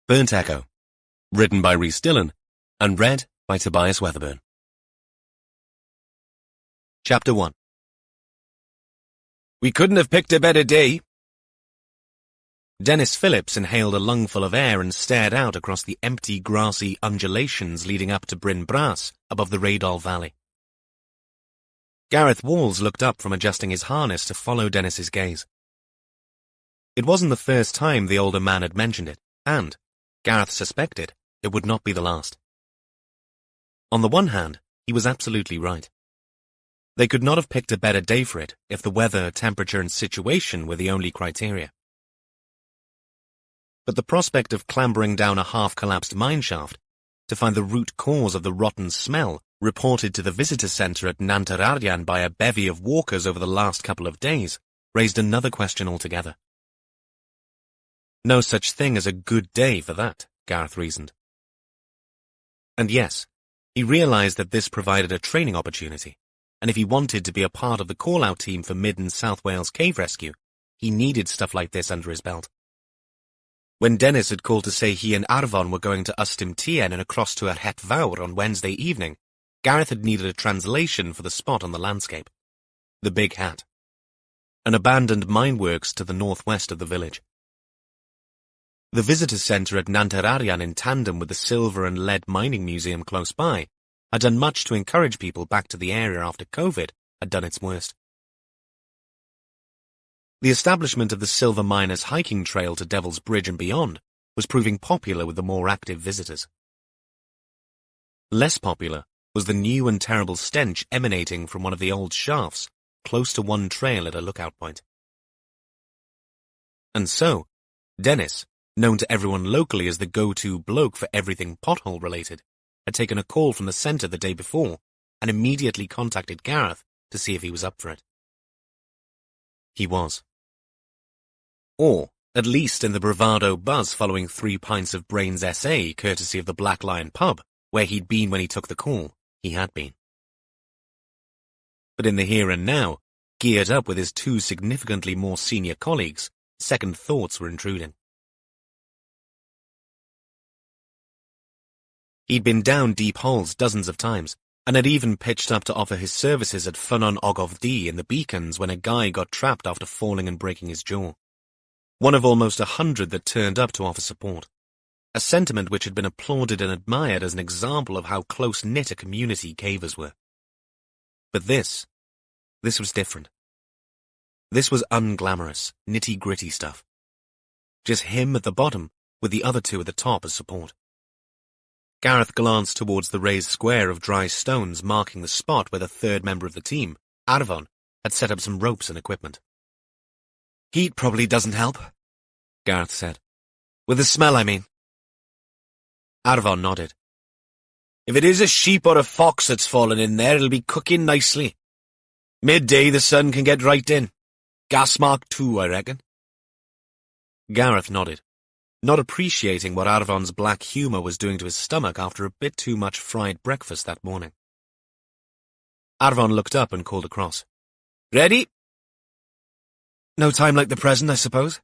Burnt Echo, written by Rhys Dylan and read by Tobias Weatherburn. Chapter 1. We couldn't have picked a better day. Dennis Phillips inhaled a lungful of air and stared out across the empty, grassy undulations leading up to Bryn Bras above the Radol Valley. Gareth Walls looked up from adjusting his harness to follow Dennis's gaze. It wasn't the first time the older man had mentioned it, and, Gareth suspected, it would not be the last. On the one hand, he was absolutely right. They could not have picked a better day for it if the weather, temperature, and situation were the only criteria. But the prospect of clambering down a half-collapsed mineshaft to find the root cause of the rotten smell reported to the visitor centre at Nantararyan by a bevy of walkers over the last couple of days raised another question altogether. No such thing as a good day for that, Gareth reasoned. And yes, he realised that this provided a training opportunity, and if he wanted to be a part of the call-out team for Mid and South Wales cave rescue, he needed stuff like this under his belt. When Dennis had called to say he and Arfon were going to Ystum Tien and across to Het Vawr on Wednesday evening, Gareth had needed a translation for the spot on the landscape. The Big Hat. An abandoned mineworks to the northwest of the village. The visitor centre at Nantararyan, in tandem with the Silver and Lead Mining Museum close by, had done much to encourage people back to the area after COVID had done its worst. The establishment of the Silver Miners hiking trail to Devil's Bridge and beyond was proving popular with the more active visitors. Less popular was the new and terrible stench emanating from one of the old shafts close to one trail at a lookout point. And so, Dennis, known to everyone locally as the go-to bloke for everything pothole-related, had taken a call from the centre the day before and immediately contacted Gareth to see if he was up for it. He was. Or, at least in the bravado buzz following 3 pints of Brains SA courtesy of the Black Lion pub, where he'd been when he took the call, he had been. But in the here and now, geared up with his 2 significantly more senior colleagues, second thoughts were intruding. He'd been down deep holes dozens of times, and had even pitched up to offer his services at Ffynnon Ogof D in the Beacons when a guy got trapped after falling and breaking his jaw. One of almost 100 that turned up to offer support. A sentiment which had been applauded and admired as an example of how close-knit a community cavers were. But this was different. This was unglamorous, nitty-gritty stuff. Just him at the bottom, with the other 2 at the top as support. Gareth glanced towards the raised square of dry stones marking the spot where the 3rd member of the team, Arfon, had set up some ropes and equipment. Heat probably doesn't help, Gareth said. With the smell, I mean. Arfon nodded. If it is a sheep or a fox that's fallen in there, it'll be cooking nicely. Midday the sun can get right in. Gas mark 2, I reckon. Gareth nodded, not appreciating what Arfon's black humour was doing to his stomach after a bit too much fried breakfast that morning. Arfon looked up and called across. Ready? No time like the present, I suppose?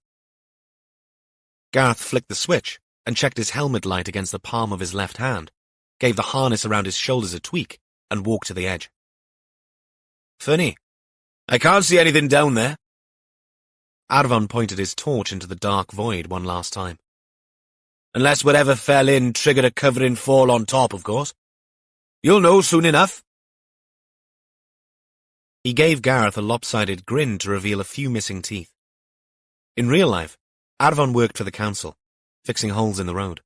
Gareth flicked the switch and checked his helmet light against the palm of his left hand, gave the harness around his shoulders a tweak, and walked to the edge. Funny. I can't see anything down there. Arfon pointed his torch into the dark void one last time. Unless whatever fell in triggered a covering fall on top, of course. You'll know soon enough. He gave Gareth a lopsided grin to reveal a few missing teeth. In real life, Arfon worked for the council, fixing holes in the road.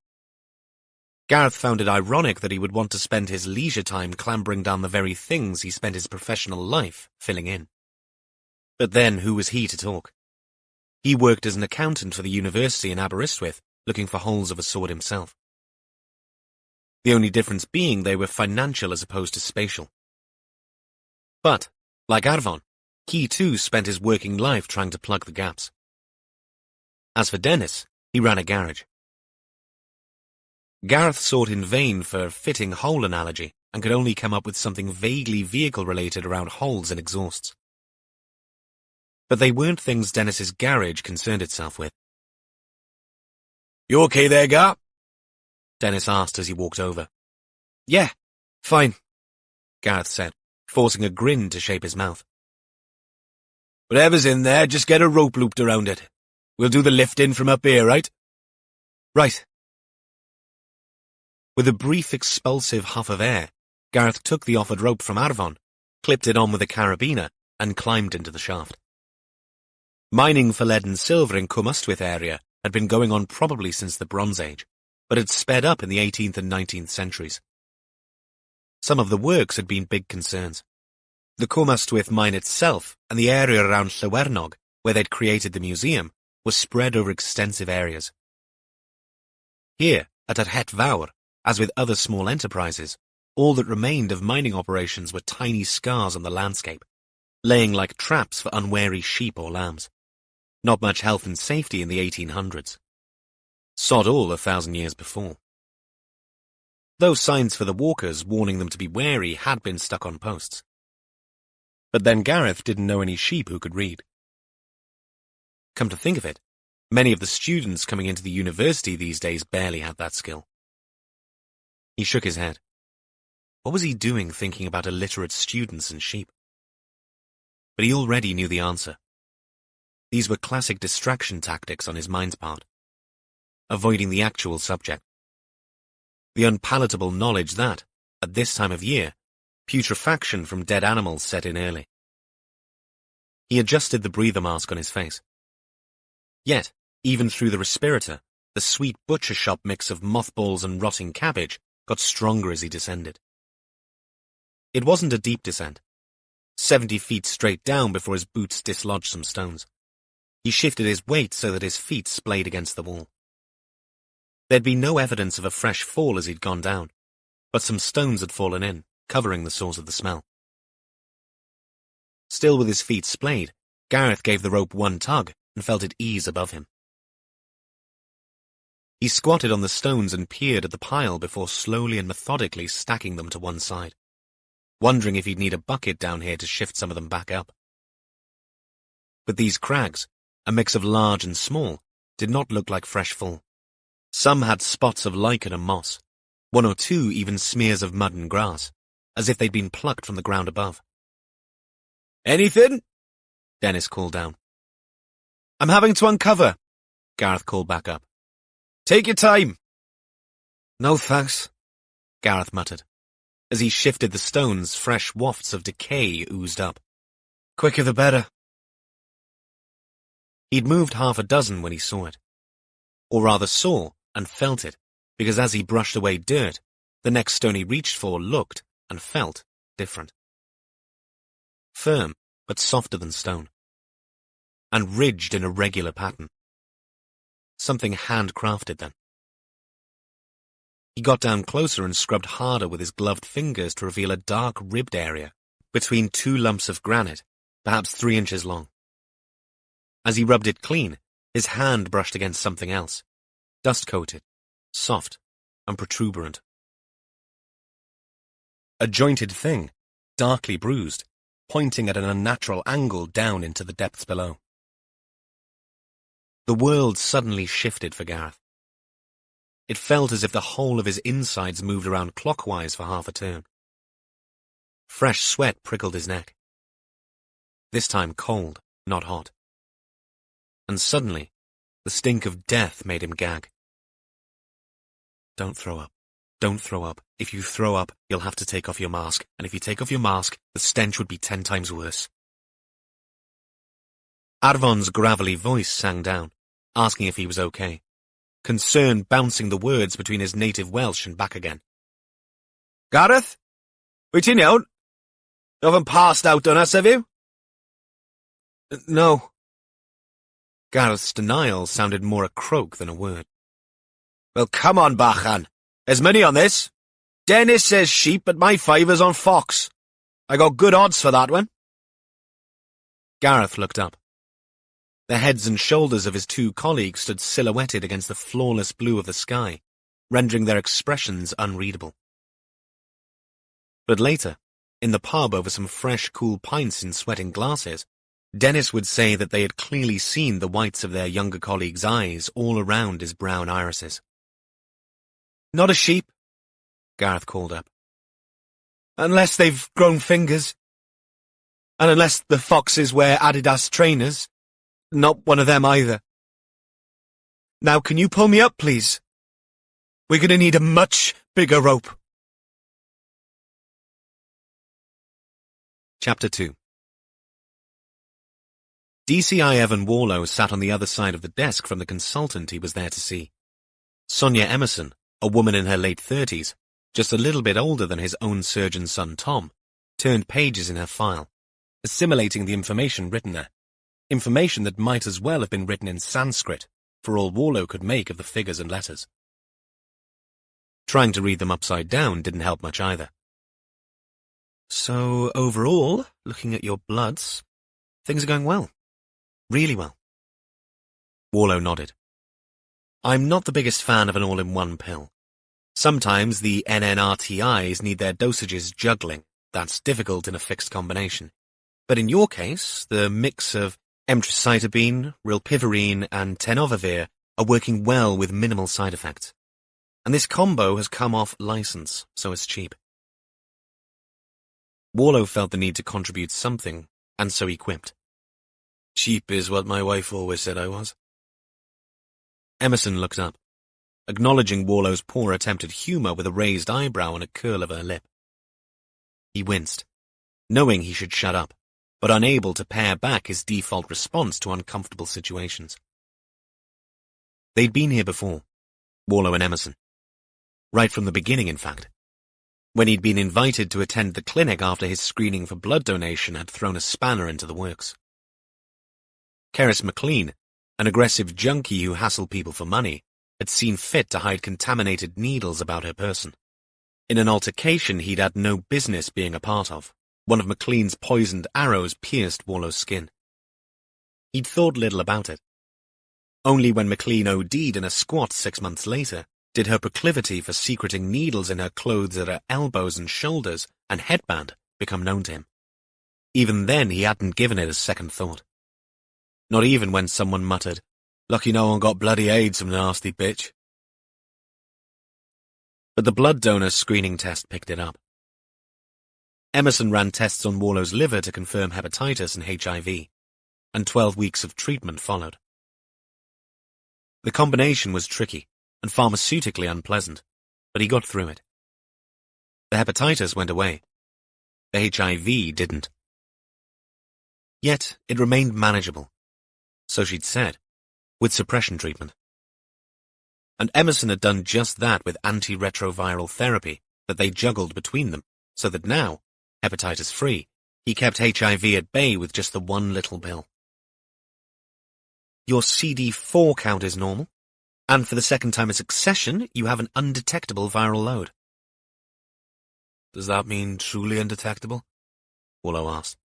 Gareth found it ironic that he would want to spend his leisure time clambering down the very things he spent his professional life filling in. But then who was he to talk? He worked as an accountant for the university in Aberystwyth, looking for holes of a sort himself. The only difference being they were financial as opposed to spatial. But, like Arfon, he too spent his working life trying to plug the gaps. As for Dennis, he ran a garage. Gareth sought in vain for a fitting hole analogy and could only come up with something vaguely vehicle-related around holes and exhausts. But they weren't things Dennis's garage concerned itself with. You okay there, Gar? Dennis asked as he walked over. Yeah, fine, Gareth said, forcing a grin to shape his mouth. Whatever's in there, just get a rope looped around it. We'll do the lifting from up here, right? Right. With a brief expulsive huff of air, Gareth took the offered rope from Arvon, clipped it on with a carabiner, and climbed into the shaft. Mining for lead and silver in Cwm Ystwyth area had been going on probably since the Bronze Age, but had sped up in the 18th and 19th centuries. Some of the works had been big concerns. The Cwm Ystwyth mine itself and the area around Llawernog, where they'd created the museum, was spread over extensive areas. Here, at Yr Het Fawr, as with other small enterprises, all that remained of mining operations were tiny scars on the landscape, laying like traps for unwary sheep or lambs. Not much health and safety in the 1800s. Sod all 1,000 years before. Though signs for the walkers warning them to be wary had been stuck on posts. But then Gareth didn't know any sheep who could read. Come to think of it, many of the students coming into the university these days barely had that skill. He shook his head. What was he doing thinking about illiterate students and sheep? But he already knew the answer. These were classic distraction tactics on his mind's part, avoiding the actual subject. The unpalatable knowledge that, at this time of year, putrefaction from dead animals set in early. He adjusted the breather mask on his face. Yet, even through the respirator, the sweet butcher shop mix of mothballs and rotting cabbage got stronger as he descended. It wasn't a deep descent. 70 feet straight down before his boots dislodged some stones. He shifted his weight so that his feet splayed against the wall. There'd been no evidence of a fresh fall as he'd gone down, but some stones had fallen in, covering the source of the smell. Still with his feet splayed, Gareth gave the rope one tug and felt it ease above him. He squatted on the stones and peered at the pile before slowly and methodically stacking them to one side, wondering if he'd need a bucket down here to shift some of them back up. But these crags, a mix of large and small, did not look like fresh fall. Some had spots of lichen and moss, one or two even smears of mud and grass, as if they'd been plucked from the ground above. Anything? Dennis called down. I'm having to uncover, Gareth called back up. Take your time. No thanks, Gareth muttered. As he shifted the stones, fresh wafts of decay oozed up. Quicker the better. He'd moved half a dozen when he saw it. Or rather saw and felt it, because as he brushed away dirt, the next stone he reached for looked and felt different. Firm, but softer than stone. And ridged in a regular pattern. Something handcrafted then. He got down closer and scrubbed harder with his gloved fingers to reveal a dark ribbed area between two lumps of granite, perhaps 3 inches long. As he rubbed it clean, his hand brushed against something else, dust-coated, soft, and protuberant. A jointed thing, darkly bruised, pointing at an unnatural angle down into the depths below. The world suddenly shifted for Gareth. It felt as if the whole of his insides moved around clockwise for half a turn. Fresh sweat prickled his neck. This time cold, not hot. And suddenly, the stink of death made him gag. Don't throw up. Don't throw up. If you throw up, you'll have to take off your mask, and if you take off your mask, the stench would be 10 times worse. Arvon's gravelly voice sang down, asking if he was okay, concern bouncing the words between his native Welsh and back again. Gareth? Wyt ti'n iawn? You haven't passed out on us, have you? No. Gareth's denial sounded more a croak than a word. Well, come on, Bachan. There's money on this. Dennis says sheep, but my fiver's on fox. I got good odds for that one. Gareth looked up. The heads and shoulders of his two colleagues stood silhouetted against the flawless blue of the sky, rendering their expressions unreadable. But later, in the pub over some fresh, cool pints in sweating glasses, Dennis would say that they had clearly seen the whites of their younger colleague's eyes all around his brown irises. Not a sheep, Gareth called up. Unless they've grown fingers. And unless the foxes wear Adidas trainers. Not one of them either. Now can you pull me up, please? We're going to need a much bigger rope. Chapter 2. DCI Evan Warlow sat on the other side of the desk from the consultant he was there to see. Sonia Emerson, a woman in her late 30s, just a little bit older than his own surgeon son Tom, turned pages in her file, assimilating the information written there. Information that might as well have been written in Sanskrit, for all Warlow could make of the figures and letters. Trying to read them upside down didn't help much either. So, overall, looking at your bloods, things are going well. Really well. Warlow nodded. I'm not the biggest fan of an all-in-one pill. Sometimes the NNRTIs need their dosages juggling. That's difficult in a fixed combination. But in your case, the mix of emtricitabine, rilpivirine, and tenofovir are working well with minimal side effects. And this combo has come off license, so it's cheap. Warlow felt the need to contribute something, and so he quipped. Cheap is what my wife always said I was. Emerson looked up, acknowledging Warlow's poor attempt at humour with a raised eyebrow and a curl of her lip. He winced, knowing he should shut up, but unable to pare back his default response to uncomfortable situations. They'd been here before, Warlow and Emerson. Right from the beginning, in fact. When he'd been invited to attend the clinic after his screening for blood donation had thrown a spanner into the works. Keris McLean, an aggressive junkie who hassled people for money, had seen fit to hide contaminated needles about her person. In an altercation he'd had no business being a part of, one of McLean's poisoned arrows pierced Warlow's skin. He'd thought little about it. Only when McLean OD'd in a squat 6 months later did her proclivity for secreting needles in her clothes at her elbows and shoulders and headband become known to him. Even then he hadn't given it a second thought. Not even when someone muttered, "Lucky no one got bloody AIDS from the nasty bitch." But the blood donor screening test picked it up. Emerson ran tests on Warlow's liver to confirm hepatitis and HIV, and 12 weeks of treatment followed. The combination was tricky and pharmaceutically unpleasant, but he got through it. The hepatitis went away. The HIV didn't. Yet it remained manageable, so she'd said, with suppression treatment. And Emerson had done just that with antiretroviral therapy that they juggled between them, so that now, hepatitis-free, he kept HIV at bay with just the one little pill. Your CD4 count is normal, and for the second time in succession, you have an undetectable viral load. Does that mean truly undetectable? Warlow asked.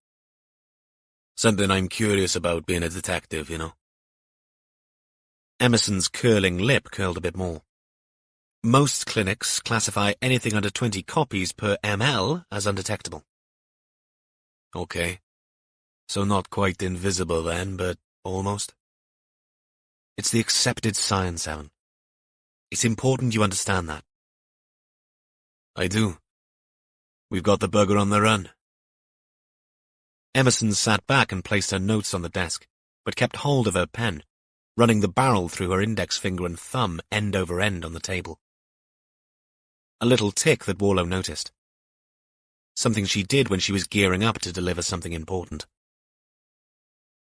Something I'm curious about being a detective, you know. Emerson's curling lip curled a bit more. Most clinics classify anything under 20 copies per ml as undetectable. Okay. So not quite invisible then, but almost. It's the accepted science, Evan. It's important you understand that. I do. We've got the bugger on the run. Emerson sat back and placed her notes on the desk, but kept hold of her pen, running the barrel through her index finger and thumb end over end on the table. A little tick that Warlow noticed. Something she did when she was gearing up to deliver something important.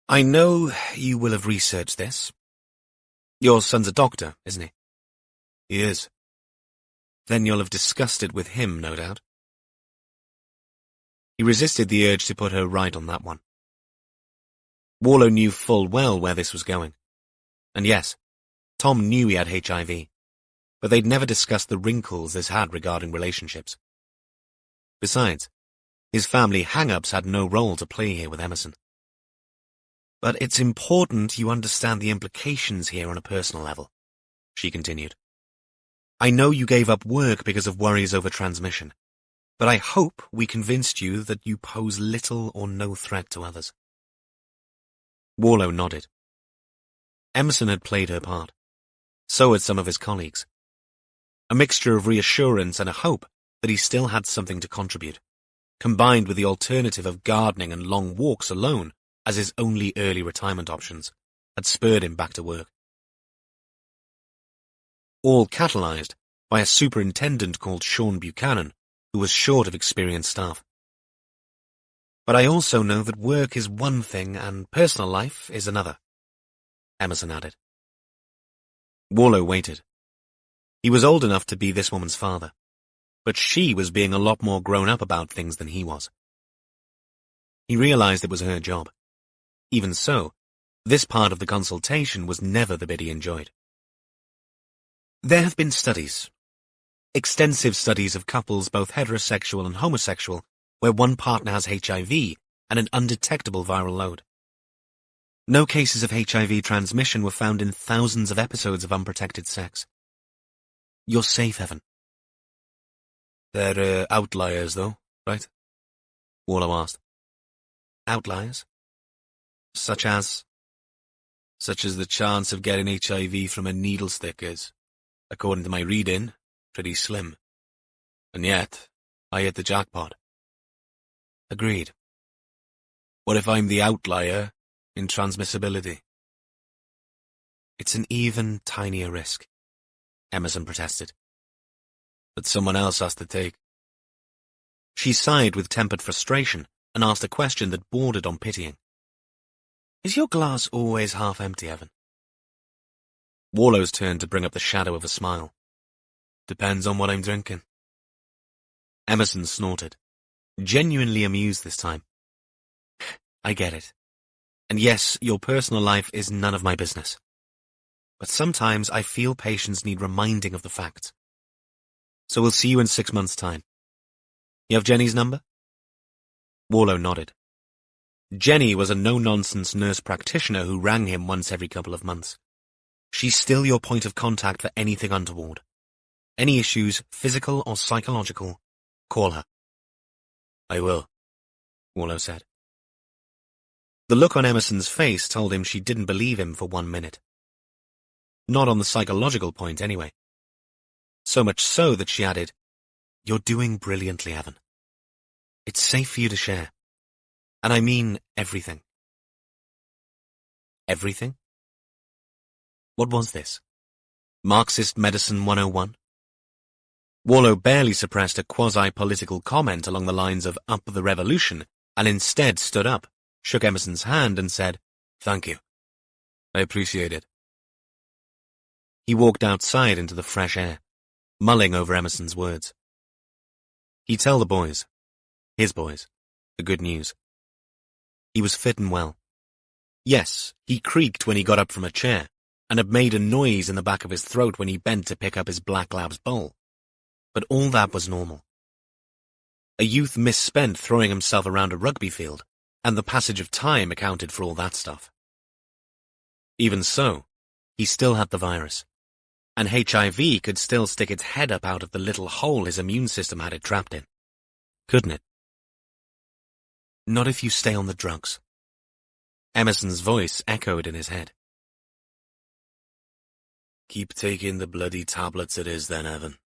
I know you will have researched this. Your son's a doctor, isn't he? He is. Then you'll have discussed it with him, no doubt. He resisted the urge to put her right on that one. Warlow knew full well where this was going. And yes, Tom knew he had HIV, but they'd never discussed the wrinkles this had regarding relationships. Besides, his family hang-ups had no role to play here with Emerson. But it's important you understand the implications here on a personal level, she continued. I know you gave up work because of worries over transmission, but I hope we convinced you that you pose little or no threat to others. Warlow nodded. Emerson had played her part. So had some of his colleagues. a mixture of reassurance and a hope that he still had something to contribute, combined with the alternative of gardening and long walks alone as his only early retirement options, had spurred him back to work. All catalyzed by a superintendent called Sean Buchanan, who was short of experienced staff. But I also know that work is one thing and personal life is another, Emerson added. Warlow waited. He was old enough to be this woman's father, but she was being a lot more grown up about things than he was. He realized it was her job. Even so, this part of the consultation was never the bit he enjoyed. There have been studies, extensive studies of couples both heterosexual and homosexual, where one partner has HIV and an undetectable viral load. No cases of HIV transmission were found in thousands of episodes of unprotected sex. You're safe, Evan. They're outliers, though, right? Warlow asked. Outliers? Such as the chance of getting HIV from a needle stick is, according to my reading, pretty slim. And yet, I hit the jackpot. Agreed. What if I'm the outlier in transmissibility? It's an even tinier risk, Emerson protested. But someone else has to take. She sighed with tempered frustration and asked a question that bordered on pitying. Is your glass always half empty, Evan? Warlow's turn to bring up the shadow of a smile. Depends on what I'm drinking. Emerson snorted, genuinely amused this time. I get it. And yes, your personal life is none of my business. But sometimes I feel patients need reminding of the facts. So we'll see you in 6 months' time. You have Jenny's number? Warlow nodded. Jenny was a no-nonsense nurse practitioner who rang him once every couple of months. She's still your point of contact for anything untoward. Any issues, physical or psychological, call her. I will, Warlow said. The look on Emerson's face told him she didn't believe him for 1 minute. Not on the psychological point, anyway. So much so that she added, You're doing brilliantly, Evan. It's safe for you to share. And I mean everything. Everything? What was this? Marxist Medicine 101? Warlow barely suppressed a quasi-political comment along the lines of up the revolution, and instead stood up, shook Emerson's hand and said, Thank you. I appreciate it. He walked outside into the fresh air, mulling over Emerson's words. He'd tell the boys, his boys, the good news. He was fit and well. Yes, he creaked when he got up from a chair, and had made a noise in the back of his throat when he bent to pick up his black lab's bowl. But all that was normal. A youth misspent throwing himself around a rugby field, and the passage of time accounted for all that stuff. Even so, he still had the virus, and HIV could still stick its head up out of the little hole his immune system had it trapped in. Couldn't it? Not if you stay on the drugs. Emerson's voice echoed in his head. Keep taking the bloody tablets it is then, Evan.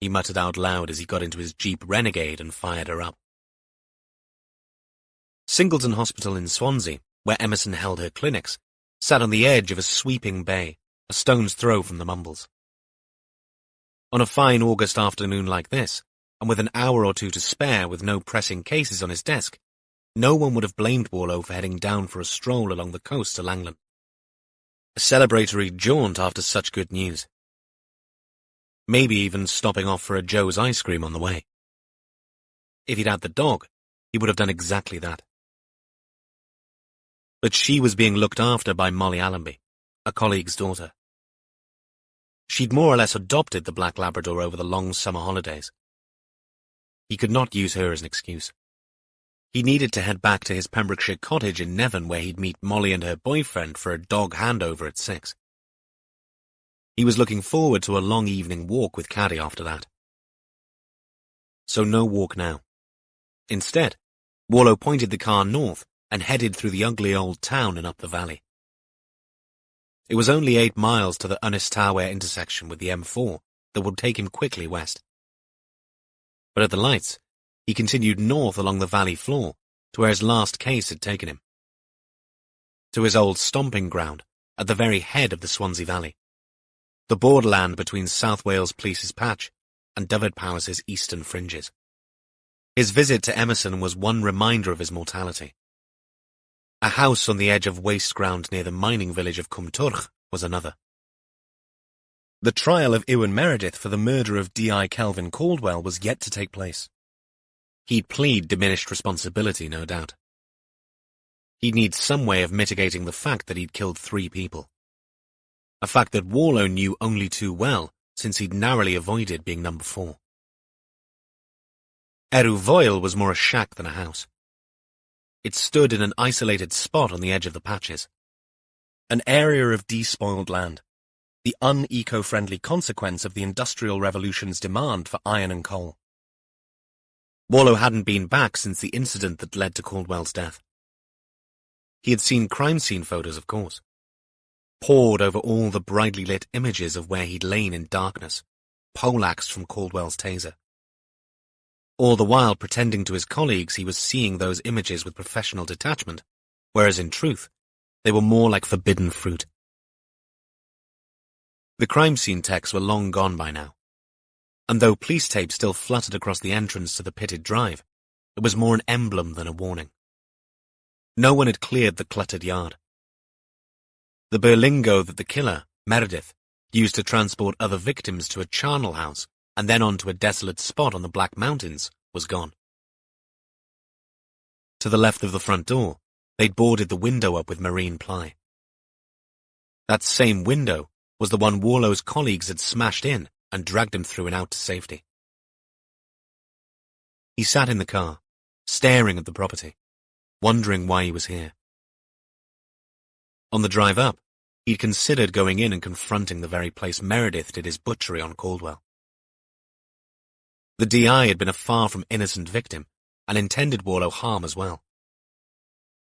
He muttered out loud as he got into his Jeep Renegade and fired her up. Singleton Hospital in Swansea, where Emerson held her clinics, sat on the edge of a sweeping bay, a stone's throw from the Mumbles. On a fine August afternoon like this, and with an hour or two to spare with no pressing cases on his desk, no one would have blamed Warlow for heading down for a stroll along the coast to Langland. A celebratory jaunt after such good news. Maybe even stopping off for a Joe's ice cream on the way. If he'd had the dog, he would have done exactly that. But she was being looked after by Molly Allenby, a colleague's daughter. She'd more or less adopted the Black Labrador over the long summer holidays. He could not use her as an excuse. He needed to head back to his Pembrokeshire cottage in Nevern where he'd meet Molly and her boyfriend for a dog handover at 6. He was looking forward to a long evening walk with Caddy after that. So no walk now. Instead, Warlow pointed the car north and headed through the ugly old town and up the valley. It was only 8 miles to the Ynys Tawe intersection with the M4, that would take him quickly west. But at the lights, he continued north along the valley floor to where his last case had taken him. To his old stomping ground at the very head of the Swansea Valley, the borderland between South Wales Police's patch and Dyfed-Powys' eastern fringes. His visit to Emerson was one reminder of his mortality. A house on the edge of waste ground near the mining village of Cwmturch was another. The trial of Iwan Meredith for the murder of D.I. Kelvin Caldwell was yet to take place. He'd plead diminished responsibility, no doubt. He'd need some way of mitigating the fact that he'd killed 3 people. A fact that Warlow knew only too well, since he'd narrowly avoided being number 4. Erw Foel was more a shack than a house. It stood in an isolated spot on the edge of the patches. An area of despoiled land, the un-eco-friendly consequence of the Industrial Revolution's demand for iron and coal. Warlow hadn't been back since the incident that led to Caldwell's death. He had seen crime scene photos, of course, pored over all the brightly lit images of where he'd lain in darkness, poleaxed from Caldwell's taser. All the while pretending to his colleagues he was seeing those images with professional detachment, whereas in truth, they were more like forbidden fruit. The crime scene techs were long gone by now, and though police tape still fluttered across the entrance to the pitted drive, it was more an emblem than a warning. No one had cleared the cluttered yard. The berlingo that the killer, Meredith, used to transport other victims to a charnel house and then on to a desolate spot on the Black Mountains, was gone. To the left of the front door, they'd boarded the window up with marine ply. That same window was the one Warlow's colleagues had smashed in and dragged him through and out to safety. He sat in the car, staring at the property, wondering why he was here. On the drive up, he'd considered going in and confronting the very place Meredith did his butchery on Caldwell. The DI had been a far from innocent victim and intended Warlow harm as well.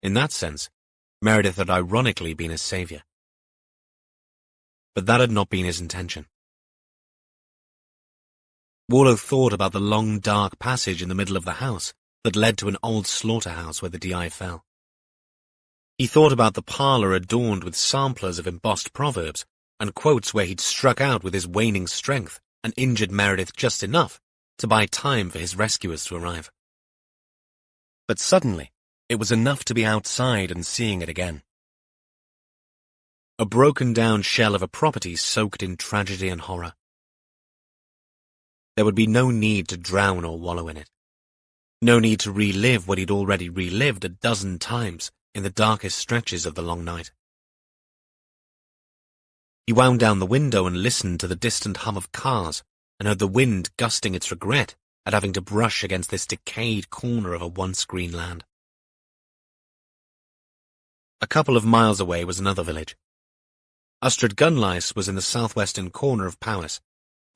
In that sense, Meredith had ironically been his saviour. But that had not been his intention. Warlow thought about the long dark passage in the middle of the house that led to an old slaughterhouse where the DI fell. He thought about the parlour adorned with samplers of embossed proverbs and quotes where he'd struck out with his waning strength and injured Meredith just enough to buy time for his rescuers to arrive. But suddenly, it was enough to be outside and seeing it again. A broken-down shell of a property soaked in tragedy and horror. There would be no need to drown or wallow in it. No need to relive what he'd already relived a dozen times in the darkest stretches of the long night. He wound down the window and listened to the distant hum of cars and heard the wind gusting its regret at having to brush against this decayed corner of a once green land. A couple of miles away was another village. Ystrad Gunlais was in the southwestern corner of Powys,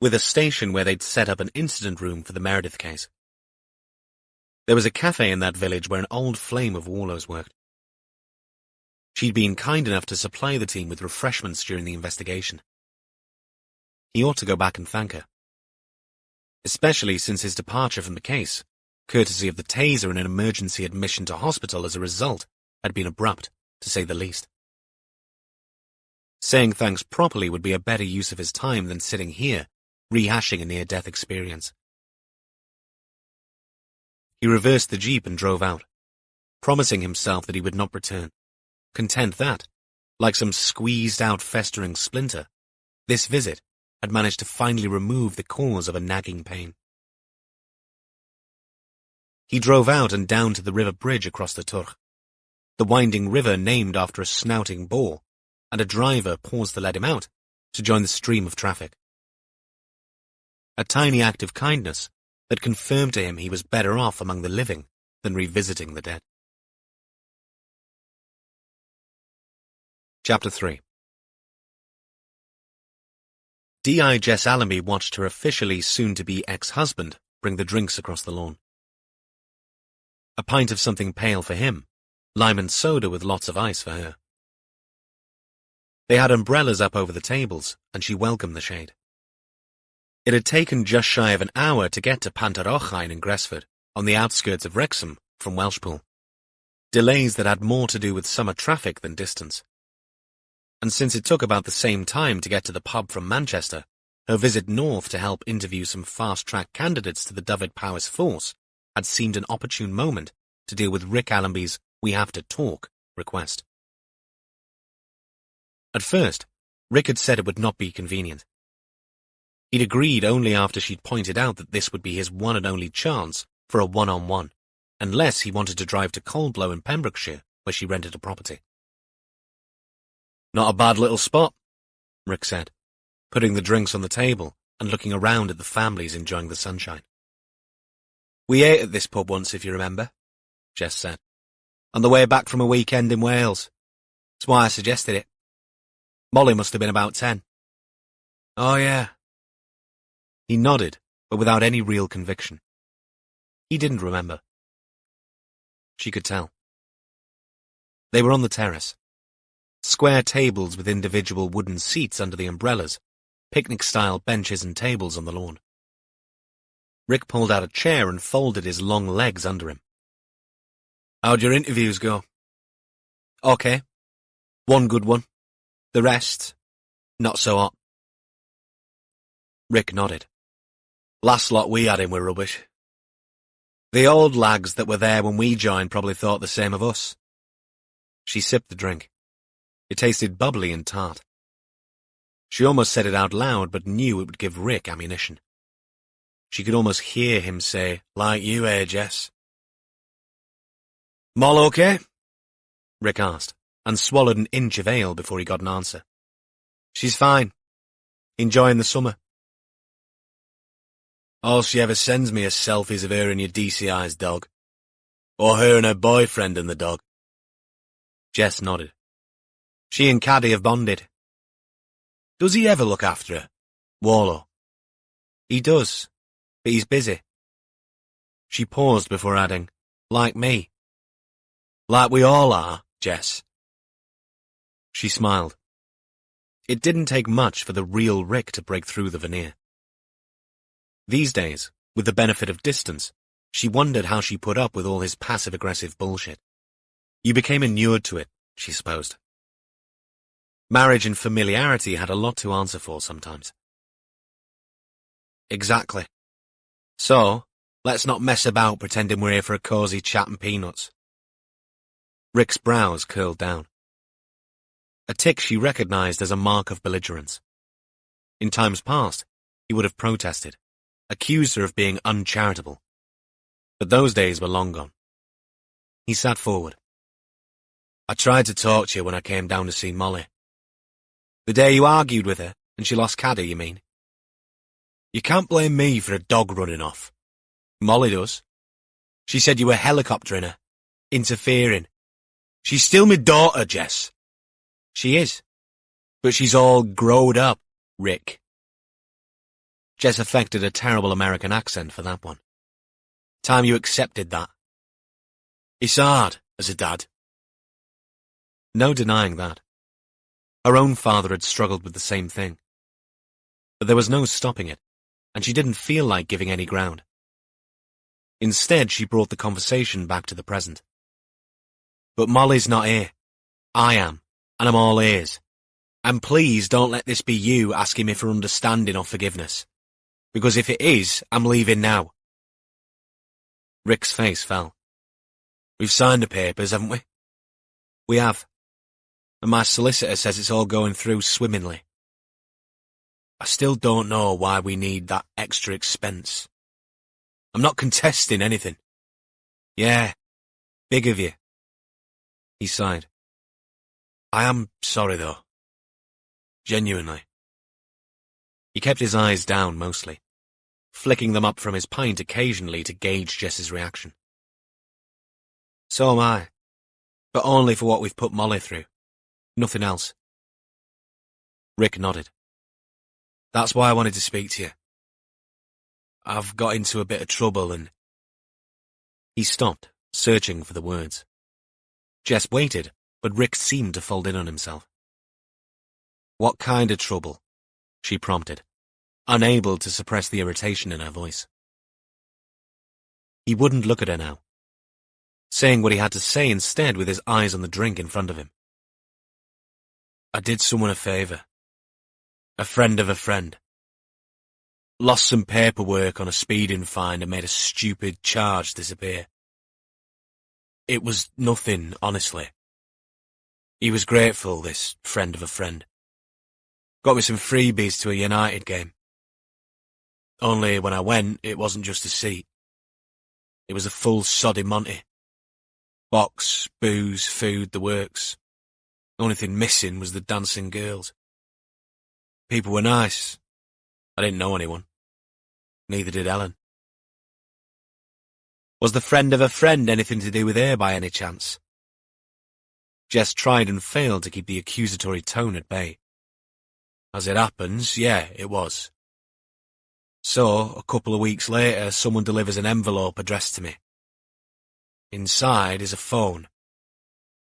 with a station where they'd set up an incident room for the Meredith case. There was a cafe in that village where an old flame of Warlow's worked. She'd been kind enough to supply the team with refreshments during the investigation. He ought to go back and thank her. Especially since his departure from the case, courtesy of the taser and an emergency admission to hospital as a result, had been abrupt, to say the least. Saying thanks properly would be a better use of his time than sitting here, rehashing a near-death experience. He reversed the jeep and drove out, promising himself that he would not return, content that, like some squeezed-out festering splinter, this visit had managed to finally remove the cause of a nagging pain. He drove out and down to the river bridge across the Turch, the winding river named after a snouting boar, and a driver paused to let him out to join the stream of traffic. A tiny act of kindness that confirmed to him he was better off among the living than revisiting the dead. Chapter 3. D.I. Jess Allenby watched her officially soon-to-be ex-husband bring the drinks across the lawn. A pint of something pale for him, lime and soda with lots of ice for her. They had umbrellas up over the tables, and she welcomed the shade. It had taken just shy of an hour to get to Pantarochain in Gresford, on the outskirts of Wrexham, from Welshpool. Delays that had more to do with summer traffic than distance. And since it took about the same time to get to the pub from Manchester, her visit north to help interview some fast-track candidates to the Dyfed-Powys force had seemed an opportune moment to deal with Rick Allenby's "we have to talk" request. At first, Rick had said it would not be convenient. He'd agreed only after she'd pointed out that this would be his one and only chance for a one-on-one, unless he wanted to drive to Coldblow in Pembrokeshire, where she rented a property. "Not a bad little spot," Rick said, putting the drinks on the table and looking around at the families enjoying the sunshine. "We ate at this pub once, if you remember," Jess said, "on the way back from a weekend in Wales. That's why I suggested it. Molly must have been about 10. "Oh, yeah." He nodded, but without any real conviction. He didn't remember. She could tell. They were on the terrace. Square tables with individual wooden seats under the umbrellas, picnic-style benches and tables on the lawn. Rick pulled out a chair and folded his long legs under him. "How'd your interviews go?" "Okay. One good one. The rest, not so hot." Rick nodded. "Last lot we had in were rubbish. The old lags that were there when we joined probably thought the same of us." She sipped the drink. It tasted bubbly and tart. She almost said it out loud, but knew it would give Rick ammunition. She could almost hear him say, "Like you, Jess?" "Moll okay?" Rick asked, and swallowed an inch of ale before he got an answer. "She's fine. Enjoying the summer. All she ever sends me are selfies of her and your DCI's dog. Or her and her boyfriend and the dog." Jess nodded. "She and Caddy have bonded." "Does he ever look after her? Warlow?" "He does, but he's busy." She paused before adding, "Like me." "Like we all are, Jess." She smiled. It didn't take much for the real Rick to break through the veneer. These days, with the benefit of distance, she wondered how she put up with all his passive-aggressive bullshit. You became inured to it, she supposed. Marriage and familiarity had a lot to answer for sometimes. "Exactly. So, let's not mess about pretending we're here for a cosy chat and peanuts." Rick's brows curled down. A tic she recognized as a mark of belligerence. In times past, he would have protested, accused her of being uncharitable. But those days were long gone. He sat forward. "I tried to talk to you when I came down to see Molly. The day you argued with her, and she lost Caddy, you mean? You can't blame me for a dog running off. Molly does. She said you were helicoptering her, interfering. She's still my daughter, Jess." "She is. But she's all growed up, Rick." Jess affected a terrible American accent for that one. "Time you accepted that. It's hard, as a dad." No denying that. Her own father had struggled with the same thing. But there was no stopping it, and she didn't feel like giving any ground. Instead, she brought the conversation back to the present. "But Molly's not here. I am, and I'm all ears. And please don't let this be you asking me for understanding or forgiveness. Because if it is, I'm leaving now." Rick's face fell. "We've signed the papers, haven't we?" "We have. And my solicitor says it's all going through swimmingly. I still don't know why we need that extra expense. I'm not contesting anything." "Yeah, big of you." He sighed. "I am sorry, though. Genuinely." He kept his eyes down mostly, flicking them up from his pint occasionally to gauge Jess's reaction. "So am I, but only for what we've put Molly through. Nothing else." Rick nodded. "That's why I wanted to speak to you. I've got into a bit of trouble and—" He stopped, searching for the words. Jess waited, but Rick seemed to fold in on himself. "What kind of trouble?" she prompted, unable to suppress the irritation in her voice. He wouldn't look at her now, saying what he had to say instead with his eyes on the drink in front of him. I did someone a favour. A friend of a friend. Lost some paperwork on a speeding fine and made a stupid charge disappear. It was nothing, honestly. He was grateful, this friend of a friend. Got me some freebies to a United game. Only when I went, it wasn't just a seat. It was a full soddy Monty. Box, booze, food, the works. The only thing missing was the dancing girls. People were nice. I didn't know anyone. Neither did Ellen. Was the friend of a friend anything to do with her by any chance? Jess tried and failed to keep the accusatory tone at bay. As it happens, yeah, it was. So, a couple of weeks later, someone delivers an envelope addressed to me. Inside is a phone.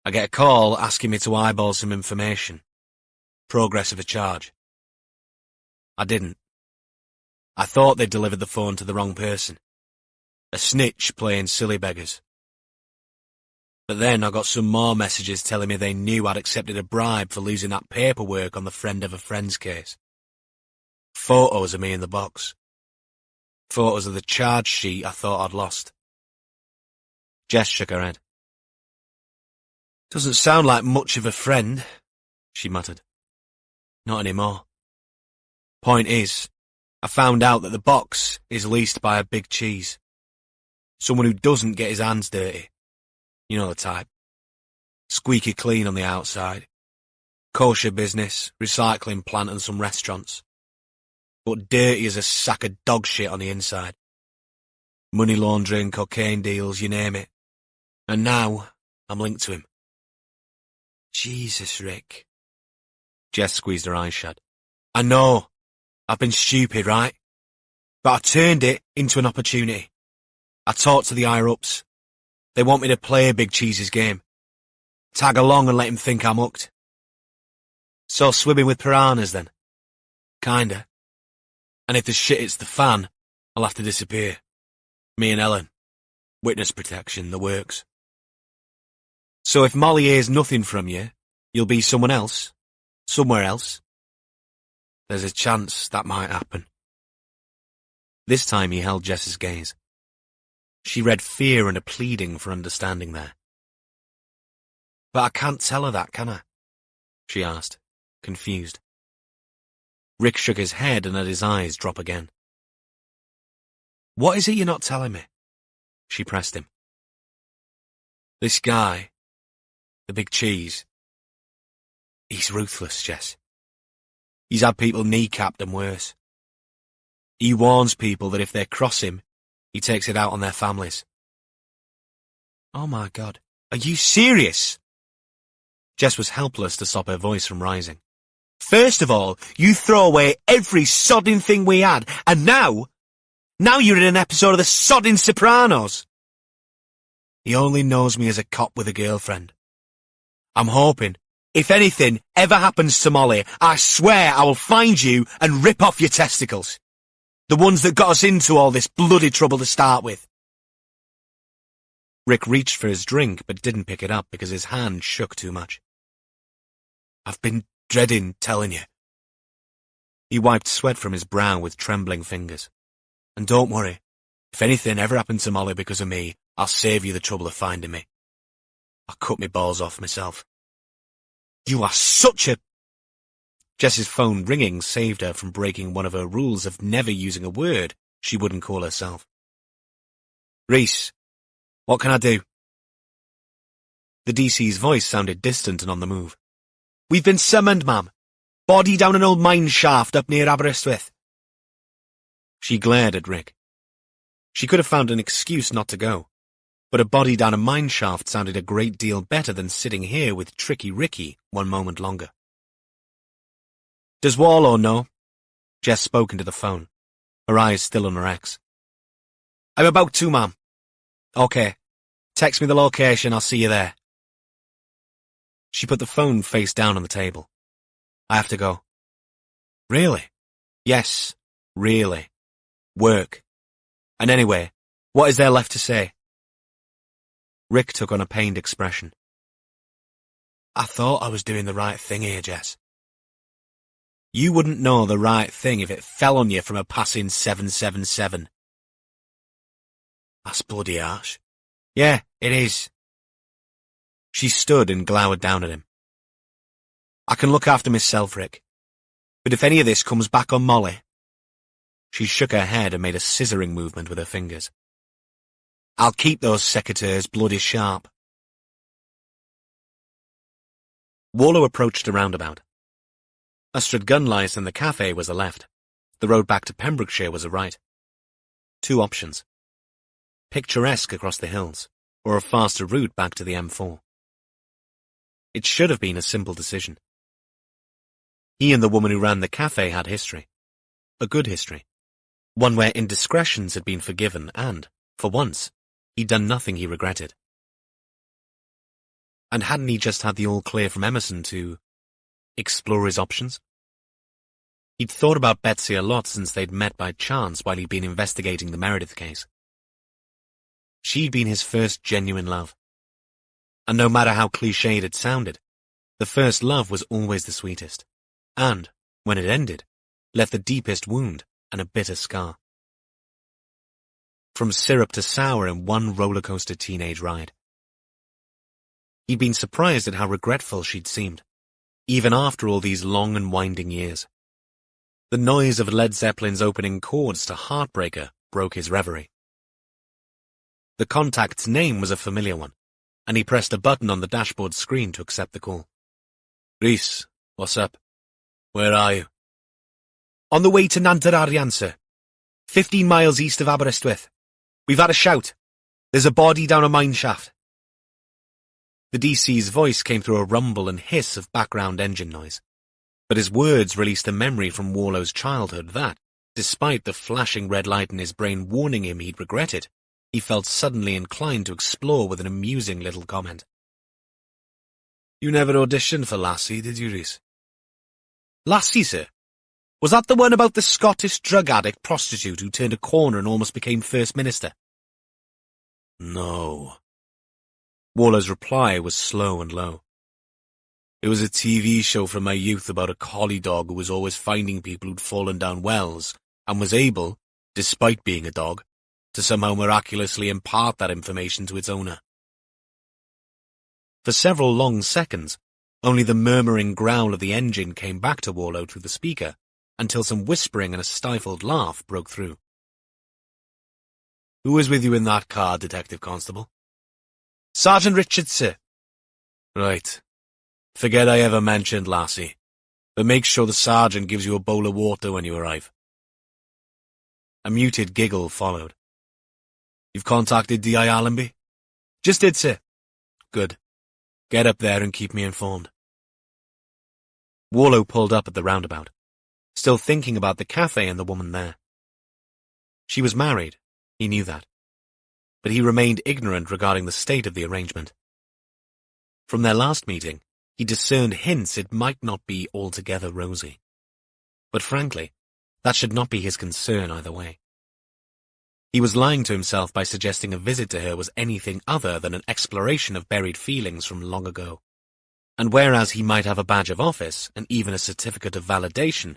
I get a call asking me to eyeball some information. Progress of a charge. I didn't. I thought they'd delivered the phone to the wrong person. A snitch playing silly beggars. But then I got some more messages telling me they knew I'd accepted a bribe for losing that paperwork on the friend of a friend's case. Photos of me in the box. Photos of the charge sheet I thought I'd lost. Jess shook her head. Doesn't sound like much of a friend, she muttered. Not anymore. Point is, I found out that the box is leased by a big cheese. Someone who doesn't get his hands dirty. You know the type. Squeaky clean on the outside. Kosher business, recycling plant and some restaurants. But dirty as a sack of dog shit on the inside. Money laundering, cocaine deals, you name it. And now, I'm linked to him. Jesus, Rick. Jess squeezed her eyes shut. I know. I've been stupid, right? But I turned it into an opportunity. I talked to the higher-ups. They want me to play Big Cheese's game. Tag along and let him think I'm hooked. So swimming with piranhas, then? Kinda. And if the shit hits the fan, I'll have to disappear. Me and Ellen. Witness protection, the works. So if Molly hears nothing from you, you'll be someone else? Somewhere else? There's a chance that might happen. This time he held Jess's gaze. She read fear and a pleading for understanding there. But I can't tell her that, can I? She asked, confused. Rick shook his head and let his eyes drop again. What is it you're not telling me? She pressed him. This guy, the big cheese, he's ruthless, Jess. He's had people kneecapped and worse. He warns people that if they cross him, he takes it out on their families. Oh my God, are you serious? Jess was helpless to stop her voice from rising. First of all, you throw away every sodding thing we had, and now you're in an episode of the sodding Sopranos. He only knows me as a cop with a girlfriend. I'm hoping, if anything ever happens to Molly, I swear I will find you and rip off your testicles. The ones that got us into all this bloody trouble to start with. Rick reached for his drink but didn't pick it up because his hand shook too much. I've been dreading telling you. He wiped sweat from his brow with trembling fingers. And don't worry, if anything ever happened to Molly because of me, I'll save you the trouble of finding me. I'll cut my balls off myself. You are such a... Jess's phone ringing saved her from breaking one of her rules of never using a word she wouldn't call herself. Rhys, what can I do? The DC's voice sounded distant and on the move. We've been summoned, ma'am. Body down an old mine shaft up near Aberystwyth. She glared at Rick. She could have found an excuse not to go, but a body down a mine shaft sounded a great deal better than sitting here with Tricky Ricky one moment longer. Does Warlaw know? Jess spoke into the phone, her eyes still on her ex. I'm about to, ma'am. Okay. Text me the location, I'll see you there. She put the phone face down on the table. I have to go. Really? Yes. Really. Work. And anyway, what is there left to say? Rick took on a pained expression. I thought I was doing the right thing here, Jess. You wouldn't know the right thing if it fell on you from a passing 777. That's bloody harsh. Yeah, it is. She stood and glowered down at him. I can look after myself, Rick. But if any of this comes back on Molly... She shook her head and made a scissoring movement with her fingers. I'll keep those secateurs bloody sharp. Warlow approached a roundabout. Ustrad Gunlice and the cafe was a left. The road back to Pembrokeshire was a right. 2 options. Picturesque across the hills, or a faster route back to the M4. It should have been a simple decision. He and the woman who ran the cafe had history. A good history. One where indiscretions had been forgiven and, for once, he'd done nothing he regretted. And hadn't he just had the all-clear from Emerson to explore his options? He'd thought about Betsy a lot since they'd met by chance while he'd been investigating the Meredith case. She'd been his first genuine love. And no matter how cliched it sounded, the first love was always the sweetest. And, when it ended, left the deepest wound and a bitter scar. From syrup to sour in one roller-coaster teenage ride. He'd been surprised at how regretful she'd seemed, even after all these long and winding years. The noise of Led Zeppelin's opening chords to Heartbreaker broke his reverie. The contact's name was a familiar one, and he pressed a button on the dashboard screen to accept the call. Rhys, what's up? Where are you? On the way to Nantararian, sir. 15 miles east of Aberystwyth. We've had a shout. There's a body down a mine shaft. The DC's voice came through a rumble and hiss of background engine noise, but his words released a memory from Warlow's childhood that, despite the flashing red light in his brain warning him he'd regret it, he felt suddenly inclined to explore with an amusing little comment. You never auditioned for Lassie, did you, Rhys? Lassie, sir? Was that the one about the Scottish drug addict prostitute who turned a corner and almost became First Minister? No. Warlow's reply was slow and low. It was a TV show from my youth about a collie dog who was always finding people who'd fallen down wells and was able, despite being a dog, to somehow miraculously impart that information to its owner. For several long seconds, only the murmuring growl of the engine came back to Warlow through the speaker, until some whispering and a stifled laugh broke through. Who was with you in that car, Detective Constable? Sergeant Richard, sir. Right. Forget I ever mentioned Lassie, but make sure the sergeant gives you a bowl of water when you arrive. A muted giggle followed. You've contacted D.I. Allenby? Just did, sir. Good. Get up there and keep me informed. Warlow pulled up at the roundabout, still thinking about the cafe and the woman there. She was married, he knew that, but he remained ignorant regarding the state of the arrangement. From their last meeting, he discerned hints it might not be altogether rosy. But frankly, that should not be his concern either way. He was lying to himself by suggesting a visit to her was anything other than an exploration of buried feelings from long ago. And whereas he might have a badge of office and even a certificate of validation,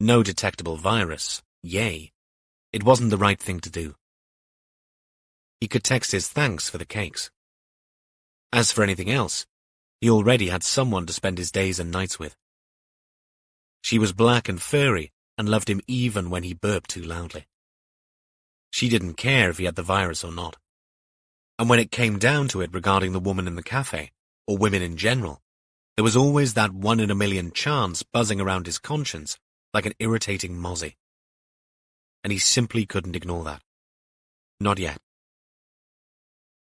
no detectable virus, yay, it wasn't the right thing to do. He could text his thanks for the cakes. As for anything else, he already had someone to spend his days and nights with. She was black and furry and loved him even when he burped too loudly. She didn't care if he had the virus or not. And when it came down to it regarding the woman in the cafe, or women in general, there was always that 1 in a million chance buzzing around his conscience like an irritating mozzie. And he simply couldn't ignore that. Not yet.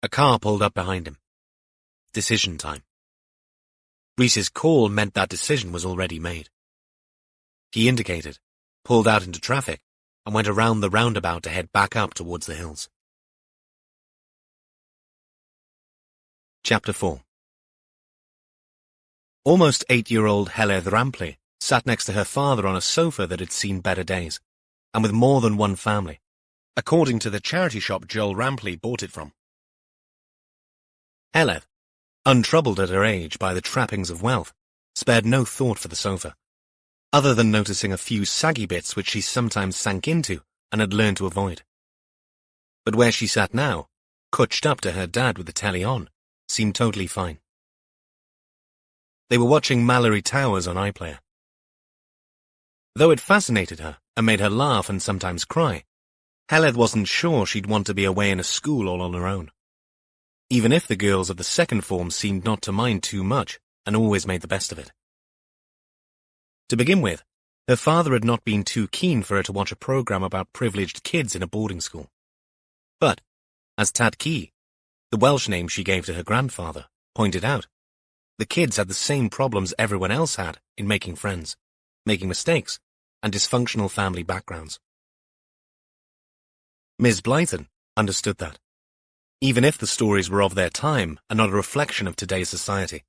A car pulled up behind him. Decision time. Rhys's call meant that decision was already made. He indicated, pulled out into traffic, and went around the roundabout to head back up towards the hills. Chapter 4. Almost 8-year-old Heledd Rampley sat next to her father on a sofa that had seen better days, and with more than one family, according to the charity shop Joel Rampley bought it from. Heledd, untroubled at her age by the trappings of wealth, spared no thought for the sofa, other than noticing a few saggy bits which she sometimes sank into and had learned to avoid. But where she sat now, couched up to her dad with the telly on, seemed totally fine. They were watching Mallory Towers on iPlayer. Though it fascinated her and made her laugh and sometimes cry, Heledd wasn't sure she'd want to be away in a school all on her own. Even if the girls of the second form seemed not to mind too much and always made the best of it. To begin with, her father had not been too keen for her to watch a program about privileged kids in a boarding school. But, as Tad Key, the Welsh name she gave to her grandfather, pointed out, the kids had the same problems everyone else had in making friends, making mistakes, and dysfunctional family backgrounds. Ms. Blyton understood that, even if the stories were of their time and not a reflection of today's society.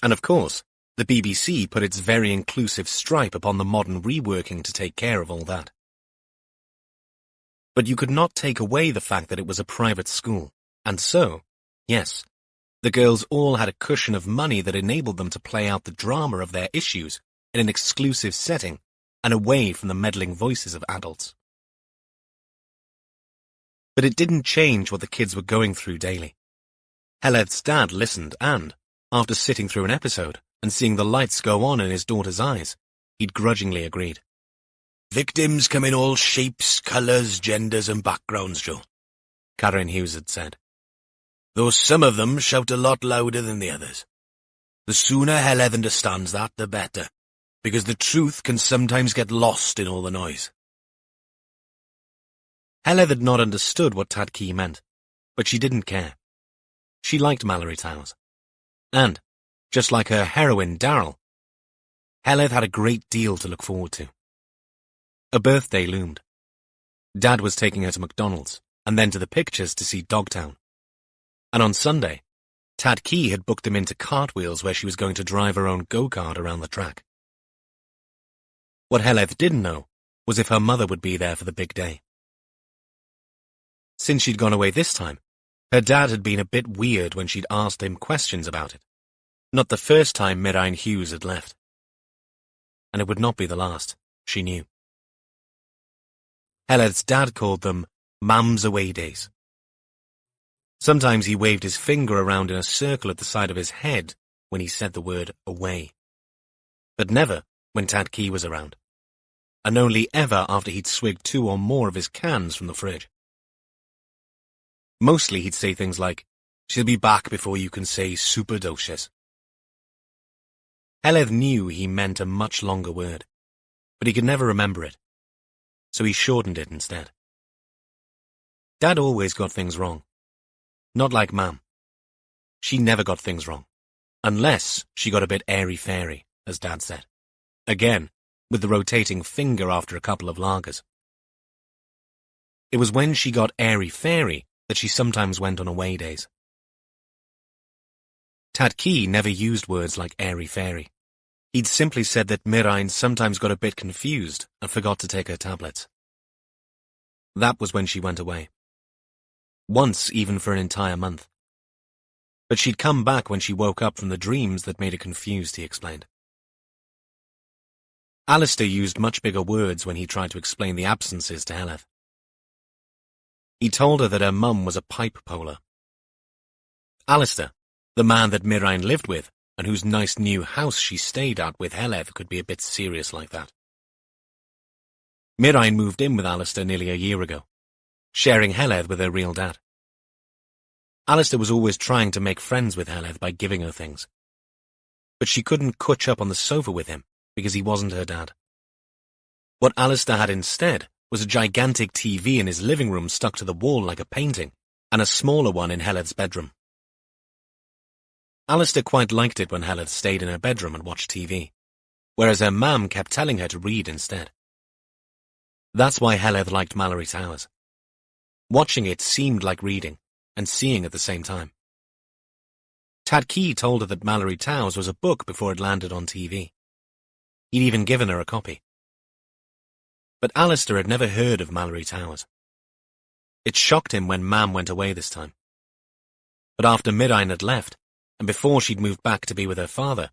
And of course, the BBC put its very inclusive stripe upon the modern reworking to take care of all that. But you could not take away the fact that it was a private school, and so, yes, the girls all had a cushion of money that enabled them to play out the drama of their issues in an exclusive setting and away from the meddling voices of adults. But it didn't change what the kids were going through daily. Heled's dad listened and, after sitting through an episode and seeing the lights go on in his daughter's eyes, he'd grudgingly agreed. "Victims come in all shapes, colours, genders and backgrounds, Joe," Karen Hughes had said. "Though some of them shout a lot louder than the others. The sooner Heledd understands that, the better, because the truth can sometimes get lost in all the noise." Heledd had not understood what Tad Key meant, but she didn't care. She liked Mallory Towers. And, just like her heroine, Daryl, Heledd had a great deal to look forward to. A birthday loomed. Dad was taking her to McDonald's, and then to the pictures to see Dogtown. And on Sunday, Tad Key had booked him into Cartwheels where she was going to drive her own go-kart around the track. What Heledd didn't know was if her mother would be there for the big day. Since she'd gone away this time, her dad had been a bit weird when she'd asked him questions about it. Not the first time Mirain Hughes had left. And it would not be the last, she knew. Heled's dad called them Mam's away days. Sometimes he waved his finger around in a circle at the side of his head when he said the word away. But never when Tad Key was around. And only ever after he'd swigged 2 or more of his cans from the fridge. Mostly he'd say things like, "She'll be back before you can say superdocious." Heledd knew he meant a much longer word, but he could never remember it, so he shortened it instead. Dad always got things wrong. Not like Mam. She never got things wrong, unless she got a bit airy-fairy, as Dad said. Again, with the rotating finger after a couple of lagers. It was when she got airy-fairy that she sometimes went on away days. Tad Key never used words like airy-fairy. He'd simply said that Mirain sometimes got a bit confused and forgot to take her tablets. That was when she went away. Once even for an entire month. But she'd come back when she woke up from the dreams that made her confused, he explained. Alistair used much bigger words when he tried to explain the absences to Heledd. He told her that her mum was a pipe polar. Alistair, the man that Mirain lived with, and whose nice new house she stayed at with Heledd, could be a bit serious like that. Mirain moved in with Alistair nearly a year ago, sharing Heledd with her real dad. Alistair was always trying to make friends with Heledd by giving her things. But she couldn't cutch up on the sofa with him because he wasn't her dad. What Alistair had instead was a gigantic TV in his living room stuck to the wall like a painting, and a smaller one in Heled's bedroom. Alistair quite liked it when Heledd stayed in her bedroom and watched TV, whereas her mam kept telling her to read instead. That's why Heledd liked Mallory Towers. Watching it seemed like reading, and seeing at the same time. Tad Key told her that Mallory Towers was a book before it landed on TV. He'd even given her a copy. But Alistair had never heard of Mallory Towers. It shocked him when Mam went away this time. But after Mirain had left, and before she'd moved back to be with her father,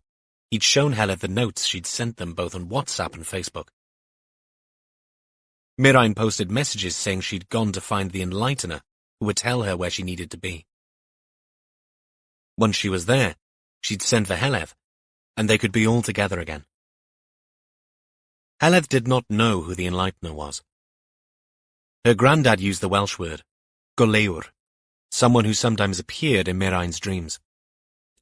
he'd shown Heledd the notes she'd sent them both on WhatsApp and Facebook. Mirain posted messages saying she'd gone to find the enlightener who would tell her where she needed to be. Once she was there, she'd send for Heledd, and they could be all together again. Heledd did not know who the enlightener was. Her granddad used the Welsh word, goleur, someone who sometimes appeared in Mirain's dreams.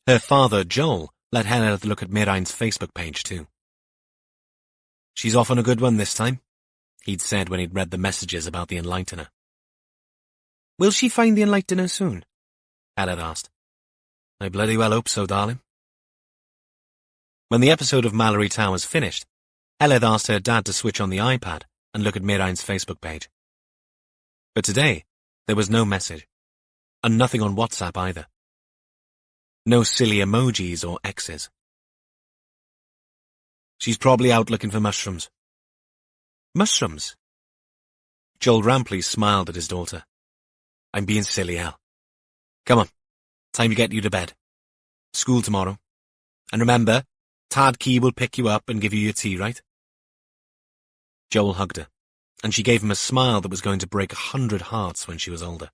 Her father, Joel, let Heledd look at Mirain's Facebook page too. "She's off on a good one this time," he'd said when he'd read the messages about the enlightener. "Will she find the enlightener soon?" Heledd asked. "I bloody well hope so, darling." When the episode of Mallory Towers finished, Heledd asked her dad to switch on the iPad and look at Mirain's Facebook page. But today, there was no message, and nothing on WhatsApp either. No silly emojis or X's. "She's probably out looking for mushrooms." "Mushrooms?" Joel Rampley smiled at his daughter. "I'm being silly, Hel. Come on, time to get you to bed. School tomorrow. And remember, Tad Key will pick you up and give you your tea, right?" Joel hugged her, and she gave him a smile that was going to break 100 hearts when she was older.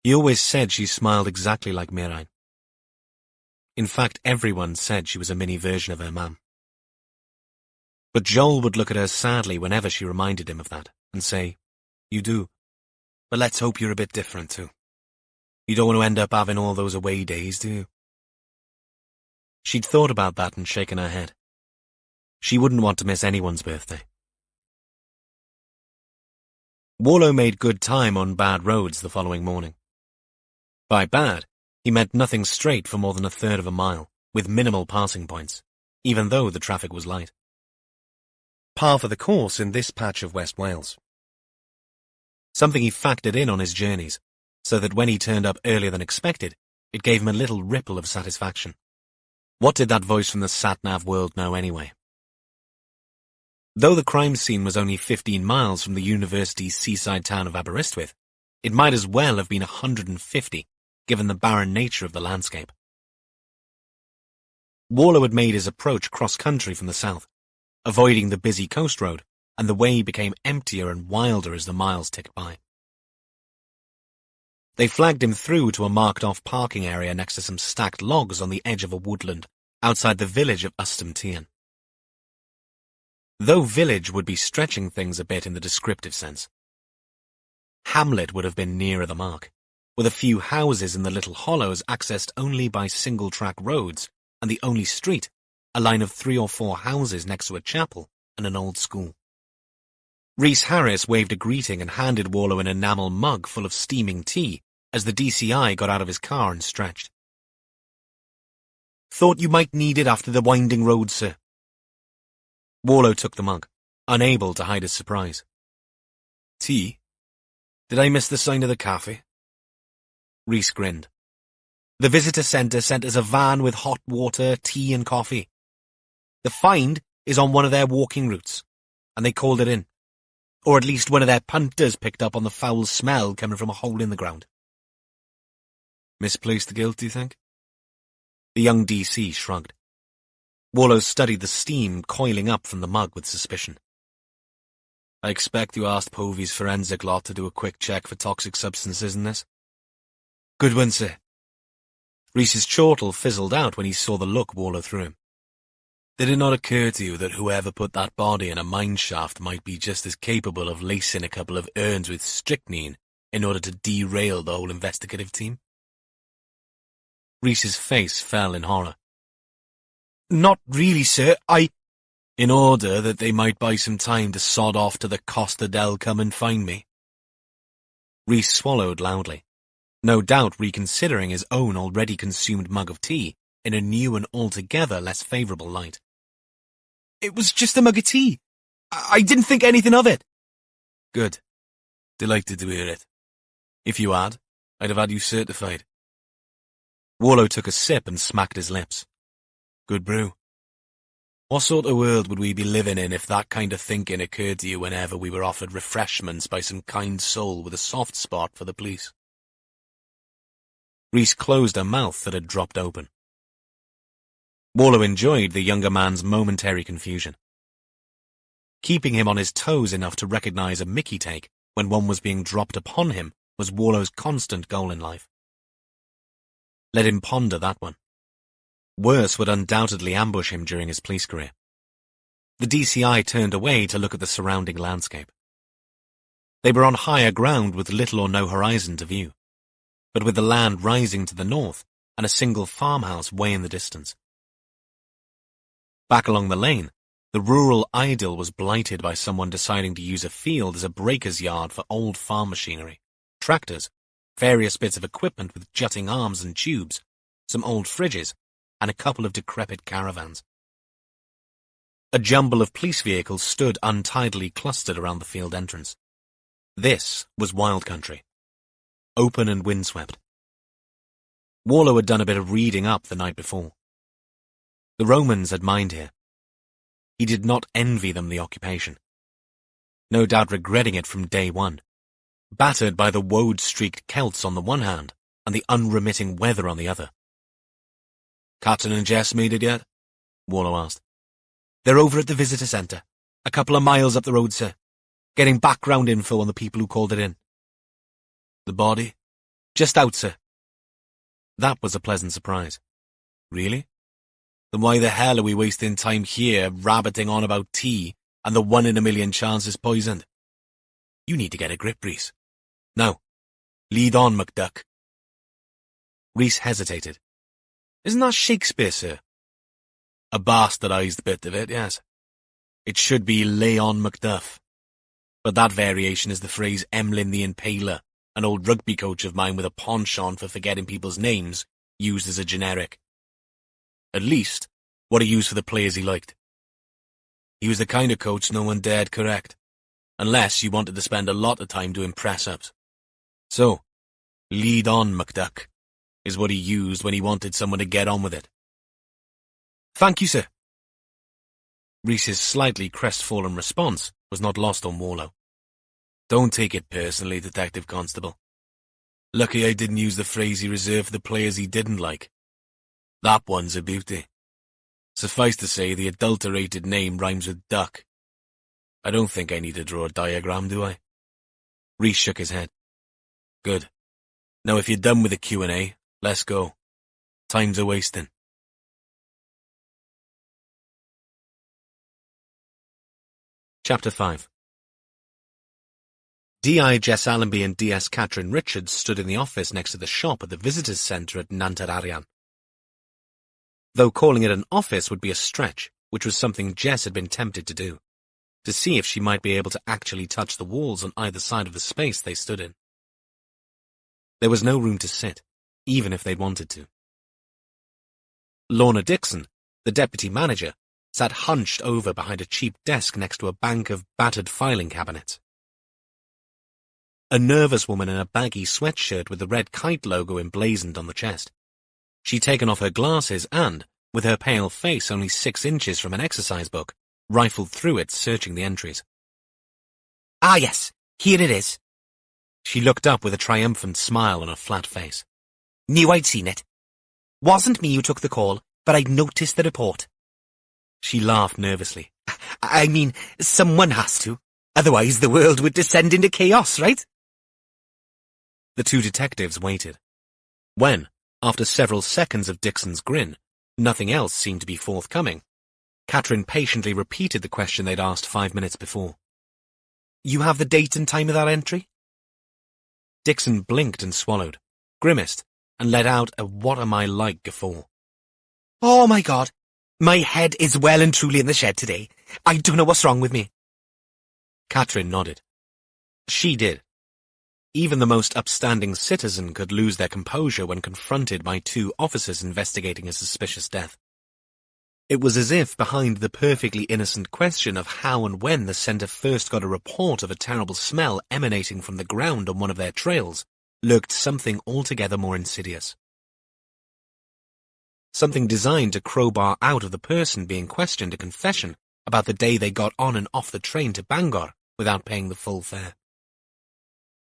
He always said she smiled exactly like Mirain. In fact, everyone said she was a mini version of her mum. But Joel would look at her sadly whenever she reminded him of that, and say, "You do, but let's hope you're a bit different too. You don't want to end up having all those away days, do you?" She'd thought about that and shaken her head. She wouldn't want to miss anyone's birthday. Warlow made good time on bad roads the following morning. By bad, he meant nothing straight for more than a third of a mile, with minimal passing points, even though the traffic was light. Par for the course in this patch of West Wales. Something he factored in on his journeys, so that when he turned up earlier than expected, it gave him a little ripple of satisfaction. What did that voice from the sat-nav world know anyway? Though the crime scene was only 15 miles from the university's seaside town of Aberystwyth, it might as well have been 150, given the barren nature of the landscape. Warlow had made his approach cross-country from the south, avoiding the busy coast road, and the way became emptier and wilder as the miles ticked by. They flagged him through to a marked-off parking area next to some stacked logs on the edge of a woodland outside the village of Ystum Tîn. Though village would be stretching things a bit in the descriptive sense. Hamlet would have been nearer the mark, with a few houses in the little hollows accessed only by single-track roads, and the only street, a line of 3 or 4 houses next to a chapel and an old school. Rhys Harris waved a greeting and handed Warlow an enamel mug full of steaming tea as the DCI got out of his car and stretched. "Thought you might need it after the winding road, sir." Warlow took the mug, unable to hide his surprise. "Tea? Did I miss the sign of the cafe?" Rhys grinned. "The visitor centre sent us a van with hot water, tea and coffee. The find is on one of their walking routes, and they called it in. Or at least one of their punters picked up on the foul smell coming from a hole in the ground." "Misplaced the guilt, do you think?" The young DC shrugged. Warlow studied the steam coiling up from the mug with suspicion. "I expect you asked Povey's forensic lot to do a quick check for toxic substances in this." "Good one, sir." Rhys's chortle fizzled out when he saw the look Warlow threw him. "Did it not occur to you that whoever put that body in a mine shaft might be just as capable of lacing a couple of urns with strychnine in order to derail the whole investigative team?" Rhys's face fell in horror. "Not really, sir. In order that they might buy some time to sod off to the Costa del Come and Find Me." Rhys swallowed loudly, no doubt reconsidering his own already consumed mug of tea in a new and altogether less favourable light. "It was just a mug of tea. I didn't think anything of it." "Good. Delighted to hear it. If you had, I'd have had you certified." Warlow took a sip and smacked his lips. "Good brew." What sort of world would we be living in if that kind of thinking occurred to you whenever we were offered refreshments by some kind soul with a soft spot for the police? Rhys closed a mouth that had dropped open. Warlow enjoyed the younger man's momentary confusion. Keeping him on his toes enough to recognize a Mickey take when one was being dropped upon him was Warlow's constant goal in life. Let him ponder that one. Worse would undoubtedly ambush him during his police career. The DCI turned away to look at the surrounding landscape. They were on higher ground with little or no horizon to view, but with the land rising to the north and a single farmhouse way in the distance. Back along the lane, the rural idyll was blighted by someone deciding to use a field as a breaker's yard for old farm machinery, tractors, various bits of equipment with jutting arms and tubes, some old fridges, and a couple of decrepit caravans. A jumble of police vehicles stood untidily clustered around the field entrance. This was wild country, open and windswept. Warlow had done a bit of reading up the night before. The Romans had mined here. He did not envy them the occupation, no doubt regretting it from day one, battered by the woad-streaked Celts on the one hand and the unremitting weather on the other. Captain and Jess made it yet? Warlow asked. They're over at the visitor centre, a couple of miles up the road, sir, getting background info on the people who called it in. The body? Just out, sir. That was a pleasant surprise. Really? Then why the hell are we wasting time here rabbiting on about tea and the 1 in a million chance is poisoned? You need to get a grip, Rhys. Now, lead on, MacDuck. Rhys hesitated. Isn't that Shakespeare, sir? A bastardized bit of it, yes. It should be lay on Macduff. But that variation is the phrase Emlyn the Impaler, an old rugby coach of mine with a penchant for forgetting people's names, used as a generic. At least, what he used for the players he liked. He was the kind of coach no one dared correct, unless you wanted to spend a lot of time doing press-ups. So, lead on, MacDuck, is what he used when he wanted someone to get on with it. Thank you, sir. Rhys's slightly crestfallen response was not lost on Warlow. Don't take it personally, Detective Constable. Lucky I didn't use the phrase he reserved for the players he didn't like. That one's a beauty. Suffice to say, the adulterated name rhymes with duck. I don't think I need to draw a diagram, do I? Rhys shook his head. Good. Now if you're done with the Q&A, let's go. Time's a-wasting. Chapter 5. D.I. Jess Allenby and D.S. Catherine Richards stood in the office next to the shop at the visitors' centre at Nantararian. Though calling it an office would be a stretch, which was something Jess had been tempted to do, to see if she might be able to actually touch the walls on either side of the space they stood in. There was no room to sit, even if they'd wanted to. Lorna Dixon, the deputy manager, sat hunched over behind a cheap desk next to a bank of battered filing cabinets. A nervous woman in a baggy sweatshirt with the red kite logo emblazoned on the chest. She'd taken off her glasses and, with her pale face only 6 inches from an exercise book, rifled through it, searching the entries. Ah, yes, here it is. She looked up with a triumphant smile on her flat face. Knew I'd seen it. Wasn't me who took the call, but I'd noticed the report. She laughed nervously. I mean, someone has to. Otherwise the world would descend into chaos, right? The two detectives waited. When, after several seconds of Dixon's grin, nothing else seemed to be forthcoming, Catherine patiently repeated the question they'd asked 5 minutes before. You have the date and time of that entry? Dixon blinked and swallowed, grimaced, and let out a what-am-I-like guffaw. Oh my God, my head is well and truly in the shed today. I don't know what's wrong with me. Catherine nodded. She did. Even the most upstanding citizen could lose their composure when confronted by 2 officers investigating a suspicious death. It was as if behind the perfectly innocent question of how and when the centre first got a report of a terrible smell emanating from the ground on one of their trails lurked something altogether more insidious. something designed to crowbar out of the person being questioned a confession about the day they got on and off the train to Bangor without paying the full fare.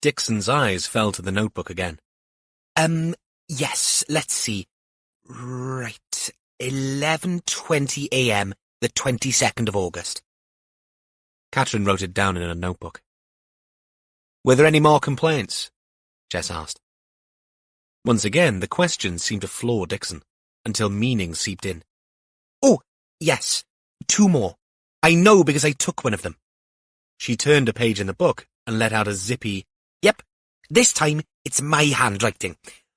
Dixon's eyes fell to the notebook again. Yes, let's see. Right, 11:20 a.m., the 22nd of August. Catherine wrote it down in a notebook. Were there any more complaints? Jess asked. Once again, the question seemed to floor Dixon, until meaning seeped in. Oh, yes, 2 more. I know because I took one of them. She turned a page in the book and let out a zippy, "Yep, this time it's my handwriting.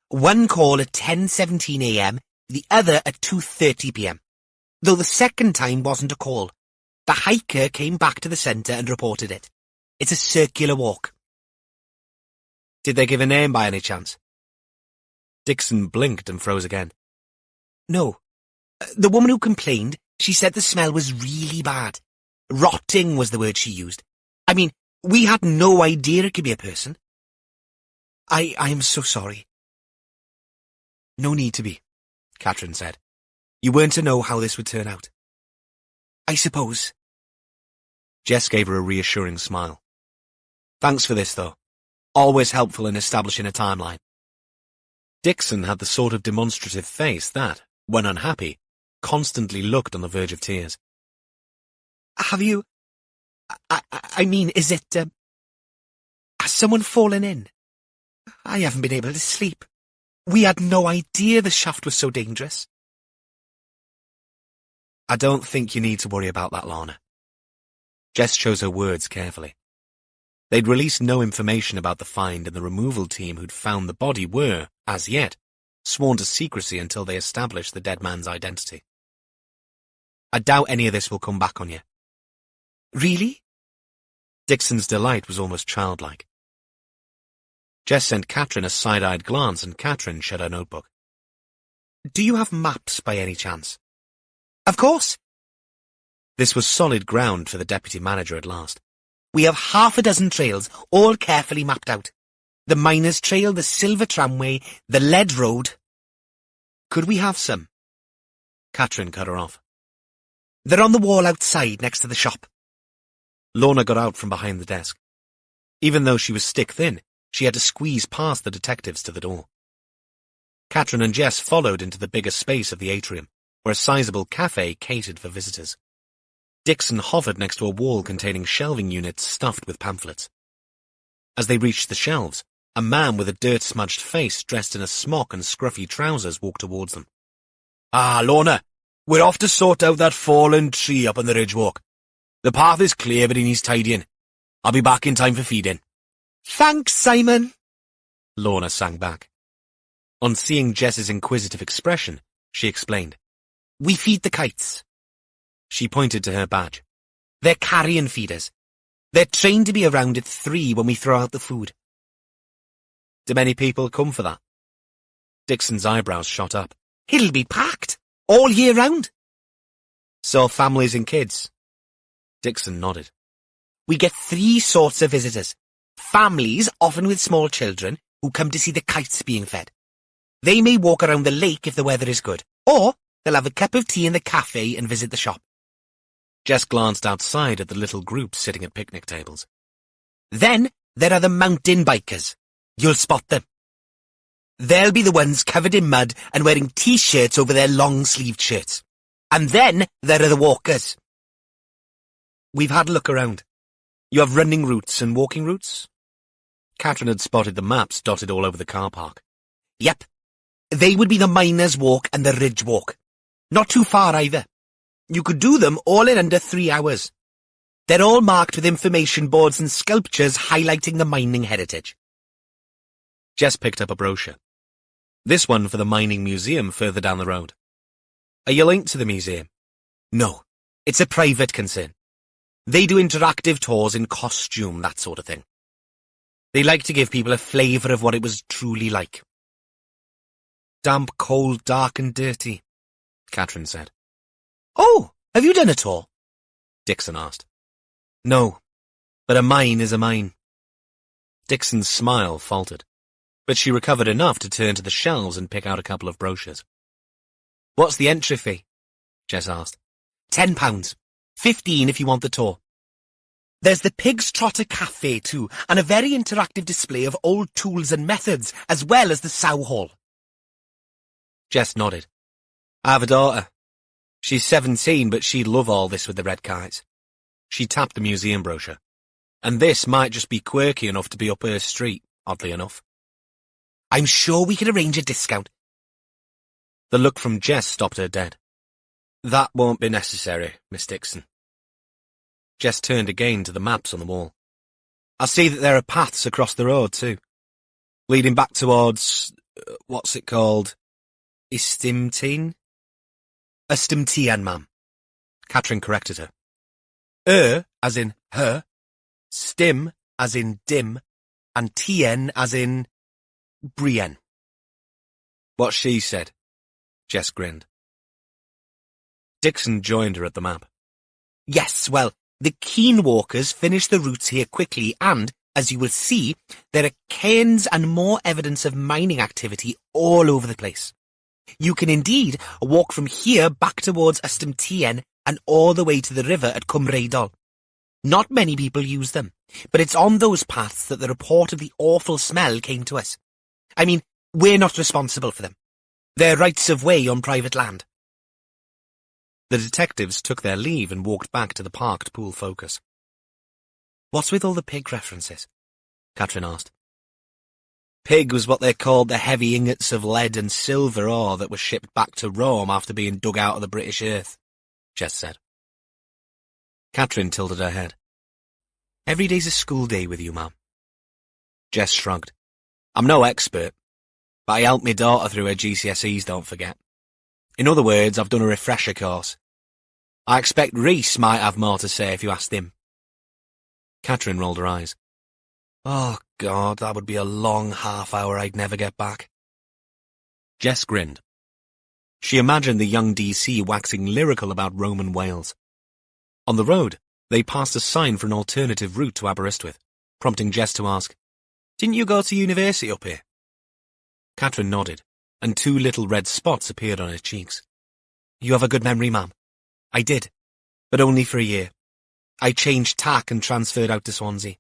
One call at 10:17 a.m., the other at 2:30 p.m. Though the second time wasn't a call. The hiker came back to the centre and reported it. It's a circular walk." Did they give a name by any chance? Dixon blinked and froze again. No. The woman who complained, she said the smell was really bad. Rotting was the word she used. I mean, we had no idea it could be a person. I am so sorry. No need to be, Catherine said. You weren't to know how this would turn out. I suppose. Jess gave her a reassuring smile. Thanks for this, though. Always helpful in establishing a timeline. Dixon had the sort of demonstrative face that, when unhappy, constantly looked on the verge of tears. Have you... I mean, is it, has someone fallen in? I haven't been able to sleep. We had no idea the shaft was so dangerous. I don't think you need to worry about that, Lana. Jess chose her words carefully. They'd released no information about the find, and the removal team who'd found the body were, as yet, sworn to secrecy until they established the dead man's identity. I doubt any of this will come back on you. Really? Dixon's delight was almost childlike. Jess sent Catherine a side-eyed glance, and Catherine shut her notebook. Do you have maps by any chance? Of course. This was solid ground for the deputy manager at last. We have 6 trails, all carefully mapped out. The Miners' Trail, the Silver Tramway, the Lead Road. Could we have some? Catherine cut her off. They're on the wall outside next to the shop. Lorna got out from behind the desk. Even though she was stick-thin, she had to squeeze past the detectives to the door. Catherine and Jess followed into the bigger space of the atrium, where a sizable cafe catered for visitors. Dixon hovered next to a wall containing shelving units stuffed with pamphlets. As they reached the shelves, a man with a dirt-smudged face dressed in a smock and scruffy trousers walked towards them. Ah, Lorna, we're off to sort out that fallen tree up on the ridge walk. The path is clear, but it needs tidying. I'll be back in time for feeding. Thanks, Simon, Lorna sang back. On seeing Jess's inquisitive expression, she explained. We feed the kites. She pointed to her badge. They're carrion feeders. They're trained to be around at 3 when we throw out the food. Do many people come for that? Dixon's eyebrows shot up. It'll be packed, all year round. So families and kids? Dixon nodded. We get 3 sorts of visitors. Families, often with small children, who come to see the kites being fed. They may walk around the lake if the weather is good, or they'll have a cup of tea in the cafe and visit the shop. Jess glanced outside at the little group sitting at picnic tables. Then there are the mountain bikers. You'll spot them. They'll be the ones covered in mud and wearing T-shirts over their long-sleeved shirts. And then there are the walkers. We've had a look around. You have running routes and walking routes? Catherine had spotted the maps dotted all over the car park. Yep. They would be the Miners' Walk and the Ridge Walk. Not too far either. You could do them all in under 3 hours. They're all marked with information boards and sculptures highlighting the mining heritage. Jess picked up a brochure. This one for the mining museum further down the road. Are you linked to the museum? No, it's a private concern. They do interactive tours in costume, that sort of thing. They like to give people a flavour of what it was truly like. Damp, cold, dark and dirty, Catherine said. Oh, have you done a tour? Dixon asked. No, but a mine is a mine. Dixon's smile faltered, but she recovered enough to turn to the shelves and pick out a couple of brochures. What's the entry fee? Jess asked. £10. 15 if you want the tour. There's the Pig's Trotter Cafe too, and a very interactive display of old tools and methods, as well as the Sow Hall. Jess nodded. I have a daughter. She's 17, but she'd love all this with the red kites. She tapped the museum brochure. And this might just be quirky enough to be up her street, oddly enough. I'm sure we could arrange a discount. The look from Jess stopped her dead. That won't be necessary, Miss Dixon. Jess turned again to the maps on the wall. I see that there are paths across the road, too. Leading back towards, what's it called? Istimtine? Istimtien, ma'am. Catherine corrected her. As in her, stim, as in dim, and tien, as in Brienne. What she said. Jess grinned. Dixon joined her at the map. Yes, well, the keen walkers finish the routes here quickly and, as you will see, there are cairns and more evidence of mining activity all over the place. You can indeed walk from here back towards Ystumtien and all the way to the river at Cumreidol. Not many people use them, but it's on those paths that the report of the awful smell came to us. I mean, we're not responsible for them. They're rights of way on private land. The detectives took their leave and walked back to the parked pool focus. What's with all the pig references? Catherine asked. Pig was what they called the heavy ingots of lead and silver ore that were shipped back to Rome after being dug out of the British earth, Jess said. Catherine tilted her head. Every day's a school day with you, ma'am. Jess shrugged. I'm no expert, but I helped my daughter through her GCSEs, don't forget. In other words, I've done a refresher course. I expect Rhys might have more to say if you asked him. Catherine rolled her eyes. Oh, God, that would be a long half-hour I'd never get back. Jess grinned. She imagined the young DC waxing lyrical about Roman Wales. On the road, they passed a sign for an alternative route to Aberystwyth, prompting Jess to ask, Didn't you go to university up here? Catherine nodded, and 2 little red spots appeared on her cheeks. You have a good memory, ma'am. I did, but only for a year. I changed tack and transferred out to Swansea.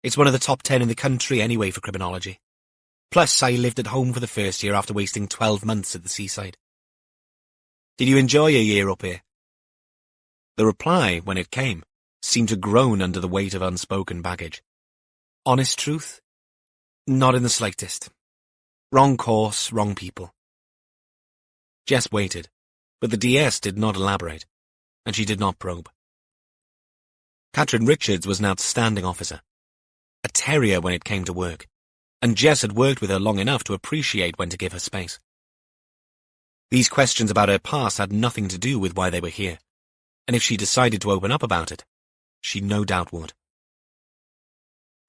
It's one of the top 10 in the country anyway for criminology. Plus, I lived at home for the first year after wasting 12 months at the seaside. Did you enjoy your year up here? The reply, when it came, seemed to groan under the weight of unspoken baggage. Honest truth? Not in the slightest. Wrong course, wrong people. Jess waited, but the DS did not elaborate, and she did not probe. Catherine Richards was an outstanding officer, a terrier when it came to work, and Jess had worked with her long enough to appreciate when to give her space. These questions about her past had nothing to do with why they were here, and if she decided to open up about it, she no doubt would.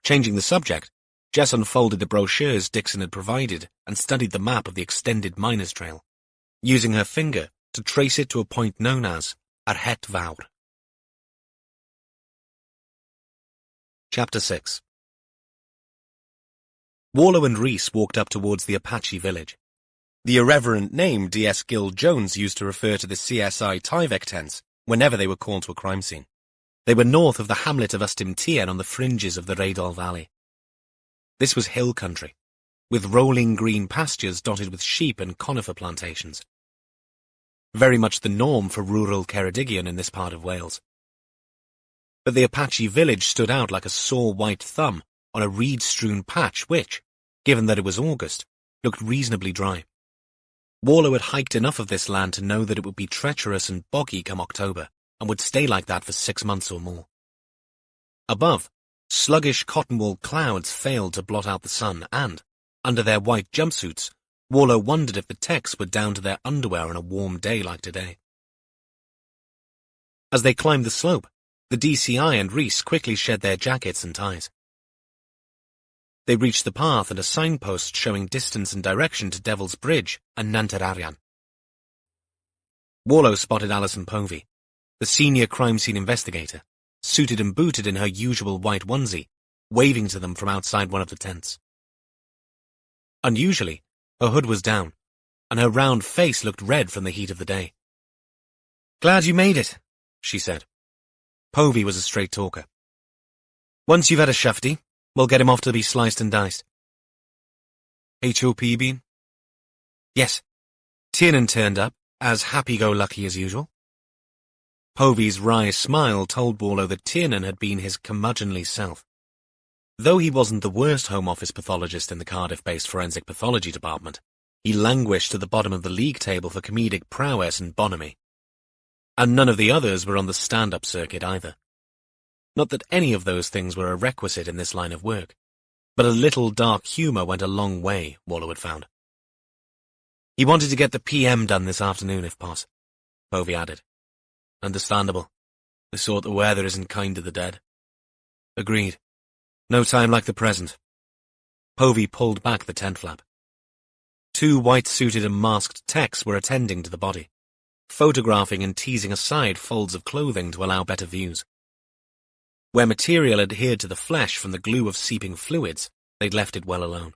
Changing the subject, Jess unfolded the brochures Dixon had provided and studied the map of the extended miners' trail, using her finger to trace it to a point known as Arhet Vawr. Chapter 6. Warlow and Rhys walked up towards the Apache village. The irreverent name D.S. Gill Jones used to refer to the CSI Tyvek tents whenever they were called to a crime scene. They were north of the hamlet of Ystumtien on the fringes of the Rheidol Valley. This was hill country, with rolling green pastures dotted with sheep and conifer plantations. Very much the norm for rural Ceredigion in this part of Wales. But the Apache village stood out like a sore white thumb on a reed-strewn patch which, given that it was August, looked reasonably dry. Warlow had hiked enough of this land to know that it would be treacherous and boggy come October, and would stay like that for 6 months or more. Above, sluggish cotton-wool clouds failed to blot out the sun, and, under their white jumpsuits, Warlow wondered if the techs were down to their underwear on a warm day like today. As they climbed the slope, the DCI and Rhys quickly shed their jackets and ties. They reached the path and a signpost showing distance and direction to Devil's Bridge and Nantararian. Warlow spotted Alison Povey, the senior crime scene investigator, suited and booted in her usual white onesie, waving to them from outside one of the tents. Unusually, her hood was down, and her round face looked red from the heat of the day. "Glad you made it," she said. Povey was a straight talker. "Once you've had a shufty, we'll get him off to be sliced and diced." "HOP been?" "Yes. Tiernan turned up, as happy-go-lucky as usual." Povey's wry smile told Warlow that Tiernan had been his curmudgeonly self. Though he wasn't the worst Home Office pathologist in the Cardiff-based forensic pathology department, he languished at the bottom of the league table for comedic prowess and bonhomie. And none of the others were on the stand-up circuit either. Not that any of those things were a requisite in this line of work, but a little dark humour went a long way, Warlow had found. "He wanted to get the PM done this afternoon, if pos," Povey added. "Understandable. The sort of weather isn't kind to the dead." "Agreed. No time like the present." Povey pulled back the tent flap. Two white-suited and masked techs were attending to the body, photographing and teasing aside folds of clothing to allow better views. Where material adhered to the flesh from the glue of seeping fluids, they'd left it well alone.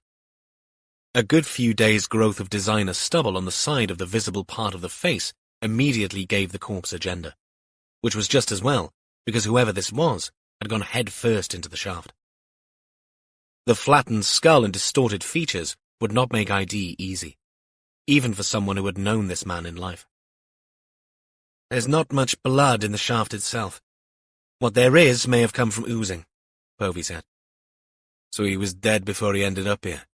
A good few days' growth of designer stubble on the side of the visible part of the face immediately gave the corpse agenda, which was just as well, because whoever this was had gone head first into the shaft. The flattened skull and distorted features would not make ID easy, even for someone who had known this man in life. "There's not much blood in the shaft itself. What there is may have come from oozing," Povey said. "So he was dead before he ended up here?"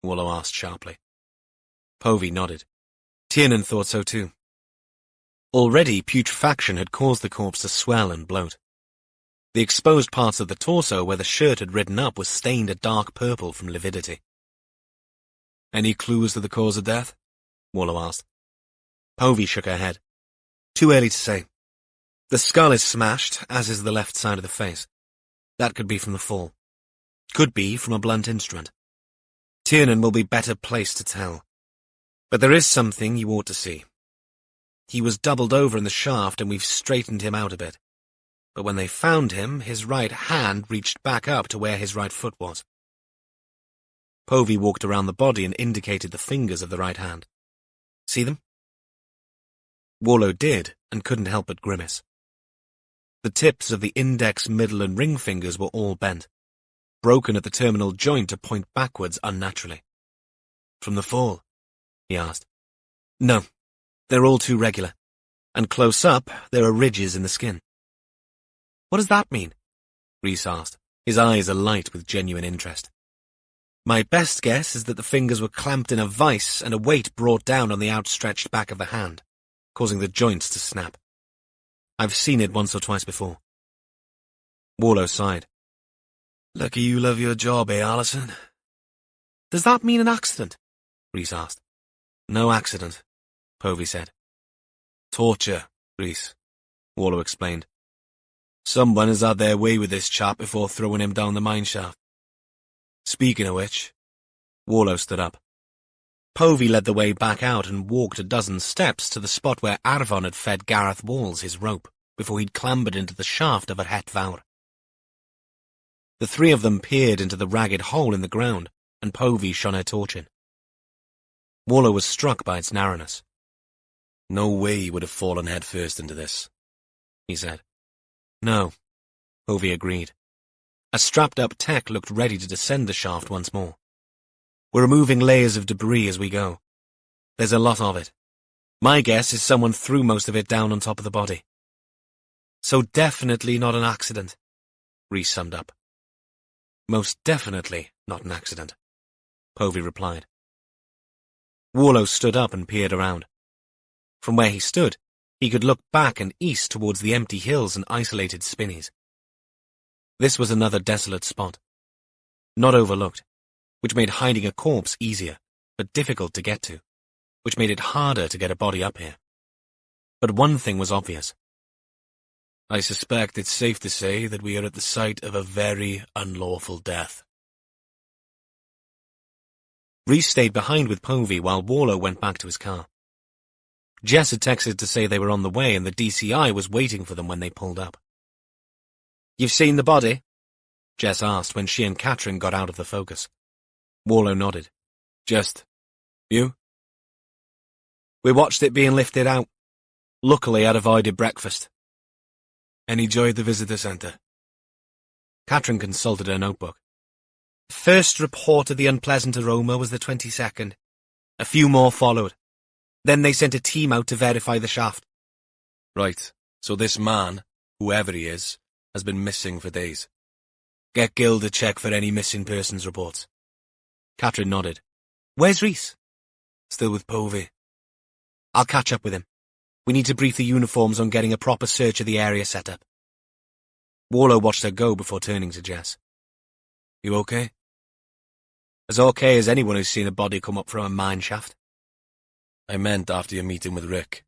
Warlow asked sharply. Povey nodded. Tiernan thought so too. Already putrefaction had caused the corpse to swell and bloat. The exposed parts of the torso where the shirt had ridden up was stained a dark purple from lividity. "Any clues to the cause of death?" Warlow asked. Povey shook her head. "Too early to say. The skull is smashed, as is the left side of the face. That could be from the fall. Could be from a blunt instrument. Tiernan will be better placed to tell. But there is something you ought to see. He was doubled over in the shaft and we've straightened him out a bit. But when they found him, his right hand reached back up to where his right foot was." Povey walked around the body and indicated the fingers of the right hand. "See them?" Warlow did, and couldn't help but grimace. The tips of the index, middle, and ring fingers were all bent, broken at the terminal joint to point backwards unnaturally. "From the fall?" he asked. "No, they're all too regular, and close up there are ridges in the skin." "What does that mean?" Rhys asked, his eyes alight with genuine interest. "My best guess is that the fingers were clamped in a vice and a weight brought down on the outstretched back of the hand, causing the joints to snap. I've seen it once or twice before." Warlow sighed. "Lucky you love your job, eh, Allison?" "Does that mean an accident?" Rhys asked. "No accident," Povey said. "Torture, Rhys," Warlow explained. "Someone has had their way with this chap before throwing him down the mine shaft. Speaking of which," Warlow stood up. Povey led the way back out and walked a dozen steps to the spot where Arvon had fed Gareth Walls his rope before he'd clambered into the shaft of a het vawr. The three of them peered into the ragged hole in the ground, and Povey shone her torch in. Warlow was struck by its narrowness. "No way he would have fallen head first into this," he said. "No," Povey agreed. A strapped-up tech looked ready to descend the shaft once more. "We're removing layers of debris as we go. There's a lot of it. My guess is someone threw most of it down on top of the body." "So definitely not an accident," Rhys summed up. "Most definitely not an accident," Povey replied. Warlow stood up and peered around. From where he stood, he could look back and east towards the empty hills and isolated spinneys. This was another desolate spot, not overlooked, which made hiding a corpse easier, but difficult to get to, which made it harder to get a body up here. But one thing was obvious. "I suspect it's safe to say that we are at the site of a very unlawful death." Rhys stayed behind with Povey while Warlow went back to his car. Jess had texted to say they were on the way and the DCI was waiting for them when they pulled up. "You've seen the body?" Jess asked when she and Catherine got out of the Focus. Warlow nodded. "Just. You?" We watched it being lifted out. Luckily, I'd avoided breakfast. And enjoyed the visitor centre. Catherine consulted her notebook. The first report of the unpleasant aroma was the 22nd. A few more followed. Then they sent a team out to verify the shaft. Right, so this man, whoever he is, has been missing for days. Get Gil to check for any missing persons reports. Catherine nodded. Where's Rhys? Still with Povey. I'll catch up with him. We need to brief the uniforms on getting a proper search of the area set up. Warlow watched her go before turning to Jess. You okay? As okay as anyone who's seen a body come up from a mine shaft. I meant after your meeting with Rick.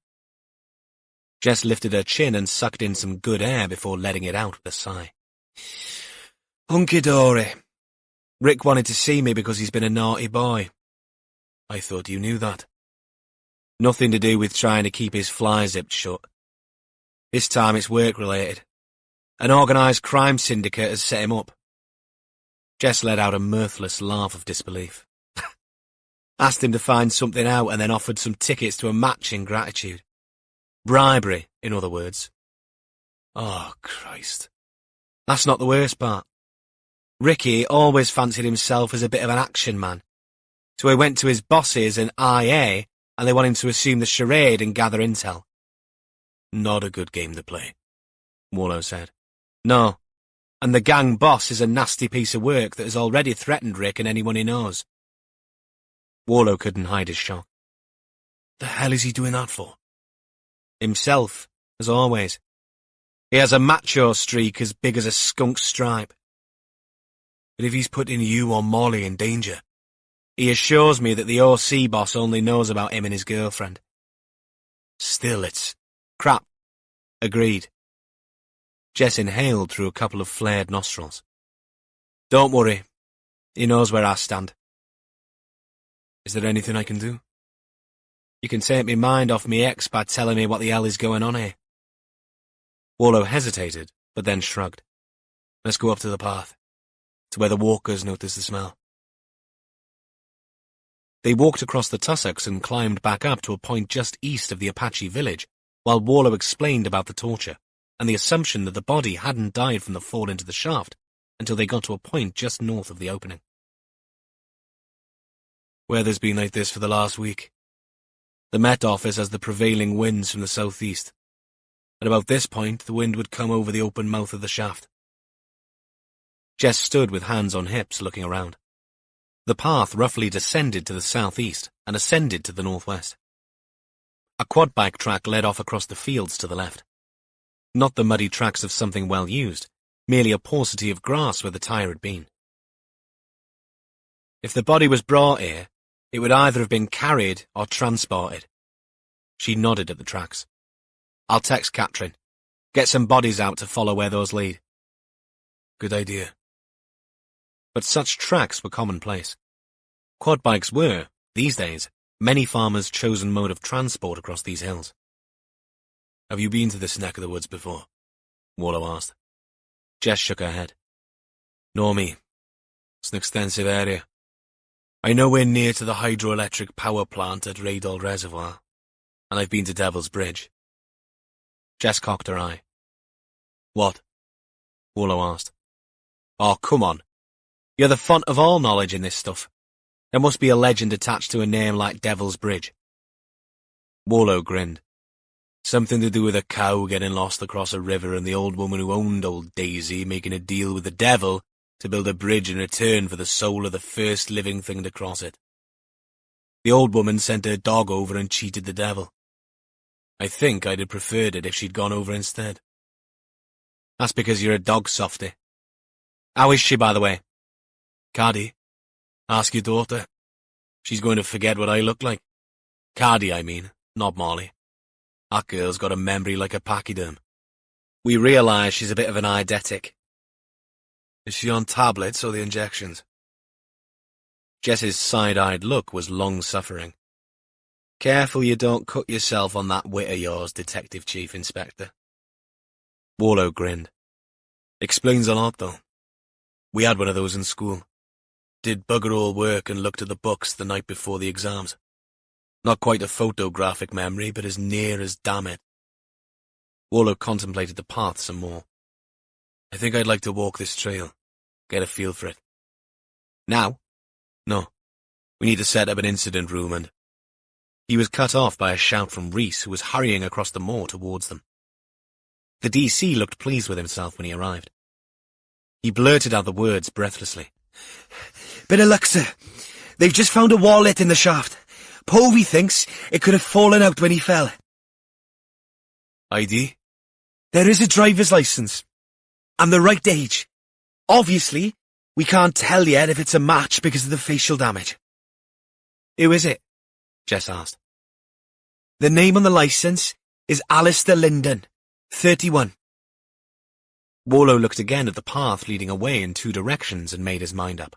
Jess lifted her chin and sucked in some good air before letting it out with a sigh. Hunky-dory. Rick wanted to see me because he's been a naughty boy. I thought you knew that. Nothing to do with trying to keep his fly zipped shut. This time it's work-related. An organised crime syndicate has set him up. Jess let out a mirthless laugh of disbelief. Asked him to find something out and then offered some tickets to a match in gratitude. Bribery, in other words. Oh, Christ. That's not the worst part. Ricky always fancied himself as a bit of an action man. So he went to his bosses and IA, and they want him to assume the charade and gather intel. Not a good game to play, Warlow said. No, and the gang boss is a nasty piece of work that has already threatened Rick and anyone he knows. Warlow couldn't hide his shock. The hell is he doing that for? Himself, as always. He has a macho streak as big as a skunk stripe. But if he's putting you or Molly in danger... He assures me that the OC boss only knows about him and his girlfriend. Still, it's... crap. Agreed. Jess inhaled through a couple of flared nostrils. Don't worry. He knows where I stand. Is there anything I can do? You can take me mind off me ex by telling me what the hell is going on here. Warlow hesitated, but then shrugged. Let's go up to the path, to where the walkers notice the smell. They walked across the tussocks and climbed back up to a point just east of the Apache village, while Warlow explained about the torture, and the assumption that the body hadn't died from the fall into the shaft until they got to a point just north of the opening. Weather's been like this for the last week. The Met Office has the prevailing winds from the southeast. At about this point, the wind would come over the open mouth of the shaft. Jess stood with hands on hips, looking around. The path roughly descended to the southeast and ascended to the northwest. A quad bike track led off across the fields to the left. Not the muddy tracks of something well used, merely a paucity of grass where the tire had been. If the body was brought here, it would either have been carried or transported. She nodded at the tracks. I'll text Catherine. Get some bodies out to follow where those lead. Good idea. But such tracks were commonplace. Quad bikes were, these days, many farmers' chosen mode of transport across these hills. Have you been to this neck of the woods before? Warlow asked. Jess shook her head. Nor me. It's an extensive area. I know we're near to the hydroelectric power plant at Radol Reservoir, and I've been to Devil's Bridge. Jess cocked her eye. What? Warlow asked. Oh, come on. You're the font of all knowledge in this stuff. There must be a legend attached to a name like Devil's Bridge. Warlow grinned. Something to do with a cow getting lost across a river and the old woman who owned old Daisy making a deal with the devil to build a bridge in return for the soul of the first living thing to cross it. The old woman sent her dog over and cheated the devil. I think I'd have preferred it if she'd gone over instead. That's because you're a dog softy. How is she, by the way? Cardi. Ask your daughter. She's going to forget what I look like. Cardi, I mean, not Molly. That girl's got a memory like a pachyderm. We realise she's a bit of an eidetic. Is she on tablets or the injections? Jess's side-eyed look was long-suffering. Careful you don't cut yourself on that wit of yours, Detective Chief Inspector. Warlow grinned. Explains a lot, though. We had one of those in school. Did bugger all work and looked at the books the night before the exams. Not quite a photographic memory, but as near as damn it. Wallow contemplated the path some more. I think I'd like to walk this trail, get a feel for it. Now? No. We need to set up an incident room and... He was cut off by a shout from Rhys, who was hurrying across the moor towards them. The DC looked pleased with himself when he arrived. He blurted out the words breathlessly. Bit of luck, sir. They've just found a wallet in the shaft. Povey thinks it could have fallen out when he fell. ID? There is a driver's license. And the right age. Obviously, we can't tell yet if it's a match because of the facial damage. Who is it? Jess asked. The name on the license is Alistair Linden, 31. Wallow looked again at the path leading away in two directions and made his mind up.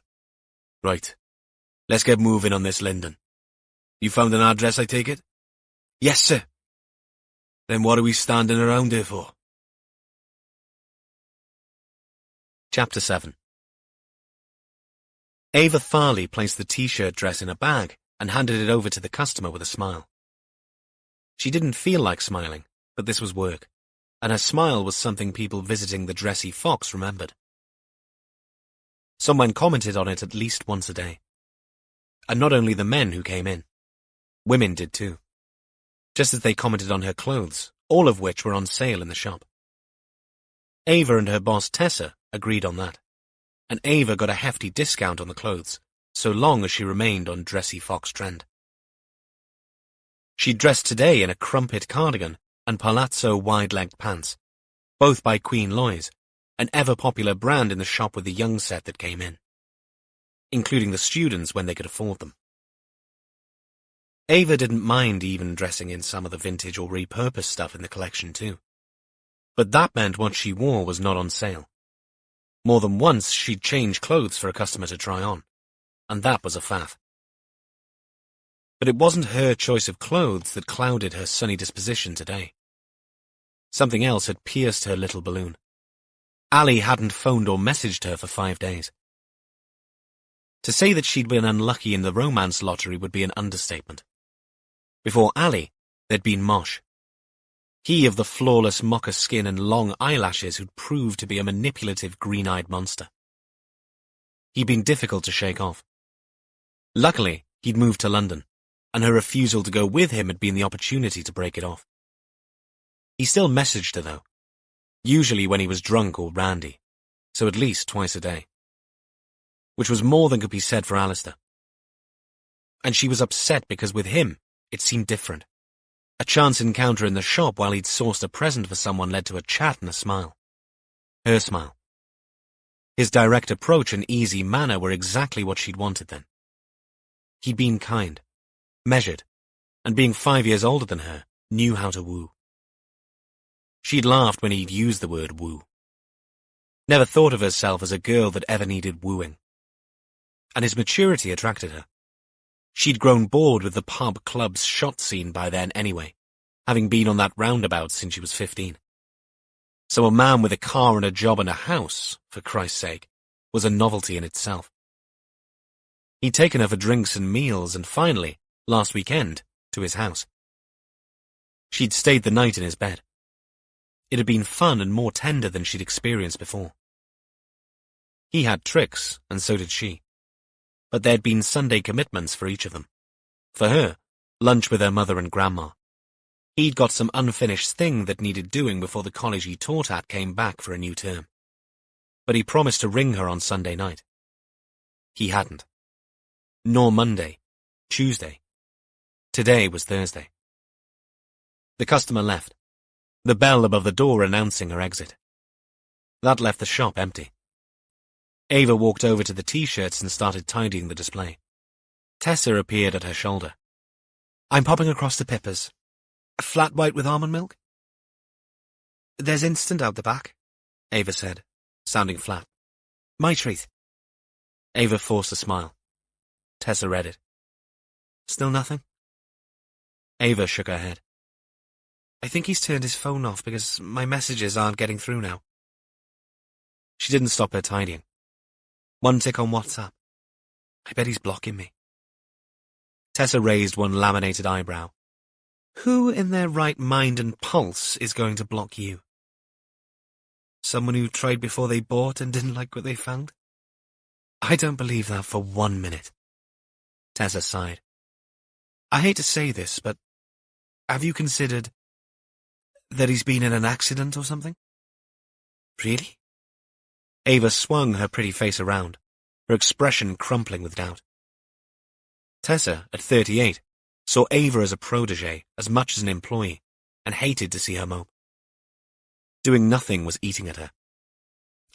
Right. Let's get moving on this, Linden. You found an address, I take it? Yes, sir. Then what are we standing around here for? Chapter 7. Ava Farley placed the t-shirt dress in a bag and handed it over to the customer with a smile. She didn't feel like smiling, but this was work, and her smile was something people visiting the Dressy Fox remembered. Someone commented on it at least once a day. And not only the men who came in. Women did too. Just as they commented on her clothes, all of which were on sale in the shop. Ava and her boss Tessa agreed on that, and Ava got a hefty discount on the clothes, so long as she remained on Dressy Fox trend. She dressed today in a crumpet cardigan and palazzo wide-legged pants, both by Queen Loy's, an ever-popular brand in the shop with the young set that came in, including the students when they could afford them. Ava didn't mind even dressing in some of the vintage or repurposed stuff in the collection too. But that meant what she wore was not on sale. More than once she'd change clothes for a customer to try on, and that was a faff. But it wasn't her choice of clothes that clouded her sunny disposition today. Something else had pierced her little balloon. Ali hadn't phoned or messaged her for 5 days. To say that she'd been unlucky in the romance lottery would be an understatement. Before Ali, there'd been Mosh. He of the flawless mocha skin and long eyelashes who'd proved to be a manipulative green-eyed monster. He'd been difficult to shake off. Luckily, he'd moved to London, and her refusal to go with him had been the opportunity to break it off. He still messaged her, though, usually when he was drunk or randy, so at least twice a day. Which was more than could be said for Alistair. And she was upset because with him, it seemed different. A chance encounter in the shop while he'd sourced a present for someone led to a chat and a smile. Her smile. His direct approach and easy manner were exactly what she'd wanted then. He'd been kind, measured, and being 5 years older than her, knew how to woo. She'd laughed when he'd used the word woo. Never thought of herself as a girl that ever needed wooing. And his maturity attracted her. She'd grown bored with the pub club's shot scene by then anyway, having been on that roundabout since she was 15. So a man with a car and a job and a house, for Christ's sake, was a novelty in itself. He'd taken her for drinks and meals and finally, last weekend, to his house. She'd stayed the night in his bed. It had been fun and more tender than she'd experienced before. He had tricks, and so did she. But there'd been Sunday commitments for each of them. For her, lunch with her mother and grandma. He'd got some unfinished thing that needed doing before the college he taught at came back for a new term. But he promised to ring her on Sunday night. He hadn't. Nor Monday, Tuesday. Today was Thursday. The customer left, the bell above the door announcing her exit. That left the shop empty. Ava walked over to the t-shirts and started tidying the display. Tessa appeared at her shoulder. I'm popping across to Pippa's. A flat white with almond milk? There's instant out the back, Ava said, sounding flat. My treat. Ava forced a smile. Tessa read it. Still nothing? Ava shook her head. I think he's turned his phone off because my messages aren't getting through now. She didn't stop her tidying. One tick on WhatsApp. I bet he's blocking me. Tessa raised one laminated eyebrow. Who in their right mind and pulse is going to block you? Someone who tried before they bought and didn't like what they found? I don't believe that for 1 minute. Tessa sighed. I hate to say this, but have you considered that he's been in an accident or something? Really? Ava swung her pretty face around, her expression crumpling with doubt. Tessa, at 38, saw Ava as a protégé as much as an employee, and hated to see her mope. Doing nothing was eating at her.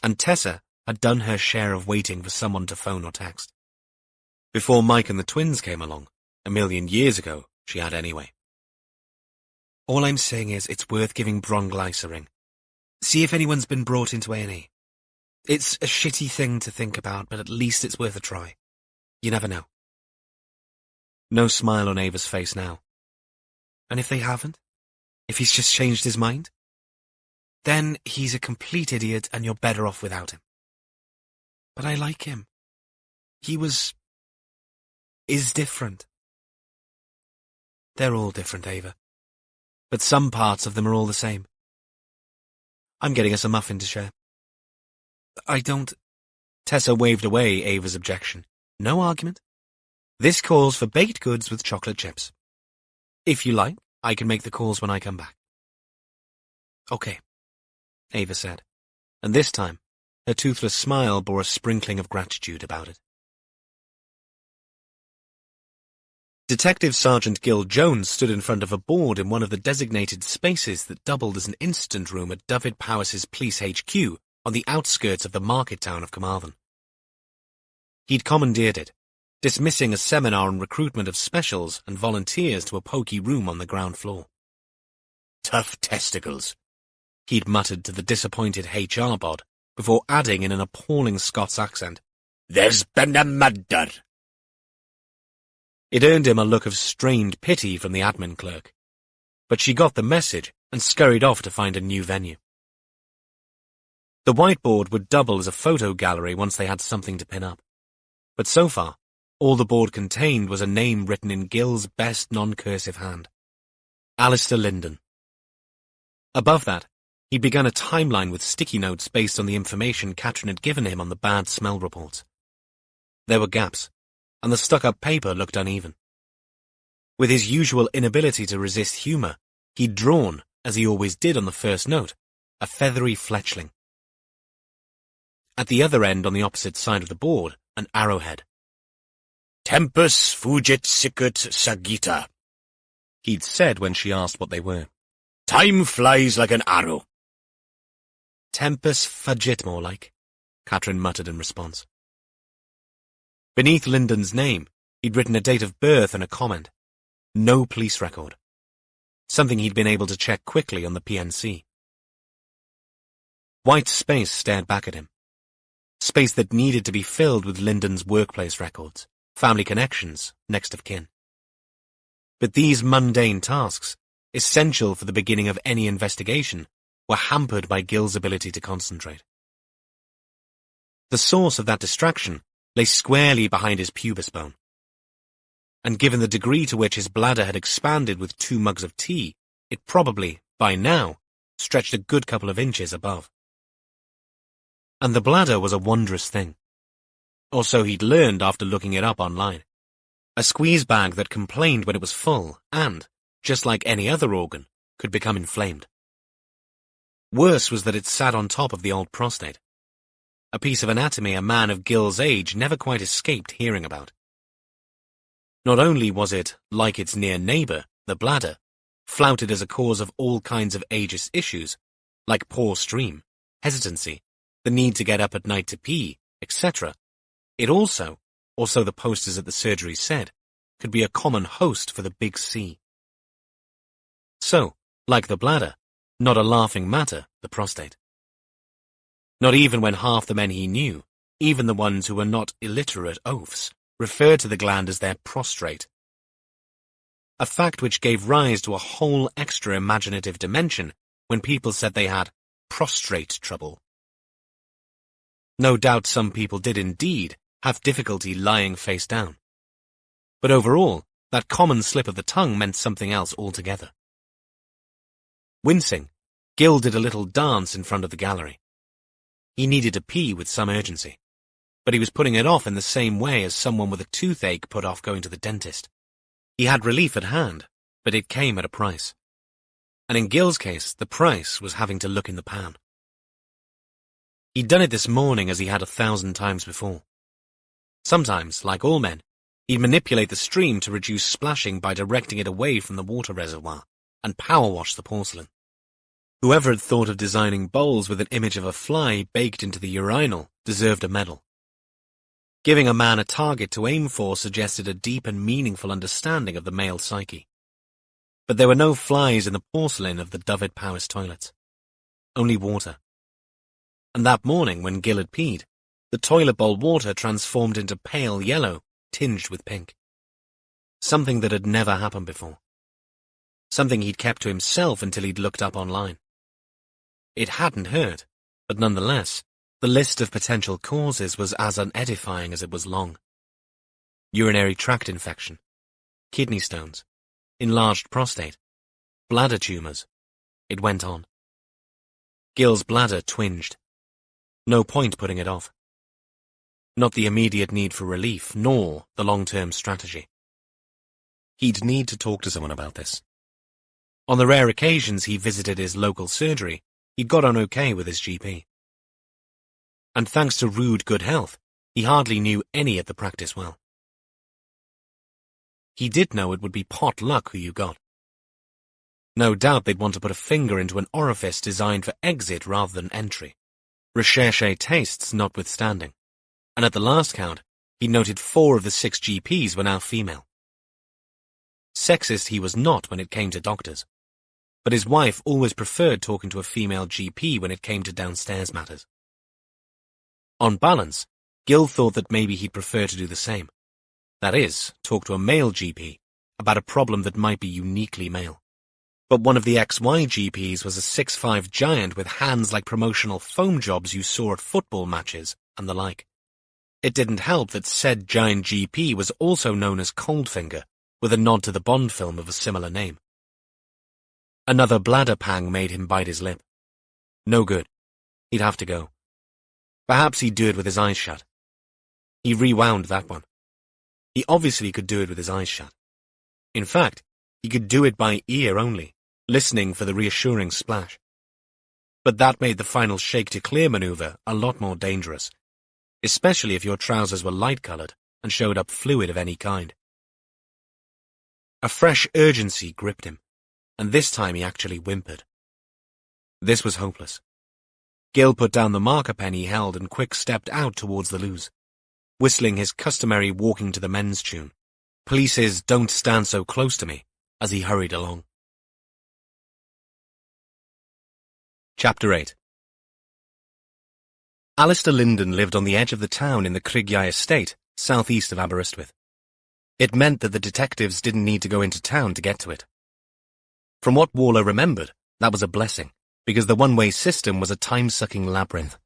And Tessa had done her share of waiting for someone to phone or text. Before Mike and the twins came along, 1,000,000 years ago, she had anyway. All I'm saying is it's worth giving Bronglyce a ring. See if anyone's been brought into A&E. It's a shitty thing to think about, but at least it's worth a try. You never know. No smile on Ava's face now. And if they haven't? If he's just changed his mind? Then he's a complete idiot and you're better off without him. But I like him. He is different. They're all different, Ava. But some parts of them are all the same. I'm getting us a muffin to share. I don't... Tessa waved away Ava's objection. No argument. This calls for baked goods with chocolate chips. If you like, I can make the calls when I come back. Okay, Ava said, and this time, her toothless smile bore a sprinkling of gratitude about it. Detective Sergeant Gil Jones stood in front of a board in one of the designated spaces that doubled as an incident room at Dyfed Powys' police HQ on the outskirts of the market town of Carmarthen. He'd commandeered it, dismissing a seminar on recruitment of specials and volunteers to a pokey room on the ground floor. Tough testicles, he'd muttered to the disappointed HR bod, before adding in an appalling Scots accent, There's been a murder. It earned him a look of strained pity from the admin clerk, but she got the message and scurried off to find a new venue. The whiteboard would double as a photo gallery once they had something to pin up, but so far, all the board contained was a name written in Gil's best non-cursive hand. Alistair Linden. Above that, he'd begun a timeline with sticky notes based on the information Catherine had given him on the bad smell reports. There were gaps, and the stuck-up paper looked uneven. With his usual inability to resist humour, he'd drawn, as he always did on the first note, a feathery fletchling. At the other end on the opposite side of the board, an arrowhead. Tempus fugit sicut sagita, he'd said when she asked what they were. Time flies like an arrow. Tempus fugit, more like, Catherine muttered in response. Beneath Linden's name, he'd written a date of birth and a comment. No police record. Something he'd been able to check quickly on the PNC. White space stared back at him. Space that needed to be filled with Linden's workplace records, family connections, next of kin. But these mundane tasks, essential for the beginning of any investigation, were hampered by Gil's ability to concentrate. The source of that distraction lay squarely behind his pubis bone. And given the degree to which his bladder had expanded with 2 mugs of tea, it probably, by now, stretched a good couple of inches above. And the bladder was a wondrous thing. Or so he'd learned after looking it up online. A squeeze bag that complained when it was full and, just like any other organ, could become inflamed. Worse was that it sat on top of the old prostate. A piece of anatomy a man of Gil's age never quite escaped hearing about. Not only was it, like its near neighbour, the bladder, flouted as a cause of all kinds of ageist issues, like poor stream, hesitancy, the need to get up at night to pee, etc., it also, or so the posters at the surgery said, could be a common host for the big C. So, like the bladder, not a laughing matter, the prostate. Not even when half the men he knew, even the ones who were not illiterate oafs, referred to the gland as their prostrate. A fact which gave rise to a whole extra imaginative dimension when people said they had prostrate trouble. No doubt some people did indeed have difficulty lying face down. But overall, that common slip of the tongue meant something else altogether. Wincing, Gil did a little dance in front of the gallery. He needed to pee with some urgency, but he was putting it off in the same way as someone with a toothache put off going to the dentist. He had relief at hand, but it came at a price. And in Gil's case, the price was having to look in the pan. He'd done it this morning as he had 1,000 times before. Sometimes, like all men, he'd manipulate the stream to reduce splashing by directing it away from the water reservoir and power wash the porcelain. Whoever had thought of designing bowls with an image of a fly baked into the urinal deserved a medal. Giving a man a target to aim for suggested a deep and meaningful understanding of the male psyche. But there were no flies in the porcelain of the Dyfed-Powys toilets. Only water. And that morning, when Gil had peed, the toilet bowl water transformed into pale yellow, tinged with pink. Something that had never happened before. Something he'd kept to himself until he'd looked up online. It hadn't hurt, but nonetheless, the list of potential causes was as unedifying as it was long. Urinary tract infection, kidney stones, enlarged prostate, bladder tumours. It went on. Gil's bladder twinged. No point putting it off. Not the immediate need for relief, nor the long-term strategy. He'd need to talk to someone about this. On the rare occasions he visited his local surgery, he'd got on okay with his GP. And thanks to rude good health, he hardly knew any at the practice well. He did know it would be pot luck who you got. No doubt they'd want to put a finger into an orifice designed for exit rather than entry, recherché tastes notwithstanding. And at the last count, he noted 4 of the 6 GPs were now female. Sexist he was not when it came to doctors, but his wife always preferred talking to a female GP when it came to downstairs matters. On balance, Gil thought that maybe he'd prefer to do the same. That is, talk to a male GP about a problem that might be uniquely male. But one of the XY GPs was a 6'5" giant with hands like promotional foam jobs you saw at football matches and the like. It didn't help that said giant GP was also known as Coldfinger, with a nod to the Bond film of a similar name. Another bladder pang made him bite his lip. No good. He'd have to go. Perhaps he'd do it with his eyes shut. He rewound that one. He obviously could do it with his eyes shut. In fact, he could do it by ear only, listening for the reassuring splash. But that made the final shake to clear maneuver a lot more dangerous, especially if your trousers were light-coloured and showed up fluid of any kind. A fresh urgency gripped him, and this time he actually whimpered. This was hopeless. Gil put down the marker pen he held and quick stepped out towards the loos, whistling his customary walking to the men's tune, Police's Don't Stand So Close to Me, as he hurried along. Chapter 8. Alistair Linden lived on the edge of the town in the Creigiau estate, southeast of Aberystwyth. It meant that the detectives didn't need to go into town to get to it. From what Warlow remembered, that was a blessing, because the one-way system was a time-sucking labyrinth.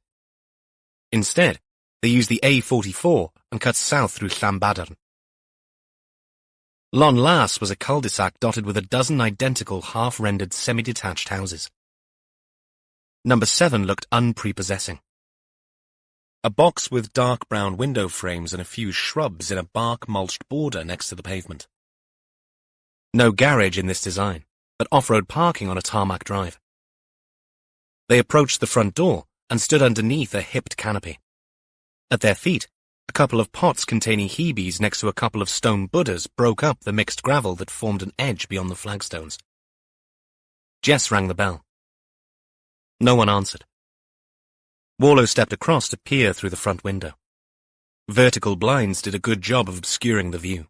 Instead, they used the A44 and cut south through Llanbadern. Lon Las was a cul-de-sac dotted with a dozen identical half-rendered semi-detached houses. Number 7 looked unprepossessing. A box with dark brown window frames and a few shrubs in a bark-mulched border next to the pavement. No garage in this design, but off-road parking on a tarmac drive. They approached the front door and stood underneath a hipped canopy. At their feet, a couple of pots containing hebes next to a couple of stone Buddhas broke up the mixed gravel that formed an edge beyond the flagstones. Jess rang the bell. No one answered. Warlow stepped across to peer through the front window. Vertical blinds did a good job of obscuring the view.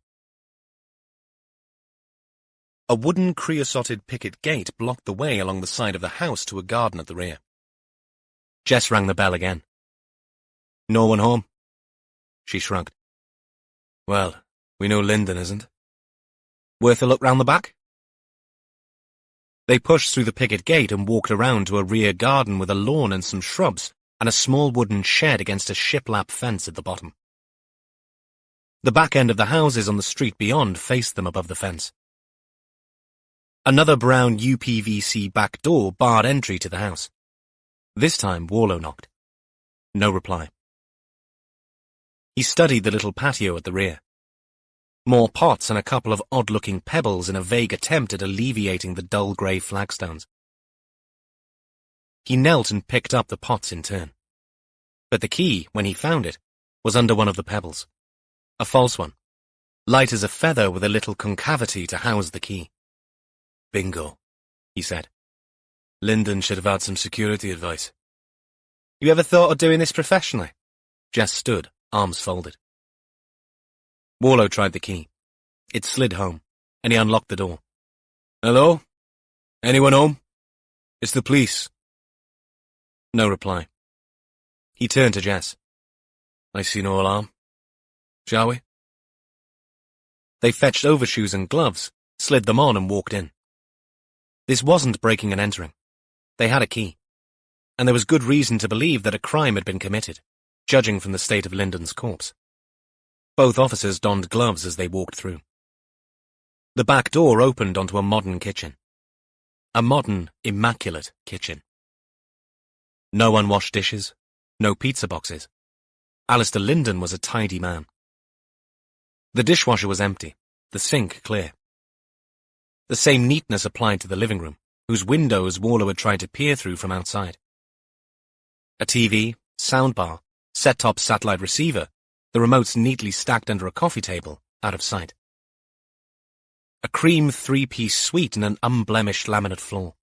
A wooden creosoted picket gate blocked the way along the side of the house to a garden at the rear. Jess rang the bell again. No one home? She shrugged. Well, we know Linden isn't. Worth a look round the back? They pushed through the picket gate and walked around to a rear garden with a lawn and some shrubs, and a small wooden shed against a shiplap fence at the bottom. The back end of the houses on the street beyond faced them above the fence. Another brown UPVC back door barred entry to the house. This time Warlow knocked. No reply. He studied the little patio at the rear. More pots and a couple of odd-looking pebbles in a vague attempt at alleviating the dull grey flagstones. He knelt and picked up the pots in turn. But the key, when he found it, was under one of the pebbles. A false one, light as a feather with a little concavity to house the key. Bingo, he said. Lyndon should have had some security advice. You ever thought of doing this professionally? Jess stood, arms folded. Warlow tried the key. It slid home, and he unlocked the door. Hello? Anyone home? It's the police. No reply. He turned to Jess. I see no alarm. Shall we? They fetched overshoes and gloves, slid them on and walked in. This wasn't breaking and entering. They had a key. And there was good reason to believe that a crime had been committed, judging from the state of Lyndon's corpse. Both officers donned gloves as they walked through. The back door opened onto a modern kitchen. A modern, immaculate kitchen. No unwashed dishes, no pizza boxes. Alistair Lyndon was a tidy man. The dishwasher was empty, the sink clear. The same neatness applied to the living room, whose windows Warlow had tried to peer through from outside. A TV, soundbar, set-top satellite receiver, the remotes neatly stacked under a coffee table, out of sight. A cream three-piece suite and an unblemished laminate floor.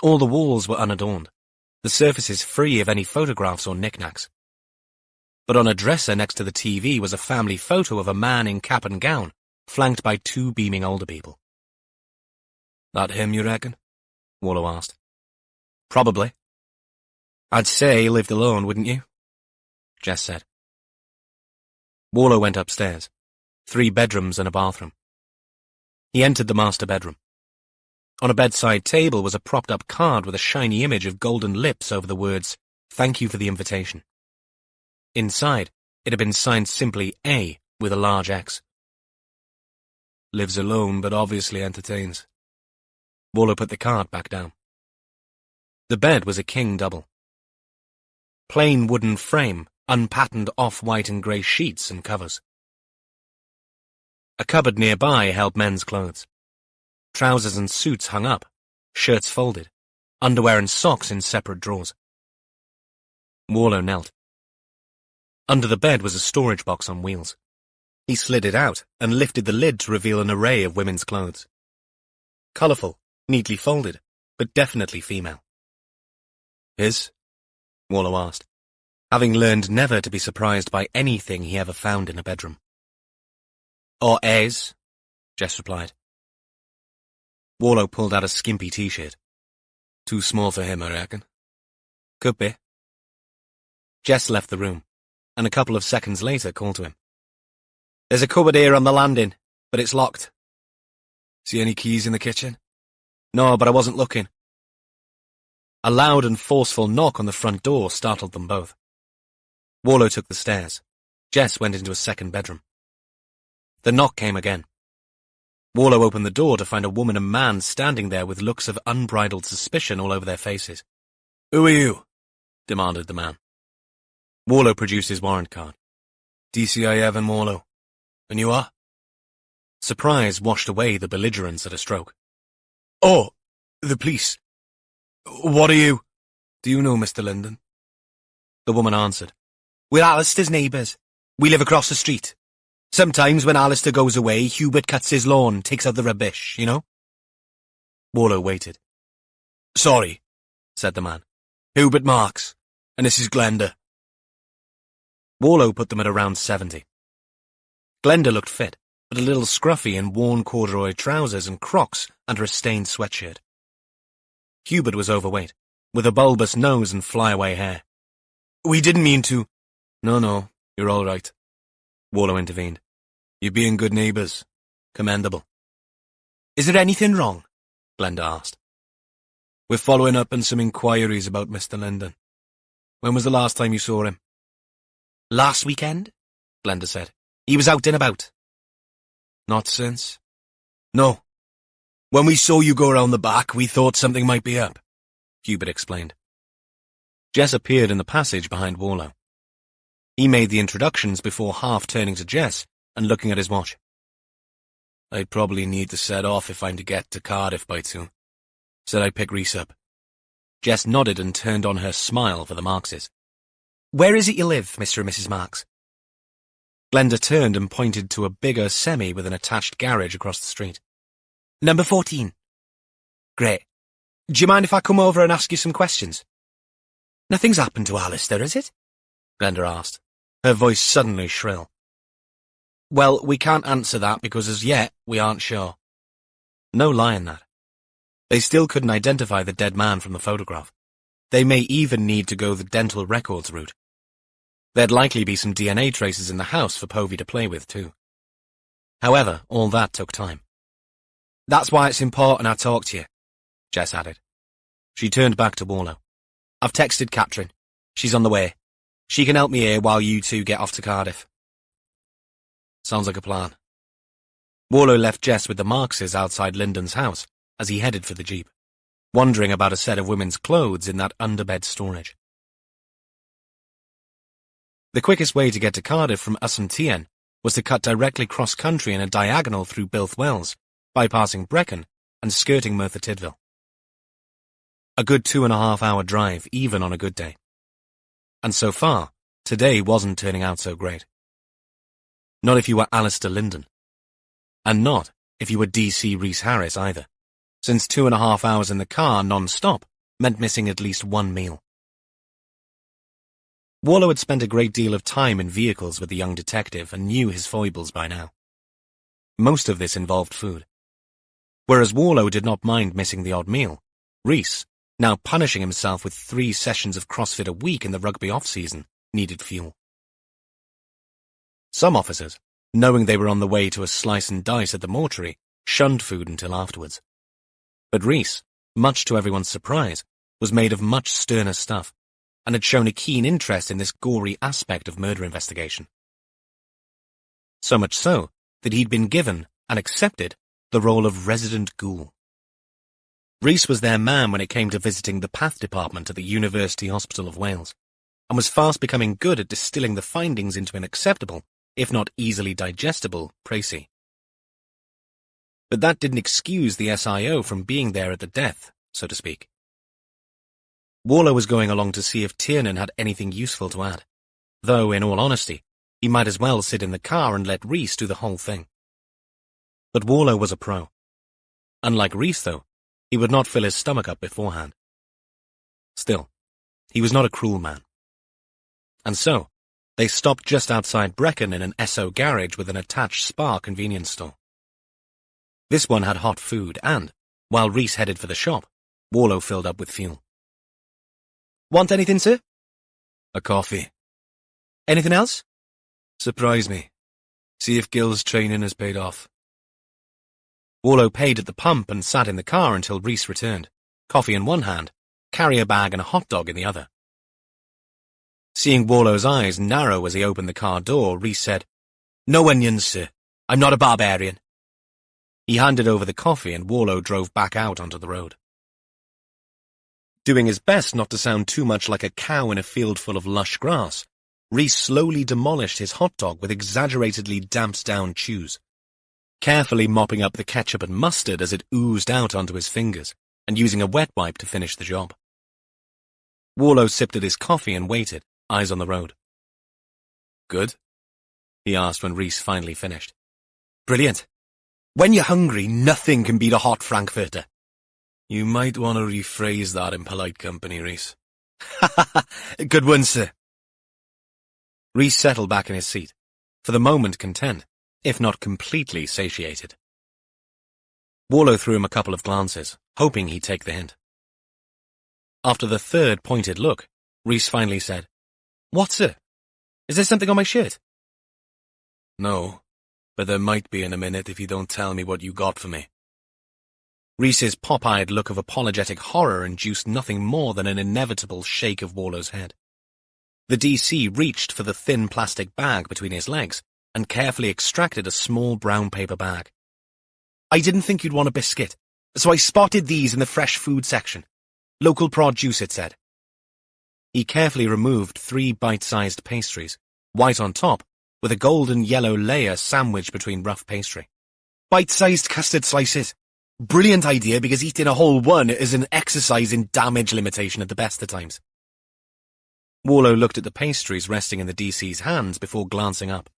All the walls were unadorned, the surfaces free of any photographs or knickknacks. But on a dresser next to the TV was a family photo of a man in cap and gown, flanked by two beaming older people. That him, you reckon? Warlow asked. Probably. I'd say he lived alone, wouldn't you? Jess said. Warlow went upstairs. 3 bedrooms and a bathroom. He entered the master bedroom. On a bedside table was a propped-up card with a shiny image of golden lips over the words, "Thank you for the invitation." Inside, it had been signed simply A with a large X. Lives alone, but obviously entertains. Warlow put the card back down. The bed was a king double. Plain wooden frame, unpatterned off-white and grey sheets and covers. A cupboard nearby held men's clothes. Trousers and suits hung up, shirts folded, underwear and socks in separate drawers. Warlow knelt. Under the bed was a storage box on wheels. He slid it out and lifted the lid to reveal an array of women's clothes. Colourful, neatly folded, but definitely female. His? Warlow asked, having learned never to be surprised by anything he ever found in a bedroom. Or A's, Jess replied. Warlow pulled out a skimpy t-shirt. Too small for him, I reckon. Could be. Jess left the room, and a couple of seconds later called to him. There's a cupboard here on the landing, but it's locked. See any keys in the kitchen? No, but I wasn't looking. A loud and forceful knock on the front door startled them both. Warlow took the stairs. Jess went into a second bedroom. The knock came again. Warlow opened the door to find a woman and man standing there with looks of unbridled suspicion all over their faces. Who are you? Demanded the man. Warlow produced his warrant card. DCI Evan Warlow. And you are? Surprise washed away the belligerence at a stroke. Oh, the police. What are you? Do you know Mr. Lyndon? The woman answered. We're Alistair's neighbours. We live across the street. Sometimes when Alistair goes away, Hubert cuts his lawn, takes out the rubbish, you know? Warlow waited. Sorry, said the man. Hubert Marks, and this is Glenda. Warlow put them at around 70. Glenda looked fit, but a little scruffy in worn corduroy trousers and Crocs under a stained sweatshirt. Hubert was overweight, with a bulbous nose and flyaway hair. We didn't mean to. No, you're all right, Warlow intervened. You're being good neighbours. Commendable. Is there anything wrong? Glenda asked. We're following up on some inquiries about Mr. Lyndon. When was the last time you saw him? Last weekend, Glenda said. He was out and about. Not since? No. When we saw you go around the back, we thought something might be up, Hubert explained. Jess appeared in the passage behind Warlow. He made the introductions before half turning to Jess and looking at his watch. I'd probably need to set off if I'm to get to Cardiff by 2. Said I'd pick Rhys up. Jess nodded and turned on her smile for the Markses. Where is it you live, Mr. and Mrs. Marks? Glenda turned and pointed to a bigger semi with an attached garage across the street. Number 14. Great. Do you mind if I come over and ask you some questions? Nothing's happened to Alistair, is it? Glenda asked, her voice suddenly shrill. Well, we can't answer that because as yet, we aren't sure. No lie in that. They still couldn't identify the dead man from the photograph. They may even need to go the dental records route. There'd likely be some DNA traces in the house for Povey to play with, too. However, all that took time. That's why it's important I talk to you, Jess added. She turned back to Warlow. I've texted Catherine. She's on the way. She can help me here while you two get off to Cardiff. Sounds like a plan. Warlow left Jess with the Markses outside Lyndon's house as he headed for the Jeep, wondering about a set of women's clothes in that underbed storage. The quickest way to get to Cardiff from Usantien was to cut directly cross-country in a diagonal through Bilth Wells, bypassing Brecon and skirting Merthyr Tydfil. A good 2.5-hour drive, even on a good day. And so far, today wasn't turning out so great. Not if you were Alistair Lyndon. And not if you were DC Rhys Harris either, since 2.5 hours in the car non-stop meant missing at least one meal. Warlow had spent a great deal of time in vehicles with the young detective and knew his foibles by now. Most of this involved food. Whereas Warlow did not mind missing the odd meal, Rhys, now punishing himself with 3 sessions of CrossFit a week in the rugby off-season, needed fuel. Some officers, knowing they were on the way to a slice and dice at the mortuary, shunned food until afterwards. But Rhys, much to everyone's surprise, was made of much sterner stuff, and had shown a keen interest in this gory aspect of murder investigation. So much so that he'd been given, and accepted, the role of resident ghoul. Rhys was their man when it came to visiting the Path Department at the University Hospital of Wales, and was fast becoming good at distilling the findings into an acceptable, if not easily digestible, précis. But that didn't excuse the SIO from being there at the death, so to speak. Warlow was going along to see if Tiernan had anything useful to add, though, in all honesty, he might as well sit in the car and let Rhys do the whole thing. But Warlow was a pro. Unlike Rhys, though, he would not fill his stomach up beforehand. Still, he was not a cruel man. And so, they stopped just outside Brecon in an Esso garage with an attached Spar convenience store. This one had hot food and, while Rhys headed for the shop, Warlow filled up with fuel. Want anything, sir? A coffee. Anything else? Surprise me. See if Gil's training has paid off. Warlow paid at the pump and sat in the car until Rhys returned, coffee in one hand, carrier bag and a hot dog in the other. Seeing Warlow's eyes narrow as he opened the car door, Rhys said, No onions, sir. I'm not a barbarian. He handed over the coffee and Warlow drove back out onto the road. Doing his best not to sound too much like a cow in a field full of lush grass, Rhys slowly demolished his hot dog with exaggeratedly damped-down chews, carefully mopping up the ketchup and mustard as it oozed out onto his fingers, and using a wet wipe to finish the job. Warlow sipped at his coffee and waited, eyes on the road. Good? He asked when Rhys finally finished. Brilliant. When you're hungry, nothing can beat a hot Frankfurter. You might want to rephrase that in polite company, Rhys. Good one, sir. Rhys settled back in his seat, for the moment content, if not completely satiated. Warlow threw him a couple of glances, hoping he'd take the hint. After the third pointed look, Rhys finally said, What, sir? Is there something on my shirt? No, but there might be in a minute if you don't tell me what you got for me. Rhys's pop-eyed look of apologetic horror induced nothing more than an inevitable shake of Warlow's head. The DC reached for the thin plastic bag between his legs and carefully extracted a small brown paper bag. I didn't think you'd want a biscuit, so I spotted these in the fresh food section. Local produce, it said. He carefully removed 3 bite-sized pastries, white on top, with a golden yellow layer sandwiched between rough pastry. Bite-sized custard slices. Brilliant idea, because eating a whole one is an exercise in damage limitation at the best of times. Warlow looked at the pastries resting in the DC's hands before glancing up.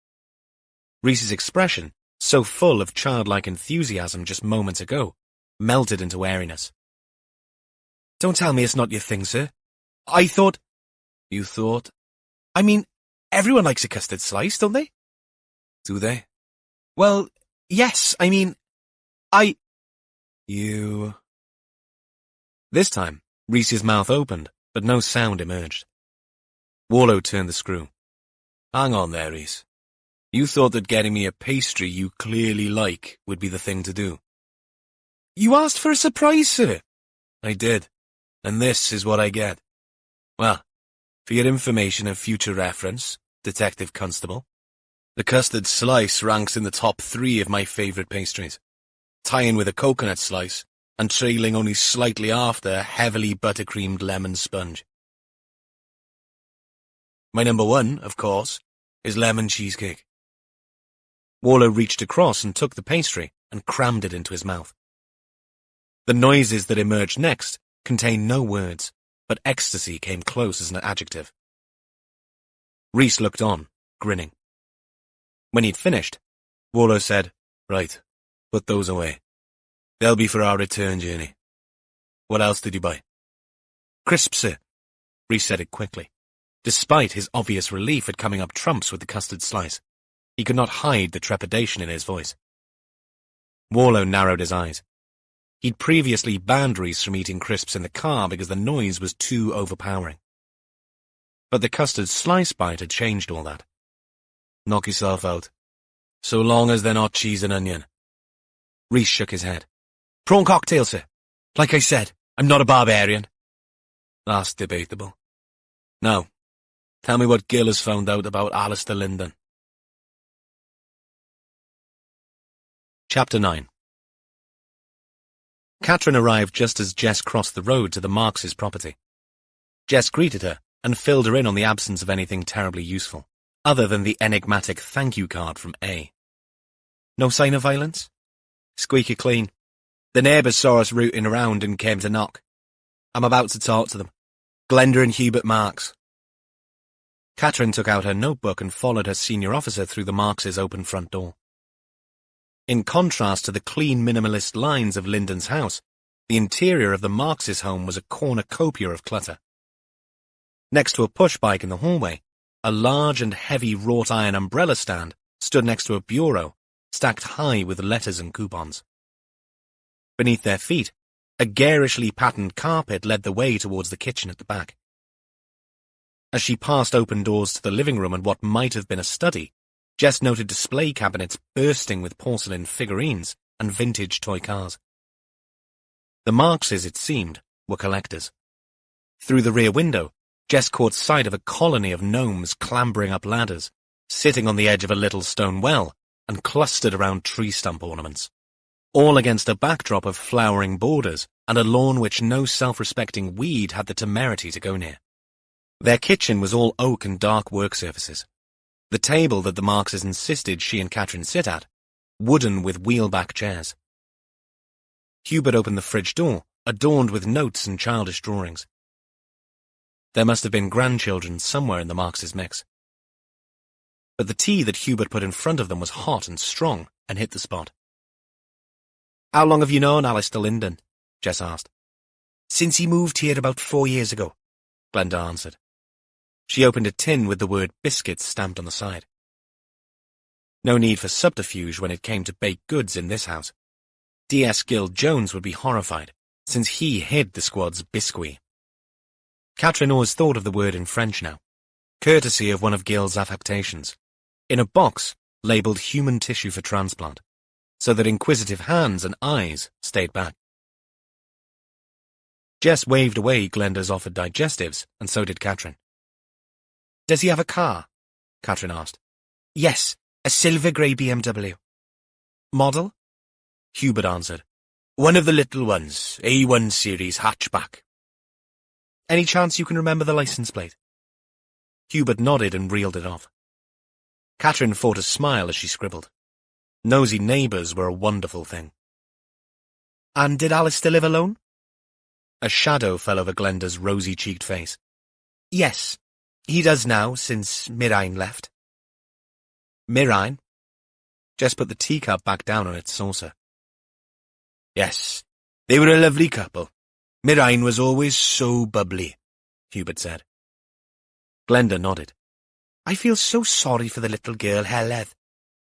Rhys's expression, so full of childlike enthusiasm just moments ago, melted into airiness. Don't tell me it's not your thing, sir. I thought... You thought? I mean, everyone likes a custard slice, don't they? Do they? Well, yes, I mean... You... This time, Rhys's mouth opened, but no sound emerged. Warlow turned the screw. Hang on there, Rhys. You thought that getting me a pastry you clearly like would be the thing to do. You asked for a surprise, sir. I did, and this is what I get. Well, for your information and future reference, Detective Constable, the custard slice ranks in the top 3 of my favourite pastries, tying with a coconut slice and trailing only slightly after a heavily buttercreamed lemon sponge. My number 1, of course, is lemon cheesecake. Warlow reached across and took the pastry and crammed it into his mouth. The noises that emerged next contained no words, but ecstasy came close as an adjective. Rhys looked on, grinning. When he'd finished, Warlow said, Right, put those away. They'll be for our return journey. What else did you buy? Crisps, sir. Rhys said it quickly. Despite his obvious relief at coming up trumps with the custard slice, he could not hide the trepidation in his voice. Warlow narrowed his eyes. He'd previously banned Rhys from eating crisps in the car because the noise was too overpowering. But the custard slice bite had changed all that. Knock yourself out. So long as they're not cheese and onion. Rhys shook his head. Prawn cocktail, sir. Like I said, I'm not a barbarian. That's debatable. Now, tell me what Gil has found out about Alistair Linden. Chapter 9. Catherine arrived just as Jess crossed the road to the Marks' property. Jess greeted her and filled her in on the absence of anything terribly useful, other than the enigmatic thank you card from A. No sign of violence? Squeaky clean. The neighbours saw us rooting around and came to knock. I'm about to talk to them. Glenda and Hubert Marks. Catherine took out her notebook and followed her senior officer through the Marks' open front door. In contrast to the clean minimalist lines of Linden's house, the interior of the Marks' home was a cornucopia of clutter. Next to a push-bike in the hallway, a large and heavy wrought-iron umbrella stand stood next to a bureau, stacked high with letters and coupons. Beneath their feet, a garishly patterned carpet led the way towards the kitchen at the back. As she passed open doors to the living room and what might have been a study, Jess noted display cabinets bursting with porcelain figurines and vintage toy cars. The Markses, it seemed, were collectors. Through the rear window, Jess caught sight of a colony of gnomes clambering up ladders, sitting on the edge of a little stone well, and clustered around tree stump ornaments, all against a backdrop of flowering borders and a lawn which no self-respecting weed had the temerity to go near. Their kitchen was all oak and dark work surfaces. The table that the Markses insisted she and Catherine sit at, wooden with wheel-back chairs. Hubert opened the fridge door, adorned with notes and childish drawings. There must have been grandchildren somewhere in the Markses' mix. But the tea that Hubert put in front of them was hot and strong and hit the spot. How long have you known Alistair Linden? Jess asked. Since he moved here about 4 years ago, Glenda answered. She opened a tin with the word biscuits stamped on the side. No need for subterfuge when it came to baked goods in this house. D.S. Gill Jones would be horrified, since he hid the squad's biscuit. Catherine always thought of the word in French now, courtesy of one of Gill's affectations, in a box labelled human tissue for transplant, so that inquisitive hands and eyes stayed back. Jess waved away Glenda's offered digestives, and so did Catherine. Does he have a car? Catherine asked. Yes, A silver grey BMW. Model? Hubert answered. One of the little ones, A1 series hatchback. Any chance you can remember the license plate? Hubert nodded and reeled it off. Catherine fought a smile as she scribbled. Nosy neighbours were a wonderful thing. And did Alistair live alone? A shadow fell over Glenda's rosy-cheeked face. Yes, he does now, since Mirain left. Mirain? Jess put the teacup back down on its saucer. Yes, they were a lovely couple. Mirain was always so bubbly, Hubert said. Glenda nodded. I feel so sorry for the little girl, Heledd.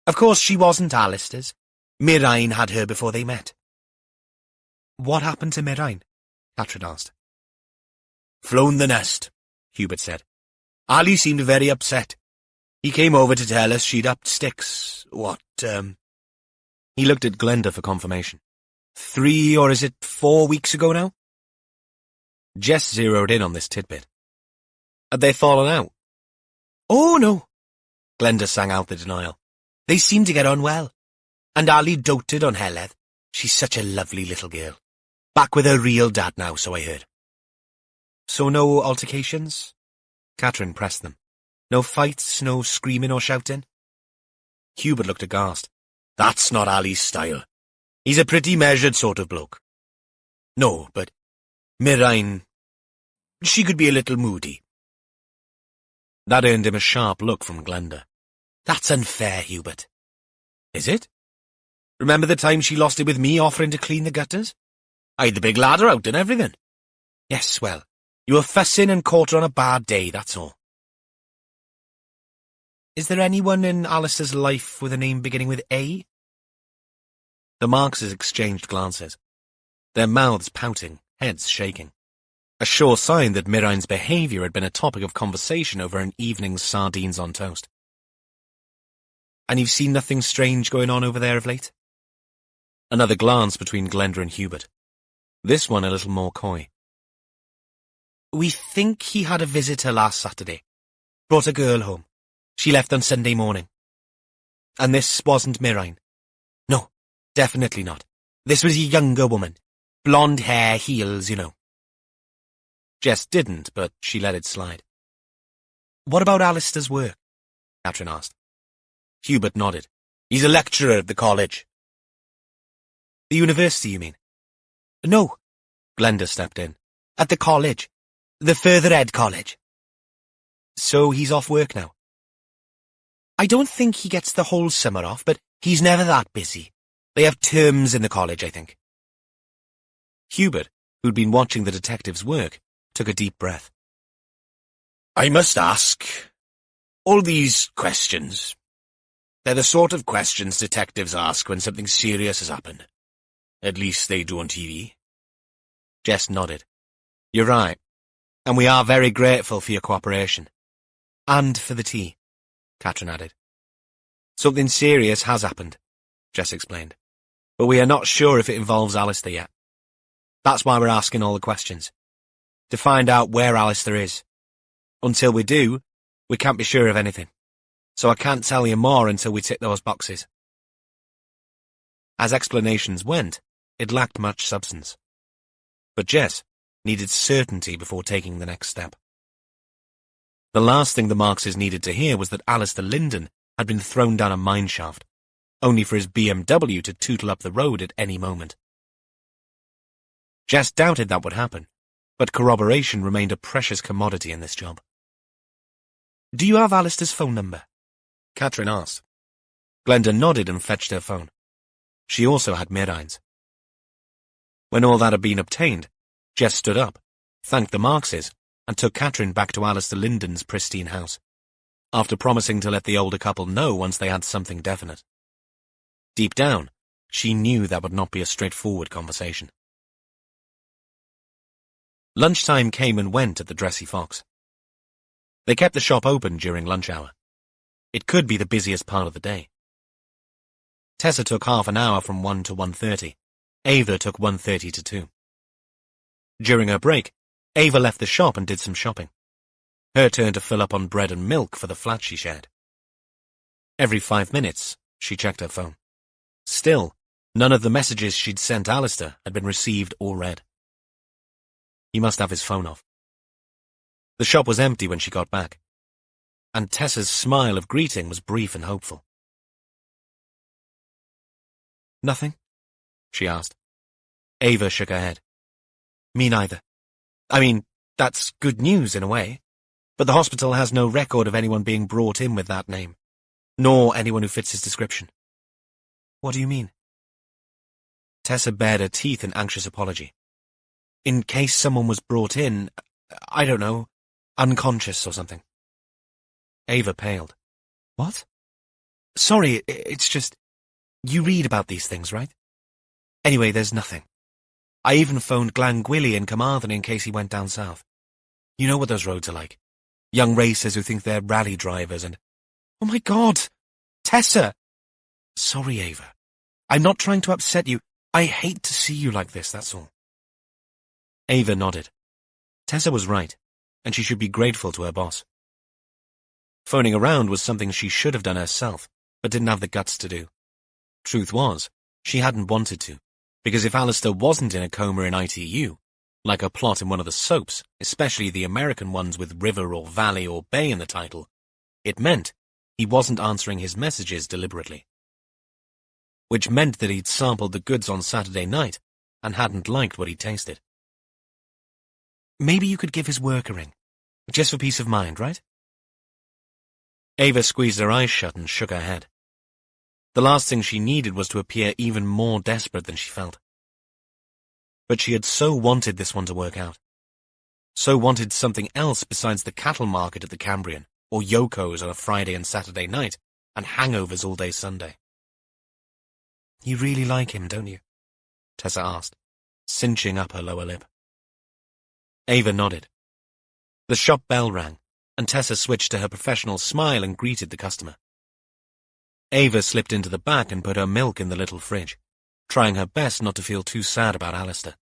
Of course she wasn't Alistair's. Mirain had her before they met. What happened to Mirain? Catherine asked. Flown the nest, Hubert said. Ali seemed very upset. He came over to tell us she'd upped sticks. He looked at Glenda for confirmation. 3 or is it 4 weeks ago now? Jess zeroed in on this tidbit. Had they fallen out? Oh, no. Glenda sang out the denial. They seemed to get on well. And Ali doted on Heledd. She's such a lovely little girl. Back with her real dad now, so I heard. So no altercations? Catherine pressed them. No fights, no screaming or shouting? Hubert looked aghast. That's not Ali's style. He's a pretty measured sort of bloke. No, but Mirain, she could be a little moody. That earned him a sharp look from Glenda. That's unfair, Hubert. Is it? Remember the time she lost it with me offering to clean the gutters? I had the big ladder out and everything. Yes, well, you were fussing and caught her on a bad day, that's all. Is there anyone in Alistair's life with a name beginning with A? The Markses exchanged glances, their mouths pouting, heads shaking. A sure sign that Mirain's behaviour had been a topic of conversation over an evening's sardines on toast. And you've seen nothing strange going on over there of late? Another glance between Glenda and Hubert. This one a little more coy. We think he had a visitor last Saturday. Brought a girl home. She left on Sunday morning. And this wasn't Mirain? No, definitely not. This was a younger woman. Blonde hair, heels, you know. Jess didn't, but she let it slide. What about Alistair's work? Catherine asked. Hubert nodded. He's a lecturer at the college. The university, you mean? No, Glenda stepped in. At the college. The Further Ed College. So he's off work now? I don't think he gets the whole summer off, but he's never that busy. They have terms in the college, I think. Hubert, who'd been watching the detective's work, took a deep breath. I must ask, all these questions, they're the sort of questions detectives ask when something serious has happened. At least they do on TV. Jess nodded. You're right, and we are very grateful for your cooperation. And for the tea, Catherine added. Something serious has happened, Jess explained, but we are not sure if it involves Alistair yet. That's why we're asking all the questions, to find out where Alistair is. Until we do, we can't be sure of anything, so I can't tell you more until we tick those boxes. As explanations went, it lacked much substance. But Jess needed certainty before taking the next step. The last thing the Markses needed to hear was that Alistair Linden had been thrown down a mine shaft, only for his BMW to tootle up the road at any moment. Jess doubted that would happen, but corroboration remained a precious commodity in this job. Do you have Alistair's phone number? Catherine asked. Glenda nodded and fetched her phone. She also had Mirain's. When all that had been obtained, Jess stood up, thanked the Markses, and took Catherine back to Alistair Linden's pristine house, after promising to let the older couple know once they had something definite. Deep down, she knew that would not be a straightforward conversation. Lunchtime came and went at the Dressy Fox. They kept the shop open during lunch hour. It could be the busiest part of the day. Tessa took half an hour from 1 to 1:30. Ava took 1:30 to 2. During her break, Ava left the shop and did some shopping. Her turn to fill up on bread and milk for the flat she shared. Every 5 minutes, she checked her phone. Still, none of the messages she'd sent Alistair had been received or read. He must have his phone off. The shop was empty when she got back, and Tessa's smile of greeting was brief and hopeful. "Nothing?" she asked. Ava shook her head. "Me neither. I mean, that's good news in a way, but the hospital has no record of anyone being brought in with that name, nor anyone who fits his description." "What do you mean?" Tessa bared her teeth in anxious apology. "In case someone was brought in, I don't know, unconscious or something." Ava paled. "What?" "Sorry, it's just, you read about these things, right? Anyway, there's nothing. I even phoned Glangwili in Carmarthen in case he went down south. You know what those roads are like. Young racers who think they're rally drivers and... Oh my God! Tessa! Sorry, Ava. I'm not trying to upset you. I hate to see you like this, that's all." Ava nodded. Tessa was right, and she should be grateful to her boss. Phoning around was something she should have done herself, but didn't have the guts to do. Truth was, she hadn't wanted to, because if Alistair wasn't in a coma in ITU, like a plot in one of the soaps, especially the American ones with river or valley or bay in the title, it meant he wasn't answering his messages deliberately. Which meant that he'd sampled the goods on Saturday night and hadn't liked what he'd tasted. "Maybe you could give his work a ring, just for peace of mind, right?" Ava squeezed her eyes shut and shook her head. The last thing she needed was to appear even more desperate than she felt. But she had so wanted this one to work out. So wanted something else besides the cattle market at the Cambrian, or Yoko's on a Friday and Saturday night, and hangovers all day Sunday. "You really like him, don't you?" Tessa asked, cinching up her lower lip. Ava nodded. The shop bell rang, and Tessa switched to her professional smile and greeted the customer. Ava slipped into the back and put her milk in the little fridge, trying her best not to feel too sad about Alistair.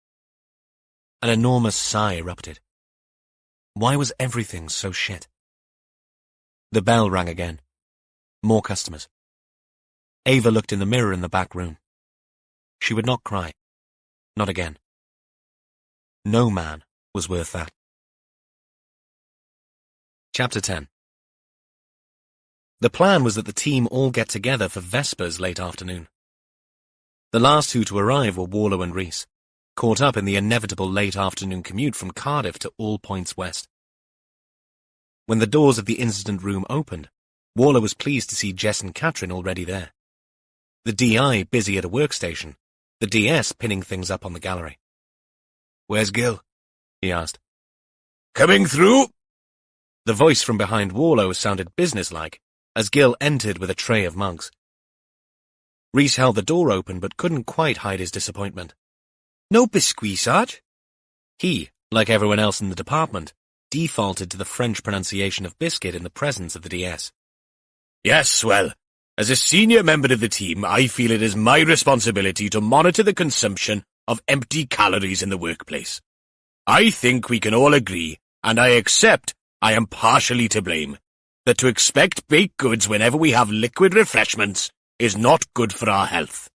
An enormous sigh erupted. Why was everything so shit? The bell rang again. More customers. Ava looked in the mirror in the back room. She would not cry. Not again. No man was worth that. Chapter 10. The plan was that the team all get together for Vespers late afternoon. The last two to arrive were Warlow and Rhys, caught up in the inevitable late afternoon commute from Cardiff to All Points West. When the doors of the incident room opened, Warlow was pleased to see Jess and Catherine already there. The DI busy at a workstation, the DS pinning things up on the gallery. "Where's Gil?" he asked. "Coming through!" The voice from behind Warlow sounded businesslike as Gil entered with a tray of mugs. Rhys held the door open but couldn't quite hide his disappointment. "No biscuit, Sarge?" He, like everyone else in the department, defaulted to the French pronunciation of biscuit in the presence of the DS. "Yes, well, as a senior member of the team, I feel it is my responsibility to monitor the consumption of empty calories in the workplace. I think we can all agree, and I accept I am partially to blame, that to expect baked goods whenever we have liquid refreshments is not good for our health."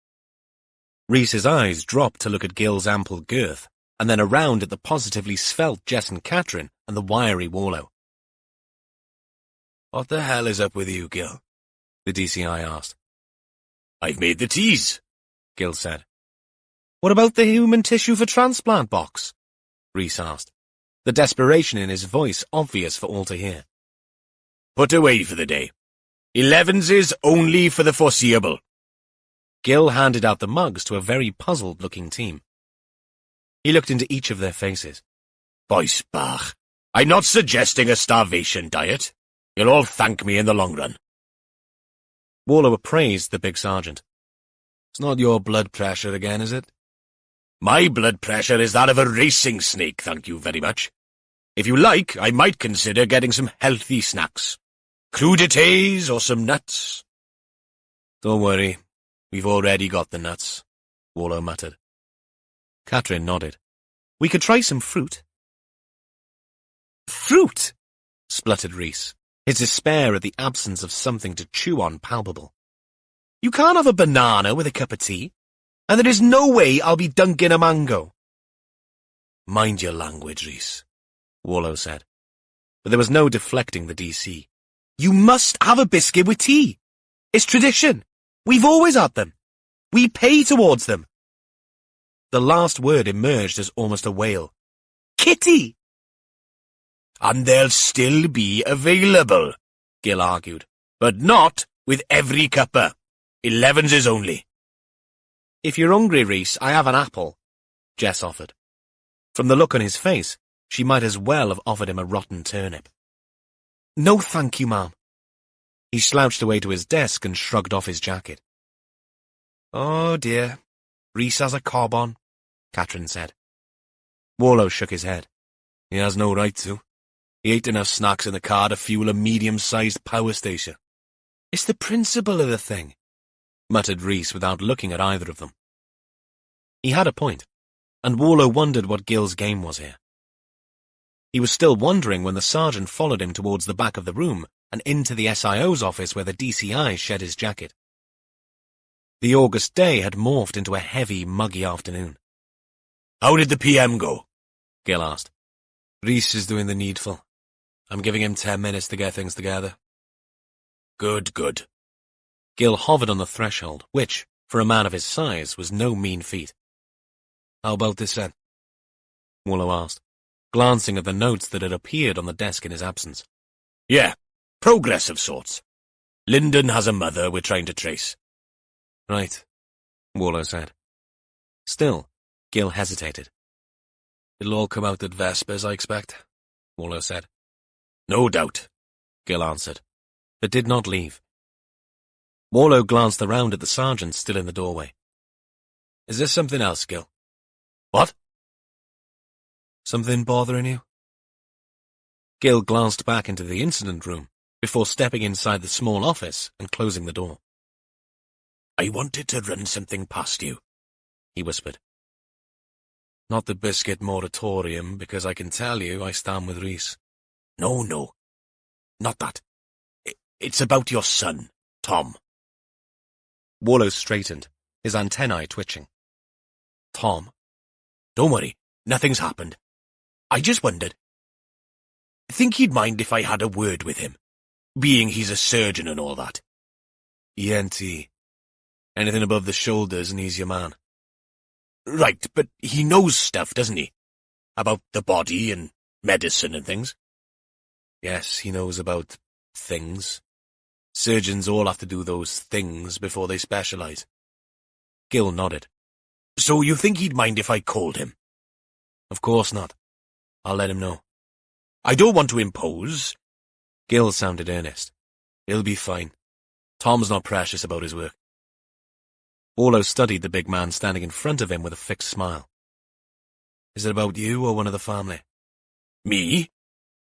Rhys's eyes dropped to look at Gil's ample girth, and then around at the positively svelte Jess and Catherine and the wiry Warlow. "What the hell is up with you, Gil?" the DCI asked. "I've made the teas," Gil said. "What about the human tissue for transplant box?" Rhys asked, the desperation in his voice obvious for all to hear. "Put away for the day. 11s is only for the foreseeable." Gil handed out the mugs to a very puzzled-looking team. He looked into each of their faces. "Boys Bach, I'm not suggesting a starvation diet. You'll all thank me in the long run." Warlow appraised the big sergeant. "It's not your blood pressure again, is it?" "My blood pressure is that of a racing snake, thank you very much. If you like, I might consider getting some healthy snacks. Crudités or some nuts." "Don't worry, we've already got the nuts," Warlow muttered. Catherine nodded. "We could try some fruit." "Fruit?" spluttered Rhys, his despair at the absence of something to chew on palpable. "You can't have a banana with a cup of tea, and there is no way I'll be dunking a mango." "Mind your language, Rhys," Warlow said. But there was no deflecting the DC. "You must have a biscuit with tea. It's tradition. We've always had them. We pay towards them." The last word emerged as almost a wail. "Kitty!" "And they'll still be available," Gil argued. "But not with every cuppa. 11s is only." "If you're hungry, Rhys, I have an apple," Jess offered. From the look on his face, she might as well have offered him a rotten turnip. "No, thank you, ma'am." He slouched away to his desk and shrugged off his jacket. "Oh, dear. Rhys has a cob on," Catherine said. Warlow shook his head. "He has no right to. He ate enough snacks in the car to fuel a medium-sized power station." "It's the principle of the thing," muttered Rhys without looking at either of them. He had a point, and Warlow wondered what Gil's game was here. He was still wondering when the sergeant followed him towards the back of the room and into the SIO's office where the DCI shed his jacket. The August day had morphed into a heavy, muggy afternoon. "How did the PM go?" Gil asked. "Rhys is doing the needful. I'm giving him 10 minutes to get things together." "Good, good." Gil hovered on the threshold, which, for a man of his size, was no mean feat. "How about this then?" Warlow asked, glancing at the notes that had appeared on the desk in his absence. "Yeah, progress of sorts. Lyndon has a mother we're trying to trace." "Right," Warlow said. Still, Gil hesitated. "It'll all come out at Vespers, I expect," Warlow said. "No doubt," Gil answered, but did not leave. Warlow glanced around at the sergeant still in the doorway. "Is there something else, Gil?" "What? Something bothering you?" Gil glanced back into the incident room before stepping inside the small office and closing the door. "I wanted to run something past you," he whispered. "Not the biscuit moratorium, because I can tell you I stand with Rhys." No, not that. It's about your son, Tom." Warlow straightened, his antennae twitching. "Tom? Don't worry, nothing's happened. I just wondered. Think he'd mind if I had a word with him, being he's a surgeon and all that?" ENT. Anything above the shoulders and he's your man. "Right, but he knows stuff, doesn't he? About the body and medicine and things?" "Yes, he knows about things. Surgeons all have to do those things before they specialize." Gil nodded. "So you think he'd mind if I called him?" "Of course not. I'll let him know." "I don't want to impose." Gil sounded earnest. "He'll be fine. Tom's not precious about his work." Warlow studied the big man standing in front of him with a fixed smile. "Is it about you or one of the family?" "Me?"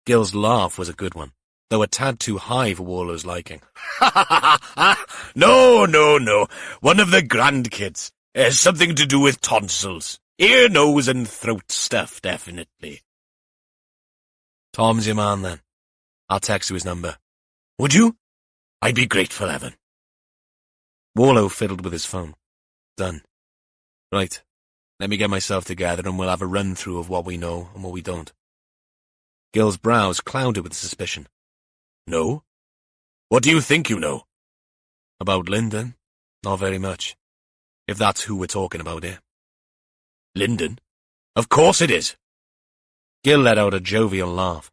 Gil's laugh was a good one, though a tad too high for Warlow's liking. No. One of the grandkids. Something to do with tonsils. Ear, nose, and throat stuff, definitely." "Tom's your man, then. I'll text you his number." "Would you? I'd be grateful, Evan." Warlow fiddled with his phone. "Done. Right. Let me get myself together and we'll have a run-through of what we know and what we don't." Gil's brows clouded with suspicion. "No? What do you think you know?" "About Lyndon? Not very much. If that's who we're talking about here." "Lyndon? Of course it is." Gil let out a jovial laugh.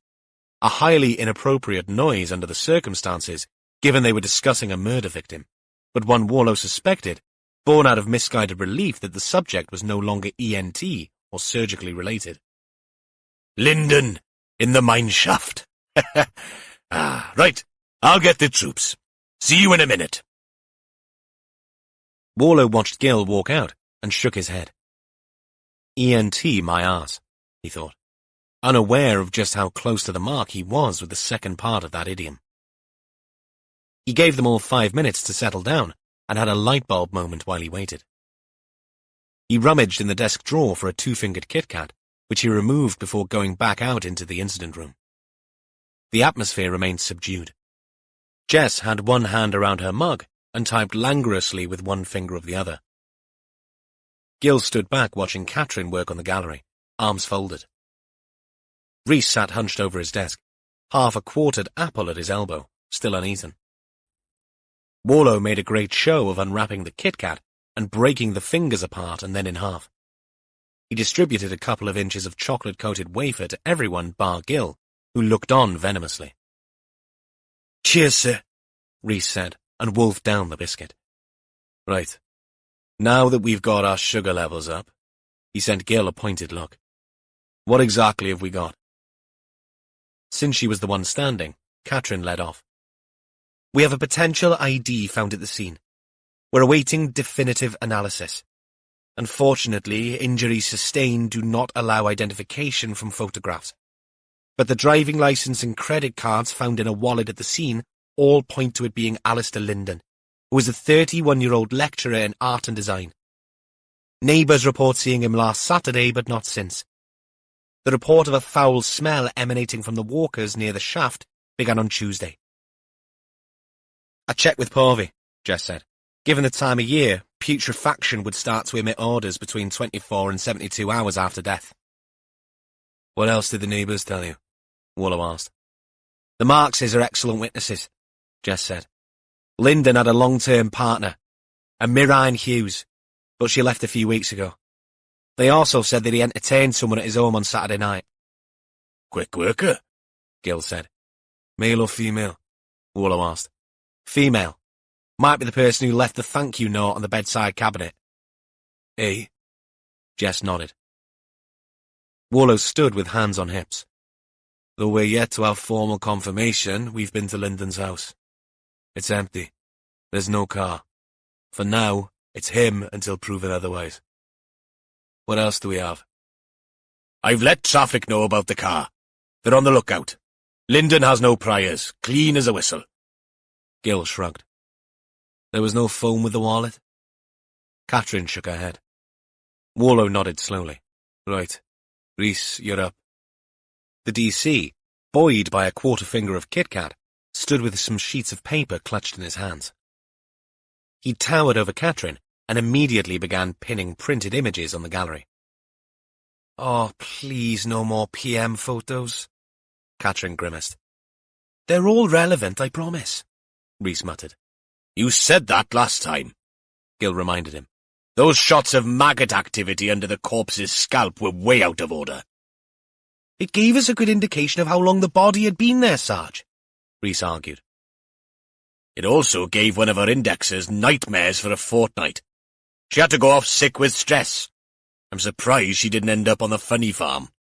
A highly inappropriate noise under the circumstances, given they were discussing a murder victim, but one Warlow suspected, born out of misguided relief that the subject was no longer ENT or surgically related. "Lyndon, in the mine shaft." Right. I'll get the troops. See you in a minute." Warlow watched Gil walk out and shook his head. ENT my ass, he thought, unaware of just how close to the mark he was with the second part of that idiom. He gave them all 5 minutes to settle down and had a light bulb moment while he waited. He rummaged in the desk drawer for a 2-fingered Kit Kat, which he removed before going back out into the incident room. The atmosphere remained subdued. Jess had one hand around her mug and typed languorously with one finger of the other. Gil stood back watching Catherine work on the gallery, arms folded. Rhys sat hunched over his desk, half a quartered apple at his elbow, still uneaten. Warlow made a great show of unwrapping the Kit Kat and breaking the fingers apart and then in half. He distributed a couple of inches of chocolate-coated wafer to everyone bar Gil, who looked on venomously. "Cheers, sir," Rhys said, and wolfed down the biscuit. Right. Now that we've got our sugar levels up, he sent Gil a pointed look. What exactly have we got? Since she was the one standing, Catherine led off. "We have a potential ID found at the scene. We're awaiting definitive analysis. Unfortunately, injuries sustained do not allow identification from photographs. But the driving license and credit cards found in a wallet at the scene all point to it being Alistair Linden, who was a 31-year-old lecturer in art and design. Neighbours report seeing him last Saturday, but not since. The report of a foul smell emanating from the walkers near the shaft began on Tuesday." "I checked with Porvy," Jess said. "Given the time of year, putrefaction would start to emit orders between 24 and 72 hours after death." What else did the neighbours tell you? Warlow asked. "The Markses are excellent witnesses," Jess said. "Linden had a long-term partner, a Mirine Hughes, but she left a few weeks ago. They also said that he entertained someone at his home on Saturday night." Quick worker, Gil said. Male or female? Warlow asked. "Female. Might be the person who left the thank you note on the bedside cabinet." Eh? Jess nodded. Warlow stood with hands on hips. Though we're yet to have formal confirmation, we've been to Linden's house. It's empty. There's no car. For now, it's him until proven otherwise. What else do we have? I've let traffic know about the car. They're on the lookout. Linden has no priors, clean as a whistle. Gil shrugged. There was no phone with the wallet? Catherine shook her head. Warlow nodded slowly. Right. Rhys, you're up. The DC, buoyed by a quarter finger of Kit Kat, stood with some sheets of paper clutched in his hands. He towered over Catherine and immediately began pinning printed images on the gallery. "Oh, please no more PM photos," Catherine grimaced. "They're all relevant, I promise," Rhys muttered. You said that last time, Gil reminded him. Those shots of maggot activity under the corpse's scalp were way out of order. "It gave us a good indication of how long the body had been there, Sarge," Rhys argued. It also gave one of her indexers nightmares for a fortnight. She had to go off sick with stress. I'm surprised she didn't end up on the funny farm.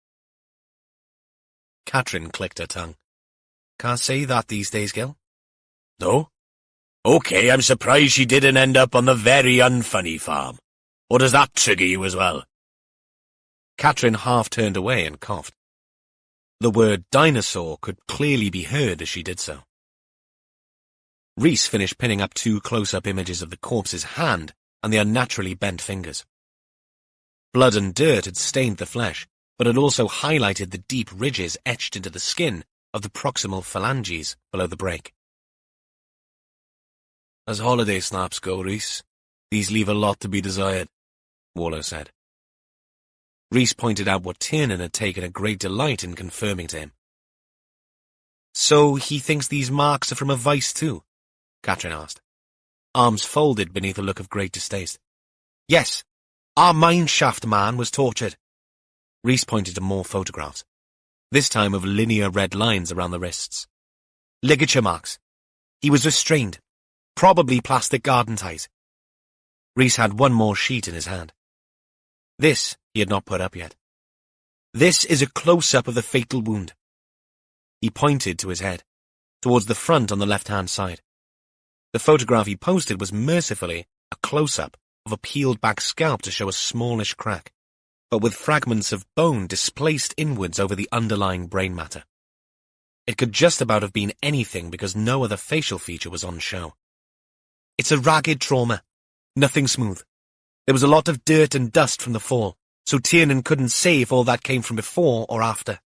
Catherine clicked her tongue. Can't say that these days, Gil. No? Okay, I'm surprised she didn't end up on the very unfunny farm. Or does that trigger you as well? Catherine half turned away and coughed. The word dinosaur could clearly be heard as she did so. Rhys finished pinning up 2 close-up images of the corpse's hand and the unnaturally bent fingers. Blood and dirt had stained the flesh, but had also highlighted the deep ridges etched into the skin of the proximal phalanges below the break. As holiday snaps go, Rhys, these leave a lot to be desired, Warlow said. Rhys pointed out what Tiernan had taken a great delight in confirming to him. "So he thinks these marks are from a vice too?" Catherine asked, arms folded beneath a look of great distaste. "Yes, our mineshaft man was tortured." Rhys pointed to more photographs, this time of linear red lines around the wrists. "Ligature marks. He was restrained. Probably plastic garden ties." Rhys had one more sheet in his hand. This he had not put up yet. "This is a close-up of the fatal wound." He pointed to his head, towards the front on the left-hand side. The photograph he posted was mercifully a close-up of a peeled-back scalp to show a smallish crack, but with fragments of bone displaced inwards over the underlying brain matter. It could just about have been anything because no other facial feature was on show. "It's a ragged trauma. Nothing smooth. There was a lot of dirt and dust from the fall, so Tiernan couldn't say if all that came from before or after."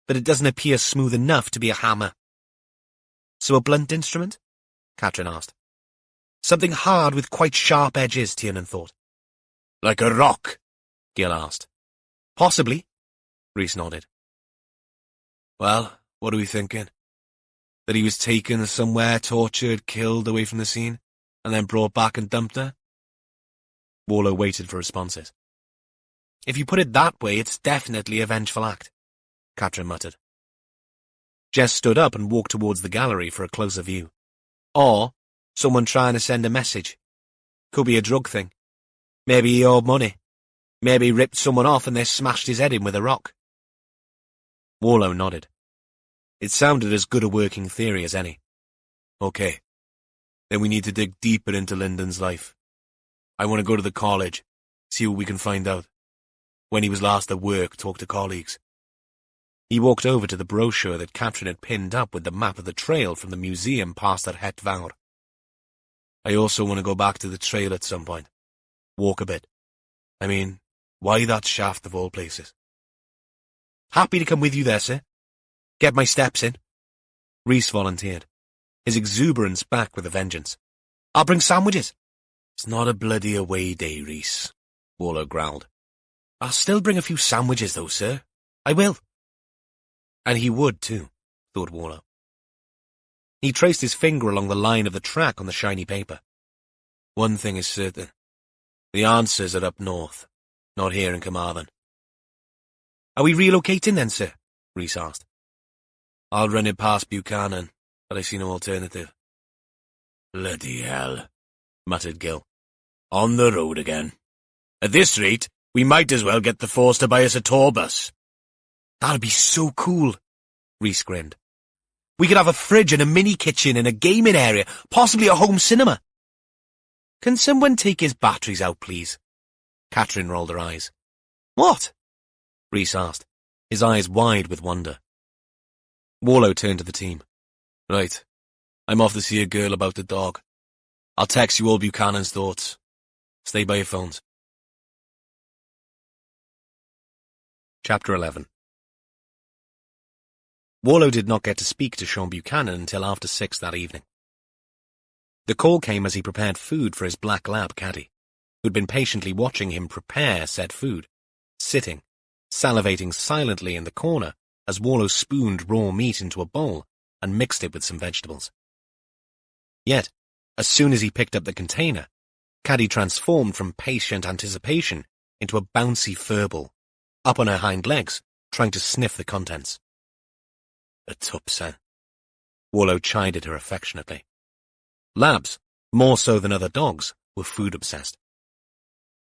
but it doesn't appear smooth enough to be a hammer. So a blunt instrument? Katrin asked. Something hard with quite sharp edges, Tiernan thought. Like a rock? Gil asked. Possibly, Rhys nodded. Well, what are we thinking? That he was taken somewhere, tortured, killed away from the scene, and then brought back and dumped her? Warlow waited for responses. If you put it that way, it's definitely a vengeful act, Katrin muttered. Jess stood up and walked towards the gallery for a closer view. Or someone trying to send a message. Could be a drug thing. Maybe he owed money. Maybe he ripped someone off and they smashed his head in with a rock. Warlow nodded. It sounded as good a working theory as any. Okay. Then we need to dig deeper into Lyndon's life. I want to go to the college, see what we can find out. When he was last at work, talk to colleagues. He walked over to the brochure that Katrin had pinned up with the map of the trail from the museum past at Het Vaur. I also want to go back to the trail at some point. Walk a bit. I mean, why that shaft of all places? Happy to come with you there, sir. Get my steps in. Rhys volunteered, his exuberance back with a vengeance. I'll bring sandwiches. It's not a bloody away day, Rhys, Warlow growled. I'll still bring a few sandwiches, though, sir. I will. And he would, too, thought Warlow. He traced his finger along the line of the track on the shiny paper. One thing is certain. The answers are up north, not here in Carmarthen. Are we relocating then, sir? Rhys asked. I'll run it past Buchanan, but I see no alternative. Bloody hell, muttered Gil. On the road again. At this rate, we might as well get the force to buy us a tour bus. That'd be so cool, Rhys grinned. We could have a fridge and a mini-kitchen and a gaming area, possibly a home cinema. Can someone take his batteries out, please? Katrin rolled her eyes. What? Rhys asked, his eyes wide with wonder. Warlow turned to the team. Right. I'm off to see a girl about the dog. I'll text you all Buchanan's thoughts. Stay by your phones. Chapter 11. Warlow did not get to speak to Sean Buchanan until after 6 that evening. The call came as he prepared food for his black lab caddy, who'd been patiently watching him prepare said food, sitting, salivating silently in the corner as Warlow spooned raw meat into a bowl and mixed it with some vegetables. Yet, as soon as he picked up the container, Caddy transformed from patient anticipation into a bouncy furball, up on her hind legs, trying to sniff the contents. A tupsen. Warlow chided her affectionately. Labs, more so than other dogs, were food-obsessed.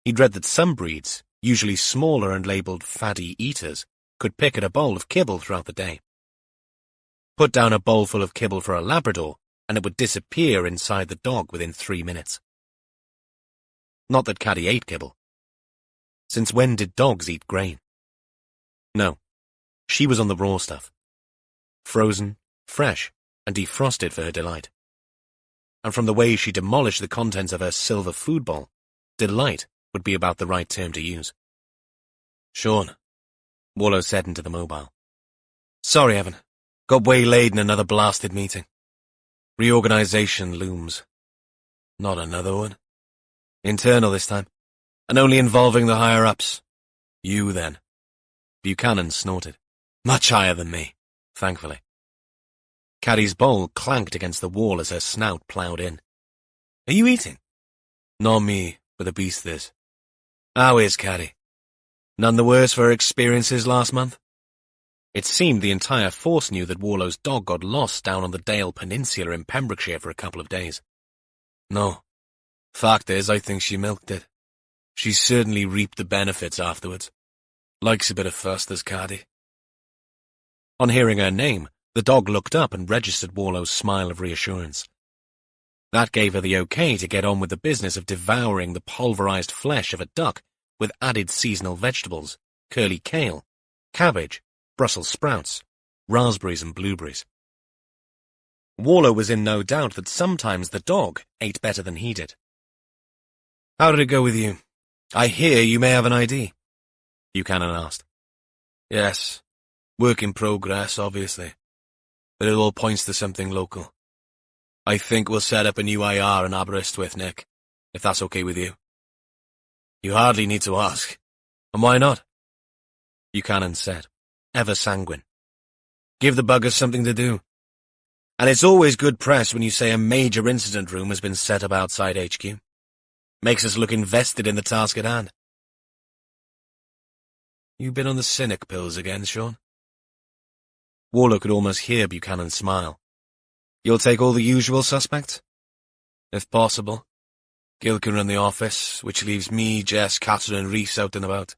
He'd read that some breeds, usually smaller and labelled fatty eaters, could pick at a bowl of kibble throughout the day. Put down a bowl full of kibble for a Labrador, and it would disappear inside the dog within 3 minutes. Not that Caddy ate kibble. Since when did dogs eat grain? No, she was on the raw stuff. Frozen, fresh, and defrosted for her delight. And from the way she demolished the contents of her silver food bowl, delight would be about the right term to use. Sean, Warlow said into the mobile. Sorry, Evan. Got waylaid in another blasted meeting. Reorganization looms. Not another one? Internal this time, and only involving the higher-ups. You, then? Buchanan snorted. Much higher than me, thankfully. Caddy's bowl clanked against the wall as her snout ploughed in. Are you eating? Not me, but the beast is. How is Caddy? None the worse for her experiences last month? It seemed the entire force knew that Warlow's dog got lost down on the Dale Peninsula in Pembrokeshire for a couple of days. No. Fact is, I think she milked it. She certainly reaped the benefits afterwards. Likes a bit of fuss, does Caddy. On hearing her name, the dog looked up and registered Warlow's smile of reassurance. That gave her the okay to get on with the business of devouring the pulverized flesh of a duck with added seasonal vegetables, curly kale, cabbage, Brussels sprouts, raspberries and blueberries. Warlow was in no doubt that sometimes the dog ate better than he did. How did it go with you? I hear you may have an ID, Buchanan asked. Yes. Work in progress, obviously. But it all points to something local. I think we'll set up a new IR in Aberystwyth, Nick, if that's okay with you. You hardly need to ask. And why not? Buchanan said, ever sanguine. Give the buggers something to do. And it's always good press when you say a major incident room has been set up outside HQ. Makes us look invested in the task at hand. You been on the cynic pills again, Sean? Warlow could almost hear Buchanan smile. You'll take all the usual suspects? If possible. Gil can run the office, which leaves me, Jess, Catherine and Rhys out and about.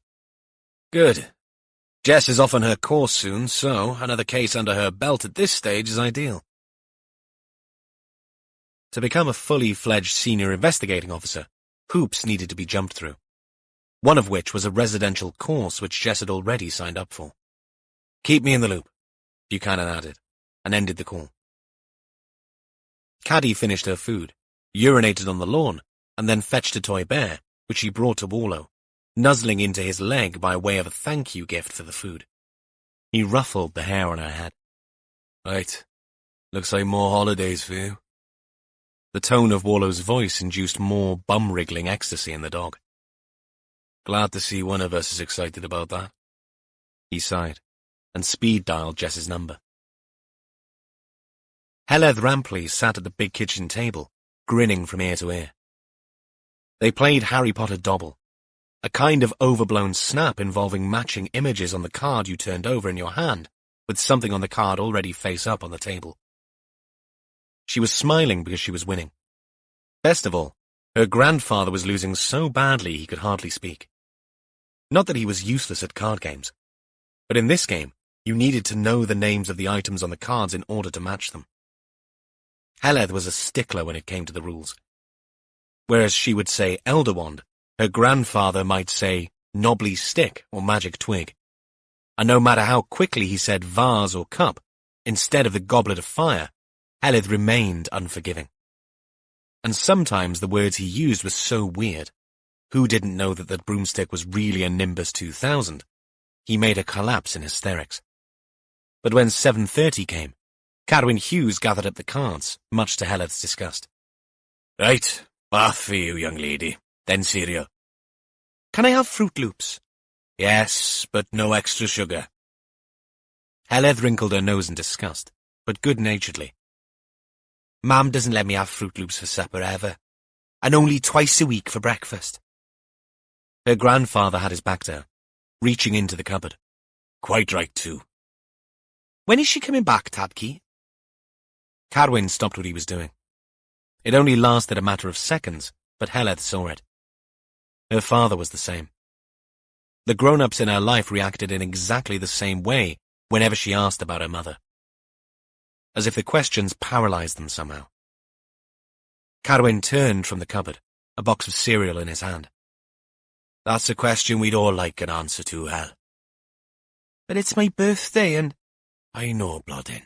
Good. Jess is off on her course soon, so another case under her belt at this stage is ideal. To become a fully fledged senior investigating officer, hoops needed to be jumped through, one of which was a residential course which Jess had already signed up for. Keep me in the loop, Buchanan added, and ended the call. Caddy finished her food, urinated on the lawn, and then fetched a toy bear, which she brought to Warlow, nuzzling into his leg by way of a thank-you gift for the food. He ruffled the hair on her head. Right. Looks like more holidays for you. The tone of Warlow's voice induced more bum-wriggling ecstasy in the dog. Glad to see one of us is excited about that. He sighed, and speed-dialed Jess's number. Heledd Rampley sat at the big kitchen table, grinning from ear to ear. They played Harry Potter Dobble, a kind of overblown snap involving matching images on the card you turned over in your hand, with something on the card already face up on the table. She was smiling because she was winning. Best of all, her grandfather was losing so badly he could hardly speak. Not that he was useless at card games, but in this game, you needed to know the names of the items on the cards in order to match them. Heledd was a stickler when it came to the rules. Whereas she would say Elder Wand, her grandfather might say Knobbly Stick or Magic Twig. And no matter how quickly he said vase or cup, instead of the goblet of fire, Heledd remained unforgiving. And sometimes the words he used were so weird. Who didn't know that that broomstick was really a Nimbus 2000? He made her collapse in hysterics. But when 7:30 came, Cadwyn Hughes gathered up the cards, much to Heled's disgust. Right, bath for you, young lady, then cereal. Can I have Fruit Loops? Yes, but no extra sugar. Heledd wrinkled her nose in disgust, but good-naturedly. Mum doesn't let me have Fruit Loops for supper ever, and only twice a week for breakfast. Her grandfather had his back to her, reaching into the cupboard. Quite right, too. When is she coming back, Tadkey? Cadwyn stopped what he was doing. It only lasted a matter of seconds, but Heledd saw it. Her father was the same. The grown-ups in her life reacted in exactly the same way whenever she asked about her mother, as if the questions paralyzed them somehow. Cadwyn turned from the cupboard, a box of cereal in his hand. That's a question we'd all like an answer to, Hel. But it's my birthday and... I know, Bloodin.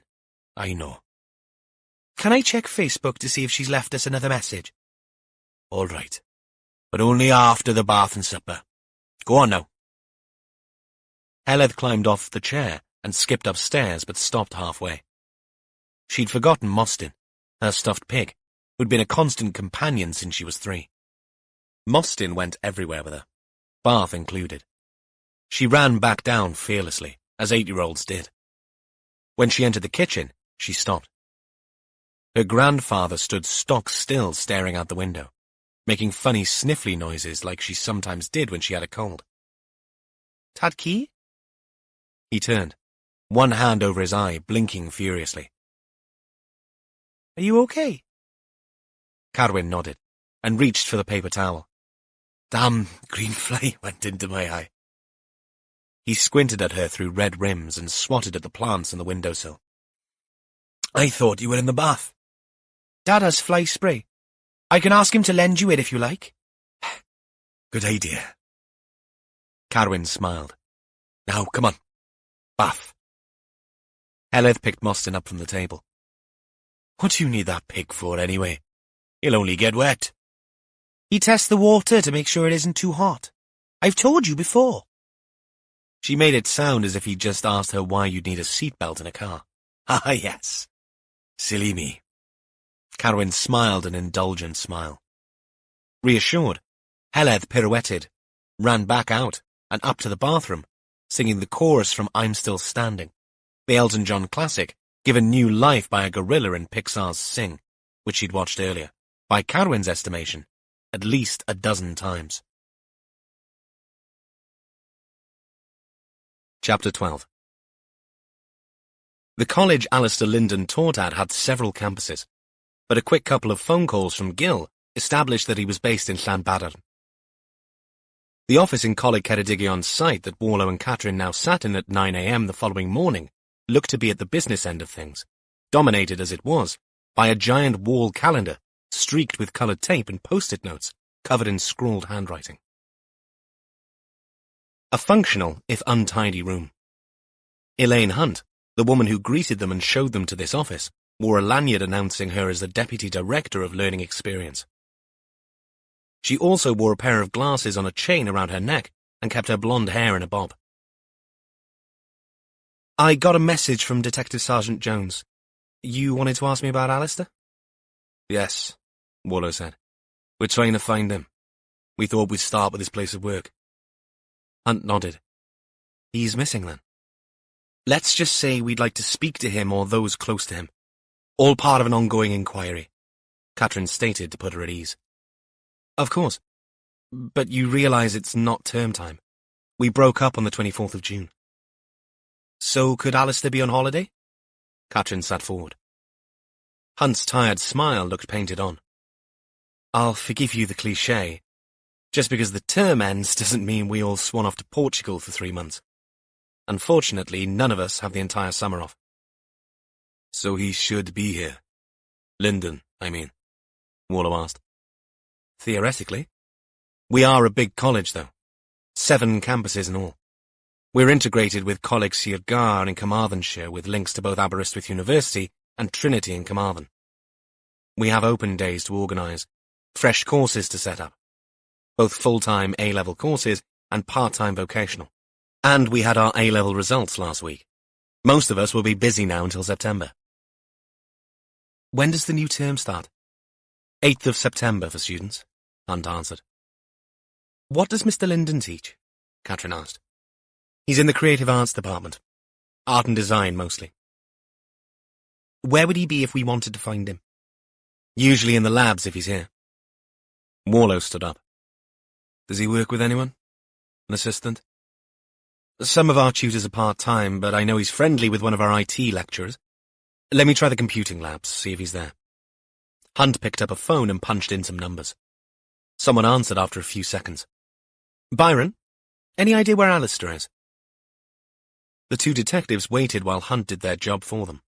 I know. Can I check Facebook to see if she's left us another message? All right. But only after the bath and supper. Go on now. Heledd climbed off the chair and skipped upstairs but stopped halfway. She'd forgotten Mostyn, her stuffed pig, who'd been a constant companion since she was 3. Mostyn went everywhere with her, bath included. She ran back down fearlessly, as 8-year-olds did. When she entered the kitchen, she stopped. Her grandfather stood stock still staring out the window, making funny sniffly noises like she sometimes did when she had a cold. Tadkey? He turned, one hand over his eye, blinking furiously. Are you okay? Cadwyn nodded, and reached for the paper towel. Damn green fly went into my eye. He squinted at her through red rims and swatted at the plants on the windowsill. I thought you were in the bath. Dad has fly spray. I can ask him to lend you it if you like. Good idea. Cadwyn smiled. Now, come on. Bath. Heledd picked Mostyn up from the table. What do you need that pig for, anyway? He'll only get wet. He tests the water to make sure it isn't too hot. I've told you before. She made it sound as if he'd just asked her why you'd need a seatbelt in a car. Ah, yes. Silly me. Carwyn smiled an indulgent smile. Reassured, Heledd pirouetted, ran back out and up to the bathroom, singing the chorus from I'm Still Standing, the Elton John classic, given new life by a gorilla in Pixar's Sing, which she'd watched earlier, by Carwyn's estimation, at least a dozen times. Chapter 12. The college Alistair Linden taught at had several campuses, but a quick couple of phone calls from Gil established that he was based in Llanbadarn. The office in Coleg Ceredigion site that Warlow and Catrin now sat in at 9 a.m. the following morning looked to be at the business end of things, dominated as it was by a giant wall calendar streaked with coloured tape and post-it notes covered in scrawled handwriting. A functional, if untidy room. Elaine Hunt, the woman who greeted them and showed them to this office, wore a lanyard announcing her as the Deputy Director of Learning Experience. She also wore a pair of glasses on a chain around her neck and kept her blonde hair in a bob. I got a message from Detective Sergeant Jones. You wanted to ask me about Alistair? Yes, Warlow said. We're trying to find him. We thought we'd start with his place of work. Hunt nodded. He's missing then. Let's just say we'd like to speak to him or those close to him. All part of an ongoing inquiry, Catrin stated to put her at ease. Of course. But you realise it's not term time. We broke up on the 24th of June. So could Alistair be on holiday? Catrin sat forward. Hunt's tired smile looked painted on. I'll forgive you the cliché. Just because the term ends doesn't mean we all swan off to Portugal for 3 months. Unfortunately, none of us have the entire summer off. So he should be here. Linden, I mean, Warlow asked. Theoretically. We are a big college, though. 7 campuses in all. We're integrated with Coleg Sir Gar in Carmarthenshire with links to both Aberystwyth University and Trinity in Carmarthen. We have open days to organise, fresh courses to set up, both full-time A-level courses and part-time vocational. And we had our A-level results last week. Most of us will be busy now until September. When does the new term start? 8th of September for students, Hunt answered. What does Mr. Linden teach? Catrin asked. He's in the creative arts department. Art and design, mostly. Where would he be if we wanted to find him? Usually in the labs if he's here. Warlow stood up. Does he work with anyone? An assistant? Some of our tutors are part-time, but I know he's friendly with one of our IT lecturers. Let me try the computing labs, see if he's there. Hunt picked up a phone and punched in some numbers. Someone answered after a few seconds. Byron? Any idea where Alistair is? The 2 detectives waited while Hunt did their job for them.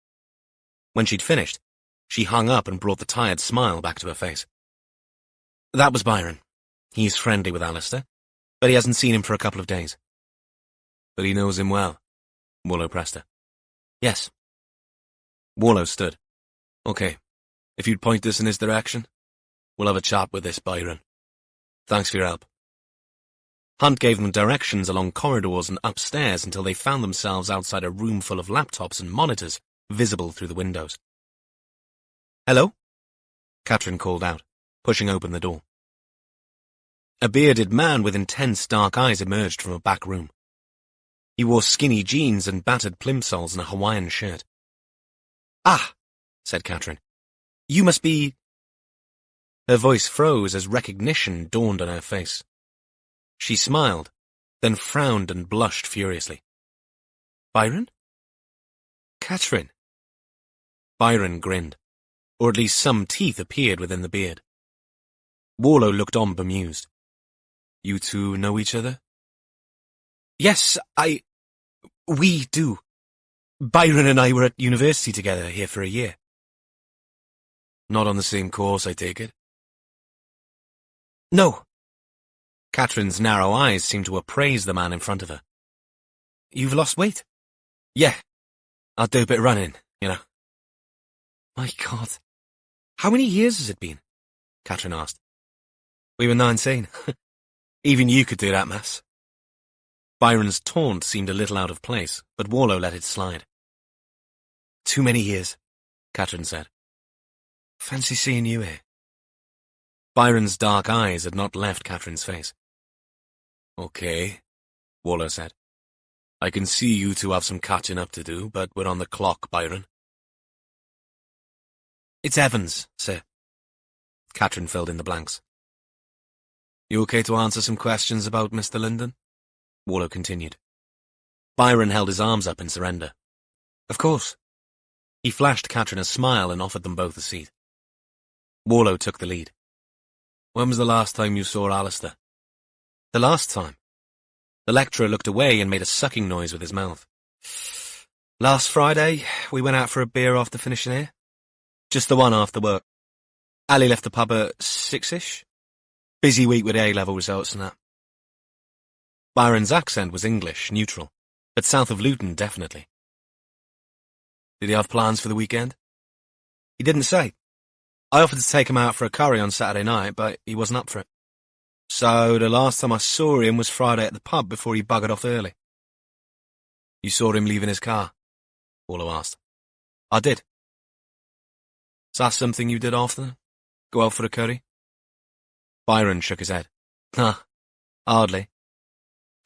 When she'd finished, she hung up and brought the tired smile back to her face. That was Byron. He's friendly with Alistair, but he hasn't seen him for a couple of days. But he knows him well, Warlow pressed her. Yes. Warlow stood. Okay, if you'd point us in his direction, we'll have a chat with this Byron. Thanks for your help. Hunt gave them directions along corridors and upstairs until they found themselves outside a room full of laptops and monitors visible through the windows. Hello? Catrin called out, pushing open the door. A bearded man with intense dark eyes emerged from a back room. He wore skinny jeans and battered plimsolls and a Hawaiian shirt. Ah, said Catrin. You must be... Her voice froze as recognition dawned on her face. She smiled, then frowned and blushed furiously. Byron? Catrin. Byron grinned, or at least some teeth appeared within the beard. Warlow looked on bemused. You two know each other? Yes, we do. Byron and I were at university together here for a year. Not on the same course, I take it? No. Catrin's narrow eyes seemed to appraise the man in front of her. You've lost weight? Yeah. I'll do a bit of running, you know. My God. How many years has it been? Catrin asked. We were 19. Even you could do that, maths. Byron's taunt seemed a little out of place, but Warlow let it slide. Too many years, Catherine said. Fancy seeing you here. Byron's dark eyes had not left Catherine's face. Okay, Warlow said. I can see you two have some catching up to do, but we're on the clock, Byron. It's Evans, sir. Catherine filled in the blanks. You okay to answer some questions about Mr. Linden? Warlow continued. Byron held his arms up in surrender. Of course. He flashed Catherine a smile and offered them both a seat. Warlow took the lead. When was the last time you saw Alistair? The last time? The lecturer looked away and made a sucking noise with his mouth. Last Friday, we went out for a beer after finishing here. Just the one after work. Ali left the pub at 6-ish. Busy week with A-level results and that. Byron's accent was English, neutral, but south of Luton, definitely. Did he have plans for the weekend? He didn't say. I offered to take him out for a curry on Saturday night, but he wasn't up for it. So the last time I saw him was Friday at the pub before he buggered off early. You saw him leaving his car? Warlow asked. I did. Is that something you did often? Go out for a curry? Byron shook his head. Nah, hardly.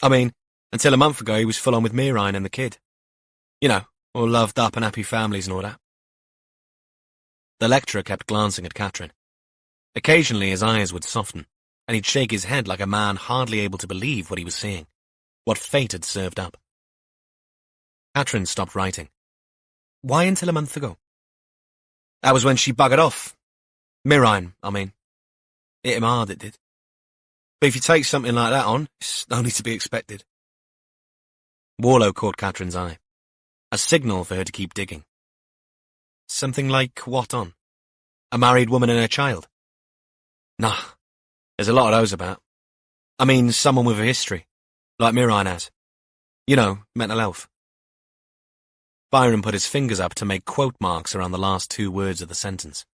I mean, until a month ago he was full on with Mirine and the kid. You know, all loved up and happy families and all that. The lecturer kept glancing at Catherine. Occasionally his eyes would soften, and he'd shake his head like a man hardly able to believe what he was seeing, what fate had served up. Catherine stopped writing. Why until a month ago? That was when she buggered off. Mirine, I mean. Hit him hard, it did. But if you take something like that on, it's only to be expected. Warlow caught Catherine's eye, a signal for her to keep digging. Something like what on? A married woman and her child? Nah, there's a lot of those about. I mean, someone with a history, like Mirine has. You know, mental health. Byron put his fingers up to make quote marks around the last two words of the sentence.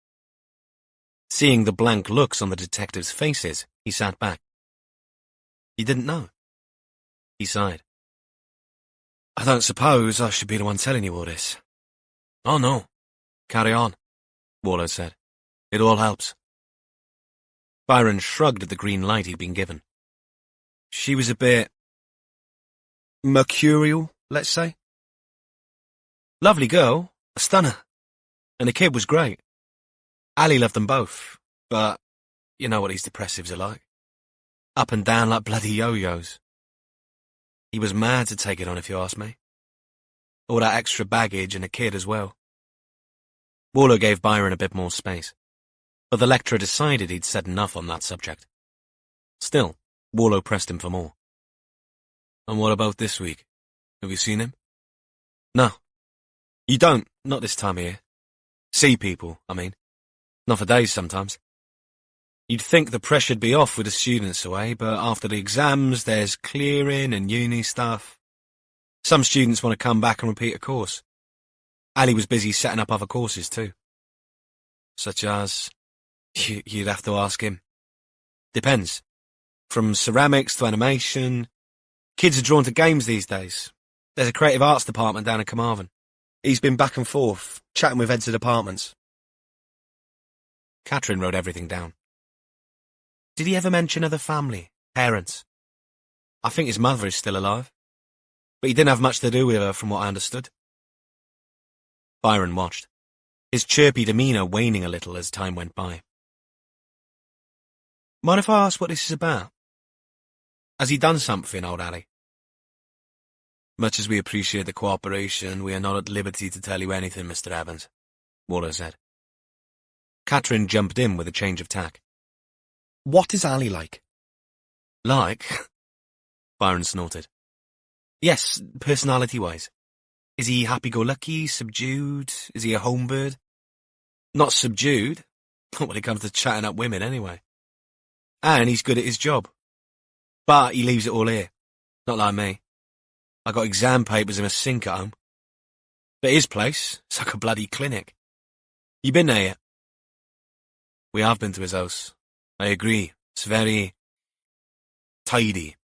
Seeing the blank looks on the detectives' faces, he sat back. You didn't know? He sighed. I don't suppose I should be the one telling you all this. Oh, no. Carry on, Warlow said. It all helps. Byron shrugged at the green light he'd been given. She was a bit mercurial, let's say. Lovely girl, a stunner. And the kid was great. Ali loved them both, but you know what these depressives are like. Up and down like bloody yo-yos. He was mad to take it on, if you ask me. All that extra baggage and a kid as well. Warlow gave Byron a bit more space, but the lecturer decided he'd said enough on that subject. Still, Warlow pressed him for more. And what about this week? Have you seen him? No. You don't, not this time of year. See people, I mean. Not for days sometimes. You'd think the pressure'd be off with the students away, but after the exams there's clearing and uni stuff. Some students want to come back and repeat a course. Ali was busy setting up other courses too. Such as? You'd have to ask him. Depends. From ceramics to animation. Kids are drawn to games these days. There's a creative arts department down in Carmarthen. He's been back and forth, chatting with heads of departments. Catherine wrote everything down. Did he ever mention other family, parents? I think his mother is still alive. But he didn't have much to do with her from what I understood. Byron watched, his chirpy demeanour waning a little as time went by. Mind if I ask what this is about? Has he done something, old Ali? Much as we appreciate the cooperation, we are not at liberty to tell you anything, Mr. Evans, Warlow said. Catherine jumped in with a change of tack. What is Ali like? Like? Byron snorted. Yes, personality-wise. Is he happy-go-lucky, subdued? Is he a homebird? Not subdued. Not when it comes to chatting up women, anyway. And he's good at his job. But he leaves it all here. Not like me. I got exam papers in a sink at home. But his place, it's like a bloody clinic. You been there yet? We have been to his house. I agree. It's very tidy,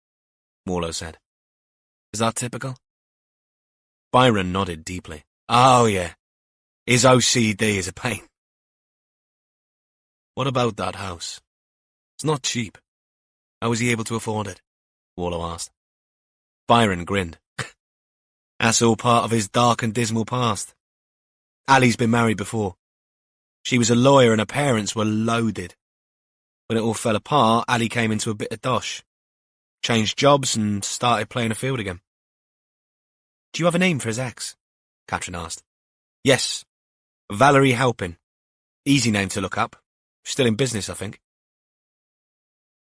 Warlow said. Is that typical? Byron nodded deeply. Oh, yeah. His OCD is a pain. What about that house? It's not cheap. How was he able to afford it? Warlow asked. Byron grinned. That's all part of his dark and dismal past. Ali's been married before. She was a lawyer and her parents were loaded. When it all fell apart, Ali came into a bit of dosh. Changed jobs and started playing a field again. Do you have a name for his ex? Catherine asked. Yes. Valerie Halpin. Easy name to look up. Still in business, I think.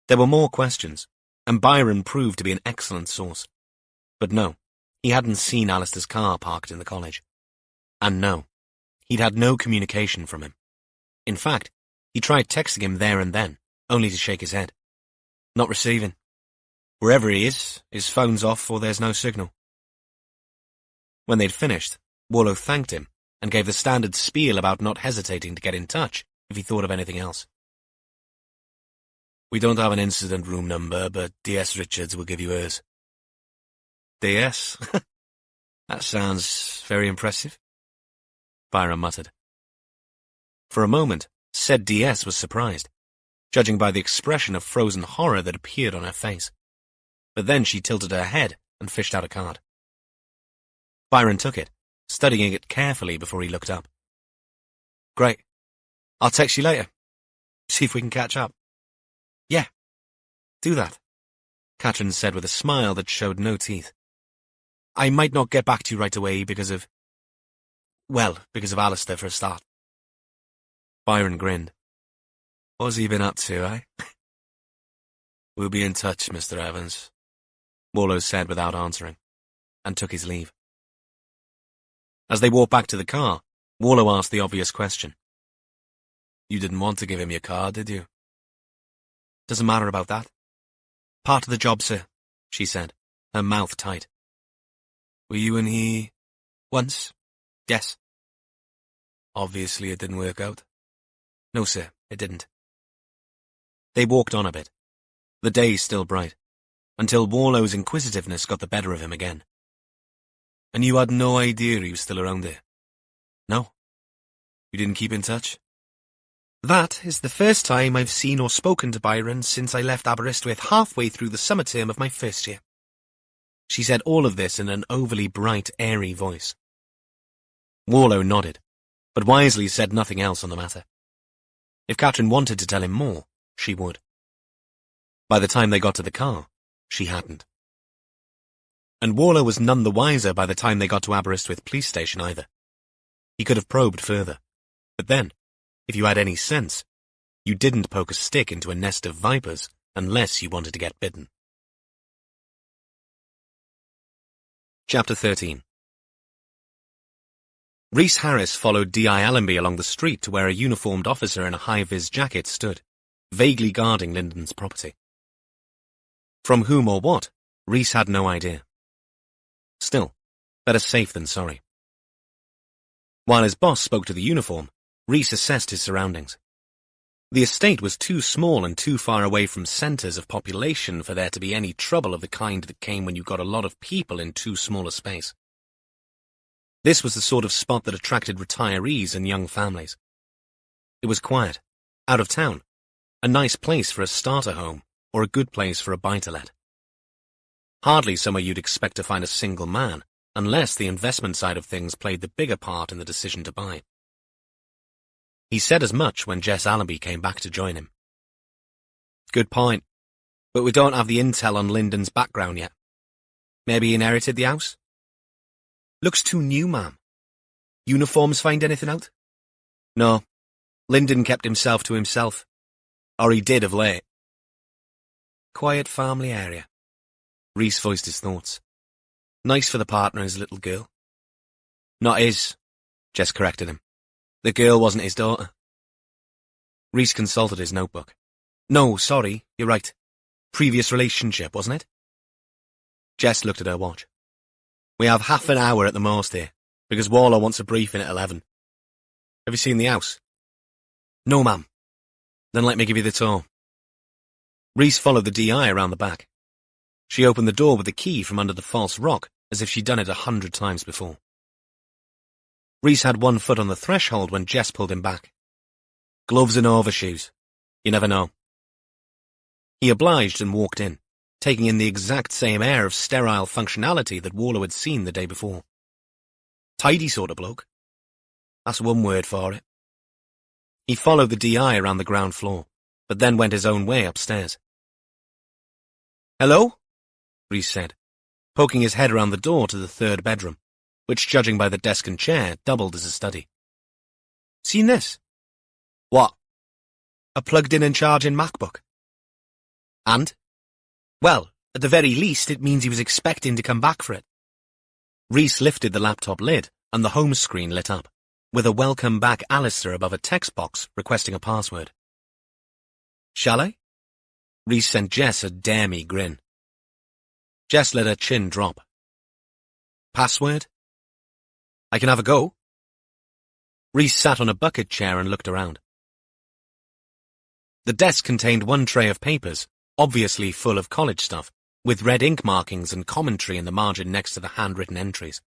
There were more questions, and Byron proved to be an excellent source. But no, he hadn't seen Alistair's car parked in the college. And no, he'd had no communication from him. In fact, he tried texting him there and then, only to shake his head. Not receiving. Wherever he is, his phone's off or there's no signal. When they'd finished, Warlow thanked him and gave the standard spiel about not hesitating to get in touch if he thought of anything else. We don't have an incident room number, but DS Richards will give you hers. DS? That sounds very impressive, Byron muttered. For a moment, said DS was surprised, judging by the expression of frozen horror that appeared on her face. But then she tilted her head and fished out a card. Byron took it, studying it carefully before he looked up. Great. I'll text you later. See if we can catch up. Yeah, do that, Catherine said with a smile that showed no teeth. I might not get back to you right away because of Alistair for a start. Byron grinned. What's he been up to, eh? We'll be in touch, Mr. Evans, Warlow said without answering, and took his leave. As they walked back to the car, Warlow asked the obvious question. You didn't want to give him your card, did you? Doesn't matter about that. Part of the job, sir, she said, her mouth tight. Were you and he... Once? Yes. Obviously it didn't work out. No, sir, it didn't. They walked on a bit, the day still bright, until Warlow's inquisitiveness got the better of him again. And you had no idea he was still around there? No. You didn't keep in touch? That is the first time I've seen or spoken to Byron since I left Aberystwyth halfway through the summer term of my first year. She said all of this in an overly bright, airy voice. Warlow nodded, but wisely said nothing else on the matter. If Catherine wanted to tell him more, she would. By the time they got to the car, she hadn't. And Warlow was none the wiser by the time they got to Aberystwyth police station either. He could have probed further, but then, if you had any sense, you didn't poke a stick into a nest of vipers unless you wanted to get bitten. Chapter 13. Rhys Harris followed D.I. Allenby along the street to where a uniformed officer in a high-vis jacket stood, vaguely guarding Lyndon's property. From whom or what, Rhys had no idea. Still, better safe than sorry. While his boss spoke to the uniform, Rhys assessed his surroundings. The estate was too small and too far away from centres of population for there to be any trouble of the kind that came when you got a lot of people in too small a space. This was the sort of spot that attracted retirees and young families. It was quiet, out of town, a nice place for a starter home or a good place for a buy-to-let. Hardly somewhere you'd expect to find a single man, unless the investment side of things played the bigger part in the decision to buy. He said as much when Jess Allenby came back to join him. Good point, but we don't have the intel on Lyndon's background yet. Maybe he inherited the house? Looks too new, ma'am. Uniforms find anything out? No, Lyndon kept himself to himself. Or he did of late. Quiet family area. Rhys voiced his thoughts. Nice for the partner, his little girl. Not his, Jess corrected him. The girl wasn't his daughter. Rhys consulted his notebook. No, sorry, you're right. Previous relationship, wasn't it? Jess looked at her watch. We have half an hour at the most here, because Warlow wants a briefing at 11. Have you seen the house? No, ma'am. Then let me give you the tour. Rhys followed the DI around the back. She opened the door with the key from under the false rock, as if she'd done it 100 times before. Rhys had one foot on the threshold when Jess pulled him back. Gloves and overshoes. You never know. He obliged and walked in, taking in the exact same air of sterile functionality that Warlow had seen the day before. Tidy sort of bloke. That's one word for it. He followed the DI around the ground floor, but then went his own way upstairs. "Hello?" Rhys said, poking his head around the door to the third bedroom, which, judging by the desk and chair, doubled as a study. "Seen this?" "What?" "A plugged-in and charging MacBook." "And?" "Well, at the very least, it means he was expecting to come back for it." Rhys lifted the laptop lid, and the home screen lit up, with a welcome back Alistair above a text box requesting a password. "Shall I?" Rhys sent Jess a dare me grin. Jess let her chin drop. "Password?" "I can have a go." Rhys sat on a bucket chair and looked around. The desk contained one tray of papers, obviously full of college stuff, with red ink markings and commentary in the margin next to the handwritten entries.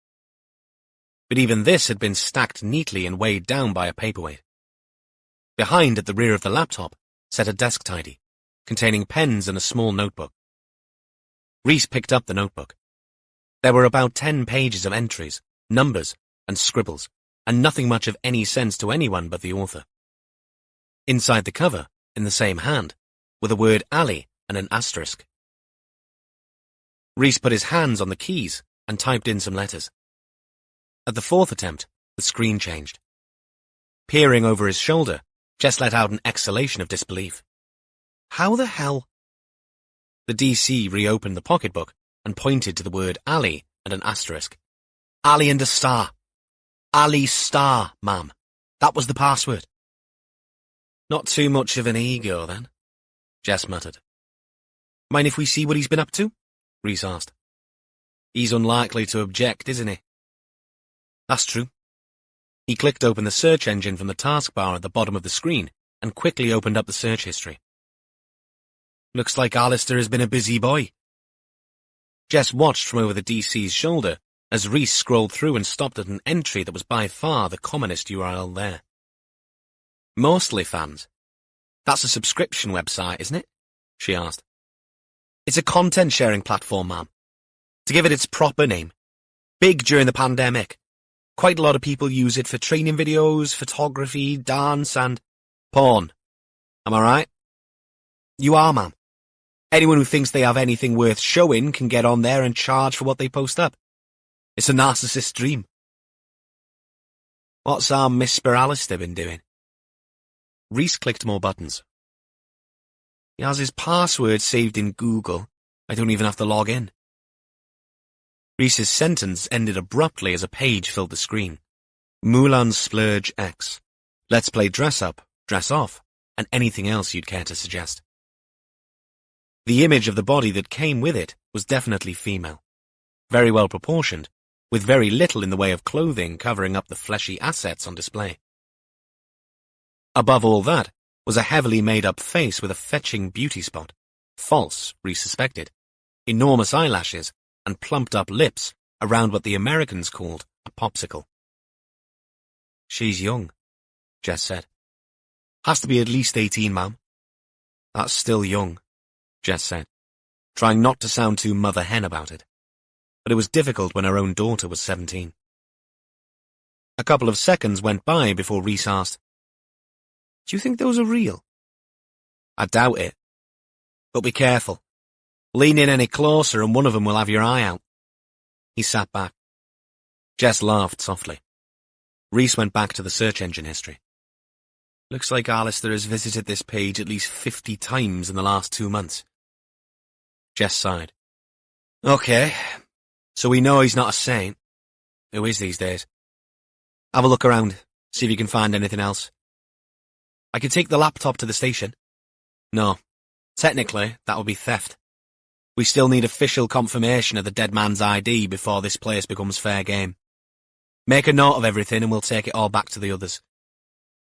But even this had been stacked neatly and weighed down by a paperweight. Behind, at the rear of the laptop, sat a desk tidy, containing pens and a small notebook. Rhys picked up the notebook. There were about 10 pages of entries, numbers, and scribbles, and nothing much of any sense to anyone but the author. Inside the cover, in the same hand, were the word alley and an asterisk. Rhys put his hands on the keys and typed in some letters. At the fourth attempt, the screen changed. Peering over his shoulder, Jess let out an exhalation of disbelief. "How the hell?" The DC reopened the pocketbook and pointed to the word alley and an asterisk. "Alley and a star. Alley star, ma'am. That was the password." "Not too much of an ego, then," Jess muttered. "Mind if we see what he's been up to?" Rhys asked. "He's unlikely to object, isn't he?" "That's true." He clicked open the search engine from the taskbar at the bottom of the screen and quickly opened up the search history. "Looks like Alistair has been a busy boy." Jess watched from over the DC's shoulder as Rhys scrolled through and stopped at an entry that was by far the commonest URL there. "Mostly fans. That's a subscription website, isn't it?" she asked. "It's a content-sharing platform, ma'am. To give it its proper name. Big during the pandemic. Quite a lot of people use it for training videos, photography, dance, and porn. Am I right?" "You are, ma'am. Anyone who thinks they have anything worth showing can get on there and charge for what they post up. It's a narcissist's dream." "What's our Mr. Alistair been doing?" Rhys clicked more buttons. "He has his password saved in Google. I don't even have to log in." Rhys's sentence ended abruptly as a page filled the screen. Moulin Splurge X. Let's play dress up, dress off, and anything else you'd care to suggest. The image of the body that came with it was definitely female. Very well proportioned, with very little in the way of clothing covering up the fleshy assets on display. Above all that was a heavily made-up face with a fetching beauty spot. False, Rhys suspected. Enormous eyelashes and plumped-up lips around what the Americans called a popsicle. "She's young," Jess said. "Has to be at least 18, ma'am." "That's still young," Jess said, trying not to sound too mother-hen about it. But it was difficult when her own daughter was 17. A couple of seconds went by before Rhys asked, "Do you think those are real?" "I doubt it. But be careful. Lean in any closer and one of them will have your eye out." He sat back. Jess laughed softly. Rhys went back to the search engine history. "Looks like Alistair has visited this page at least 50 times in the last 2 months. Jess sighed. "Okay, so we know he's not a saint. Who is these days? Have a look around, see if you can find anything else. I could take the laptop to the station." "No. Technically, that would be theft. We still need official confirmation of the dead man's ID before this place becomes fair game. Make a note of everything and we'll take it all back to the others."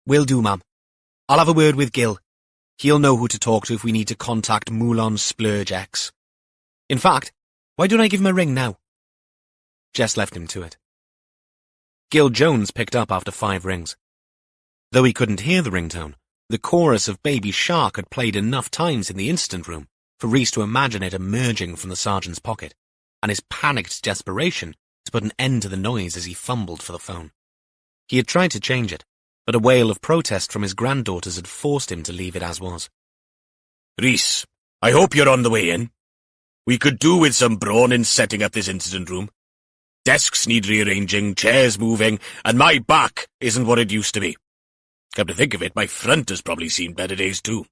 "Will do, ma'am. I'll have a word with Gil. He'll know who to talk to if we need to contact Moulin Splurge X." In fact, why don't I give him a ring now? Jess left him to it. Gil Jones picked up after 5 rings. Though he couldn't hear the ringtone, the chorus of Baby Shark had played enough times in the incident room for Rhys to imagine it emerging from the sergeant's pocket, and his panicked desperation to put an end to the noise as he fumbled for the phone. He had tried to change it, but a wail of protest from his granddaughters had forced him to leave it as was. Rhys, I hope you're on the way in. We could do with some brawn in setting up this incident room. Desks need rearranging, chairs moving, and my back isn't what it used to be. Come to think of it, my front has probably seen better days too.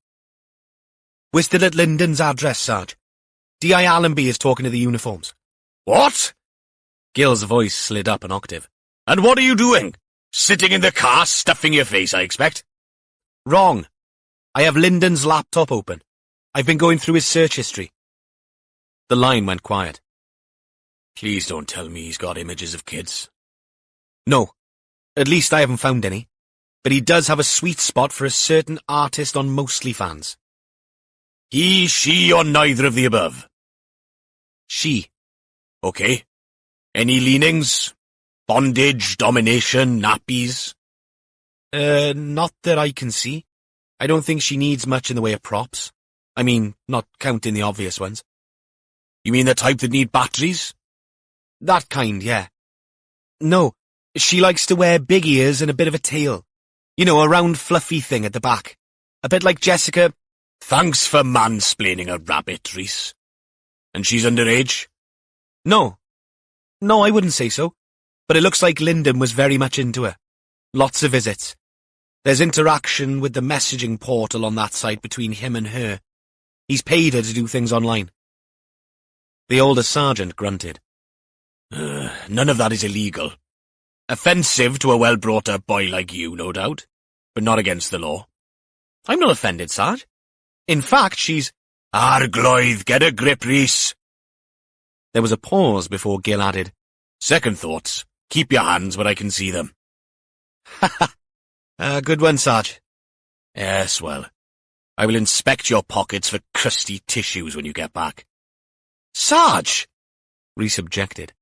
We're still at Lyndon's address, Sarge. D.I. Allenby is talking to the uniforms. What? Gil's voice slid up an octave. And what are you doing? Sitting in the car, stuffing your face, I expect? Wrong. I have Lyndon's laptop open. I've been going through his search history. The line went quiet. Please don't tell me he's got images of kids. No. At least I haven't found any. But he does have a sweet spot for a certain artist on Mostly Fans. He, she, or neither of the above? She. Okay. Any leanings? Bondage, domination, nappies? Not that I can see. I don't think she needs much in the way of props. I mean, not counting the obvious ones. You mean the type that need batteries? That kind, yeah. No, she likes to wear big ears and a bit of a tail. You know, a round fluffy thing at the back. A bit like Jessica. Thanks for mansplaining a rabbit, Rhys. And she's underage? No, I wouldn't say so. But it looks like Lyndon was very much into her. Lots of visits. There's interaction with the messaging portal on that site between him and her. He's paid her to do things online. The older sergeant grunted. None of that is illegal. Offensive to a well-brought-up boy like you, no doubt, but not against the law. I'm not offended, Sarge. In fact, she's— Argloidd, get a grip, Rhys. There was a pause before Gil added, Second thoughts. Keep your hands where I can see them. Ha ha. Good one, Sarge. Yes, well, I will inspect your pockets for crusty tissues when you get back. Sarge! Rhys objected.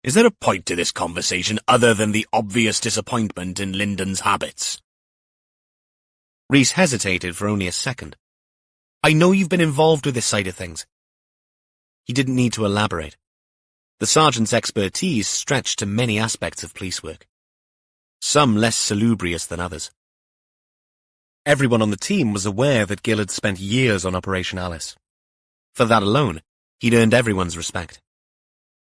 Is there a point to this conversation other than the obvious disappointment in Lyndon's habits? Rhys hesitated for only a second. I know you've been involved with this side of things. He didn't need to elaborate. The sergeant's expertise stretched to many aspects of police work, some less salubrious than others. Everyone on the team was aware that Gil had spent years on Operation Alice. For that alone, he'd earned everyone's respect.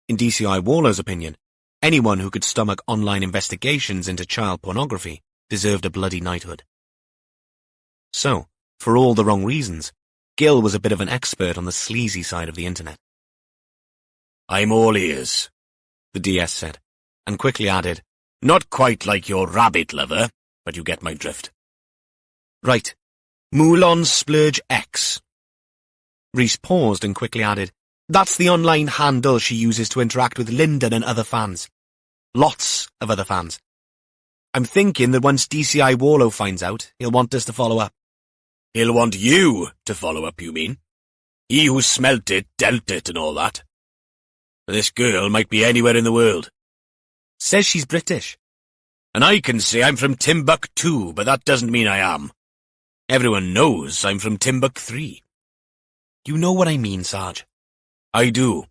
In DCI Warlow's opinion, anyone who could stomach online investigations into child pornography deserved a bloody knighthood. So, for all the wrong reasons, Gil was a bit of an expert on the sleazy side of the internet. I'm all ears, the DS said, and quickly added, Not quite like your rabbit lover, but you get my drift. Right. Moulon Splurge X. Rhys paused and quickly added, That's the online handle she uses to interact with Lyndon and other fans. Lots of other fans. I'm thinking that once DCI Warlow finds out, he'll want us to follow up. He'll want you to follow up, you mean? He who smelt it, dealt it, and all that. This girl might be anywhere in the world. Says she's British. And I can say I'm from Timbuktu, but that doesn't mean I am. Everyone knows I'm from Timbuk3. You know what I mean, Sarge. I do.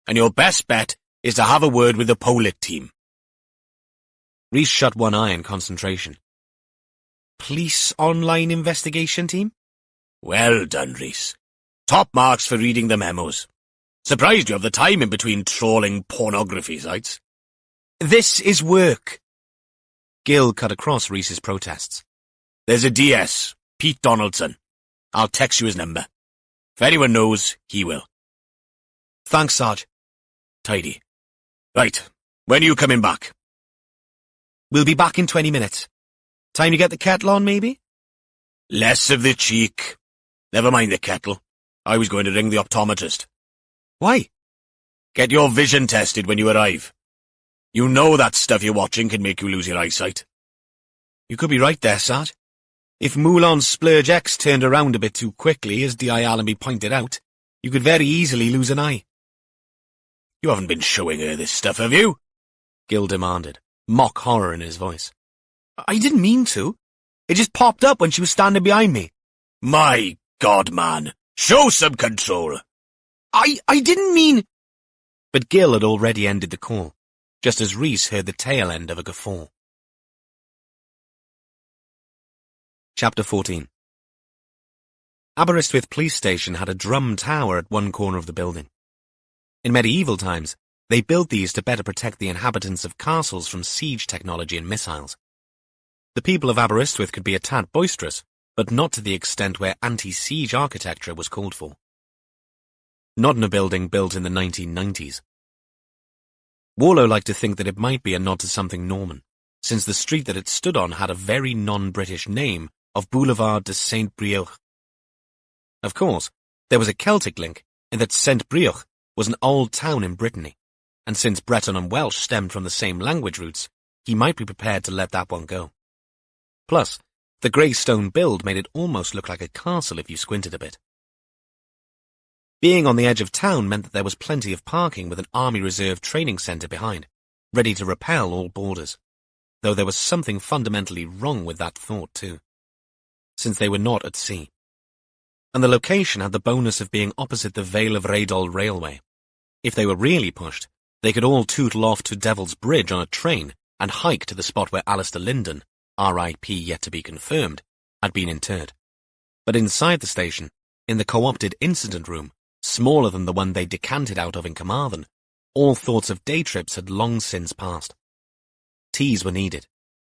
And your best bet is to have a word with the Polit team. Rhys shut one eye in concentration. Police online investigation team? Well done, Rhys. Top marks for reading the memos. Surprised you have the time in between trawling pornography sites. This is work. Gil cut across Rhys's protests. There's a DS, Pete Donaldson. I'll text you his number. If anyone knows, he will. Thanks, Sarge. Tidy. Right, when are you coming back? We'll be back in 20 minutes. Time to get the kettle on, maybe? Less of the cheek. Never mind the kettle. I was going to ring the optometrist. Why? Get your vision tested when you arrive. You know that stuff you're watching can make you lose your eyesight. You could be right there, Sarge. If Moulon Splurge X turned around a bit too quickly, as D.I. Allenby pointed out, You could very easily lose an eye. You haven't been showing her this stuff, have you? Gil demanded, mock horror in his voice. I didn't mean to. It just popped up when she was standing behind me. My God, man. Show some control. I didn't mean... But Gil had already ended the call, just as Rhys heard the tail end of a guffaw. Chapter 14. Aberystwyth Police Station had a drum tower at one corner of the building. In medieval times, they built these to better protect the inhabitants of castles from siege technology and missiles. The people of Aberystwyth could be a tad boisterous, but not to the extent where anti-siege architecture was called for. Not in a building built in the 1990s. Warlow liked to think that it might be a nod to something Norman, since the street that it stood on had a very non-British name of Boulevard de Saint-Brieuc. Of course, there was a Celtic link in that Saint-Brieuc was an old town in Brittany, and since Breton and Welsh stemmed from the same language roots, he might be prepared to let that one go. Plus, the grey stone build made it almost look like a castle if you squinted a bit. Being on the edge of town meant that there was plenty of parking with an Army Reserve training centre behind, ready to repel all boarders, though there was something fundamentally wrong with that thought too, since they were not at sea. And the location had the bonus of being opposite the Vale of Rheidol railway. If they were really pushed, they could all tootle off to Devil's Bridge on a train and hike to the spot where Alistair Linden, R.I.P. yet to be confirmed, had been interred. But inside the station, in the co-opted incident room, smaller than the one they decanted out of in Carmarthen, all thoughts of day trips had long since passed. Teas were needed,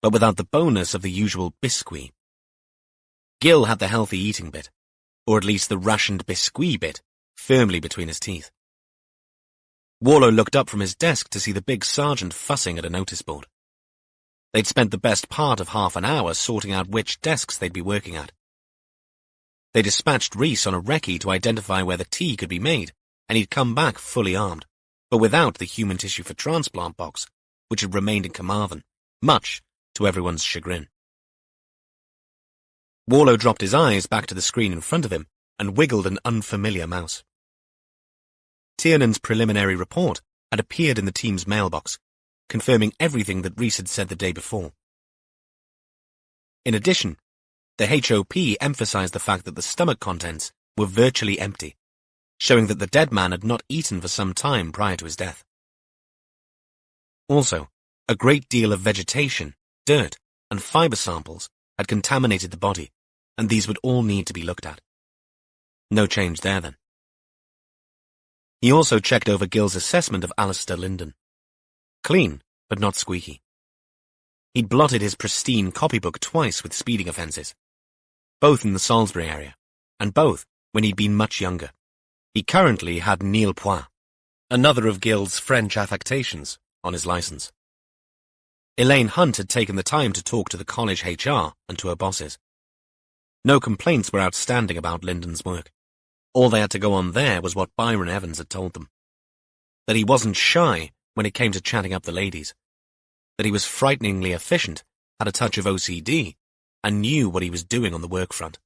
but without the bonus of the usual biscuit. Gil had the healthy eating bit, or at least the rationed biscuit bit, firmly between his teeth. Warlow looked up from his desk to see the big sergeant fussing at a notice board. They'd spent the best part of half an hour sorting out which desks they'd be working at. They dispatched Rhys on a recce to identify where the tea could be made, and he'd come back fully armed, but without the human tissue for transplant box, which had remained in Carmarthen, much to everyone's chagrin. Warlow dropped his eyes back to the screen in front of him and wiggled an unfamiliar mouse. Tiernan's preliminary report had appeared in the team's mailbox, confirming everything that Rhys had said the day before. In addition, the HOP emphasized the fact that the stomach contents were virtually empty, showing that the dead man had not eaten for some time prior to his death. Also, a great deal of vegetation, dirt, and fiber samples had contaminated the body, and these would all need to be looked at. No change there, then. He also checked over Gil's assessment of Alistair Linden. Clean, but not squeaky. He'd blotted his pristine copybook twice with speeding offences, both in the Salisbury area, and both when he'd been much younger. He currently had nil point, another of Gil's French affectations, on his licence. Elaine Hunt had taken the time to talk to the college HR and to her bosses. No complaints were outstanding about Linden's work. All they had to go on there was what Byron Evans had told them. That he wasn't shy when it came to chatting up the ladies. That he was frighteningly efficient, had a touch of OCD, and knew what he was doing on the work front.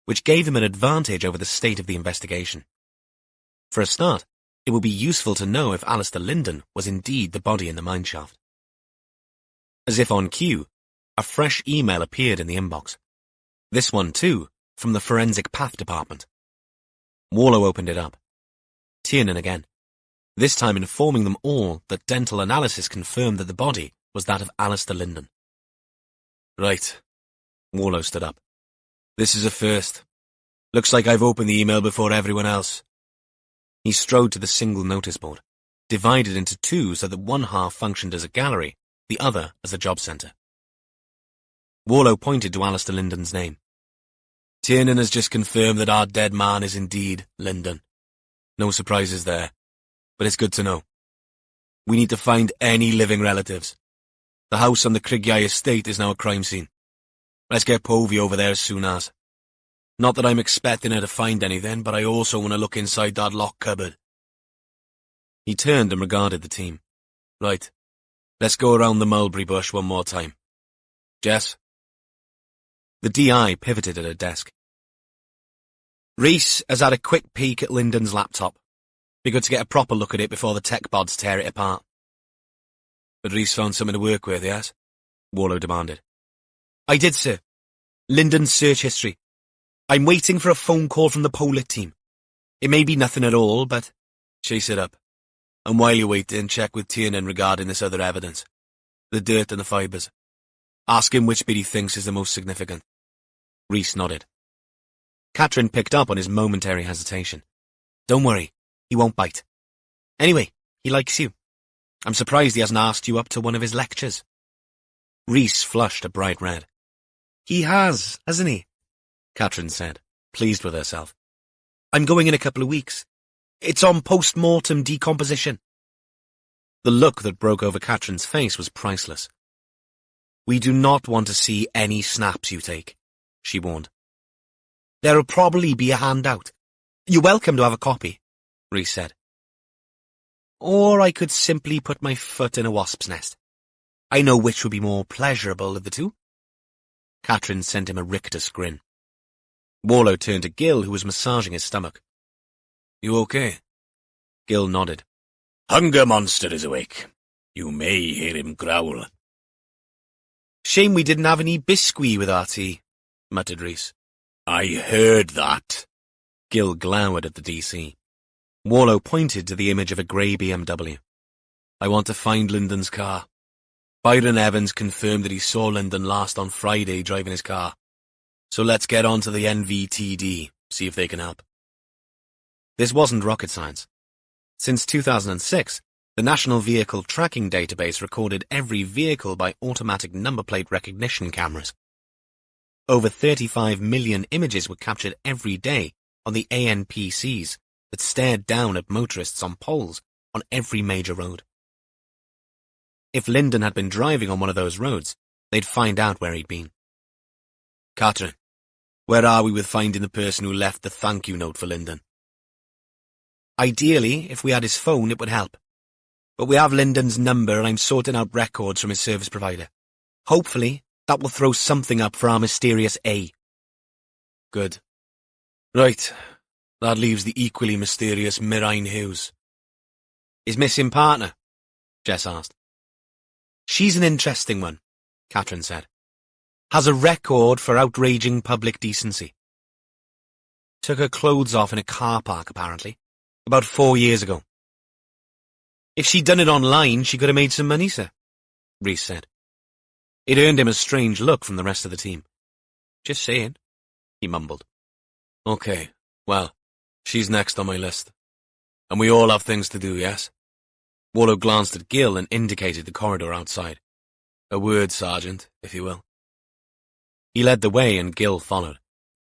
Which gave him an advantage over the state of the investigation. For a start, it would be useful to know if Alistair Linden was indeed the body in the mineshaft. As if on cue, a fresh email appeared in the inbox. This one, too, from the Forensic Path Department. Warlow opened it up. Tiernan again, this time informing them all that dental analysis confirmed that the body was that of Alistair Linden. Right. Warlow stood up. This is a first. Looks like I've opened the email before everyone else. He strode to the single notice board, divided into two so that one half functioned as a gallery, the other as a job centre. Warlow pointed to Alistair Linden's name. Tiernan has just confirmed that our dead man is indeed Linden. No surprises there, but it's good to know. We need to find any living relatives. The house on the Criggiau estate is now a crime scene. Let's get Povey over there as soon as. Not that I'm expecting her to find anything, but I also want to look inside that locked cupboard. He turned and regarded the team. Right, let's go around the mulberry bush one more time. Jess? The DI pivoted at her desk. Rhys has had a quick peek at Lyndon's laptop. Be good to get a proper look at it before the tech bods tear it apart. But Rhys found something to work with, yes? Warlow demanded. I did, sir. Lyndon's search history. I'm waiting for a phone call from the Polit team. It may be nothing at all, but... Chase it up. And while you wait, check with Tiernan regarding this other evidence. The dirt and the fibres. Ask him which bit he thinks is the most significant. Rhys nodded. Catherine picked up on his momentary hesitation. Don't worry, he won't bite. Anyway, he likes you. I'm surprised he hasn't asked you up to one of his lectures. Rhys flushed a bright red. He has, hasn't he? Catherine said, pleased with herself. I'm going in a couple of weeks. It's on post-mortem decomposition. The look that broke over Catherine's face was priceless. We do not want to see any snaps you take, she warned. There'll probably be a handout. You're welcome to have a copy, Rhys said. Or I could simply put my foot in a wasp's nest. I know which would be more pleasurable of the two. Catherine sent him a rictus grin. Warlow turned to Gil, who was massaging his stomach. You okay? Gil nodded. Hunger monster is awake. You may hear him growl. Shame we didn't have any biscuit with our tea, muttered Rhys. I heard that. Gil glowered at the DC. Warlow pointed to the image of a grey BMW. I want to find Lyndon's car. Byron Evans confirmed that he saw Lyndon last on Friday driving his car. So let's get on to the NVTD, see if they can help. This wasn't rocket science. Since 2006, the National Vehicle Tracking Database recorded every vehicle by automatic number plate recognition cameras. Over 35 million images were captured every day on the ANPCs that stared down at motorists on poles on every major road. If Lyndon had been driving on one of those roads, they'd find out where he'd been. Catherine, where are we with finding the person who left the thank you note for Lyndon? Ideally, if we had his phone, it would help. But we have Lyndon's number and I'm sorting out records from his service provider. Hopefully, that will throw something up for our mysterious A. Good. Right. That leaves the equally mysterious Miraine Hughes. His missing partner? Jess asked. She's an interesting one, Catherine said. Has a record for outraging public decency. Took her clothes off in a car park, apparently. About 4 years ago. If she'd done it online, she could have made some money, sir, Rhys said. It earned him a strange look from the rest of the team. Just saying, he mumbled. Okay, well, she's next on my list. And we all have things to do, yes? Warlow glanced at Gil and indicated the corridor outside. A word, Sergeant, if you will. He led the way and Gil followed,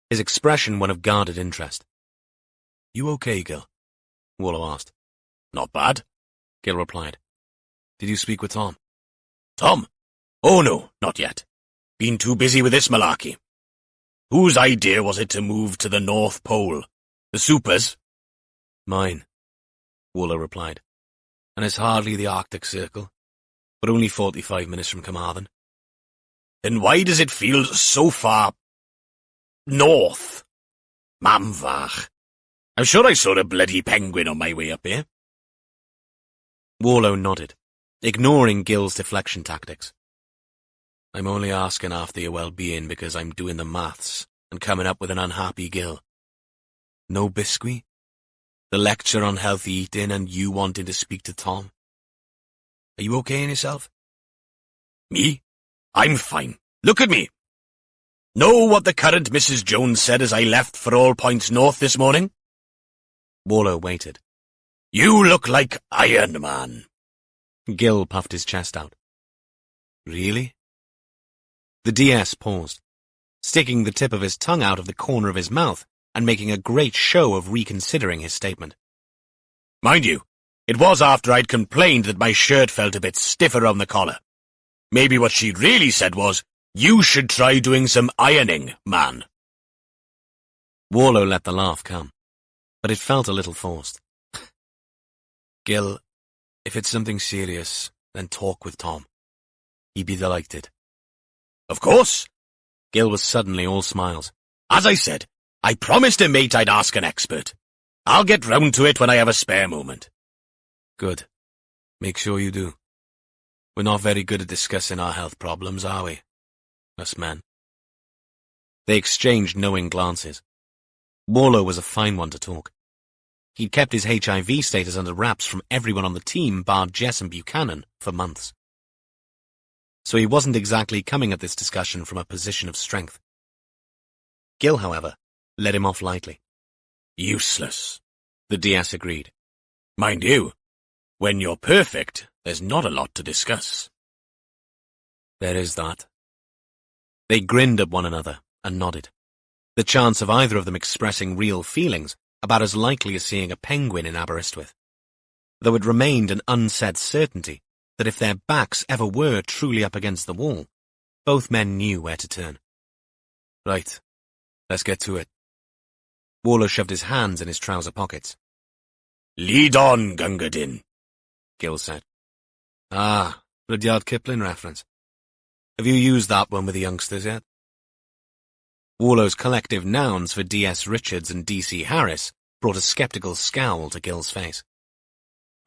his expression one of guarded interest. You okay, Gil? Warlow asked. Not bad, Gil replied. Did you speak with Tom? Tom? Oh no, not yet. Been too busy with this malarkey. Whose idea was it to move to the North Pole? The Supers? Mine, Warlow replied. And it's hardly the Arctic Circle, but only 45 minutes from Carmarthen. Then why does it feel so far north? Mamvach. I'm sure I saw a bloody penguin on my way up here. Warlow nodded, ignoring Gil's deflection tactics. I'm only asking after your well-being because I'm doing the maths and coming up with an unhappy Gil. No biscuit? The lecture on healthy eating and you wanting to speak to Tom? Are you okay in yourself? Me? I'm fine. Look at me. Know what the current Mrs. Jones said as I left for All Points North this morning? Warlow waited. You look like Iron Man. Gil puffed his chest out. Really? The DS paused, sticking the tip of his tongue out of the corner of his mouth and making a great show of reconsidering his statement. Mind you, it was after I'd complained that my shirt felt a bit stiff around the collar. Maybe what she really said was, you should try doing some ironing, man. Warlow let the laugh come, but it felt a little forced. Gil, if it's something serious, then talk with Tom. He'd be delighted. Of course. Gil was suddenly all smiles. As I said, I promised him, mate, I'd ask an expert. I'll get round to it when I have a spare moment. Good. Make sure you do. We're not very good at discussing our health problems, are we? Us men. They exchanged knowing glances. Warlow was a fine one to talk. He'd kept his HIV status under wraps from everyone on the team bar Jess and Buchanan for months. So he wasn't exactly coming at this discussion from a position of strength. Gil, however, let him off lightly. Useless, the DS agreed. Mind you, when you're perfect, there's not a lot to discuss. There is that. They grinned at one another and nodded. The chance of either of them expressing real feelings about as likely as seeing a penguin in Aberystwyth. Though it remained an unsaid certainty that if their backs ever were truly up against the wall, both men knew where to turn. Right, let's get to it. Warlow shoved his hands in his trouser pockets. Lead on, Gunga Din, Gil said. Ah, Rudyard Kipling reference. Have you used that one with the youngsters yet? Warlow's collective nouns for D.S. Richards and D.C. Harris brought a skeptical scowl to Gil's face.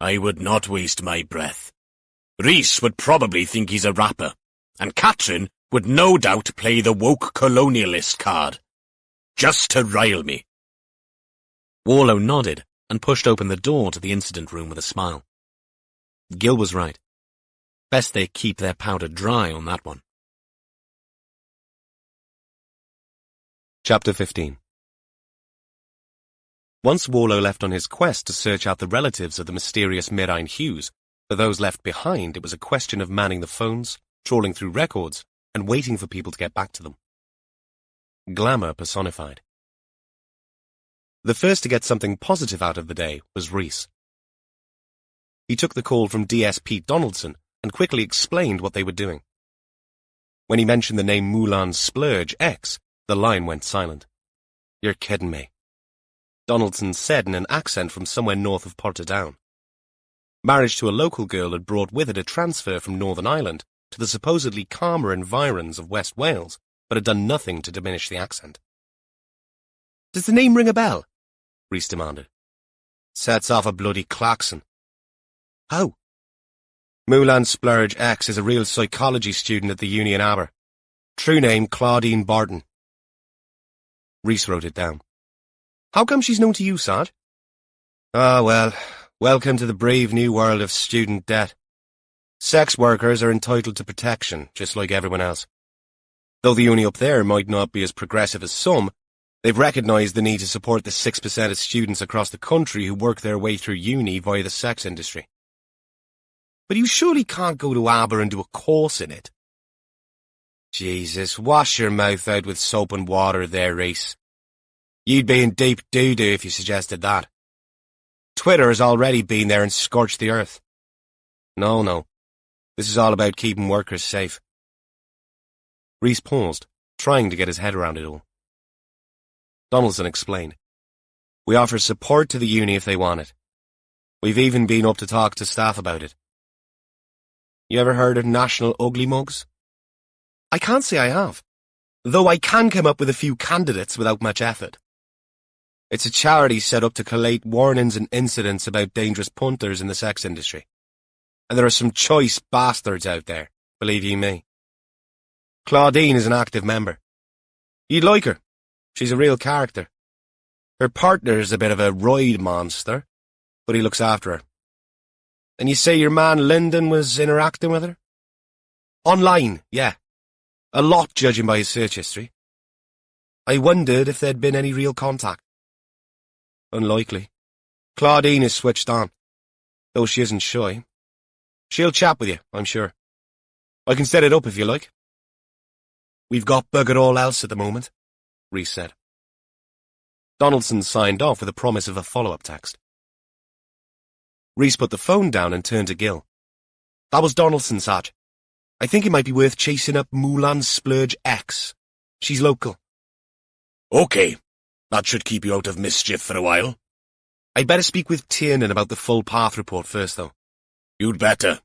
I would not waste my breath. Rhys would probably think he's a rapper, and Catherine would no doubt play the woke colonialist card, just to rile me. Warlow nodded and pushed open the door to the incident room with a smile. Gil was right. Best they keep their powder dry on that one. Chapter 15. Once Warlow left on his quest to search out the relatives of the mysterious Mirain Hughes, for those left behind it was a question of manning the phones, trawling through records, and waiting for people to get back to them. Glamour personified. The first to get something positive out of the day was Rhys. He took the call from DS Pete Donaldson and quickly explained what they were doing. When he mentioned the name Moulin Splurge X, the line went silent. You're kidding me, Donaldson said in an accent from somewhere north of Portadown. Marriage to a local girl had brought with it a transfer from Northern Ireland to the supposedly calmer environs of West Wales, but had done nothing to diminish the accent. Does the name ring a bell? Rhys demanded. Sets off a bloody klaxon. How? Moulin Splurge X is a real psychology student at the Uni in Aber. True name Claudine Barton. Rhys wrote it down. How come she's known to you, Sarge? Ah, well, welcome to the brave new world of student debt. Sex workers are entitled to protection, just like everyone else. Though the uni up there might not be as progressive as some, they've recognised the need to support the 6% of students across the country who work their way through uni via the sex industry. But you surely can't go to Aber and do a course in it. Jesus, wash your mouth out with soap and water there, Rhys. You'd be in deep doo-doo if you suggested that. Twitter has already been there and scorched the earth. No. This is all about keeping workers safe. Rhys paused, trying to get his head around it all. Donaldson explained. We offer support to the uni if they want it. We've even been up to talk to staff about it. You ever heard of National Ugly Mugs? I can't say I have, though I can come up with a few candidates without much effort. It's a charity set up to collate warnings and incidents about dangerous punters in the sex industry. And there are some choice bastards out there, believe ye me. Claudine is an active member. You'd like her. She's a real character. Her partner's a bit of a roid monster, but he looks after her. And you say your man Lyndon was interacting with her? Online, yeah. A lot, judging by his search history. I wondered if there'd been any real contact. Unlikely. Claudine is switched on, though she isn't shy. She'll chat with you, I'm sure. I can set it up if you like. We've got bugger all else at the moment, Rhys said. Donaldson signed off with a promise of a follow-up text. Rhys put the phone down and turned to Gil. That was Donaldson, Sarge. I think it might be worth chasing up Moulin Splurge X. She's local. Okay, that should keep you out of mischief for a while. I'd better speak with Tiernan about the full path report first, though. You'd better.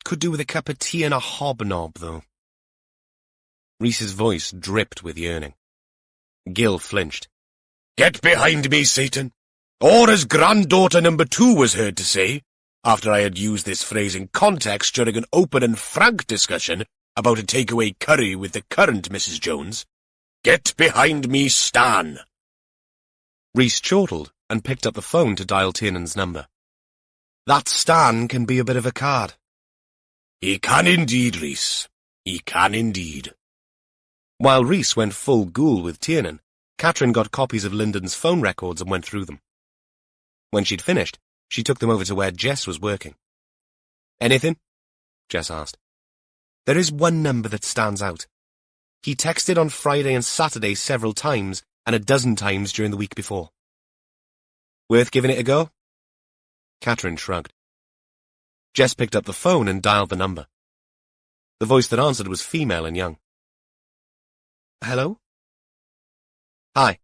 Could do with a cup of tea and a hobnob, though. Rhys's voice dripped with yearning. Gil flinched. "Get behind me, Satan," or as granddaughter number 2 was heard to say, after I had used this phrase in context during an open and frank discussion about a takeaway curry with the current Mrs. Jones. "Get behind me, Stan." Rhys chortled and picked up the phone to dial Tiernan's number. That Stan can be a bit of a card. "He can indeed, Rhys. He can indeed." While Rhys went full ghoul with Tiernan, Catherine got copies of Lyndon's phone records and went through them. When she'd finished, she took them over to where Jess was working. "Anything?" Jess asked. "There is one number that stands out. He texted on Friday and Saturday several times, and a dozen times during the week before." "Worth giving it a go?" Catherine shrugged. Jess picked up the phone and dialed the number. The voice that answered was female and young. "Hello?" "Hi,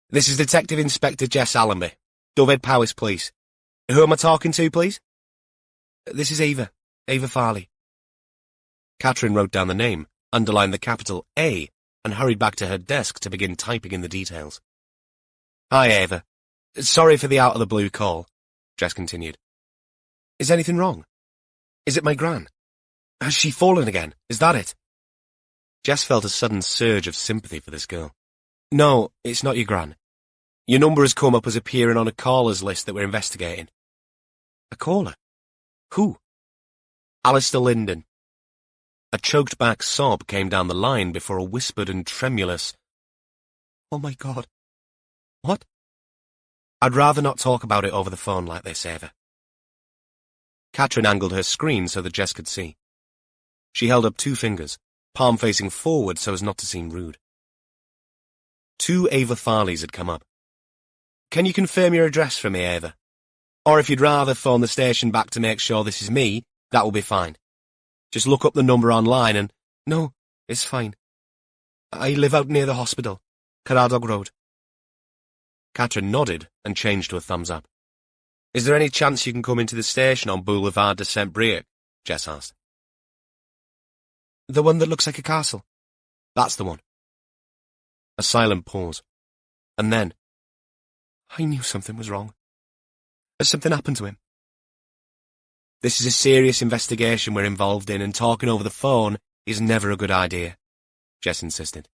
this is Detective Inspector Jess Allenby, Dovehead Powys Police. Who am I talking to, please?" "This is Ava Farley." Catherine wrote down the name, underlined the capital A, and hurried back to her desk to begin typing in the details. "Hi, Ava. Sorry for the out-of-the-blue call," Jess continued. "Is anything wrong? Is it my gran? Has she fallen again? Is that it?" Jess felt a sudden surge of sympathy for this girl. "No, it's not your gran. Your number has come up as appearing on a callers list that we're investigating." "A caller? Who?" "Alistair Linden." A choked-back sob came down the line before a whispered and tremulous, "Oh my God." "What?" "I'd rather not talk about it over the phone like this, Ava." Catherine angled her screen so that Jess could see. She held up 2 fingers, palm facing forward so as not to seem rude. 2 Ava Farleys had come up. "Can you confirm your address for me, Ava? Or if you'd rather phone the station back to make sure this is me, that will be fine. Just look up the number online and—" "No, it's fine. I live out near the hospital, Caradog Road." Catherine nodded and changed to a thumbs up. "Is there any chance you can come into the station on Boulevard de Saint-Brieuc?" Jess asked. "The one that looks like a castle?" "That's the one." A silent pause. And then, "I knew something was wrong. Has something happened to him?" "This is a serious investigation we're involved in, and talking over the phone is never a good idea," Jess insisted.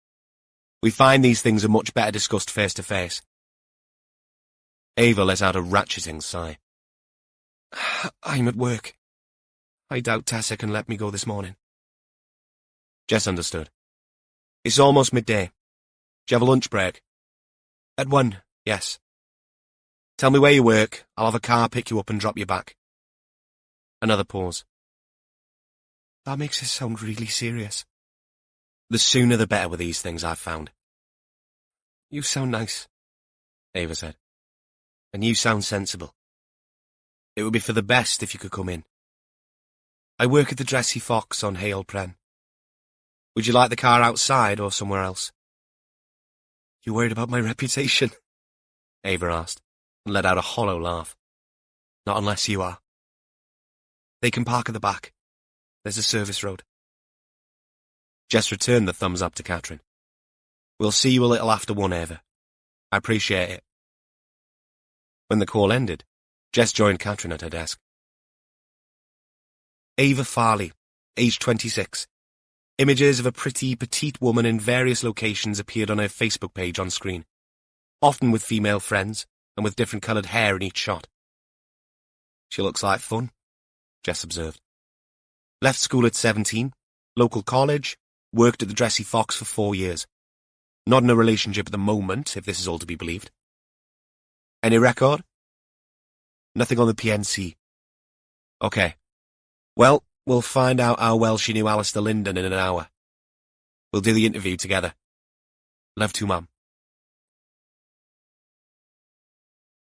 "We find these things are much better discussed face to face." Ava let out a ratcheting sigh. "I'm at work. I doubt Tessa can let me go this morning." Jess understood. "It's almost midday. Do you have a lunch break?" "At 1, yes." "Tell me where you work. I'll have a car pick you up and drop you back." Another pause. "That makes it sound really serious." "The sooner the better with these things, I've found." "You sound nice," Ava said. "And you sound sensible. It would be for the best if you could come in. I work at the Dressy Fox on Hale Pren. Would you like the car outside or somewhere else?" "You worried about my reputation?" Ava asked, and let out a hollow laugh. "Not unless you are." "They can park at the back. There's a service road." Jess returned the thumbs up to Catherine. "We'll see you a little after 1, Ava. I appreciate it." When the call ended, Jess joined Catherine at her desk. Ava Farley, age 26. Images of a pretty, petite woman in various locations appeared on her Facebook page on screen, often with female friends and with different coloured hair in each shot. "She looks like fun," Jess observed. "Left school at 17, local college, worked at the Dressy Fox for 4 years. Not in a relationship at the moment, if this is all to be believed." "Any record?" "Nothing on the PNC." "Okay. Well, we'll find out how well she knew Alistair Linden in an hour. We'll do the interview together. Love to, Mum."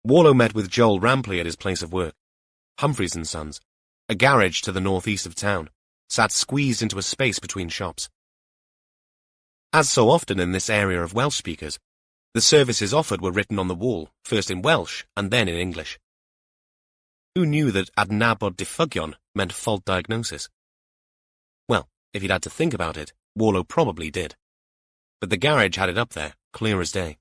Warlow met with Joel Rampley at his place of work. Humphreys and Sons, a garage to the northeast of town, sat squeezed into a space between shops. As so often in this area of Welsh speakers, the services offered were written on the wall, first in Welsh and then in English. Who knew that adnabod diffygion meant fault diagnosis? Well, if he'd had to think about it, Warlow probably did. But the garage had it up there, clear as day.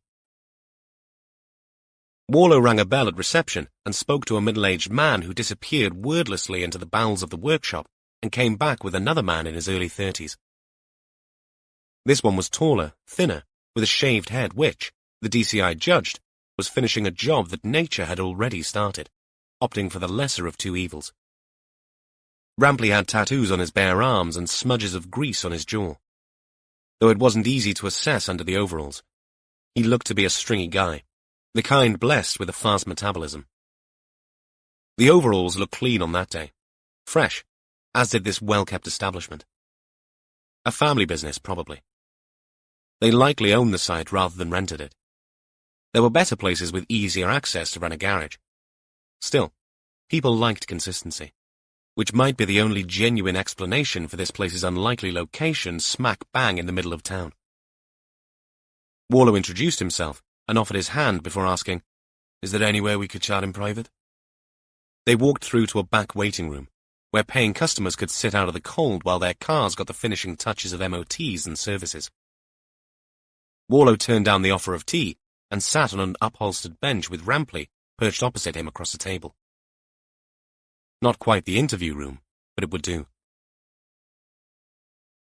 Warlow rang a bell at reception and spoke to a middle-aged man who disappeared wordlessly into the bowels of the workshop and came back with another man in his early 30s. This one was taller, thinner, with a shaved head which, the DCI judged, was finishing a job that nature had already started, opting for the lesser of two evils. Rampley had tattoos on his bare arms and smudges of grease on his jaw. Though it wasn't easy to assess under the overalls, he looked to be a stringy guy, the kind blessed with a fast metabolism. The overalls looked clean on that day, fresh, as did this well-kept establishment. A family business, probably. They likely owned the site rather than rented it. There were better places with easier access to run a garage. Still, people liked consistency, which might be the only genuine explanation for this place's unlikely location smack bang in the middle of town. Warlow introduced himself and offered his hand before asking, "Is there anywhere we could chat in private?" They walked through to a back waiting room, where paying customers could sit out of the cold while their cars got the finishing touches of MOTs and services. Warlow turned down the offer of tea and sat on an upholstered bench with Rampley perched opposite him across the table. Not quite the interview room, but it would do.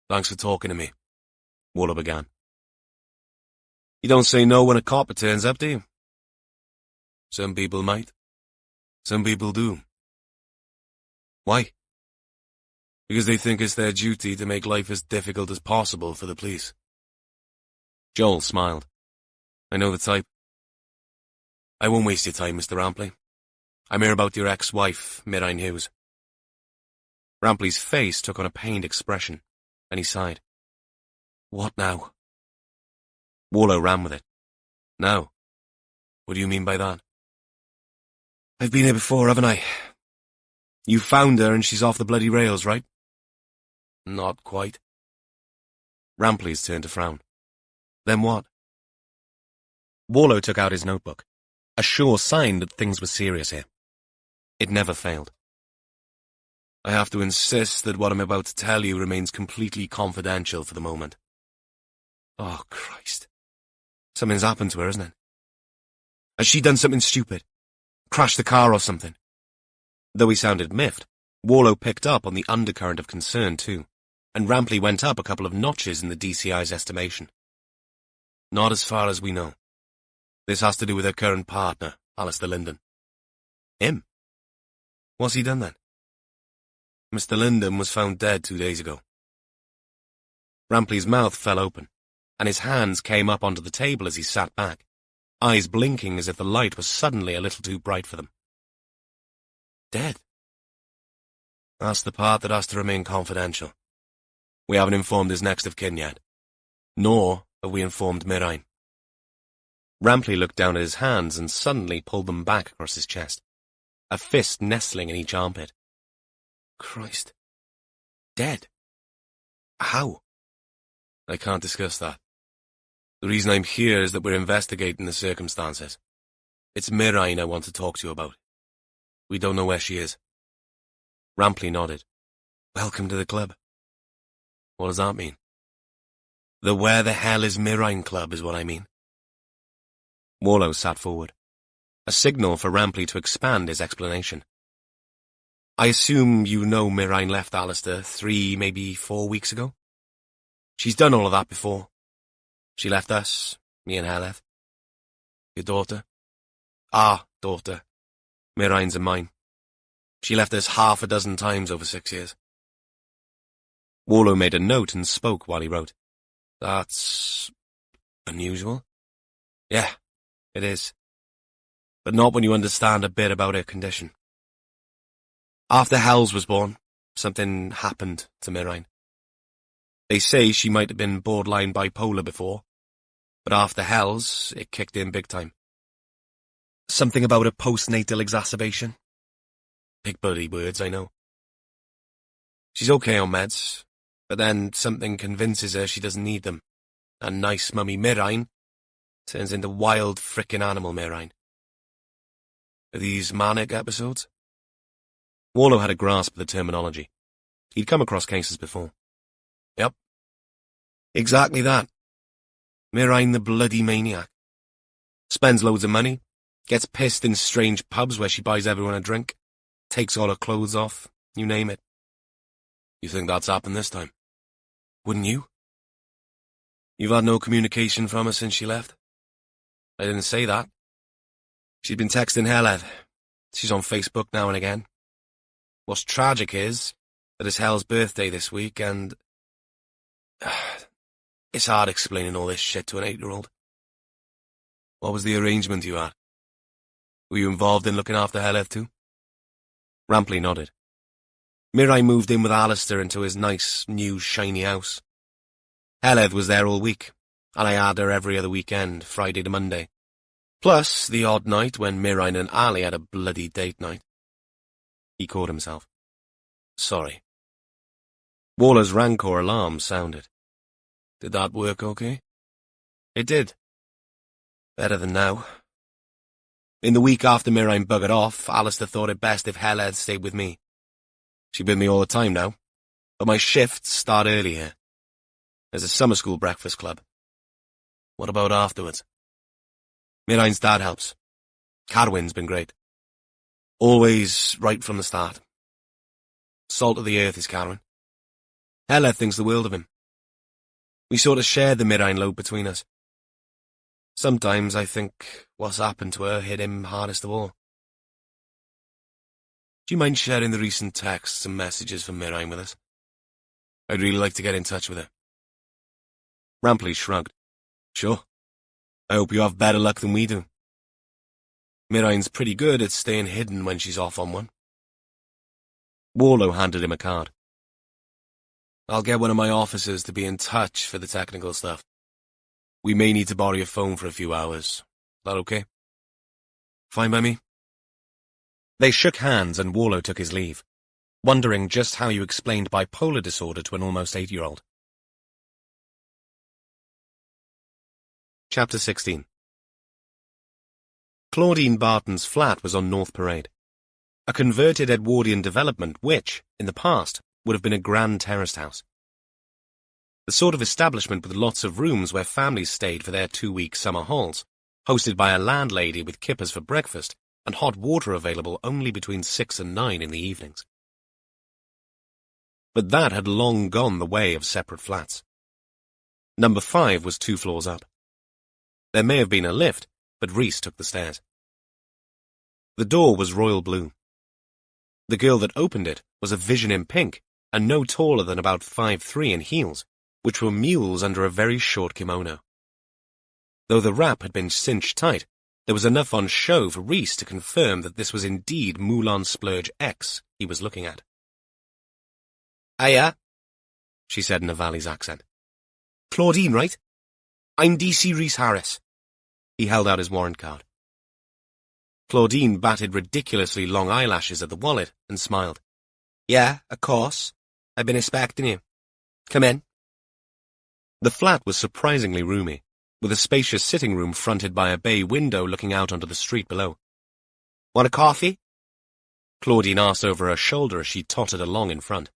"Thanks for talking to me," Warlow began. "You don't say no when a copper turns up, do you?" "Some people might. Some people do." "Why?" "Because they think it's their duty to make life as difficult as possible for the police." Joel smiled. "I know the type." "I won't waste your time, Mr. Rampley. I'm here about your ex-wife, Mirine Hughes." Rampley's face took on a pained expression, and he sighed. "What now?" Warlow ran with it. "Now? What do you mean by that?" "I've been here before, haven't I? You found her and she's off the bloody rails, right?" "Not quite." Rampley's turned to frown. "Then what?" Warlow took out his notebook, a sure sign that things were serious here. It never failed. "I have to insist that what I'm about to tell you remains completely confidential for the moment." "Oh, Christ. Something's happened to her, isn't it? Has she done something stupid? Crashed the car or something?" Though he sounded miffed, Warlow picked up on the undercurrent of concern too, and Rampley went up a couple of notches in the DCI's estimation. "Not as far as we know. This has to do with her current partner, Alistair Linden." "Him? What's he done then?" "Mr. Linden was found dead 2 days ago." Rampley's mouth fell open, and his hands came up onto the table as he sat back, eyes blinking as if the light was suddenly a little too bright for them. "Dead?" "That's the part that has to remain confidential. We haven't informed his next of kin yet, nor have we informed Mirine." Rampley looked down at his hands and suddenly pulled them back across his chest, a fist nestling in each armpit. "Christ. Dead? How?" "I can't discuss that. The reason I'm here is that we're investigating the circumstances. It's Mirine I want to talk to you about. We don't know where she is." Rampley nodded. "Welcome to the club." "What does that mean?" "The Where the Hell is Mirine Club is what I mean." Warlow sat forward, a signal for Rampley to expand his explanation. "I assume you know Mirine left Alistair 3, maybe 4 weeks ago? She's done all of that before. She left us, me and Heleth. Your daughter? Our daughter. Mirine's and mine. She left us 6 times over 6 years." Warlow made a note and spoke while he wrote. "That's unusual." "Yeah, it is. But not when you understand a bit about her condition. After Hells was born, something happened to Mirine. They say she might have been borderline bipolar before, but after Hells, it kicked in big time." "Something about a postnatal exacerbation?" "Big bloody words, I know. She's okay on meds, but then something convinces her she doesn't need them, and nice mummy Mirine turns into wild frickin' animal Mirine." "Are these manic episodes?" Warlow had a grasp of the terminology. He'd come across cases before. "Yep. Exactly that. Mirine the bloody maniac. Spends loads of money, Gets pissed in strange pubs where she buys everyone a drink. Takes all her clothes off. You name it. You think that's happened this time? Wouldn't you? You've had no communication from her since she left? I didn't say that. She's been texting Hellhead. She's on Facebook now and again. What's tragic is that it's Hell's birthday this week, and it's hard explaining all this shit to an 8-year-old. What was the arrangement you had? Were you involved in looking after Hellhead too? Rampley nodded. Mirai moved in with Alistair into his nice, new, shiny house. Hellhead was there all week, and I had her every other weekend, Friday to Monday. Plus the odd night when Mirai and Ali had a bloody date night. He caught himself. Sorry. Waller's Rancor alarm sounded. Did that work okay? It did. Better than now. In the week after Mirai buggered off, Alistair thought it best if Hellhead stayed with me. She's with me all the time now, but my shifts start early here. There's a summer school breakfast club. What about afterwards? Mirai's dad helps. Cadwyn's been great. Always right from the start. Salt of the earth is Cadwyn. Hellhead thinks the world of him. We sort of share the Mirai load between us. Sometimes I think what's happened to her hit him hardest of all. Do you mind sharing the recent texts and messages from Mirai with us? I'd really like to get in touch with her. Rampley shrugged. Sure. I hope you have better luck than we do. Mirai's pretty good at staying hidden when she's off on one. Warlow handed him a card. I'll get one of my officers to be in touch for the technical stuff. We may need to borrow your phone for a few hours. Is that okay? Fine by me. They shook hands and Warlow took his leave, wondering just how you explained bipolar disorder to an almost 8-year-old. Chapter 16. Claudine Barton's flat was on North Parade, a converted Edwardian development which, in the past, would have been a grand terraced house. The sort of establishment with lots of rooms where families stayed for their 2-week summer halls, hosted by a landlady with kippers for breakfast and hot water available only between 6 and 9 in the evenings. But that had long gone the way of separate flats. Number 5 was 2 floors up. There may have been a lift, but Rhys took the stairs. The door was royal blue. The girl that opened it was a vision in pink, and no taller than about 5'3" in heels, which were mules under a very short kimono. Though the wrap had been cinched tight, there was enough on show for Rhys to confirm that this was indeed Moulin Splurge X he was looking at. Hiya, she said in a Valley's accent. Claudine, right? I'm DC Rhys Harris. He held out his warrant card. Claudine batted ridiculously long eyelashes at the wallet and smiled. Yeah, of course. I've been expecting you. Come in. The flat was surprisingly roomy, with a spacious sitting room fronted by a bay window looking out onto the street below. Want a coffee? Claudine asked over her shoulder as she tottered along in front.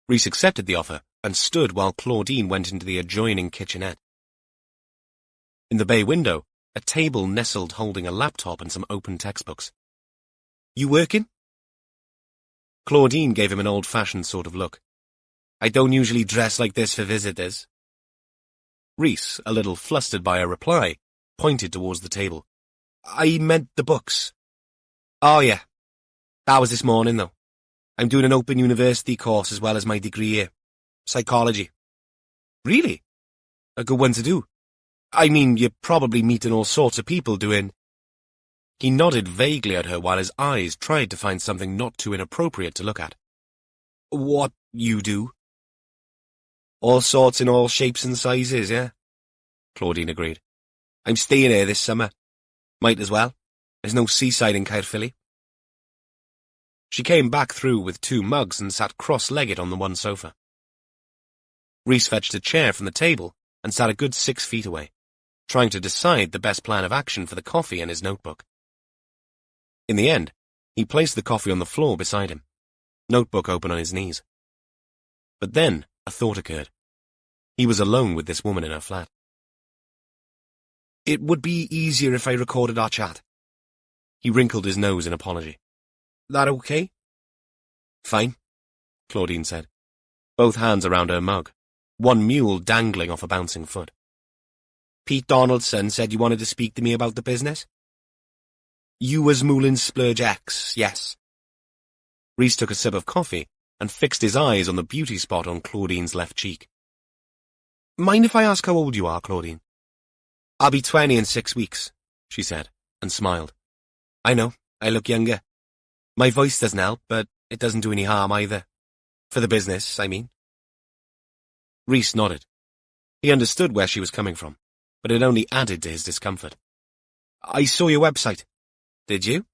Rhys accepted the offer and stood while Claudine went into the adjoining kitchenette. In the bay window, a table nestled holding a laptop and some open textbooks. You working? Claudine gave him an old-fashioned sort of look. I don't usually dress like this for visitors. Rhys, a little flustered by her reply, pointed towards the table. I meant the books. Oh, yeah. That was this morning, though. I'm doing an open university course as well as my degree here. Psychology. Really? A good one to do. I mean, you're probably meeting all sorts of people doing... He nodded vaguely at her while his eyes tried to find something not too inappropriate to look at. What you do? All sorts in all shapes and sizes, yeah? Claudine agreed. I'm staying here this summer. Might as well. There's no seaside in Caerphilly. She came back through with 2 mugs and sat cross-legged on the one sofa. Rhys fetched a chair from the table and sat a good 6 feet away, trying to decide the best plan of action for the coffee and his notebook. In the end, he placed the coffee on the floor beside him, notebook open on his knees. But then a thought occurred. He was alone with this woman in her flat. It would be easier if I recorded our chat. He wrinkled his nose in apology. That okay? Fine, Claudine said, both hands around her mug, one mule dangling off a bouncing foot. Pete Donaldson said you wanted to speak to me about the business? You was Moulin Splurge X, yes. Rhys took a sip of coffee and fixed his eyes on the beauty spot on Claudine's left cheek. Mind if I ask how old you are, Claudine? I'll be 20 in 6 weeks, she said, and smiled. I know, I look younger. My voice doesn't help, but it doesn't do any harm either. For the business, I mean. Rhys nodded. He understood where she was coming from, but it only added to his discomfort. I saw your website. Did you?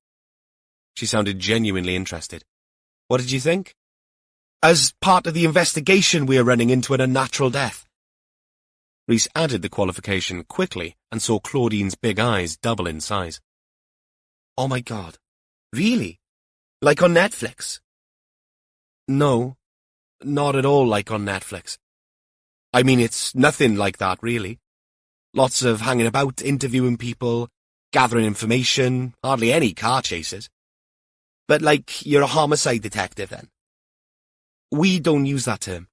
She sounded genuinely interested. What did you think? As part of the investigation, we are running into an unnatural death. Rhys added the qualification quickly and saw Claudine's big eyes double in size. Oh my God. Really? Like on Netflix? No, not at all like on Netflix. I mean, it's nothing like that, really. Lots of hanging about, interviewing people, gathering information, hardly any car chases. But like, you're a homicide detective, then? We don't use that term.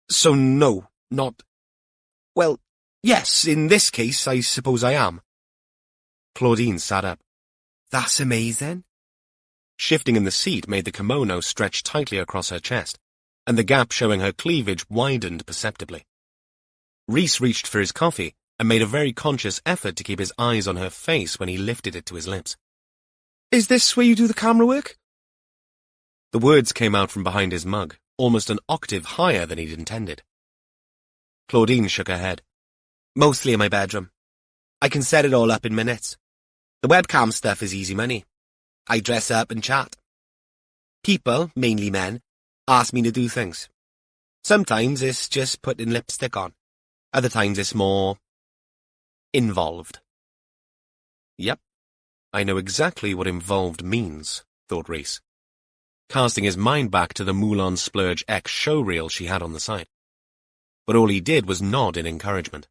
So no, not... Well, yes, in this case, I suppose I am. Claudine sat up. That's amazing. Shifting in the seat made the kimono stretch tightly across her chest, and the gap showing her cleavage widened perceptibly. Rhys reached for his coffee and made a very conscious effort to keep his eyes on her face when he lifted it to his lips. Is this where you do the camera work? The words came out from behind his mug, almost an octave higher than he'd intended. Claudine shook her head. Mostly in my bedroom. I can set it all up in minutes. The webcam stuff is easy money. I dress up and chat. People, mainly men, ask me to do things. Sometimes it's just putting lipstick on. Other times it's more... involved. Yep, I know exactly what involved means, thought Rhys, casting his mind back to the Moulin Splurge X showreel she had on the side. But all he did was nod in encouragement.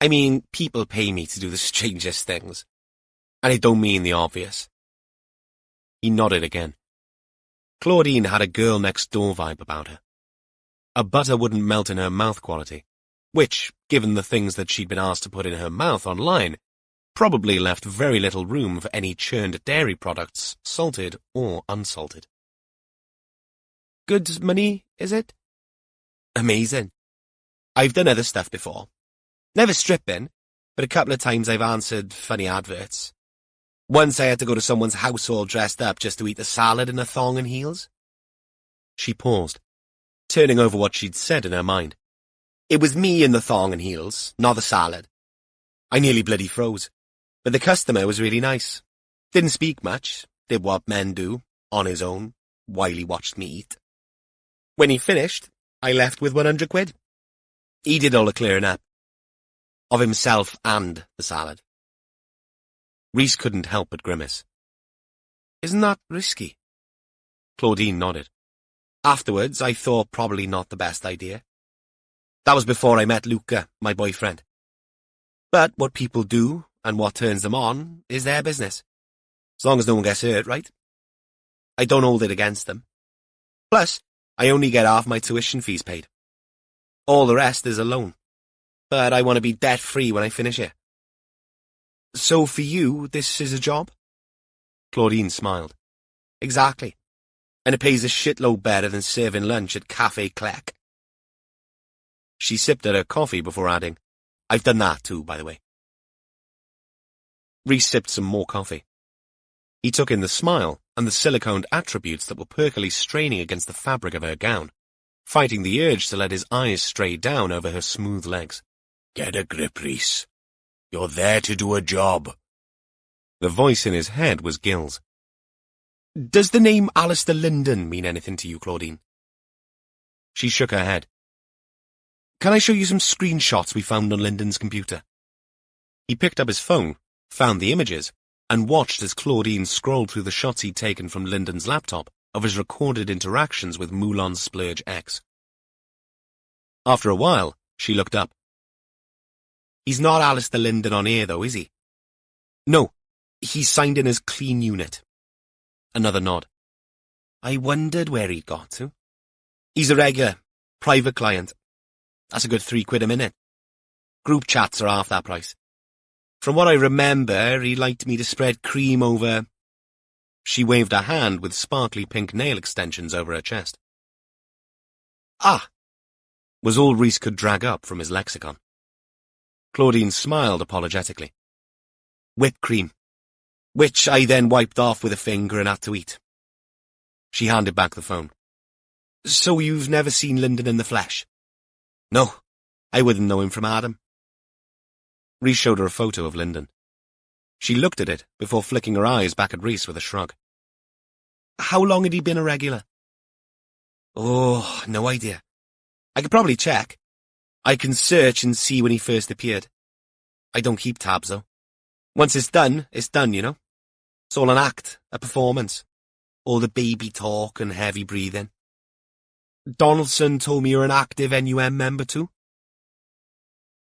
I mean, people pay me to do the strangest things. And I don't mean the obvious. He nodded again. Claudine had a girl-next-door vibe about her. A butter wouldn't melt in her mouth quality, which, given the things that she'd been asked to put in her mouth online, probably left very little room for any churned dairy products, salted or unsalted. Good money, is it? Amazing. I've done other stuff before. Never stripping, but a couple of times I've answered funny adverts. Once I had to go to someone's house all dressed up just to eat a salad in a thong and heels. She paused, turning over what she'd said in her mind. It was me in the thong and heels, not the salad. I nearly bloody froze, but the customer was really nice. Didn't speak much, did what men do, on his own, while he watched me eat. When he finished, I left with 100 quid. He did all the clearing up. Of himself and the salad. Rhys couldn't help but grimace. Isn't that risky? Claudine nodded. Afterwards, I thought probably not the best idea. That was before I met Luca, my boyfriend. But what people do, and what turns them on, is their business. As long as no one gets hurt, right? I don't hold it against them. Plus, I only get half my tuition fees paid. All the rest is a loan. But I want to be debt-free when I finish it. So for you, this is a job? Claudine smiled. Exactly. And it pays a shitload better than serving lunch at Café Clec. She sipped at her coffee before adding, I've done that too, by the way. Rhys sipped some more coffee. He took in the smile and the siliconed attributes that were perkily straining against the fabric of her gown, fighting the urge to let his eyes stray down over her smooth legs. Get a grip, Rhys. You're there to do a job. The voice in his head was Gil's. Does the name Alistair Linden mean anything to you, Claudine? She shook her head. Can I show you some screenshots we found on Linden's computer? He picked up his phone, found the images, and watched as Claudine scrolled through the shots he'd taken from Linden's laptop of his recorded interactions with Moulin Splurge X. After a while, she looked up. He's not Alistair Linden on here, though, is he? No, he's signed in as clean unit. Another nod. I wondered where he'd got to. He's a regular, private client. That's a good £3 a minute. Group chats are half that price. From what I remember, he liked me to spread cream over... She waved a hand with sparkly pink nail extensions over her chest. Ah, was all Rhys could drag up from his lexicon. Claudine smiled apologetically. Whipped cream, which I then wiped off with a finger and had to eat. She handed back the phone. So you've never seen Linden in the flesh? No, I wouldn't know him from Adam. Rhys showed her a photo of Linden. She looked at it before flicking her eyes back at Rhys with a shrug. How long had he been a regular? Oh, no idea. I could probably check. I can search and see when he first appeared. I don't keep tabs, though. Once it's done, you know? It's all an act, a performance. All the baby talk and heavy breathing. Donaldson told me you're an active NUM member too?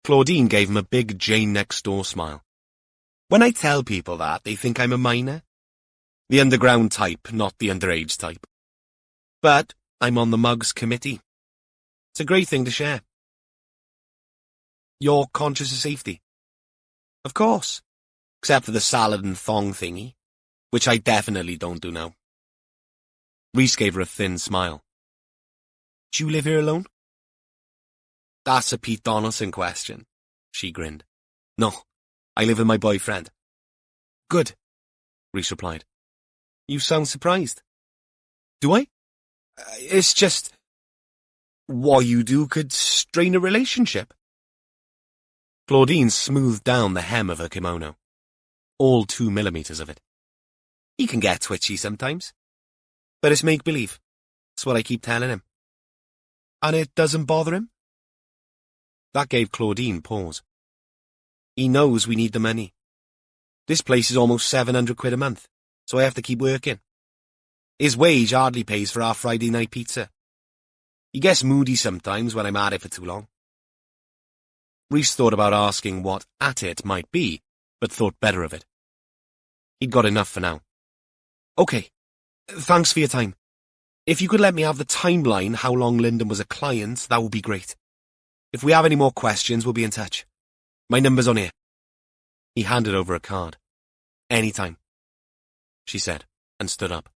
Claudine gave him a big Jane-next-door smile. When I tell people that, they think I'm a minor. The underground type, not the underage type. But I'm on the Mugs committee. It's a great thing to share. You're conscious of safety? Of course. Except for the salad and thong thingy, which I definitely don't do now. Rhys gave her a thin smile. Do you live here alone? That's a Pete Donaldson question, she grinned. No, I live with my boyfriend. Good, Rhys replied. You sound surprised. Do I? It's just... what you do could strain a relationship. Claudine smoothed down the hem of her kimono. All 2 millimeters of it. He can get twitchy sometimes. But it's make-believe. That's what I keep telling him. And it doesn't bother him? That gave Claudine pause. He knows we need the money. This place is almost £700 a month, so I have to keep working. His wage hardly pays for our Friday night pizza. He gets moody sometimes when I'm at it for too long. Rhys thought about asking what at it might be, but thought better of it. He'd got enough for now. Okay, thanks for your time. If you could let me have the timeline how long Linden was a client, that would be great. If we have any more questions, we'll be in touch. My number's on here. He handed over a card. Anytime, she said, and stood up.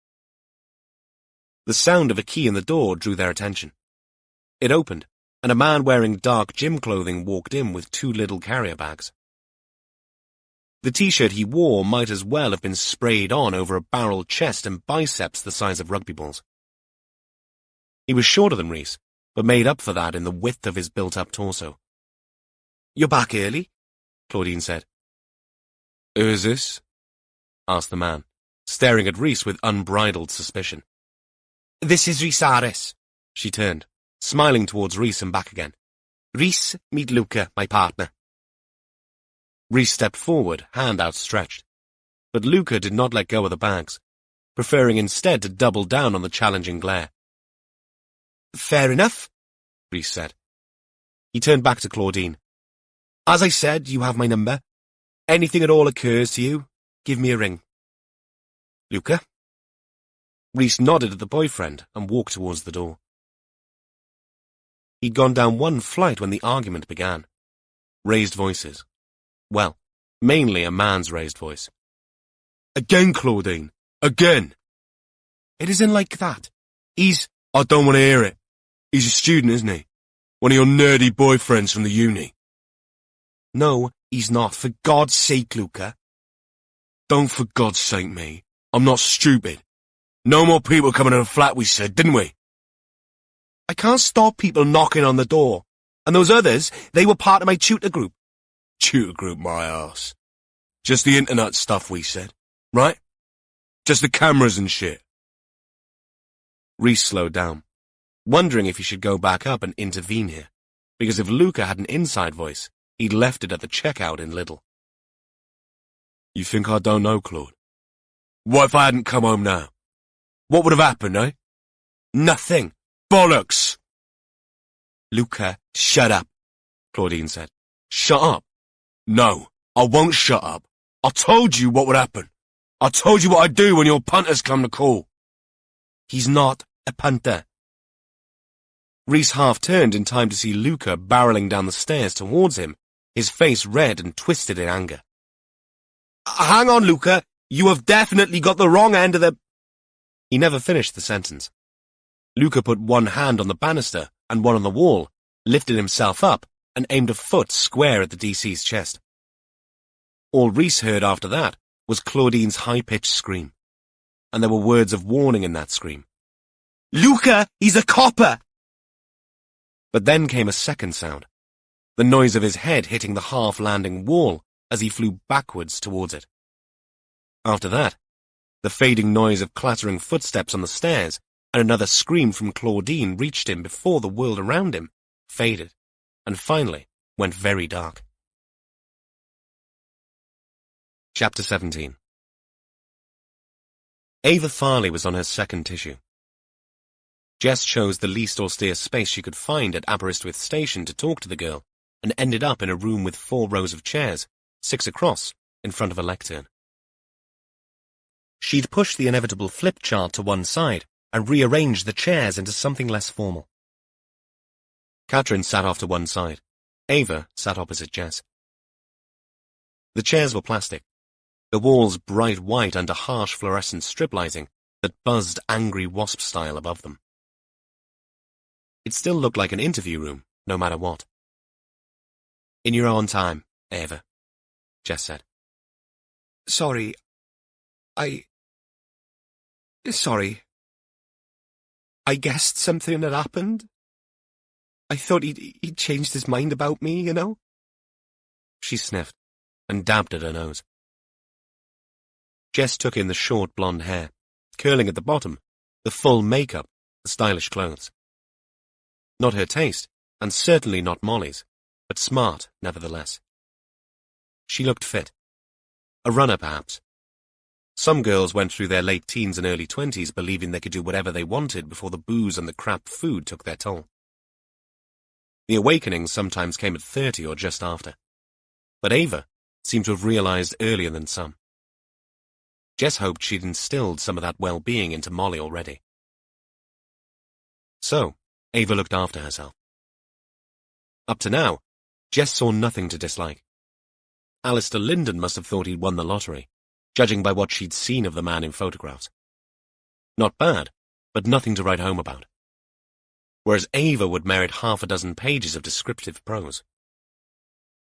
The sound of a key in the door drew their attention. It opened, and a man wearing dark gym clothing walked in with 2 little carrier bags. The t-shirt he wore might as well have been sprayed on over a barrel chest and biceps the size of rugby balls. He was shorter than Rhys, but made up for that in the width of his built-up torso. You're back early, Claudine said. Who is this? Asked the man, staring at Rhys with unbridled suspicion. This is Rhys Harris, she turned, smiling towards Rhys and back again. Rhys, meet Luca, my partner. Rhys stepped forward, hand outstretched. But Luca did not let go of the bags, preferring instead to double down on the challenging glare. Fair enough, Rhys said. He turned back to Claudine. As I said, you have my number. Anything at all occurs to you, give me a ring. Luca? Rhys nodded at the boyfriend and walked towards the door. He'd gone down 1 flight when the argument began. Raised voices. Well, mainly a man's raised voice. Again, Claudine. Again. It isn't like that. I don't want to hear it. He's a student, isn't he? One of your nerdy boyfriends from the uni. No, he's not. For God's sake, Luca. Don't for God's sake me. I'm not stupid. No more people coming in the flat, we said, didn't we? I can't stop people knocking on the door. And those others, they were part of my tutor group. Tutor group, my arse. Just the internet stuff, we said. Right? Just the cameras and shit. Rhys slowed down, wondering if he should go back up and intervene here, because if Luca had an inside voice, he'd left it at the checkout in Lidl. You think I don't know, Claude? What if I hadn't come home now? What would have happened, eh? Nothing. Bollocks! Luca, shut up, Claudine said. Shut up? No, I won't shut up. I told you what would happen. I told you what I'd do when your punters come to call. He's not a punter. Rhys half-turned in time to see Luca barreling down the stairs towards him, his face red and twisted in anger. Hang on, Luca. You have definitely got the wrong end of the... He never finished the sentence. Luca put one hand on the banister and one on the wall, lifted himself up, and aimed a foot square at the DC's chest. All Rhys heard after that was Claudine's high-pitched scream, and there were words of warning in that scream. Luca, he's a copper! But then came a second sound, the noise of his head hitting the half-landing wall as he flew backwards towards it. After that, the fading noise of clattering footsteps on the stairs and another scream from Claudine reached him before the world around him faded, and finally went very dark. Chapter 17. Ava Farley was on her second tissue. Jess chose the least austere space she could find at Aberystwyth Station to talk to the girl, and ended up in a room with 4 rows of chairs, 6 across, in front of a lectern. She'd pushed the inevitable flip chart to one side and rearranged the chairs into something less formal. Catherine sat off to one side. Ava sat opposite Jess. The chairs were plastic, the walls bright white under harsh fluorescent strip lighting that buzzed angry wasp style above them. It still looked like an interview room, no matter what. "In your own time, Ava," Jess said. Sorry. Sorry. I guessed something had happened. I thought he'd changed his mind about me, you know? She sniffed and dabbed at her nose. Jess took in the short blonde hair, curling at the bottom, the full makeup, the stylish clothes. Not her taste, and certainly not Molly's, but smart, nevertheless. She looked fit. A runner, perhaps. Some girls went through their late teens and early 20s believing they could do whatever they wanted before the booze and the crap food took their toll. The awakening sometimes came at 30 or just after. But Ava seemed to have realized earlier than some. Jess hoped she'd instilled some of that well-being into Molly already. So, Ava looked after herself. Up to now, Jess saw nothing to dislike. Alistair Linden must have thought he'd won the lottery, judging by what she'd seen of the man in photographs. Not bad, but nothing to write home about. Whereas Ava would merit 6 pages of descriptive prose.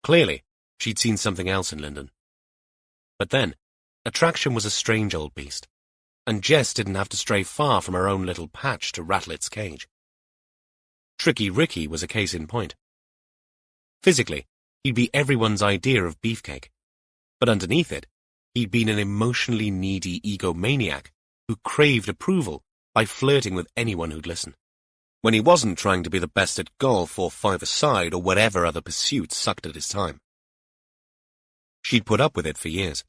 Clearly, she'd seen something else in Linden. But then, attraction was a strange old beast, and Jess didn't have to stray far from her own little patch to rattle its cage. Tricky Ricky was a case in point. Physically, he'd be everyone's idea of beefcake, but underneath it, he'd been an emotionally needy egomaniac who craved approval by flirting with anyone who'd listen, when he wasn't trying to be the best at golf or five-a-side or whatever other pursuit sucked at his time. She'd put up with it for years.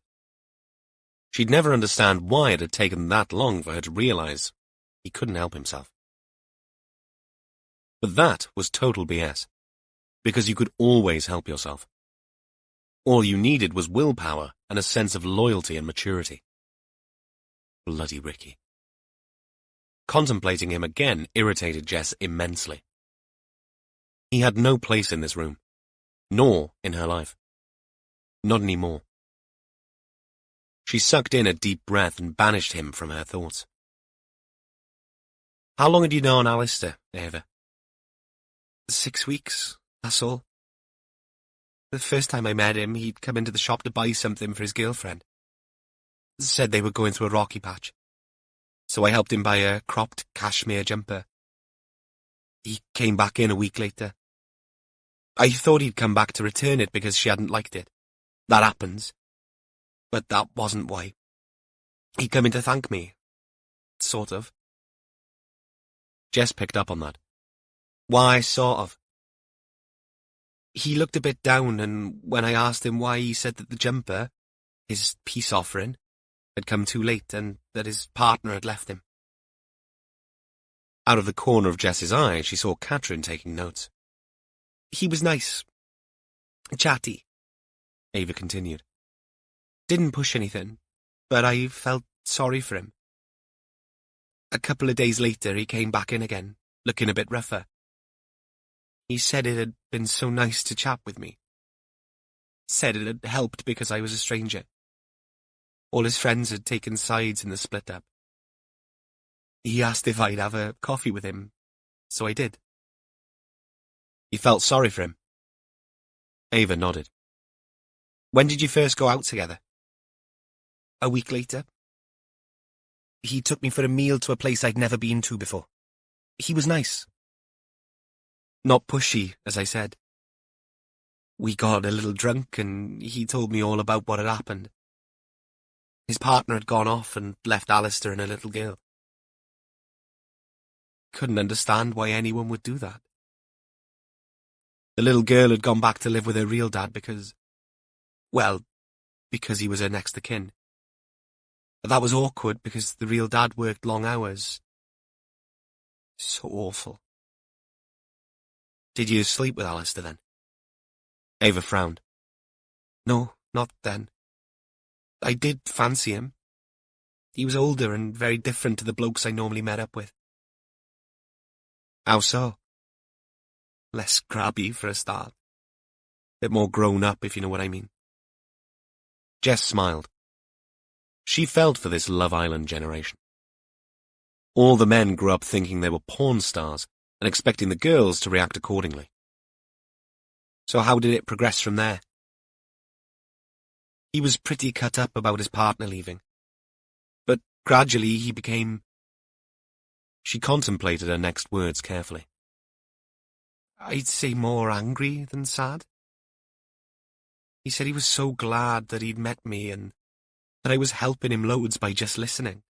She'd never understand why it had taken that long for her to realize he couldn't help himself. But that was total BS, because you could always help yourself. All you needed was willpower and a sense of loyalty and maturity. Bloody Ricky. Contemplating him again irritated Jess immensely. He had no place in this room, nor in her life. Not anymore. She sucked in a deep breath and banished him from her thoughts. "How long had you known Alistair, Ava?" 6 weeks, that's all. The first time I met him, he'd come into the shop to buy something for his girlfriend. Said they were going through a rocky patch. So I helped him buy a cropped cashmere jumper. He came back in a week later. I thought he'd come back to return it because she hadn't liked it. That happens. But that wasn't why. He come in to thank me. Sort of. Jess picked up on that. Why, sort of? He looked a bit down, and when I asked him why, he said that the jumper, his peace offering, had come too late and that his partner had left him. Out of the corner of Jess's eye, she saw Catherine taking notes. He was nice. Chatty. Ava continued. Didn't push anything, but I felt sorry for him. A couple of days later, he came back in again, looking a bit rougher. He said it had been so nice to chat with me. Said it had helped because I was a stranger. All his friends had taken sides in the split-up. He asked if I'd have a coffee with him, so I did. You felt sorry for him? Ava nodded. When did you first go out together? A week later. He took me for a meal to a place I'd never been to before. He was nice. Not pushy, as I said. We got a little drunk and he told me all about what had happened. His partner had gone off and left Alistair and a little girl. Couldn't understand why anyone would do that. The little girl had gone back to live with her real dad because he was her next of kin. But that was awkward because the real dad worked long hours. So awful. Did you sleep with Alistair then? Ava frowned. No, not then. I did fancy him. He was older and very different to the blokes I normally met up with. How so? Less crabby for a start. Bit more grown up, if you know what I mean. Jess smiled. She felt for this Love Island generation. All the men grew up thinking they were porn stars and expecting the girls to react accordingly. So how did it progress from there? He was pretty cut up about his partner leaving. But gradually he became... She contemplated her next words carefully. I'd say more angry than sad. He said he was so glad that he'd met me and that I was helping him loads by just listening.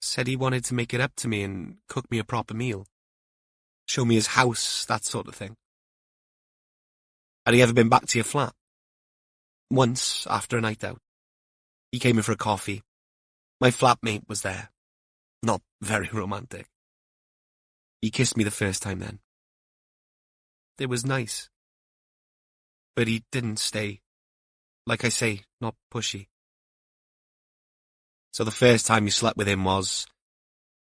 Said he wanted to make it up to me and cook me a proper meal. Show me his house, that sort of thing. Had he ever been back to your flat? Once, after a night out. He came in for a coffee. My flatmate was there. Not very romantic. He kissed me the first time then. It was nice. But he didn't stay. Like I say, not pushy. So the first time you slept with him was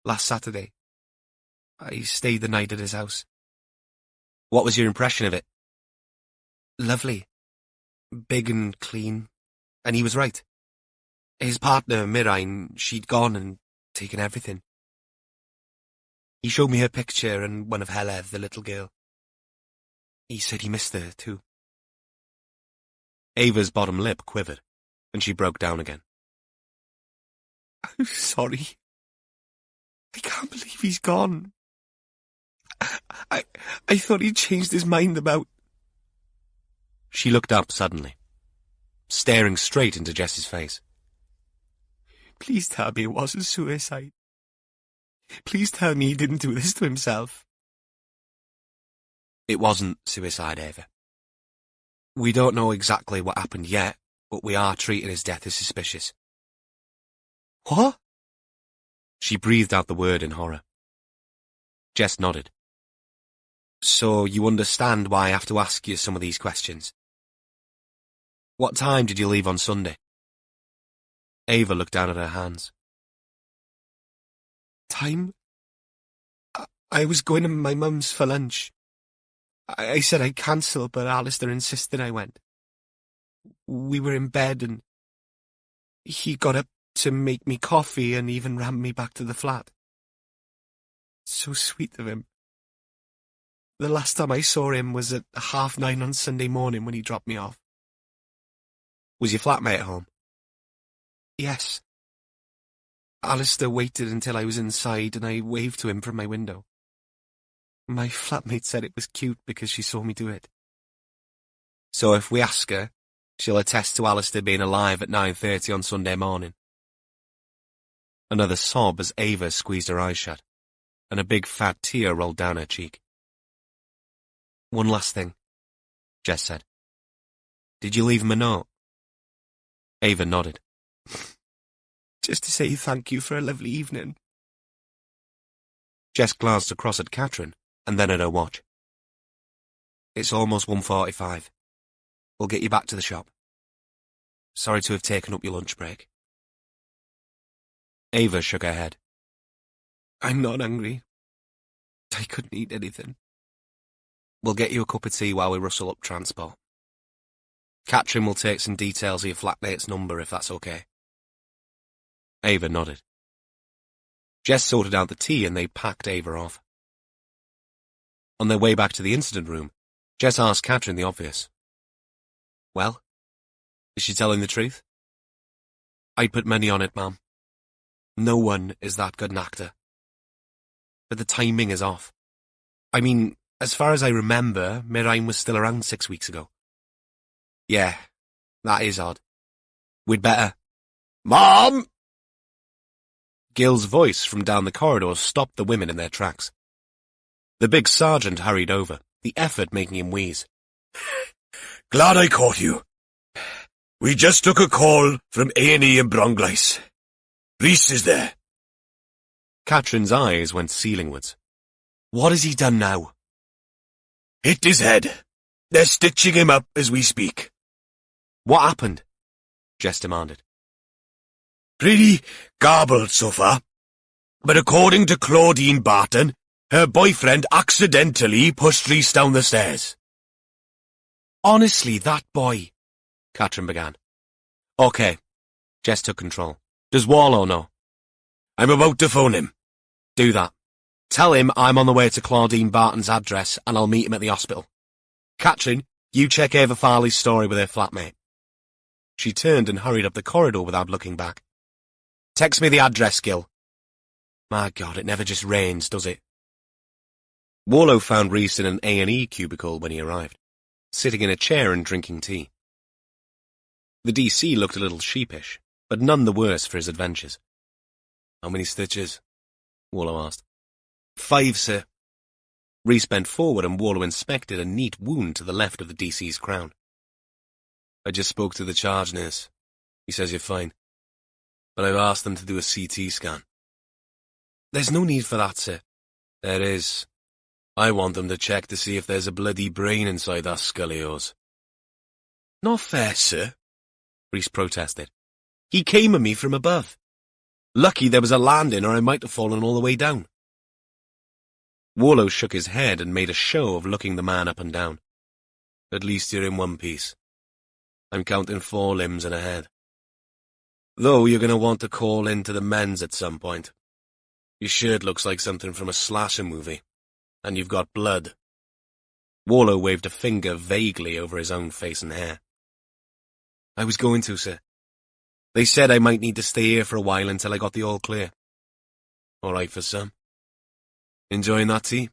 last Saturday. I stayed the night at his house. What was your impression of it? Lovely. Big and clean. And he was right. His partner, Mirine, she'd gone and taken everything. He showed me her picture and one of Helev, the little girl. He said he missed her, too. Ava's bottom lip quivered, and she broke down again. I'm sorry. I can't believe he's gone. I thought he'd changed his mind about... She looked up suddenly, staring straight into Jess's face. Please tell me it wasn't suicide. Please tell me he didn't do this to himself. It wasn't suicide, Ava. We don't know exactly what happened yet, but we are treating his death as suspicious. What? She breathed out the word in horror. Jess nodded. So you understand why I have to ask you some of these questions. What time did you leave on Sunday? Ava looked down at her hands. Time? I was going to my mum's for lunch. I said I'd cancel, but Alistair insisted I went. We were in bed and he got up to make me coffee and even ran me back to the flat. So sweet of him. The last time I saw him was at 9:30 on Sunday morning when he dropped me off. Was your flatmate at home? Yes. Alistair waited until I was inside and I waved to him from my window. My flatmate said it was cute because she saw me do it. So if we ask her, she'll attest to Alistair being alive at 9:30 on Sunday morning. Another sob as Ava squeezed her eyes shut, and a big fat tear rolled down her cheek. One last thing, Jess said. Did you leave him a note? Ava nodded. Just to say thank you for a lovely evening. Jess glanced across at Catherine and then at her watch. It's almost 1:45. We'll get you back to the shop. Sorry to have taken up your lunch break. Ava shook her head. I'm not hungry. I couldn't eat anything. We'll get you a cup of tea while we rustle up transport. Catherine will take some details of your flatmate's number if that's okay. Ava nodded. Jess sorted out the tea and they packed Ava off. On their way back to the incident room, Jess asked Catherine the obvious. Well, is she telling the truth? I'd put money on it, Ma'am. No one is that good an actor. But the timing is off. I mean, as far as I remember, Miraim was still around 6 weeks ago. Yeah, that is odd. We'd better... Mom! Gil's voice from down the corridor stopped the women in their tracks. The big sergeant hurried over, the effort making him wheeze. Glad I caught you. We just took a call from A&E in Brongleis. Rhys is there. Catherine's eyes went ceilingwards. What has he done now? Hit his head. They're stitching him up as we speak. What happened? Jess demanded. Pretty garbled so far. But according to Claudine Barton, her boyfriend accidentally pushed Rhys down the stairs. Honestly, that boy... Catherine began. Okay. Jess took control. Does Warlow know? I'm about to phone him. Do that. Tell him I'm on the way to Claudine Barton's address and I'll meet him at the hospital. Catherine, you check Ava Farley's story with her flatmate. She turned and hurried up the corridor without looking back. Text me the address, Gil. My God, it never just rains, does it? Warlow found Rhys in an A&E cubicle when he arrived, sitting in a chair and drinking tea. The DC looked a little sheepish, but none the worse for his adventures. How many stitches? Warlow asked. 5, sir. Rhys bent forward and Warlow inspected a neat wound to the left of the DC's crown. I just spoke to the charge nurse. He says you're fine. But I've asked them to do a CT scan. There's no need for that, sir. There is. I want them to check to see if there's a bloody brain inside that skull of yours. Not fair, sir, Rhys protested. He came at me from above. Lucky there was a landing or I might have fallen all the way down. Warlow shook his head and made a show of looking the man up and down. At least you're in one piece. I'm counting 4 limbs and a head. Though you're going to want to call in to the men's at some point. Your shirt looks like something from a slasher movie. And you've got blood. Warlow waved a finger vaguely over his own face and hair. I was going to, sir. They said I might need to stay here for a while until I got the all clear. All right for some. Enjoying that tea?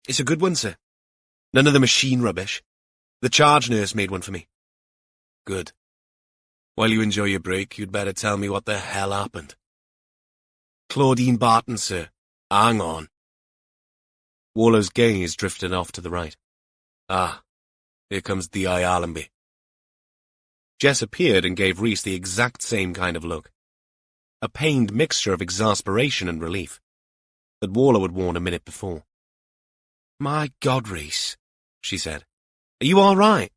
It's a good one, sir. None of the machine rubbish. The charge nurse made one for me. Good. While you enjoy your break, you'd better tell me what the hell happened. Claudine Barton, sir. Hang on. Warlow's gaze drifted off to the right. Ah, here comes D.I. Allenby. Jess appeared and gave Rhys the exact same kind of look. A pained mixture of exasperation and relief that Warlow had worn a minute before. My God, Rhys, she said. Are you all right?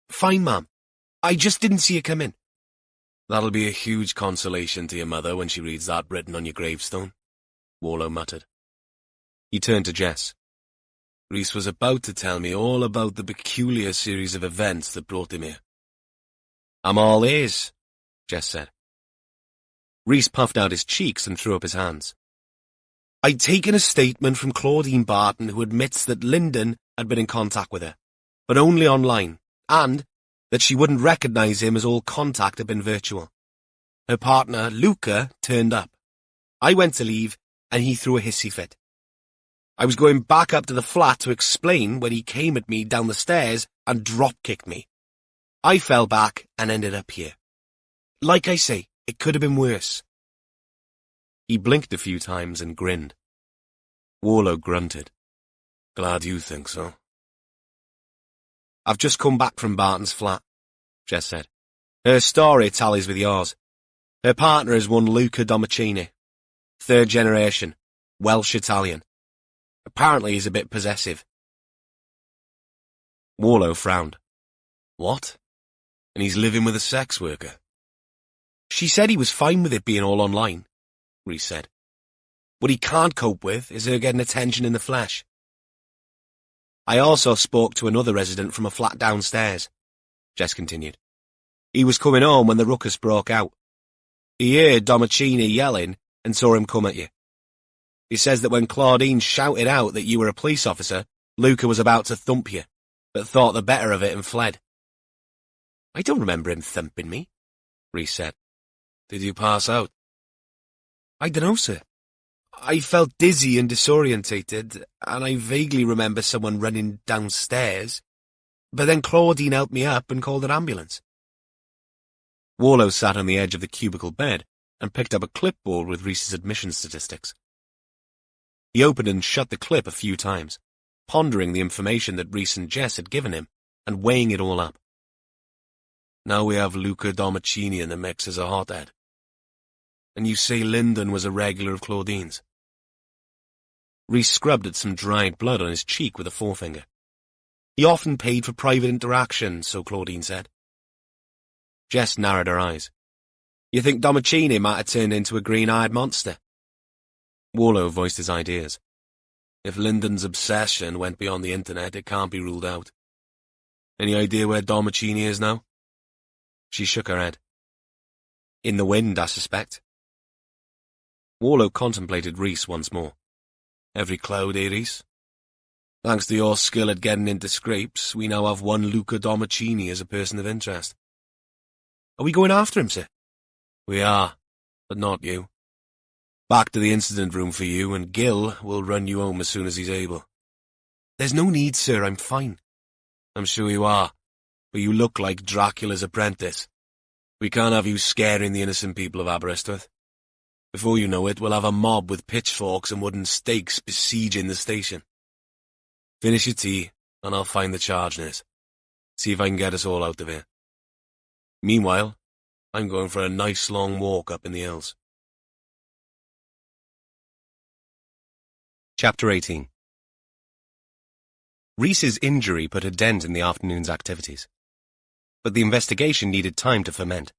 Fine, ma'am. I just didn't see you come in. That'll be a huge consolation to your mother when she reads that written on your gravestone, Warlow muttered. He turned to Jess. Rhys was about to tell me all about the peculiar series of events that brought him here. I'm all ears, Jess said. Rhys puffed out his cheeks and threw up his hands. I'd taken a statement from Claudine Barton who admits that Lyndon had been in contact with her, but only online, and that she wouldn't recognize him as all contact had been virtual. Her partner, Luca, turned up. I went to leave, and he threw a hissy fit. I was going back up to the flat to explain when he came at me down the stairs and drop-kicked me. I fell back and ended up here. Like I say, it could have been worse. He blinked a few times and grinned. Warlow grunted. Glad you think so. I've just come back from Barton's flat, Jess said. Her story tallies with yours. Her partner is one Luca Domicini. 3rd generation, Welsh-Italian. Apparently he's a bit possessive. Warlow frowned. What? And he's living with a sex worker? She said he was fine with it being all online, Rhys said. What he can't cope with is her getting attention in the flesh. I also spoke to another resident from a flat downstairs, Jess continued. He was coming home when the ruckus broke out. He heard Domicini yelling and saw him come at you. He says that when Claudine shouted out that you were a police officer, Luca was about to thump you, but thought the better of it and fled. I don't remember him thumping me, Rhys said. Did you pass out? I dunno, sir. I felt dizzy and disorientated, and I vaguely remember someone running downstairs, but then Claudine helped me up and called an ambulance. Warlow sat on the edge of the cubicle bed and picked up a clipboard with Rhys's admission statistics. He opened and shut the clip a few times, pondering the information that Rhys and Jess had given him and weighing it all up. Now we have Luca Domicini in the mix as a hothead. And you say Lyndon was a regular of Claudine's? Rhys scrubbed at some dried blood on his cheek with a forefinger. He often paid for private interaction, so Claudine said. Jess narrowed her eyes. You think Domicini might have turned into a green-eyed monster? Warlow voiced his ideas. If Lyndon's obsession went beyond the internet, it can't be ruled out. Any idea where Domicini is now? She shook her head. In the wind, I suspect. Warlow contemplated Rhys once more. Every cloud, eh, Rhys? Thanks to your skill at getting into scrapes, we now have one Luca Domicini as a person of interest. Are we going after him, sir? We are, but not you. Back to the incident room for you, and Gil will run you home as soon as he's able. There's no need, sir. I'm fine. I'm sure you are, but you look like Dracula's apprentice. We can't have you scaring the innocent people of Aberystwyth. Before you know it, we'll have a mob with pitchforks and wooden stakes besieging the station. Finish your tea, and I'll find the charge nurse. See if I can get us all out of here. Meanwhile, I'm going for a nice long walk up in the hills. Chapter 18. Rhys's injury put a dent in the afternoon's activities. But the investigation needed time to ferment,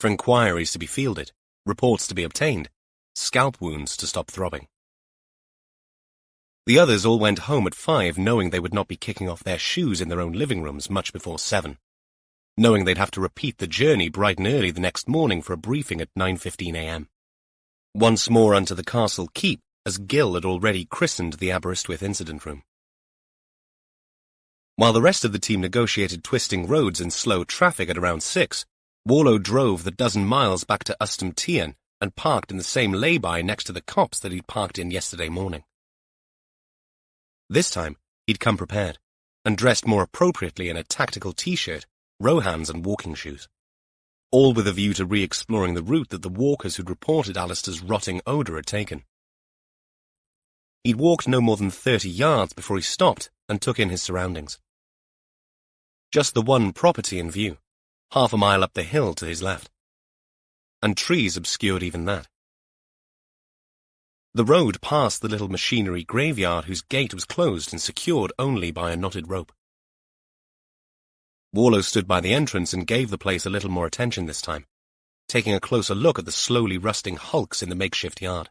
for inquiries to be fielded, reports to be obtained, scalp wounds to stop throbbing. The others all went home at 5, knowing they would not be kicking off their shoes in their own living rooms much before 7, knowing they'd have to repeat the journey bright and early the next morning for a briefing at 9:15 a.m. Once more unto the castle keep, as Gil had already christened the Aberystwyth incident room. While the rest of the team negotiated twisting roads and slow traffic at around 6, Warlow drove the dozen miles back to Ustum Tian and parked in the same lay-by next to the copse that he'd parked in yesterday morning. This time, he'd come prepared, and dressed more appropriately in a tactical t-shirt, Rohans and walking shoes, all with a view to re-exploring the route that the walkers who'd reported Alistair's rotting odour had taken. He'd walked no more than 30 yards before he stopped and took in his surroundings. Just the one property in view, half a mile up the hill to his left, and trees obscured even that. The road passed the little machinery graveyard whose gate was closed and secured only by a knotted rope. Warlow stood by the entrance and gave the place a little more attention this time, taking a closer look at the slowly rusting hulks in the makeshift yard.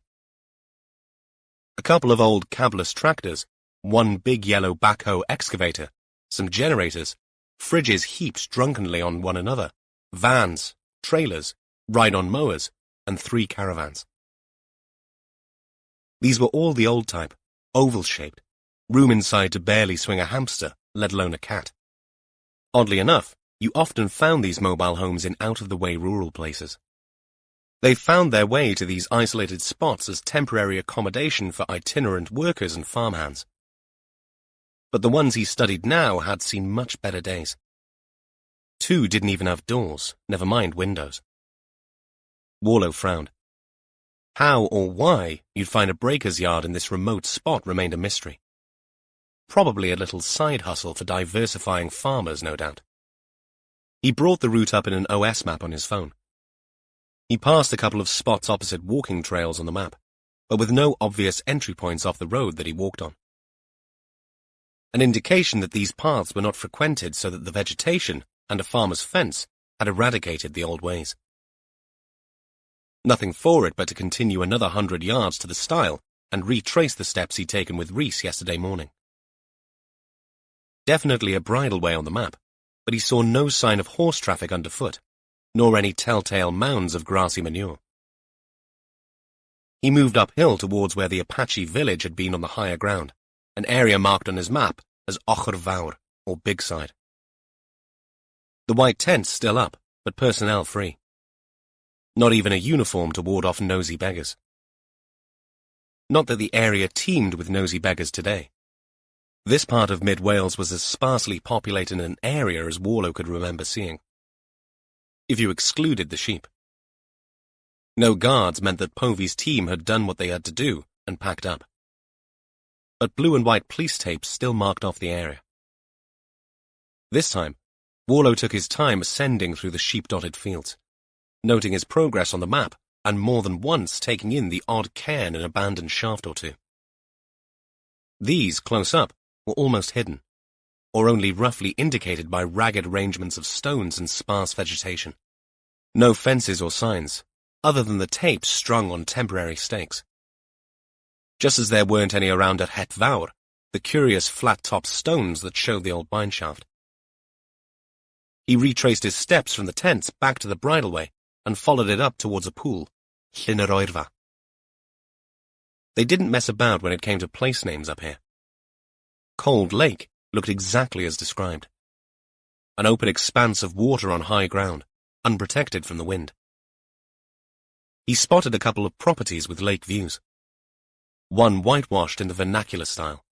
A couple of old cabless tractors, one big yellow backhoe excavator, some generators, fridges heaped drunkenly on one another, vans, trailers, ride-on mowers, and 3 caravans. These were all the old type, oval-shaped, room inside to barely swing a hamster, let alone a cat. Oddly enough, you often found these mobile homes in out-of-the-way rural places. They found their way to these isolated spots as temporary accommodation for itinerant workers and farmhands. But the ones he studied now had seen much better days. 2 didn't even have doors, never mind windows. Warlow frowned. How or why you'd find a breaker's yard in this remote spot remained a mystery. Probably a little side hustle for diversifying farmers, no doubt. He brought the route up in an OS map on his phone. He passed a couple of spots opposite walking trails on the map, but with no obvious entry points off the road that he walked on. An indication that these paths were not frequented so that the vegetation, and a farmer's fence had eradicated the old ways. Nothing for it but to continue another 100 yards to the stile and retrace the steps he'd taken with Rhys yesterday morning. Definitely a bridleway on the map, but he saw no sign of horse traffic underfoot, nor any telltale mounds of grassy manure. He moved uphill towards where the Apache village had been on the higher ground, an area marked on his map as Ochor Fawr, or Big Side. The white tent's still up, but personnel free. Not even a uniform to ward off nosy beggars. Not that the area teemed with nosy beggars today. This part of mid-Wales was as sparsely populated an area as Warlow could remember seeing, if you excluded the sheep. No guards meant that Povey's team had done what they had to do and packed up. But blue and white police tapes still marked off the area. This time, Warlow took his time ascending through the sheep-dotted fields, noting his progress on the map and more than once taking in the odd cairn and abandoned shaft or two. These, close up, were almost hidden, or only roughly indicated by ragged arrangements of stones and sparse vegetation. No fences or signs, other than the tapes strung on temporary stakes. Just as there weren't any around at Het Fawr, the curious flat-topped stones that showed the old mineshaft. He retraced his steps from the tents back to the bridleway and followed it up towards a pool, Llyn yr Oerfa. They didn't mess about when it came to place names up here. Cold Lake looked exactly as described. An open expanse of water on high ground, unprotected from the wind. He spotted a couple of properties with lake views. One whitewashed in the vernacular style,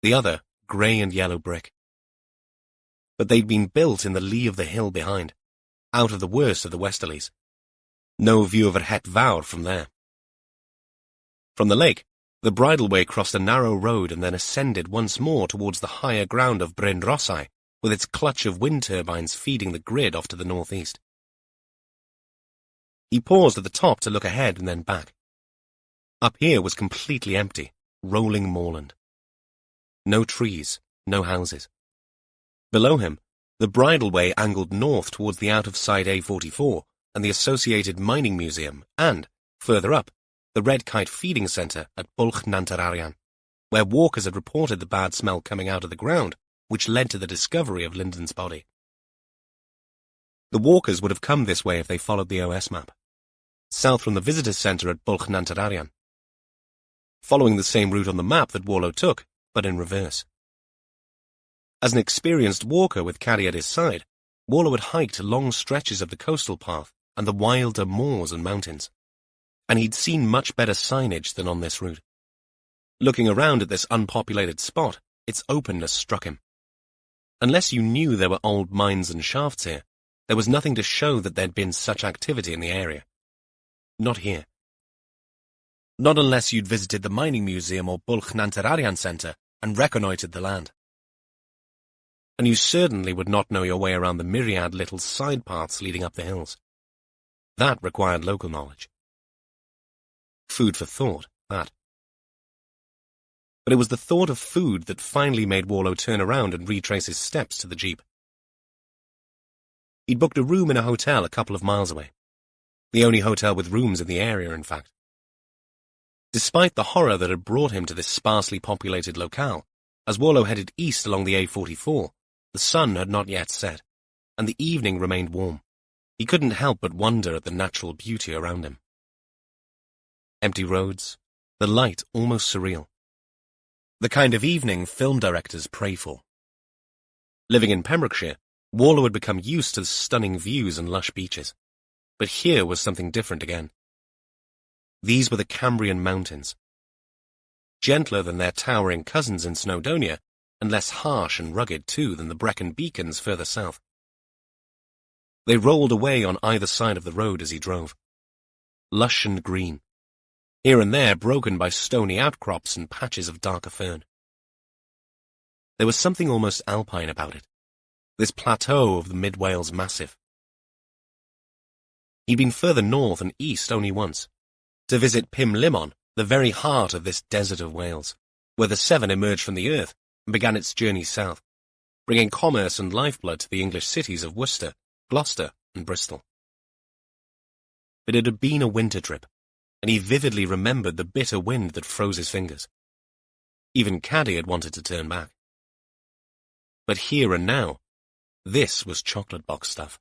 the other grey and yellow brick. But they'd been built in the lee of the hill behind, out of the worst of the westerlies. No view of Het Fawr from there. From the lake, the bridleway crossed a narrow road and then ascended once more towards the higher ground of Bryn Rossau, with its clutch of wind turbines feeding the grid off to the northeast. He paused at the top to look ahead and then back. Up here was completely empty, rolling moorland. No trees, no houses. Below him, the bridleway angled north towards the out-of-sight A44 and the associated mining museum and, further up, the Red Kite feeding centre at Bwlch Nantarairian, where walkers had reported the bad smell coming out of the ground, which led to the discovery of Lyndon's body. The walkers would have come this way if they followed the OS map, south from the visitors' centre at Bwlch Nantarairian, following the same route on the map that Warlow took, but in reverse. As an experienced walker with Caddy at his side, Warlow had hiked long stretches of the coastal path and the wilder moors and mountains, and he'd seen much better signage than on this route. Looking around at this unpopulated spot, its openness struck him. Unless you knew there were old mines and shafts here, there was nothing to show that there'd been such activity in the area. Not here. Not unless you'd visited the mining museum or Bwlch Nantarairian centre and reconnoitred the land. And you certainly would not know your way around the myriad little side paths leading up the hills. That required local knowledge. Food for thought, that. But it was the thought of food that finally made Warlow turn around and retrace his steps to the jeep. He'd booked a room in a hotel a couple of miles away. The only hotel with rooms in the area, in fact. Despite the horror that had brought him to this sparsely populated locale, as Warlow headed east along the A44, the sun had not yet set, and the evening remained warm. He couldn't help but wonder at the natural beauty around him. Empty roads, the light almost surreal. The kind of evening film directors pray for. Living in Pembrokeshire, Warlow had become used to the stunning views and lush beaches. But here was something different again. These were the Cambrian Mountains. Gentler than their towering cousins in Snowdonia, and less harsh and rugged, too, than the Brecon Beacons further south. They rolled away on either side of the road as he drove. Lush and green, here and there broken by stony outcrops and patches of darker fern. There was something almost alpine about it, this plateau of the Mid-Wales Massif. He'd been further north and east only once, to visit Pumlummon, the very heart of this desert of Wales, where the Severn emerged from the earth and began its journey south, bringing commerce and lifeblood to the English cities of Worcester, Gloucester, and Bristol. But it had been a winter trip, and he vividly remembered the bitter wind that froze his fingers. Even Caddy had wanted to turn back. But here and now, this was chocolate box stuff.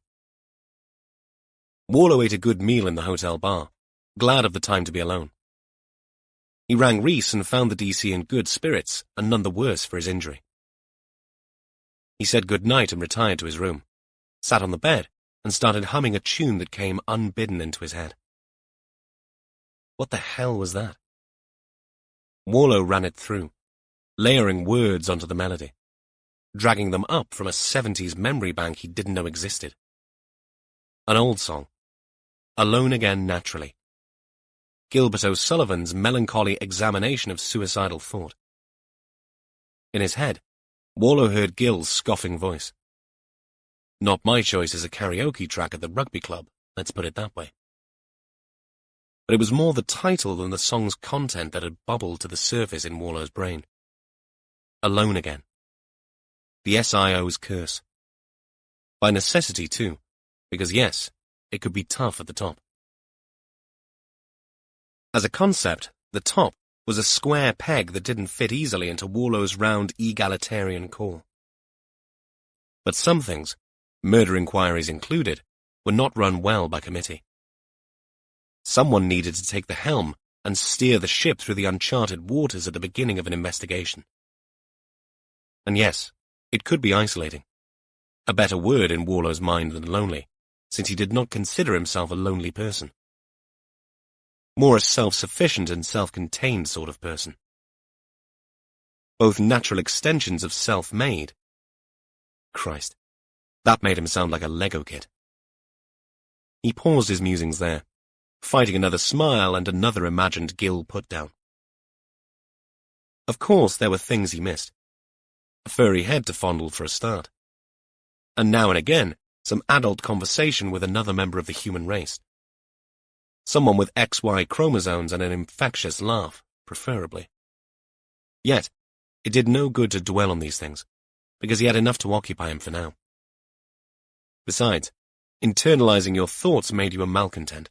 Warlow ate a good meal in the hotel bar, glad of the time to be alone. He rang Rhys and found the DC in good spirits and none the worse for his injury. He said good night and retired to his room, sat on the bed, and started humming a tune that came unbidden into his head. What the hell was that? Warlow ran it through, layering words onto the melody, dragging them up from a 70s memory bank he didn't know existed. An old song, Alone Again Naturally, Gilbert O'Sullivan's melancholy examination of suicidal thought. In his head, Warlow heard Gil's scoffing voice. Not my choice as a karaoke track at the rugby club, let's put it that way. But it was more the title than the song's content that had bubbled to the surface in Warlow's brain. Alone again. The SIO's curse. By necessity, too, because yes, it could be tough at the top. As a concept, the top was a square peg that didn't fit easily into Warlow's round egalitarian core. But some things, murder inquiries included, were not run well by committee. Someone needed to take the helm and steer the ship through the uncharted waters at the beginning of an investigation. And yes, it could be isolating. A better word in Warlow's mind than lonely, since he did not consider himself a lonely person. More a self-sufficient and self-contained sort of person. Both natural extensions of self-made. Christ, that made him sound like a Lego kid. He paused his musings there, fighting another smile and another imagined Gil put-down. Of course, there were things he missed. A furry head to fondle for a start. And now and again, some adult conversation with another member of the human race. Someone with XY chromosomes and an infectious laugh, preferably. Yet, it did no good to dwell on these things, because he had enough to occupy him for now. Besides, internalizing your thoughts made you a malcontent.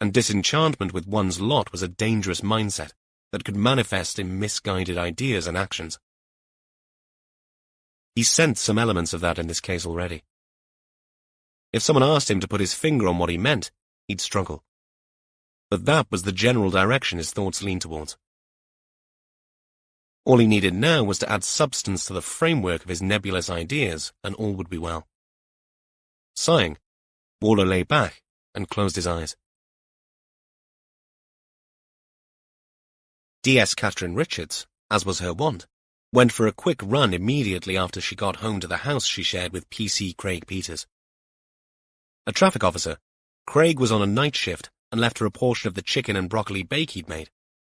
And disenchantment with one's lot was a dangerous mindset that could manifest in misguided ideas and actions. He sensed some elements of that in this case already. If someone asked him to put his finger on what he meant, he'd struggle. But that was the general direction his thoughts leaned towards. All he needed now was to add substance to the framework of his nebulous ideas, and all would be well. Sighing, Warlow lay back and closed his eyes. D.S. Catherine Richards, as was her wont, went for a quick run immediately after she got home to the house she shared with P.C. Craig Peters. A traffic officer, Craig was on a night shift and left her a portion of the chicken and broccoli bake he'd made,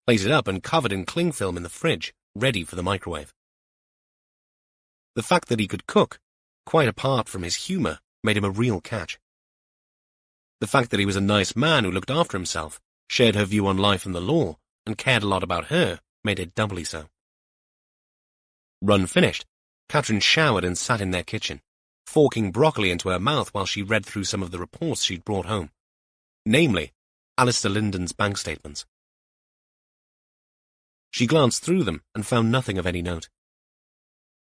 plated up and covered in cling film in the fridge, ready for the microwave. The fact that he could cook, quite apart from his humour, made him a real catch. The fact that he was a nice man who looked after himself, shared her view on life and the law, and cared a lot about her, made it doubly so. Run finished, Catherine showered and sat in their kitchen, forking broccoli into her mouth while she read through some of the reports she'd brought home, namely, Alistair Linden's bank statements. She glanced through them and found nothing of any note.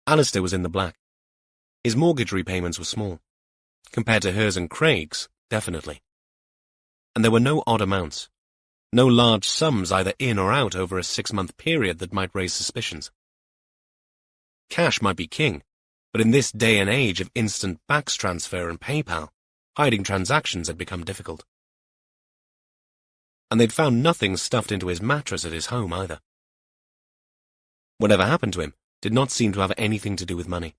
Alistair was in the black. His mortgage repayments were small. Compared to hers and Craig's, definitely. And there were no odd amounts. No large sums either in or out over a 6-month period that might raise suspicions. Cash might be king, but in this day and age of instant BACS transfer and PayPal, hiding transactions had become difficult. And they'd found nothing stuffed into his mattress at his home either. Whatever happened to him did not seem to have anything to do with money.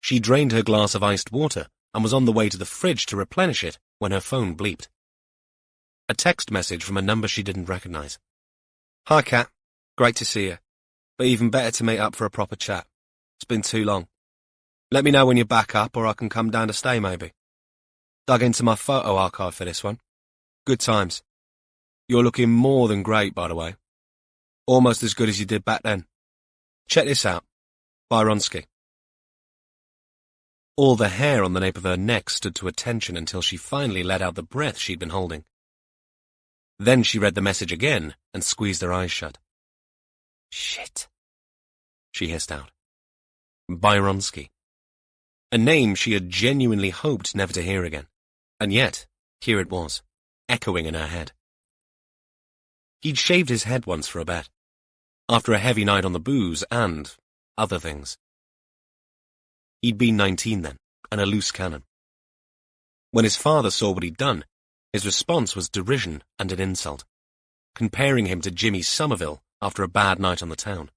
She drained her glass of iced water and was on the way to the fridge to replenish it when her phone bleeped. A text message from a number she didn't recognize. Hi, Kat. Great to see you. But even better to meet up for a proper chat. It's been too long. Let me know when you're back up or I can come down to stay maybe. Dug into my photo archive for this one. Good times. You're looking more than great, by the way. Almost as good as you did back then. Check this out. Byronsky. All the hair on the nape of her neck stood to attention until she finally let out the breath she'd been holding. Then she read the message again and squeezed her eyes shut. "Shit," she hissed out. Byronsky. A name she had genuinely hoped never to hear again. And yet, here it was, echoing in her head. He'd shaved his head once for a bet, after a heavy night on the booze and other things. He'd been 19 then, and a loose cannon. When his father saw what he'd done, his response was derision and an insult, comparing him to Jimmy Somerville after a bad night on the town.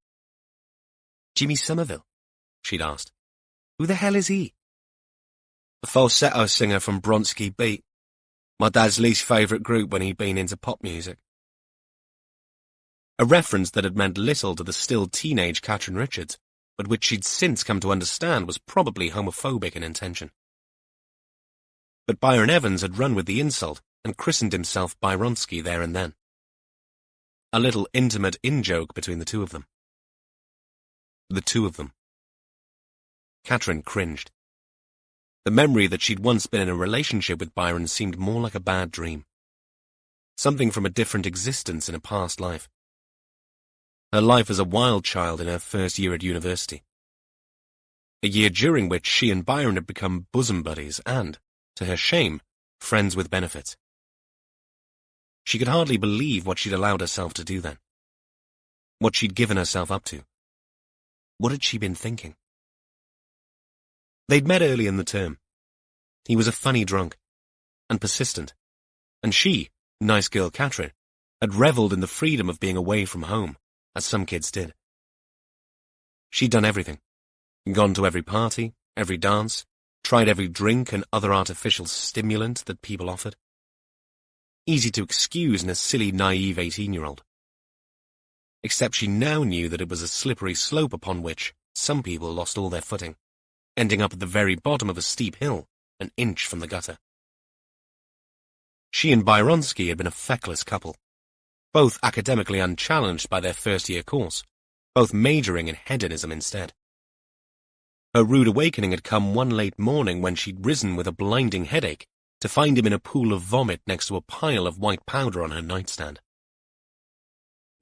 "Jimmy Somerville?" she'd asked. "Who the hell is he?" "A falsetto singer from Bronsky Beat. My dad's least favourite group when he'd been into pop music." A reference that had meant little to the still teenage Catherine Richards, but which she'd since come to understand was probably homophobic in intention. But Byron Evans had run with the insult and christened himself Byronsky there and then. A little intimate in-joke between the two of them. The two of them. Catherine cringed. The memory that she'd once been in a relationship with Byron seemed more like a bad dream. Something from a different existence in a past life. Her life as a wild child in her first year at university. A year during which she and Byron had become bosom buddies and, to her shame, friends with benefits. She could hardly believe what she'd allowed herself to do then. What she'd given herself up to. What had she been thinking? They'd met early in the term. He was a funny drunk, and persistent, and she, nice girl Catherine, had revelled in the freedom of being away from home, as some kids did. She'd done everything. Gone to every party, every dance, tried every drink and other artificial stimulant that people offered. Easy to excuse in a silly, naive 18-year-old. Except she now knew that it was a slippery slope upon which some people lost all their footing, ending up at the very bottom of a steep hill, an inch from the gutter. She and Byronsky had been a feckless couple, both academically unchallenged by their first-year course, both majoring in hedonism instead. Her rude awakening had come one late morning when she'd risen with a blinding headache to find him in a pool of vomit next to a pile of white powder on her nightstand.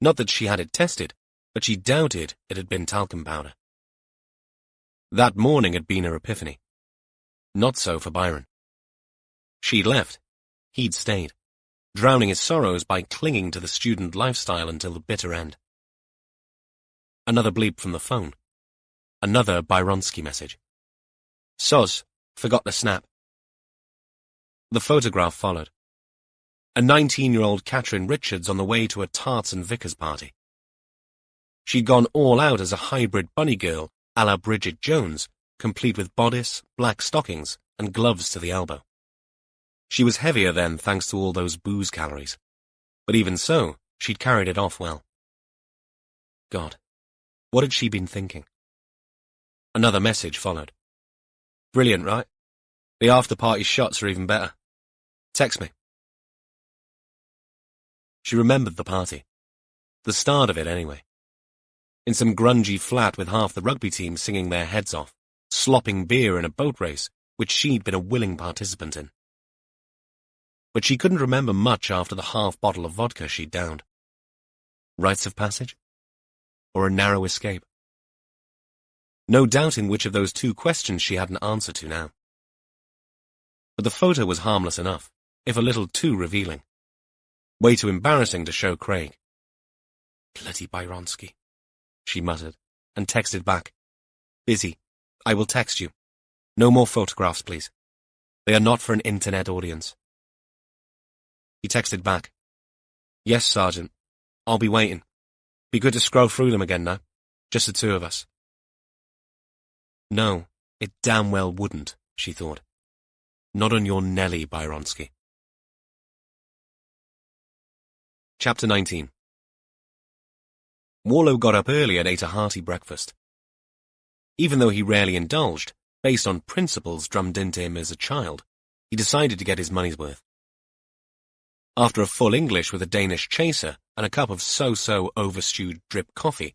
Not that she had it tested, but she doubted it had been talcum powder. That morning had been her epiphany. Not so for Byron. She'd left. He'd stayed, drowning his sorrows by clinging to the student lifestyle until the bitter end. Another bleep from the phone. Another Byronsky message. "Soz, forgot the snap." The photograph followed. A 19-year-old Catherine Richards on the way to a Tarts and Vickers party. She'd gone all out as a hybrid bunny girl a la Bridget Jones, complete with bodice, black stockings, and gloves to the elbow. She was heavier then thanks to all those booze calories. But even so, she'd carried it off well. God, what had she been thinking? Another message followed. "Brilliant, right? The after-party shots are even better. Text me." She remembered the party. The start of it, anyway. In some grungy flat with half the rugby team singing their heads off, slopping beer in a boat race, which she'd been a willing participant in. But she couldn't remember much after the half bottle of vodka she'd downed. Rites of passage? Or a narrow escape? No doubting which of those two questions she had an answer to now. But the photo was harmless enough, if a little too revealing. Way too embarrassing to show Craig. "Bloody Byronsky," she muttered, and texted back. "Busy. I will text you. No more photographs, please. They are not for an internet audience." He texted back. "Yes, Sergeant. I'll be waiting. Be good to scroll through them again now. Just the two of us." No, it damn well wouldn't, she thought. Not on your Nelly, Byronsky. Chapter 19. Warlow got up early and ate a hearty breakfast. Even though he rarely indulged, based on principles drummed into him as a child, he decided to get his money's worth. After a full English with a Danish chaser and a cup of so-so overstewed drip coffee,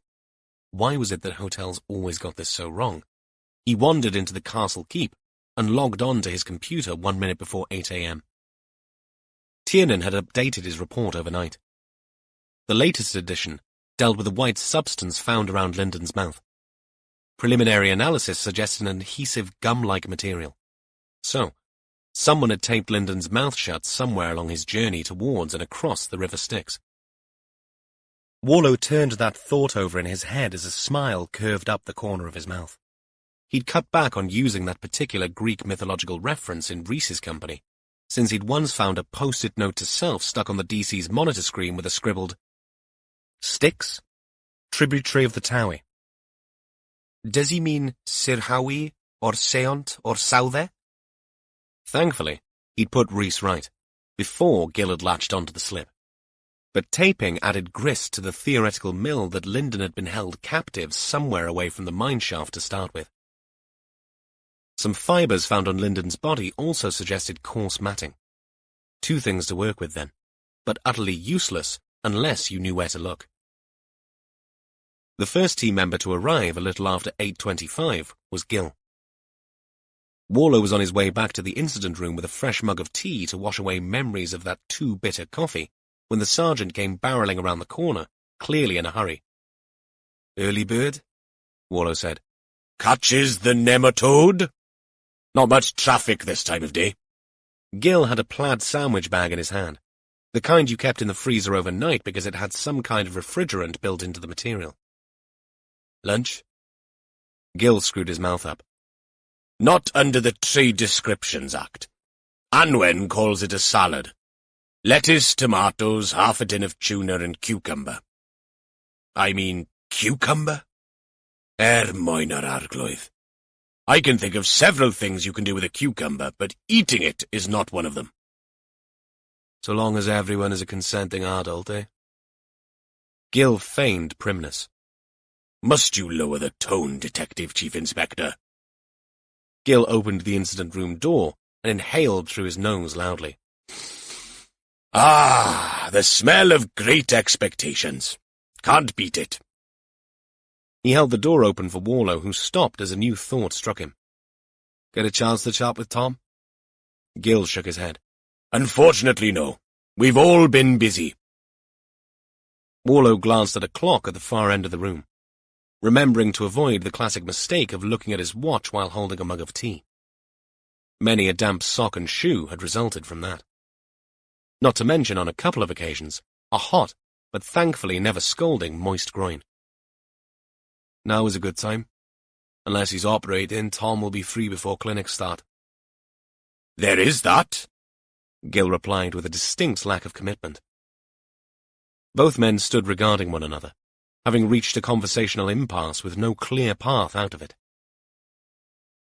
why was it that hotels always got this so wrong? He wandered into the castle keep and logged on to his computer 1 minute before 8 a.m. Tiernan had updated his report overnight. The latest edition dealt with the white substance found around Lyndon's mouth. Preliminary analysis suggested an adhesive gum-like material. So, someone had taped Lyndon's mouth shut somewhere along his journey towards and across the River Styx. Warlow turned that thought over in his head as a smile curved up the corner of his mouth. He'd cut back on using that particular Greek mythological reference in Rhys's company, since he'd once found a post-it note to self stuck on the DC's monitor screen with a scribbled, "Styx, tributary of the Tawy." Does he mean Sirhawi, or Seont, or Southe? Thankfully, he'd put Rhys right, before Gil had latched onto the slip. But taping added grist to the theoretical mill that Lyndon had been held captive somewhere away from the mine shaft to start with. Some fibres found on Lyndon's body also suggested coarse matting. 2 things to work with then, but utterly useless unless you knew where to look. The first team member to arrive a little after 8:25 was Gil. Warlow was on his way back to the incident room with a fresh mug of tea to wash away memories of that too bitter coffee when the sergeant came barreling around the corner, clearly in a hurry. "Early bird?" Warlow said. "Catches the nematode? Not much traffic this time of day." Gil had a plaid sandwich bag in his hand, the kind you kept in the freezer overnight because it had some kind of refrigerant built into the material. "Lunch?" Gil screwed his mouth up. "Not under the Trade Descriptions Act. Anwen calls it a salad. Lettuce, tomatoes, half a tin of tuna and cucumber." "I mean cucumber?" Minor arglwydd. "I can think of several things you can do with a cucumber, but eating it is not one of them." "So long as everyone is a consenting adult, eh?" Gil feigned primness. "Must you lower the tone, Detective Chief Inspector?" Gil opened the incident room door and inhaled through his nose loudly. "Ah, the smell of great expectations. Can't beat it." He held the door open for Warlow, who stopped as a new thought struck him. "Get a chance to chat with Tom?" Gil shook his head. "Unfortunately, no. We've all been busy." Warlow glanced at a clock at the far end of the room, remembering to avoid the classic mistake of looking at his watch while holding a mug of tea. Many a damp sock and shoe had resulted from that. Not to mention, on a couple of occasions, a hot, but thankfully never scalding, moist groin. "Now is a good time. Unless he's operating, Tom will be free before clinics start." "There is that," Gil replied with a distinct lack of commitment. Both men stood regarding one another, having reached a conversational impasse with no clear path out of it.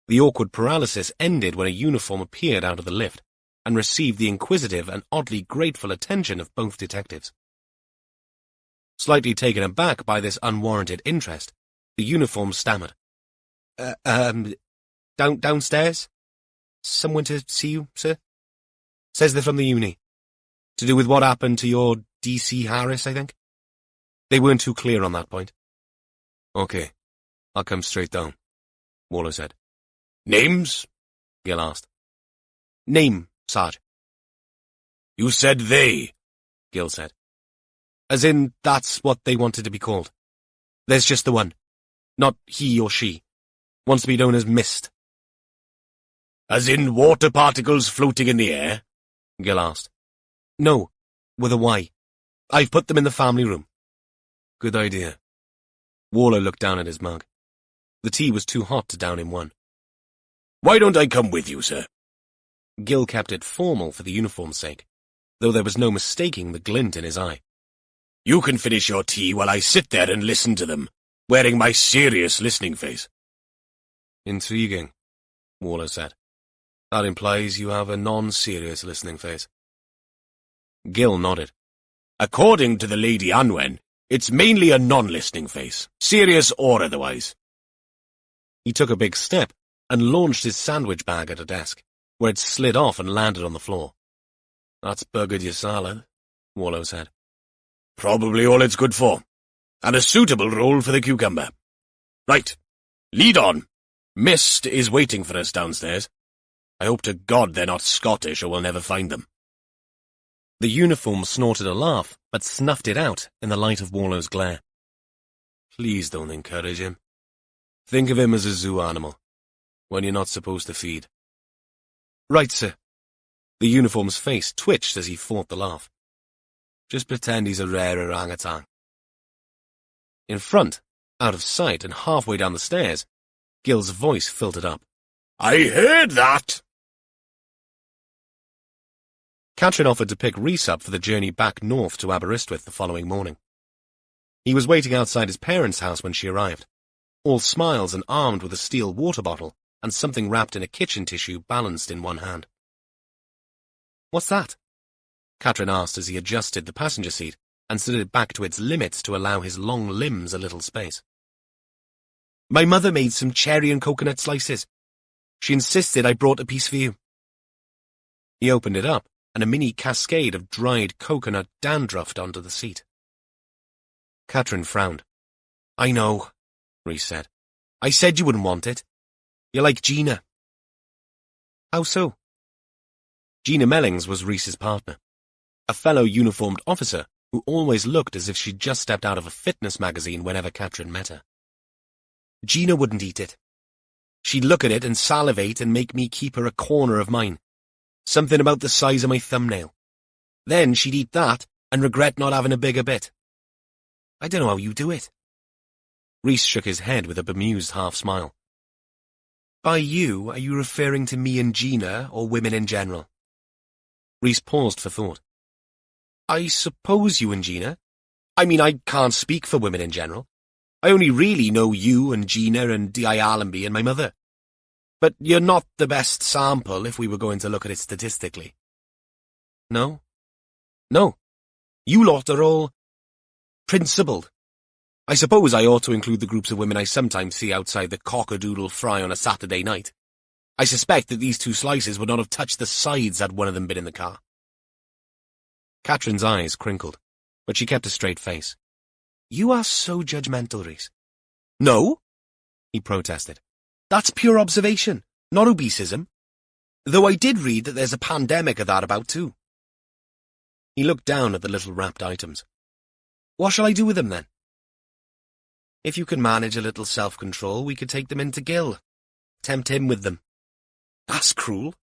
The awkward paralysis ended when a uniform appeared out of the lift and received the inquisitive and oddly grateful attention of both detectives. Slightly taken aback by this unwarranted interest, the uniform stammered. Downstairs? Someone to see you, sir? Says they're from the uni. To do with what happened to your DC Harris, I think? They weren't too clear on that point." "Okay, I'll come straight down," Warlow said. "Names?" Gil asked. "Name, Sarge." "You said they," Gil said. "As in, that's what they wanted to be called. There's just the one. Not he or she. Wants to be known as Mist." "As in water particles floating in the air?" Gil asked. "No, with a Y. I've put them in the family room." "Good idea." Warlow looked down at his mug. The tea was too hot to down in one. "Why don't I come with you, sir?" Gil kept it formal for the uniform's sake, though there was no mistaking the glint in his eye. "You can finish your tea while I sit there and listen to them, wearing my serious listening face." "Intriguing," Warlow said. "That implies you have a non-serious listening face." Gil nodded. "According to the Lady Anwen, it's mainly a non-listening face, serious or otherwise." He took a big step and launched his sandwich bag at a desk, where it slid off and landed on the floor. "That's buggered your salad," Warlow said. "Probably all it's good for, and a suitable role for the cucumber. Right, lead on. Mist is waiting for us downstairs." I hope to God they're not Scottish or we'll never find them. The uniform snorted a laugh, but snuffed it out in the light of Warlow's glare. Please don't encourage him. Think of him as a zoo animal, one you're not supposed to feed. Right, sir. The uniform's face twitched as he fought the laugh. Just pretend he's a rare orangutan. In front, out of sight and halfway down the stairs, Gil's voice filtered up. I heard that! Catrin offered to pick Rhys up for the journey back north to Aberystwyth the following morning. He was waiting outside his parents' house when she arrived, all smiles and armed with a steel water bottle and something wrapped in a kitchen tissue balanced in one hand. "What's that?" Catrin asked as he adjusted the passenger seat and slid it back to its limits to allow his long limbs a little space. "My mother made some cherry and coconut slices. She insisted I brought a piece for you." He opened it up, and a mini cascade of dried coconut dandruffed onto the seat. Catrin frowned. "I know," Rhys said. "I said you wouldn't want it. You're like Gina." "How so?" Gina Mellings was Rhys's partner, a fellow uniformed officer who always looked as if she'd just stepped out of a fitness magazine whenever Catrin met her. "Gina wouldn't eat it. She'd look at it and salivate and make me keep her a corner of mine. Something about the size of my thumbnail. Then she'd eat that and regret not having a bigger bit. I don't know how you do it." Rhys shook his head with a bemused half-smile. "By you, are you referring to me and Gina, or women in general?" Rhys paused for thought. "I suppose you and Gina. I mean, I can't speak for women in general. I only really know you and Gina and D.I. Allenby and my mother. But you're not the best sample if we were going to look at it statistically." "No? No. You lot are all principled. I suppose I ought to include the groups of women I sometimes see outside the Cock-a-Doodle Fry on a Saturday night. I suspect that these two slices would not have touched the sides had one of them been in the car." Catrin's eyes crinkled, but she kept a straight face. "You are so judgmental, Rhys." "No," he protested. "That's pure observation, not obesism. Though I did read that there's a pandemic of that about too." He looked down at the little wrapped items. "What shall I do with them, then?" "If you can manage a little self-control, we could take them in to Gil. Tempt him with them." "That's cruel."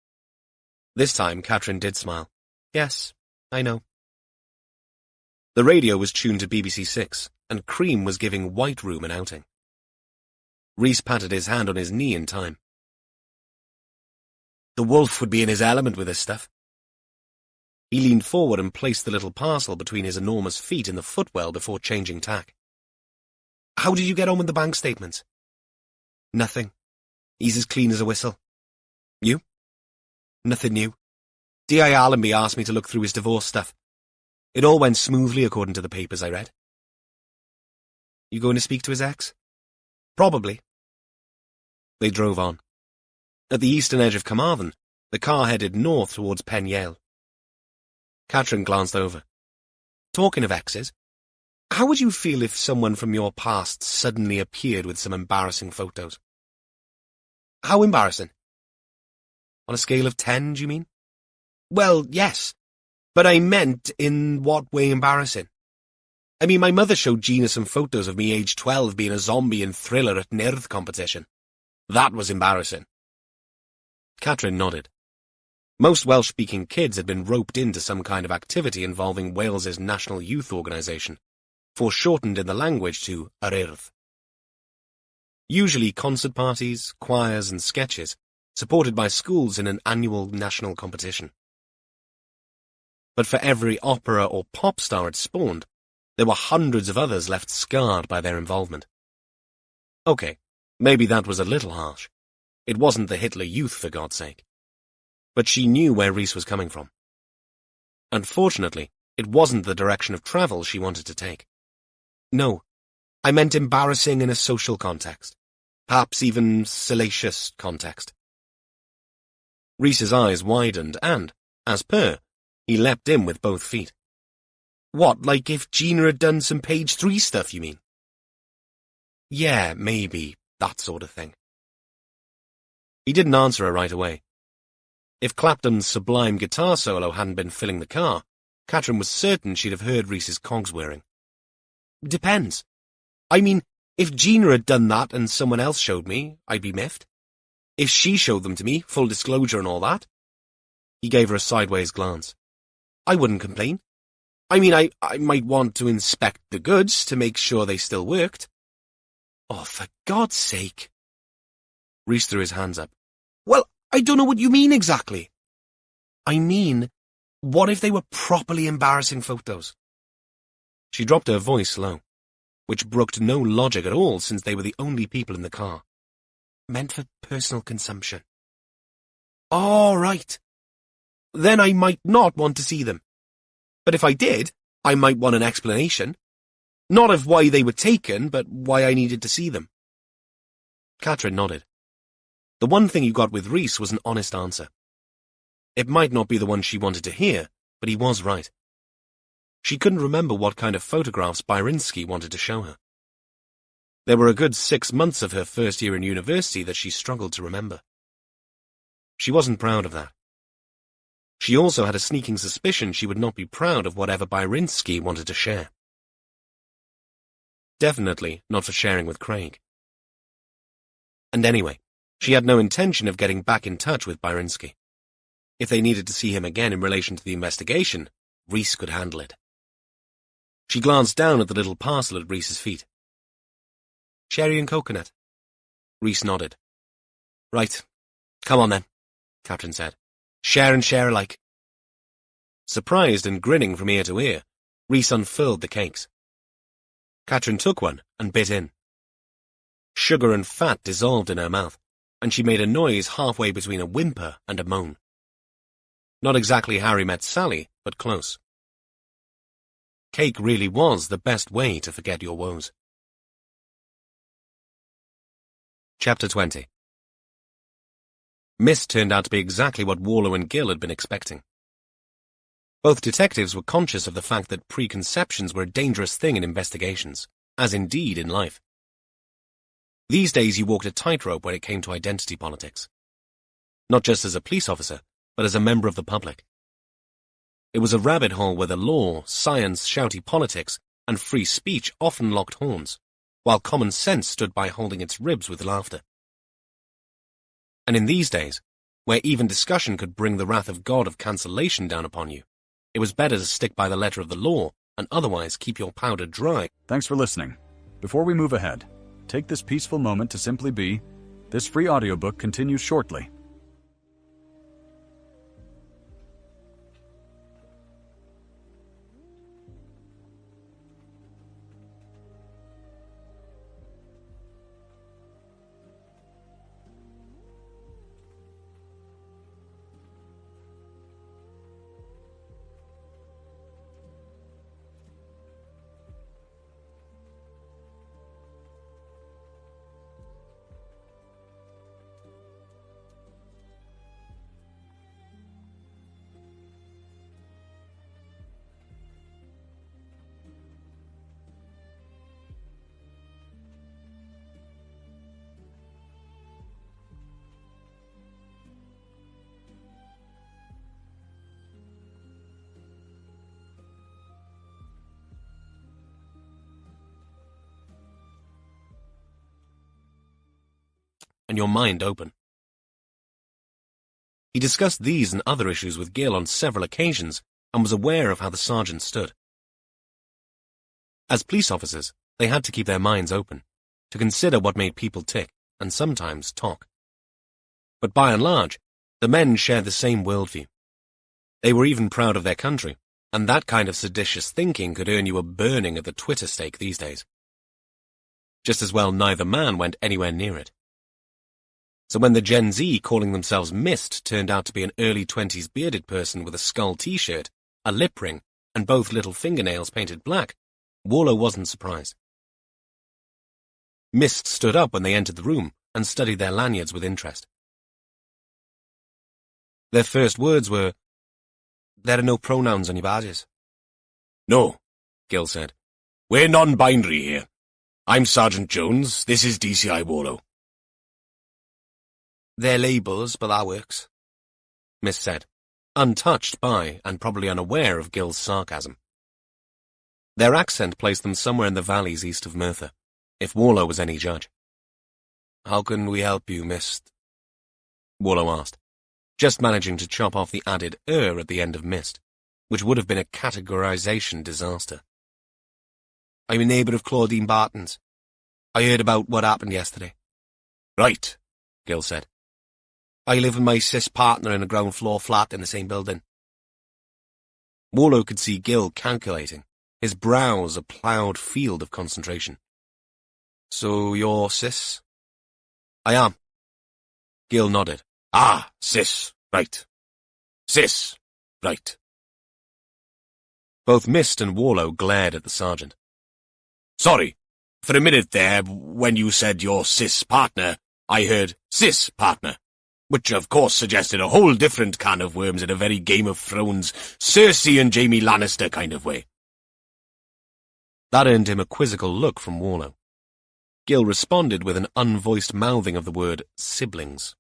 This time, Catrin did smile. "Yes, I know." The radio was tuned to BBC 6, and Cream was giving White Room an outing. Rhys patted his hand on his knee in time. "The wolf would be in his element with this stuff." He leaned forward and placed the little parcel between his enormous feet in the footwell before changing tack. "How did you get on with the bank statements?" "Nothing. He's as clean as a whistle." "You?" "Nothing new. D.I. Allenby asked me to look through his divorce stuff. It all went smoothly according to the papers I read." "You going to speak to his ex?" "Probably." They drove on. At the eastern edge of Carmarthen, the car headed north towards Pen Yale. Catrin glanced over. "Talking of exes, how would you feel if someone from your past suddenly appeared with some embarrassing photos?" "How embarrassing?" "On a scale of 10, do you mean?" "Well, yes. But I meant, in what way embarrassing? I mean, my mother showed Gina some photos of me age 12 being a zombie in Thriller at an Earth competition. That was embarrassing." Catrin nodded. Most Welsh-speaking kids had been roped into some kind of activity involving Wales's national youth organisation, foreshortened in the language to Yr Urdd. Usually concert parties, choirs and sketches, supported by schools in an annual national competition. But for every opera or pop star it spawned, there were hundreds of others left scarred by their involvement. Okay, maybe that was a little harsh. It wasn't the Hitler Youth, for God's sake. But she knew where Rhys was coming from. Unfortunately, it wasn't the direction of travel she wanted to take. "No, I meant embarrassing in a social context. Perhaps even salacious context." Rhys's eyes widened and, as per, he leapt in with both feet. "What, like if Gina had done some page 3 stuff, you mean?" "Yeah, maybe, that sort of thing." He didn't answer her right away. If Clapton's sublime guitar solo hadn't been filling the car, Catherine was certain she'd have heard Rhys's cogs whirring. Depends. I mean, if Gina had done that and someone else showed me, I'd be miffed. If she showed them to me, full disclosure and all that. He gave her a sideways glance. I wouldn't complain. I mean, I might want to inspect the goods to make sure they still worked. Oh, for God's sake. Rhys threw his hands up. Well, I don't know what you mean exactly. I mean, what if they were properly embarrassing photos? She dropped her voice low, which brooked no logic at all since they were the only people in the car. Meant for personal consumption. All right. Then I might not want to see them. But if I did, I might want an explanation. Not of why they were taken, but why I needed to see them. Catherine nodded. The one thing you got with Rhys was an honest answer. It might not be the one she wanted to hear, but he was right. She couldn't remember what kind of photographs Byrinsky wanted to show her. There were a good 6 months of her first year in university that she struggled to remember. She wasn't proud of that. She also had a sneaking suspicion she would not be proud of whatever Byrinsky wanted to share. Definitely not for sharing with Craig. And anyway, she had no intention of getting back in touch with Byrinsky. If they needed to see him again in relation to the investigation, Rhys could handle it. She glanced down at the little parcel at Rhys's feet. Sherry and coconut. Rhys nodded. Right. Come on then, Catherine said. Share and share alike. Surprised and grinning from ear to ear, Rhys unfurled the cakes. Catherine took one and bit in. Sugar and fat dissolved in her mouth, and she made a noise halfway between a whimper and a moan. Not exactly Harry Met Sally, but close. Cake really was the best way to forget your woes. Chapter 20. Mist turned out to be exactly what Warlow and Gill had been expecting. Both detectives were conscious of the fact that preconceptions were a dangerous thing in investigations, as indeed in life. These days you walked a tightrope when it came to identity politics. Not just as a police officer, but as a member of the public. It was a rabbit hole where the law, science, shouty politics, and free speech often locked horns, while common sense stood by holding its ribs with laughter. And in these days, where even discussion could bring the wrath of God of cancellation down upon you, it was better to stick by the letter of the law and otherwise keep your powder dry. Thanks for listening. Before we move ahead, take this peaceful moment to simply be. This free audiobook continues shortly. And your mind open. He discussed these and other issues with Gill on several occasions and was aware of how the sergeant stood. As police officers, they had to keep their minds open, to consider what made people tick, and sometimes talk. But by and large, the men shared the same worldview. They were even proud of their country, and that kind of seditious thinking could earn you a burning at the Twitter stake these days. Just as well neither man went anywhere near it. So when the Gen Z calling themselves Mist turned out to be an early 20s bearded person with a skull t-shirt, a lip ring, and both little fingernails painted black, Warlow wasn't surprised. Mist stood up when they entered the room and studied their lanyards with interest. Their first words were, "There are no pronouns on your badges." No, Gill said. We're non-binary here. I'm Sergeant Jones, this is DCI Warlow. They're labels, but that works. Miss said, untouched by and probably unaware of Gil's sarcasm. Their accent placed them somewhere in the valleys east of Merthyr, if Warlow was any judge. "How can we help you, Miss?" Warlow asked, just managing to chop off the added at the end of mist, which would have been a categorization disaster. "I'm a neighbour of Claudine Barton's. I heard about what happened yesterday." "Right," Gil said. "I live with my cis partner in a ground floor flat in the same building." Warlow could see Gil calculating, his brows a ploughed field of concentration. "So you're cis?" "I am." Gil nodded. "Ah, cis, right. Cis, right." Both Mist and Warlow glared at the sergeant. "Sorry, for a minute there, when you said your cis partner, I heard cis partner, which of course suggested a whole different can of worms in a very Game of Thrones, Cersei and Jaime Lannister kind of way." That earned him a quizzical look from Warlow. Gil responded with an unvoiced mouthing of the word siblings.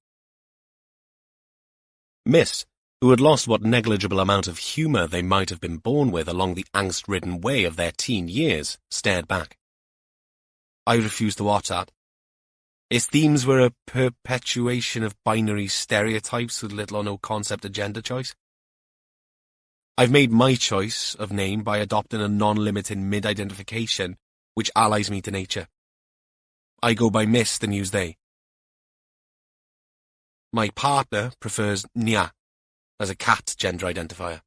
Mist, who had lost what negligible amount of humour they might have been born with along the angst-ridden way of their teen years, stared back. "I refuse to watch that. Its themes were a perpetuation of binary stereotypes with little or no concept of gender choice. I've made my choice of name by adopting a non-limited mid-identification which allies me to nature. I go by Mist and use they. My partner prefers Nya as a cat gender identifier."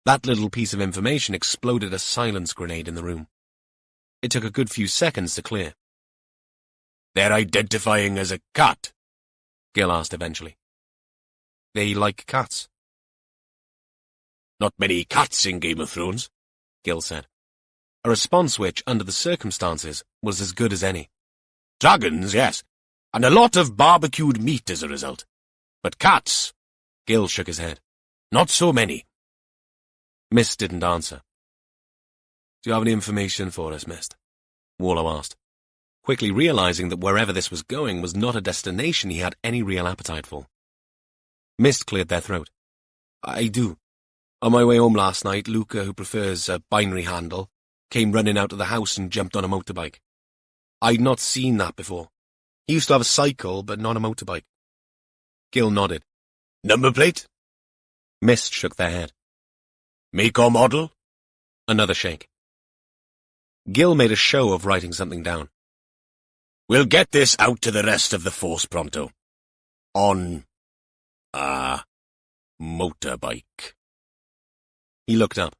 That little piece of information exploded a silence grenade in the room. It took a good few seconds to clear. "They're identifying as a cat?" Gil asked eventually. "They like cats." "Not many cats in Game of Thrones," Gil said, a response which, under the circumstances, was as good as any. "Dragons, yes, and a lot of barbecued meat as a result. But cats," Gil shook his head, "not so many." Mist didn't answer. "Do you have any information for us, Mist?" Warlow asked, quickly realizing that wherever this was going was not a destination he had any real appetite for. Mist cleared their throat. "I do. On my way home last night, Luca, who prefers a binary handle, came running out of the house and jumped on a motorbike. I'd not seen that before. He used to have a cycle, but not a motorbike." Gil nodded. "Number plate?" Mist shook their head. "Make or model?" Another shake. Gil made a show of writing something down. "We'll get this out to the rest of the force pronto. On a motorbike." He looked up.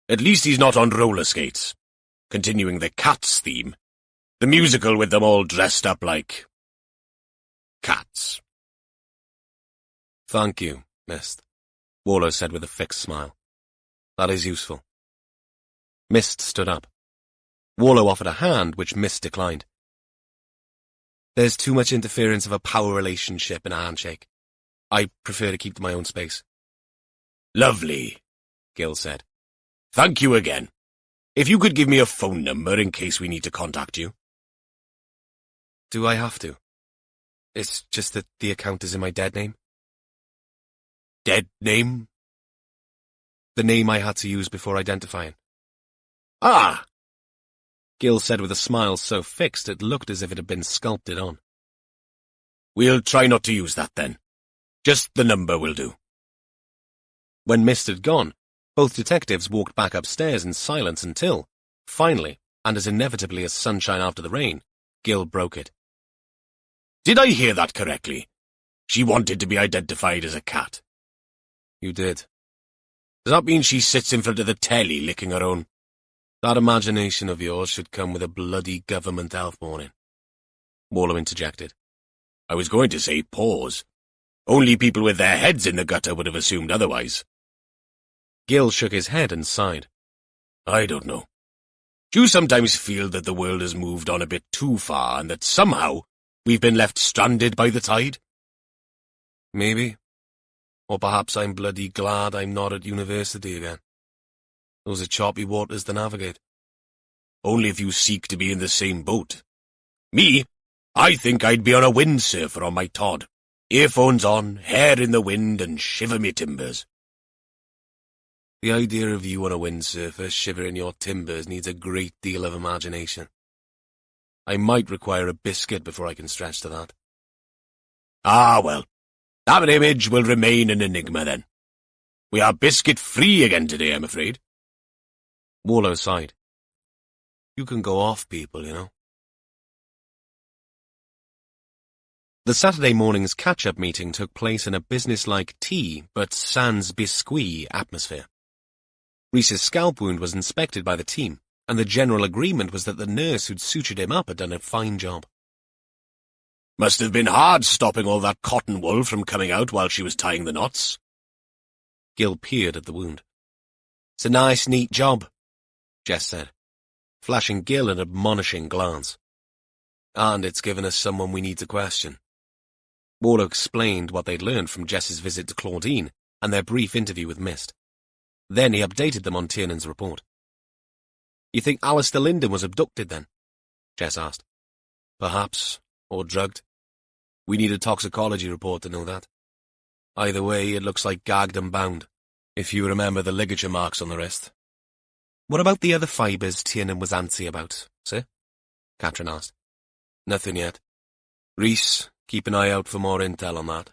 "At least he's not on roller skates. Continuing the Cats theme. The musical with them all dressed up like cats." "Thank you, Mist," Warlow said with a fixed smile. "That is useful." Mist stood up. Warlow offered a hand, which Mist declined. "There's too much interference of a power relationship in a handshake. I prefer to keep to my own space." "Lovely," Gil said. "Thank you again. If you could give me a phone number in case we need to contact you." "Do I have to? It's just that the account is in my dead name." "Dead name?" "The name I had to use before identifying." "Ah," Gil said with a smile so fixed it looked as if it had been sculpted on. "We'll try not to use that then. Just the number will do." When Mist had gone, both detectives walked back upstairs in silence until, finally, and as inevitably as sunshine after the rain, Gil broke it. "Did I hear that correctly? She wanted to be identified as a cat." "You did." "Does that mean she sits in front of the telly licking her own?" "That imagination of yours should come with a bloody government health warning," Warlow interjected. "I was going to say pause. Only people with their heads in the gutter would have assumed otherwise." Gil shook his head and sighed. "I don't know. Do you sometimes feel that the world has moved on a bit too far and that somehow we've been left stranded by the tide?" "Maybe. Or perhaps I'm bloody glad I'm not at university again. Those are choppy waters to navigate." "Only if you seek to be in the same boat. Me, I think I'd be on a windsurfer on my Todd. Earphones on, hair in the wind, and shiver me timbers. The idea of you on a windsurfer shivering your timbers needs a great deal of imagination. I might require a biscuit before I can stretch to that. Ah, well, that image will remain an enigma then. We are biscuit-free again today, I'm afraid. Warlow sighed. You can go off people, you know. The Saturday morning's catch-up meeting took place in a business-like tea, but sans biscuit atmosphere. Rhys's scalp wound was inspected by the team, and the general agreement was that the nurse who'd sutured him up had done a fine job. Must have been hard stopping all that cotton wool from coming out while she was tying the knots. Gil peered at the wound. It's a nice, neat job, Jess said, flashing Gil an admonishing glance. And it's given us someone we need to question. Warlow explained what they'd learned from Jess's visit to Claudine and their brief interview with Mist. Then he updated them on Tiernan's report. You think Alistair Linden was abducted then? Jess asked. Perhaps, or drugged. We need a toxicology report to know that. Either way, it looks like gagged and bound, if you remember the ligature marks on the wrist. What about the other fibres Tiernan was antsy about, sir? Catherine asked. Nothing yet. Rhys, keep an eye out for more intel on that.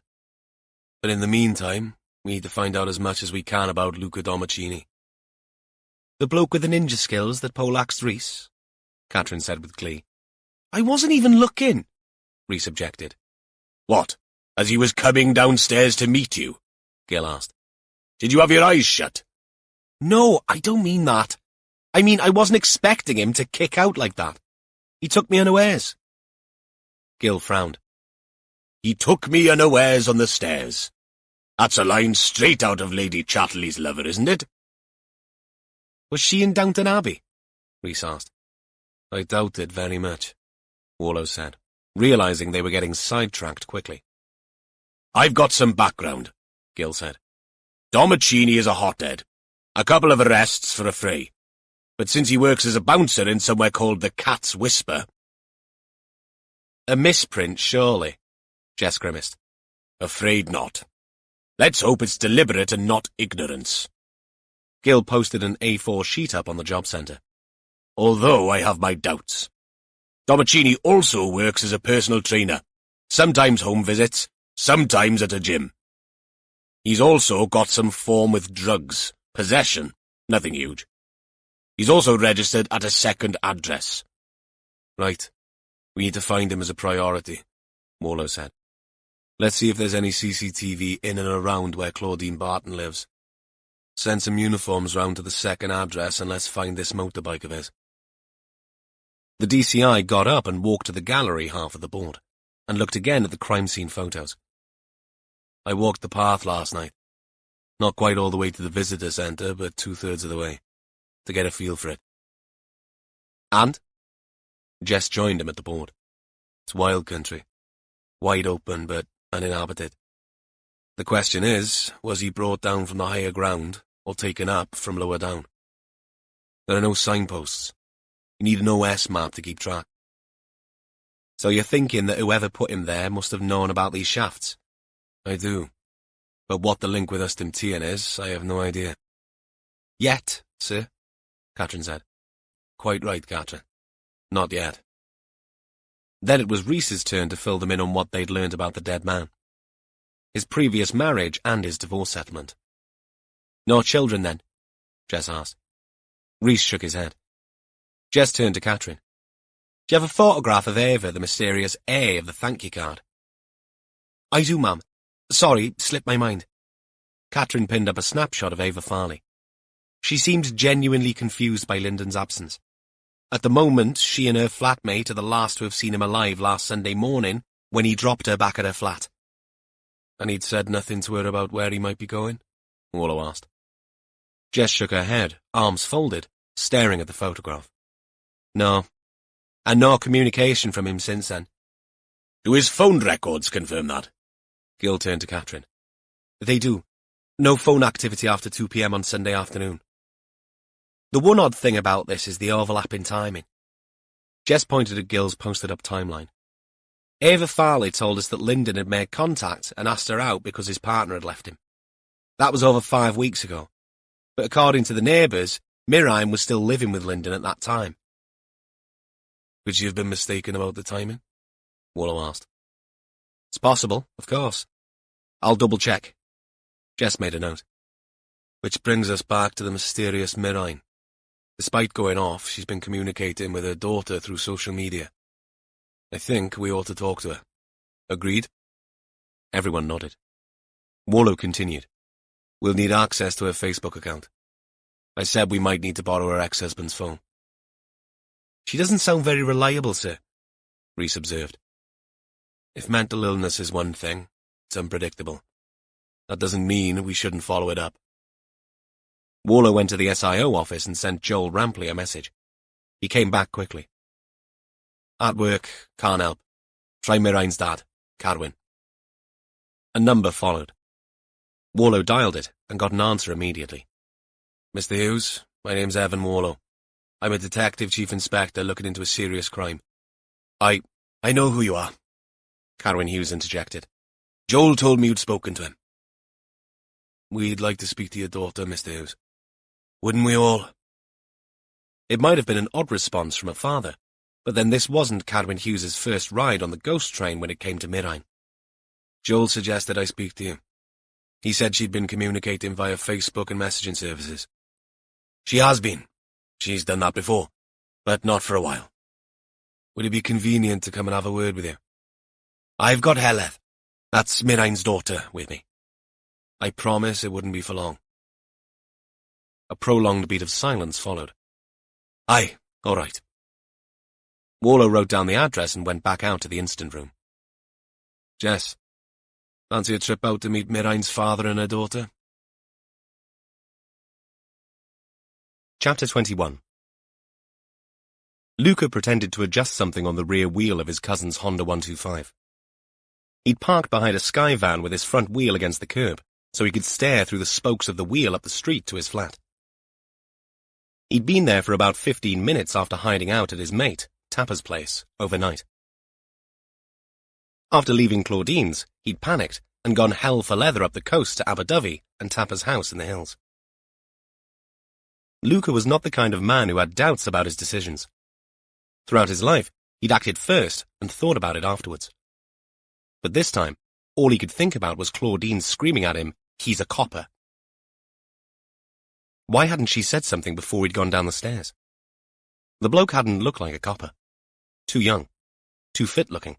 But in the meantime, we need to find out as much as we can about Luca Domicini. The bloke with the ninja skills that poleaxed Rhys? Catherine said with glee. I wasn't even looking, Rhys objected. What, as he was coming downstairs to meet you? Gil asked. Did you have your eyes shut? No, I don't mean that. I mean, I wasn't expecting him to kick out like that. He took me unawares. Gil frowned. He took me unawares on the stairs. That's a line straight out of Lady Chatterley's Lover, isn't it? Was she in Downton Abbey? Rhys asked. I doubt it very much, Warlow said, realizing they were getting sidetracked quickly. I've got some background, Gil said. Domicini is a hothead. A couple of arrests for a fray. But since he works as a bouncer in somewhere called the Cat's Whisper... A misprint, surely, Jess grimaced. Afraid not. Let's hope it's deliberate and not ignorance. Gil posted an A4 sheet up on the job centre. Although I have my doubts. Domicini also works as a personal trainer. Sometimes home visits, sometimes at a gym. He's also got some form with drugs. Possession, nothing huge. He's also registered at a second address. Right. We need to find him as a priority, Warlow said. Let's see if there's any CCTV in and around where Claudine Barton lives. Send some uniforms round to the second address and let's find this motorbike of his. The DCI got up and walked to the gallery half of the board, and looked again at the crime scene photos. I walked the path last night. Not quite all the way to the visitor centre, but 2/3 of the way, to get a feel for it. And? Jess joined him at the board. It's wild country. Wide open, but uninhabited. The question is, was he brought down from the higher ground, or taken up from lower down? There are no signposts. You need an OS map to keep track. So you're thinking that whoever put him there must have known about these shafts? I do. But what the link with Ustimtian is, I have no idea. Yet, sir, Catherine said. Quite right, Catherine. Not yet. Then it was Rhys's turn to fill them in on what they'd learned about the dead man. His previous marriage and his divorce settlement. No children, then? Jess asked. Rhys shook his head. Jess turned to Catherine. Do you have a photograph of Ava, the mysterious A of the thank you card? I do, ma'am. Sorry, slipped my mind. Catherine pinned up a snapshot of Ava Farley. She seemed genuinely confused by Lyndon's absence. At the moment, she and her flatmate are the last to have seen him alive last Sunday morning when he dropped her back at her flat. And he'd said nothing to her about where he might be going? Warlow asked. Jess shook her head, arms folded, staring at the photograph. No. And no communication from him since then. Do his phone records confirm that? Gil turned to Catherine. They do. No phone activity after 2 p.m. on Sunday afternoon. The one odd thing about this is the overlap in timing. Jess pointed at Gil's posted-up timeline. Ava Farley told us that Lyndon had made contact and asked her out because his partner had left him. That was over 5 weeks ago, but according to the neighbours, Miriam was still living with Lyndon at that time. Could she have been mistaken about the timing? Wallow asked. It's possible, of course. I'll double-check. Jess made a note. Which brings us back to the mysterious Miriam. Despite going off, she's been communicating with her daughter through social media. I think we ought to talk to her. Agreed? Everyone nodded. Wallow continued. We'll need access to her Facebook account. I said we might need to borrow her ex-husband's phone. She doesn't sound very reliable, sir, Rhys observed. If mental illness is one thing, it's unpredictable. That doesn't mean we shouldn't follow it up. Wallow went to the SIO office and sent Joel Rampley a message. He came back quickly. At work, can't help. Try Miriam's dad, Cadwyn. A number followed. Wallow dialed it and got an answer immediately. Mr. Hughes, my name's Evan Wallow. I'm a detective chief inspector looking into a serious crime. I know who you are, Cadwyn Hughes interjected. Joel told me you'd spoken to him. We'd like to speak to your daughter, Mr. Hughes. Wouldn't we all? It might have been an odd response from a father, but then this wasn't Cadwyn Hughes's first ride on the ghost train when it came to Miriam. Joel suggested I speak to you. He said she'd been communicating via Facebook and messaging services. She has been. She's done that before, but not for a while. Would it be convenient to come and have a word with you? I've got Heleth, that's Miriam's daughter, with me. I promise it wouldn't be for long. A prolonged beat of silence followed. Aye, all right. Wallow wrote down the address and went back out to the instant room. Jess, fancy a trip out to meet Miriam's father and her daughter? Chapter 21. Luca pretended to adjust something on the rear wheel of his cousin's Honda 125. He'd parked behind a Sky van with his front wheel against the curb, so he could stare through the spokes of the wheel up the street to his flat. He'd been there for about 15 minutes after hiding out at his mate, Tapper's place, overnight. After leaving Claudine's, he'd panicked and gone hell for leather up the coast to Abu Dhabi and Tapper's house in the hills. Luca was not the kind of man who had doubts about his decisions. Throughout his life, he'd acted first and thought about it afterwards. But this time, all he could think about was Claudine screaming at him, "He's a copper." Why hadn't she said something before he'd gone down the stairs? The bloke hadn't looked like a copper. Too young. Too fit-looking.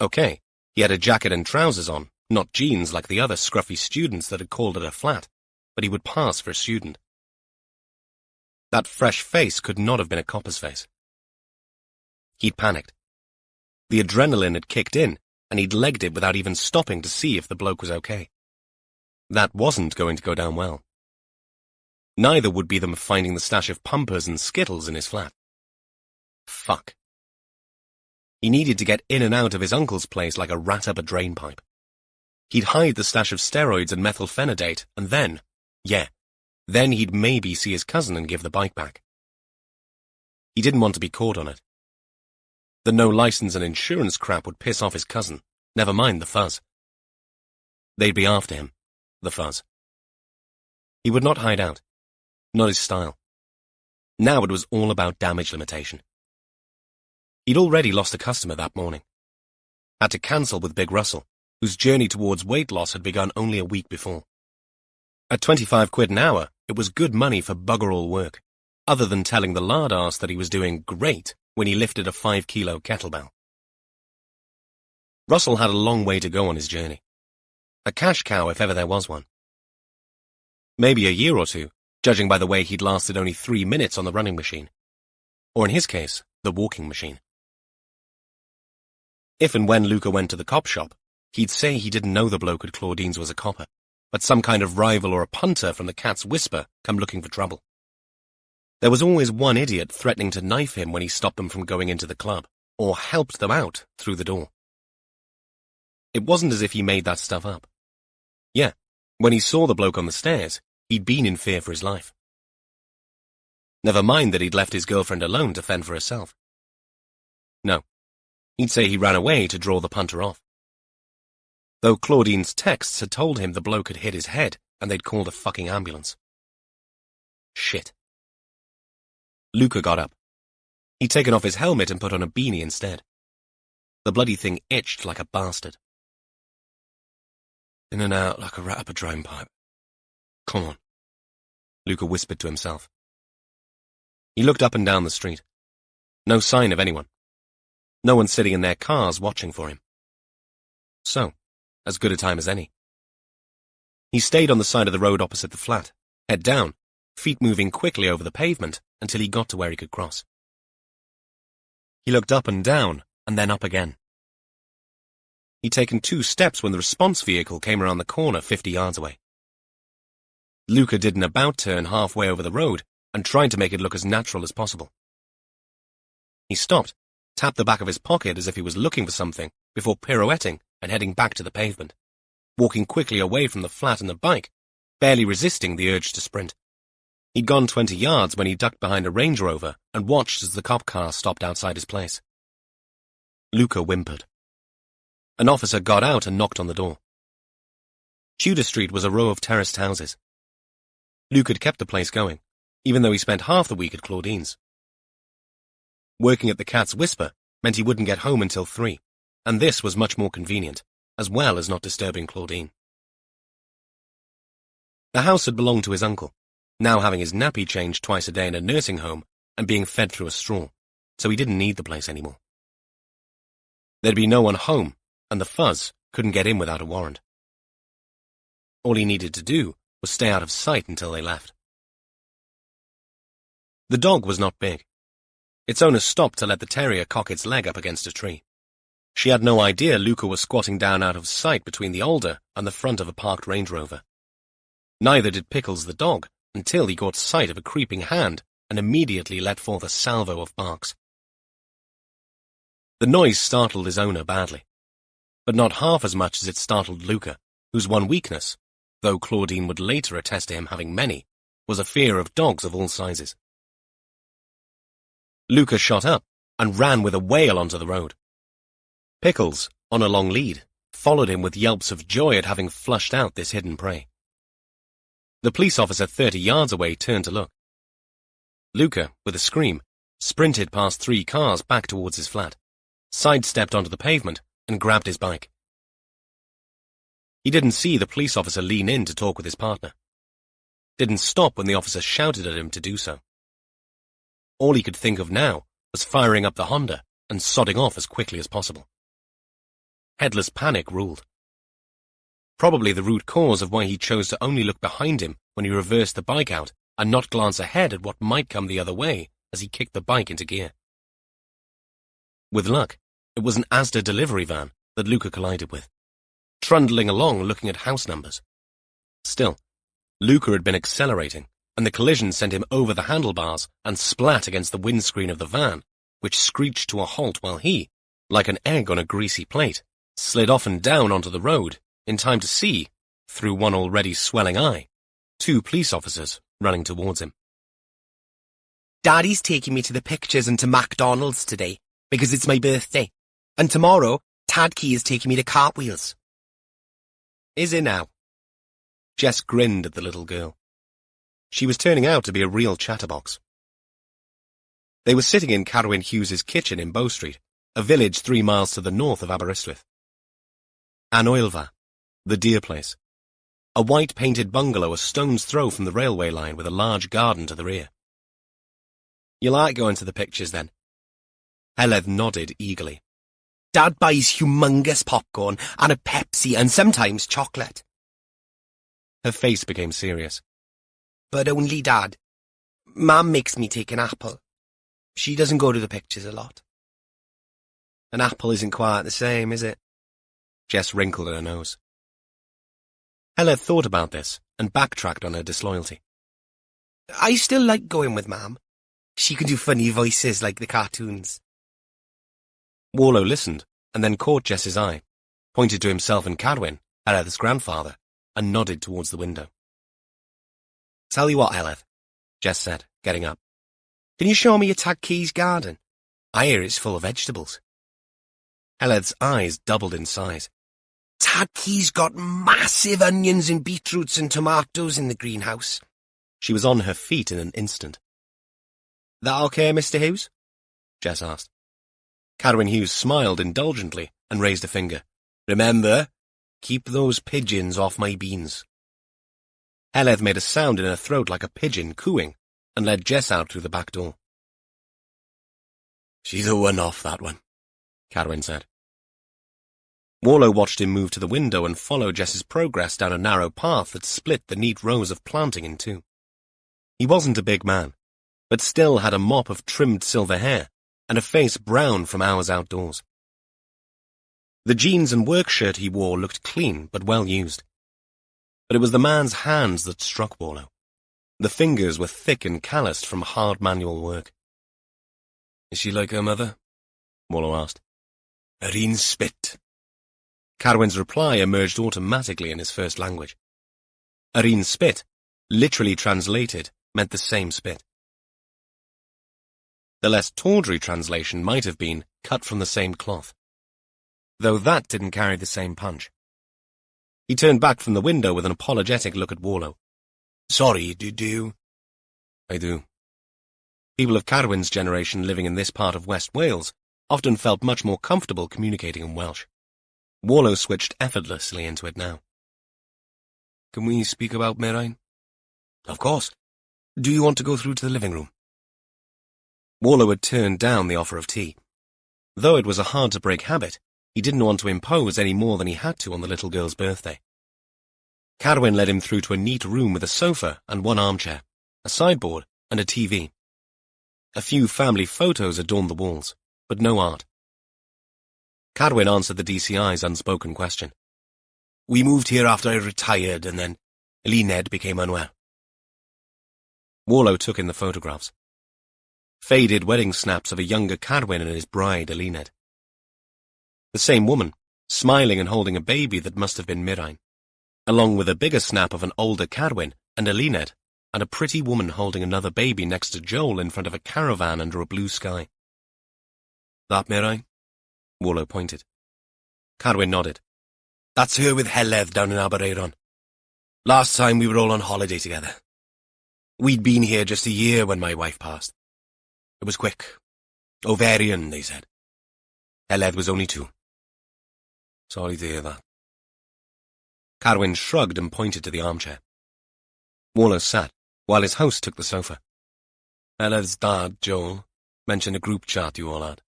Okay, he had a jacket and trousers on, not jeans like the other scruffy students that had called at her flat, but he would pass for a student. That fresh face could not have been a copper's face. He'd panicked. The adrenaline had kicked in, and he'd legged it without even stopping to see if the bloke was okay. That wasn't going to go down well. Neither would be them finding the stash of pumpers and Skittles in his flat. Fuck. He needed to get in and out of his uncle's place like a rat up a drainpipe. He'd hide the stash of steroids and methylphenidate, and then he'd maybe see his cousin and give the bike back. He didn't want to be caught on it. The no license and insurance crap would piss off his cousin, never mind the fuzz. They'd be after him, the fuzz. He would not hide out. Not his style. Now it was all about damage limitation. He'd already lost a customer that morning. Had to cancel with Big Russell, whose journey towards weight loss had begun only a week before. At 25 quid an hour, it was good money for bugger all work, other than telling the lard arse that he was doing great when he lifted a 5-kilo kettlebell. Russell had a long way to go on his journey. A cash cow if ever there was one. Maybe a year or two, judging by the way he'd lasted only 3 minutes on the running machine. Or in his case, the walking machine. If and when Luca went to the cop shop, he'd say he didn't know the bloke at Claudine's was a copper, but some kind of rival or a punter from the Cat's Whisper come looking for trouble. There was always one idiot threatening to knife him when he stopped them from going into the club, or helped them out through the door. It wasn't as if he made that stuff up. Yeah, when he saw the bloke on the stairs, he'd been in fear for his life. Never mind that he'd left his girlfriend alone to fend for herself. No, He'd say he ran away to draw the punter off. Though Claudine's texts had told him the bloke had hit his head and they'd called a fucking ambulance. Shit. Luca got up. He'd taken off his helmet and put on a beanie instead. The bloody thing itched like a bastard. In and out like a rat up a drain pipe. Come on, Luca whispered to himself. He looked up and down the street. No sign of anyone. No one sitting in their cars watching for him. So, as good a time as any. He stayed on the side of the road opposite the flat, head down, feet moving quickly over the pavement until he got to where he could cross. He looked up and down, and then up again. He'd taken 2 steps when the response vehicle came around the corner 50 yards away. Luca did an about-turn halfway over the road and tried to make it look as natural as possible. He stopped, tapped the back of his pocket as if he was looking for something, before pirouetting and heading back to the pavement, walking quickly away from the flat and the bike, barely resisting the urge to sprint. He'd gone 20 yards when he ducked behind a Range Rover and watched as the cop car stopped outside his place. Luca whimpered. An officer got out and knocked on the door. Tudor Street was a row of terraced houses. Luke had kept the place going, even though he spent half the week at Claudine's. Working at the Cat's Whisper meant he wouldn't get home until 3, and this was much more convenient, as well as not disturbing Claudine. The house had belonged to his uncle, now having his nappy changed twice a day in a nursing home and being fed through a straw, so he didn't need the place anymore. There'd be no one home, and the fuzz couldn't get in without a warrant. All he needed to do was stay out of sight until they left. The dog was not big. Its owner stopped to let the terrier cock its leg up against a tree. She had no idea Luca was squatting down out of sight between the alder and the front of a parked Range Rover. Neither did Pickles the dog until he caught sight of a creeping hand and immediately let forth a salvo of barks. The noise startled his owner badly, but not half as much as it startled Luca, whose one weakness, though Claudine would later attest to him having many, was a fear of dogs of all sizes. Luca shot up and ran with a wail onto the road. Pickles, on a long lead, followed him with yelps of joy at having flushed out this hidden prey. The police officer 30 yards away turned to look. Luca, with a scream, sprinted past 3 cars back towards his flat, sidestepped onto the pavement, and grabbed his bike. He didn't see the police officer lean in to talk with his partner. Didn't stop when the officer shouted at him to do so. All he could think of now was firing up the Honda and sodding off as quickly as possible. Headless panic ruled. Probably the root cause of why he chose to only look behind him when he reversed the bike out and not glance ahead at what might come the other way as he kicked the bike into gear. With luck, it was an Asda delivery van that Luca collided with, trundling along looking at house numbers. Still, Luca had been accelerating, and the collision sent him over the handlebars and splat against the windscreen of the van, which screeched to a halt while he, like an egg on a greasy plate, slid off and down onto the road in time to see, through one already swelling eye, 2 police officers running towards him. Daddy's taking me to the pictures and to McDonald's today because it's my birthday, and tomorrow Tadkey is taking me to Cartwheels. Is he now? Jess grinned at the little girl. She was turning out to be a real chatterbox. They were sitting in Carwyn Hughes's kitchen in Bow Street, a village 3 miles to the north of Aberystwyth. Anoilva, the deer place. A white-painted bungalow a stone's throw from the railway line with a large garden to the rear. You like going to the pictures, then? Heledd nodded eagerly. Dad buys humongous popcorn and a Pepsi and sometimes chocolate. Her face became serious. But only Dad. Mum makes me take an apple. She doesn't go to the pictures a lot. An apple isn't quite the same, is it? Jess wrinkled her nose. Heledd thought about this and backtracked on her disloyalty. I still like going with Mum. She can do funny voices like the cartoons. Warlow listened and then caught Jess's eye, pointed to himself and Cadwyn, Heled's grandfather, and nodded towards the window. Tell you what, Heledd, Jess said, getting up. Can you show me your Tadkey's garden? I hear it's full of vegetables. Heleth's eyes doubled in size. Tadky's got massive onions and beetroots and tomatoes in the greenhouse. She was on her feet in an instant. That okay, Mr. Hughes? Jess asked. Cadwyn Hughes smiled indulgently and raised a finger. Remember, keep those pigeons off my beans. Heleth made a sound in her throat like a pigeon cooing and led Jess out through the back door. She's a one-off, that one, Cadwyn said. Warlow watched him move to the window and follow Jess's progress down a narrow path that split the neat rows of planting in two. He wasn't a big man, but still had a mop of trimmed silver hair and a face brown from hours outdoors. The jeans and work shirt he wore looked clean but well used. But it was the man's hands that struck Warlow. The fingers were thick and calloused from hard manual work. Is she like her mother? Warlow asked. Areen spit. Cadwyn's reply emerged automatically in his first language. Areen spit, literally translated, meant the same spit. The less tawdry translation might have been cut from the same cloth, though that didn't carry the same punch. He turned back from the window with an apologetic look at Warlow. Sorry, do you? I do. People of Cadwyn's generation living in this part of West Wales often felt much more comfortable communicating in Welsh. Warlow switched effortlessly into it now. Can we speak about Merain? Of course. Do you want to go through to the living room? Warlow had turned down the offer of tea. Though it was a hard-to-break habit, he didn't want to impose any more than he had to on the little girl's birthday. Cadwyn led him through to a neat room with a sofa and one armchair, a sideboard, and a TV. A few family photos adorned the walls, but no art. Cadwyn answered the DCI's unspoken question. We moved here after I retired, and then Elined became unwell. Warlow took in the photographs. Faded wedding snaps of a younger Cadwyn and his bride, Elined. The same woman, smiling and holding a baby that must have been Merain, along with a bigger snap of an older Cadwyn and Elined, and a pretty woman holding another baby next to Joel in front of a caravan under a blue sky. That Merain? Warlow pointed. Cadwyn nodded. That's her with Heleth down in Aberaeron. Last time we were all on holiday together. We'd been here just a year when my wife passed. It was quick. Ovarian, they said. Heleth was only 2. Sorry to hear that. Cadwyn shrugged and pointed to the armchair. Warlow sat, while his host took the sofa. Heleth's dad, Joel, mentioned a group chat you all had.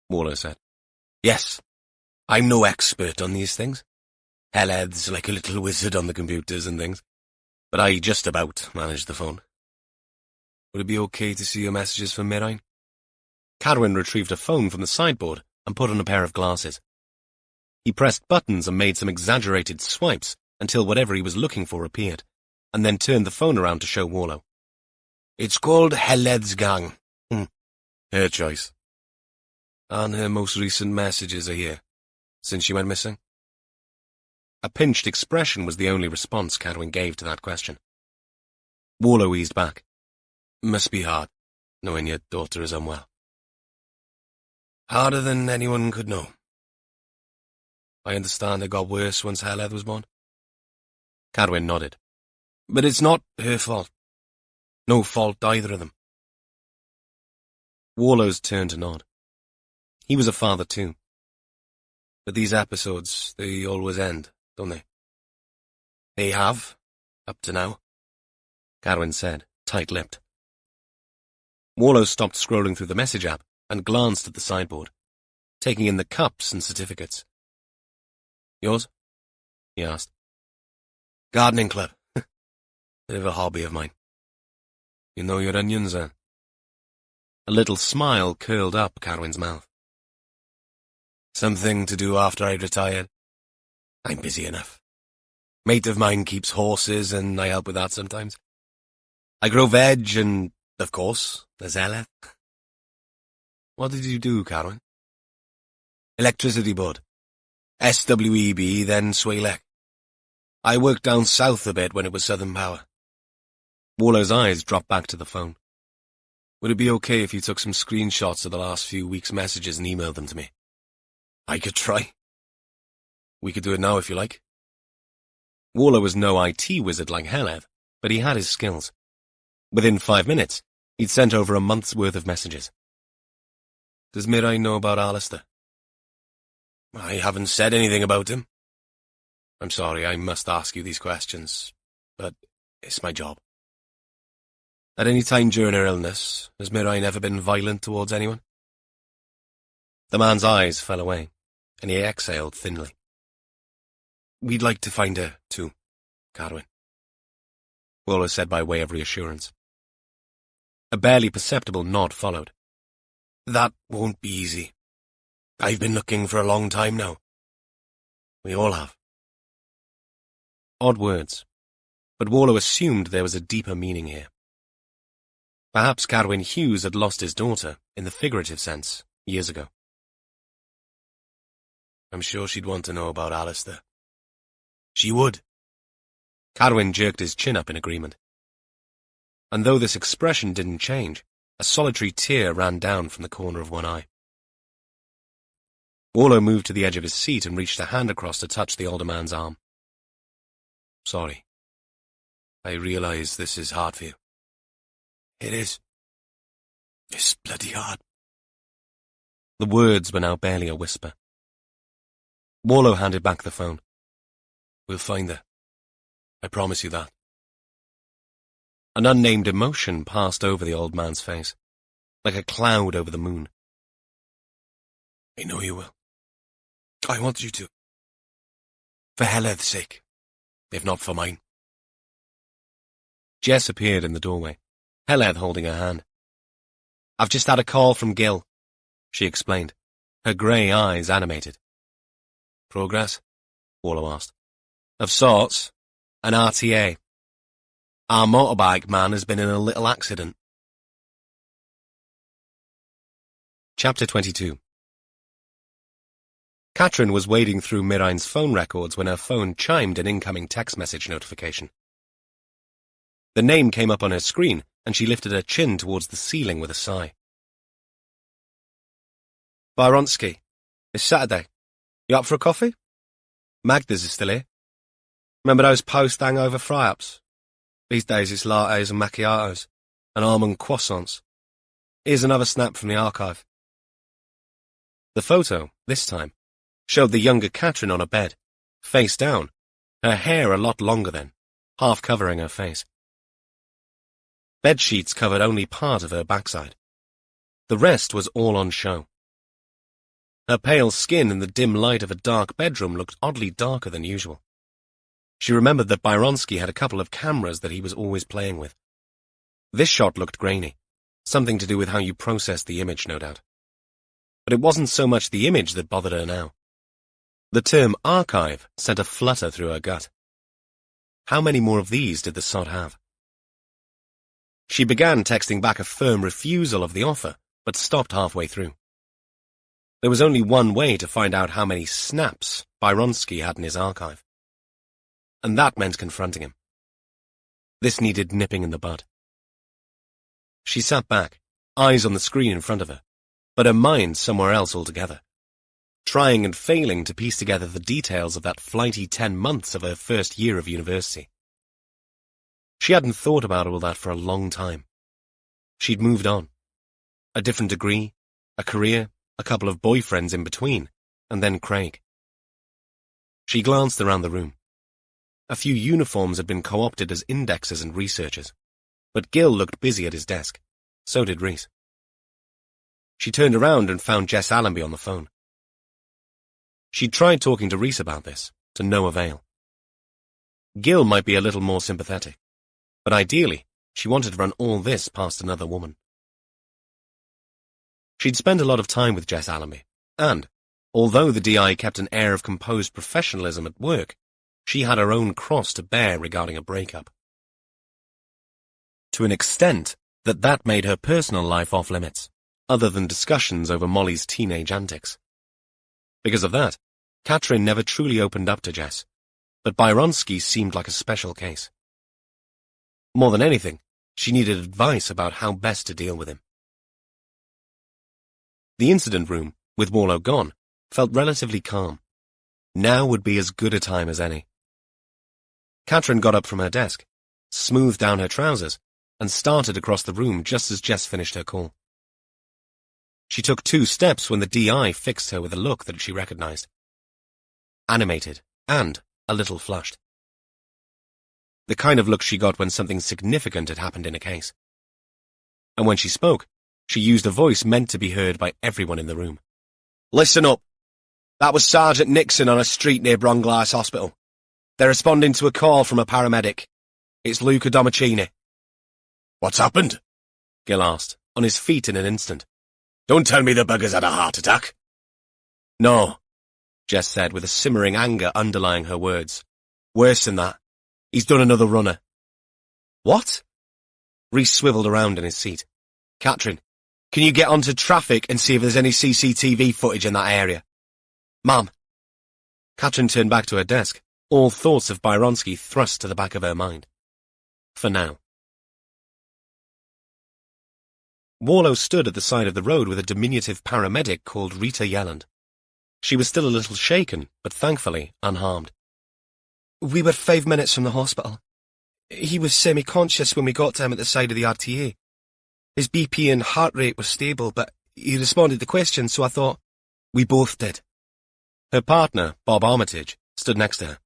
Warlow said. Yes, I'm no expert on these things. Heleth's like a little wizard on the computers and things, but I just about managed the phone. Would it be okay to see your messages from Merain? Cadwyn retrieved a phone from the sideboard and put on a pair of glasses. He pressed buttons and made some exaggerated swipes until whatever he was looking for appeared, and then turned the phone around to show Warlow. It's called Heleth's Gang. Her choice. And her most recent messages are here, since she went missing? A pinched expression was the only response Cadwyn gave to that question. Warlow eased back. Must be hard, knowing your daughter is unwell. Harder than anyone could know. I understand it got worse once Heleth was born. Cadwyn nodded. But it's not her fault. No fault either of them. Warlow's turned to nod. He was a father too. But these episodes, they always end, don't they? They have, up to now, Cadwyn said, tight-lipped. Warlow stopped scrolling through the message app and glanced at the sideboard, taking in the cups and certificates. Yours? He asked. Gardening club. Bit of a hobby of mine. You know your onions, then? A little smile curled up Cadwyn's mouth. Something to do after I retired. I'm busy enough. Mate of mine keeps horses, and I help with that sometimes. I grow veg, and, of course, there's Heleth. What did you do, Cadwyn? Electricity board. SWEB, then Swaelec. I worked down south a bit when it was Southern Power. Warlow's eyes dropped back to the phone. Would it be okay if you took some screenshots of the last few weeks' messages and emailed them to me? I could try. We could do it now if you like. Warlow was no IT wizard like Heleth, but he had his skills. Within 5 minutes, he'd sent over a month's worth of messages. Does Mirai know about Alistair? I haven't said anything about him. I'm sorry, I must ask you these questions, but it's my job. At any time during her illness, has Mirai never been violent towards anyone? The man's eyes fell away, and he exhaled thinly. We'd like to find her, too, Carwyn, Warlow said by way of reassurance. A barely perceptible nod followed. That won't be easy. I've been looking for a long time now. We all have. Odd words, but Warlow assumed there was a deeper meaning here. Perhaps Carwyn Hughes had lost his daughter, in the figurative sense, years ago. I'm sure she'd want to know about Alistair. She would. Carwyn jerked his chin up in agreement. And though this expression didn't change, a solitary tear ran down from the corner of one eye. Warlow moved to the edge of his seat and reached a hand across to touch the older man's arm. Sorry. I realize this is hard for you. It is. It's bloody hard. The words were now barely a whisper. Warlow handed back the phone. We'll find her. I promise you that. An unnamed emotion passed over the old man's face, like a cloud over the moon. I know you will. I want you to. For Heleth's sake, if not for mine. Jess appeared in the doorway, Heleth holding her hand. I've just had a call from Gil, she explained, her grey eyes animated. Progress? Warlow asked. Of sorts. An RTA. Our motorbike man has been in a little accident. Chapter 22. Katrin was wading through Mirain's phone records when her phone chimed an incoming text message notification. The name came up on her screen, and she lifted her chin towards the ceiling with a sigh. Byronsky, it's Saturday. You up for a coffee? Magda's is still here. Remember those post-hangover fry-ups? These days it's lattes and macchiatos, and almond croissants. Here's another snap from the archive. The photo, this time, showed the younger Katrin on a bed, face down, her hair a lot longer than, half covering her face. Bed sheets covered only part of her backside. The rest was all on show. Her pale skin in the dim light of a dark bedroom looked oddly darker than usual. She remembered that Byronsky had a couple of cameras that he was always playing with. This shot looked grainy, something to do with how you processed the image, no doubt. But it wasn't so much the image that bothered her now. The term archive sent a flutter through her gut. How many more of these did the sod have? She began texting back a firm refusal of the offer, but stopped halfway through. There was only one way to find out how many snaps Byronsky had in his archive. And that meant confronting him. This needed nipping in the bud. She sat back, eyes on the screen in front of her, but her mind somewhere else altogether, trying and failing to piece together the details of that flighty 10 months of her first year of university. She hadn't thought about all that for a long time. She'd moved on. A different degree, a career, a couple of boyfriends in between, and then Craig. She glanced around the room. A few uniforms had been co-opted as indexers and researchers, but Gil looked busy at his desk. So did Rhys. She turned around and found Jess Allenby on the phone. She'd tried talking to Rhys about this, to no avail. Gil might be a little more sympathetic, but ideally, she wanted to run all this past another woman. She'd spent a lot of time with Jess Allenby, and, although the DI kept an air of composed professionalism at work, she had her own cross to bear regarding a breakup. To an extent that made her personal life off limits, other than discussions over Molly's teenage antics. Because of that, Katrin never truly opened up to Jess, but Byronsky seemed like a special case. More than anything, she needed advice about how best to deal with him. The incident room, with Warlow gone, felt relatively calm. Now would be as good a time as any. Catherine got up from her desk, smoothed down her trousers, and started across the room just as Jess finished her call. She took 2 steps when the DI fixed her with a look that she recognized. Animated, and a little flushed. The kind of look she got when something significant had happened in a case. And when she spoke, she used a voice meant to be heard by everyone in the room. "Listen up. That was Sergeant Nixon on a street near Bronglass Hospital. They're responding to a call from a paramedic. It's Luca Domicini." "What's happened?" Gil asked, on his feet in an instant. "Don't tell me the bugger's had a heart attack." "No," Jess said with a simmering anger underlying her words. "Worse than that. He's done another runner." "What?" Rhys swiveled around in his seat. "Catherine, can you get onto traffic and see if there's any CCTV footage in that area?" "Ma'am." Catherine turned back to her desk, all thoughts of Byronsky thrust to the back of her mind. For now. Warlow stood at the side of the road with a diminutive paramedic called Rita Yelland. She was still a little shaken, but thankfully unharmed. "We were 5 minutes from the hospital. He was semi-conscious when we got to him at the side of the RTA. His BP and heart rate were stable, but he responded to questions, so I thought..." "We both did." Her partner, Bob Armitage, stood next to her.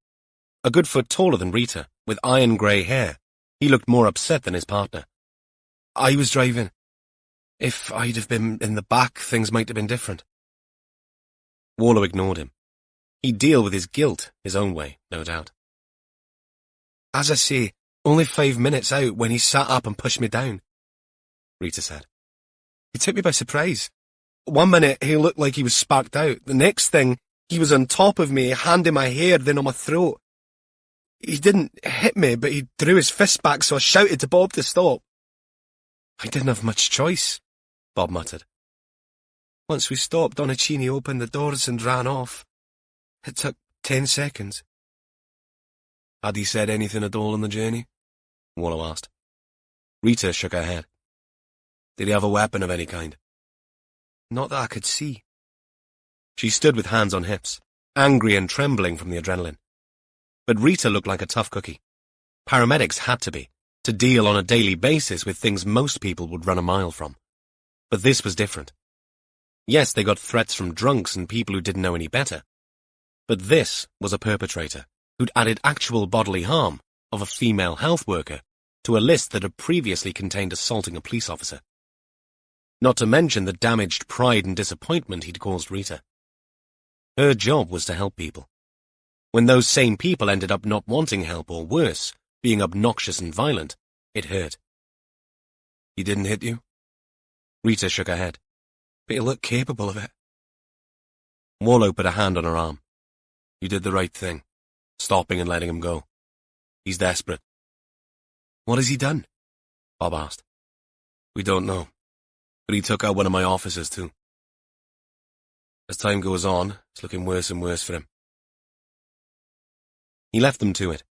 A good foot taller than Rita, with iron-grey hair, he looked more upset than his partner. "I was driving. If I'd have been in the back, things might have been different." Warlow ignored him. He'd deal with his guilt his own way, no doubt. "As I say, only 5 minutes out when he sat up and pushed me down," Rita said. "He took me by surprise. 1 minute he looked like he was sparked out. The next thing, he was on top of me, hand in my hair, then on my throat. He didn't hit me, but he drew his fist back, so I shouted to Bob to stop." "I didn't have much choice," Bob muttered. "Once we stopped, Domicini opened the doors and ran off. It took 10 seconds. "Had he said anything at all on the journey?" Warlow asked. Rita shook her head. "Did he have a weapon of any kind?" "Not that I could see." She stood with hands on hips, angry and trembling from the adrenaline. But Rita looked like a tough cookie. Paramedics had to be, to deal on a daily basis with things most people would run a mile from. But this was different. Yes, they got threats from drunks and people who didn't know any better. But this was a perpetrator who'd added actual bodily harm of a female health worker to a list that had previously contained assaulting a police officer. Not to mention the damaged pride and disappointment he'd caused Rita. Her job was to help people. When those same people ended up not wanting help or worse, being obnoxious and violent, it hurt. "He didn't hit you?" Rita shook her head. "But he looked capable of it." Warlow put a hand on her arm. "You did the right thing, stopping and letting him go. He's desperate." "What has he done?" Bob asked. "We don't know, but he took out one of my officers too. As time goes on, it's looking worse and worse for him." He left them to it.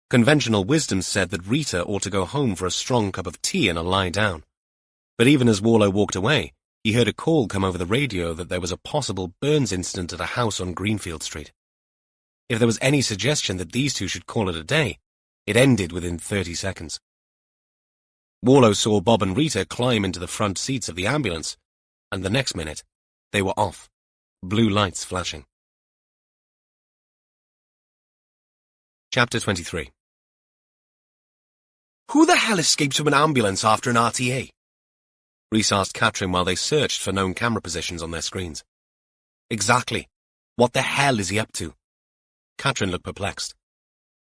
Conventional wisdom said that Rita ought to go home for a strong cup of tea and a lie down. But even as Warlow walked away, he heard a call come over the radio that there was a possible burns incident at a house on Greenfield Street. If there was any suggestion that these two should call it a day, it ended within 30 seconds. Warlow saw Bob and Rita climb into the front seats of the ambulance, and the next minute, they were off, blue lights flashing. Chapter 23. "Who the hell escapes from an ambulance after an RTA?" Rhys asked Catherine while they searched for known camera positions on their screens. "Exactly. What the hell is he up to?" Catherine looked perplexed.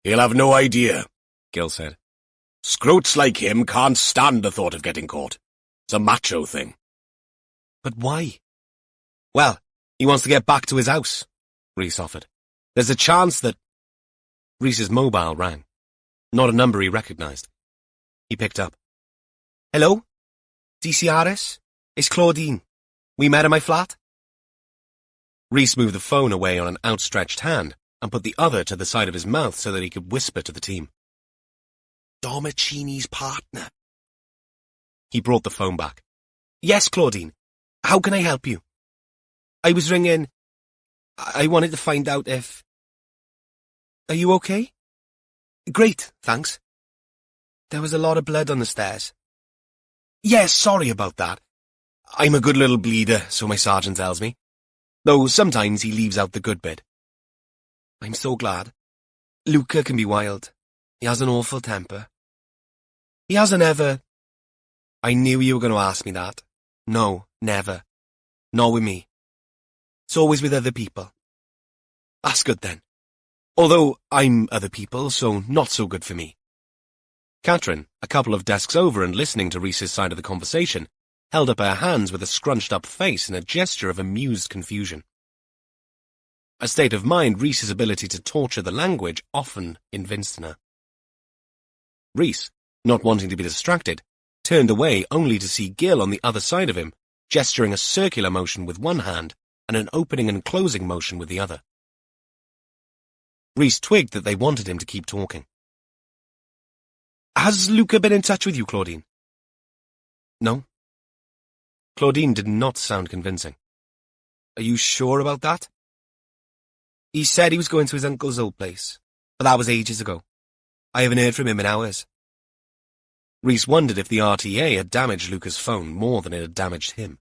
"He'll have no idea," Gil said. "Scroats like him can't stand the thought of getting caught. It's a macho thing." "But why?" "Well, he wants to get back to his house," Rhys offered. "There's a chance that..." Rhys's mobile rang. Not a number he recognized. He picked up. "Hello? DCRS? It's Claudine. We met in my flat?" Rhys moved the phone away on an outstretched hand and put the other to the side of his mouth so that he could whisper to the team. "Domicini's partner." He brought the phone back. "Yes, Claudine. How can I help you?" "I was ringing..." I wanted to find out if... Are you okay? Great, thanks. There was a lot of blood on the stairs. Yes, sorry about that. I'm a good little bleeder, so my sergeant tells me. Though sometimes he leaves out the good bit. I'm so glad. Luca can be wild. He has an awful temper. He hasn't ever... I knew you were going to ask me that. No, never. Not with me. It's always with other people. That's good then. Although I'm other people, so not so good for me. Catherine, a couple of desks over and listening to Rhys's side of the conversation, held up her hands with a scrunched-up face and a gesture of amused confusion. A state of mind Rhys's ability to torture the language often evinced in her. Rhys, not wanting to be distracted, turned away only to see Gil on the other side of him, gesturing a circular motion with one hand and an opening and closing motion with the other. Rhys twigged that they wanted him to keep talking. Has Luca been in touch with you, Claudine? No. Claudine did not sound convincing. Are you sure about that? He said he was going to his uncle's old place, but that was ages ago. I haven't heard from him in hours. Rhys wondered if the RTA had damaged Luca's phone more than it had damaged him.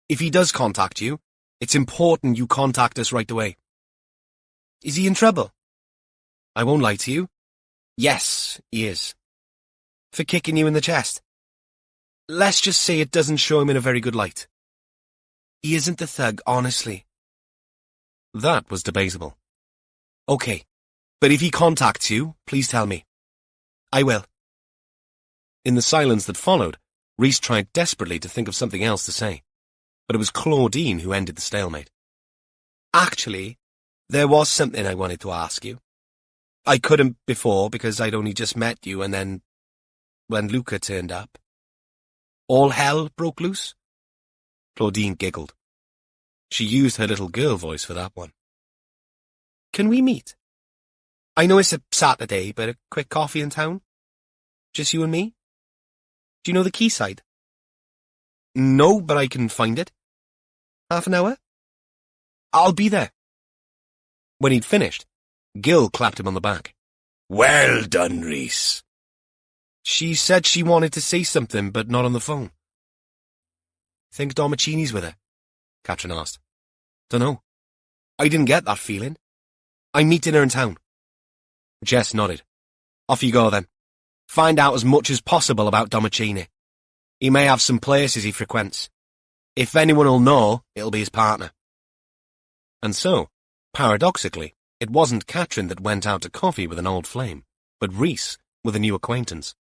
If he does contact you, it's important you contact us right away. Is he in trouble? I won't lie to you. Yes, he is. For kicking you in the chest. Let's just say it doesn't show him in a very good light. He isn't the thug, honestly. That was debatable. Okay, but if he contacts you, please tell me. I will. In the silence that followed, Rhys tried desperately to think of something else to say, but it was Claudine who ended the stalemate. Actually, there was something I wanted to ask you. I couldn't before because I'd only just met you and then, when Luca turned up. All hell broke loose? Claudine giggled. She used her little girl voice for that one. Can we meet? I know it's a Saturday, but a quick coffee in town? Just you and me? Do you know the quayside? No, but I can find it. Half an hour? I'll be there. When he'd finished, Gil clapped him on the back. Well done, Rhys. She said she wanted to say something, but not on the phone. Think Domicini's with her? Catherine asked. Dunno. I didn't get that feeling. I'm meeting her in town. Jess nodded. Off you go then. Find out as much as possible about Domicini. He may have some places he frequents. If anyone will know, it'll be his partner. And so, paradoxically, it wasn't Catherine that went out to coffee with an old flame, but Rhys with a new acquaintance.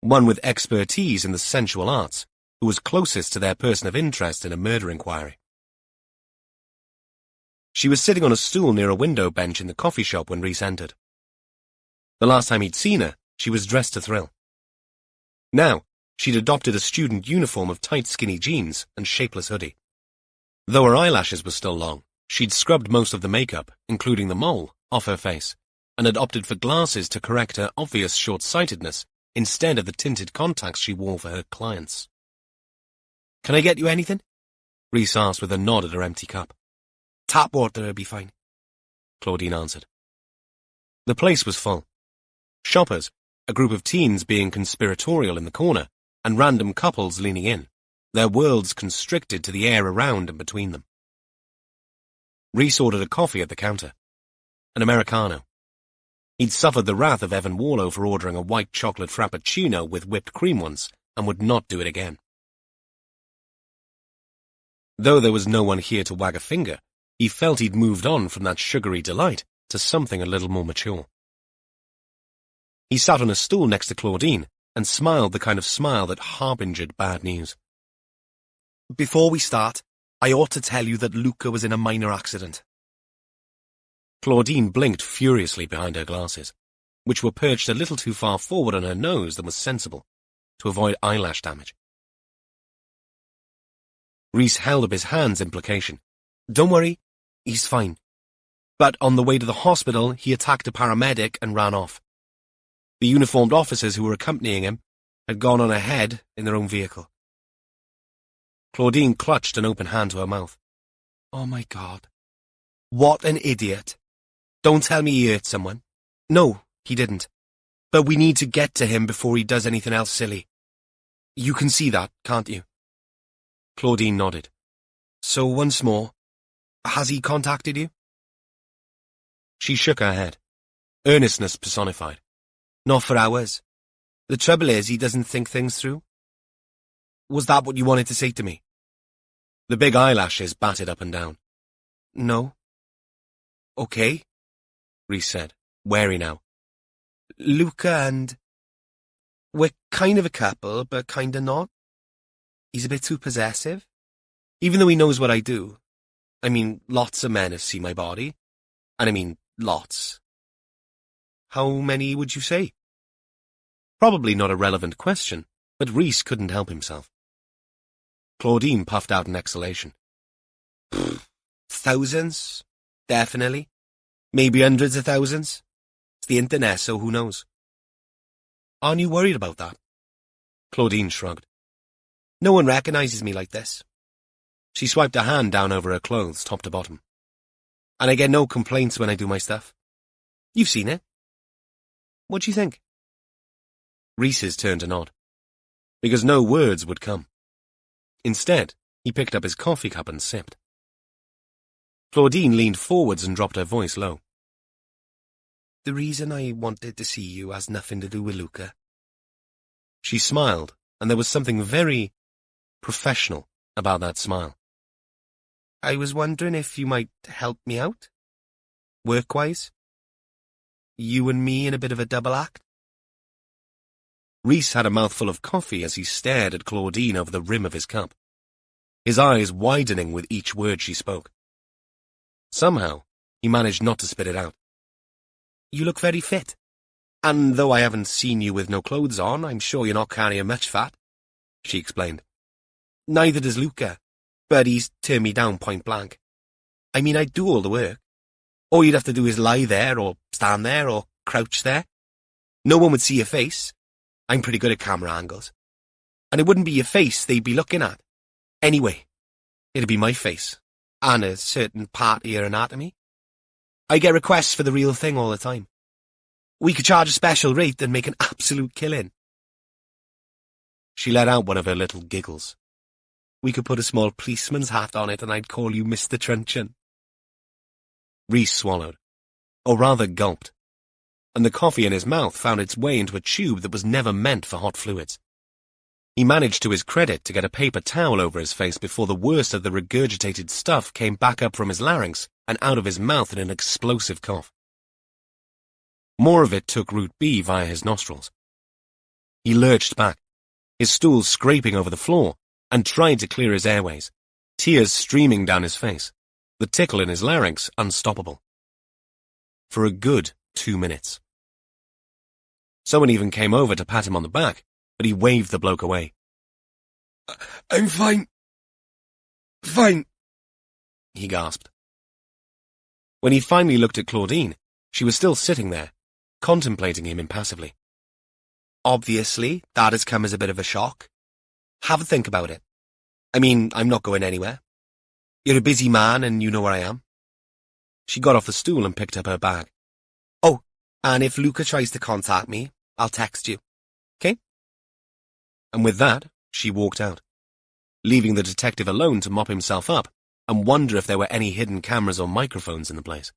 One with expertise in the sensual arts, who was closest to their person of interest in a murder inquiry. She was sitting on a stool near a window bench in the coffee shop when Rhys entered. The last time he'd seen her, she was dressed to thrill. Now, she'd adopted a student uniform of tight skinny jeans and shapeless hoodie. Though her eyelashes were still long, she'd scrubbed most of the makeup, including the mole, off her face, and had opted for glasses to correct her obvious short-sightedness instead of the tinted contacts she wore for her clients. Can I get you anything? Rhys asked with a nod at her empty cup. Tap water would be fine, Claudine answered. The place was full. Shoppers, a group of teens being conspiratorial in the corner, and random couples leaning in, their worlds constricted to the air around and between them. Rhys ordered a coffee at the counter. An Americano. He'd suffered the wrath of Evan Warlow for ordering a white chocolate frappuccino with whipped cream once, and would not do it again. Though there was no one here to wag a finger, he felt he'd moved on from that sugary delight to something a little more mature. He sat on a stool next to Claudine and smiled the kind of smile that harbingered bad news. Before we start, I ought to tell you that Luca was in a minor accident. Claudine blinked furiously behind her glasses, which were perched a little too far forward on her nose than was sensible, to avoid eyelash damage. Rhys held up his hands in placation. Don't worry, he's fine. But on the way to the hospital, he attacked a paramedic and ran off. The uniformed officers who were accompanying him had gone on ahead in their own vehicle. Claudine clutched an open hand to her mouth. Oh my God. What an idiot. Don't tell me he hurt someone. No, he didn't. But we need to get to him before he does anything else silly. You can see that, can't you? Claudine nodded. So once more, has he contacted you? She shook her head. Earnestness personified. Not for hours. The trouble is, he doesn't think things through. Was that what you wanted to say to me? The big eyelashes batted up and down. No. Okay, Rhys said, wary now. Luca and... We're kind of a couple, but kinda not. He's a bit too possessive. Even though he knows what I do. I mean, lots of men have seen my body. And I mean, lots. How many would you say? Probably not a relevant question, but Rhys couldn't help himself. Claudine puffed out an exhalation. Thousands, definitely. Maybe hundreds of thousands. It's the internet, so who knows? Aren't you worried about that? Claudine shrugged. No one recognizes me like this. She swiped her hand down over her clothes, top to bottom. And I get no complaints when I do my stuff. You've seen it. What do you think? Rhys's turned to nod, because no words would come. Instead, he picked up his coffee cup and sipped. Claudine leaned forwards and dropped her voice low. The reason I wanted to see you has nothing to do with Luca. She smiled, and there was something very professional about that smile. I was wondering if you might help me out? Work-wise? You and me in a bit of a double act? Rhys had a mouthful of coffee as he stared at Claudine over the rim of his cup, his eyes widening with each word she spoke. Somehow, he managed not to spit it out. You look very fit. And though I haven't seen you with no clothes on, I'm sure you're not carrying much fat, she explained. Neither does Luca, but he's turned me down point blank. I mean, I'd do all the work. All you'd have to do is lie there, or stand there, or crouch there. No one would see your face. I'm pretty good at camera angles. And it wouldn't be your face they'd be looking at. Anyway, it'd be my face, and a certain part of your anatomy. I get requests for the real thing all the time. We could charge a special rate and make an absolute killing. She let out one of her little giggles. We could put a small policeman's hat on it and I'd call you Mr. Truncheon. Rhys swallowed, or rather gulped, and the coffee in his mouth found its way into a tube that was never meant for hot fluids. He managed to his credit to get a paper towel over his face before the worst of the regurgitated stuff came back up from his larynx and out of his mouth in an explosive cough. More of it took root B via his nostrils. He lurched back, his stool scraping over the floor, and tried to clear his airways, tears streaming down his face, the tickle in his larynx unstoppable. For a good 2 minutes. Someone even came over to pat him on the back, but he waved the bloke away. I'm fine. Fine, he gasped. When he finally looked at Claudine, she was still sitting there, contemplating him impassively. Obviously, that has come as a bit of a shock. Have a think about it. I mean, I'm not going anywhere. You're a busy man and you know where I am. She got off the stool and picked up her bag. Oh, and if Luca tries to contact me, I'll text you. Okay? And with that, she walked out, leaving the detective alone to mop himself up and wonder if there were any hidden cameras or microphones in the place.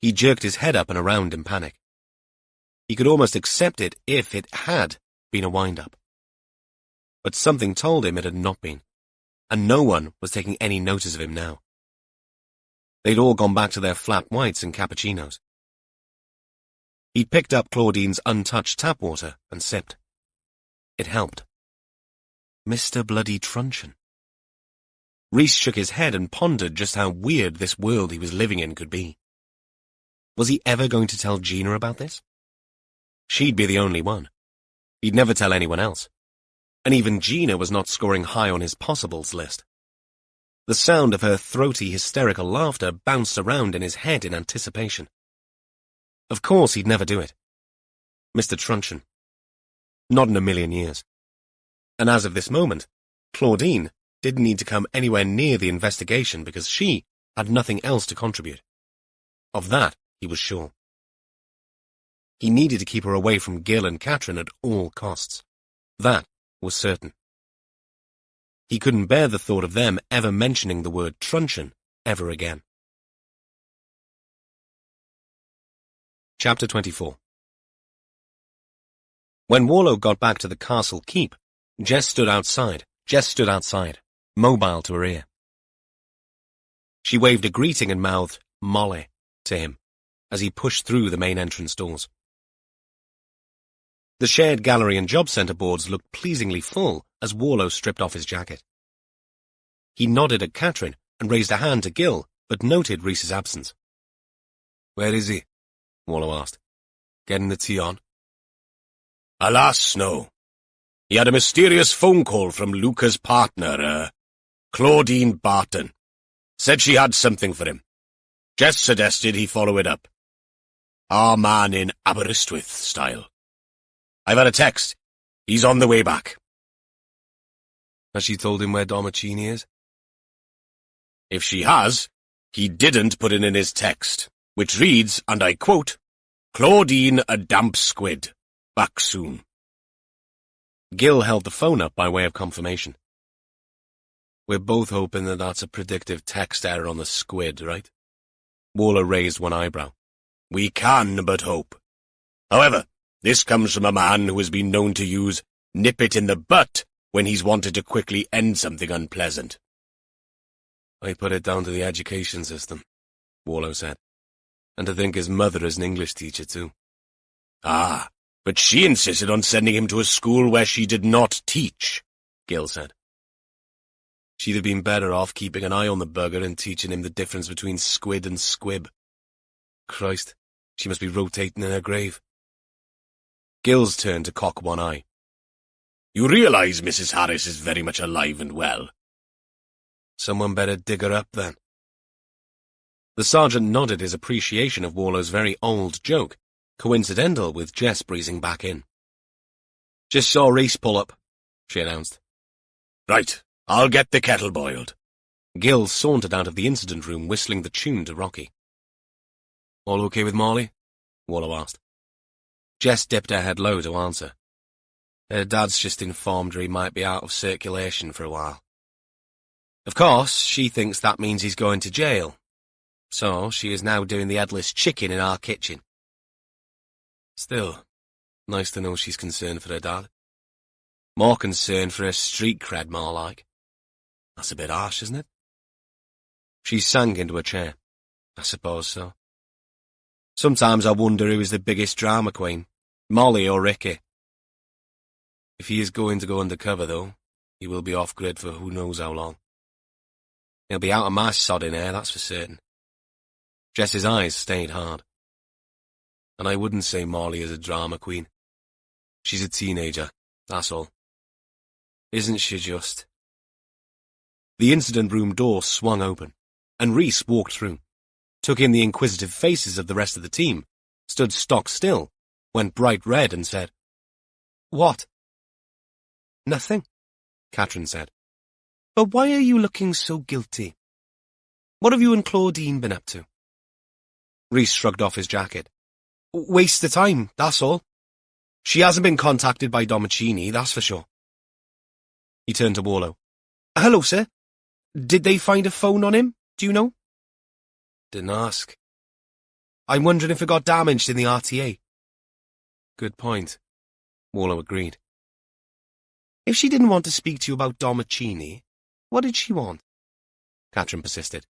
He jerked his head up and around in panic. He could almost accept it if it had been a wind-up. But something told him it had not been, and no one was taking any notice of him now. They'd all gone back to their flat whites and cappuccinos. He picked up Claudine's untouched tap water and sipped. It helped. Mr. Bloody Truncheon. Rhys shook his head and pondered just how weird this world he was living in could be. Was he ever going to tell Gina about this? She'd be the only one. He'd never tell anyone else. And even Gina was not scoring high on his possibles list. The sound of her throaty, hysterical laughter bounced around in his head in anticipation. Of course he'd never do it. Mr. Truncheon. Not in a million years. And as of this moment, Claudine didn't need to come anywhere near the investigation because she had nothing else to contribute. Of that, he was sure. He needed to keep her away from Gil and Catherine at all costs. That was certain. He couldn't bear the thought of them ever mentioning the word truncheon ever again. Chapter 24. When Warlow got back to the castle keep, Jess stood outside, mobile to her ear. She waved a greeting and mouthed, "Molly," to him, as he pushed through the main entrance doors. The shared gallery and job centre boards looked pleasingly full as Warlow stripped off his jacket. He nodded at Catherine and raised a hand to Gil, but noted Rhys's absence. "Where is he?" Warlow asked. "Getting the tea on?" Alas, no. He had a mysterious phone call from Luca's partner, Claudine Barton. Said she had something for him. Jess suggested he follow it up. Our man in Aberystwyth style. I've had a text. He's on the way back. Has she told him where Domicini is? If she has, he didn't put it in his text, which reads, and I quote, "Claudine a damp squid. Back soon." Gil held the phone up by way of confirmation. We're both hoping that that's a predictive text error on the squid, right? Warlow raised one eyebrow. We can but hope. However, this comes from a man who has been known to use nip it in the butt when he's wanted to quickly end something unpleasant. I put it down to the education system, Warlow said. And to think his mother is an English teacher, too. Ah, but she insisted on sending him to a school where she did not teach, Gil said. She'd have been better off keeping an eye on the bugger and teaching him the difference between squid and squib. Christ, she must be rotating in her grave. Gil's turned to cock one eye. You realize Mrs. Harris is very much alive and well. Someone better dig her up, then. The sergeant nodded his appreciation of Warlow's very old joke, coincidental with Jess breezing back in. Just saw Rhys pull up, she announced. Right, I'll get the kettle boiled. Gil sauntered out of the incident room whistling the tune to Rocky. All okay with Molly? Warlow asked. Jess dipped her head low to answer. Her dad's just informed her he might be out of circulation for a while. Of course, she thinks that means he's going to jail. So she is now doing the headless chicken in our kitchen. Still, nice to know she's concerned for her dad. More concerned for her street cred, more like. That's a bit harsh, isn't it? She sank into a chair. I suppose so. Sometimes I wonder who is the biggest drama queen, Molly or Ricky. If he is going to go undercover, though, he will be off-grid for who knows how long. He'll be out of my sodding hair, that's for certain. Jess's eyes stayed hard. And I wouldn't say Molly is a drama queen. She's a teenager, that's all. Isn't she just? The incident room door swung open, and Rhys walked through, took in the inquisitive faces of the rest of the team, stood stock still, went bright red and said, "What?" "Nothing," Catherine said. "But why are you looking so guilty? What have you and Claudine been up to?" Rhys shrugged off his jacket. "Waste of time, that's all. She hasn't been contacted by Domicini, that's for sure." He turned to Warlow. "Hello, sir. Did they find a phone on him, do you know?" Didn't ask. "I'm wondering if it got damaged in the RTA." Good point, Warlow agreed. "If she didn't want to speak to you about Domicini, what did she want?" Catherine persisted.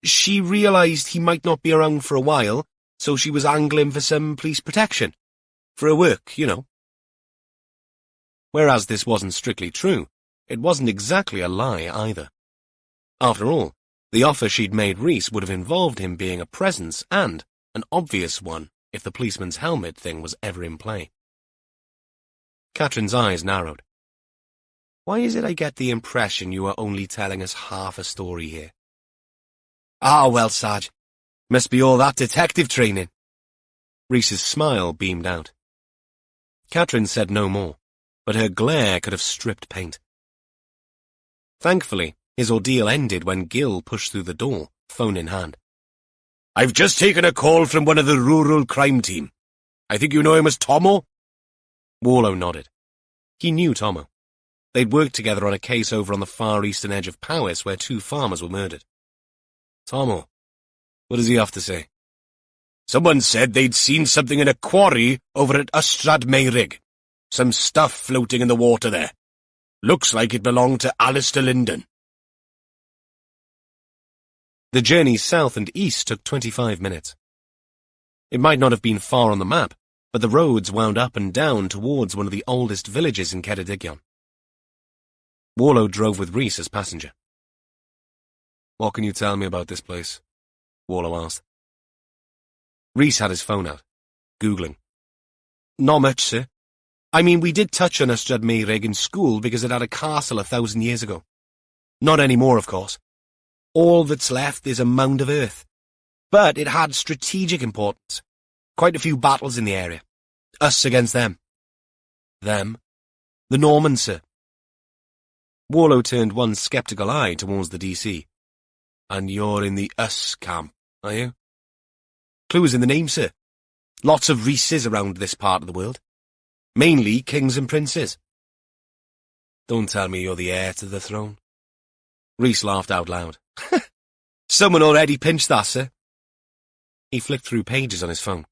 "She realised he might not be around for a while, so she was angling for some police protection. For her work, you know." Whereas this wasn't strictly true, it wasn't exactly a lie either. After all, the offer she'd made Rhys would have involved him being a presence and an obvious one if the policeman's helmet thing was ever in play. Catherine's eyes narrowed. "Why is it I get the impression you are only telling us half a story here?" "Ah, well, Sarge, must be all that detective training." Rhys's smile beamed out. Catherine said no more, but her glare could have stripped paint. Thankfully, his ordeal ended when Gil pushed through the door, phone in hand. "I've just taken a call from one of the rural crime team. I think you know him as Tomo?" Warlow nodded. He knew Tomo. They'd worked together on a case over on the far eastern edge of Powys where 2 farmers were murdered. Tomo, what does he have to say? "Someone said they'd seen something in a quarry over at Ystrad Meirig. Some stuff floating in the water there. Looks like it belonged to Alistair Linden." The journey south and east took 25 minutes. It might not have been far on the map, but the roads wound up and down towards one of the oldest villages in Ceredigion. Warlow drove with Rhys as passenger. "What can you tell me about this place?" Warlow asked. Rhys had his phone out, Googling. "Not much, sir. I mean, we did touch on Ystrad Meirig in school because it had a castle 1,000 years ago. Not anymore, of course. All that's left is a mound of earth. But it had strategic importance. Quite a few battles in the area. Us against them." "Them?" "The Normans, sir." Warlow turned one sceptical eye towards the DC. "And you're in the us camp, are you?" "Clue is in the name, sir. Lots of Rhyses around this part of the world. Mainly kings and princes." "Don't tell me you're the heir to the throne." Rhys laughed out loud. "Someone already pinched that, sir." He flicked through pages on his phone.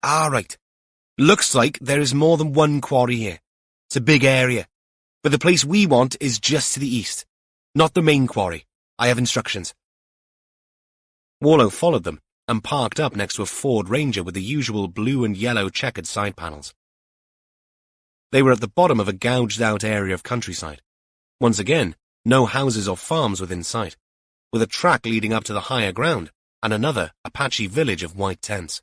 Right. Looks like there is more than one quarry here. It's a big area. But the place we want is just to the east. Not the main quarry. I have instructions." Warlow followed them and parked up next to a Ford Ranger with the usual blue and yellow checkered side panels. They were at the bottom of a gouged-out area of countryside. Once again, no houses or farms within sight, with a track leading up to the higher ground and another, a patchy village of white tents.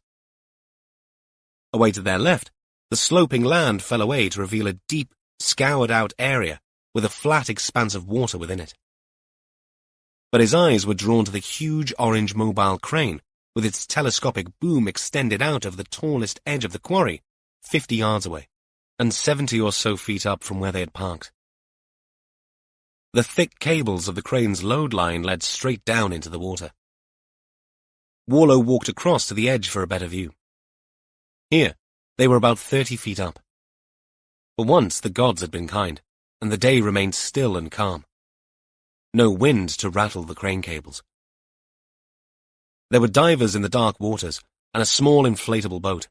Away to their left, the sloping land fell away to reveal a deep, scoured-out area with a flat expanse of water within it. But his eyes were drawn to the huge orange mobile crane with its telescopic boom extended out over the tallest edge of the quarry, 50 yards away, and 70 or so feet up from where they had parked. The thick cables of the crane's load line led straight down into the water. Warlow walked across to the edge for a better view. Here, they were about 30 feet up. For once, the gods had been kind, and the day remained still and calm. No wind to rattle the crane cables. There were divers in the dark waters, and a small inflatable boat.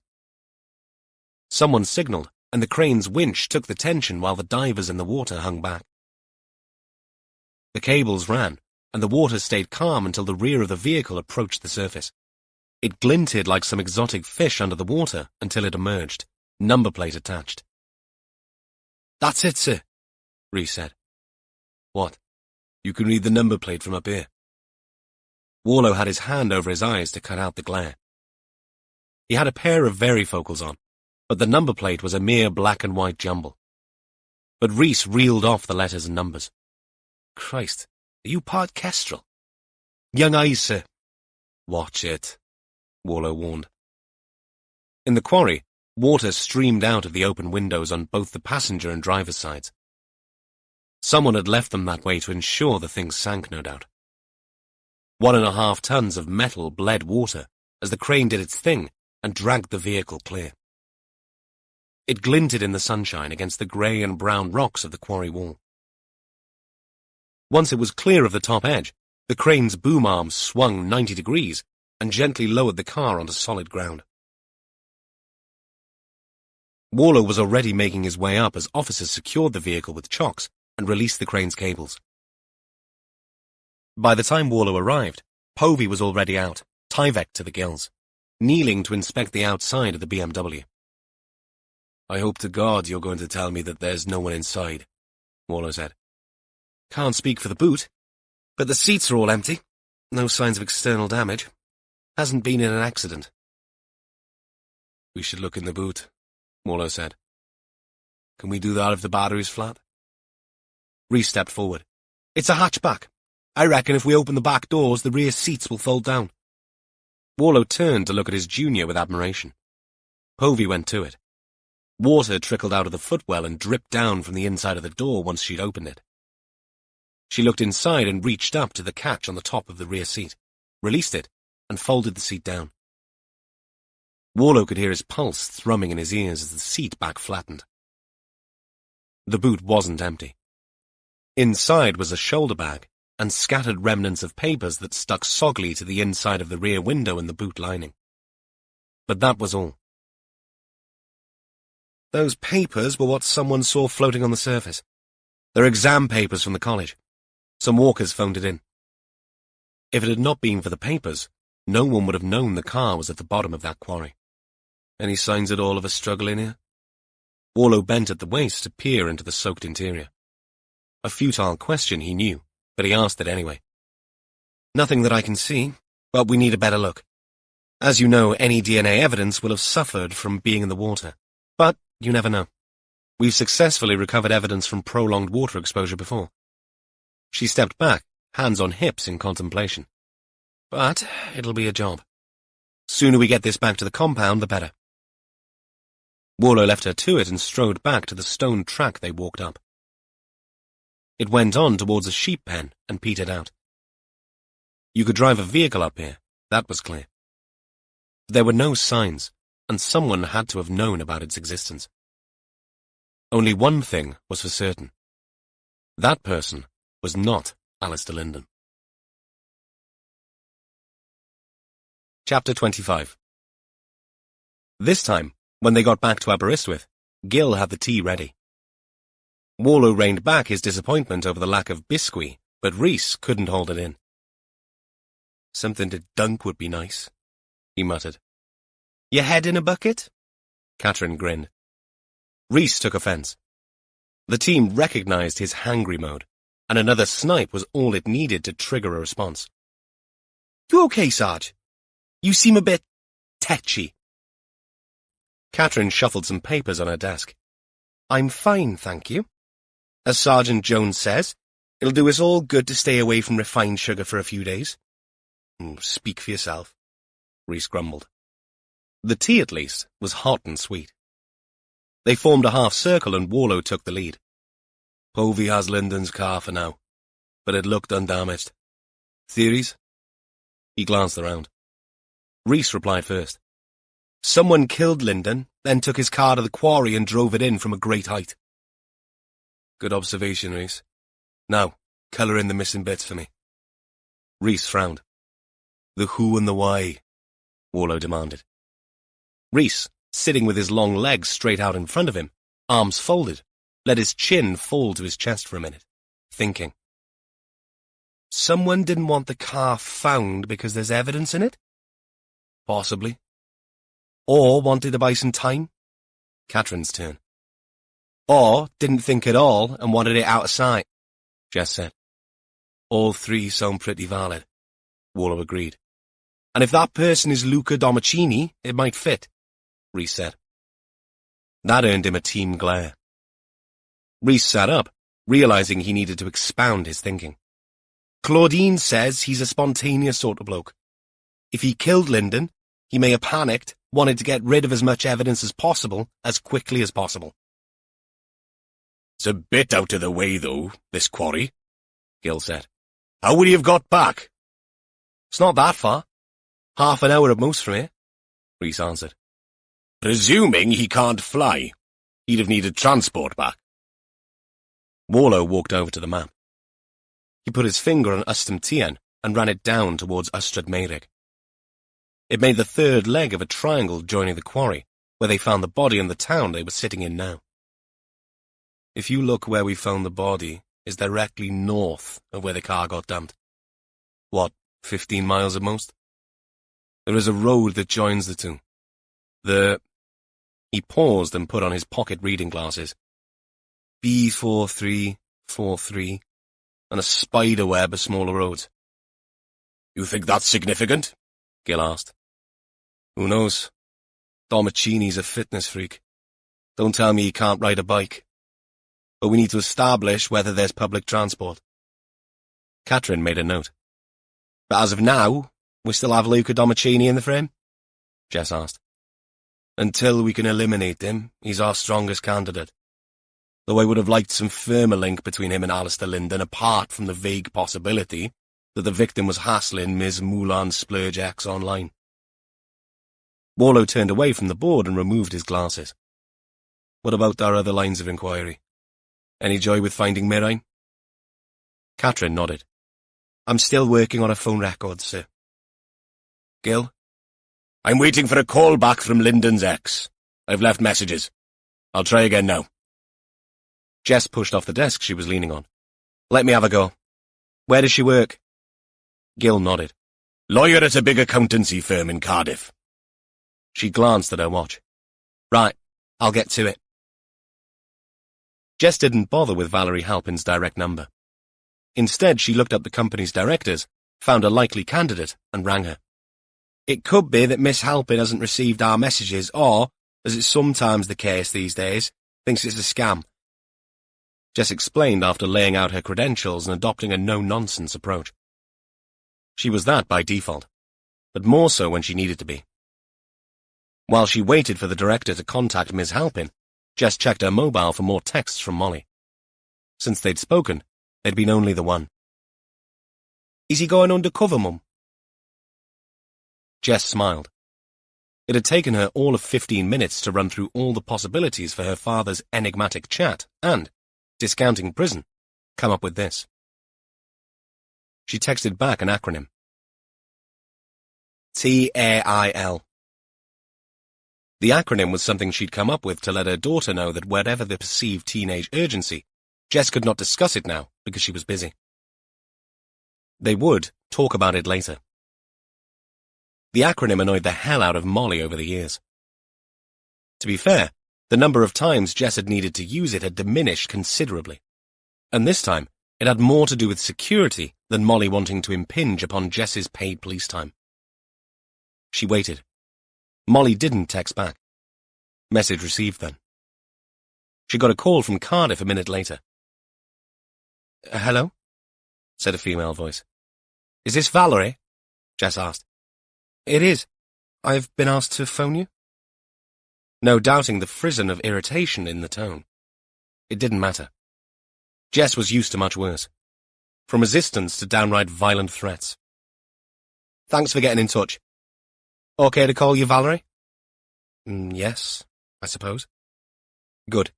Someone signaled, and the crane's winch took the tension while the divers in the water hung back. The cables ran, and the water stayed calm until the rear of the vehicle approached the surface. It glinted like some exotic fish under the water until it emerged, number plate attached. "That's it, sir," Rhys said. "What? You can read the number plate from up here." Warlow had his hand over his eyes to cut out the glare. He had a pair of varifocals on, but the number plate was a mere black and white jumble. But Rhys reeled off the letters and numbers. "Christ, are you part kestrel?" "Young eyes, sir." "Watch it," Warlow warned. In the quarry, water streamed out of the open windows on both the passenger and driver's sides. Someone had left them that way to ensure the thing sank, no doubt. 1.5 tons of metal bled water as the crane did its thing and dragged the vehicle clear. It glinted in the sunshine against the grey and brown rocks of the quarry wall. Once it was clear of the top edge, the crane's boom arm swung 90 degrees and gently lowered the car onto solid ground. Warlow was already making his way up as officers secured the vehicle with chocks and released the crane's cables. By the time Warlow arrived, Povey was already out, Tyvek to the gills, kneeling to inspect the outside of the BMW. "I hope to God you're going to tell me that there's no one inside," Warlow said. "Can't speak for the boot, but the seats are all empty. No signs of external damage. Hasn't been in an accident." "We should look in the boot," Warlow said. "Can we do that if the battery's flat?" Rhys stepped forward. "It's a hatchback. I reckon if we open the back doors, the rear seats will fold down." Warlow turned to look at his junior with admiration. Povey went to it. Water trickled out of the footwell and dripped down from the inside of the door once she'd opened it. She looked inside and reached up to the catch on the top of the rear seat, released it, and folded the seat down. Warlow could hear his pulse thrumming in his ears as the seat back flattened. The boot wasn't empty. Inside was a shoulder bag and scattered remnants of papers that stuck soggily to the inside of the rear window in the boot lining. But that was all. Those papers were what someone saw floating on the surface. They're exam papers from the college. Some walkers phoned it in. If it had not been for the papers, no one would have known the car was at the bottom of that quarry. Any signs at all of a struggle in here? Warlow bent at the waist to peer into the soaked interior. A futile question, he knew, but he asked it anyway. Nothing that I can see, but we need a better look. As you know, any DNA evidence will have suffered from being in the water, but you never know. We've successfully recovered evidence from prolonged water exposure before. She stepped back, hands on hips in contemplation. But it'll be a job. Sooner we get this back to the compound, the better. Warlow left her to it and strode back to the stone track they walked up. It went on towards a sheep pen and petered out. You could drive a vehicle up here, that was clear. There were no signs, and someone had to have known about its existence. Only one thing was for certain. That person was not Alistair Linden. Chapter 25. This time, when they got back to Aberystwyth, Gil had the tea ready. Warlow reined back his disappointment over the lack of biscuit, but Rhys couldn't hold it in. Something to dunk would be nice, he muttered. Your head in a bucket? Catherine grinned. Rhys took offence. The team recognized his hangry mode, and another snipe was all it needed to trigger a response. You okay, Sarge? You seem a bit tetchy. Catherine shuffled some papers on her desk. I'm fine, thank you. As Sergeant Jones says, it'll do us all good to stay away from refined sugar for a few days. Speak for yourself, Rhys grumbled. The tea, at least, was hot and sweet. They formed a half-circle and Warlow took the lead. Povey has Linden's car for now, but it looked undamaged. Theories? He glanced around. Rhys replied first. Someone killed Linden, then took his car to the quarry and drove it in from a great height. Good observation, Rhys. Now, colour in the missing bits for me. Rhys frowned. The who and the why, Warlow demanded. Rhys, sitting with his long legs straight out in front of him, arms folded, let his chin fall to his chest for a minute, thinking. Someone didn't want the car found because there's evidence in it? Possibly. Or wanted to buy some time? Catherine's turn. Or didn't think at all and wanted it out of sight, Jess said. All three sound pretty valid, Warlow agreed. And if that person is Luca Domicini, it might fit, Rhys said. That earned him a team glare. Rhys sat up, realizing he needed to expound his thinking. Claudine says he's a spontaneous sort of bloke. If he killed Linden, he may have panicked, wanted to get rid of as much evidence as possible, as quickly as possible. It's a bit out of the way, though, this quarry, Gil said. How would he have got back? It's not that far. Half an hour at most from here, Rhys answered. Presuming he can't fly, he'd have needed transport back. Warlow walked over to the map. He put his finger on Ystum Tien and ran it down towards Ystrad Meirig. It made the third leg of a triangle joining the quarry, where they found the body and the town they were sitting in now. If you look where we found the body, is directly north of where the car got dumped. What, 15 miles at most? There is a road that joins the two. He paused and put on his pocket reading glasses. B4343, and a spider web of smaller roads. You think that's significant? Gil asked. Who knows? Domicini's a fitness freak. Don't tell me he can't ride a bike. But we need to establish whether there's public transport. Catherine made a note. But as of now, we still have Luca Domicini in the frame? Jess asked. Until we can eliminate him, he's our strongest candidate. though I would have liked some firmer link between him and Alistair Linden apart from the vague possibility that the victim was hassling Ms. Moulin Splurge X online. Warlow turned away from the board and removed his glasses. What about our other lines of inquiry? Any joy with finding Mirain? Catherine nodded. I'm still working on a phone record, sir. Gil? I'm waiting for a call back from Linden's ex. I've left messages. I'll try again now. Jess pushed off the desk she was leaning on. Let me have a go. Where does she work? Gil nodded. Lawyer at a big accountancy firm in Cardiff. She glanced at her watch. Right, I'll get to it. Jess didn't bother with Valerie Halpin's direct number. Instead, she looked up the company's directors, found a likely candidate, and rang her. It could be that Miss Halpin hasn't received our messages or, as is sometimes the case these days, thinks it's a scam. Jess explained after laying out her credentials and adopting a no-nonsense approach. She was that by default, but more so when she needed to be. While she waited for the director to contact Miss Halpin, Jess checked her mobile for more texts from Molly. Since they'd spoken, there'd been only the one. Is he going undercover, Mum? Jess smiled. It had taken her all of 15 minutes to run through all the possibilities for her father's enigmatic chat and, discounting prison, come up with this. She texted back an acronym. TAIL. The acronym was something she'd come up with to let her daughter know that wherever the perceived teenage urgency, Jess could not discuss it now because she was busy. They would talk about it later. The acronym annoyed the hell out of Molly over the years. To be fair, the number of times Jess had needed to use it had diminished considerably. And this time, it had more to do with security than Molly wanting to impinge upon Jess's paid police time. She waited. Molly didn't text back. Message received then. She got a call from Cardiff a minute later. Hello? Said a female voice. Is this Valerie? Jess asked. It is. I've been asked to phone you. No doubting the frisson of irritation in the tone. It didn't matter. Jess was used to much worse. From resistance to downright violent threats. Thanks for getting in touch. Okay to call you Valerie? Yes, I suppose. Good.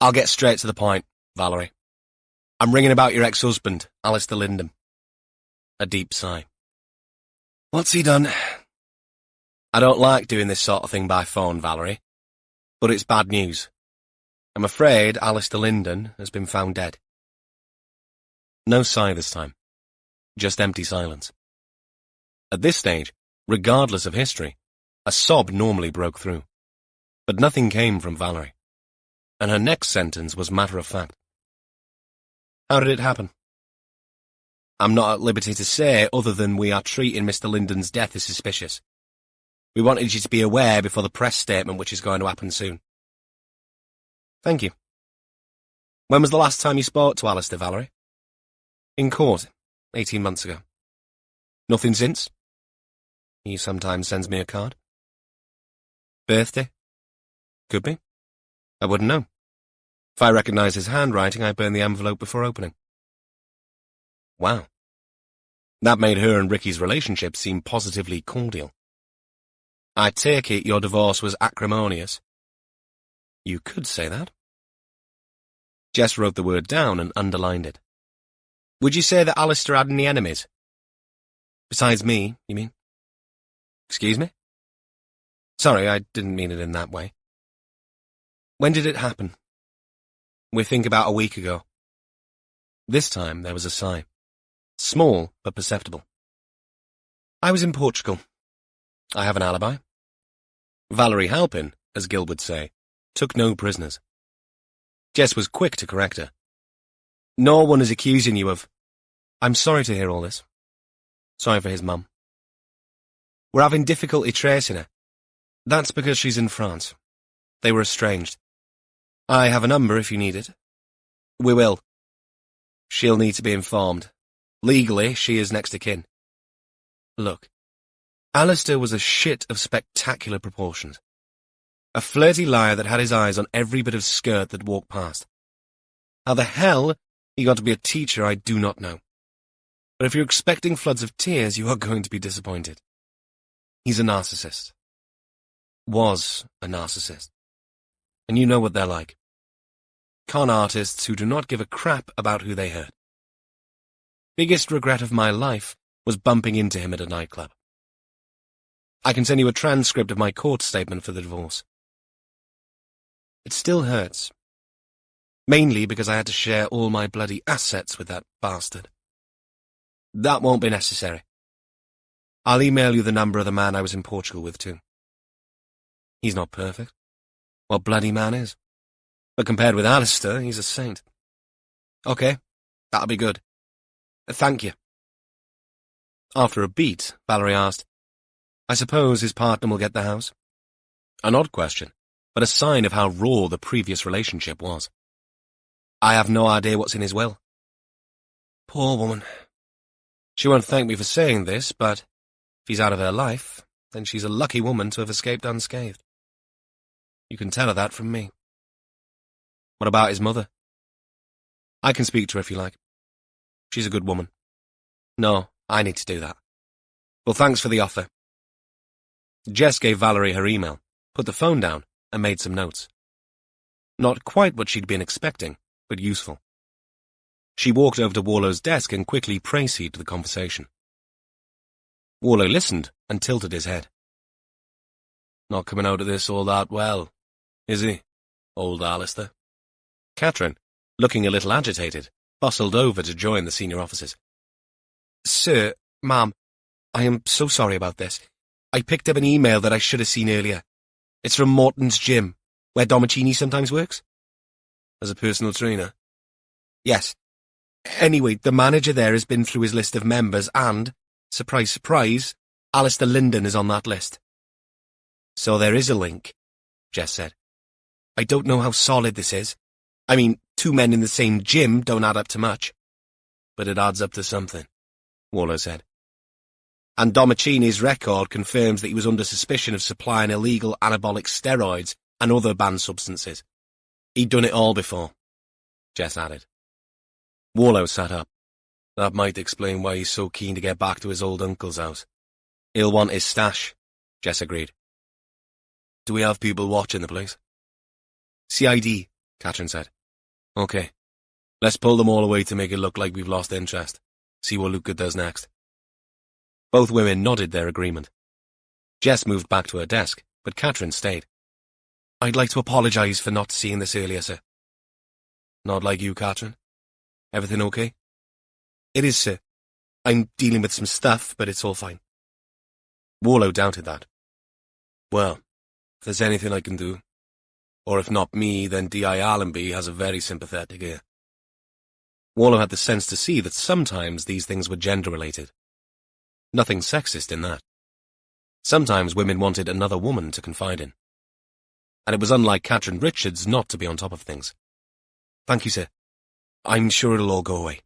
I'll get straight to the point, Valerie. I'm ringing about your ex-husband, Alistair Linden. A deep sigh. What's he done? I don't like doing this sort of thing by phone, Valerie, but it's bad news. I'm afraid Alistair Linden has been found dead. No sigh this time. Just empty silence. At this stage, regardless of history, a sob normally broke through. But nothing came from Valerie. And her next sentence was matter-of-fact. How did it happen? I'm not at liberty to say other than we are treating Mr. Linden's death as suspicious. We wanted you to be aware before the press statement which is going to happen soon. Thank you. When was the last time you spoke to Alistair, Valerie? In court, 18 months ago. Nothing since? He sometimes sends me a card. Birthday? Could be. I wouldn't know. If I recognise his handwriting, I burn the envelope before opening. Wow. That made her and Ricky's relationship seem positively cordial. I take it your divorce was acrimonious. You could say that. Jess wrote the word down and underlined it. Would you say that Alistair had any enemies? Besides me, you mean? Excuse me? Sorry, I didn't mean it in that way. When did it happen? We think about a week ago. This time there was a sigh. Small, but perceptible. I was in Portugal. I have an alibi. Valerie Halpin, as Gil would say, took no prisoners. Jess was quick to correct her. No one is accusing you of... I'm sorry to hear all this. Sorry for his mum. We're having difficulty tracing her. That's because she's in France. They were estranged. I have a number if you need it. We will. She'll need to be informed. Legally, she is next of kin. Look, Alistair was a shit of spectacular proportions. A flirty liar that had his eyes on every bit of skirt that walked past. How the hell he got to be a teacher, I do not know. But if you're expecting floods of tears, you are going to be disappointed. He's a narcissist. Was a narcissist. And you know what they're like. Con artists who do not give a crap about who they hurt. Biggest regret of my life was bumping into him at a nightclub. I can send you a transcript of my court statement for the divorce. It still hurts. Mainly because I had to share all my bloody assets with that bastard. That won't be necessary. I'll email you the number of the man I was in Portugal with, too. He's not perfect. What bloody man is? But compared with Alistair, he's a saint. Okay, that'll be good. Thank you. After a beat, Valerie asked, I suppose his partner will get the house? An odd question, but a sign of how raw the previous relationship was. I have no idea what's in his will. Poor woman. She won't thank me for saying this, but if he's out of her life, then she's a lucky woman to have escaped unscathed. You can tell her that from me. What about his mother? I can speak to her if you like. She's a good woman. No, I need to do that. Well, thanks for the offer. Jess gave Valerie her email, put the phone down, and made some notes. Not quite what she'd been expecting, but useful. She walked over to Warlow's desk and quickly préceded the conversation. Warlow listened and tilted his head. Not coming out of this all that well, is he, old Alistair? Catherine, looking a little agitated, bustled over to join the senior officers. Sir, ma'am, I am so sorry about this. I picked up an email that I should have seen earlier. It's from Morton's gym, where Domicini sometimes works. As a personal trainer? Yes. Anyway, the manager there has been through his list of members and, surprise, surprise, Alistair Linden is on that list. So there is a link, Jess said. I don't know how solid this is. I mean, two men in the same gym don't add up to much. But it adds up to something, Warlow said. And Domicini's record confirms that he was under suspicion of supplying illegal anabolic steroids and other banned substances. He'd done it all before, Jess added. Warlow sat up. That might explain why he's so keen to get back to his old uncle's house. He'll want his stash, Jess agreed. Do we have people watching the place? CID, Catherine said. Okay. Let's pull them all away to make it look like we've lost interest. See what Luca does next. Both women nodded their agreement. Jess moved back to her desk, but Catherine stayed. I'd like to apologise for not seeing this earlier, sir. Not like you, Catherine. Everything okay? It is, sir. I'm dealing with some stuff, but it's all fine. Warlow doubted that. Well, if there's anything I can do, or if not me, then D.I. Allenby has a very sympathetic ear. Warlow had the sense to see that sometimes these things were gender-related. Nothing sexist in that. Sometimes women wanted another woman to confide in. And it was unlike Catherine Richards not to be on top of things. Thank you, sir. I'm sure it'll all go away.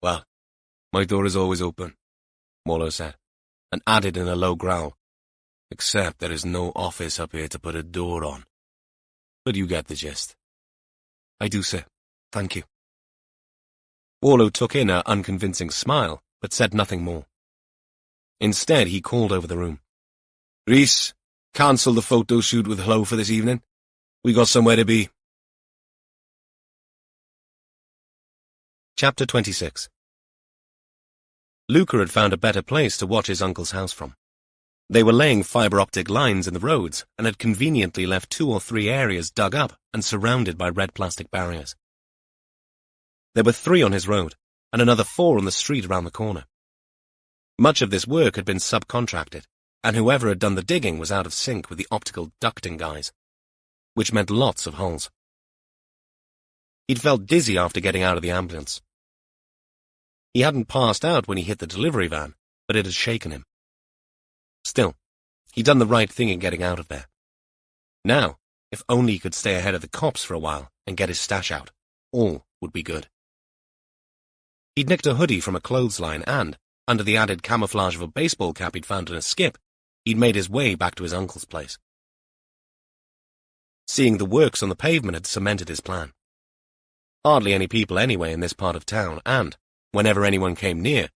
Well, my door is always open, Warlow said, and added in a low growl, except there is no office up here to put a door on. But you get the gist. I do, sir. Thank you. Warlow took in her unconvincing smile, but said nothing more. Instead, he called over the room. Rhys, cancel the photo shoot with Hello for this evening. We got somewhere to be. Chapter 26. Luca had found a better place to watch his uncle's house from. They were laying fibre-optic lines in the roads and had conveniently left 2 or 3 areas dug up and surrounded by red plastic barriers. There were 3 on his road, and another 4 on the street around the corner. Much of this work had been subcontracted, and whoever had done the digging was out of sync with the optical ducting guys, which meant lots of holes. He'd felt dizzy after getting out of the ambulance. He hadn't passed out when he hit the delivery van, but it had shaken him. Still, he'd done the right thing in getting out of there. Now, if only he could stay ahead of the cops for a while and get his stash out, all would be good. He'd nicked a hoodie from a clothesline and, under the added camouflage of a baseball cap he'd found in a skip, he'd made his way back to his uncle's place. Seeing the works on the pavement had cemented his plan. Hardly any people anyway in this part of town, and, whenever anyone came near,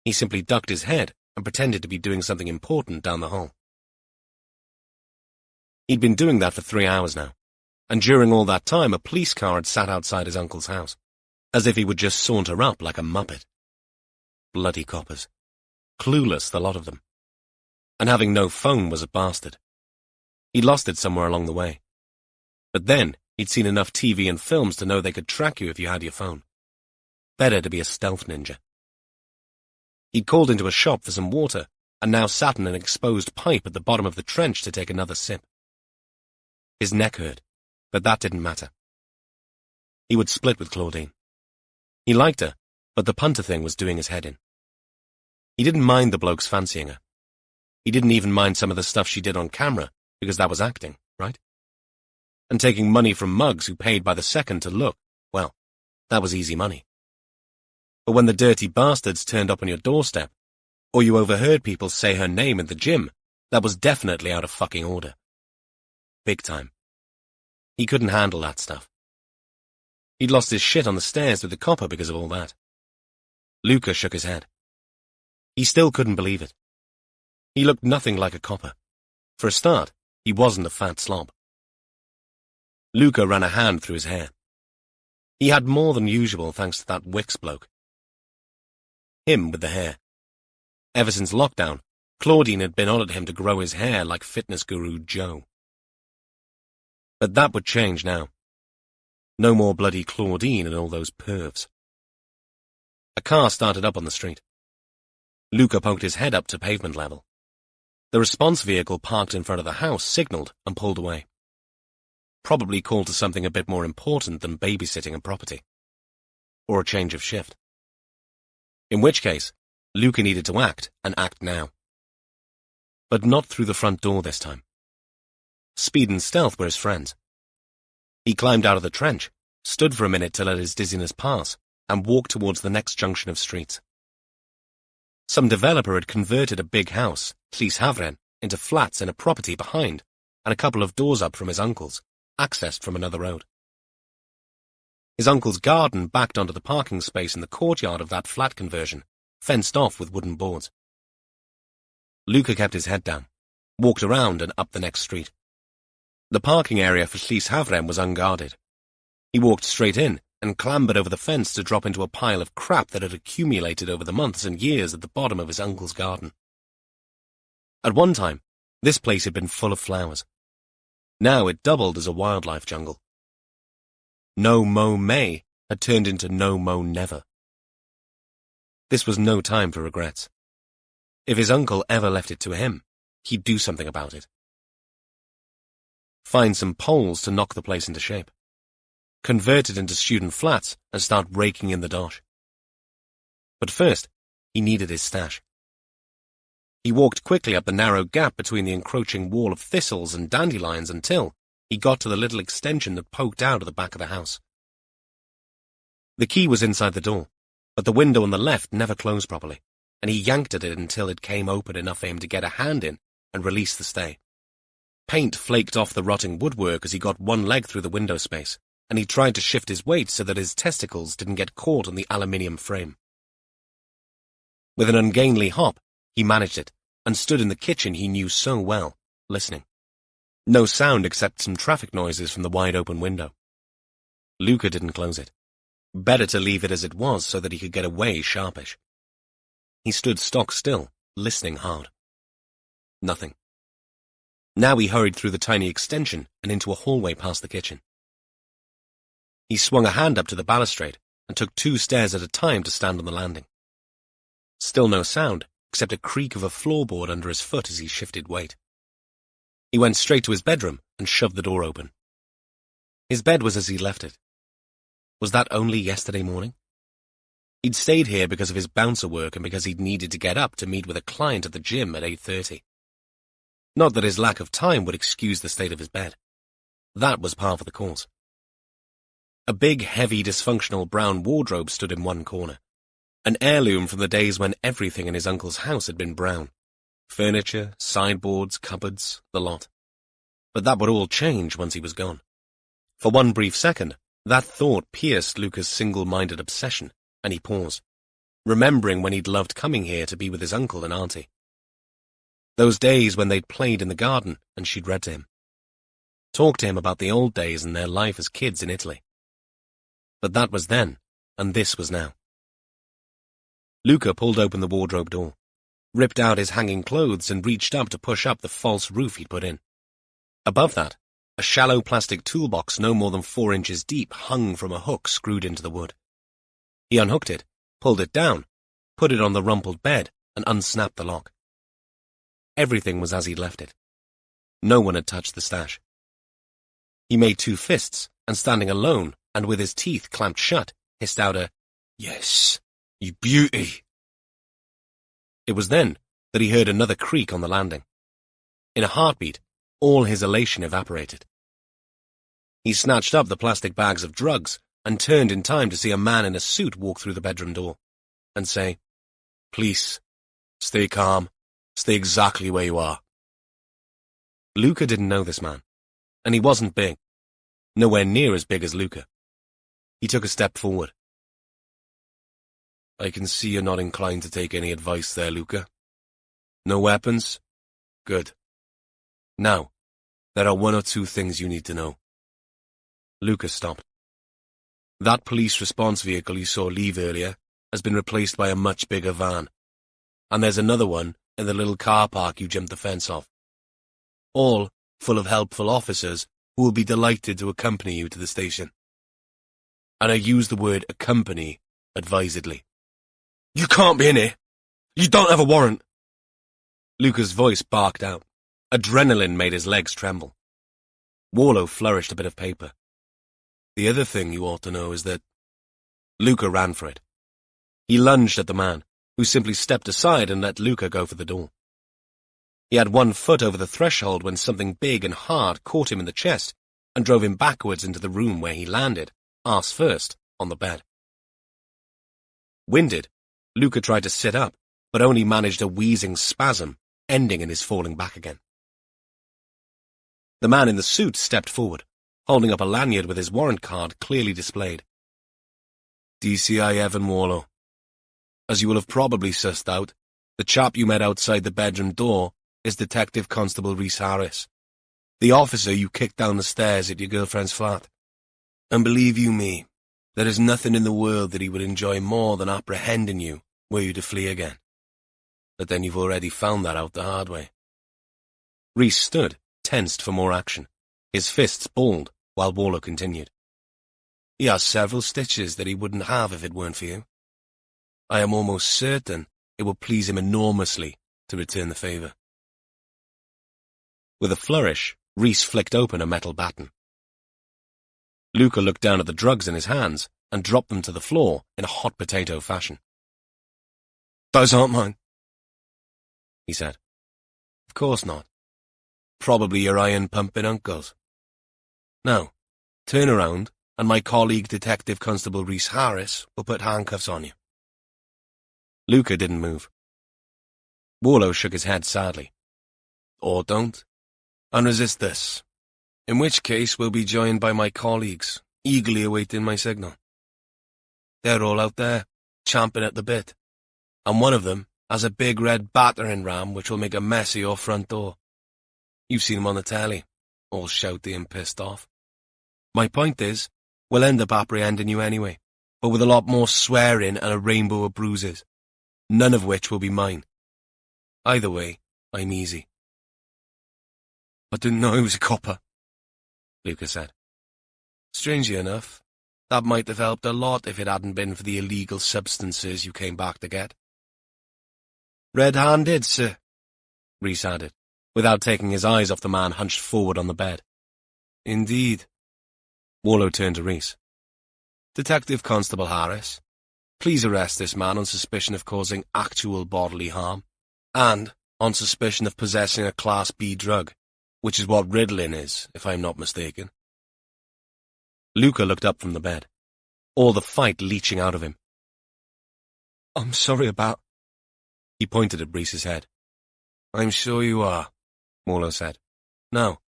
he simply ducked his head and pretended to be doing something important down the hall. He'd been doing that for 3 hours now, and during all that time a police car had sat outside his uncle's house, as if he would just saunter up like a muppet. Bloody coppers. Clueless, the lot of them. And having no phone was a bastard. He'd lost it somewhere along the way. But then, he'd seen enough TV and films to know they could track you if you had your phone. Better to be a stealth ninja. He'd called into a shop for some water, and now sat in an exposed pipe at the bottom of the trench to take another sip. His neck hurt, but that didn't matter. He would split with Claudine. He liked her, but the punter thing was doing his head in. He didn't mind the blokes fancying her. He didn't even mind some of the stuff she did on camera, because that was acting, right? And taking money from mugs who paid by the second to look, well, that was easy money. But when the dirty bastards turned up on your doorstep, or you overheard people say her name in the gym, that was definitely out of fucking order. Big time. He couldn't handle that stuff. He'd lost his shit on the stairs with the copper because of all that. Luca shook his head. He still couldn't believe it. He looked nothing like a copper. For a start, he wasn't a fat slob. Luca ran a hand through his hair. He had more than usual thanks to that Wicks bloke. Him with the hair. Ever since lockdown, Claudine had been on at him to grow his hair like fitness guru Joe. But that would change now. No more bloody Claudine and all those pervs. A car started up on the street. Luca poked his head up to pavement level. The response vehicle parked in front of the house signaled and pulled away. Probably called to something a bit more important than babysitting and property. Or a change of shift. In which case, Luca needed to act, and act now. But not through the front door this time. Speed and stealth were his friends. He climbed out of the trench, stood for a minute to let his dizziness pass, and walked towards the next junction of streets. Some developer had converted a big house, Rhys Dylan, into flats in a property behind, and a couple of doors up from his uncle's, accessed from another road. His uncle's garden backed onto the parking space in the courtyard of that flat conversion, fenced off with wooden boards. Luca kept his head down, walked around and up the next street. The parking area for Rhys Dylan was unguarded. He walked straight in and clambered over the fence to drop into a pile of crap that had accumulated over the months and years at the bottom of his uncle's garden. At one time, this place had been full of flowers. Now it doubled as a wildlife jungle. No Mow May had turned into No Mow Never. This was no time for regrets. If his uncle ever left it to him, he'd do something about it. Find some poles to knock the place into shape. Convert it into student flats and start raking in the dosh. But first, he needed his stash. He walked quickly up the narrow gap between the encroaching wall of thistles and dandelions until he got to the little extension that poked out of the back of the house. The key was inside the door, but the window on the left never closed properly, and he yanked at it until it came open enough for him to get a hand in and release the stay. Paint flaked off the rotting woodwork as he got one leg through the window space, and he tried to shift his weight so that his testicles didn't get caught on the aluminium frame. With an ungainly hop, he managed it, and stood in the kitchen he knew so well, listening. No sound except some traffic noises from the wide-open window. Luca didn't close it. Better to leave it as it was so that he could get away sharpish. He stood stock still, listening hard. Nothing. Now he hurried through the tiny extension and into a hallway past the kitchen. He swung a hand up to the balustrade and took 2 stairs at a time to stand on the landing. Still no sound, except a creak of a floorboard under his foot as he shifted weight. He went straight to his bedroom and shoved the door open. His bed was as he left it. Was that only yesterday morning? He'd stayed here because of his bouncer work and because he'd needed to get up to meet with a client at the gym at 8:30. Not that his lack of time would excuse the state of his bed. That was par for the course. A big, heavy, dysfunctional brown wardrobe stood in one corner. An heirloom from the days when everything in his uncle's house had been brown. Furniture, sideboards, cupboards, the lot. But that would all change once he was gone. For one brief second, that thought pierced Luca's single-minded obsession, and he paused, remembering when he'd loved coming here to be with his uncle and auntie. Those days when they'd played in the garden and she'd read to him. Talked to him about the old days and their life as kids in Italy. But that was then, and this was now. Luca pulled open the wardrobe door, ripped out his hanging clothes and reached up to push up the false roof he'd put in. Above that, a shallow plastic toolbox no more than 4 inches deep hung from a hook screwed into the wood. He unhooked it, pulled it down, put it on the rumpled bed, and unsnapped the lock. Everything was as he'd left it. No one had touched the stash. He made 2 fists, and standing alone, and with his teeth clamped shut, hissed out a, "Yes, you beauty." It was then that he heard another creak on the landing. In a heartbeat, all his elation evaporated. He snatched up the plastic bags of drugs and turned in time to see a man in a suit walk through the bedroom door and say, "Please, stay calm, stay exactly where you are." Luca didn't know this man, and he wasn't big, nowhere near as big as Luca. He took a step forward. "I can see you're not inclined to take any advice there, Luca. No weapons? Good. Now, there are 1 or 2 things you need to know." Luca stopped. "That police response vehicle you saw leave earlier has been replaced by a much bigger van. And there's another one in the little car park you jumped the fence off. All full of helpful officers who will be delighted to accompany you to the station. And I use the word accompany advisedly." "You can't be in here! You don't have a warrant!" Luca's voice barked out. Adrenaline made his legs tremble. Warlow flourished a bit of paper. "The other thing you ought to know is that—" Luca ran for it. He lunged at the man, who simply stepped aside and let Luca go for the door. He had 1 foot over the threshold when something big and hard caught him in the chest and drove him backwards into the room where he landed, arse first, on the bed. Winded, Luca tried to sit up, but only managed a wheezing spasm, ending in his falling back again. The man in the suit stepped forward, holding up a lanyard with his warrant card clearly displayed. "DCI Evan Warlow. As you will have probably sussed out, the chap you met outside the bedroom door is Detective Constable Rhys Harris, the officer you kicked down the stairs at your girlfriend's flat. And believe you me, there is nothing in the world that he would enjoy more than apprehending you were you to flee again. But then you've already found that out the hard way." Rhys stood, tensed for more action, his fists balled, while Warlow continued. "He has several stitches that he wouldn't have if it weren't for you. I am almost certain it will please him enormously to return the favour." With a flourish, Rhys flicked open a metal baton. Luca looked down at the drugs in his hands and dropped them to the floor in a hot potato fashion. "Those aren't mine," he said. "Of course not. Probably your iron-pumping uncle's. Now, turn around, and my colleague Detective Constable Rhys Harris will put handcuffs on you." Luca didn't move. Warlow shook his head sadly. "Or don't, and resist this, in which case we'll be joined by my colleagues, eagerly awaiting my signal. They're all out there, champing at the bit, and one of them has a big red battering ram which will make a mess of your front door. You've seen him on the telly, all shouty and pissed off. My point is, we'll end up apprehending you anyway, but with a lot more swearing and a rainbow of bruises, none of which will be mine. Either way, I'm easy." "I didn't know he was a copper," Luca said. "Strangely enough, that might have helped a lot if it hadn't been for the illegal substances you came back to get." "Red-handed, sir," Rhys added, without taking his eyes off the man hunched forward on the bed. "Indeed." Warlow turned to Rhys. "Detective Constable Harris, please arrest this man on suspicion of causing actual bodily harm, and on suspicion of possessing a Class B drug, which is what Ritalin is, if I'm not mistaken." Luca looked up from the bed, all the fight leaching out of him. "I'm sorry about—" He pointed at Rhys's head. "I'm sure you are," Warlow said. "Now,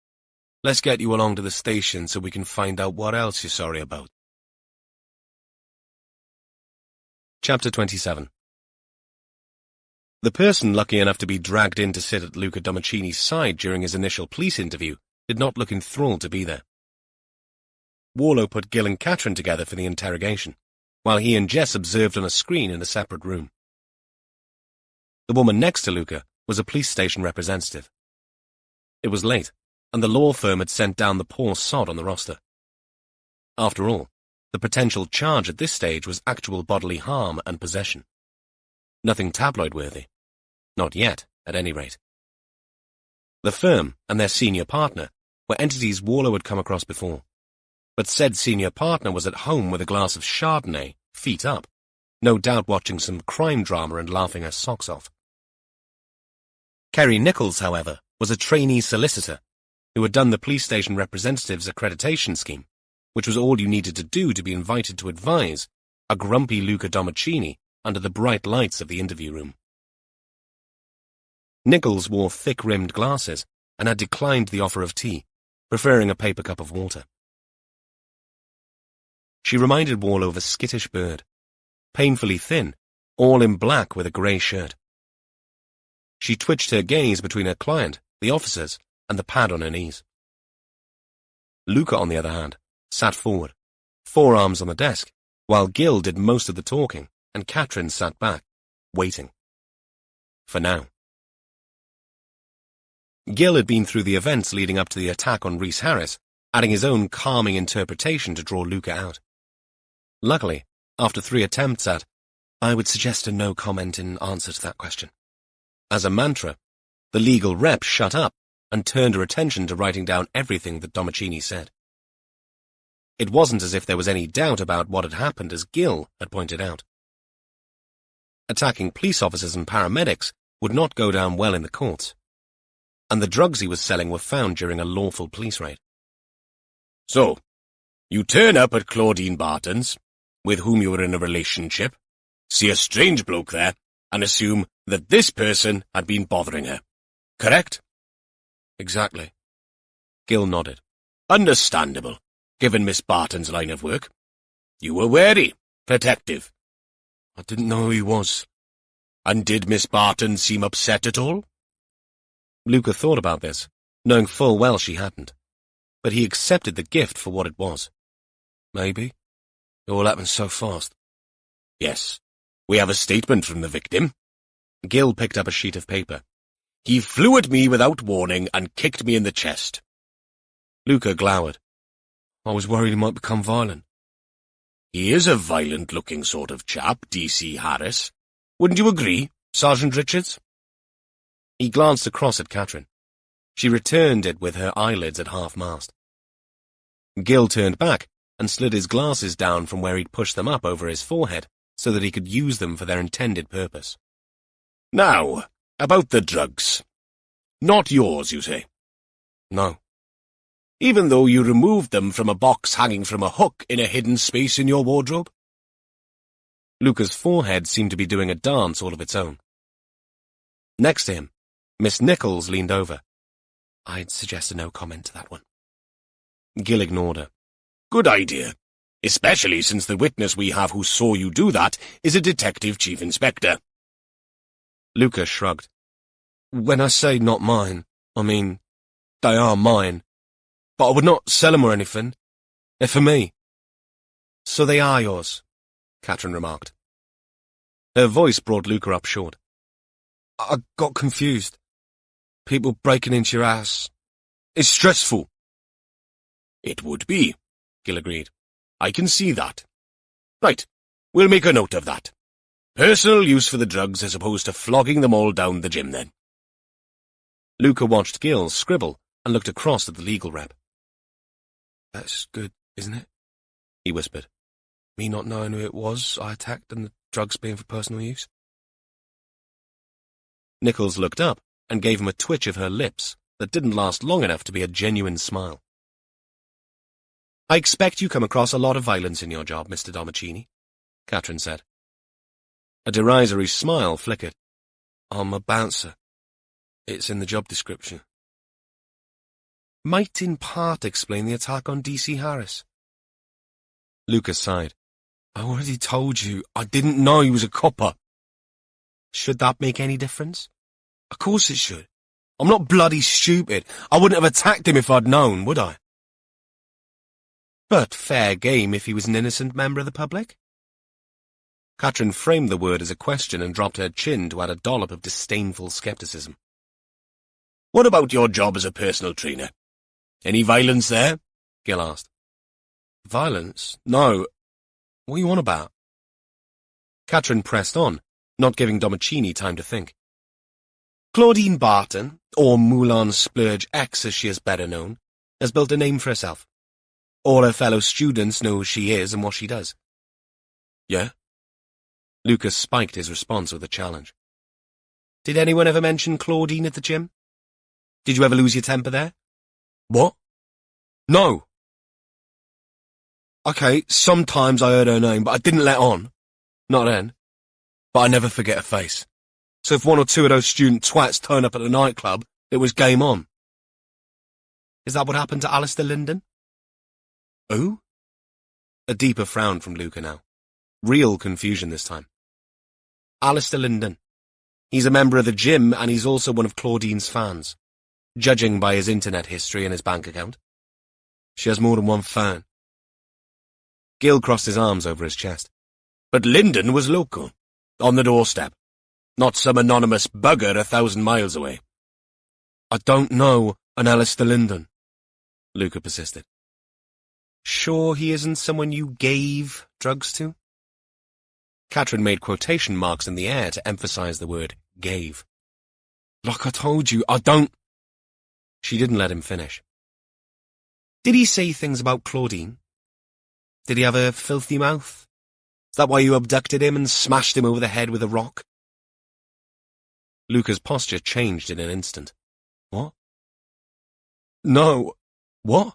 Let's get you along to the station so we can find out what else you're sorry about. Chapter 27. The person lucky enough to be dragged in to sit at Luca Domicini's side during his initial police interview did not look enthralled to be there. Warlow put Gil and Catherine together for the interrogation, while he and Jess observed on a screen in a separate room. The woman next to Luca was a police station representative. It was late, and the law firm had sent down the poor sod on the roster. After all, the potential charge at this stage was actual bodily harm and possession. Nothing tabloid-worthy. Not yet, at any rate. The firm and their senior partner were entities Warlow had come across before, but said senior partner was at home with a glass of Chardonnay, feet up, no doubt watching some crime drama and laughing her socks off. Kerry Nichols, however, was a trainee solicitor who had done the police station representative's accreditation scheme, which was all you needed to do to be invited to advise a grumpy Luca Domicini under the bright lights of the interview room. Nichols wore thick-rimmed glasses and had declined the offer of tea, preferring a paper cup of water. She reminded Warlow of a skittish bird, painfully thin, all in black with a grey shirt. She twitched her gaze between her client, the officers, and the pad on her knees. Luca, on the other hand, sat forward, forearms on the desk, while Gil did most of the talking, and Catherine sat back, waiting. For now. Gil had been through the events leading up to the attack on Rhys Harris, adding his own calming interpretation to draw Luca out. Luckily, after 3 attempts at, "I would suggest a no comment in answer to that question," as a mantra, the legal rep shut up and turned her attention to writing down everything that Domicini said. It wasn't as if there was any doubt about what had happened, as Gil had pointed out. Attacking police officers and paramedics would not go down well in the courts, and the drugs he was selling were found during a lawful police raid. So, you turn up at Claudine Barton's, with whom you were in a relationship, see a strange bloke there, and assume that this person had been bothering her. Correct? Exactly. Gil nodded. Understandable, given Miss Barton's line of work. You were wary, protective. I didn't know who he was. And did Miss Barton seem upset at all? Luca thought about this, knowing full well she hadn't, but he accepted the gift for what it was. Maybe. It all happened so fast. Yes. We have a statement from the victim. Gil picked up a sheet of paper. He flew at me without warning and kicked me in the chest. Luca glowered. I was worried he might become violent. He is a violent-looking sort of chap, D.C. Harris. Wouldn't you agree, Sergeant Richards? He glanced across at Catherine. She returned it with her eyelids at half-mast. Gil turned back and slid his glasses down from where he'd pushed them up over his forehead so that he could use them for their intended purpose. Now, about the drugs. Not yours, you say? No. Even though you removed them from a box hanging from a hook in a hidden space in your wardrobe? Luca's forehead seemed to be doing a dance all of its own. Next to him, Miss Nichols leaned over. I'd suggest a no comment to that one. Gil ignored her. Good idea, especially since the witness we have who saw you do that is a detective chief inspector. Luca shrugged. When I say not mine, I mean, they are mine. But I would not sell them or anything. They're for me. So they are yours, Catherine remarked. Her voice brought Luca up short. I got confused. People breaking into your house. It's stressful. It would be, Gil agreed. I can see that. Right, we'll make a note of that. Personal use for the drugs as opposed to flogging them all down the gym, then. Luca watched Gil scribble and looked across at the legal rep. That's good, isn't it? He whispered. Me not knowing who it was I attacked and the drugs being for personal use. Nichols looked up and gave him a twitch of her lips that didn't last long enough to be a genuine smile. I expect you come across a lot of violence in your job, Mr. Domicini, Catherine said. A derisory smile flickered. I'm a bouncer. It's in the job description. might in part explain the attack on D.C. Harris. Lucas sighed. I already told you, I didn't know he was a copper. Should that make any difference? Of course it should. I'm not bloody stupid. I wouldn't have attacked him if I'd known, would I? But fair game if he was an innocent member of the public? Katrin framed the word as a question and dropped her chin to add a dollop of disdainful skepticism. What about your job as a personal trainer? Any violence there? Gil asked. Violence? No. What are you on about? Katrin pressed on, not giving Domicini time to think. Claudine Barton, or Moulin Splurge X as she is better known, has built a name for herself. All her fellow students know who she is and what she does. Yeah? Lucas spiked his response with a challenge. Did anyone ever mention Claudine at the gym? Did you ever lose your temper there? What? No. Okay, sometimes I heard her name, but I didn't let on. Not then. But I never forget her face. So if one or two of those student twats turned up at the nightclub, it was game on. Is that what happened to Alistair Linden? Who? A deeper frown from Luca now. Real confusion this time. Alistair Linden. He's a member of the gym, and he's also one of Claudine's fans, judging by his internet history and his bank account. She has more than one fan. Gil crossed his arms over his chest. But Linden was local, on the doorstep, not some anonymous bugger 1,000 miles away. I don't know an Alistair Linden, Luca persisted. Sure he isn't someone you gave drugs to? Katrin made quotation marks in the air to emphasize the word gave. Like I told you, I don't... She didn't let him finish. Did he say things about Claudine? Did he have a filthy mouth? Is that why you abducted him and smashed him over the head with a rock? Luca's posture changed in an instant. What? No. What?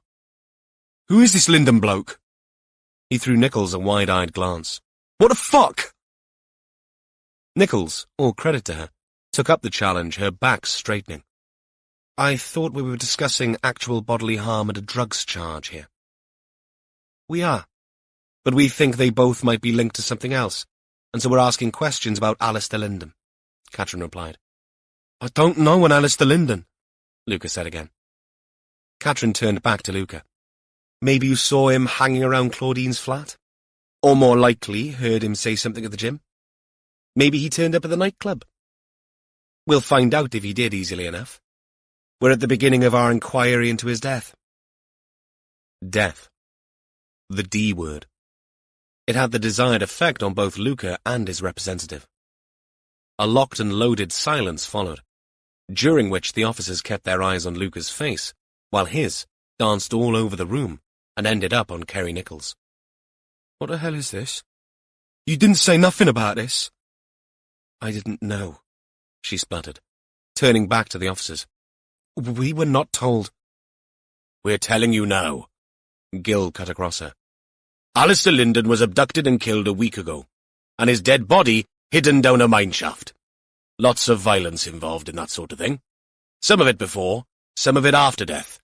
Who is this Linden bloke? He threw Nichols a wide-eyed glance. What the fuck? Nichols, all credit to her, took up the challenge, her back straightening. I thought we were discussing actual bodily harm and a drugs charge here. We are, but we think they both might be linked to something else, and so we're asking questions about Alistair Linden, Katrin replied. I don't know an Alistair Linden, Luca said again. Katrin turned back to Luca. Maybe you saw him hanging around Claudine's flat? Or more likely, heard him say something at the gym? Maybe he turned up at the nightclub? We'll find out if he did easily enough. We're at the beginning of our inquiry into his death. Death. The D word. It had the desired effect on both Luca and his representative. A locked and loaded silence followed, during which the officers kept their eyes on Luca's face, while his danced all over the room and ended up on Kerry Nichols. What the hell is this? You didn't say nothing about this. I didn't know, she spluttered, turning back to the officers. We were not told. We're telling you now, Gil cut across her. Alistair Linden was abducted and killed a week ago, and his dead body hidden down a mine shaft. Lots of violence involved in that sort of thing. Some of it before, some of it after death.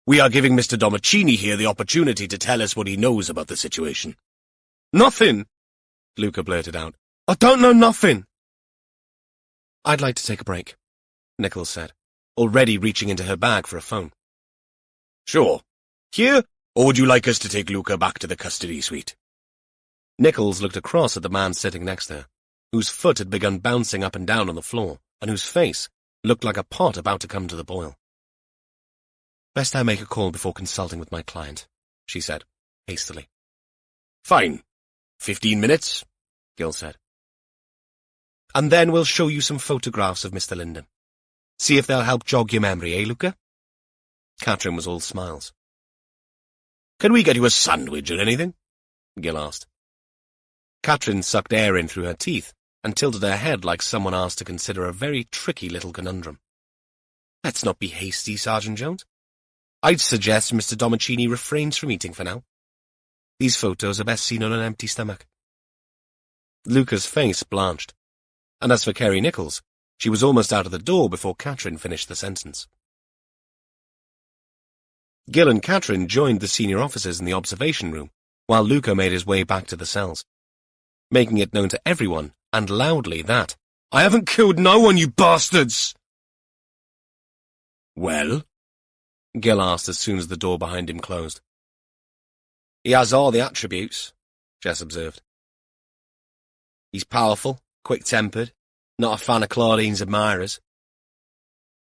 We are giving Mr. Domicini here the opportunity to tell us what he knows about the situation. Nothing, Luca blurted out. I don't know nothing. I'd like to take a break, Nichols said, already reaching into her bag for a phone. Sure. Here, or would you like us to take Luca back to the custody suite? Nichols looked across at the man sitting next to her, whose foot had begun bouncing up and down on the floor, and whose face looked like a pot about to come to the boil. Best I make a call before consulting with my client, she said, hastily. Fine. 15 minutes, Gil said. And then we'll show you some photographs of Mr. Linden. See if they'll help jog your memory, eh, Luca? Katrin was all smiles. Can we get you a sandwich or anything? Gil asked. Katrin sucked air in through her teeth and tilted her head like someone asked to consider a very tricky little conundrum. Let's not be hasty, Sergeant Jones. I'd suggest Mr. Domicini refrains from eating for now. These photos are best seen on an empty stomach. Luca's face blanched, and as for Kerry Nichols, she was almost out of the door before Katrin finished the sentence. Gil and Catherine joined the senior officers in the observation room, while Luca made his way back to the cells, making it known to everyone, and loudly, that, "I haven't killed no one, you bastards!" "Well?" Gil asked as soon as the door behind him closed. "He has all the attributes," Jess observed. "He's powerful, quick-tempered, not a fan of Claudine's admirers."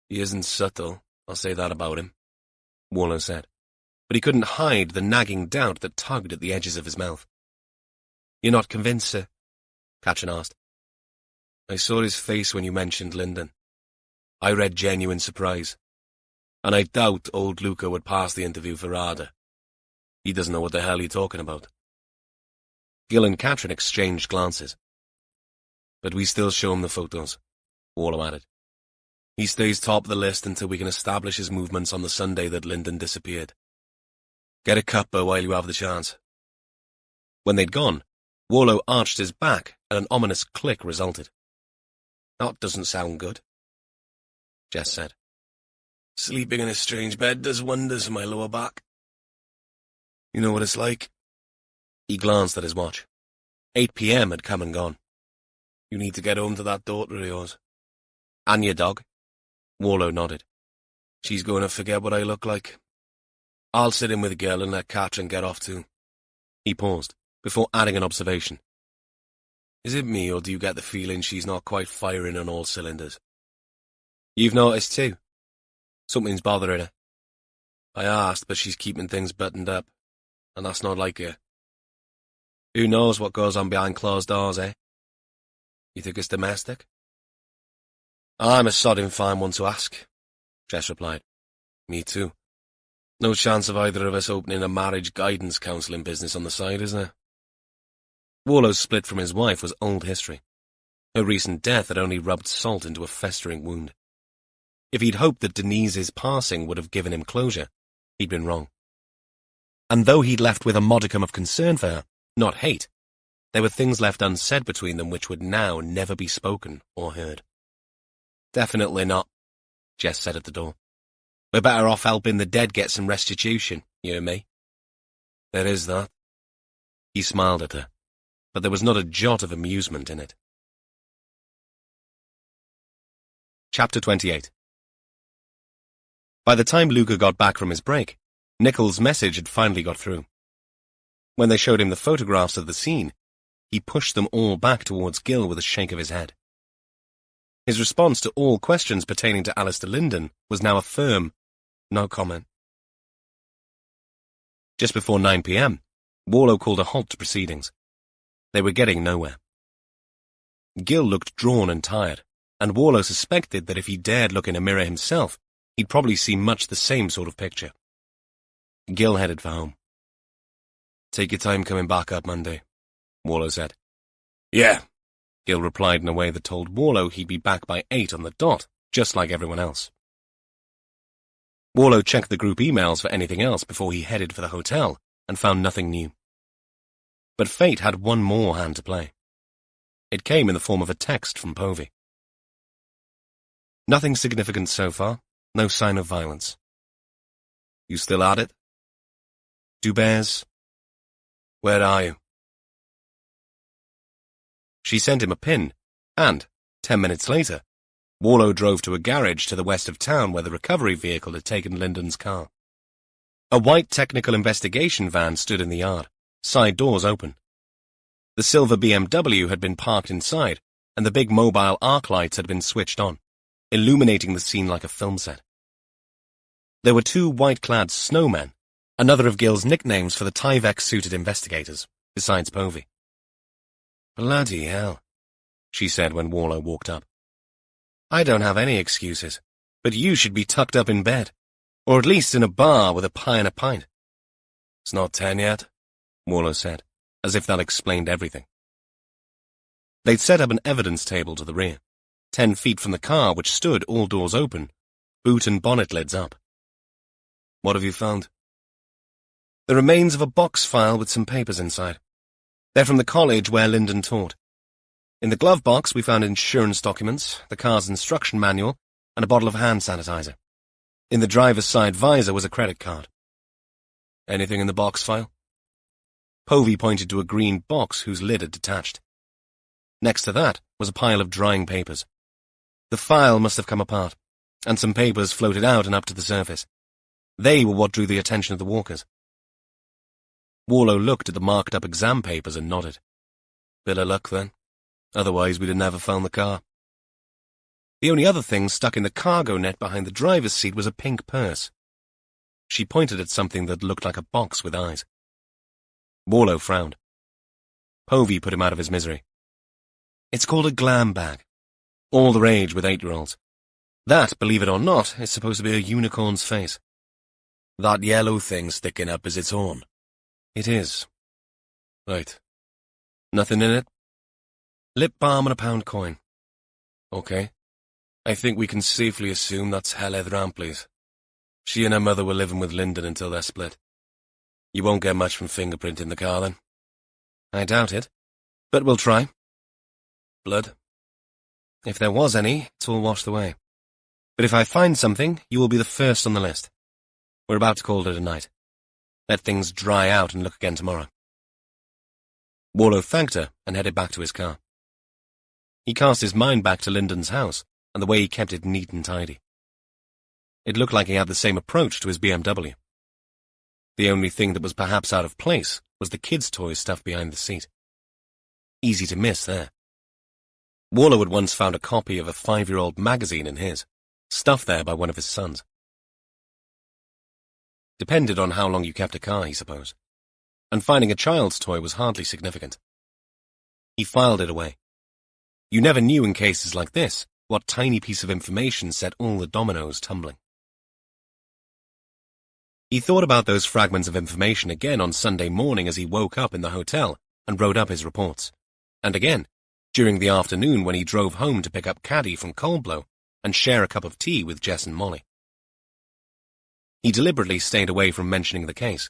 "He isn't subtle, I'll say that about him," Warlow said, but he couldn't hide the nagging doubt that tugged at the edges of his mouth. "You're not convinced, sir?" Catherine asked. "I saw his face when you mentioned Lyndon. I read genuine surprise. And I doubt old Luca would pass the interview for Ada. He doesn't know what the hell you're talking about." Gil and Catherine exchanged glances. "But we still show him the photos," Warlow added. "He stays top of the list until we can establish his movements on the Sunday that Lyndon disappeared. Get a cuppa while you have the chance." When they'd gone, Warlow arched his back and an ominous click resulted. "That doesn't sound good," Jess said. "Sleeping in a strange bed does wonders for my lower back. You know what it's like." He glanced at his watch. 8 p.m. had come and gone. "You need to get home to that daughter of yours." "And your dog?" Warlow nodded. "She's going to forget what I look like. I'll sit in with Gil and let Catherine get off too." He paused, before adding an observation. "Is it me, or do you get the feeling she's not quite firing on all cylinders?" "You've noticed too? Something's bothering her." "I asked, but she's keeping things buttoned up, and that's not like her." "Who knows what goes on behind closed doors, eh?" "You think it's domestic?" "I'm a sodding fine one to ask," Jess replied. "Me too. No chance of either of us opening a marriage guidance counselling business on the side, is there?" Warlow's split from his wife was old history. Her recent death had only rubbed salt into a festering wound. If he'd hoped that Denise's passing would have given him closure, he'd been wrong. And though he'd left with a modicum of concern for her, not hate, there were things left unsaid between them which would now never be spoken or heard. "Definitely not," Jess said at the door. "We're better off helping the dead get some restitution, you and me." "There is that." He smiled at her, but there was not a jot of amusement in it. Chapter 28. By the time Luca got back from his break, Nichols' message had finally got through. When they showed him the photographs of the scene, he pushed them all back towards Gil with a shake of his head. His response to all questions pertaining to Alistair Lyndon was now a firm, "No comment." Just before 9 p.m., Warlow called a halt to proceedings. They were getting nowhere. Gil looked drawn and tired, and Warlow suspected that if he dared look in a mirror himself, he'd probably see much the same sort of picture. Gil headed for home. "Take your time coming back up Monday," Warlow said. "Yeah," Gil replied in a way that told Warlow he'd be back by 8 on the dot, just like everyone else. Warlow checked the group emails for anything else before he headed for the hotel, and found nothing new. But fate had one more hand to play. It came in the form of a text from Povey. "Nothing significant so far. No sign of violence." "You still at it?" "Duber's." "Where are you?" She sent him a pin, and, 10 minutes later, Warlow drove to a garage to the west of town where the recovery vehicle had taken Lyndon's car. A white technical investigation van stood in the yard, side doors open. The silver BMW had been parked inside, and the big mobile arc lights had been switched on, illuminating the scene like a film set. There were 2 white-clad snowmen, another of Gil's nicknames for the Tyvek-suited investigators, besides Povey. "Bloody hell," she said when Warlow walked up. "I don't have any excuses, but you should be tucked up in bed, or at least in a bar with a pie and a pint." "It's not 10 yet," Warlow said, as if that explained everything. They'd set up an evidence table to the rear, 10 feet from the car, which stood all doors open, boot and bonnet lids up. "What have you found?" "The remains of a box file with some papers inside. They're from the college where Lyndon taught. In the glove box we found insurance documents, the car's instruction manual, and a bottle of hand sanitizer. In the driver's side visor was a credit card. Anything in the box file? Povey pointed to a green box whose lid had detached. Next to that was a pile of drying papers. The file must have come apart, and some papers floated out and up to the surface. They were what drew the attention of the walkers. Warlow looked at the marked-up exam papers and nodded. Bit of luck, then. Otherwise, we'd have never found the car. The only other thing stuck in the cargo net behind the driver's seat was a pink purse. She pointed at something that looked like a box with eyes. Warlow frowned. Povey put him out of his misery. It's called a glam bag. All the rage with 8-year-olds. That, believe it or not, is supposed to be a unicorn's face. That yellow thing sticking up is its horn. It is. Right. Nothing in it? Lip balm and a pound coin. Okay. I think we can safely assume that's Heledd Rampley's. She and her mother were living with Lyndon until they're split. You won't get much from fingerprinting the car, then? I doubt it. But we'll try. Blood? If there was any, it's all washed away. But if I find something, you will be the first on the list. We're about to call it a night. Let things dry out and look again tomorrow. Warlow thanked her and headed back to his car. He cast his mind back to Lyndon's house and the way he kept it neat and tidy. It looked like he had the same approach to his BMW. The only thing that was perhaps out of place was the kids' toys stuffed behind the seat. Easy to miss there. Warlow had once found a copy of a 5-year-old magazine in his, stuffed there by one of his sons. Depended on how long you kept a car, he supposed, and finding a child's toy was hardly significant. He filed it away. You never knew in cases like this what tiny piece of information set all the dominoes tumbling. He thought about those fragments of information again on Sunday morning as he woke up in the hotel and wrote up his reports, and again during the afternoon when he drove home to pick up Caddy from Coldblow and share a cup of tea with Jess and Molly. He deliberately stayed away from mentioning the case,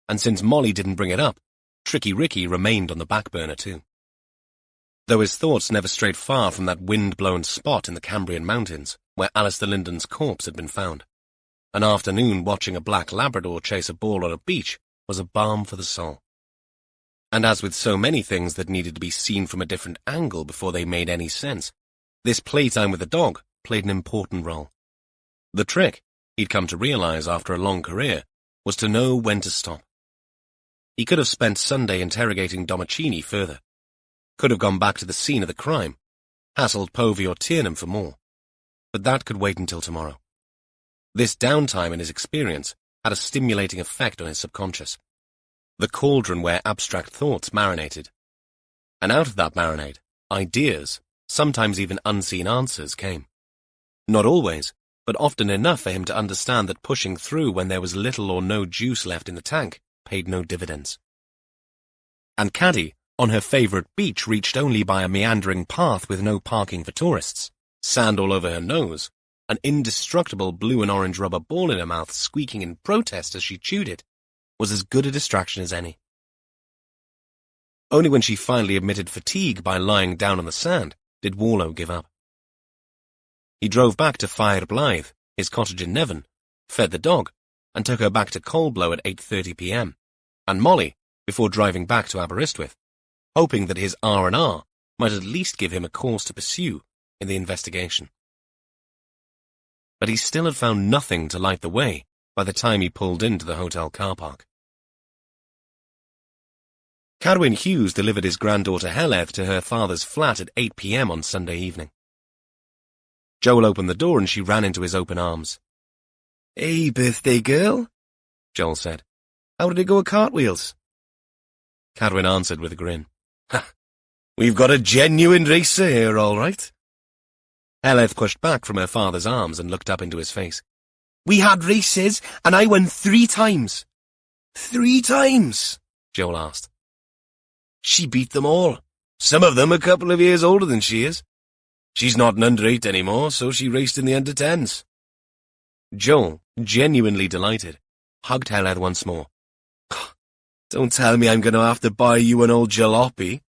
and since Molly didn't bring it up, Tricky Ricky remained on the back burner too. Though his thoughts never strayed far from that wind-blown spot in the Cambrian mountains where Alistair Lyndon's corpse had been found. An afternoon watching a black Labrador chase a ball on a beach was a balm for the soul. And as with so many things that needed to be seen from a different angle before they made any sense, this playtime with the dog played an important role. The trick, he'd come to realize after a long career, was to know when to stop. He could have spent Sunday interrogating Domicini further, could have gone back to the scene of the crime, hassled Povey or Tiernan for more, but that could wait until tomorrow. This downtime in his experience had a stimulating effect on his subconscious, the cauldron where abstract thoughts marinated. And out of that marinade, ideas, sometimes even unseen answers, came. Not always, but often enough for him to understand that pushing through when there was little or no juice left in the tank paid no dividends. And Caddy, on her favourite beach reached only by a meandering path with no parking for tourists, sand all over her nose, an indestructible blue and orange rubber ball in her mouth squeaking in protest as she chewed it, was as good a distraction as any. Only when she finally admitted fatigue by lying down on the sand did Warlow give up. He drove back to Fire Blythe, his cottage in Nevin, fed the dog, and took her back to Coldblow at 8:30 p.m, and Molly, before driving back to Aberystwyth, hoping that his R&R might at least give him a course to pursue in the investigation. But he still had found nothing to light the way by the time he pulled into the hotel car park. Cadwyn Hughes delivered his granddaughter Heledd to her father's flat at 8 p.m. on Sunday evening. Joel opened the door and she ran into his open arms. "Hey, birthday girl," Joel said. "How did it go at Cartwheels?" Cadwyn answered with a grin. "Ha! We've got a genuine racer here, all right." Heledd pushed back from her father's arms and looked up into his face. "We had races, and I won 3 times. 3 times? Joel asked. "She beat them all. Some of them a couple of years older than she is. She's not an under-8 anymore, so she raced in the under-10s. Joel, genuinely delighted, hugged Heledd once more. "Don't tell me I'm going to have to buy you an old jalopy."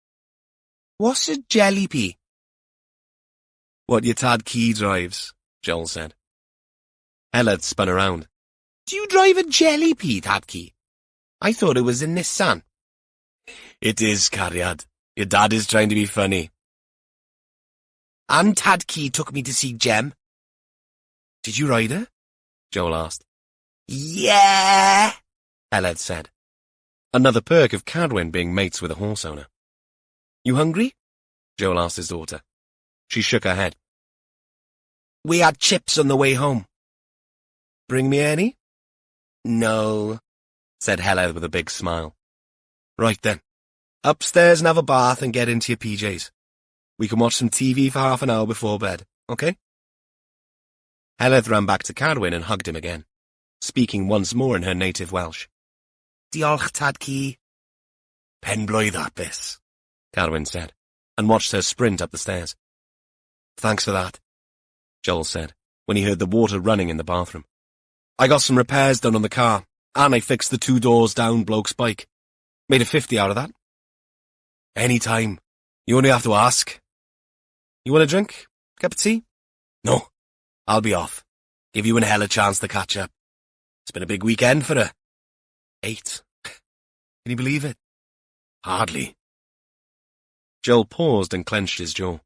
"What's a jellypy?" "What your Tad Key drives," Joel said. Heledd spun around. "Do you drive a jellypy, Tad Key?" I thought it was a Nissan. It is, Cariad. Your dad is trying to be funny. And Tad Key took me to see Jem. Did you ride her? Joel asked. Yeah, Heledd said. Another perk of Cadwyn being mates with a horse owner. You hungry? Joel asked his daughter. She shook her head. We had chips on the way home. Bring me any? No, said Heledd with a big smile. Right then. Upstairs and have a bath and get into your PJs. We can watch some TV for half an hour before bed, okay? Heledd ran back to Cadwyn and hugged him again, speaking once more in her native Welsh. Diolch, Tad Key. Penblwydd hapus, Cadwyn said, and watched her sprint up the stairs. Thanks for that, Joel said, when he heard the water running in the bathroom. I got some repairs done on the car, and I fixed the 2 doors down bloke's bike. Made a 50 out of that. Any time. You only have to ask. You want a drink? Cup of tea? No. I'll be off. Give you and Hel a chance to catch up. It's been a big weekend for her. 8. Can you believe it? Hardly. Joel paused and clenched his jaw.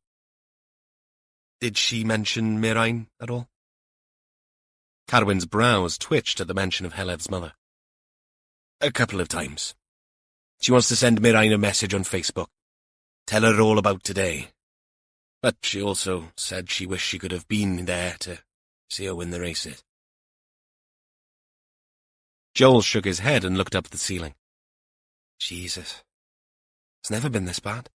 Did she mention Mirain at all? Cadwyn's brows twitched at the mention of Heled's mother. A couple of times. She wants to send Mirain a message on Facebook. Tell her all about today. But she also said she wished she could have been there to see her win the races. Joel shook his head and looked up at the ceiling. Jesus. It's never been this bad.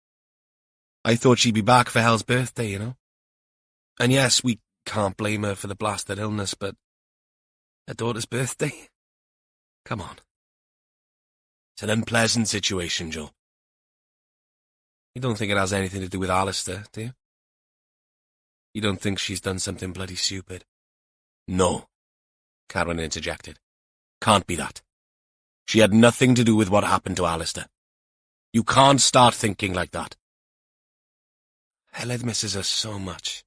I thought she'd be back for Hel's birthday, you know? And yes, we can't blame her for the blasted illness, but her daughter's birthday? Come on. It's an unpleasant situation, Joe. You don't think it has anything to do with Alistair, do you? You don't think she's done something bloody stupid? No, Cadwyn interjected. Can't be that. She had nothing to do with what happened to Alistair. You can't start thinking like that. Heledd misses her so much.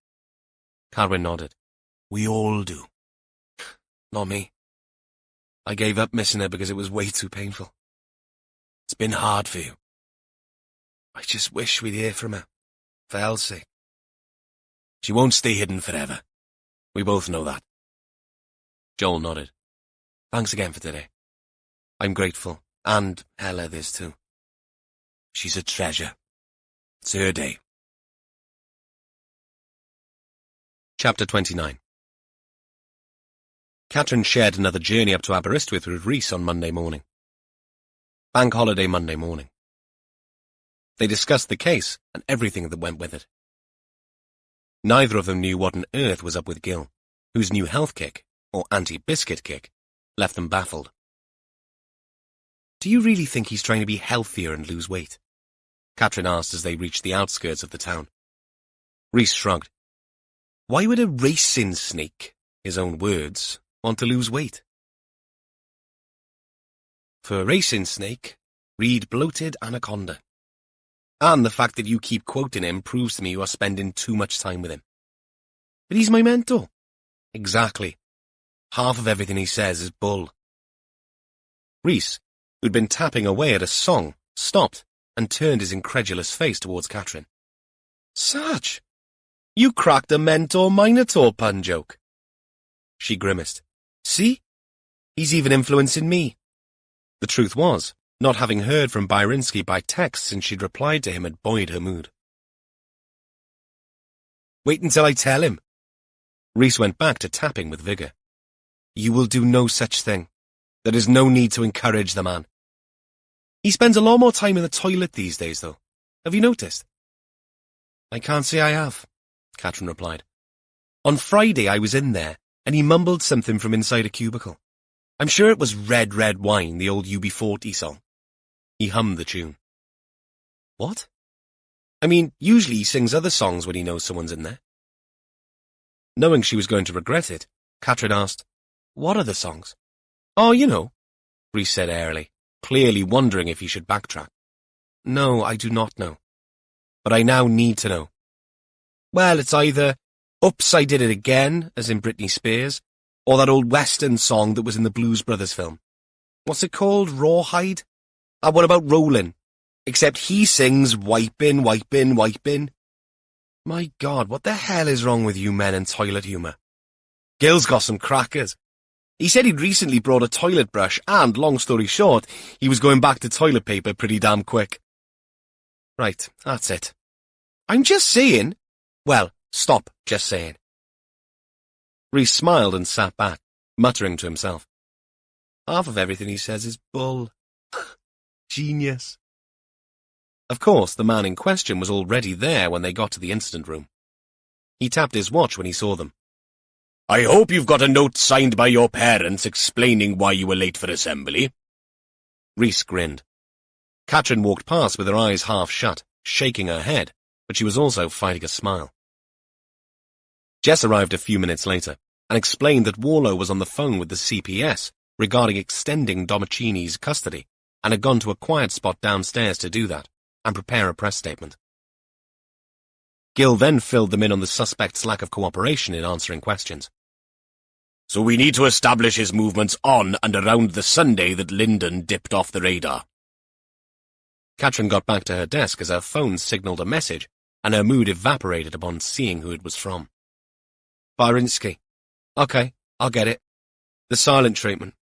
Cadwyn nodded. We all do. Not me. I gave up missing her because it was way too painful. It's been hard for you. I just wish we'd hear from her, for Hel's sake. She won't stay hidden forever. We both know that. Joel nodded. Thanks again for today. I'm grateful, and Heledd is too. She's a treasure. It's her day. Chapter 29. Catherine shared another journey up to Aberystwyth with Rhys on Monday morning. Bank holiday Monday morning. They discussed the case and everything that went with it. Neither of them knew what on earth was up with Gil, whose new health kick, or anti-biscuit kick, left them baffled. Do you really think he's trying to be healthier and lose weight? Catherine asked as they reached the outskirts of the town. Rhys shrugged. Why would a racing snake, his own words, want to lose weight? For a racing snake, read bloated anaconda. And the fact that you keep quoting him proves to me you are spending too much time with him. But he's my mentor. Exactly. Half of everything he says is bull. Rhys, who'd been tapping away at a song, stopped and turned his incredulous face towards Catherine. Such! You cracked a mentor-minotaur pun joke. She grimaced. See? He's even influencing me. The truth was, not having heard from Byrinsky by text since she'd replied to him had buoyed her mood. Wait until I tell him. Rhys went back to tapping with vigour. You will do no such thing. There is no need to encourage the man. He spends a lot more time in the toilet these days, though. Have you noticed? I can't say I have, Catherine replied. On Friday I was in there, and he mumbled something from inside a cubicle. I'm sure it was Red, Red Wine, the old UB40 song. He hummed the tune. What? I mean, usually he sings other songs when he knows someone's in there. Knowing she was going to regret it, Catherine asked, What other songs? Oh, you know, Rhys said airily, clearly wondering if he should backtrack. No, I do not know. But I now need to know. Well, it's either Oops, I Did It Again, as in Britney Spears, or that old Western song that was in the Blues Brothers film. What's it called? Rawhide? And what about Rollin'? Except he sings wiping, wiping, wiping. My God, what the hell is wrong with you men and toilet humour? Gil's got some crackers. He said he'd recently brought a toilet brush and, long story short, he was going back to toilet paper pretty damn quick. Right, that's it. I'm just saying. Well, stop just saying. Rhys smiled and sat back, muttering to himself. Half of everything he says is bull. Genius. Of course, the man in question was already there when they got to the incident room. He tapped his watch when he saw them. I hope you've got a note signed by your parents explaining why you were late for assembly. Rhys grinned. Katrin walked past with her eyes half shut, shaking her head, but she was also fighting a smile. Jess arrived a few minutes later and explained that Warlow was on the phone with the CPS regarding extending Domicini's custody and had gone to a quiet spot downstairs to do that and prepare a press statement. Gil then filled them in on the suspect's lack of cooperation in answering questions. So we need to establish his movements on and around the Sunday that Lyndon dipped off the radar. Katrin got back to her desk as her phone signalled a message, and her mood evaporated upon seeing who it was from. Byrinsky. Okay, I'll get it. The silent treatment.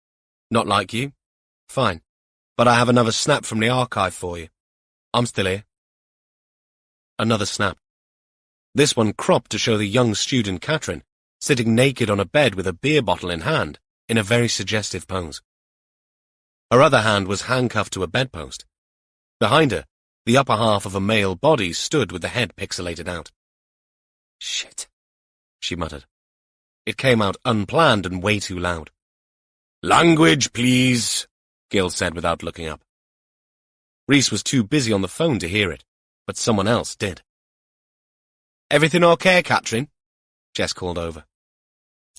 Not like you. Fine. But I have another snap from the archive for you. I'm still here. Another snap. This one cropped to show the young student Katrin, sitting naked on a bed with a beer bottle in hand, in a very suggestive pose. Her other hand was handcuffed to a bedpost. Behind her, the upper half of a male body stood with the head pixelated out. Shit, she muttered. It came out unplanned and way too loud. Language, please, Gil said without looking up. Rhys was too busy on the phone to hear it, but someone else did. Everything okay, Katrin? Jess called over.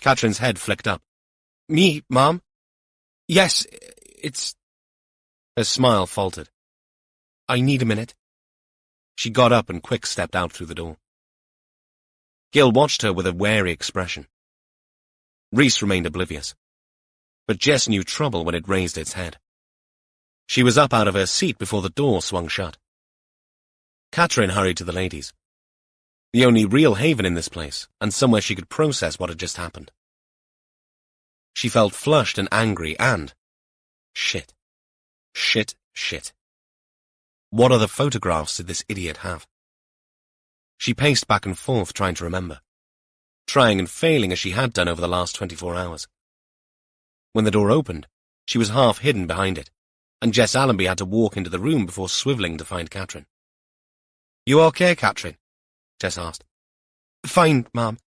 Katrin's head flicked up. Me, Mom? Yes, it's... Her smile faltered. I need a minute. She got up and quick-stepped out through the door. Gil watched her with a wary expression. Rhys remained oblivious. But Jess knew trouble when it raised its head. She was up out of her seat before the door swung shut. Katrin hurried to the ladies. The only real haven in this place, and somewhere she could process what had just happened. She felt flushed and angry and... Shit. Shit, shit. What other photographs did this idiot have? She paced back and forth trying to remember. Trying and failing as she had done over the last 24 hours. When the door opened, she was half hidden behind it, and Jess Allenby had to walk into the room before swivelling to find Katrin. You okay, Katrin? Jess asked. Fine, Mom.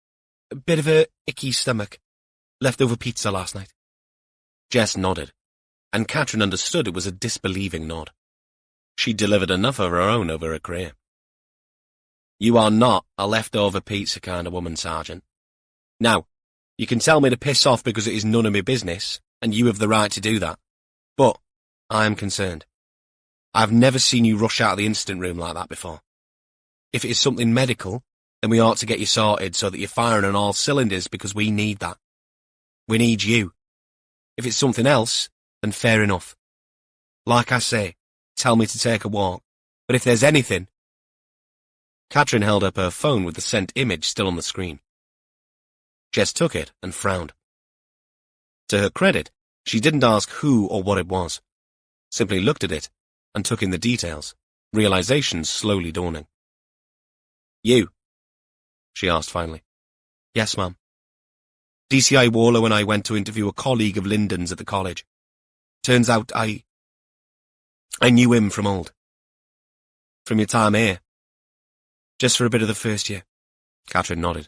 A bit of a icky stomach. Leftover pizza last night. Jess nodded, and Katrin understood it was a disbelieving nod. She'd delivered enough of her own over her career. You are not a leftover pizza kind of woman, Sergeant. Now, you can tell me to piss off because it is none of my business, and you have the right to do that. But I am concerned. I've never seen you rush out of the incident room like that before. If it is something medical, then we ought to get you sorted so that you're firing on all cylinders because we need that. We need you. If it's something else, then fair enough. Like I say, tell me to take a walk. But if there's anything... Katrin held up her phone with the sent image still on the screen. Jess took it and frowned. To her credit, she didn't ask who or what it was. Simply looked at it and took in the details, realization slowly dawning. You? She asked finally. Yes, Mum. DCI Warlow and I went to interview a colleague of Lyndon's at the college. Turns out I knew him from old. From your time here. Just for a bit of the first year. Katrin nodded.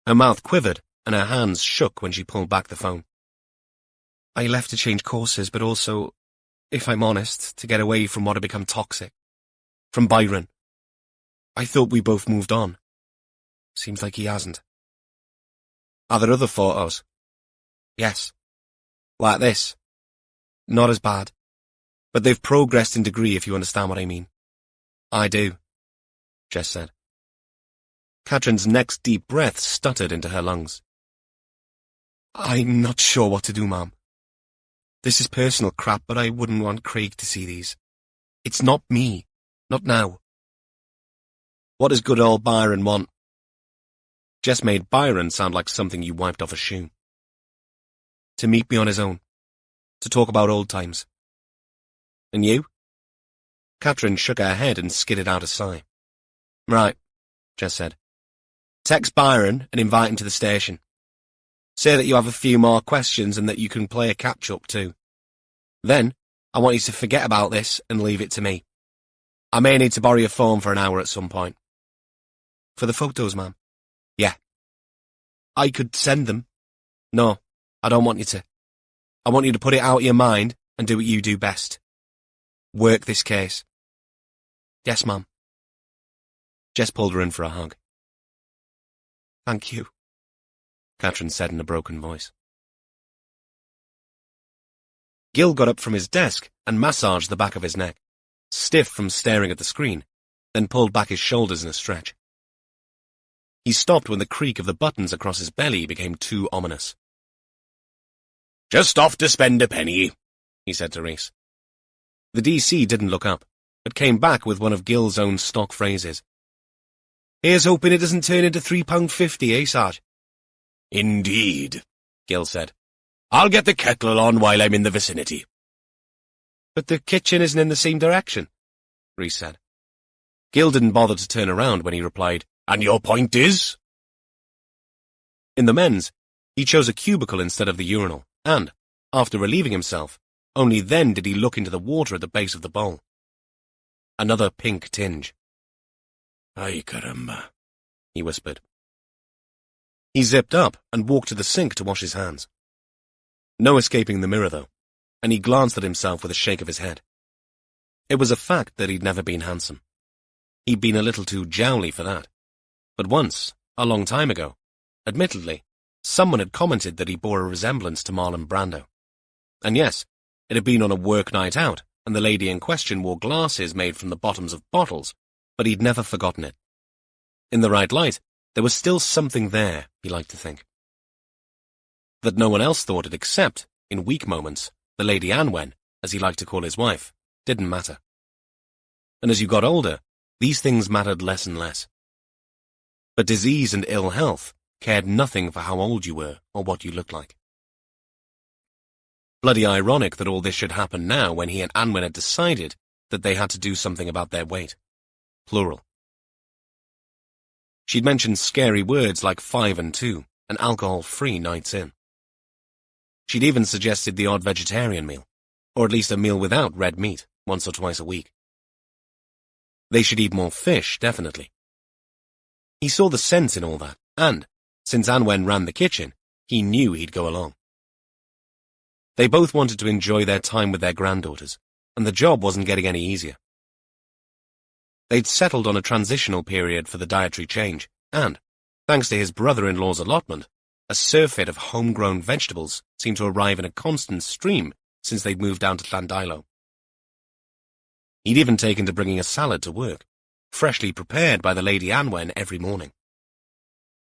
Her mouth quivered and her hands shook when she pulled back the phone. I left to change courses, but also, if I'm honest, to get away from what had become toxic. From Byron. I thought we both moved on. Seems like he hasn't. Are there other photos? Yes. Like this. Not as bad. But they've progressed in degree, if you understand what I mean. I do, Jess said. Katrin's next deep breath stuttered into her lungs. I'm not sure what to do, Mom. This is personal crap, but I wouldn't want Craig to see these. It's not me. Not now. What does good old Byron want? Jess made Byron sound like something you wiped off a shoe. To meet me on his own. To talk about old times. And you? Catherine shook her head and skidded out a sigh. Right, Jess said. Text Byron and invite him to the station. Say that you have a few more questions and that you can play a catch-up too. Then, I want you to forget about this and leave it to me. I may need to borrow your phone for an hour at some point. For the photos, ma'am? Yeah. I could send them. No, I don't want you to. I want you to put it out of your mind and do what you do best. Work this case. Yes, ma'am. Jess pulled her in for a hug. Thank you, Catherine said in a broken voice. Gil got up from his desk and massaged the back of his neck, stiff from staring at the screen, then pulled back his shoulders in a stretch. He stopped when the creak of the buttons across his belly became too ominous. "Just off to spend a penny," he said to Rhys. The DC didn't look up, but came back with one of Gil's own stock phrases. "Here's hoping it doesn't turn into £3.50, eh, Sarge?" "Indeed," Gil said. "I'll get the kettle on while I'm in the vicinity." "But the kitchen isn't in the same direction," Rhys said. Gil didn't bother to turn around when he replied, "And your point is?" In the men's, he chose a cubicle instead of the urinal, and, after relieving himself, only then did he look into the water at the base of the bowl. Another pink tinge. "Ay, caramba," he whispered. He zipped up and walked to the sink to wash his hands. No escaping the mirror, though, and he glanced at himself with a shake of his head. It was a fact that he'd never been handsome. He'd been a little too jowly for that. But once, a long time ago, admittedly, someone had commented that he bore a resemblance to Marlon Brando. And yes, it had been on a work night out, and the lady in question wore glasses made from the bottoms of bottles, but he'd never forgotten it. In the right light, there was still something there, he liked to think. That no one else thought it except, in weak moments, the Lady Anwen, as he liked to call his wife, didn't matter. And as you got older, these things mattered less and less. But disease and ill health cared nothing for how old you were or what you looked like. Bloody ironic that all this should happen now when he and Anwen had decided that they had to do something about their weight. Plural. She'd mentioned scary words like 5 and 2 and alcohol-free nights in. She'd even suggested the odd vegetarian meal, or at least a meal without red meat, once or twice a week. They should eat more fish, definitely. He saw the sense in all that, and, since Anwen ran the kitchen, he knew he'd go along. They both wanted to enjoy their time with their granddaughters, and the job wasn't getting any easier. They'd settled on a transitional period for the dietary change, and, thanks to his brother-in-law's allotment, a surfeit of homegrown vegetables seemed to arrive in a constant stream since they'd moved down to Llandilo. He'd even taken to bringing a salad to work, freshly prepared by the Lady Anwen every morning.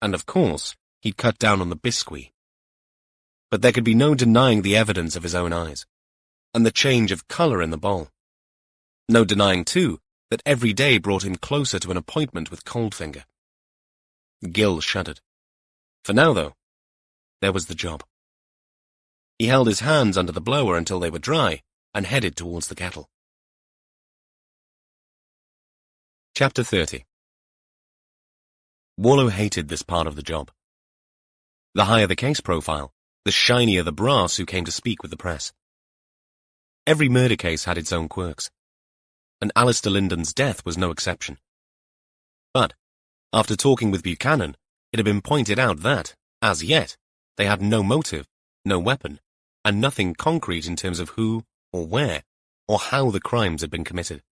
And of course, he'd cut down on the biscuit. But there could be no denying the evidence of his own eyes, and the change of colour in the bowl. No denying, too, that every day brought him closer to an appointment with Coldfinger. Gil shuddered. For now, though, there was the job. He held his hands under the blower until they were dry, and headed towards the kettle. Chapter 30. Warlow hated this part of the job. The higher the case profile, the shinier the brass who came to speak with the press. Every murder case had its own quirks, and Alistair Linden's death was no exception. But, after talking with Buchanan, it had been pointed out that, as yet, they had no motive, no weapon, and nothing concrete in terms of who, or where, or how the crimes had been committed.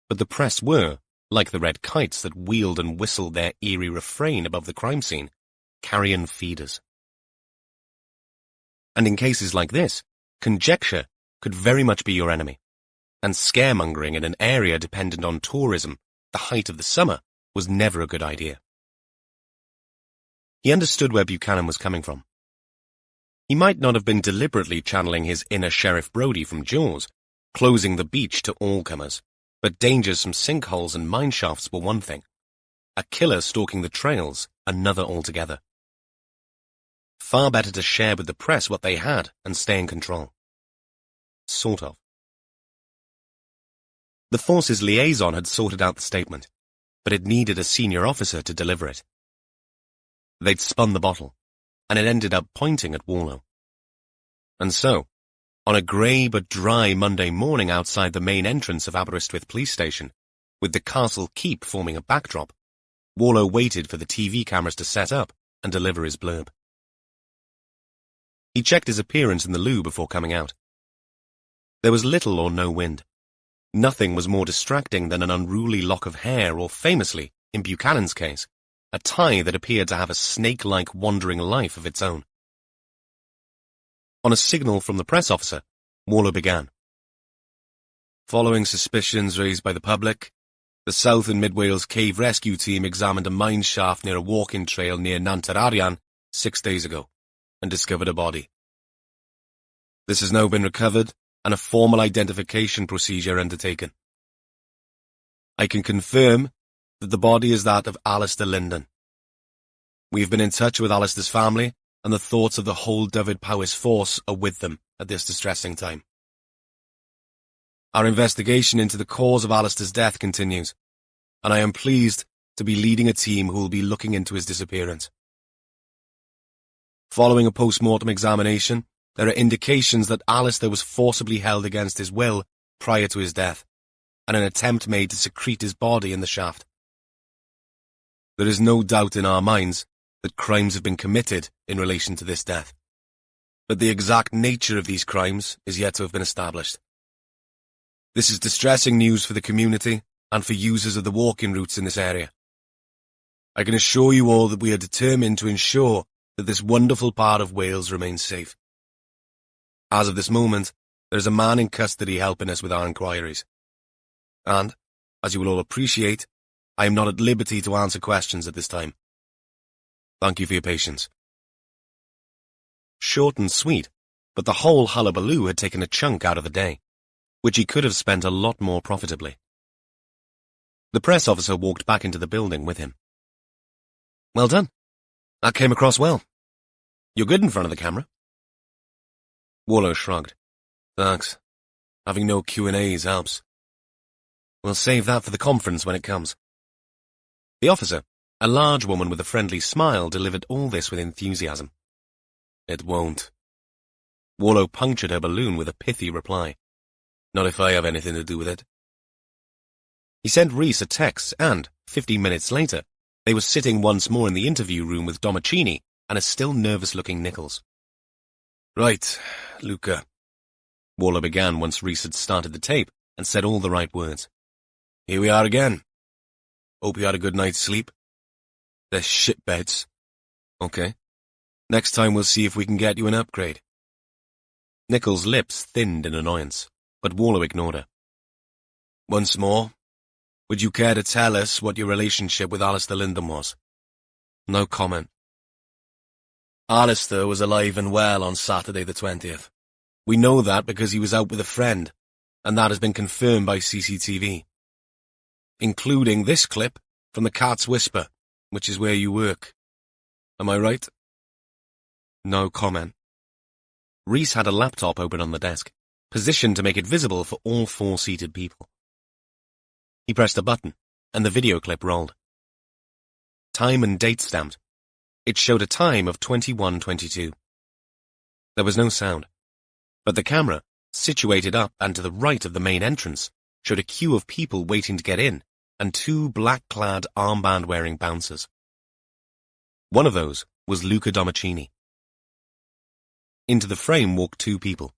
But the press were, like the red kites that wheeled and whistled their eerie refrain above the crime scene, carrion feeders. And in cases like this, conjecture could very much be your enemy, and scaremongering in an area dependent on tourism, the height of the summer, was never a good idea. He understood where Buchanan was coming from. He might not have been deliberately channeling his inner Sheriff Brody from Jaws, closing the beach to all comers, but dangers from sinkholes and mine shafts were one thing. A killer stalking the trails, another altogether. Far better to share with the press what they had and stay in control. Sort of. The force's liaison had sorted out the statement, but it needed a senior officer to deliver it. They'd spun the bottle, and it ended up pointing at Warlow. And so, on a grey but dry Monday morning outside the main entrance of Aberystwyth Police Station, with the castle keep forming a backdrop, Warlow waited for the TV cameras to set up and deliver his blurb. He checked his appearance in the loo before coming out. There was little or no wind. Nothing was more distracting than an unruly lock of hair or, famously, in Buchanan's case, a tie that appeared to have a snake-like wandering life of its own. On a signal from the press officer, Warlow began. Following suspicions raised by the public, the South and Mid Wales Cave Rescue Team examined a mine shaft near a walking trail near Nantararian 6 days ago and discovered a body. This has now been recovered and a formal identification procedure undertaken. I can confirm that the body is that of Alistair Linden. We have been in touch with Alistair's family, and the thoughts of the whole Dyfed-Powys force are with them at this distressing time. Our investigation into the cause of Alistair's death continues, and I am pleased to be leading a team who will be looking into his disappearance. Following a post-mortem examination, there are indications that Alistair was forcibly held against his will prior to his death, and an attempt made to secrete his body in the shaft. There is no doubt in our minds that crimes have been committed in relation to this death, but the exact nature of these crimes is yet to have been established. This is distressing news for the community and for users of the walking routes in this area. I can assure you all that we are determined to ensure that this wonderful part of Wales remains safe. As of this moment, there is a man in custody helping us with our inquiries. And, as you will all appreciate, I am not at liberty to answer questions at this time. Thank you for your patience. Short and sweet, but the whole hullabaloo had taken a chunk out of the day, which he could have spent a lot more profitably. The press officer walked back into the building with him. Well done. That came across well. You're good in front of the camera. Warlow shrugged. Thanks. Having no Q&As helps. We'll save that for the conference when it comes. The officer, a large woman with a friendly smile, delivered all this with enthusiasm. It won't. Warlow punctured her balloon with a pithy reply. Not if I have anything to do with it. He sent Rhys a text and, 15 minutes later, they were sitting once more in the interview room with Domicini and a still nervous-looking Nichols. Right, Luca. Warlow began once Rhys had started the tape and said all the right words. Here we are again. Hope you had a good night's sleep. They're shit beds. Okay. Next time we'll see if we can get you an upgrade. Nichols' lips thinned in annoyance, but Warlow ignored her. Once more, would you care to tell us what your relationship with Alistair Linden was? No comment. Alistair was alive and well on Saturday the 20th. We know that because he was out with a friend, and that has been confirmed by CCTV. Including this clip from the Cat's Whisper, which is where you work. Am I right? No comment. Rhys had a laptop open on the desk, positioned to make it visible for all four-seated people. He pressed a button, and the video clip rolled. Time and date stamped. It showed a time of 21:22. There was no sound, but the camera, situated up and to the right of the main entrance, showed a queue of people waiting to get in, and two black-clad, armband-wearing bouncers. One of those was Luca Domicini. Into the frame walked two people.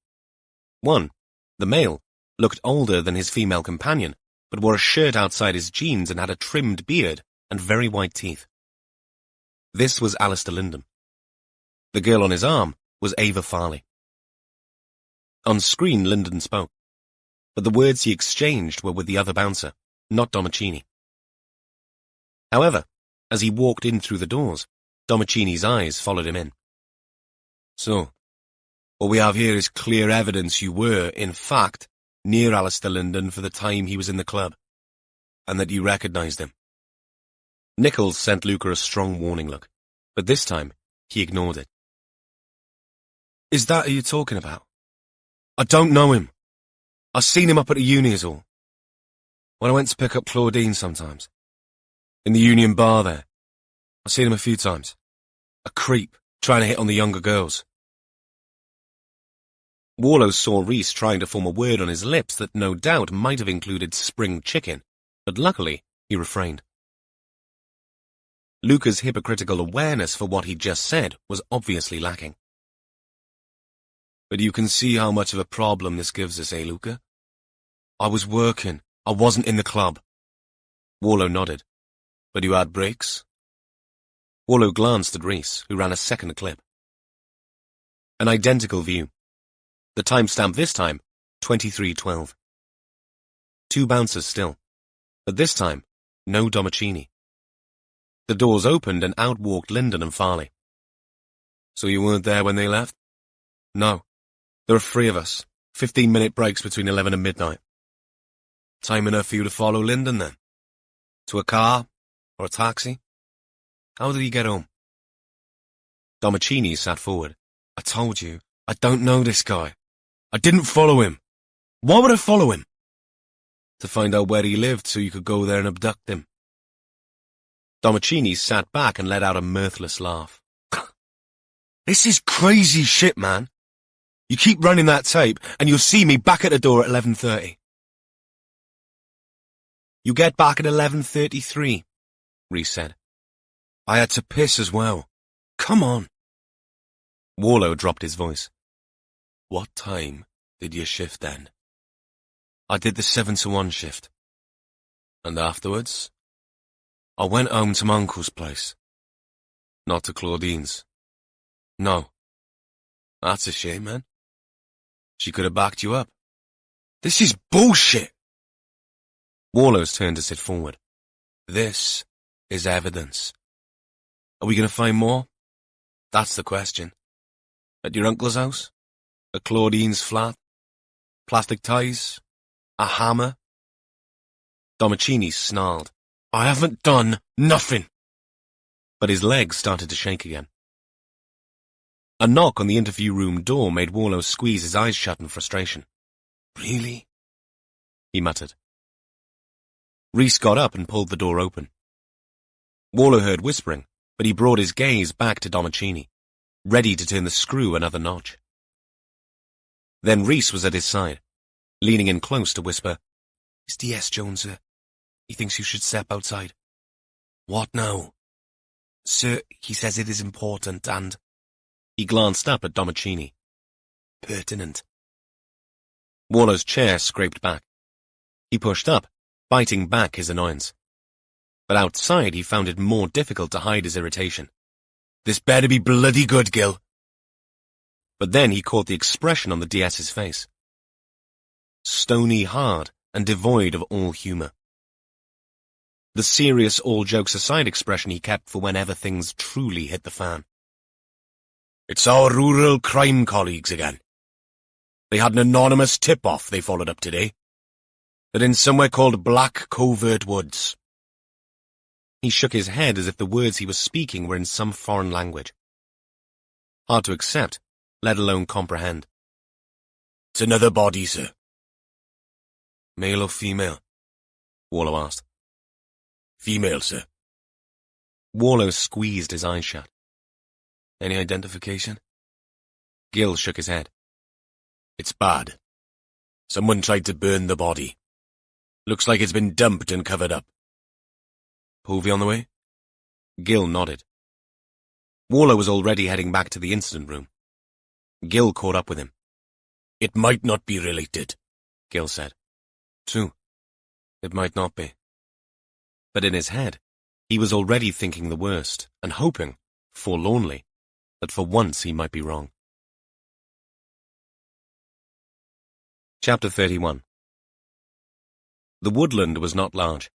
One, the male, looked older than his female companion, but wore a shirt outside his jeans and had a trimmed beard and very white teeth. This was Alistair Linden. The girl on his arm was Ava Farley. On screen, Linden spoke, but the words he exchanged were with the other bouncer, not Domicini. However, as he walked in through the doors, Domicini's eyes followed him in. So, What we have here is clear evidence you were, in fact, near Alistair Linden for the time he was in the club, and that you recognised him. Nichols sent Luca a strong warning look, but this time he ignored it. Is that who you're talking about? I don't know him. I've seen him up at the uni as all. When I went to pick up Claudine sometimes. In the Union Bar there. I've seen him a few times. A creep, trying to hit on the younger girls. Warlow saw Rhys trying to form a word on his lips that no doubt might have included spring chicken, but luckily he refrained. Luca's hypocritical awareness for what he'd just said was obviously lacking. But you can see how much of a problem this gives us, eh, Luca? I was working. I wasn't in the club. Warlow nodded. But you had breaks? Warlow glanced at Rhys, who ran a second clip. An identical view. The timestamp this time, 23:12. 2 bouncers still, but this time, no Domicini. The doors opened and out walked Linden and Farley. So you weren't there when they left? No. There were 3 of us, 15-minute breaks between 11 and midnight. Time enough for you to follow Linden then? To a car? Or a taxi? How did he get home? Domicini sat forward. I told you, I don't know this guy. I didn't follow him. Why would I follow him? To find out where he lived so you could go there and abduct him. Domicini sat back and let out a mirthless laugh. This is crazy shit, man. You keep running that tape and you'll see me back at the door at 11:30. You get back at 11:33, Rhys said. I had to piss as well. Come on. Warlow dropped his voice. What time did your shift end? I did the 7 to 1 shift. And afterwards? I went home to my uncle's place. Not to Claudine's. No. That's a shame, man. She could have backed you up. This is bullshit! Warlow's turned to sit forward. This is evidence. Are we going to find more? That's the question. At your uncle's house? At Claudine's flat? Plastic ties? A hammer? Domicini snarled. I haven't done nothing. But his legs started to shake again. A knock on the interview room door made Warlow squeeze his eyes shut in frustration. Really? He muttered. Rhys got up and pulled the door open. Warlow heard whispering, but he brought his gaze back to Domicini, ready to turn the screw another notch. Then Rhys was at his side, leaning in close to whisper, Is D.S. Jones, sir? He thinks you should step outside. What now? Sir, he says it is important and... He glanced up at Domicini. Pertinent. Warlow's chair scraped back. He pushed up, biting back his annoyance. But outside he found it more difficult to hide his irritation. This better be bloody good, Gil. But then he caught the expression on the DS's face. Stony hard and devoid of all humour. The serious all-jokes-aside expression he kept for whenever things truly hit the fan. It's our rural crime colleagues again. They had an anonymous tip-off they followed up today. They're in somewhere called Black Covert Woods. He shook his head as if the words he was speaking were in some foreign language. Hard to accept, let alone comprehend. It's another body, sir. Male or female? Warlow asked. Female, sir. Warlow squeezed his eyes shut. Any identification? Gil shook his head. It's bad. Someone tried to burn the body. Looks like it's been dumped and covered up. Povey on the way? Gil nodded. Warlow was already heading back to the incident room. Gil caught up with him. It might not be related, Gil said. True. It might not be. But in his head, he was already thinking the worst and hoping, forlornly, that for once he might be wrong. Chapter 31. The woodland was not large.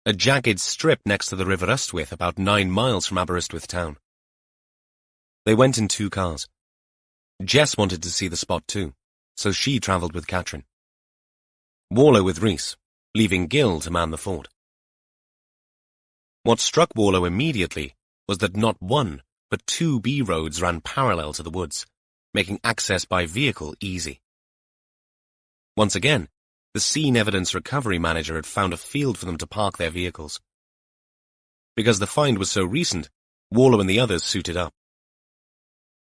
A jagged strip next to the River Ystwyth, about 9 miles from Aberystwyth town. They went in 2 cars. Jess wanted to see the spot too, so she travelled with Catherine. Warlow with Rhys, leaving Gil to man the fort. What struck Warlow immediately was that not one, but 2 B roads ran parallel to the woods, making access by vehicle easy. Once again, the scene evidence recovery manager had found a field for them to park their vehicles. Because the find was so recent, Warlow and the others suited up.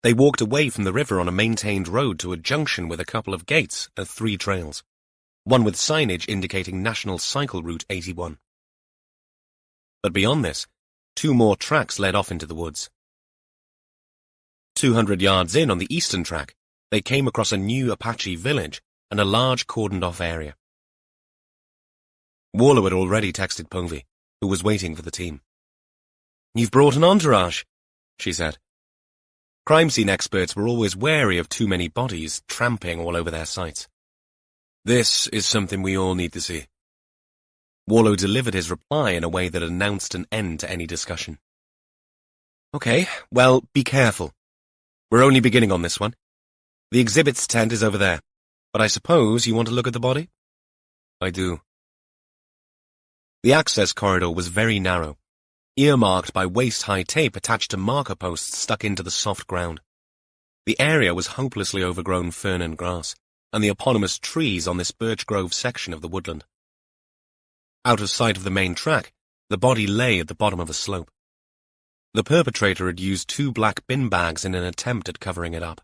They walked away from the river on a maintained road to a junction with a couple of gates and 3 trails, one with signage indicating National Cycle Route 81. But beyond this, 2 more tracks led off into the woods. 200 yards in on the eastern track, they came across a new Apache village and a large cordoned-off area. Warlow had already texted Povey, who was waiting for the team. "You've brought an entourage," she said. Crime scene experts were always wary of too many bodies tramping all over their sites. "This is something we all need to see." Warlow delivered his reply in a way that announced an end to any discussion. "Okay, well, be careful. We're only beginning on this one. The exhibits tent is over there, but I suppose you want to look at the body?" "I do." The access corridor was very narrow, earmarked by waist-high tape attached to marker posts stuck into the soft ground. The area was hopelessly overgrown fern and grass, and the eponymous trees on this birch grove section of the woodland. Out of sight of the main track, the body lay at the bottom of a slope. The perpetrator had used 2 black bin bags in an attempt at covering it up.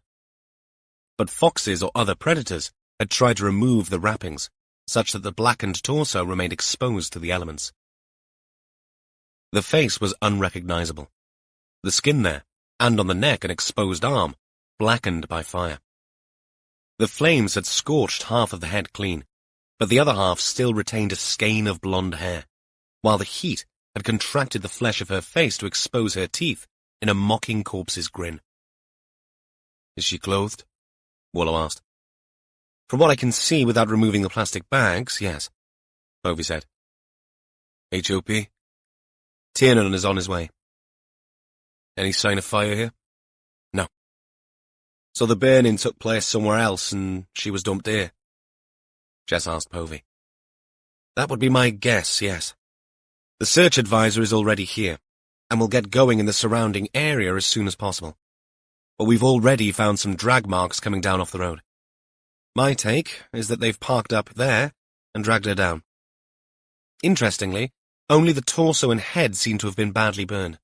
But foxes or other predators had tried to remove the wrappings, such that the blackened torso remained exposed to the elements. The face was unrecognizable. The skin there, and on the neck an exposed arm, blackened by fire. The flames had scorched half of the head clean, but the other half still retained a skein of blonde hair, while the heat had contracted the flesh of her face to expose her teeth in a mocking corpse's grin. "Is she clothed?" Warlow asked. "From what I can see without removing the plastic bags, yes," Povey said. "HOP? Tiernan is on his way." "Any sign of fire here?" "No." "So the burning took place somewhere else and she was dumped here?" Jess asked Povey. "That would be my guess, yes. The search advisor is already here, and will get going in the surrounding area as soon as possible. But we've already found some drag marks coming down off the road. My take is that they've parked up there and dragged her down. Interestingly, only the torso and head seem to have been badly burned.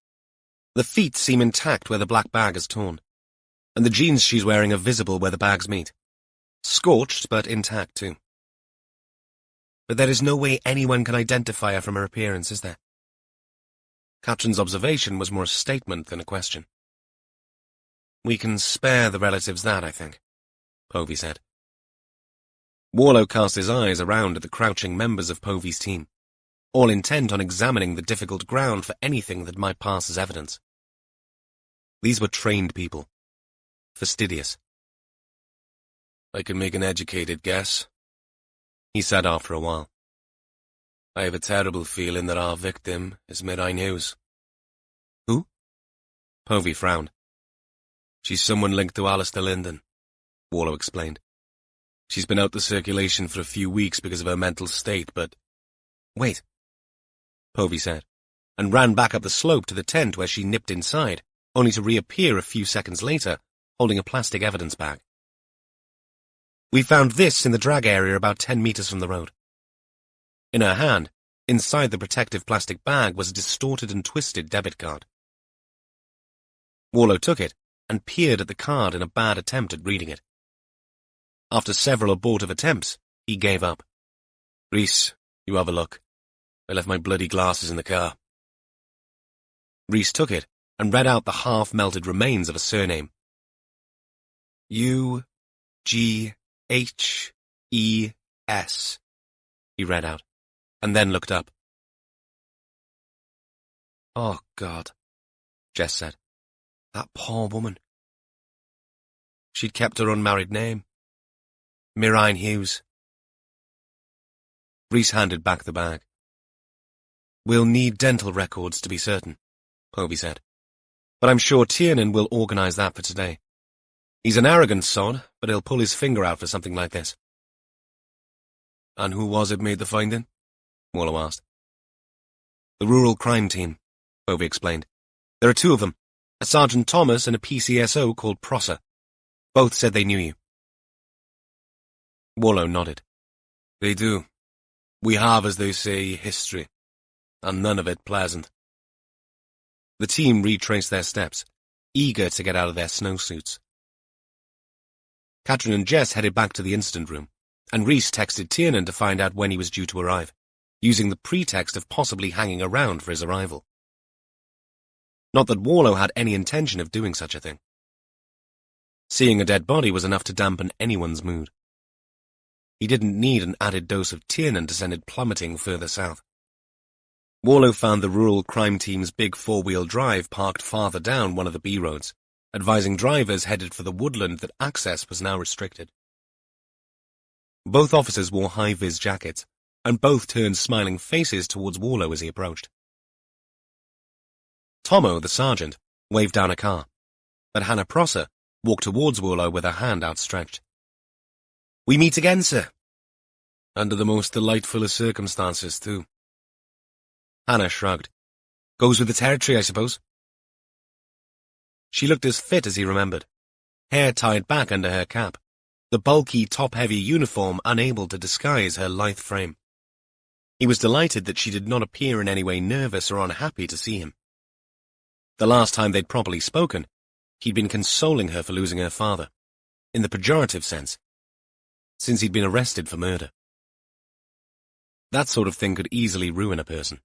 The feet seem intact where the black bag is torn, and the jeans she's wearing are visible where the bags meet. Scorched, but intact too. But there is no way anyone can identify her from her appearance, is there?" Catherine's observation was more a statement than a question. "We can spare the relatives that, I think," Povey said. Warlow cast his eyes around at the crouching members of Povey's team, all intent on examining the difficult ground for anything that might pass as evidence. These were trained people, fastidious. "I can make an educated guess," he said after a while. "I have a terrible feeling that our victim is Mirai Hughes." "Who?" Povey frowned. "She's someone linked to Alistair Linden," Warlow explained. "She's been out the circulation for a few weeks because of her mental state, but—" "Wait," Povey said, and ran back up the slope to the tent where she nipped inside, only to reappear a few seconds later, holding a plastic evidence bag. "We found this in the drag area about 10 meters from the road." In her hand, inside the protective plastic bag, was a distorted and twisted debit card. Warlow took it and peered at the card in a bad attempt at reading it. After several abortive attempts, he gave up. "Rhys, you have a look. I left my bloody glasses in the car." Rhys took it and read out the half-melted remains of a surname. U-G-H-E-S, he read out, and then looked up. "Oh, God," Jess said. "That poor woman. She'd kept her unmarried name. Mirai Hughes." Rhys handed back the bag. "We'll need dental records to be certain," Povey said, "but I'm sure Tiernan will organize that for today. He's an arrogant sod, but he'll pull his finger out for something like this. And who was it made the finding? Wallow asked. The rural crime team, Bovey explained. There are two of them, a Sergeant Thomas and a PCSO called Prosser. Both said they knew you. Wallow nodded. They do. We have, as they say, history, and none of it pleasant. The team retraced their steps, eager to get out of their snowsuits. Catherine and Jess headed back to the incident room, and Rhys texted Tiernan to find out when he was due to arrive, using the pretext of possibly hanging around for his arrival. Not that Wallow had any intention of doing such a thing. Seeing a dead body was enough to dampen anyone's mood. He didn't need an added dose of Tiernan to send it plummeting further south. Wallow found the rural crime team's big four-wheel drive parked farther down one of the B-roads, advising drivers headed for the woodland that access was now restricted. Both officers wore high-vis jackets, and both turned smiling faces towards Wallow as he approached. Tomo, the sergeant, waved down a car, but Hannah Prosser walked towards Wallow with her hand outstretched. We meet again, sir. Under the most delightful of circumstances, too. Hannah shrugged. Goes with the territory, I suppose. She looked as fit as he remembered, hair tied back under her cap, the bulky, top-heavy uniform unable to disguise her lithe frame. He was delighted that she did not appear in any way nervous or unhappy to see him. The last time they'd properly spoken, he'd been consoling her for losing her father, in the pejorative sense, since he'd been arrested for murder. That sort of thing could easily ruin a person.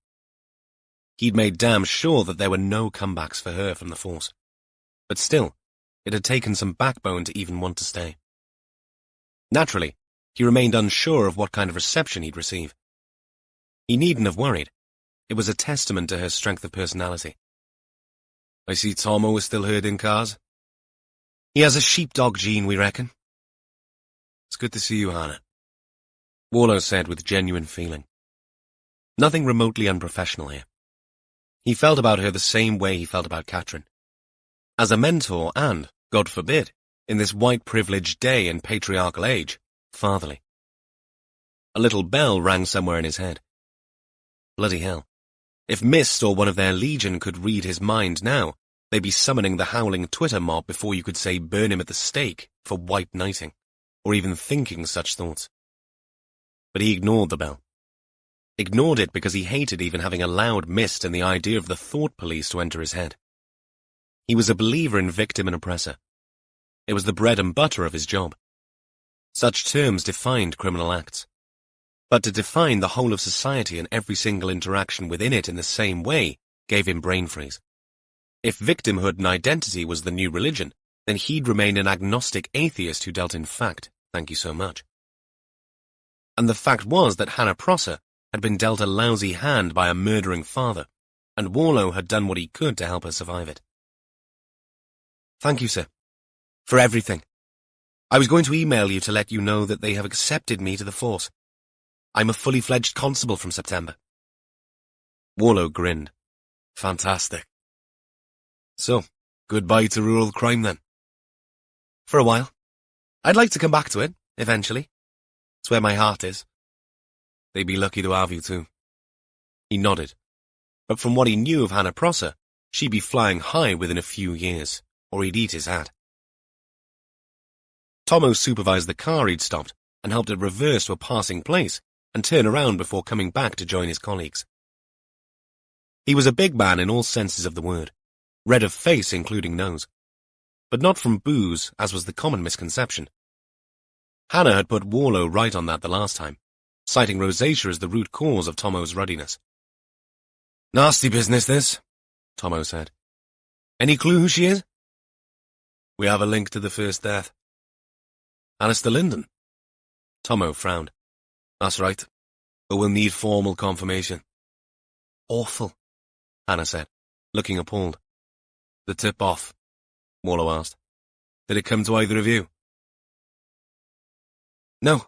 He'd made damn sure that there were no comebacks for her from the force. But still, it had taken some backbone to even want to stay. Naturally, he remained unsure of what kind of reception he'd receive. He needn't have worried. It was a testament to her strength of personality. I see Tomo is still herding cars. He has a sheepdog gene, we reckon. It's good to see you, Hannah, Wallow said with genuine feeling. Nothing remotely unprofessional here. He felt about her the same way he felt about Catherine. As a mentor and, God forbid, in this white-privileged day and patriarchal age, fatherly. A little bell rang somewhere in his head. Bloody hell. If Mist or one of their legion could read his mind now, they'd be summoning the howling Twitter mob before you could say burn him at the stake for white knighting, or even thinking such thoughts. But he ignored the bell. Ignored it because he hated even having allowed Mist and the idea of the thought police to enter his head. He was a believer in victim and oppressor. It was the bread and butter of his job. Such terms defined criminal acts. But to define the whole of society and every single interaction within it in the same way gave him brain freeze. If victimhood and identity was the new religion, then he'd remain an agnostic atheist who dealt in fact, thank you so much. And the fact was that Hannah Prosser had been dealt a lousy hand by a murdering father, and Wallow had done what he could to help her survive it. Thank you, sir, for everything. I was going to email you to let you know that they have accepted me to the force. I'm a fully fledged constable from September. Wallow grinned. Fantastic. So, goodbye to rural crime then. For a while. I'd like to come back to it, eventually. It's where my heart is. They'd be lucky to have you too. He nodded. But from what he knew of Hannah Prosser, she'd be flying high within a few years, or he'd eat his hat. Tomo supervised the car he'd stopped and helped it reverse to a passing place and turn around before coming back to join his colleagues. He was a big man in all senses of the word, red of face including nose, but not from booze, as was the common misconception. Hannah had put Wallow right on that the last time, citing rosacea as the root cause of Tomo's ruddiness. Nasty business, this, Tomo said. Any clue who she is? We have a link to the first death. Alistair Linden? Tomo frowned. That's right, but we'll need formal confirmation. Awful, Hannah said, looking appalled. The tip-off, Wallow asked. Did it come to either of you? No.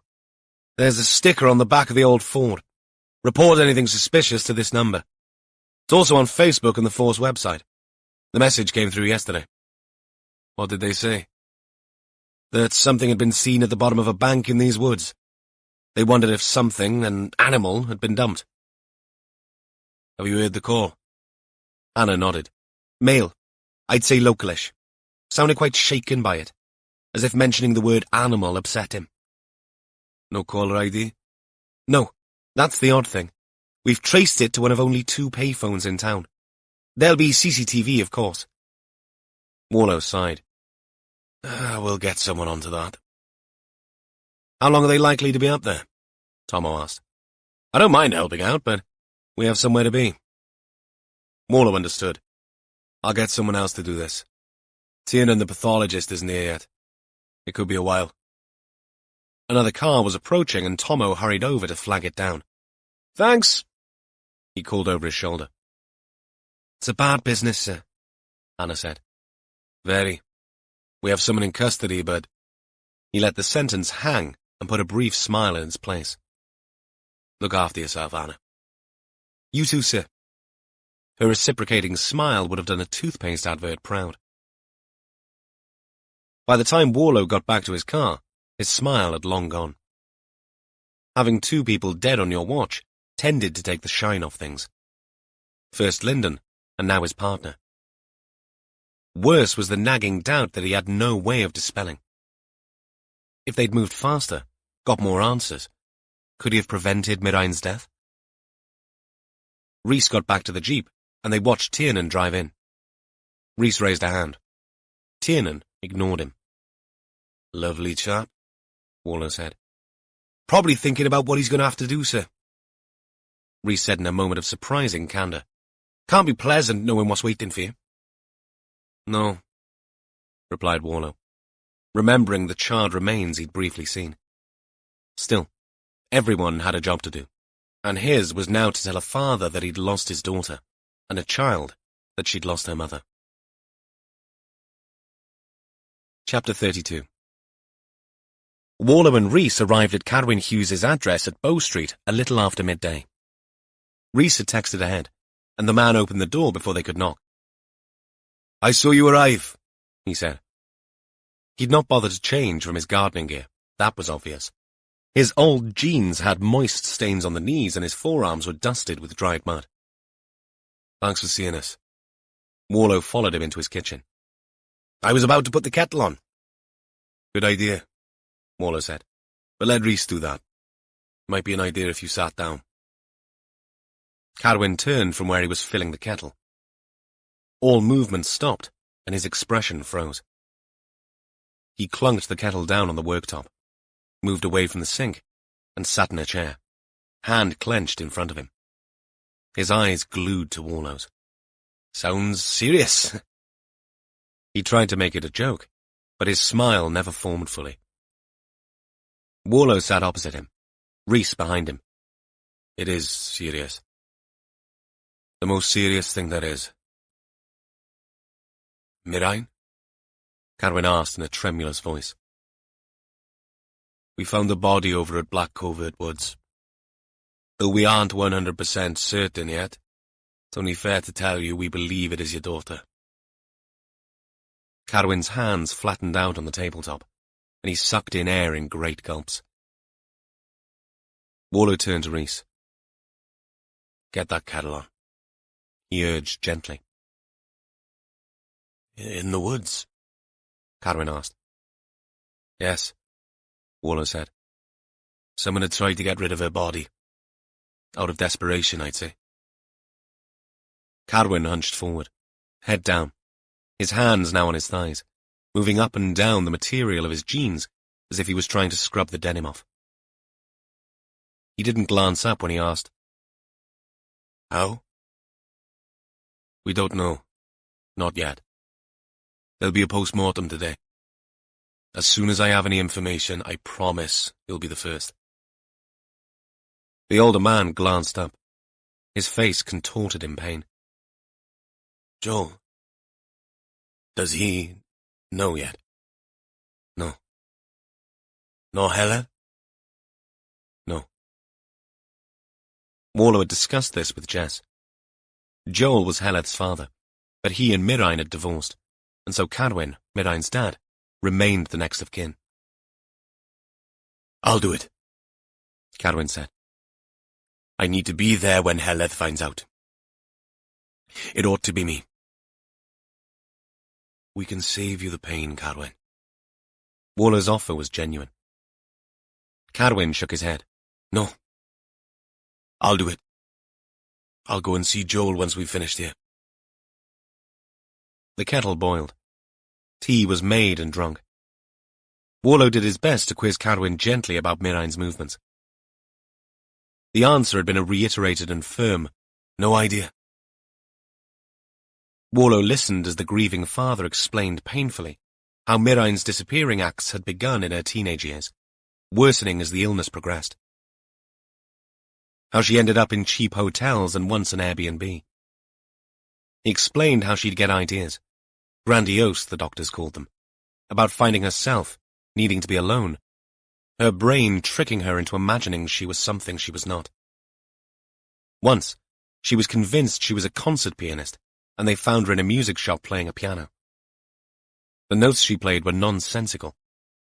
There's a sticker on the back of the old Ford. Report anything suspicious to this number. It's also on Facebook and the Force website. The message came through yesterday. What did they say? that something had been seen at the bottom of a bank in these woods. They wondered if something, an animal, had been dumped. Have you heard the call? Anna nodded. Male. I'd say localish. Sounded quite shaken by it, as if mentioning the word animal upset him. No caller ID? No, that's the odd thing. We've traced it to one of only 2 payphones in town. There'll be CCTV, of course. Warlow sighed. We'll get someone onto that. How long are they likely to be up there? Tomo asked. I don't mind helping out, but we have somewhere to be. Warlow understood. I'll get someone else to do this. Tiernan the pathologist isn't here yet. It could be a while. Another car was approaching, and Tomo hurried over to flag it down. Thanks, he called over his shoulder. It's a bad business, sir, Anna said. Very. We have someone in custody, but... He let the sentence hang and put a brief smile in its place. Look after yourself, Anna. You too, sir. Her reciprocating smile would have done a toothpaste advert proud. By the time Warlow got back to his car, his smile had long gone. Having 2 people dead on your watch tended to take the shine off things. First Lyndon, and now his partner. Worse was the nagging doubt that he had no way of dispelling. If they'd moved faster, got more answers, could he have prevented Mirain's death? Rhys got back to the jeep, and they watched Tiernan drive in. Rhys raised a hand. Tiernan ignored him. Lovely chap, Warlow said. Probably thinking about what he's going to have to do, sir. Rhys said in a moment of surprising candour. Can't be pleasant knowing what's waiting for you. No, replied Warlow, remembering the charred remains he'd briefly seen. Still, everyone had a job to do, and his was now to tell a father that he'd lost his daughter, and a child that she'd lost her mother. Chapter 32. Warlow and Rhys arrived at Cadwyn Hughes's address at Bow Street a little after midday. Rhys had texted ahead, and the man opened the door before they could knock. I saw you arrive, he said. He'd not bothered to change from his gardening gear, that was obvious. His old jeans had moist stains on the knees, and his forearms were dusted with dried mud. Thanks for seeing us. Warlow followed him into his kitchen. I was about to put the kettle on. Good idea, Warlow said, but let Rhys do that. Might be an idea if you sat down. Cadwyn turned from where he was filling the kettle. All movement stopped, and his expression froze. He clunked the kettle down on the worktop, moved away from the sink, and sat in a chair, hand clenched in front of him. His eyes glued to Warlow's. Sounds serious. He tried to make it a joke, but his smile never formed fully. Warlow sat opposite him, Rhys behind him. It is serious. The most serious thing there is. Mirain? Cadwyn asked in a tremulous voice. We found the body over at Black Covert Woods. Though we aren't 100% certain yet, it's only fair to tell you we believe it is your daughter. Cadwyn's hands flattened out on the tabletop, and he sucked in air in great gulps. Warlow turned to Rhys. Get that kettle on, he urged gently. In the woods? Cadwyn asked. Yes, Warlow said. Someone had tried to get rid of her body. Out of desperation, I'd say. Cadwyn hunched forward, head down, his hands now on his thighs, moving up and down the material of his jeans as if he was trying to scrub the denim off. He didn't glance up when he asked, How? We don't know. Not yet. There'll be a post-mortem today. As soon as I have any information, I promise you'll be the first. The older man glanced up, his face contorted in pain. Joel, does he know yet? No. Nor Helen? No. Warlow had discussed this with Jess. Joel was Heleth's father, but he and Mirain had divorced, and so Cadwyn, Mirain's dad, remained the next of kin. I'll do it, Cadwin said. I need to be there when Heleth finds out. It ought to be me. We can save you the pain, Cadwin. Waller's offer was genuine. Cadwin shook his head. No. I'll do it. I'll go and see Joel once we've finished here. The kettle boiled. Tea was made and drunk. Waller did his best to quiz Cadwin gently about Mirain's movements. The answer had been a reiterated and firm, no idea. Waller listened as the grieving father explained painfully how Mirain's disappearing acts had begun in her teenage years, worsening as the illness progressed. How she ended up in cheap hotels and once an Airbnb. He explained how she'd get ideas, grandiose the doctors called them, about finding herself, needing to be alone, her brain tricking her into imagining she was something she was not. Once, she was convinced she was a concert pianist, and they found her in a music shop playing a piano. The notes she played were nonsensical,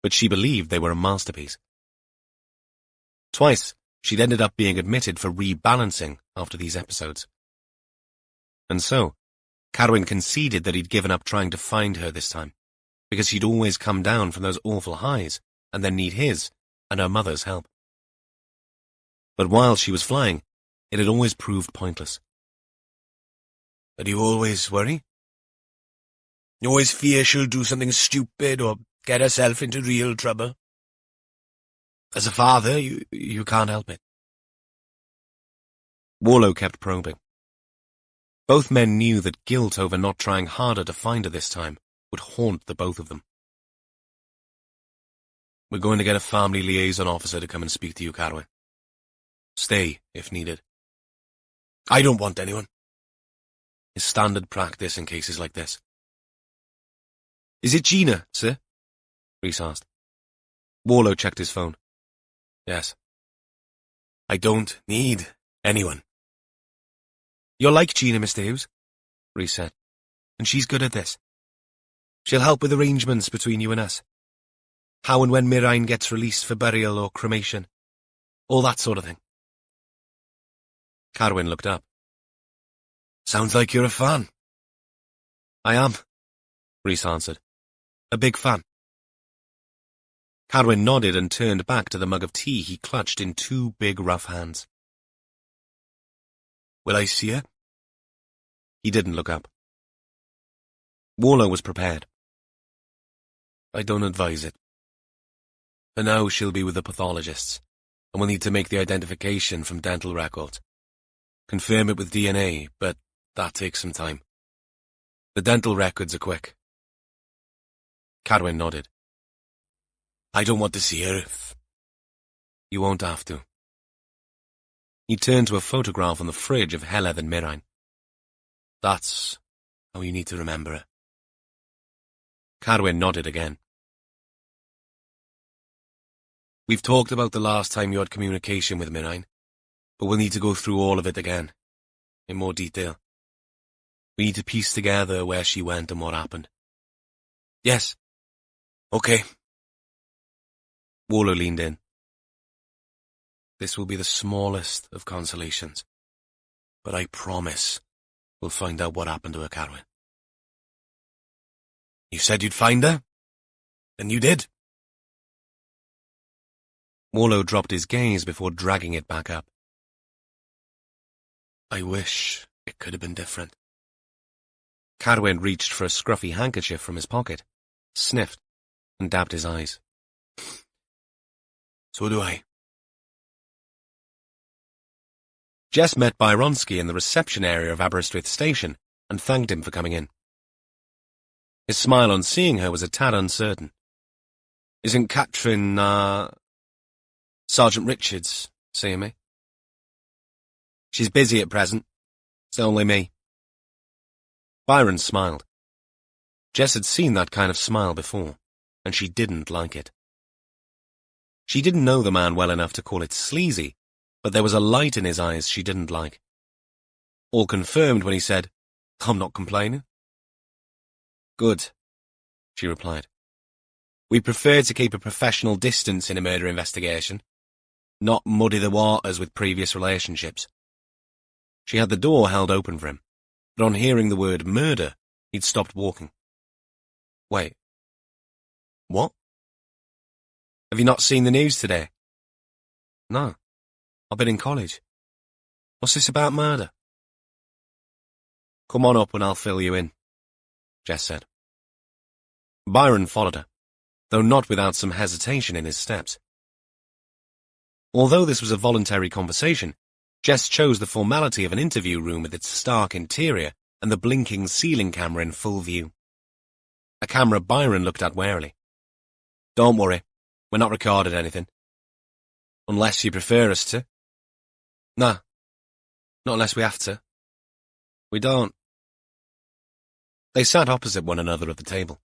but she believed they were a masterpiece. Twice, she'd ended up being admitted for rebalancing after these episodes. And so, Cadwin conceded that he'd given up trying to find her this time, because she'd always come down from those awful highs and then need his and her mother's help. But while she was flying, it had always proved pointless. Do you always worry? You always fear she'll do something stupid or get herself into real trouble? As a father, you can't help it. Waller kept probing. Both men knew that guilt over not trying harder to find her this time would haunt the both of them. We're going to get a family liaison officer to come and speak to you, Cadwin. Stay, if needed. I don't want anyone. It's standard practice in cases like this. Is it Gina, sir? Rhys asked. Waller checked his phone. Yes. I don't need anyone. You're like Gina, Mr. Hughes, Rhys said, and she's good at this. She'll help with arrangements between you and us. How and when Mirain gets released for burial or cremation. All that sort of thing. Cadwin looked up. Sounds like you're a fan. I am, Rhys answered. A big fan. Cadwin nodded and turned back to the mug of tea he clutched in two big rough hands. Will I see her? He didn't look up. Waller was prepared. I don't advise it. For now, she'll be with the pathologists, and we'll need to make the identification from dental records. Confirm it with DNA, but that takes some time. The dental records are quick. Cadwin nodded. I don't want to see her if... You won't have to. He turned to a photograph on the fridge of Heleth and Mirain. That's how you need to remember her. Cadwin nodded again. We've talked about the last time you had communication with Mirain, but we'll need to go through all of it again, in more detail. We need to piece together where she went and what happened. Yes. Okay. Waller leaned in. This will be the smallest of consolations, but I promise we'll find out what happened to her, Cadwin. You said you'd find her, and you did. Waller dropped his gaze before dragging it back up. I wish it could have been different. Cadwin reached for a scruffy handkerchief from his pocket, sniffed, and dabbed his eyes. So do I. Jess met Byronsky in the reception area of Aberystwyth Station and thanked him for coming in. His smile on seeing her was a tad uncertain. Isn't Catherine, Sergeant Richards seeing me? She's busy at present. It's only me. Byron smiled. Jess had seen that kind of smile before, and she didn't like it. She didn't know the man well enough to call it sleazy, but there was a light in his eyes she didn't like. All confirmed when he said, "I'm not complaining." Good, she replied. We prefer to keep a professional distance in a murder investigation, not muddy the waters with previous relationships. She had the door held open for him, but on hearing the word murder, he'd stopped walking. Wait. What? Have you not seen the news today? No. I've been in college. What's this about murder? Come on up and I'll fill you in, Jess said. Byron followed her, though not without some hesitation in his steps. Although this was a voluntary conversation, Jess chose the formality of an interview room with its stark interior and the blinking ceiling camera in full view. A camera Byron looked at warily. Don't worry, we're not recording anything. Unless you prefer us to. Nah, not unless we have to. We don't. They sat opposite one another at the table.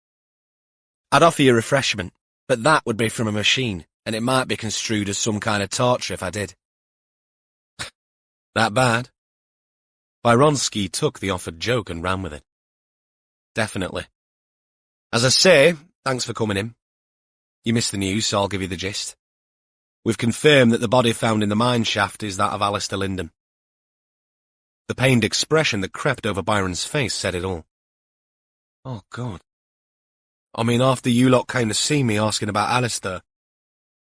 I'd offer you refreshment, but that would be from a machine, and it might be construed as some kind of torture if I did. That bad? Byronsky took the offered joke and ran with it. Definitely. As I say, thanks for coming in. You missed the news, so I'll give you the gist. We've confirmed that the body found in the mine shaft is that of Alistair Linden. The pained expression that crept over Byron's face said it all. Oh, God. I mean, after you lot came to see me asking about Alistair,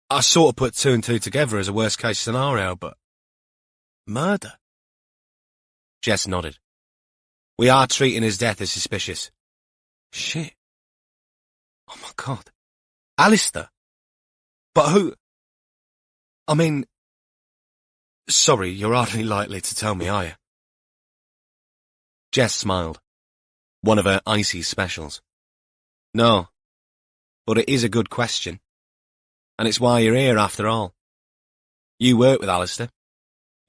I sort of put two and two together as a worst-case scenario, but... Murder? Jess nodded. We are treating his death as suspicious. Shit. Oh, my God. Alistair? But who... I mean... Sorry, you're hardly likely to tell me, are you? Jess smiled. One of her icy specials. No, but it is a good question. And it's why you're here after all. You worked with Alistair.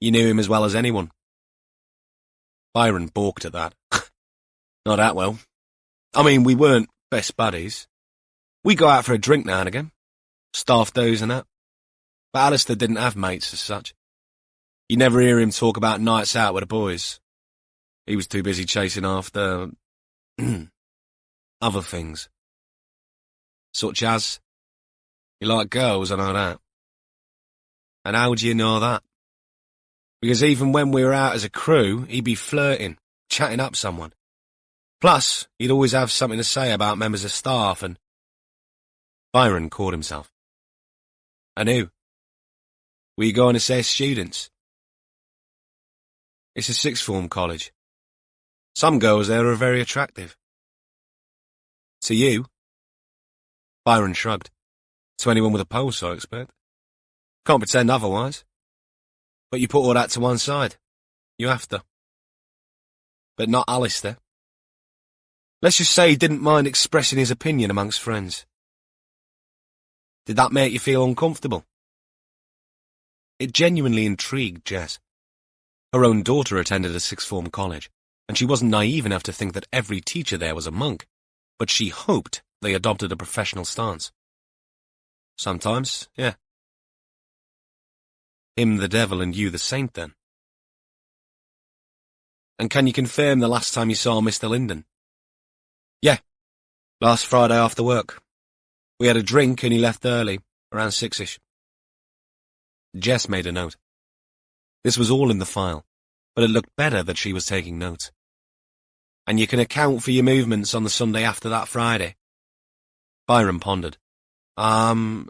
You knew him as well as anyone. Byron balked at that. Not that well. I mean, we weren't best buddies. We go out for a drink now and again. Staff do's and that. But Alistair didn't have mates as such. You never hear him talk about nights out with the boys. He was too busy chasing after... other things. Such as... You like girls, I know that. And how do you know that? Because even when we were out as a crew, he'd be flirting, chatting up someone. Plus, he'd always have something to say about members of staff and... Byron caught himself. And who? Were you going to say students? It's a sixth form college. Some girls there are very attractive. To you? Byron shrugged. To anyone with a pulse, I expect. Can't pretend otherwise. But you put all that to one side. You have to. But not Alistair. Let's just say he didn't mind expressing his opinion amongst friends. Did that make you feel uncomfortable? It genuinely intrigued Jess. Her own daughter attended a sixth form college, and she wasn't naive enough to think that every teacher there was a monk, but she hoped they adopted a professional stance. Sometimes, yeah. Him the devil and you the saint, then. And can you confirm the last time you saw Mr. Linden? Yeah, last Friday after work. We had a drink and he left early, around 6ish. Jess made a note. This was all in the file, but it looked better that she was taking notes. And you can account for your movements on the Sunday after that Friday? Byron pondered. I'll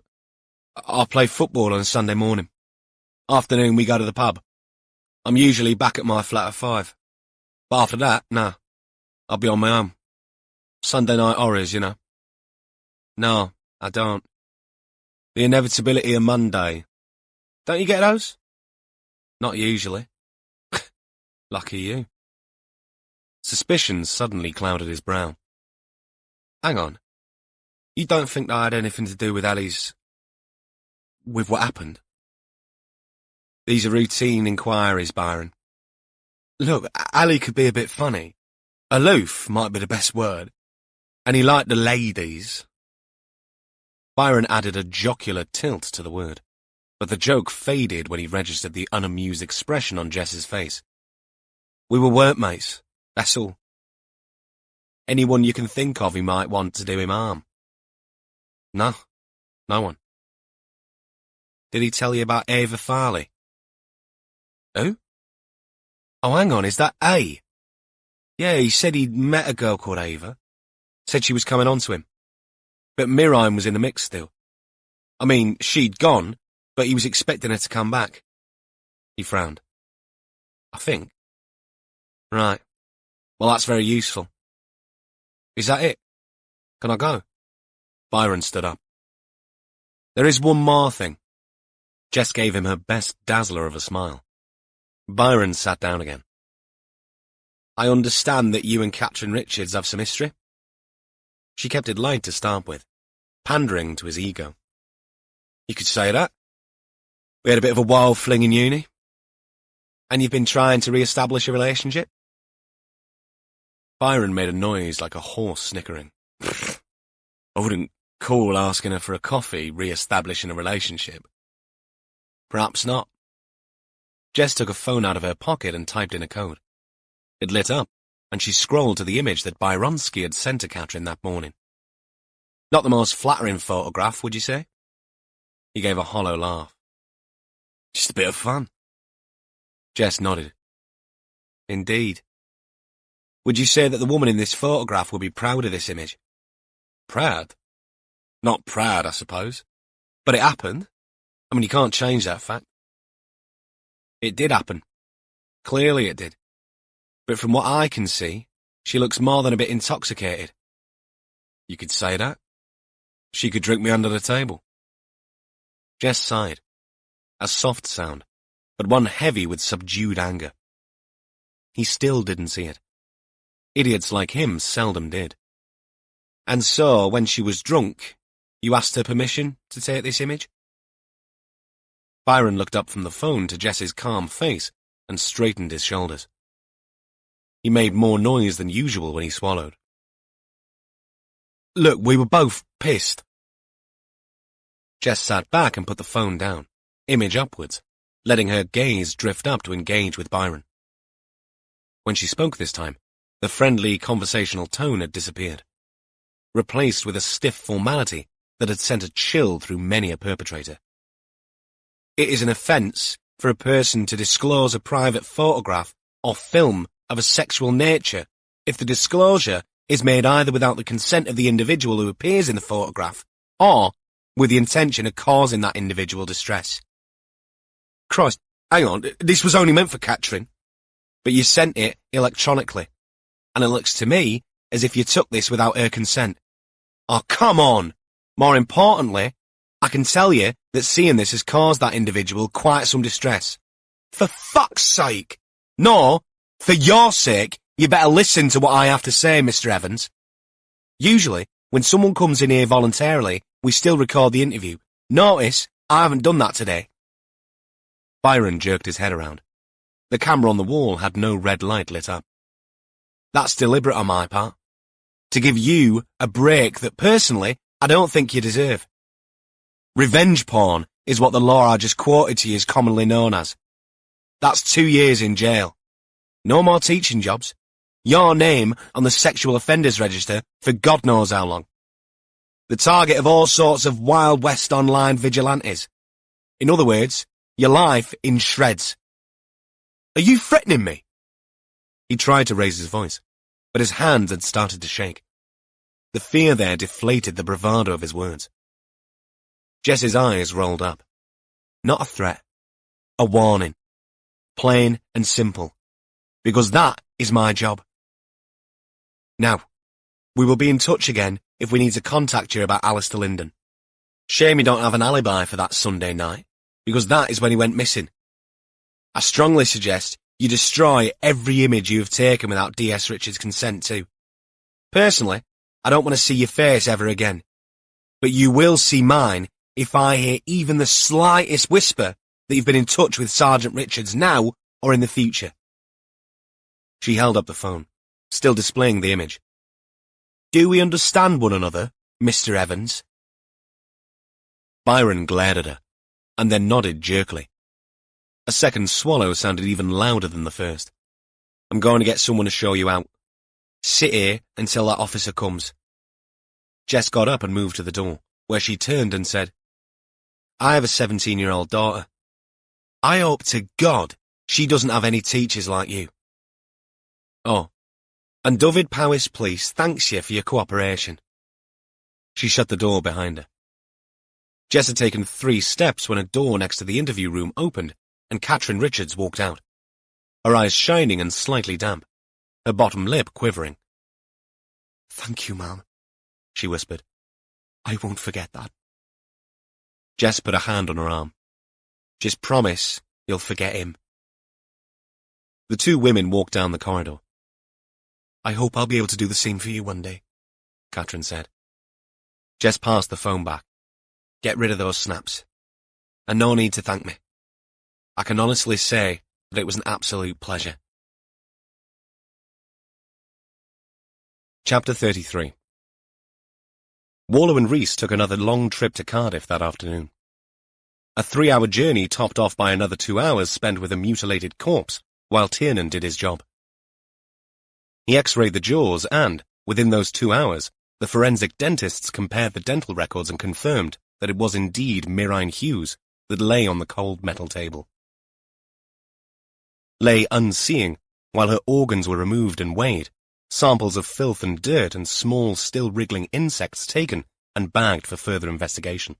play football on Sunday morning. Afternoon we go to the pub. I'm usually back at my flat at 5. But after that, nah. I'll be on my own. Sunday night horrors, you know. No, I don't. The inevitability of Monday. Don't you get those? Not usually. Lucky you. Suspicion suddenly clouded his brow. Hang on. You don't think that had anything to do with Ali's... with what happened? These are routine inquiries, Byron. Look, Ali could be a bit funny. Aloof might be the best word. And he liked the ladies. Byron added a jocular tilt to the word, but the joke faded when he registered the unamused expression on Jess's face. We were workmates, that's all. Anyone you can think of who might want to do him harm. No. No one. Did he tell you about Ava Farley? Who? Oh, hang on, is that A? Yeah, he said he'd met a girl called Ava. Said she was coming on to him. But Miriam was in the mix still. I mean, she'd gone, but he was expecting her to come back. He frowned. I think. Right. Well, that's very useful. Is that it? Can I go? Byron stood up. There is one more thing. Jess gave him her best dazzler of a smile. Byron sat down again. I understand that you and Catherine Richards have some history. She kept it light to start with, pandering to his ego. You could say that. We had a bit of a wild fling in uni. And you've been trying to re-establish a relationship? Byron made a noise like a horse snickering. I wouldn't call asking her for a coffee re-establishing a relationship. Perhaps not. Jess took a phone out of her pocket and typed in a code. It lit up, and she scrolled to the image that Byronsky had sent to Catherine that morning. Not the most flattering photograph, would you say? He gave a hollow laugh. Just a bit of fun. Jess nodded. Indeed. Would you say that the woman in this photograph would be proud of this image? Proud? Not proud, I suppose. But it happened. I mean, you can't change that fact. It did happen. Clearly it did. But from what I can see, she looks more than a bit intoxicated. You could say that. She could drink me under the table. Jess sighed. A soft sound, but one heavy with subdued anger. He still didn't see it. Idiots like him seldom did. And so, when she was drunk, you asked her permission to take this image? Byron looked up from the phone to Jess's calm face and straightened his shoulders. He made more noise than usual when he swallowed. Look, we were both pissed. Jess sat back and put the phone down, image upwards, letting her gaze drift up to engage with Byron. When she spoke this time, the friendly conversational tone had disappeared, replaced with a stiff formality that had sent a chill through many a perpetrator. It is an offence for a person to disclose a private photograph or film of a sexual nature if the disclosure is made either without the consent of the individual who appears in the photograph or with the intention of causing that individual distress. Christ, hang on, this was only meant for Catherine. But you sent it electronically, and it looks to me as if you took this without her consent. Oh, come on! More importantly, I can tell you that seeing this has caused that individual quite some distress. For fuck's sake! No, for your sake, you better listen to what I have to say, Mr. Evans. Usually, when someone comes in here voluntarily, we still record the interview. Notice, I haven't done that today. Byron jerked his head around. The camera on the wall had no red light lit up. That's deliberate on my part. To give you a break that, personally, I don't think you deserve. Revenge porn is what the law I just quoted to you is commonly known as. That's 2 years in jail. No more teaching jobs. Your name on the sexual offenders register for God knows how long. The target of all sorts of Wild West online vigilantes. In other words, your life in shreds. Are you threatening me? He tried to raise his voice, but his hands had started to shake. The fear there deflated the bravado of his words. Jess's eyes rolled up. Not a threat. A warning. Plain and simple. Because that is my job. Now, we will be in touch again if we need to contact you about Alistair Linden. Shame you don't have an alibi for that Sunday night, because that is when he went missing. I strongly suggest you destroy every image you have taken without D.S. Richards' consent too. Personally, I don't want to see your face ever again. But you will see mine if I hear even the slightest whisper that you've been in touch with Sergeant Richards now or in the future. She held up the phone, still displaying the image. Do we understand one another, Mr. Evans? Byron glared at her, and then nodded jerkily. A second swallow sounded even louder than the first. I'm going to get someone to show you out. Sit here until that officer comes. Jess got up and moved to the door, where she turned and said, "I have a 17-year-old daughter. I hope to God she doesn't have any teachers like you. Oh, and David Powys Police thanks you for your cooperation." She shut the door behind her. Jess had taken 3 steps when a door next to the interview room opened and Catherine Richards walked out, her eyes shining and slightly damp, her bottom lip quivering. "Thank you, ma'am," she whispered. "I won't forget that." Jess put a hand on her arm. "Just promise you'll forget him." The 2 women walked down the corridor. "I hope I'll be able to do the same for you one day," Catherine said. Jess passed the phone back. "Get rid of those snaps. And no need to thank me. I can honestly say that it was an absolute pleasure." Chapter 33. Warlow and Rhys took another long trip to Cardiff that afternoon. A 3-hour journey topped off by another 2 hours spent with a mutilated corpse while Tiernan did his job. He x-rayed the jaws and, within those 2 hours, the forensic dentists compared the dental records and confirmed that it was indeed Miraine Hughes that lay on the cold metal table. Lay unseeing, while her organs were removed and weighed, samples of filth and dirt and small, still-wriggling insects taken and bagged for further investigation.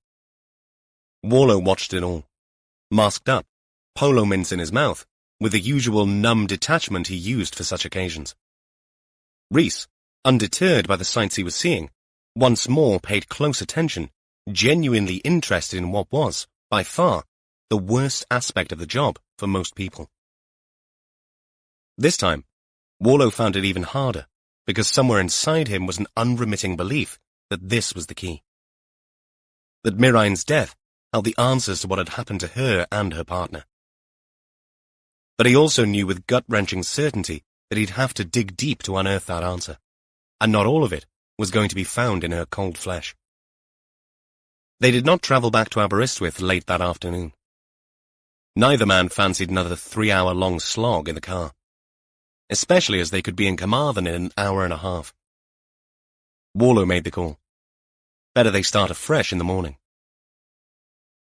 Warlow watched it all, masked up, polo mints in his mouth, with the usual numb detachment he used for such occasions. Rhys, undeterred by the sights he was seeing, once more paid close attention, genuinely interested in what was, by far, the worst aspect of the job for most people. This time, Warlow found it even harder, because somewhere inside him was an unremitting belief that this was the key. That Miraine's death held the answers to what had happened to her and her partner. But he also knew with gut-wrenching certainty that he'd have to dig deep to unearth that answer, and not all of it was going to be found in her cold flesh. They did not travel back to Aberystwyth late that afternoon. Neither man fancied another 3-hour-long slog in the car, especially as they could be in Carmarthen in an hour and a half. Warlow made the call. Better they start afresh in the morning.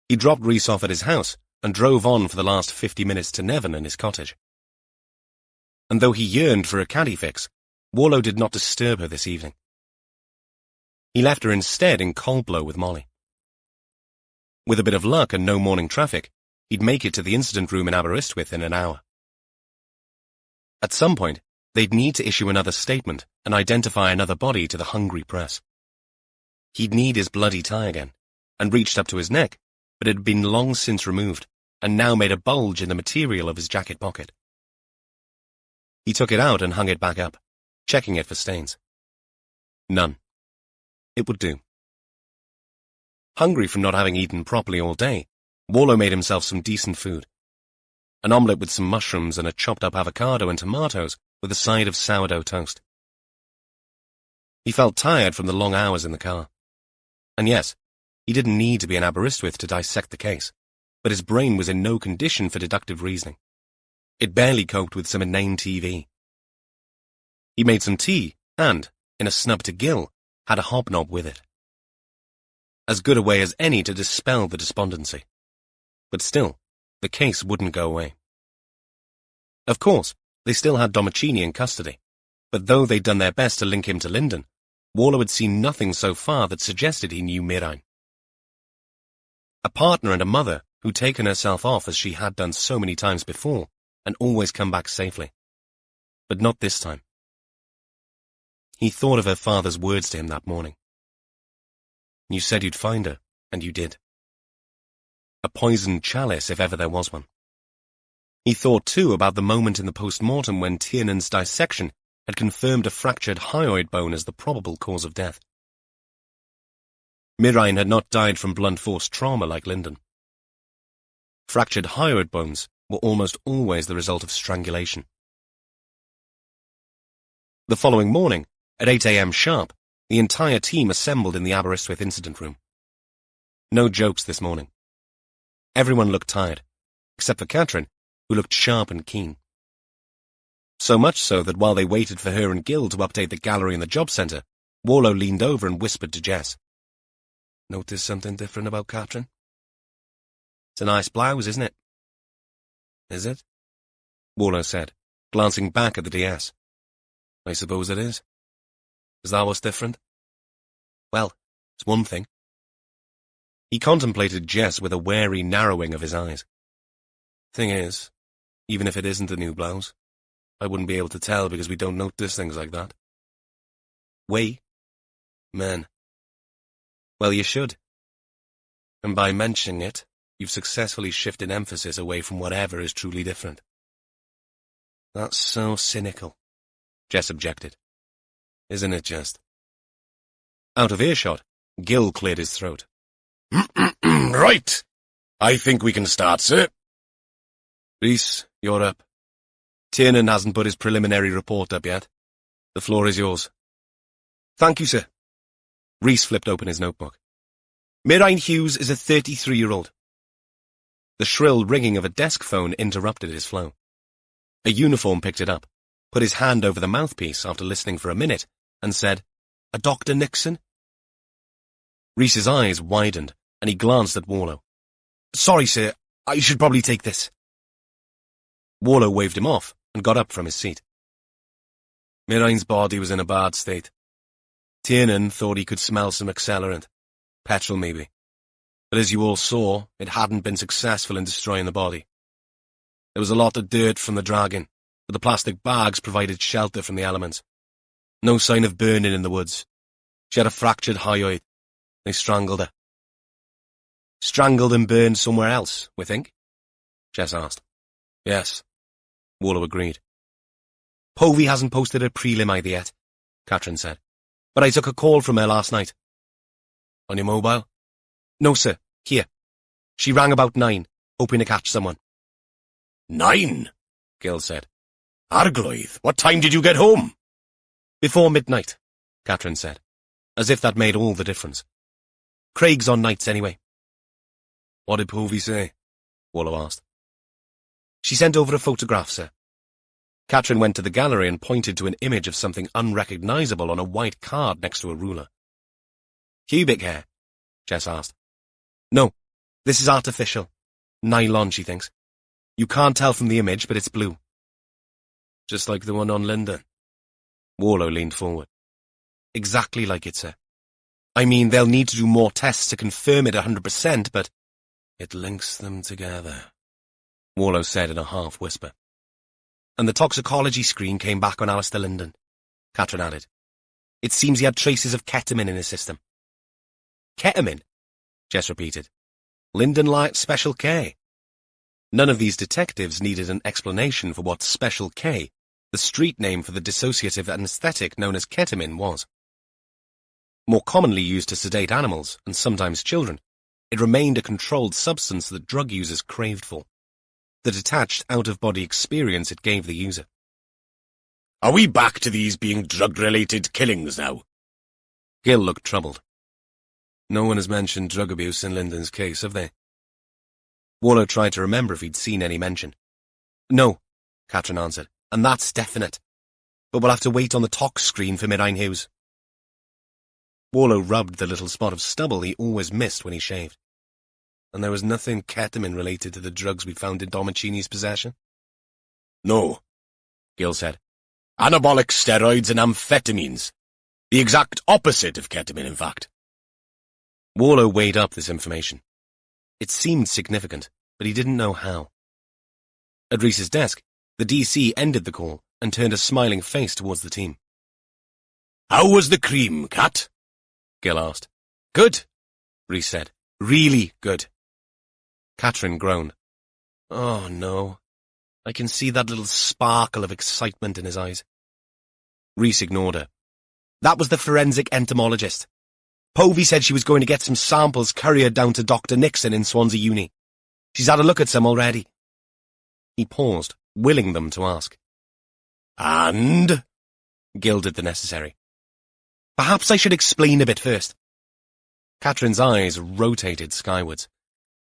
He dropped Rhys off at his house and drove on for the last 50 minutes to Nevin and his cottage. And though he yearned for a caddy fix, Warlow did not disturb her this evening. He left her instead in Coldblow with Molly. With a bit of luck and no morning traffic, he'd make it to the incident room in Aberystwyth in an hour. At some point, they'd need to issue another statement and identify another body to the hungry press. He'd need his bloody tie again, and reached up to his neck, but it had been long since removed, and now made a bulge in the material of his jacket pocket. He took it out and hung it back up, checking it for stains. None. It would do. Hungry from not having eaten properly all day, Warlow made himself some decent food. An omelette with some mushrooms and a chopped-up avocado and tomatoes with a side of sourdough toast. He felt tired from the long hours in the car. And yes, he didn't need to be in Aberystwyth to dissect the case, but his brain was in no condition for deductive reasoning. It barely coped with some inane TV. He made some tea and, in a snub to Gill, had a hobnob with it. As good a way as any to dispel the despondency. But still, the case wouldn't go away. Of course, they still had Domicini in custody, but though they'd done their best to link him to Linden, Warlow had seen nothing so far that suggested he knew Miraine. A partner and a mother who'd taken herself off as she had done so many times before, and always come back safely. But not this time. He thought of her father's words to him that morning. You said you'd find her, and you did. A poisoned chalice, if ever there was one. He thought, too, about the moment in the post-mortem when Tiernan's dissection had confirmed a fractured hyoid bone as the probable cause of death. Miraine had not died from blunt force trauma like Linden. Fractured hyoid bones were almost always the result of strangulation. The following morning, at 8 a.m. sharp, the entire team assembled in the Aberystwyth incident room. No jokes this morning. Everyone looked tired, except for Catherine, who looked sharp and keen. So much so that while they waited for her and Gill to update the gallery in the job centre, Warlow leaned over and whispered to Jess. notice something different about Catherine? It's a nice blouse, isn't it? Is it? Warlow said, glancing back at the DS. I suppose it is. Is that what's different? Well, it's one thing. He contemplated Jess with a wary narrowing of his eyes. Thing is, even if it isn't a new blouse, I wouldn't be able to tell because we don't notice things like that. We? Men. Well, you should. And by mentioning it, you've successfully shifted emphasis away from whatever is truly different. That's so cynical, Jess objected. Isn't it just? Out of earshot, Gil cleared his throat. Right. I think we can start, sir. Rhys, you're up. Tiernan hasn't put his preliminary report up yet. The floor is yours. Thank you, sir. Rhys flipped open his notebook. Mirain Hughes is a 33-year-old. The shrill ringing of a desk phone interrupted his flow. A uniform picked it up, put his hand over the mouthpiece after listening for a minute, and said, "A Dr. Nixon?" Rhys's eyes widened, and he glanced at Warlow. "Sorry, sir, I should probably take this." Warlow waved him off and got up from his seat. Mirain's body was in a bad state. Tiernan thought he could smell some accelerant. Petrol, maybe. But as you all saw, it hadn't been successful in destroying the body. There was a lot of dirt from the dragon, but the plastic bags provided shelter from the elements. No sign of burning in the woods. She had a fractured hyoid. They strangled her. Strangled and burned somewhere else, we think? Jess asked. Yes, Warlow agreed. Povey hasn't posted her prelim either yet, Catherine said. But I took a call from her last night. On your mobile? No, sir. Here. She rang about 9, hoping to catch someone. 9? Gil said. Arglwydd, what time did you get home? Before midnight, Catherine said, as if that made all the difference. Craig's on nights anyway. What did Povey say? Warlow asked. She sent over a photograph, sir. Catherine went to the gallery and pointed to an image of something unrecognizable on a white card next to a ruler. Pubic hair? Jess asked. No, this is artificial. Nylon, she thinks. You can't tell from the image, but it's blue. Just like the one on Lyndon. Warlow leaned forward. Exactly like it, sir. I mean, they'll need to do more tests to confirm it 100%, but... It links them together, Warlow said in a half-whisper. And the toxicology screen came back on Alistair Lyndon, Catherine added. It seems he had traces of ketamine in his system. Ketamine? Jess repeated. Lyndon liked Special K. None of these detectives needed an explanation for what Special K, the street name for the dissociative anesthetic known as ketamine, was. More commonly used to sedate animals, and sometimes children, it remained a controlled substance that drug users craved for. The detached, out-of-body experience it gave the user. Are we back to these being drug-related killings now? Gil looked troubled. No one has mentioned drug abuse in Lyndon's case, have they? Warlow tried to remember if he'd seen any mention. No, Catherine answered, and that's definite. But we'll have to wait on the tox screen for Mirain Hughes. Warlow rubbed the little spot of stubble he always missed when he shaved. And there was nothing ketamine related to the drugs we found in Domicini's possession? No, Gil said. Anabolic steroids and amphetamines. The exact opposite of ketamine, in fact. Warlow weighed up this information. It seemed significant, but he didn't know how. At Rhys's desk, the DC ended the call and turned a smiling face towards the team. How was the cream, Cat? Gil asked. Good, Rhys said. Really good. Catherine groaned. Oh, no. I can see that little sparkle of excitement in his eyes. Rhys ignored her. That was the forensic entomologist. Povey said she was going to get some samples couriered down to Dr. Nixon in Swansea Uni. She's had a look at some already. He paused, willing them to ask. And? Gil did the necessary. Perhaps I should explain a bit first. Catherine's eyes rotated skywards.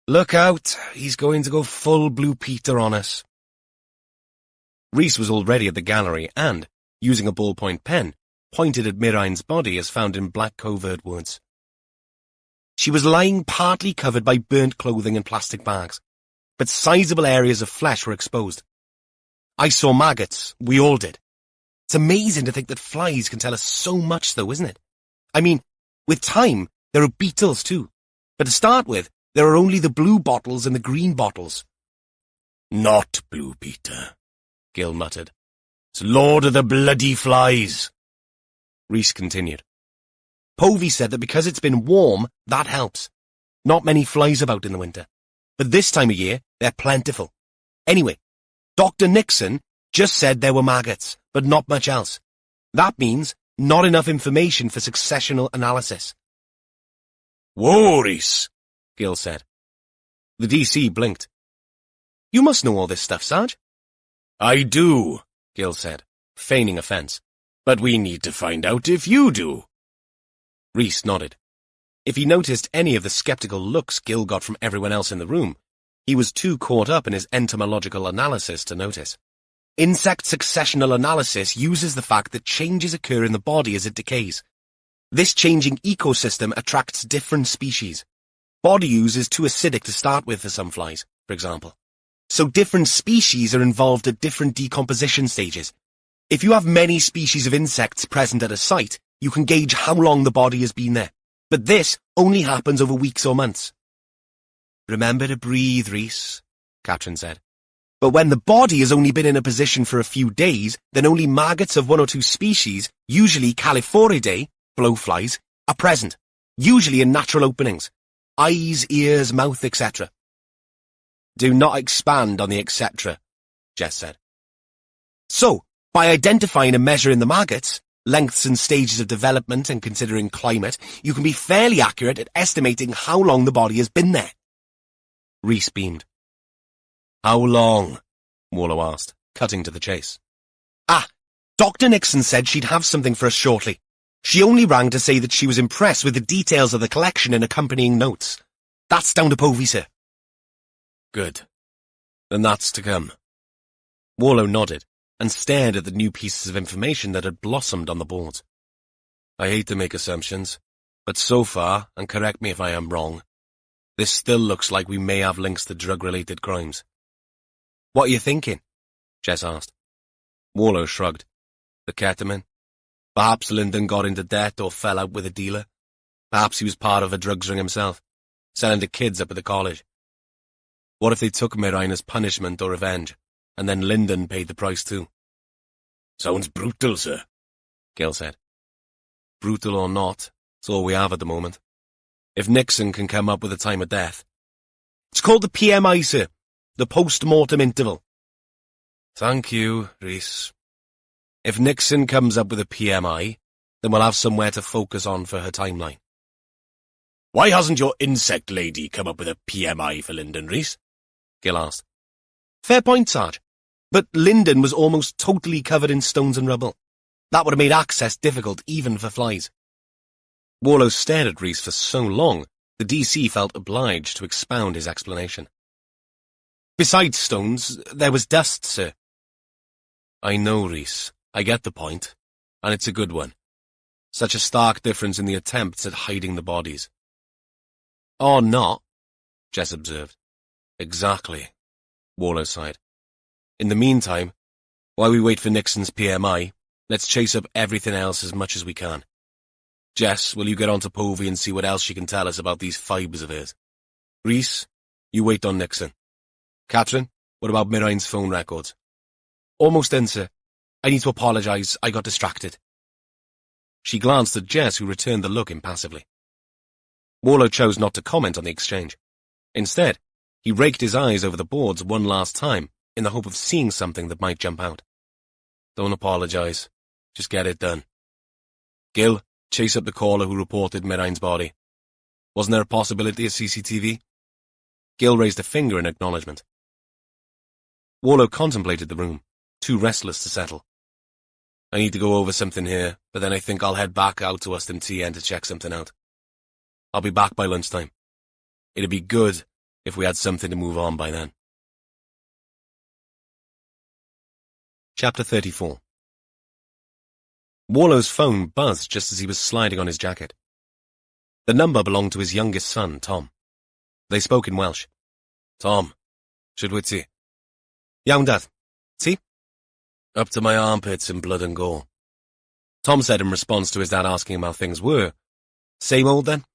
Look out, he's going to go full Blue Peter on us. Rhys was already at the gallery and, using a ballpoint pen, pointed at Mirain's body as found in Black Covert Woods. She was lying partly covered by burnt clothing and plastic bags, but sizable areas of flesh were exposed. I saw maggots, we all did. It's amazing to think that flies can tell us so much though, isn't it? I mean, with time, there are beetles too, but to start with, there are only the blue bottles and the green bottles. Not Blue Peter, Gil muttered. It's Lord of the bloody flies. Rhys continued. Povey said that because it's been warm, that helps. Not many flies about in the winter, but this time of year, they're plentiful. Anyway, Dr. Nixon just said there were maggots, but not much else. That means not enough information for successional analysis. Whoa, Rhys, Gil said. The DC blinked. You must know all this stuff, Sarge. I do, Gil said, feigning offence. But we need to find out if you do. Rhys nodded. If he noticed any of the sceptical looks Gil got from everyone else in the room, he was too caught up in his entomological analysis to notice. Insect successional analysis uses the fact that changes occur in the body as it decays. This changing ecosystem attracts different species. Body use is too acidic to start with for some flies, for example. So different species are involved at different decomposition stages. If you have many species of insects present at a site, you can gauge how long the body has been there. But this only happens over weeks or months. Remember to breathe, Rhys, Catherine said. But when the body has only been in a position for a few days, then only maggots of one or two species, usually Calliphoridae, blowflies, are present, usually in natural openings. Eyes, ears, mouth, etc. Do not expand on the etc., Jess said. So, by identifying and measuring the maggots, lengths and stages of development and considering climate, you can be fairly accurate at estimating how long the body has been there. Rhys beamed. How long? Warlow asked, cutting to the chase. Dr. Nixon said she'd have something for us shortly. She only rang to say that she was impressed with the details of the collection and accompanying notes. That's down to Povey, sir. Good. Then that's to come. Warlow nodded and stared at the new pieces of information that had blossomed on the boards. I hate to make assumptions, but so far, and correct me if I am wrong, this still looks like we may have links to drug-related crimes. What are you thinking? Jess asked. Warlow shrugged. The ketamine. Perhaps Lyndon got into debt or fell out with a dealer. Perhaps he was part of a drugs ring himself, selling to kids up at the college. What if they took Mirine as punishment or revenge, and then Lyndon paid the price too? Sounds brutal, sir, Gil said. Brutal or not, it's all we have at the moment. If Nixon can come up with a time of death. It's called the PMI, sir. The post-mortem interval. Thank you, Rhys. If Nixon comes up with a PMI, then we'll have somewhere to focus on for her timeline. Why hasn't your insect lady come up with a PMI for Lyndon, Rhys? Gil asked. Fair point, Sarge. But Lyndon was almost totally covered in stones and rubble. That would have made access difficult even for flies. Warlow stared at Rhys for so long, the DC felt obliged to expound his explanation. Besides stones, there was dust, sir. I know, Rhys. I get the point, and it's a good one. Such a stark difference in the attempts at hiding the bodies. Or not, Jess observed. Exactly, Warlow sighed. In the meantime, while we wait for Nixon's PMI, let's chase up everything else as much as we can. Jess, will you get on to Povey and see what else she can tell us about these fibres of hers? Rhys, you wait on Nixon. Catherine, what about Mirine's phone records? Almost done, sir. I need to apologise, I got distracted. She glanced at Jess, who returned the look impassively. Warlow chose not to comment on the exchange. Instead, he raked his eyes over the boards one last time, in the hope of seeing something that might jump out. Don't apologise. Just get it done. Gil, chase up the caller who reported Mirine's body. Wasn't there a possibility of CCTV? Gil raised a finger in acknowledgement. Warlow contemplated the room, too restless to settle. I need to go over something here, but then I think I'll head back out to Austin TN to check something out. I'll be back by lunchtime. It'd be good if we had something to move on by then. Chapter 34. Warlow's phone buzzed just as he was sliding on his jacket. The number belonged to his youngest son, Tom. They spoke in Welsh. Tom, should we see? Iawn, Dad. See? Up to my armpits in blood and gore. Tom said in response to his dad asking him how things were. Same old then?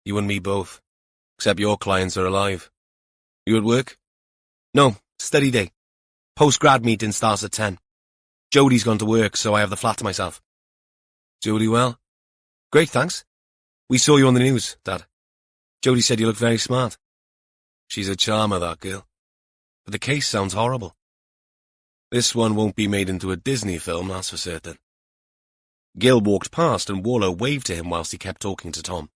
You and me both. Except your clients are alive. You at work? No, steady day. Post-grad meeting starts at 10. Jodie's gone to work, so I have the flat to myself. Jodie well? Great, thanks. We saw you on the news, Dad. Jodie said you looked very smart. She's a charmer, that girl. But the case sounds horrible. This one won't be made into a Disney film, that's for certain. Gil walked past and Warlow waved to him whilst he kept talking to Tom.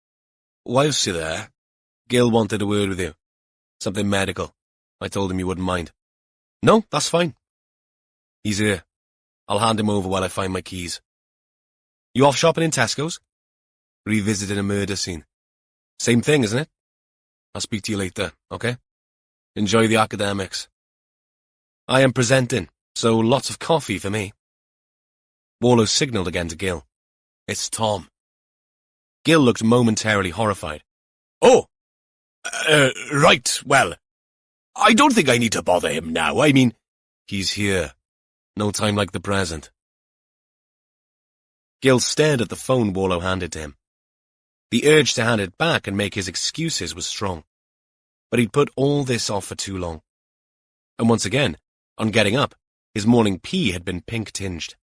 Whilst you're there, Gil wanted a word with you. Something medical. I told him you wouldn't mind. No, that's fine. He's here. I'll hand him over while I find my keys. You off shopping in Tesco's? Revisiting a murder scene. Same thing, isn't it? I'll speak to you later, okay? Enjoy the academics. I am presenting, so lots of coffee for me. Warlow signalled again to Gil. It's Tom. Gil looked momentarily horrified. Oh! Right, well, I don't think I need to bother him now. I mean, he's here. No time like the present. Gil stared at the phone Warlow handed to him. The urge to hand it back and make his excuses was strong. But he'd put all this off for too long. And once again, on getting up, his morning pee had been pink-tinged.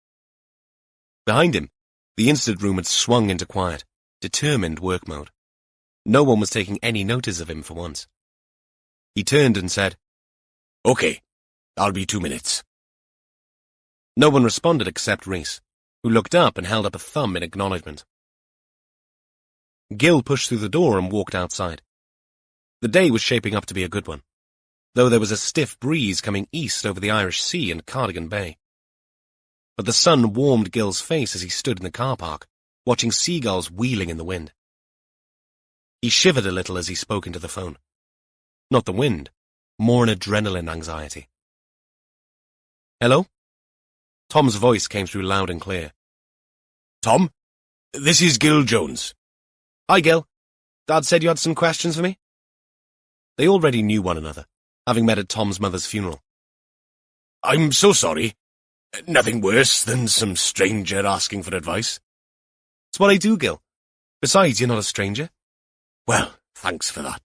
Behind him, the incident room had swung into quiet, determined work mode. No one was taking any notice of him for once. He turned and said, Okay, I'll be 2 minutes. No one responded except Rhys, who looked up and held up a thumb in acknowledgement. Gil pushed through the door and walked outside. The day was shaping up to be a good one, though there was a stiff breeze coming east over the Irish Sea and Cardigan Bay. But the sun warmed Gil's face as he stood in the car park, watching seagulls wheeling in the wind. He shivered a little as he spoke into the phone. Not the wind, more an adrenaline anxiety. Hello? Tom's voice came through loud and clear. Tom, this is Gil Jones. Hi, Gil. Dad said you had some questions for me? They already knew one another, having met at Tom's mother's funeral. I'm so sorry. Nothing worse than some stranger asking for advice. It's what I do, Gil. Besides, you're not a stranger. Well, thanks for that.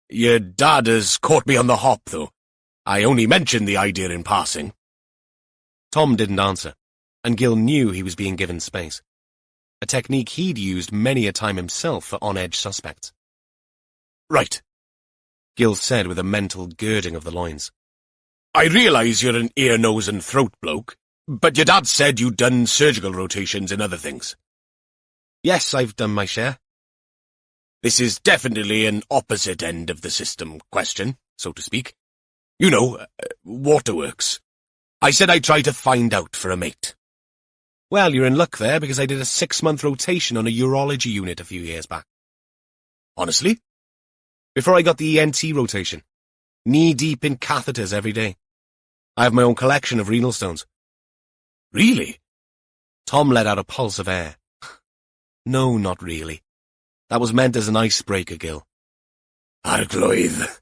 Your dad has caught me on the hop, though. I only mentioned the idea in passing. Tom didn't answer, and Gil knew he was being given space, a technique he'd used many a time himself for on-edge suspects. Right, Gil said with a mental girding of the loins. I realise you're an ear, nose and throat bloke, but your dad said you'd done surgical rotations and other things. Yes, I've done my share. This is definitely an opposite end of the system question, so to speak. You know, waterworks. I said I'd try to find out for a mate. Well, you're in luck there, because I did a 6-month rotation on a urology unit a few years back. Honestly? Before I got the ENT rotation. Knee-deep in catheters every day. I have my own collection of renal stones. Really? Tom let out a pulse of air. No, not really. That was meant as an icebreaker, Gil. Arglwydd,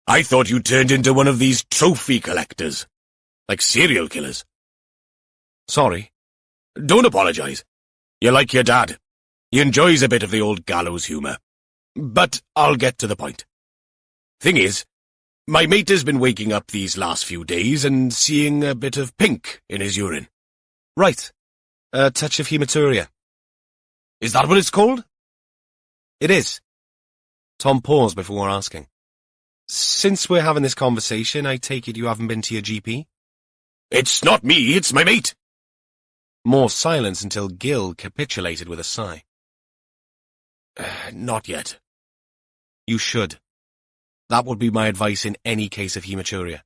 I thought you turned into one of these trophy collectors. Like serial killers. Sorry. Don't apologise. You're like your dad. He enjoys a bit of the old gallows humour. But I'll get to the point. Thing is, my mate has been waking up these last few days and seeing a bit of pink in his urine. Right. A touch of hematuria. Is that what it's called? It is. Tom paused before asking. Since we're having this conversation, I take it you haven't been to your GP? It's not me, it's my mate. More silence until Gil capitulated with a sigh. Not yet. You should. That would be my advice in any case of hematuria.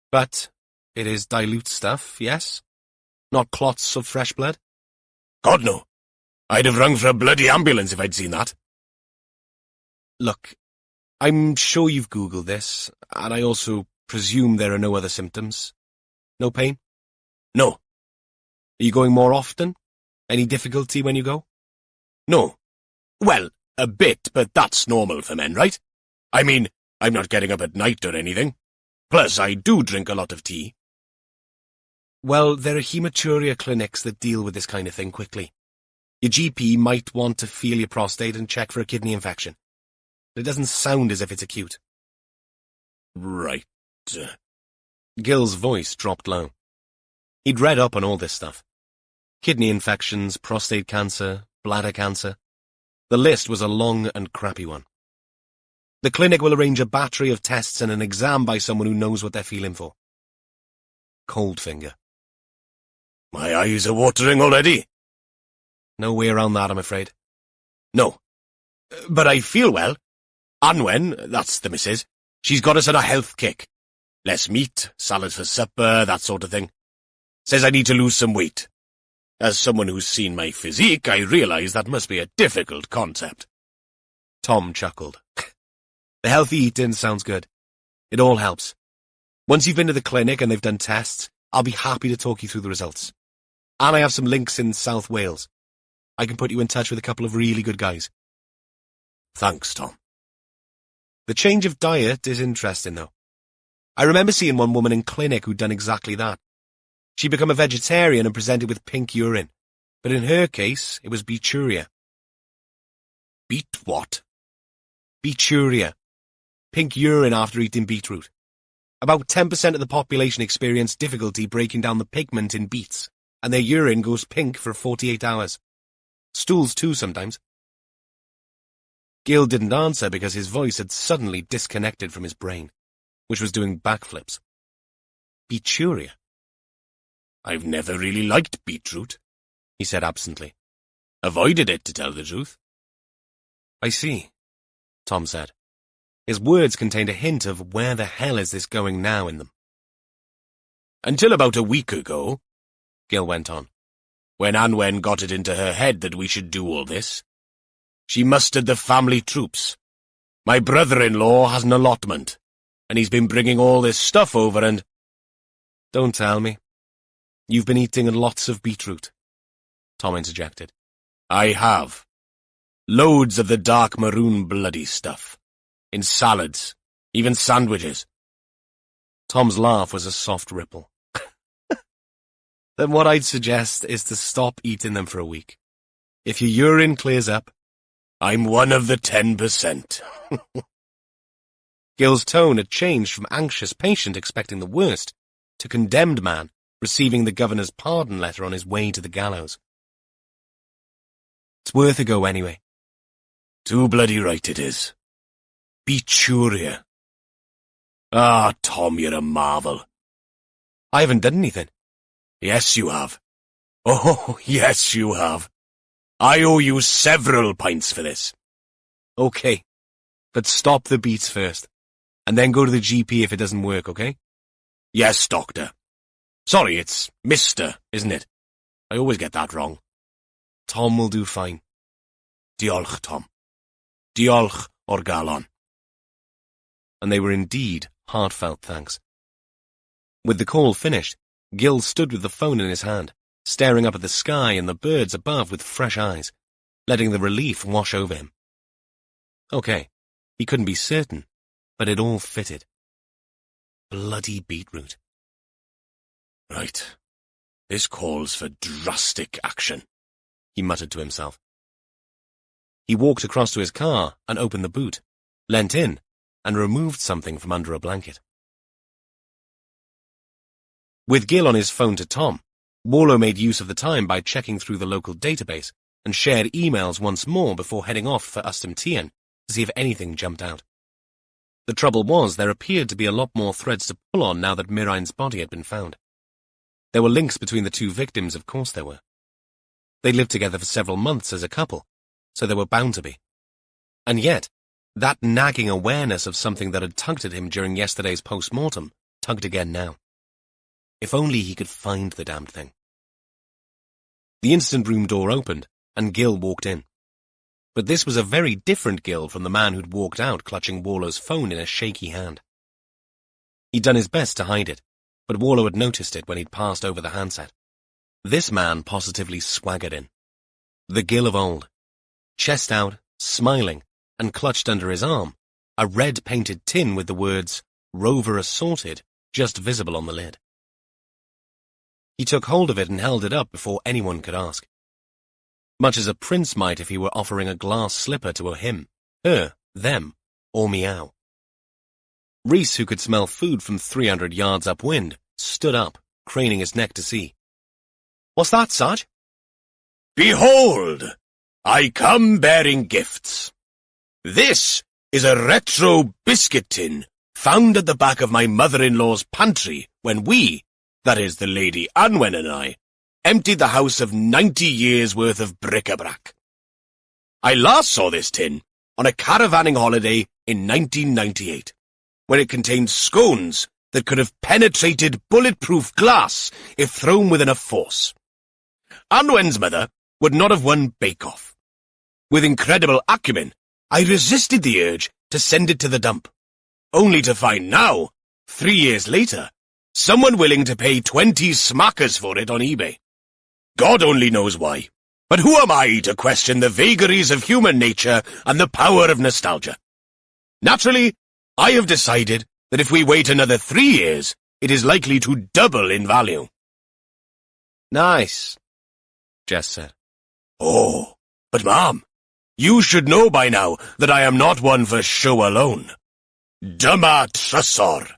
But it is dilute stuff, yes? Not clots of fresh blood? God, no. I'd have rung for a bloody ambulance if I'd seen that. Look, I'm sure you've Googled this, and I also presume there are no other symptoms. No pain? No. Are you going more often? Any difficulty when you go? No. Well, a bit, but that's normal for men, right? I mean, I'm not getting up at night or anything. Plus, I do drink a lot of tea. Well, there are hematuria clinics that deal with this kind of thing quickly. Your GP might want to feel your prostate and check for a kidney infection. But it doesn't sound as if it's acute. Right. Gil's voice dropped low. He'd read up on all this stuff. Kidney infections, prostate cancer, bladder cancer. The list was a long and crappy one. The clinic will arrange a battery of tests and an exam by someone who knows what they're feeling for. Cold finger. My eyes are watering already. No way around that, I'm afraid. No. But I feel well. Anwen, that's the missus, she's got us on a health kick. Less meat, salad for supper, that sort of thing. Says I need to lose some weight. As someone who's seen my physique, I realise that must be a difficult concept. Tom chuckled. The healthy eating sounds good. It all helps. Once you've been to the clinic and they've done tests, I'll be happy to talk you through the results. And I have some links in South Wales. I can put you in touch with a couple of really good guys. Thanks, Tom. The change of diet is interesting, though. I remember seeing one woman in clinic who'd done exactly that. She'd become a vegetarian and presented with pink urine, but in her case, it was beeturia. Beet what? Beeturia. Pink urine after eating beetroot. About 10% of the population experience difficulty breaking down the pigment in beets, and their urine goes pink for 48 hours. Stools too sometimes. Gil didn't answer because his voice had suddenly disconnected from his brain, which was doing backflips. Beeturia. I've never really liked beetroot, he said absently. Avoided it, to tell the truth. I see, Tom said. His words contained a hint of where the hell is this going now in them. Until about a week ago, Gil went on, when Anwen got it into her head that we should do all this. She mustered the family troops. My brother-in-law has an allotment, and he's been bringing all this stuff over and— Don't tell me. You've been eating lots of beetroot, Tom interjected. I have. Loads of the dark maroon bloody stuff. In salads, even sandwiches. Tom's laugh was a soft ripple. Then what I'd suggest is to stop eating them for a week. If your urine clears up— I'm one of the 10%. Gil's tone had changed from anxious patient expecting the worst to condemned man receiving the governor's pardon letter on his way to the gallows. It's worth a go anyway. Too bloody right it is. Beeturia. Ah, Tom, you're a marvel. I haven't done anything. Yes, you have. Oh, yes, you have. I owe you several pints for this. Okay, but stop the beats first, and then go to the GP if it doesn't work, okay? Yes, doctor. Sorry, it's Mr., isn't it? I always get that wrong. Tom will do fine. Diolch, Tom. Diolch o'r galon. And they were indeed heartfelt thanks. With the call finished, Gil stood with the phone in his hand, staring up at the sky and the birds above with fresh eyes, letting the relief wash over him. Okay, he couldn't be certain, but it all fitted. Bloody beetroot. Right. This calls for drastic action, he muttered to himself. He walked across to his car and opened the boot, leant in, and removed something from under a blanket. With Gil on his phone to Tom, Warlow made use of the time by checking through the local database and shared emails once more before heading off for Ustamtian to see if anything jumped out. The trouble was there appeared to be a lot more threads to pull on now that Mirain's body had been found. There were links between the two victims, of course there were. They'd lived together for several months as a couple, so there were bound to be. And yet, that nagging awareness of something that had tugged at him during yesterday's post-mortem tugged again now. If only he could find the damned thing. The instant room door opened, and Gil walked in. But this was a very different Gil from the man who'd walked out clutching Warlow's phone in a shaky hand. He'd done his best to hide it, but Warlow had noticed it when he'd passed over the handset. This man positively swaggered in. The Gil of old. Chest out, smiling, and clutched under his arm a red-painted tin with the words "Rover Assaulted" just visible on the lid. He took hold of it and held it up before anyone could ask. Much as a prince might if he were offering a glass slipper to a him, her, them, or meow. Rhys, who could smell food from 300 yards upwind, stood up, craning his neck to see. "What's that, Sarge?" "Behold! I come bearing gifts. This is a retro biscuit tin found at the back of my mother-in-law's pantry when we, that is the Lady Anwen and I, emptied the house of 90 years' worth of bric-a-brac. I last saw this tin on a caravanning holiday in 1998, when it contained scones that could have penetrated bulletproof glass if thrown with enough force. Anwen's mother would not have won bake-off. With incredible acumen, I resisted the urge to send it to the dump, only to find now, 3 years later, someone willing to pay 20 smackers for it on eBay. God only knows why, but who am I to question the vagaries of human nature and the power of nostalgia? Naturally, I have decided that if we wait another 3 years, it is likely to double in value." "Nice," Jess said. "Oh, but Mom, you should know by now that I am not one for show alone. Dyma trysor."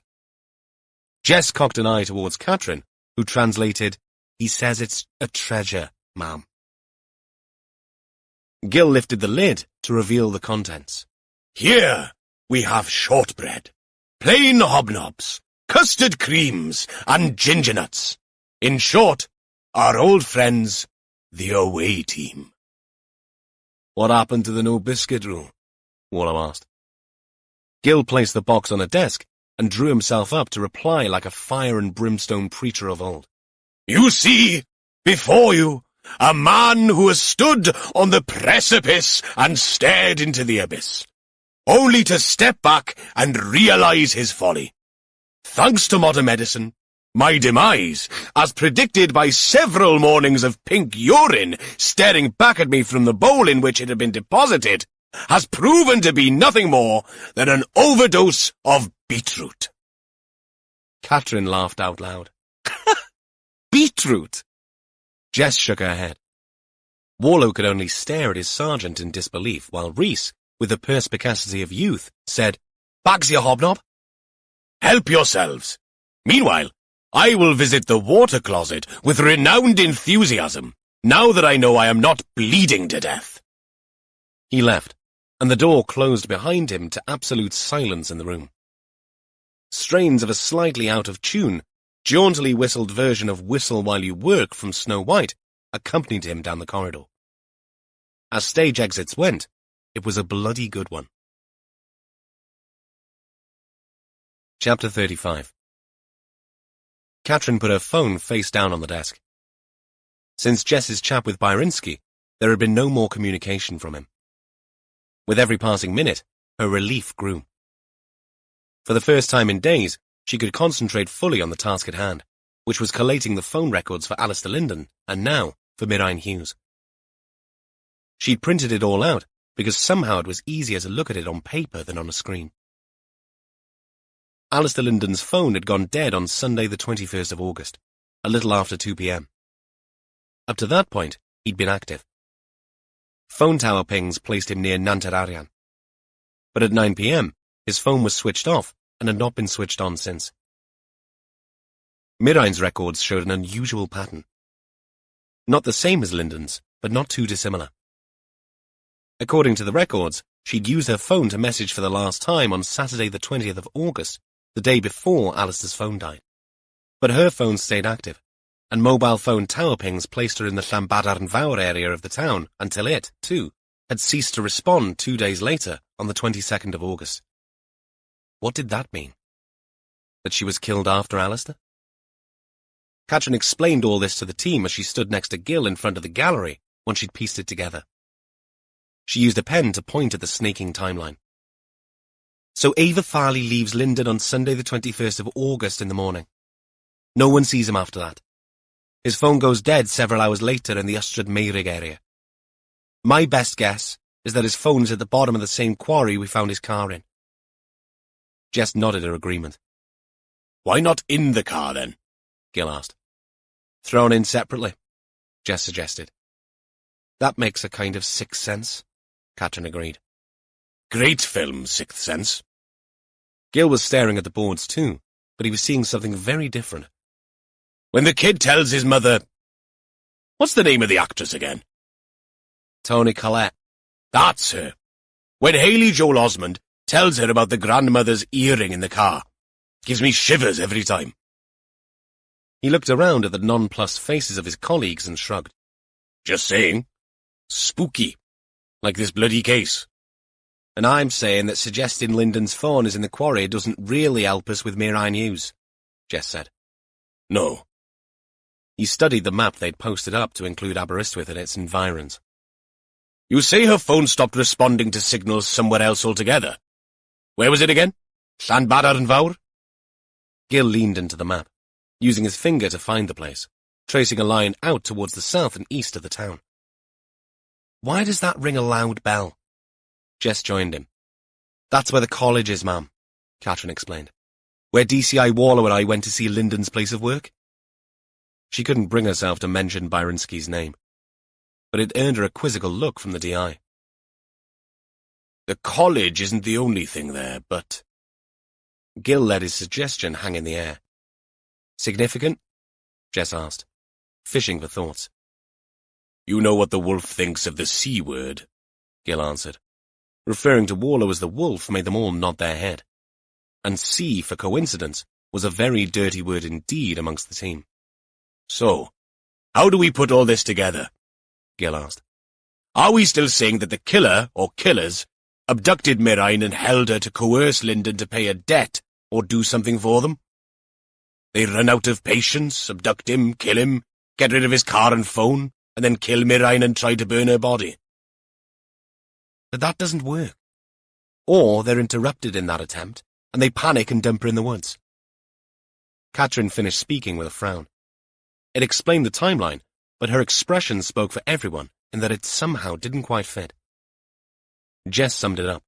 Jess cocked an eye towards Catrin, who translated, "He says it's a treasure, ma'am." Gil lifted the lid to reveal the contents. "Here we have shortbread, plain hobnobs, custard creams, and ginger nuts. In short, our old friends, the away team." "What happened to the no-biscuit rule?" Wallow asked. Gil placed the box on a desk and drew himself up to reply like a fire and brimstone preacher of old. "You see, before you, a man who has stood on the precipice and stared into the abyss, only to step back and realize his folly. Thanks to modern medicine, my demise, as predicted by several mornings of pink urine staring back at me from the bowl in which it had been deposited, has proven to be nothing more than an overdose of beetroot." Catrin laughed out loud. "Beetroot!" Jess shook her head. Wallow could only stare at his sergeant in disbelief, while Rhys, with the perspicacity of youth, said, "Bags your hobnob." "Help yourselves. Meanwhile, I will visit the water closet with renowned enthusiasm, now that I know I am not bleeding to death." He left, and the door closed behind him to absolute silence in the room. Strains of a slightly out-of-tune, jauntily whistled version of Whistle While You Work from Snow White accompanied him down the corridor. As stage exits went, it was a bloody good one. Chapter 35. Catrin put her phone face down on the desk. Since Jess's chat with Byrinsky, there had been no more communication from him. With every passing minute, her relief grew. For the first time in days, she could concentrate fully on the task at hand, which was collating the phone records for Alistair Linden, and now for Mirain Hughes. She'd printed it all out, because somehow it was easier to look at it on paper than on a screen. Alistair Linden's phone had gone dead on Sunday the 21st of August, a little after 2 p.m. Up to that point, he'd been active. Phone tower pings placed him near Nantararian. But at 9 p.m., his phone was switched off and had not been switched on since. Mirain's records showed an unusual pattern. Not the same as Linden's, but not too dissimilar. According to the records, she'd used her phone to message for the last time on Saturday the 20th of August, the day before Alistair's phone died. But her phone stayed active, and mobile phone tower pings placed her in the Llanbadarn area of the town until it, too, had ceased to respond 2 days later on the 22nd of August. What did that mean? That she was killed after Alistair? Catrin explained all this to the team as she stood next to Gil in front of the gallery once she'd pieced it together. She used a pen to point at the snaking timeline. So Ava Farley leaves Linden on Sunday the 21st of August in the morning. No one sees him after that. His phone goes dead several hours later in the Ystrad Meirig area. My best guess is that his phone's at the bottom of the same quarry we found his car in. Jess nodded her agreement. Why not in the car, then? Gil asked. Thrown in separately, Jess suggested. That makes a kind of Sixth Sense, Katrin agreed. Great film, Sixth Sense. Gil was staring at the boards too, but he was seeing something very different. When the kid tells his mother... What's the name of the actress again? Toni Collette. That's her. When Haley Joel Osment tells her about the grandmother's earring in the car. Gives me shivers every time. He looked around at the nonplussed faces of his colleagues and shrugged. Just saying. Spooky. Like this bloody case. And I'm saying that suggesting Lyndon's phone is in the quarry doesn't really help us with Mirai News, Jess said. No. He studied the map they'd posted up to include Aberystwyth and its environs. You say her phone stopped responding to signals somewhere else altogether. Where was it again? Llanbadar and Fawr? Gil leaned into the map, using his finger to find the place, tracing a line out towards the south and east of the town. Why does that ring a loud bell? Jess joined him. That's where the college is, ma'am, Katrin explained. Where DCI Warlow and I went to see Lyndon's place of work. She couldn't bring herself to mention Byrinsky's name, but it earned her a quizzical look from the DI. The college isn't the only thing there, but... Gil let his suggestion hang in the air. Significant? Jess asked, fishing for thoughts. You know what the wolf thinks of the C word, Gil answered. Referring to Warlow as the wolf made them all nod their head. And C, for coincidence, was a very dirty word indeed amongst the team. So, how do we put all this together? Gil asked. Are we still saying that the killer, or killers, abducted Mirain and held her to coerce Lyndon to pay a debt or do something for them? They run out of patience, abduct him, kill him, get rid of his car and phone, and then kill Mirain and try to burn her body. But that doesn't work. Or they're interrupted in that attempt, and they panic and dump her in the woods. Katrin finished speaking with a frown. It explained the timeline, but her expression spoke for everyone in that it somehow didn't quite fit. Jess summed it up.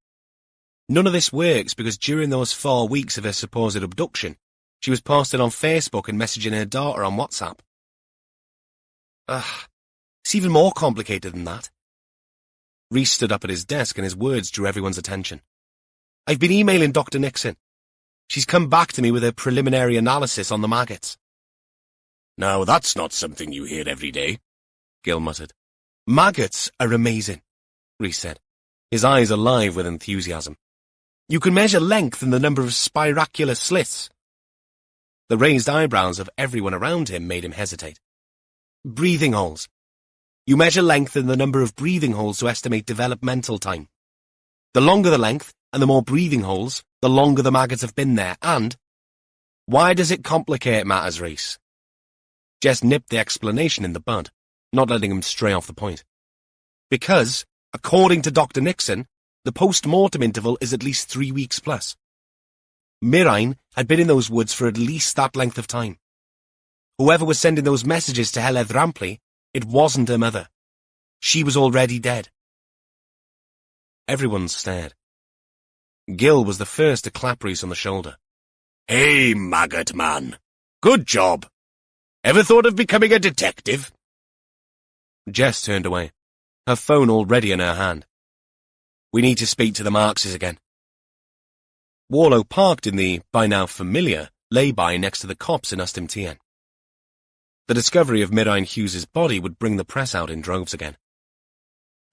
None of this works because during those 4 weeks of her supposed abduction, she was posted on Facebook and messaging her daughter on WhatsApp. It's even more complicated than that. Rhys stood up at his desk and his words drew everyone's attention. I've been emailing Dr. Nixon. She's come back to me with her preliminary analysis on the maggots. Now that's not something you hear every day, Gil muttered. Maggots are amazing, Rhys said, his eyes alive with enthusiasm. You can measure length and the number of spiracular slits. The raised eyebrows of everyone around him made him hesitate. Breathing holes. You measure length and the number of breathing holes to estimate developmental time. The longer the length and the more breathing holes, the longer the maggots have been there, and... Why does it complicate matters, Rhys? Jess nipped the explanation in the bud, not letting him stray off the point. Because, according to Dr. Nixon, the post-mortem interval is at least 3 weeks plus. Mirain had been in those woods for at least that length of time. Whoever was sending those messages to Heledd Rampley, it wasn't her mother. She was already dead. Everyone stared. Gil was the first to clap Rhys on the shoulder. Hey, maggot man. Good job. Ever thought of becoming a detective? Jess turned away, her phone already in her hand. We need to speak to the Marxes again. Warlow parked in the, by now familiar, lay-by next to the cops in Ystum Tien. The discovery of Mirain Hughes's body would bring the press out in droves again.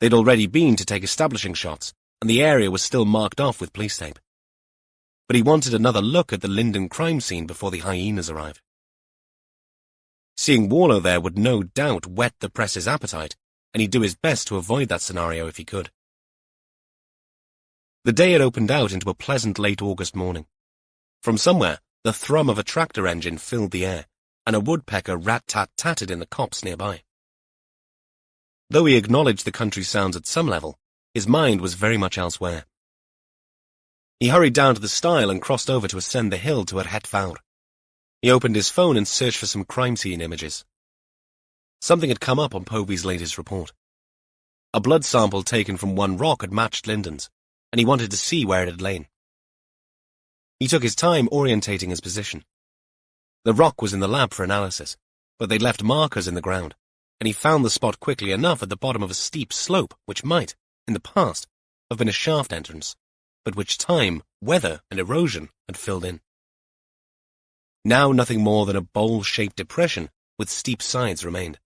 They'd already been to take establishing shots, and the area was still marked off with police tape. But he wanted another look at the Lyndon crime scene before the hyenas arrived. Seeing Warlow there would no doubt whet the press's appetite, and he'd do his best to avoid that scenario if he could. The day had opened out into a pleasant late August morning. From somewhere, the thrum of a tractor engine filled the air, and a woodpecker rat-tat-tatted in the copse nearby. Though he acknowledged the country sounds at some level, his mind was very much elsewhere. He hurried down to the stile and crossed over to ascend the hill to Het Fawr. He opened his phone and searched for some crime scene images. Something had come up on Povey's latest report. A blood sample taken from one rock had matched Lyndon's, and he wanted to see where it had lain. He took his time orientating his position. The rock was in the lab for analysis, but they'd left markers in the ground, and he found the spot quickly enough at the bottom of a steep slope which might, in the past, have been a shaft entrance, but which time, weather, and erosion had filled in. Now nothing more than a bowl-shaped depression with steep sides remained.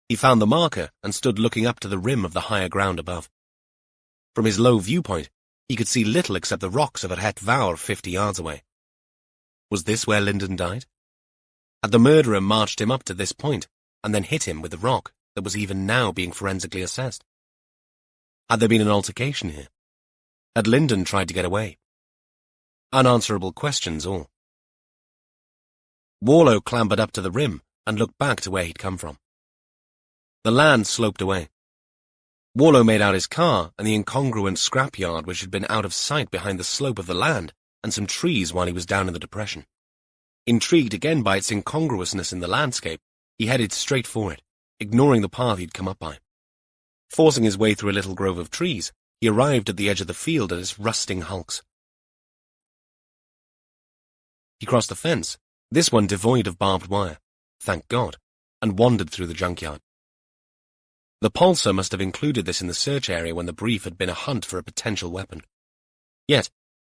He found the marker and stood looking up to the rim of the higher ground above. From his low viewpoint, he could see little except the rocks of Het Vawr 50 yards away. Was this where Lyndon died? Had the murderer marched him up to this point and then hit him with the rock that was even now being forensically assessed? Had there been an altercation here? Had Lyndon tried to get away? Unanswerable questions all. Warlow clambered up to the rim and looked back to where he'd come from. The land sloped away. Warlow made out his car and the incongruent scrapyard which had been out of sight behind the slope of the land and some trees while he was down in the depression. Intrigued again by its incongruousness in the landscape, he headed straight for it, ignoring the path he'd come up by. Forcing his way through a little grove of trees, he arrived at the edge of the field at its rusting hulks. He crossed the fence, this one devoid of barbed wire, thank God, and wandered through the junkyard. The pulsar must have included this in the search area when the brief had been a hunt for a potential weapon. Yet,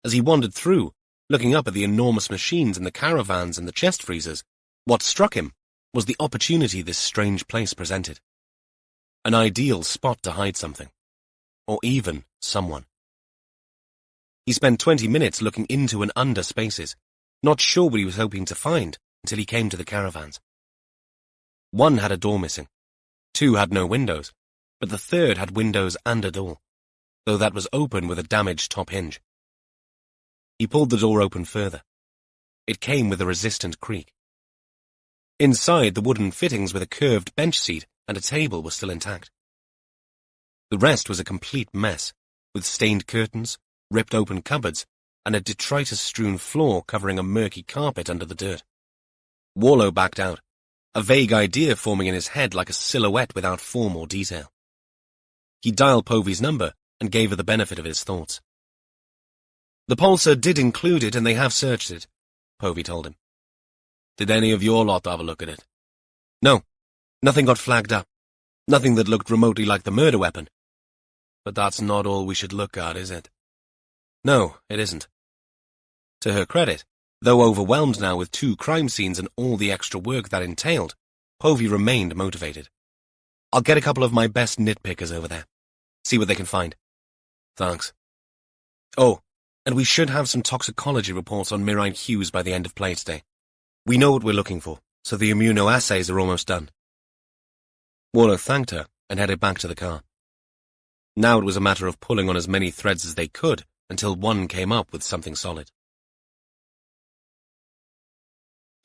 as he wandered through, looking up at the enormous machines and the caravans and the chest freezers, what struck him was the opportunity this strange place presented. An ideal spot to hide something. Or even someone. He spent 20 minutes looking into and under spaces, not sure what he was hoping to find until he came to the caravans. One had a door missing. Two had no windows, but the third had windows and a door, though that was open with a damaged top hinge. He pulled the door open further. It came with a resistant creak. Inside, the wooden fittings with a curved bench seat and a table were still intact. The rest was a complete mess, with stained curtains, ripped open cupboards, and a detritus-strewn floor covering a murky carpet under the dirt. Warlow backed out, a vague idea forming in his head like a silhouette without form or detail. He dialed Povey's number and gave her the benefit of his thoughts. The pulsar did include it and they have searched it, Povey told him. Did any of your lot have a look at it? No, nothing got flagged up. Nothing that looked remotely like the murder weapon. But that's not all we should look at, is it? No, it isn't. To her credit, though overwhelmed now with 2 crime scenes and all the extra work that entailed, Povey remained motivated. I'll get a couple of my best nitpickers over there. See what they can find. Thanks. Oh, and we should have some toxicology reports on Mirine Hughes by the end of play today. We know what we're looking for, so the immunoassays are almost done. Warlow thanked her and headed back to the car. Now it was a matter of pulling on as many threads as they could until one came up with something solid.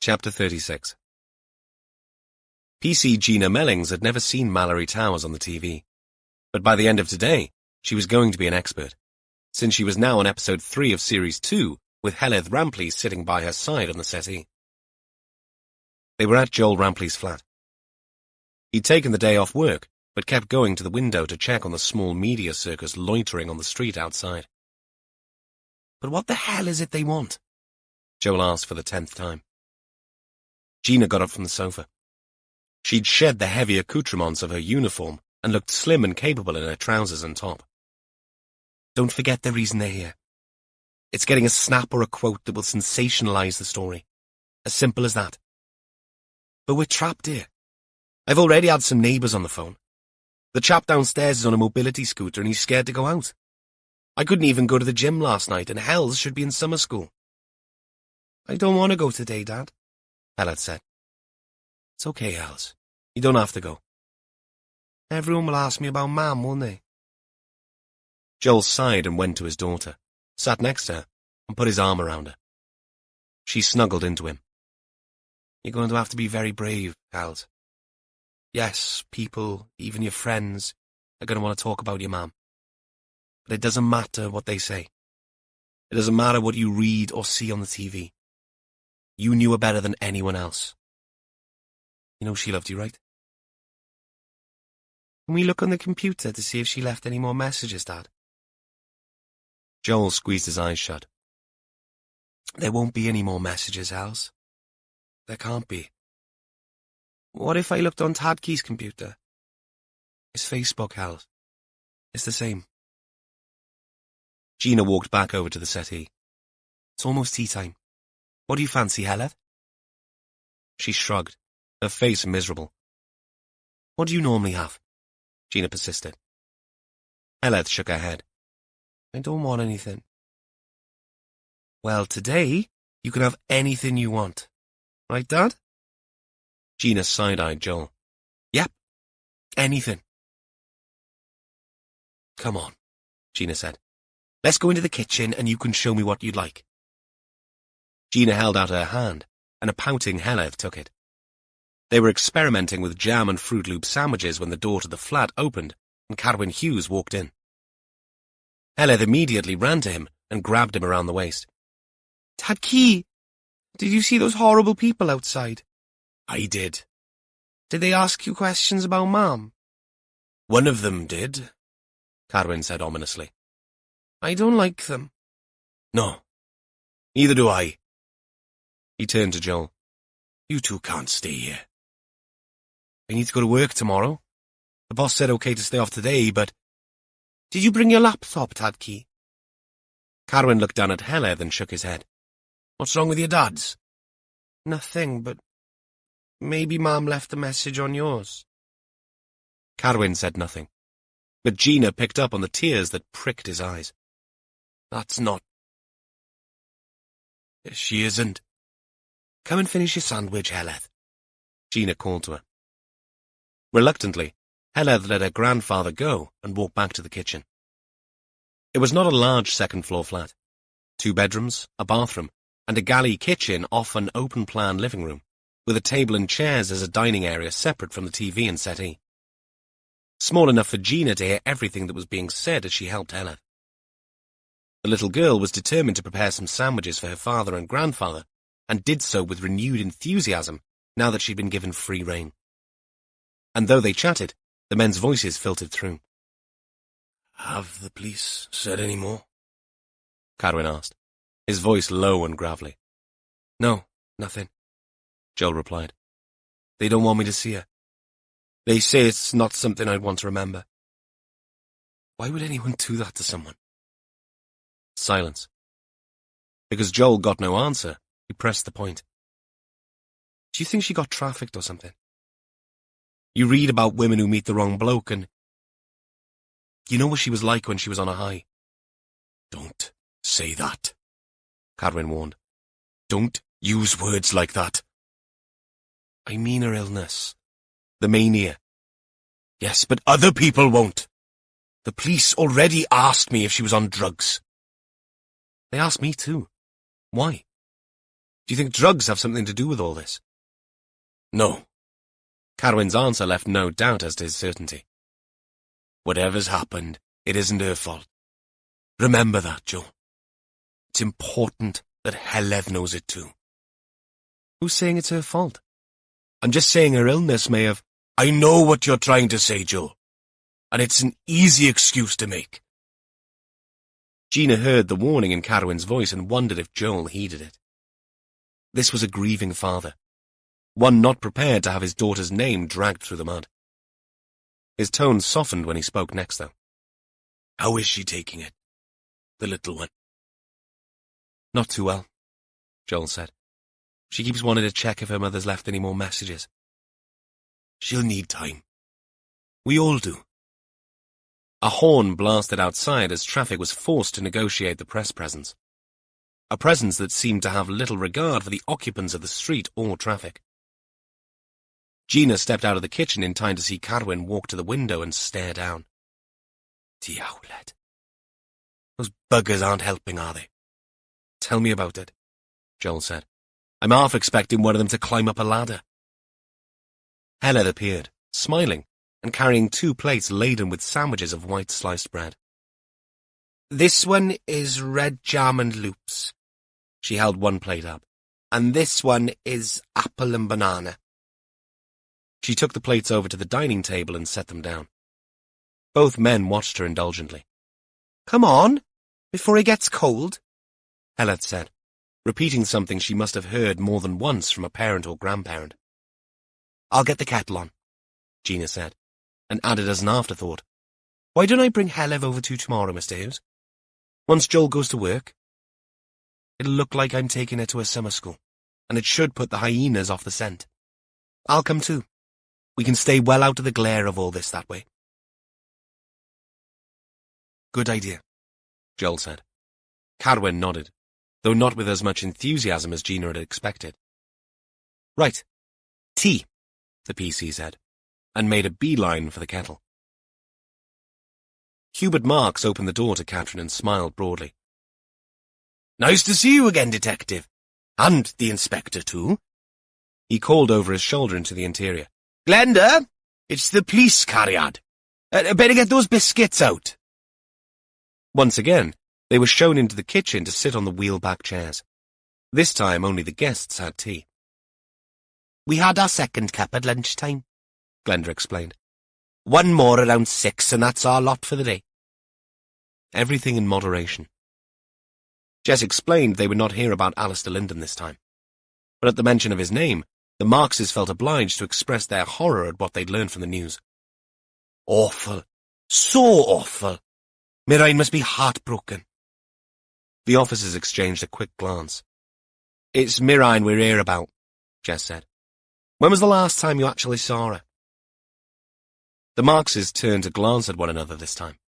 Chapter 36. PC Gina Mellings had never seen Mallory Towers on the TV, but by the end of today, she was going to be an expert, since she was now on episode 3 of Series 2, with Heleth Rampley sitting by her side on the settee. They were at Joel Rampley's flat. He'd taken the day off work, but kept going to the window to check on the small media circus loitering on the street outside. But what the hell is it they want? Joel asked for the 10th time. Gina got up from the sofa. She'd shed the heavy accoutrements of her uniform and looked slim and capable in her trousers and top. Don't forget the reason they're here. It's getting a snap or a quote that will sensationalize the story. As simple as that. But we're trapped here. I've already had some neighbours on the phone. The chap downstairs is on a mobility scooter and he's scared to go out. I couldn't even go to the gym last night and Hells should be in summer school. I don't want to go today, Dad, Heleth said. It's okay, Hells. You don't have to go. Everyone will ask me about Mum, won't they? Joel sighed and went to his daughter, sat next to her, and put his arm around her. She snuggled into him. You're going to have to be very brave, Hells. Yes, people, even your friends, are going to want to talk about your mum. But it doesn't matter what they say. It doesn't matter what you read or see on the TV. You knew her better than anyone else. You know she loved you, right? Can we look on the computer to see if she left any more messages, Dad? Joel squeezed his eyes shut. There won't be any more messages, Els. There can't be. What if I looked on Tadkey's computer? His Facebook, Els. It's the same. Gina walked back over to the settee. It's almost tea time. What do you fancy, Heledd? She shrugged, her face miserable. What do you normally have? Gina persisted. Heledd shook her head. I don't want anything. Well, today, you can have anything you want. Right, Dad? Gina side-eyed Joel. Yep. Anything. Come on, Gina said. Let's go into the kitchen and you can show me what you'd like. Gina held out her hand, and a pouting Heledd took it. They were experimenting with jam and Fruit Loop sandwiches when the door to the flat opened and Carwyn Hughes walked in. Heledd immediately ran to him and grabbed him around the waist. Tadkey, did you see those horrible people outside? I did. Did they ask you questions about Mom? One of them did, Carwyn said ominously. I don't like them. No, neither do I. He turned to Joel. You two can't stay here. I need to go to work tomorrow. The boss said okay to stay off today, but... Did you bring your laptop, Tadkey? Carwyn looked down at Heledd and shook his head. What's wrong with your dads? Nothing, but... Maybe Mom left a message on yours. Carwyn said nothing, but Gina picked up on the tears that pricked his eyes. That's not... She isn't. Come and finish your sandwich, Heledd. Gina called to her. Reluctantly, Heledd let her grandfather go and walked back to the kitchen. It was not a large second-floor flat. 2 bedrooms, a bathroom, and a galley kitchen off an open-plan living room, with a table and chairs as a dining area separate from the TV and settee. Small enough for Gina to hear everything that was being said as she helped Heledd. The little girl was determined to prepare some sandwiches for her father and grandfather, and did so with renewed enthusiasm now that she'd been given free rein. And though they chatted, the men's voices filtered through. Have the police said any more? Carwyn asked, his voice low and gravelly. No, nothing, Joel replied. They don't want me to see her. They say it's not something I'd want to remember. Why would anyone do that to someone? Silence. Because Joel got no answer, he pressed the point. Do you think she got trafficked or something? You read about women who meet the wrong bloke and... You know what she was like when she was on a high. Don't say that, Carwyn warned. Don't use words like that. I mean her illness. The mania. Yes, but other people won't. The police already asked me if she was on drugs. They asked me too. Why? Do you think drugs have something to do with all this? No. Carwyn's answer left no doubt as to his certainty. Whatever's happened, it isn't her fault. Remember that, Joe. It's important that Heledd knows it too. Who's saying it's her fault? I'm just saying her illness may have... I know what you're trying to say, Joe, and it's an easy excuse to make. Gina heard the warning in Carwyn's voice and wondered if Joel heeded it. This was a grieving father, one not prepared to have his daughter's name dragged through the mud. His tone softened when he spoke next, though. How is she taking it, the little one? Not too well, Joel said. She keeps wanting to check if her mother's left any more messages. She'll need time. We all do. A horn blasted outside as traffic was forced to negotiate the press presence. A presence that seemed to have little regard for the occupants of the street or traffic. Gina stepped out of the kitchen in time to see Carwyn walk to the window and stare down. Diawled. Those buggers aren't helping, are they? Tell me about it, Joel said. I'm half expecting one of them to climb up a ladder. Heledd appeared, smiling, and carrying 2 plates laden with sandwiches of white sliced bread. This one is red jam and loops. She held 1 plate up. And this one is apple and banana. She took the plates over to the dining table and set them down. Both men watched her indulgently. "Come on, before it gets cold," Heleth said, repeating something she must have heard more than once from a parent or grandparent. "I'll get the kettle on," Gina said, and added as an afterthought, "Why don't I bring Heleth over to you tomorrow, Mr. Hughes? Once Joel goes to work, it'll look like I'm taking her to a summer school, and it should put the hyenas off the scent. I'll come too. We can stay well out of the glare of all this that way." "Good idea," Joel said. Carwyn nodded, though not with as much enthusiasm as Gina had expected. "Right. Tea," the PC said, and made a beeline for the kettle. Hubert Marks opened the door to Catherine and smiled broadly. "Nice to see you again, Detective. And the Inspector, too." He called over his shoulder into the interior. "Glenda, it's the police carryard. Better get those biscuits out." Once again, they were shown into the kitchen to sit on the wheel-back chairs. This time only the guests had tea. "We had our second cup at lunchtime," Glenda explained. "One more around 6, and that's our lot for the day." Everything in moderation. Jess explained they would not hear about Alistair Linden this time. But at the mention of his name, the Markses felt obliged to express their horror at what they'd learned from the news. "Awful. So awful. Mirain must be heartbroken." The officers exchanged a quick glance. "It's Mirain we're here about," Jess said. "When was the last time you actually saw her?" The Markses turned to glance at one another this time.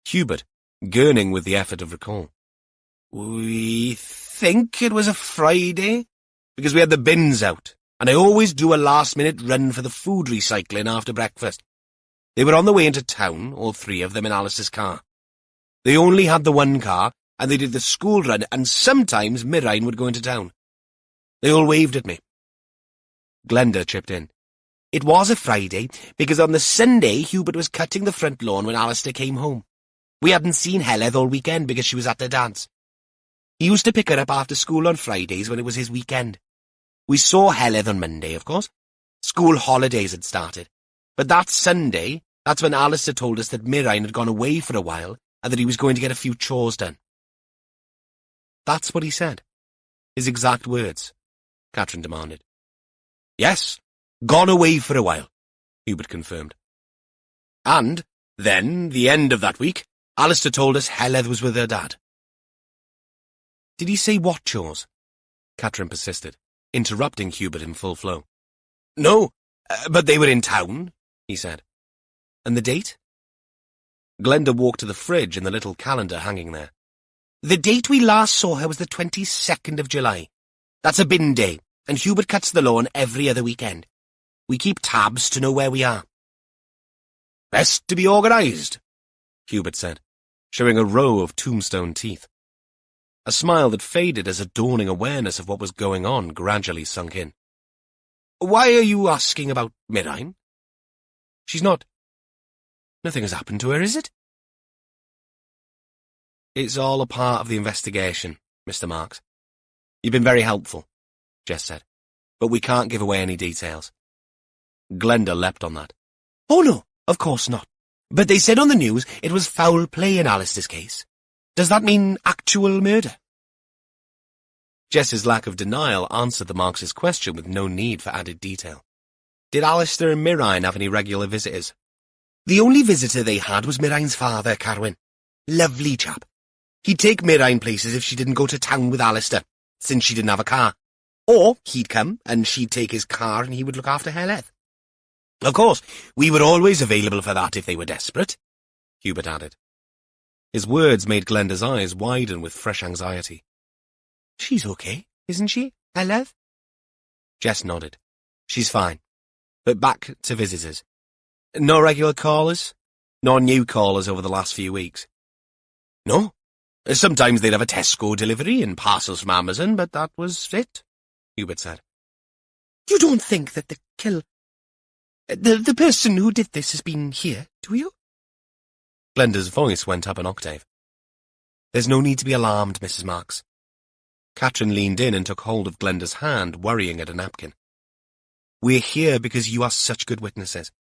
Hubert, gurning with the effort of recall. "We think it was a Friday, because we had the bins out, and I always do a last-minute run for the food recycling after breakfast. They were on the way into town, all three of them in Alice's car. They only had the one car, and they did the school run, and sometimes Mirain would go into town. They all waved at me." Glenda chipped in. "It was a Friday, because on the Sunday Hubert was cutting the front lawn when Alistair came home. We hadn't seen Heleth all weekend because she was at the dance. He used to pick her up after school on Fridays when it was his weekend. We saw Heleth on Monday, of course. School holidays had started. But that Sunday, that's when Alistair told us that Mirain had gone away for a while and that he was going to get a few chores done." "That's what he said? His exact words?" Catherine demanded. "Yes, gone away for a while," Hubert confirmed. "And then, the end of that week, Alistair told us Heleth was with her dad." "Did he say what chores?" Catherine persisted, interrupting Hubert in full flow. "No, but they were in town," he said. "And the date?" Glenda walked to the fridge and the little calendar hanging there. "The date we last saw her was the 22nd of July. That's a bin day, and Hubert cuts the lawn every other weekend. We keep tabs to know where we are." "Best to be organised," Hubert said, showing a row of tombstone teeth. A smile that faded as a dawning awareness of what was going on gradually sunk in. "Why are you asking about Mirain? She's not... Nothing has happened to her, is it?" "It's all a part of the investigation, Mr. Marks. You've been very helpful," Jess said, "but we can't give away any details." Glenda leapt on that. "Oh no, of course not. But they said on the news it was foul play in Alistair's case. Does that mean actual murder?" Jess's lack of denial answered the Marks' question with no need for added detail. "Did Alistair and Mirain have any regular visitors?" "The only visitor they had was Mirain's father, Carwyn. Lovely chap. He'd take Mirain places if she didn't go to town with Alistair, since she didn't have a car. Or he'd come, and she'd take his car and he would look after Heleth. Of course, we were always available for that if they were desperate," Hubert added. His words made Glenda's eyes widen with fresh anxiety. "She's okay, isn't she, Heleth?" Jess nodded. "She's fine. But back to visitors. No regular callers? No new callers over the last few weeks?" "No. Sometimes they'd have a Tesco delivery and parcels from Amazon, but that was it," Hubert said. "You don't think that the person who did this has been here, do you?" Glenda's voice went up an octave. "There's no need to be alarmed, Mrs. Marks." Catherine leaned in and took hold of Glenda's hand, worrying at a napkin. "We're here because you are such good witnesses.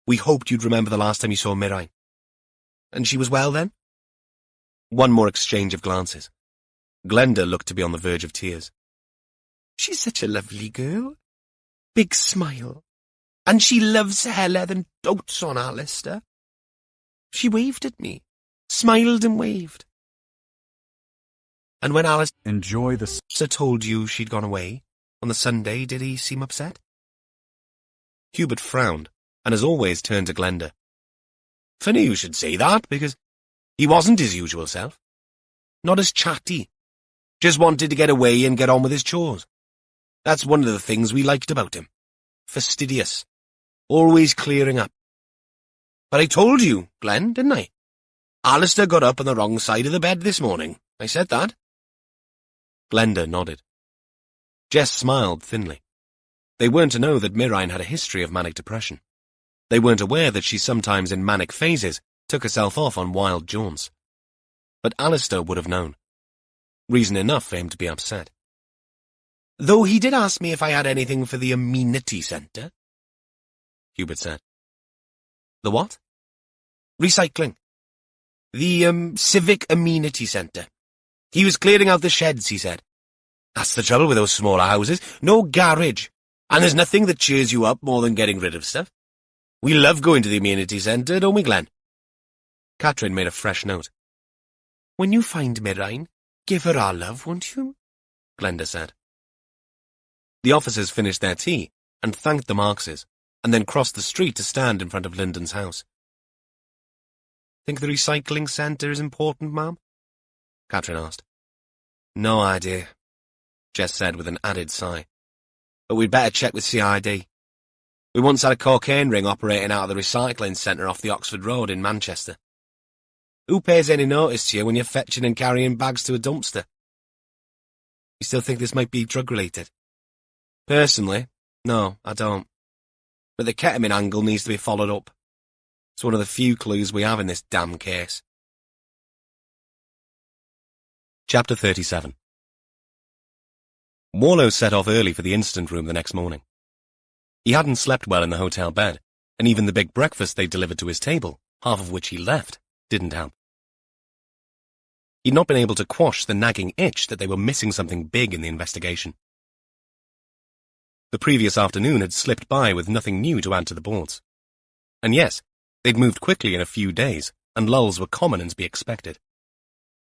We hoped you'd remember the last time you saw Mirain. And she was well then? One more exchange of glances. Glenda looked to be on the verge of tears. She's such a lovely girl. Big smile. And she loves Helen and dotes on Alistair. She waved at me, smiled and waved. And when Alistair Enjoy the... told you she'd gone away on the Sunday, did he seem upset? Hubert frowned, and as always turned to Glenda. Funny you should say that, because he wasn't his usual self. Not as chatty. Just wanted to get away and get on with his chores. That's one of the things we liked about him. Fastidious. Always clearing up. But I told you, Glenn, didn't I? Alistair got up on the wrong side of the bed this morning. I said that. Glenda nodded. Jess smiled thinly. They weren't to know that Mirain had a history of manic depression. They weren't aware that she sometimes in manic phases took herself off on wild jaunts. But Alistair would have known. Reason enough for him to be upset. Though he did ask me if I had anything for the amenity centre, Hubert said. The what? Recycling. The, civic amenity centre. He was clearing out the sheds, he said. That's the trouble with those smaller houses. No garage. And there's nothing that cheers you up more than getting rid of stuff. We love going to the amenity centre, don't we, Glenn? Catherine made a fresh note. When you find Mirain, give her our love, won't you? Glenda said. The officers finished their tea and thanked the Markses, and then crossed the street to stand in front of Lyndon's house. Think the recycling centre is important, Ma'am? Catherine asked. No idea, Jess said with an added sigh. But we'd better check with CID. We once had a cocaine ring operating out of the recycling centre off the Oxford Road in Manchester. Who pays any notice to you when you're fetching and carrying bags to a dumpster? You still think this might be drug-related? Personally, no, I don't. But the ketamine angle needs to be followed up. It's one of the few clues we have in this damn case. Chapter 37. Warlow set off early for the incident room the next morning. He hadn't slept well in the hotel bed, and even the big breakfast they delivered to his table, half of which he left, didn't help. He'd not been able to quash the nagging itch that they were missing something big in the investigation. The previous afternoon had slipped by with nothing new to add to the boards. And yes, they'd moved quickly in a few days, and lulls were common and to be expected.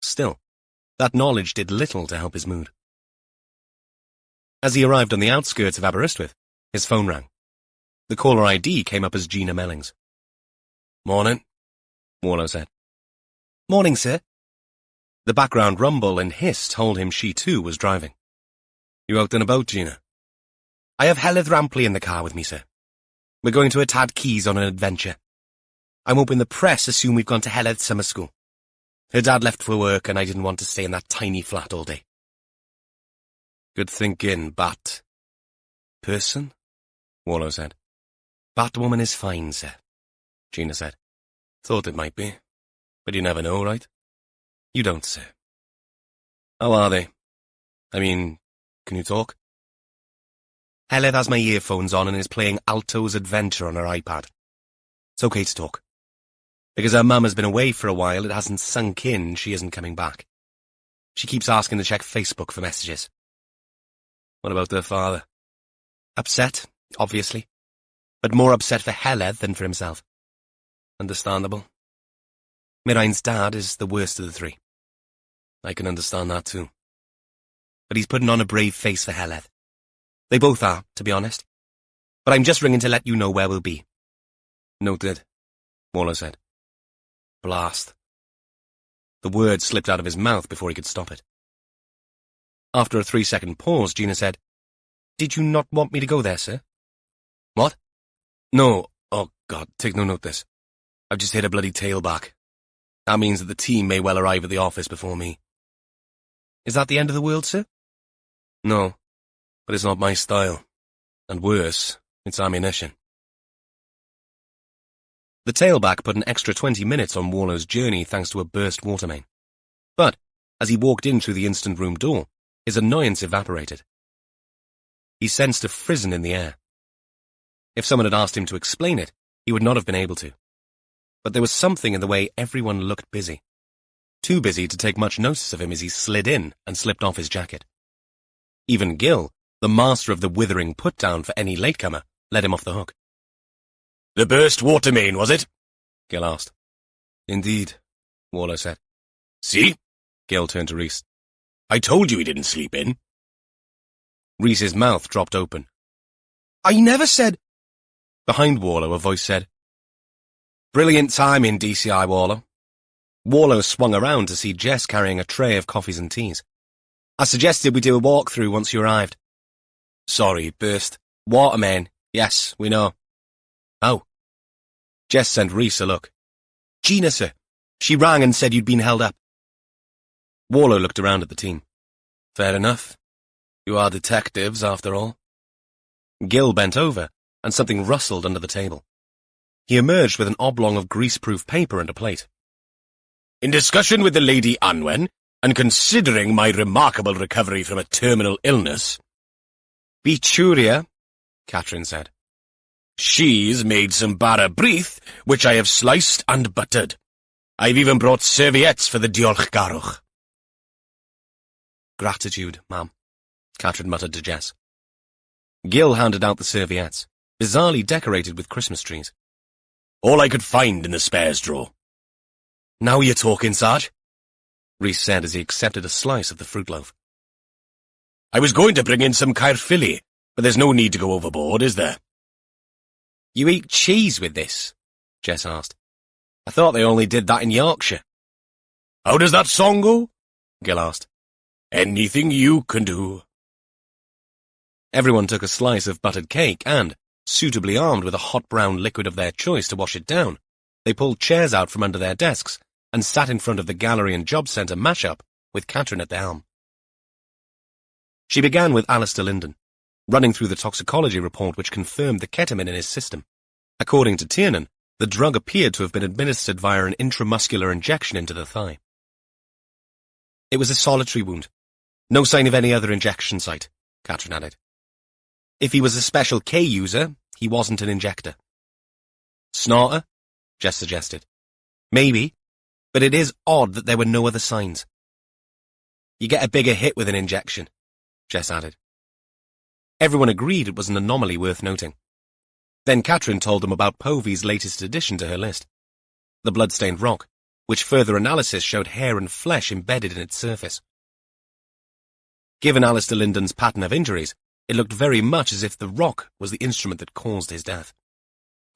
Still, that knowledge did little to help his mood. As he arrived on the outskirts of Aberystwyth, his phone rang. The caller ID came up as Gina Mellings. Morning, Warlow said. Morning, sir. The background rumble and hiss told him she too was driving. You out and about, Gina? I have Heledd Rampley in the car with me, sir. We're going to Tad Keys on an adventure. I'm hoping the press assume we've gone to Heledd Summer School. Her dad left for work and I didn't want to stay in that tiny flat all day. Good thinking, Bat. Person? Warlow said. Batwoman is fine, sir, Gina said. Thought it might be, but you never know, right? You don't, sir. How are they? I mean, can you talk? Heledd has my earphones on and is playing Alto's Adventure on her iPad. It's okay to talk. Because her mum has been away for a while, it hasn't sunk in she isn't coming back. She keeps asking to check Facebook for messages. What about their father? Upset, obviously. But more upset for Heledd than for himself. Understandable. Mirain's dad is the worst of the three. I can understand that too. But he's putting on a brave face for Heledd. They both are, to be honest. But I'm just ringing to let you know where we'll be. Noted, Warlow said. Blast. The word slipped out of his mouth before he could stop it. After a 3-second pause, Gina said, Did you not want me to go there, sir? What? No. Oh, God, take no note this. I've just hit a bloody tailback. That means that the team may well arrive at the office before me. Is that the end of the world, sir? No, but it's not my style. And worse, it's ammunition. The tailback put an extra 20 minutes on Warlow's journey thanks to a burst water main. But, as he walked in through the instant room door, his annoyance evaporated. He sensed a frisson in the air. If someone had asked him to explain it, he would not have been able to. But there was something in the way everyone looked busy. Too busy to take much notice of him as he slid in and slipped off his jacket. Even Gil, the master of the withering put-down for any latecomer, let him off the hook. "The burst water main, was it?" Gil asked. "Indeed," Warlow said. "See?" Gil turned to Rhys. "I told you he didn't sleep in." Rhys's mouth dropped open. "I never said—" Behind Warlow, a voice said, "Brilliant timing, DCI Warlow." Warlow swung around to see Jess carrying a tray of coffees and teas. "I suggested we do a walkthrough once you arrived." "Sorry, burst. Water main. Yes, we know." "Oh." Jess sent Rhys a look. "Gina, sir. She rang and said you'd been held up." Warlow looked around at the team. "Fair enough. You are detectives, after all." Gil bent over, and something rustled under the table. He emerged with an oblong of grease-proof paper and a plate. "In discussion with the Lady Anwen, and considering my remarkable recovery from a terminal illness—" "Beturia," Catherine said. "She's made some bara brith, which I have sliced and buttered. I've even brought serviettes for the diolchgarwch." "Gratitude, ma'am," Catherine muttered to Jess. Gil handed out the serviettes, bizarrely decorated with Christmas trees. "All I could find in the spares drawer." "Now you're talking, Sarge," Rhys said as he accepted a slice of the fruit loaf. "I was going to bring in some caerphilly, but there's no need to go overboard, is there?" "You eat cheese with this?" Jess asked. "I thought they only did that in Yorkshire." "How does that song go?" Gil asked. "Anything you can do." Everyone took a slice of buttered cake and, suitably armed with a hot brown liquid of their choice to wash it down, they pulled chairs out from under their desks and sat in front of the gallery and job centre mashup with Catherine at the helm. She began with Alistair Linden, running through the toxicology report which confirmed the ketamine in his system. According to Tiernan, the drug appeared to have been administered via an intramuscular injection into the thigh. "It was a solitary wound. No sign of any other injection site," Catherine added. "If he was a Special K user, he wasn't an injector." "Snorter?" Jess suggested. "Maybe, but it is odd that there were no other signs." "You get a bigger hit with an injection," Jess added. Everyone agreed it was an anomaly worth noting. Then Catherine told them about Povey's latest addition to her list, the blood-stained rock, which further analysis showed hair and flesh embedded in its surface. Given Alistair Linden's pattern of injuries, it looked very much as if the rock was the instrument that caused his death.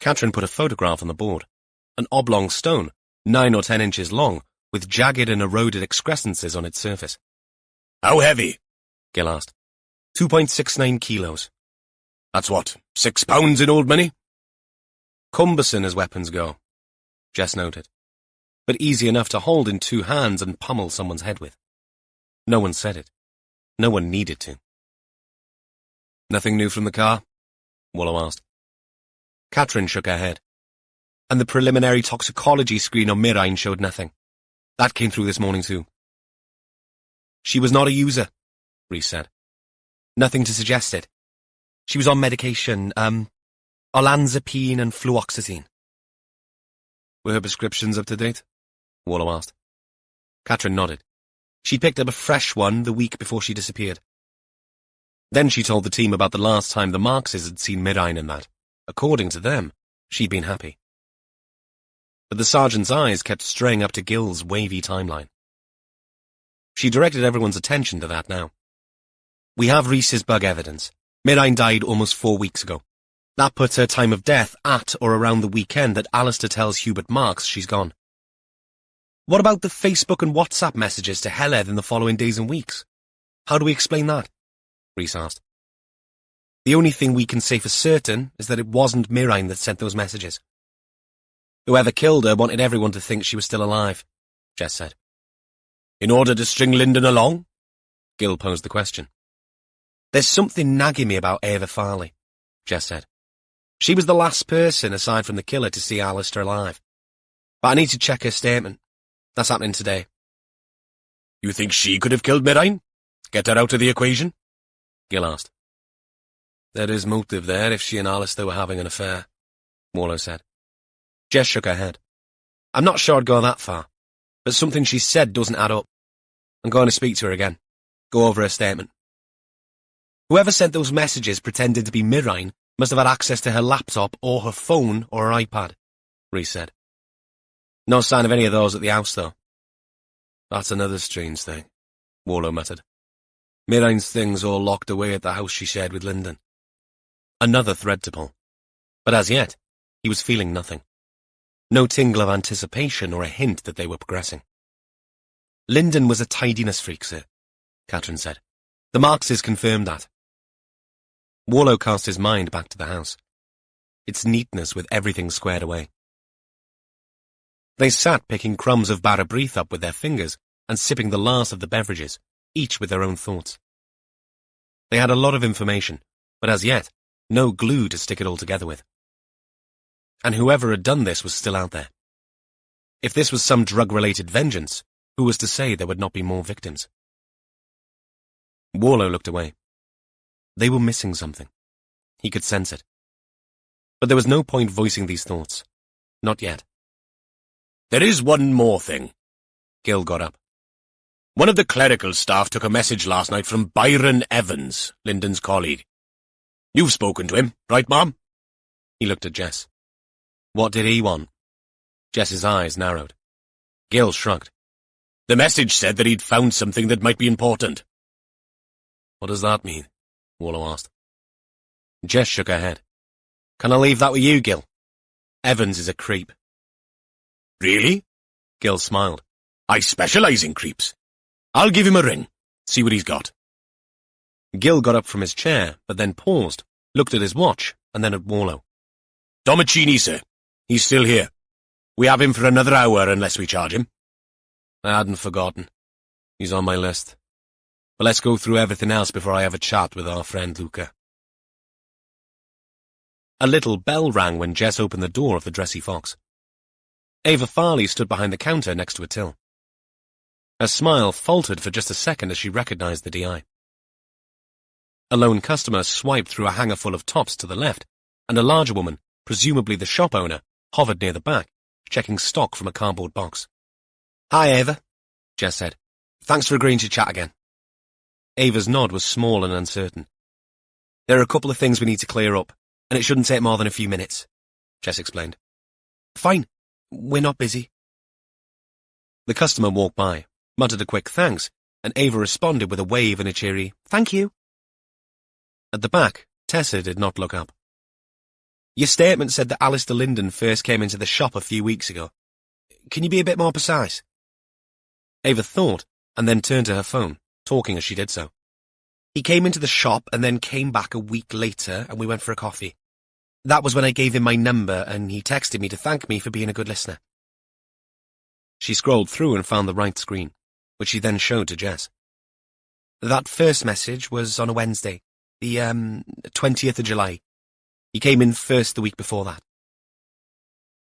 Catherine put a photograph on the board, an oblong stone, 9 or 10 inches long, with jagged and eroded excrescences on its surface. "How heavy?" Gil asked. 2.69 kilos. "That's what, 6 pounds in old money?" "Cumbersome as weapons go," Jess noted, "but easy enough to hold in 2 hands and pummel someone's head with." No one said it. No one needed to. "Nothing new from the car?" Wallow asked. Catherine shook her head. "And the preliminary toxicology screen on Mirine showed nothing. That came through this morning too." "She was not a user," Rhys said. "Nothing to suggest it. She was on medication, olanzapine and fluoxetine." "Were her prescriptions up to date?" Wallow asked. Catherine nodded. She picked up a fresh one the week before she disappeared. Then she told the team about the last time the Marxes had seen Mirine and that. According to them, she'd been happy. But the sergeant's eyes kept straying up to Gil's wavy timeline. She directed everyone's attention to that now. "We have Rhys's bug evidence. Mirine died almost 4 weeks ago. That puts her time of death at or around the weekend that Alistair tells Hubert Marks she's gone." "What about the Facebook and WhatsApp messages to Heledd in the following days and weeks? How do we explain that?" Rhys asked. "The only thing we can say for certain is that it wasn't Mirine that sent those messages." "Whoever killed her wanted everyone to think she was still alive," Jess said. "In order to string Linden along?" Gil posed the question. "There's something nagging me about Ava Farley," Jess said. "She was the last person, aside from the killer, to see Alistair alive. But I need to check her statement. That's happening today." "You think she could have killed Mirine? Get her out of the equation?" Gil asked. "There is motive there if she and Alistair were having an affair," Warlow said. Jess shook her head. I'm not sure I'd go that far, but something she said doesn't add up. I'm going to speak to her again. Go over her statement. Whoever sent those messages pretending to be Mirine must have had access to her laptop or her phone or her iPad, Rhys said. No sign of any of those at the house, though. That's another strange thing, Warlow muttered. Mirine's things all locked away at the house she shared with Lyndon. Another thread to pull. But as yet, he was feeling nothing. No tingle of anticipation or a hint that they were progressing. Lyndon was a tidiness freak, sir, Catherine said. The Marxes confirmed that. Warlow cast his mind back to the house. Its neatness with everything squared away. They sat picking crumbs of bara breath up with their fingers and sipping the last of the beverages, each with their own thoughts. They had a lot of information, but as yet, no glue to stick it all together with. And whoever had done this was still out there. If this was some drug-related vengeance, who was to say there would not be more victims? Warlow looked away. They were missing something. He could sense it. But there was no point voicing these thoughts. Not yet. There is one more thing. Gil got up. One of the clerical staff took a message last night from Byron Evans, Lyndon's colleague. You've spoken to him, right, Mom? He looked at Jess. What did he want? Jess's eyes narrowed. Gil shrugged. The message said that he'd found something that might be important. What does that mean? Warlow asked. Jess shook her head. Can I leave that with you, Gil? Evans is a creep. Really? Gil smiled. I specialize in creeps. I'll give him a ring, see what he's got. Gil got up from his chair, but then paused, looked at his watch, and then at Warlow. Domicini, sir. He's still here. We have him for another hour unless we charge him. I hadn't forgotten. He's on my list. But let's go through everything else before I have a chat with our friend Luca. A little bell rang when Jess opened the door of the Dressy Fox. Ava Farley stood behind the counter next to a till. Her smile faltered for just a second as she recognized the DI. A lone customer swiped through a hanger full of tops to the left, and a larger woman, presumably the shop owner, hovered near the back, checking stock from a cardboard box. Hi, Ava, Jess said. Thanks for agreeing to chat again. Ava's nod was small and uncertain. There are a couple of things we need to clear up, and it shouldn't take more than a few minutes, Jess explained. Fine. We're not busy. The customer walked by, muttered a quick thanks, and Ava responded with a wave and a cheery, thank you. At the back, Tessa did not look up. Your statement said that Alistair Lyndon first came into the shop a few weeks ago. Can you be a bit more precise? Ava thought, and then turned to her phone, talking as she did so. He came into the shop and then came back a week later, and we went for a coffee. That was when I gave him my number, and he texted me to thank me for being a good listener. She scrolled through and found the right screen, which she then showed to Jess. That first message was on a Wednesday, the 20th of July. He came in first the week before that.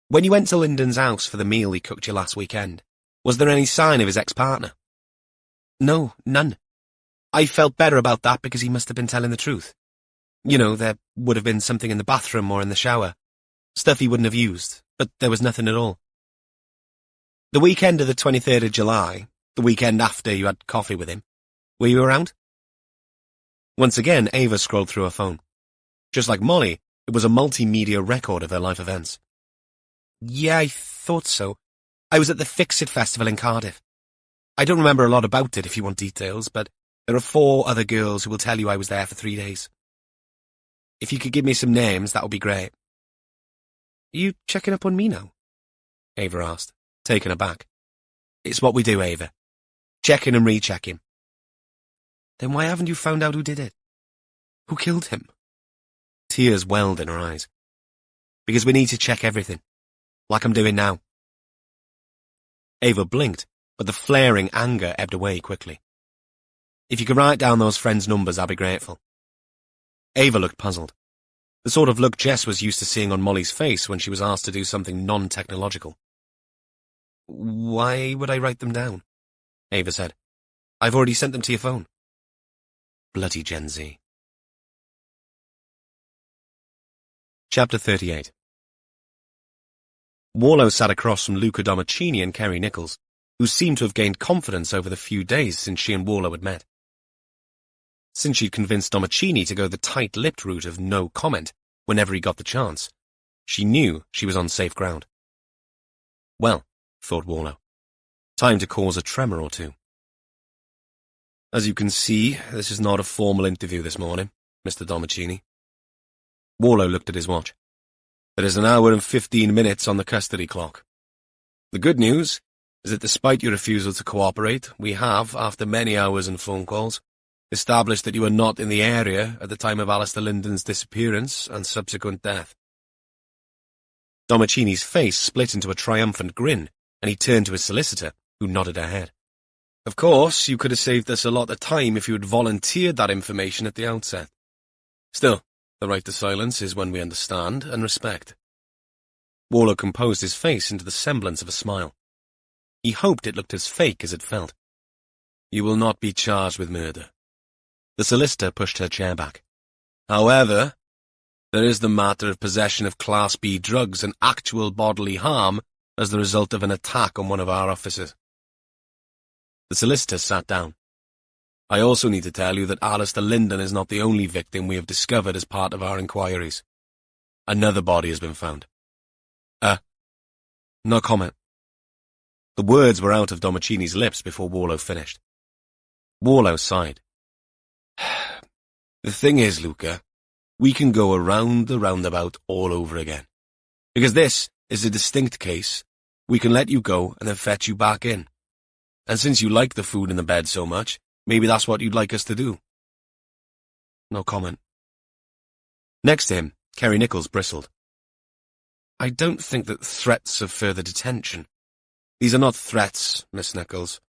When you went to Lyndon's house for the meal he cooked you last weekend, was there any sign of his ex-partner? No, none. I felt better about that because he must have been telling the truth. You know, there would have been something in the bathroom or in the shower. Stuff he wouldn't have used, but there was nothing at all. The weekend of the 23rd of July, the weekend after you had coffee with him, were you around? Once again, Ava scrolled through her phone. Just like Molly, it was a multimedia record of her life events. Yeah, I thought so. I was at the Fix-It Festival in Cardiff. I don't remember a lot about it if you want details, but there are 4 other girls who will tell you I was there for 3 days. If you could give me some names, that would be great. Are you checking up on me now? Ava asked, taken aback. It's what we do, Ava. Checking and rechecking. Then why haven't you found out who did it? Who killed him? Tears welled in her eyes. Because we need to check everything. Like I'm doing now. Ava blinked, but the flaring anger ebbed away quickly. If you could write down those friends' numbers, I'd be grateful. Ava looked puzzled. The sort of look Jess was used to seeing on Molly's face when she was asked to do something non-technological. Why would I write them down? Ava said. I've already sent them to your phone. Bloody Gen Z. Chapter 38. Warlow sat across from Luca Domicini and Kerry Nichols, who seemed to have gained confidence over the few days since she and Warlow had met. Since she'd convinced Domicini to go the tight-lipped route of no comment whenever he got the chance, she knew she was on safe ground. Well, thought Warlow, time to cause a tremor or two. As you can see, this is not a formal interview this morning, Mr. Domicini. Warlow looked at his watch. There is 1 hour and 15 minutes on the custody clock. The good news is that despite your refusal to cooperate, we have, after many hours and phone calls, established that you were not in the area at the time of Alistair Linden's disappearance and subsequent death. Domicini's face split into a triumphant grin, and he turned to his solicitor, who nodded her head. Of course, you could have saved us a lot of time if you had volunteered that information at the outset. Still, the right to silence is one we understand and respect. Warlow composed his face into the semblance of a smile. He hoped it looked as fake as it felt. You will not be charged with murder. The solicitor pushed her chair back. However, there is the matter of possession of Class B drugs and actual bodily harm as the result of an attack on one of our officers. The solicitor sat down. I also need to tell you that Alistair Linden is not the only victim we have discovered as part of our inquiries. Another body has been found. No comment. The words were out of Domicini's lips before Warlow finished. Warlow sighed. The thing is, Luca, we can go around the roundabout all over again. Because this is a distinct case, we can let you go and then fetch you back in. And since you like the food in the bed so much, maybe that's what you'd like us to do. No comment. Next to him, Kerry Nichols bristled. I don't think that threats of further detention. These are not threats, Miss Nichols.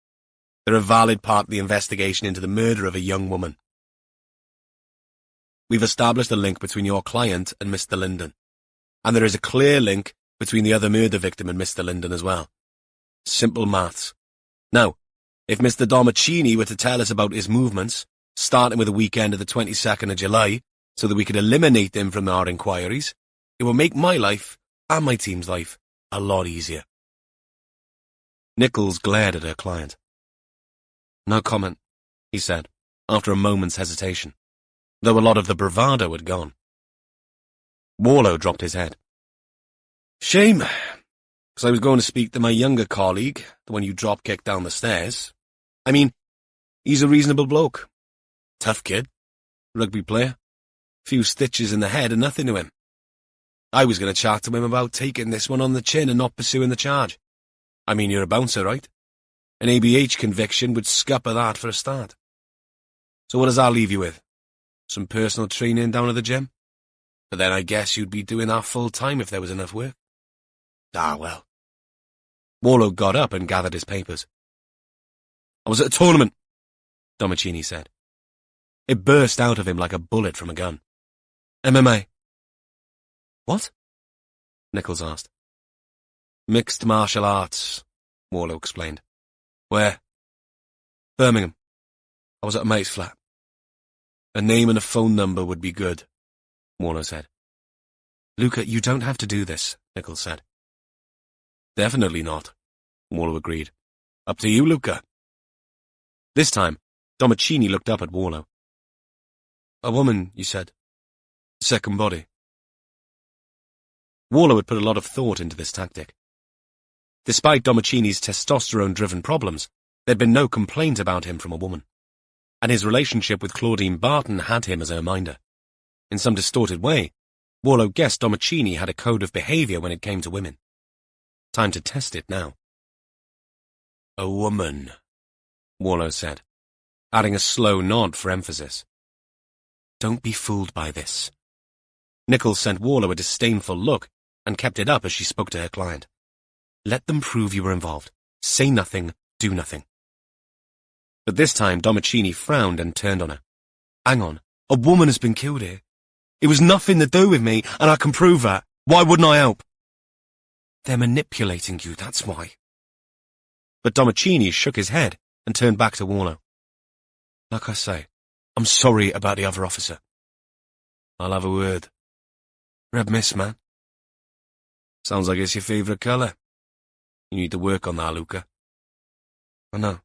They're a valid part of the investigation into the murder of a young woman. We've established a link between your client and Mr. Linden, and there is a clear link between the other murder victim and Mr. Linden as well. Simple maths. Now, if Mr. Domicini were to tell us about his movements, starting with the weekend of the 22nd of July, so that we could eliminate them from our inquiries, it would make my life, and my team's life, a lot easier. Nichols glared at her client. No comment, he said, after a moment's hesitation, though a lot of the bravado had gone. Warlow dropped his head. Shame, because I was going to speak to my younger colleague, the one you drop-kicked down the stairs. I mean, he's a reasonable bloke. Tough kid. Rugby player. Few stitches in the head and nothing to him. I was going to chat to him about taking this one on the chin and not pursuing the charge. I mean, you're a bouncer, right? An ABH conviction would scupper that for a start. So what does that leave you with? Some personal training down at the gym? But then I guess you'd be doing that full time if there was enough work. Ah, well. Warlow got up and gathered his papers. I was at a tournament, Domicini said. It burst out of him like a bullet from a gun. MMA. What? Nichols asked. Mixed martial arts, Warlow explained. Where? Birmingham. I was at a mate's flat. A name and a phone number would be good, Warlow said. Luca, you don't have to do this, Nichols said. Definitely not, Warlow agreed. Up to you, Luca. This time, Domicini looked up at Warlow. A woman, you said. Second body. Warlow had put a lot of thought into this tactic. Despite Domicini's testosterone-driven problems, there'd been no complaint about him from a woman, and his relationship with Claudine Barton had him as a reminder. In some distorted way, Warlow guessed Domicini had a code of behavior when it came to women. Time to test it now. A woman, Warlow said, adding a slow nod for emphasis. Don't be fooled by this. Nichols sent Warlow a disdainful look and kept it up as she spoke to her client. Let them prove you were involved. Say nothing, do nothing. But this time Domicini frowned and turned on her. Hang on, a woman has been killed here. It was nothing to do with me, and I can prove that. Why wouldn't I help? They're manipulating you, that's why. But Domicini shook his head and turned back to Warlow. Like I say, I'm sorry about the other officer. I'll have a word. Red miss, man. Sounds like it's your favourite colour. You need to work on that, Luca. I know.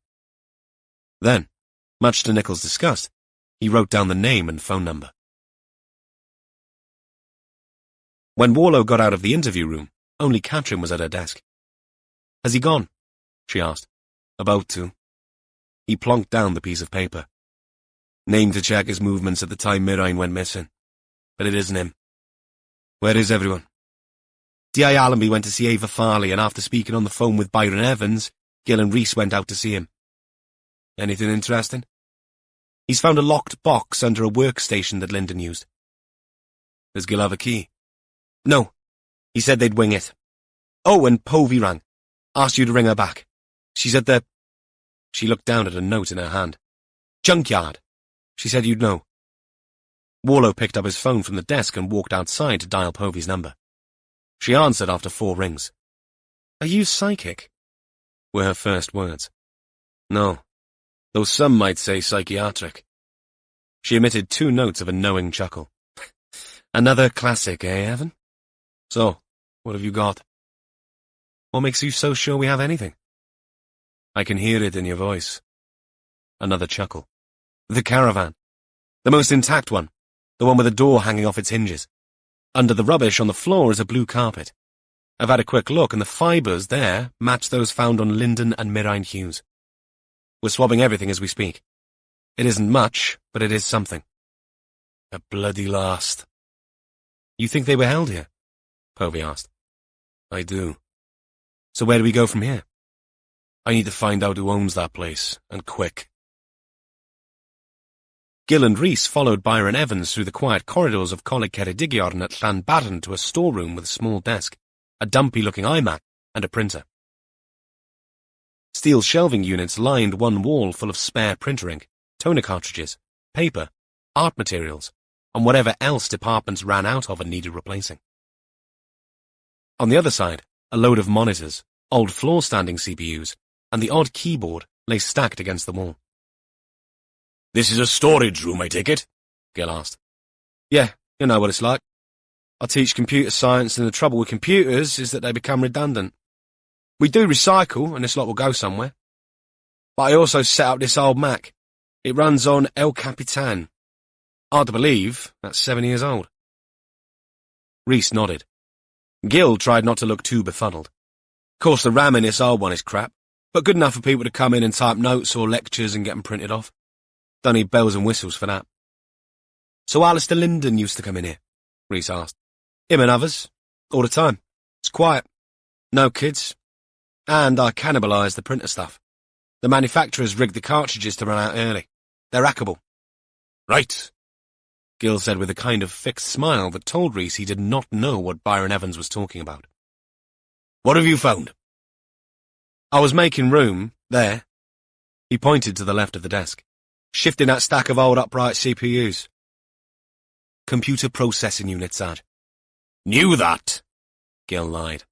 Then, much to Nichols' disgust, he wrote down the name and phone number. When Warlow got out of the interview room, only Katrin was at her desk. "Has he gone?" she asked. "About to." He plonked down the piece of paper. "Name to check his movements at the time Mirine went missing. But it isn't him. Where is everyone?" D.I. Allenby went to see Ava Farley, and after speaking on the phone with Byron Evans, Gil and Rhys went out to see him. "Anything interesting?" "He's found a locked box under a workstation that Lyndon used." "Does Gil have a key?" "No. He said they'd wing it. Oh, and Povey rang. Asked you to ring her back. She's at the..." She looked down at a note in her hand. "Junkyard. She said you'd know." Warlow picked up his phone from the desk and walked outside to dial Povey's number. She answered after 4 rings. "Are you psychic?" were her first words. "No, though some might say psychiatric." She emitted 2 notes of a knowing chuckle. "Another classic, eh, Evan? So, what have you got?" "What makes you so sure we have anything?" "I can hear it in your voice." Another chuckle. "The caravan. The most intact one. The one with the door hanging off its hinges. Under the rubbish on the floor is a blue carpet. I've had a quick look, and the fibres there match those found on Lyndon and Mirine Hughes. We're swabbing everything as we speak. It isn't much, but it is something." "A bloody last." "You think they were held here?" Povey asked. "I do." "So where do we go from here?" "I need to find out who owns that place, and quick." Gil and Rhys followed Byron Evans through the quiet corridors of Coleg Ceredigion at Llanbadarn to a storeroom with a small desk, a dumpy-looking iMac, and a printer. Steel shelving units lined one wall full of spare printer ink, toner cartridges, paper, art materials, and whatever else departments ran out of and needed replacing. On the other side, a load of monitors, old floor-standing CPUs, and the odd keyboard lay stacked against the wall. "This is a storage room, I take it?" Gil asked. "Yeah, you know what it's like. I teach computer science, and the trouble with computers is that they become redundant. We do recycle, and this lot will go somewhere. But I also set up this old Mac. It runs on El Capitan. Hard to believe, that's 7 years old." Rhys nodded. Gil tried not to look too befuddled. "Of course, the RAM in this old one is crap, but good enough for people to come in and type notes or lectures and get them printed off. Don't need bells and whistles for that." "So Alistair Lyndon used to come in here?" Rhys asked. "Him and others. All the time. It's quiet. No kids. And I cannibalised the printer stuff. The manufacturers rigged the cartridges to run out early. They're hackable." "Right," Gil said with a kind of fixed smile that told Rhys he did not know what Byron Evans was talking about. "What have you found?" "I was making room, there." He pointed to the left of the desk. "Shifting that stack of old upright CPUs. Computer processing units, Sarge." "Knew that," Gil lied.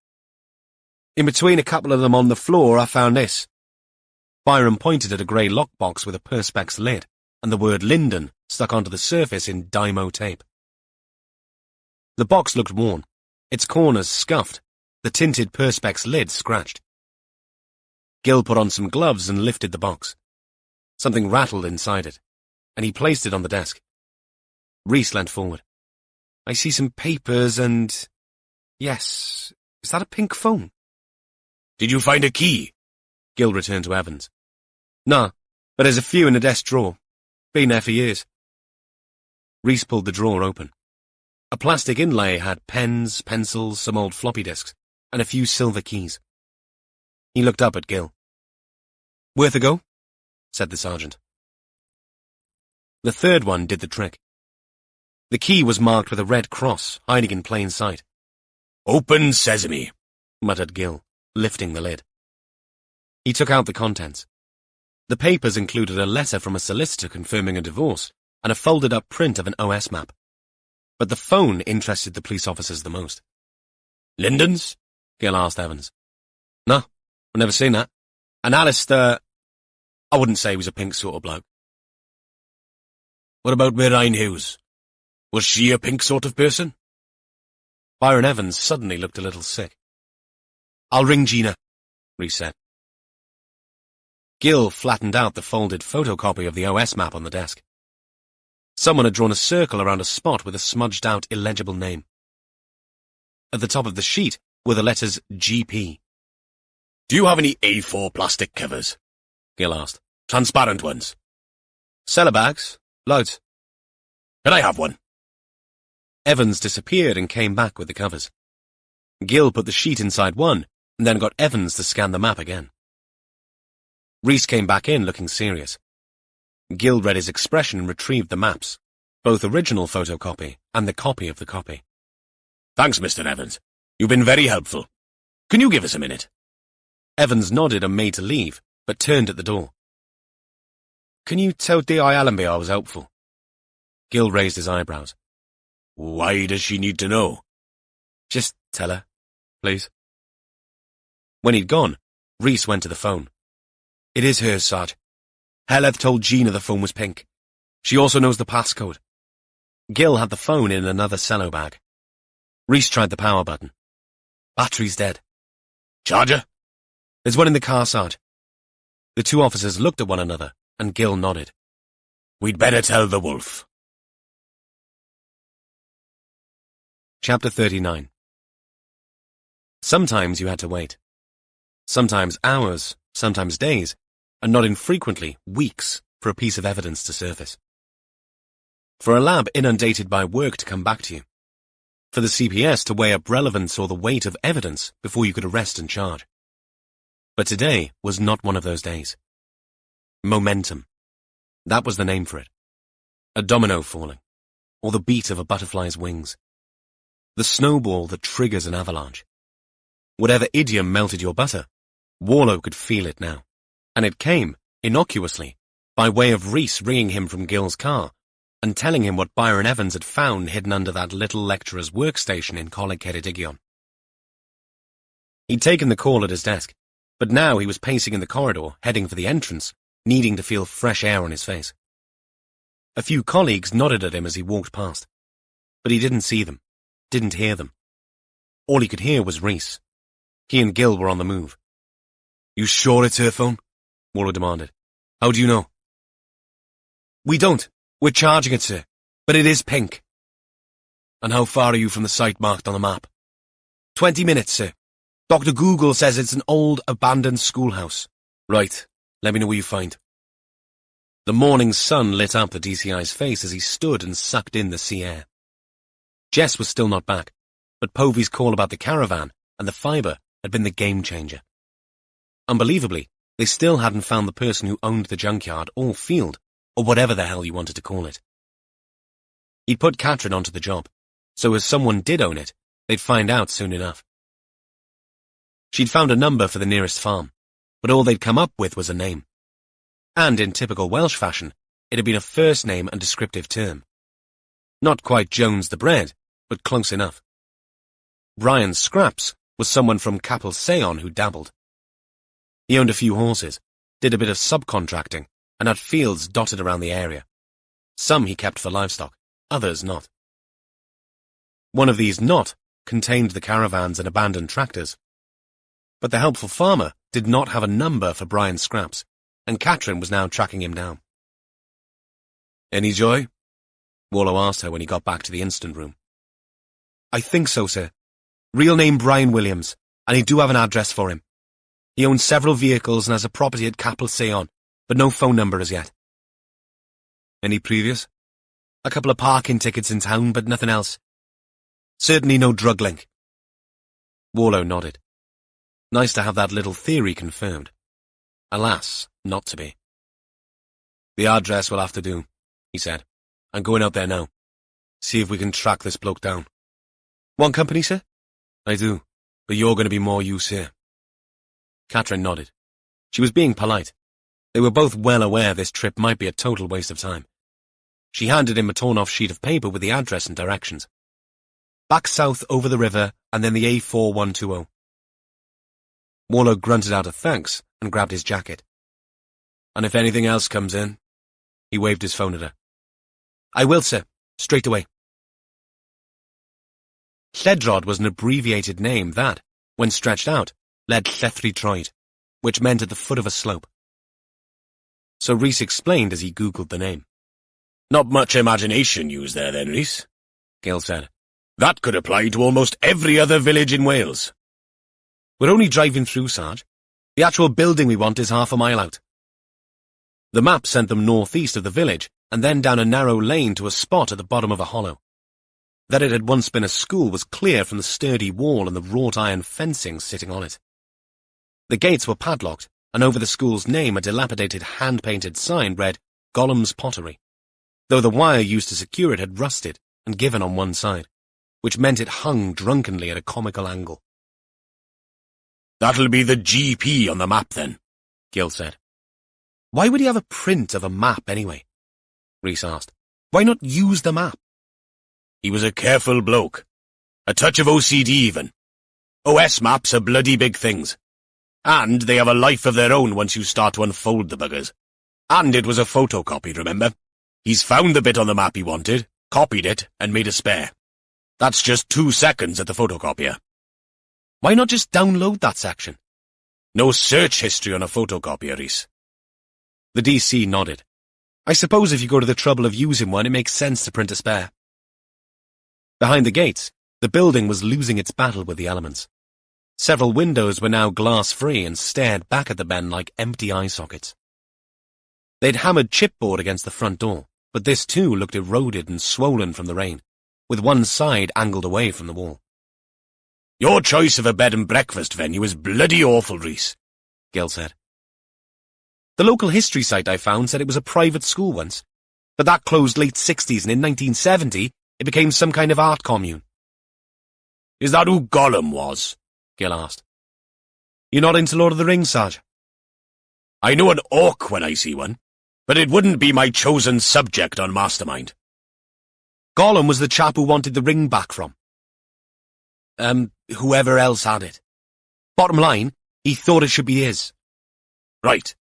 "In between a couple of them on the floor, I found this." Byron pointed at a grey lockbox with a Perspex lid, and the word Lyndon stuck onto the surface in Dymo tape. The box looked worn, its corners scuffed, the tinted Perspex lid scratched. Gil put on some gloves and lifted the box. Something rattled inside it, and he placed it on the desk. Rhys leant forward. "I see some papers and... Yes, is that a pink phone?" "Did you find a key?" Gil returned to Evans. "No, but there's a few in the desk drawer. Been there for years." Rhys pulled the drawer open. A plastic inlay had pens, pencils, some old floppy disks, and a few silver keys. He looked up at Gil. "Worth a go?" said the sergeant. The third one did the trick. The key was marked with a red cross, hiding in plain sight. "Open sesame," muttered Gil, lifting the lid. He took out the contents. The papers included a letter from a solicitor confirming a divorce and a folded-up print of an OS map. But the phone interested the police officers the most. "Lyndon's?" Gil asked Evans. "No, I've never seen that. And Alistair... I wouldn't say he was a pink sort of bloke." "What about Mirine Hughes? Was she a pink sort of person?" Byron Evans suddenly looked a little sick. I'll ring Gina, Rhys said. Gil flattened out the folded photocopy of the OS map on the desk. Someone had drawn a circle around a spot with a smudged-out, illegible name. At the top of the sheet were the letters GP. Do you have any A4 plastic covers? Gil asked. Transparent ones. Cellar bags. Loads. Can I have one? Evans disappeared and came back with the covers. Gil put the sheet inside one, and then got Evans to scan the map again. Rhys came back in looking serious. Gil read his expression and retrieved the maps, both original photocopy and the copy of the copy. Thanks, Mr. Evans. You've been very helpful. Can you give us a minute? Evans nodded and made to leave, but turned at the door. Can you tell D.I. Allenby I was helpful? Gil raised his eyebrows. Why does she need to know? Just tell her, please. When he'd gone, Rhys went to the phone. It is hers, Sarge. Heleth told Gina the phone was pink. She also knows the passcode. Gil had the phone in another cello bag. Rhys tried the power button. Battery's dead. Charger? There's one in the car, Sarge. The two officers looked at one another, and Gil nodded. We'd better tell the wolf. Chapter 39. Sometimes you had to wait. Sometimes hours, sometimes days, and not infrequently weeks for a piece of evidence to surface. For a lab inundated by work to come back to you. For the CPS to weigh up relevance or the weight of evidence before you could arrest and charge. But today was not one of those days. Momentum. That was the name for it. A domino falling, or the beat of a butterfly's wings. The snowball that triggers an avalanche. Whatever idiom melted your butter, Warlow could feel it now. And it came, innocuously, by way of Rhys ringing him from Gil's car and telling him what Byron Evans had found hidden under that little lecturer's workstation in Coleg Ceredigion. He'd taken the call at his desk, but now he was pacing in the corridor, heading for the entrance, needing to feel fresh air on his face. A few colleagues nodded at him as he walked past, but he didn't see them, didn't hear them. All he could hear was Rhys. He and Gil were on the move. You sure it's her phone? Warlow demanded. How do you know? We don't. We're charging it, sir. But it is pink. And how far are you from the site marked on the map? 20 minutes, sir. Dr. Google says it's an old, abandoned schoolhouse. Right. Let me know what you find. The morning sun lit up the DCI's face as he stood and sucked in the sea air. Jess was still not back, but Povey's call about the caravan and the fibre had been the game changer. Unbelievably, they still hadn't found the person who owned the junkyard or field, or whatever the hell you wanted to call it. He'd put Katrin onto the job, so if someone did own it, they'd find out soon enough. She'd found a number for the nearest farm, but all they'd come up with was a name. And in typical Welsh fashion, it had been a first name and descriptive term. Not quite Jones the Bread, but close enough. Brian Scraps was someone from Capel Seon who dabbled. He owned a few horses, did a bit of subcontracting, and had fields dotted around the area. Some he kept for livestock, others not. One of these not contained the caravans and abandoned tractors. But the helpful farmer did not have a number for Brian Scraps, and Katrin was now tracking him down. Any joy? Warlow asked her when he got back to the instant room. I think so, sir. Real name Brian Williams, and he do have an address for him. He owns several vehicles and has a property at Capel Seon, but no phone number as yet. Any previous? A couple of parking tickets in town, but nothing else. Certainly no drug link. Warlow nodded. Nice to have that little theory confirmed. Alas, not to be. The address will have to do, he said. I'm going out there now. See if we can track this bloke down. Want company, sir? I do, but you're going to be more use here. Katrin nodded. She was being polite. They were both well aware this trip might be a total waste of time. She handed him a torn-off sheet of paper with the address and directions. Back south over the river, and then the A4120. Warlow grunted out a thanks and grabbed his jacket. And if anything else comes in, he waved his phone at her. I will, sir. Straight away. Lledrod was an abbreviated name that, when stretched out, led Llethri Troed, which meant at the foot of a slope. So Rhys explained as he Googled the name. Not much imagination used there then, Rhys, Gil said. That could apply to almost every other village in Wales. We're only driving through, Sarge. The actual building we want is half a mile out. The map sent them northeast of the village and then down a narrow lane to a spot at the bottom of a hollow. That it had once been a school was clear from the sturdy wall and the wrought iron fencing sitting on it. The gates were padlocked, and over the school's name a dilapidated hand-painted sign read Gollum's Pottery, though the wire used to secure it had rusted and given on one side, which meant it hung drunkenly at a comical angle. That'll be the GP on the map then, Gil said. Why would he have a print of a map anyway? Rhys asked. Why not use the map? He was a careful bloke. A touch of OCD even. OS maps are bloody big things. And they have a life of their own once you start to unfold the buggers. And it was a photocopy, remember? He's found the bit on the map he wanted, copied it, and made a spare. That's just 2 seconds at the photocopier. Why not just download that section? No search history on a photocopier, Rhys. The DC nodded. I suppose if you go to the trouble of using one, it makes sense to print a spare. Behind the gates, the building was losing its battle with the elements. Several windows were now glass-free and stared back at the men like empty eye sockets. They'd hammered chipboard against the front door, but this too looked eroded and swollen from the rain, with one side angled away from the wall. Your choice of a bed and breakfast venue is bloody awful, Rhys, Gil said. The local history site I found said it was a private school once, but that closed late 60s and in 1970 it became some kind of art commune. Is that who Gollum was? Gil asked. You're not into Lord of the Rings, Sarge? I know an orc when I see one, but it wouldn't be my chosen subject on Mastermind. Gollum was the chap who wanted the ring back from. Whoever else had it. Bottom line, he thought it should be his. Right.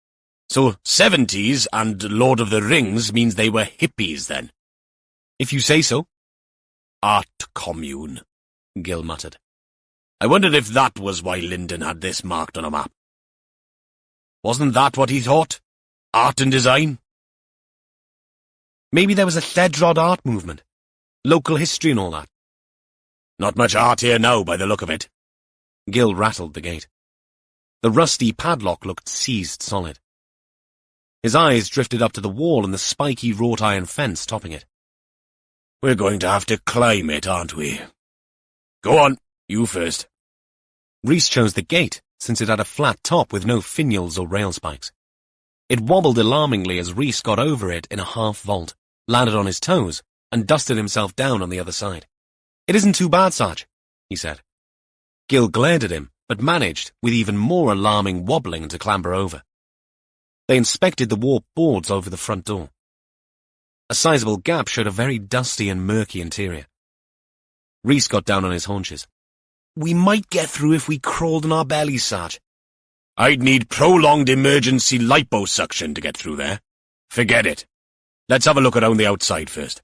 So 70s and Lord of the Rings means they were hippies then? If you say so. Art commune, Gil muttered. I wondered if that was why Lyndon had this marked on a map. Wasn't that what he thought? Art and design? Maybe there was a Lledrod art movement. Local history and all that. Not much art here now, by the look of it. Gil rattled the gate. The rusty padlock looked seized solid. His eyes drifted up to the wall and the spiky wrought iron fence topping it. We're going to have to climb it, aren't we? Go on, you first. Rhys chose the gate, since it had a flat top with no finials or rail spikes. It wobbled alarmingly as Rhys got over it in a half-vault, landed on his toes, and dusted himself down on the other side. It isn't too bad, Sarge, he said. Gil glared at him, but managed, with even more alarming wobbling, to clamber over. They inspected the warped boards over the front door. A sizable gap showed a very dusty and murky interior. Rhys got down on his haunches. We might get through if we crawled on our bellies, Sarge. I'd need prolonged emergency liposuction to get through there. Forget it. Let's have a look around the outside first.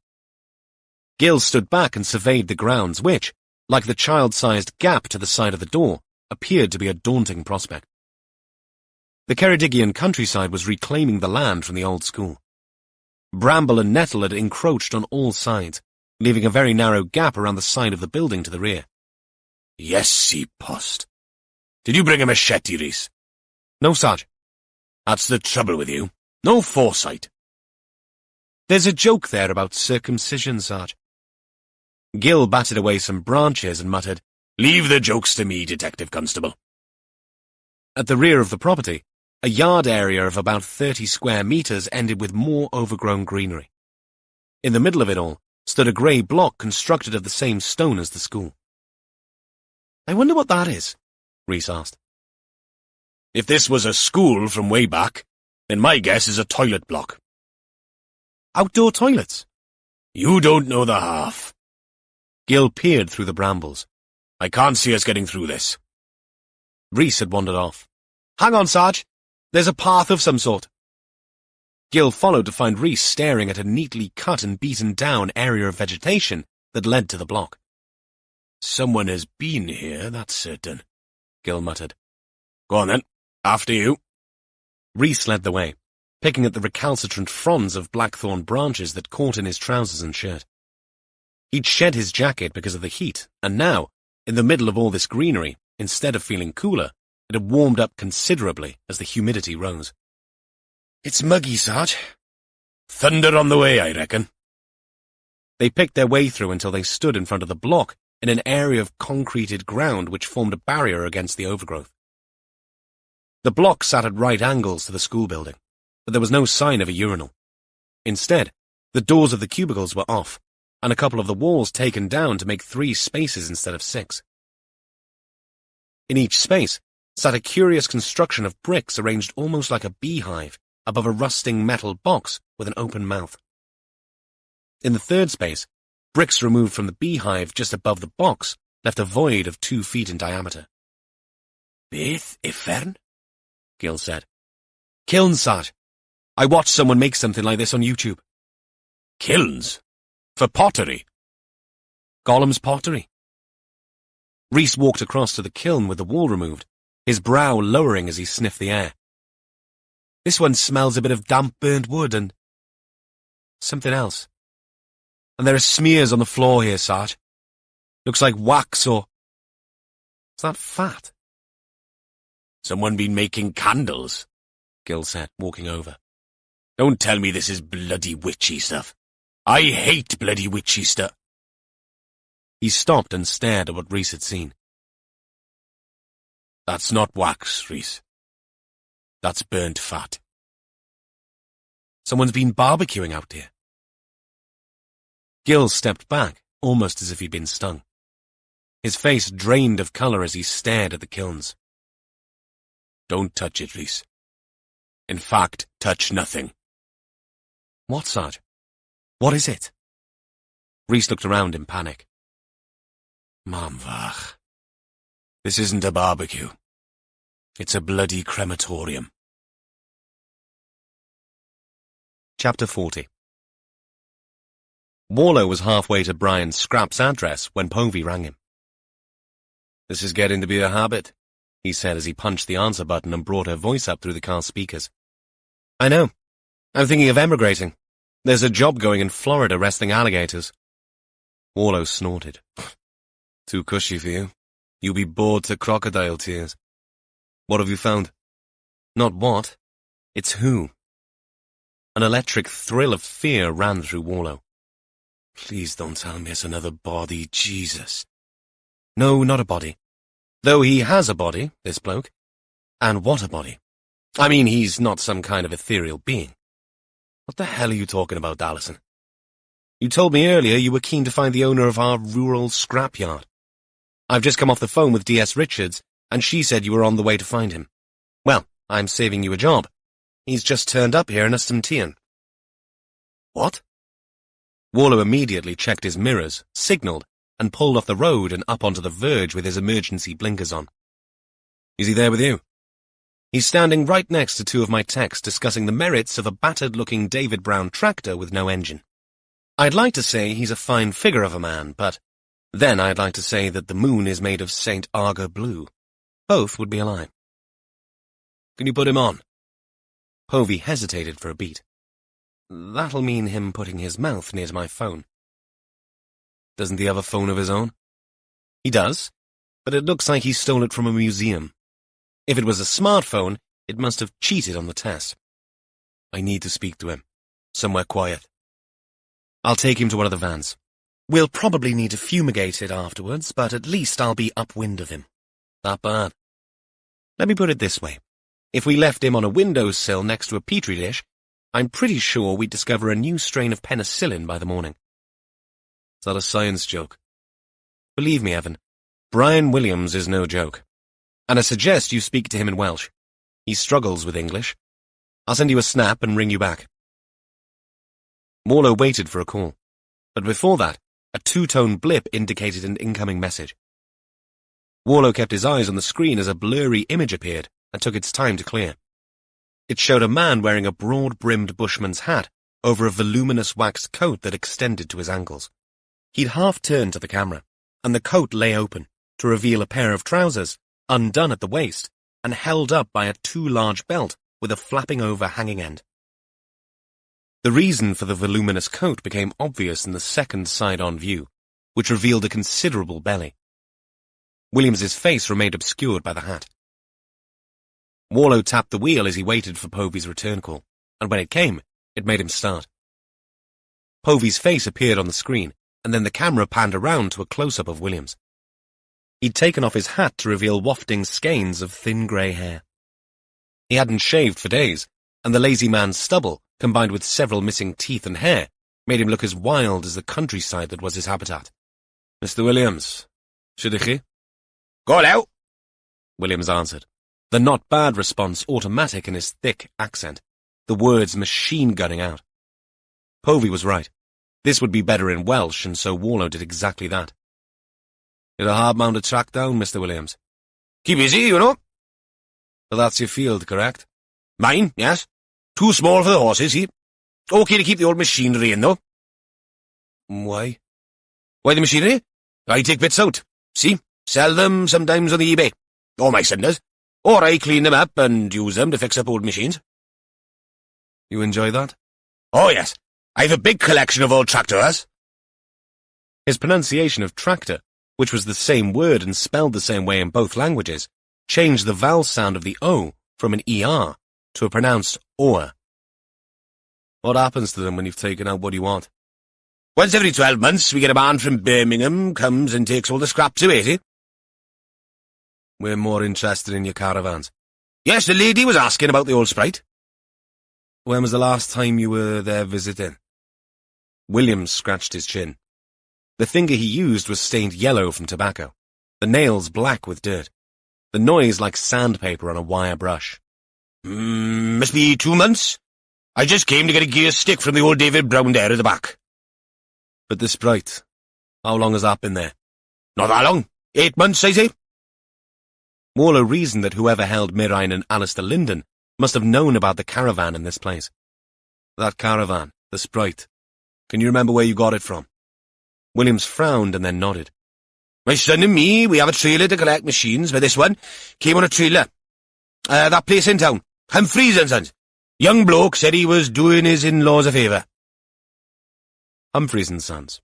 Gil stood back and surveyed the grounds which, like the child-sized gap to the side of the door, appeared to be a daunting prospect. The Ceredigion countryside was reclaiming the land from the old school. Bramble and nettle had encroached on all sides, leaving a very narrow gap around the side of the building to the rear. Yes, post. Did you bring a machete, Rhys? No, Sarge. That's the trouble with you. No foresight. There's a joke there about circumcision, Sarge. Gil batted away some branches and muttered, Leave the jokes to me, Detective Constable. At the rear of the property, a yard area of about 30 square meters ended with more overgrown greenery. In the middle of it all stood a grey block constructed of the same stone as the school. I wonder what that is, Rhys asked. If this was a school from way back, then my guess is a toilet block. Outdoor toilets? You don't know the half. Gil peered through the brambles. I can't see us getting through this. Rhys had wandered off. Hang on, Sarge. There's a path of some sort. Gil followed to find Rhys staring at a neatly cut and beaten down area of vegetation that led to the block. Someone has been here, that's certain, Gil muttered. Go on then. After you. Rhys led the way, picking at the recalcitrant fronds of blackthorn branches that caught in his trousers and shirt. He'd shed his jacket because of the heat, and now, in the middle of all this greenery, instead of feeling cooler, it had warmed up considerably as the humidity rose. It's muggy, Sarge. Thunder on the way, I reckon. They picked their way through until they stood in front of the block in an area of concreted ground which formed a barrier against the overgrowth. The block sat at right angles to the school building, but there was no sign of a urinal. Instead, the doors of the cubicles were off, and a couple of the walls taken down to make 3 spaces instead of 6. In each space sat a curious construction of bricks arranged almost like a beehive above a rusting metal box with an open mouth. In the third space, bricks removed from the beehive just above the box left a void of 2 feet in diameter. Beth Ifern? Gil said. Kilns, Sarge. I watched someone make something like this on YouTube. Kilns? For pottery? Gollum's pottery. Rhys walked across to the kiln with the wall removed, his brow lowering as he sniffed the air. This one smells a bit of damp burnt wood and something else. And there are smears on the floor here, Sarge. Looks like wax or... Is that fat? Someone been making candles, Gil said, walking over. Don't tell me this is bloody witchy stuff. I hate bloody witchy stuff. He stopped and stared at what Rhys had seen. That's not wax, Rhys. That's burnt fat. Someone's been barbecuing out here. Gil stepped back, almost as if he'd been stung. His face drained of colour as he stared at the kilns. Don't touch it, Rhys. In fact, touch nothing. What, Sarge? What is it? Rhys looked around in panic. Mamvach. This isn't a barbecue. It's a bloody crematorium. Chapter 40. Warlow was halfway to Brian Scrap's address when Povey rang him. This is getting to be a habit, he said as he punched the answer button and brought her voice up through the car's speakers. I know. I'm thinking of emigrating. There's a job going in Florida wrestling alligators. Warlow snorted. Too cushy for you. You'll be bored to crocodile tears. What have you found? Not what. It's who. An electric thrill of fear ran through Warlow. Please don't tell me it's another body, Jesus. No, not a body. Though he has a body, this bloke. And what a body. I mean, he's not some kind of ethereal being. What the hell are you talking about, Allison? You told me earlier you were keen to find the owner of our rural scrapyard. I've just come off the phone with D.S. Richards, and she said you were on the way to find him. Well, I'm saving you a job. He's just turned up here in Ustumtean. What? Warlow immediately checked his mirrors, signalled, and pulled off the road and up onto the verge with his emergency blinkers on. Is he there with you? He's standing right next to 2 of my techs discussing the merits of a battered-looking David Brown tractor with no engine. I'd like to say he's a fine figure of a man, but then I'd like to say that the moon is made of St. Arga blue. Both would be a lie. Can you put him on? Povey hesitated for a beat. That'll mean him putting his mouth near to my phone. Doesn't he have a phone of his own? He does, but it looks like he stole it from a museum. If it was a smartphone, it must have cheated on the test. I need to speak to him. Somewhere quiet. I'll take him to one of the vans. We'll probably need to fumigate it afterwards, but at least I'll be upwind of him. That bad? Let me put it this way. If we left him on a windowsill next to a petri dish, I'm pretty sure we'd discover a new strain of penicillin by the morning. Is that a science joke? Believe me, Evan, Brian Williams is no joke. And I suggest you speak to him in Welsh. He struggles with English. I'll send you a snap and ring you back. Warlow waited for a call, but before that, a 2-tone blip indicated an incoming message. Warlow kept his eyes on the screen as a blurry image appeared and took its time to clear. It showed a man wearing a broad-brimmed bushman's hat over a voluminous waxed coat that extended to his ankles. He'd half-turned to the camera, and the coat lay open to reveal a pair of trousers, undone at the waist, and held up by a too large belt with a flapping over hanging end. The reason for the voluminous coat became obvious in the second side-on view, which revealed a considerable belly. Williams's face remained obscured by the hat. Warlow tapped the wheel as he waited for Povey's return call, and when it came, it made him start. Povey's face appeared on the screen, and then the camera panned around to a close-up of Williams. He'd taken off his hat to reveal wafting skeins of thin grey hair. He hadn't shaved for days, and the lazy man's stubble, combined with several missing teeth and hair, made him look as wild as the countryside that was his habitat. Mr. Williams, Shiddichi? Go now. Williams answered, the not bad response automatic in his thick accent, the words machine-gunning out. Povey was right. This would be better in Welsh, and so Warlow did exactly that. You're a hard man to track down, Mr. Williams. Keep busy, you know. So that's your field, correct? Mine, yes. Too small for the horses, see? Okay to keep the old machinery in, though. Why? Why the machinery? I take bits out, see? Sell them sometimes on the eBay. Or my son does. Or I clean them up and use them to fix up old machines. You enjoy that? Oh, yes. I've a big collection of old tractors. His pronunciation of tractor, which was the same word and spelled the same way in both languages, changed the vowel sound of the O from an ER to a pronounced OR. What happens to them when you've taken out what you want? Once every 12 months, we get a man from Birmingham comes and takes all the scraps away, see? We're more interested in your caravans. Yes, the lady was asking about the old Sprite. When was the last time you were there visiting? Williams scratched his chin. The finger he used was stained yellow from tobacco, the nails black with dirt, the noise like sandpaper on a wire brush. Must be 2 months. I just came to get a gear stick from the old David Brown there at the back. But the Sprite, how long has that been there? Not that long. 8 months, I say. Warlow reasoned that whoever held Mirine and Alistair Linden must have known about the caravan in this place. That caravan, the Sprite. Can you remember where you got it from? Williams frowned and then nodded. My son and me, we have a trailer to collect machines, but this one came on a trailer. That place in town, Humphreys and Sons. Young bloke said he was doing his in-laws a favour. Humphreys and Sons,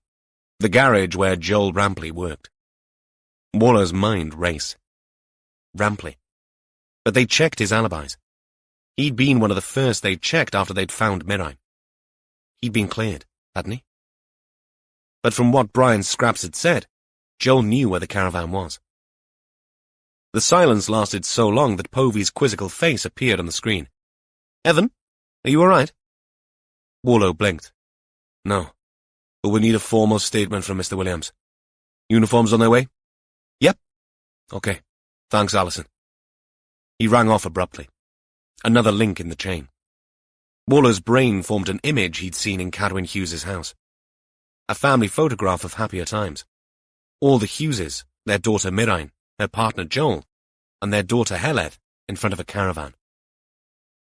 the garage where Joel Rampley worked. Warlow's mind raced. Rampley. But they checked his alibis. He'd been one of the first they'd checked after they'd found Mirine. He'd been cleared, hadn't he? But from what Brian Scraps had said, Joel knew where the caravan was. The silence lasted so long that Povey's quizzical face appeared on the screen. Evan, are you all right? Warlow blinked. No, but we need a formal statement from Mr. Williams. Uniforms on their way? Yep. Okay. Thanks, Alison. He rang off abruptly. Another link in the chain. Warlow's brain formed an image he'd seen in Cadwyn Hughes's house. A family photograph of happier times. All the Hugheses, their daughter Mirine, her partner Joel, and their daughter Heleth in front of a caravan.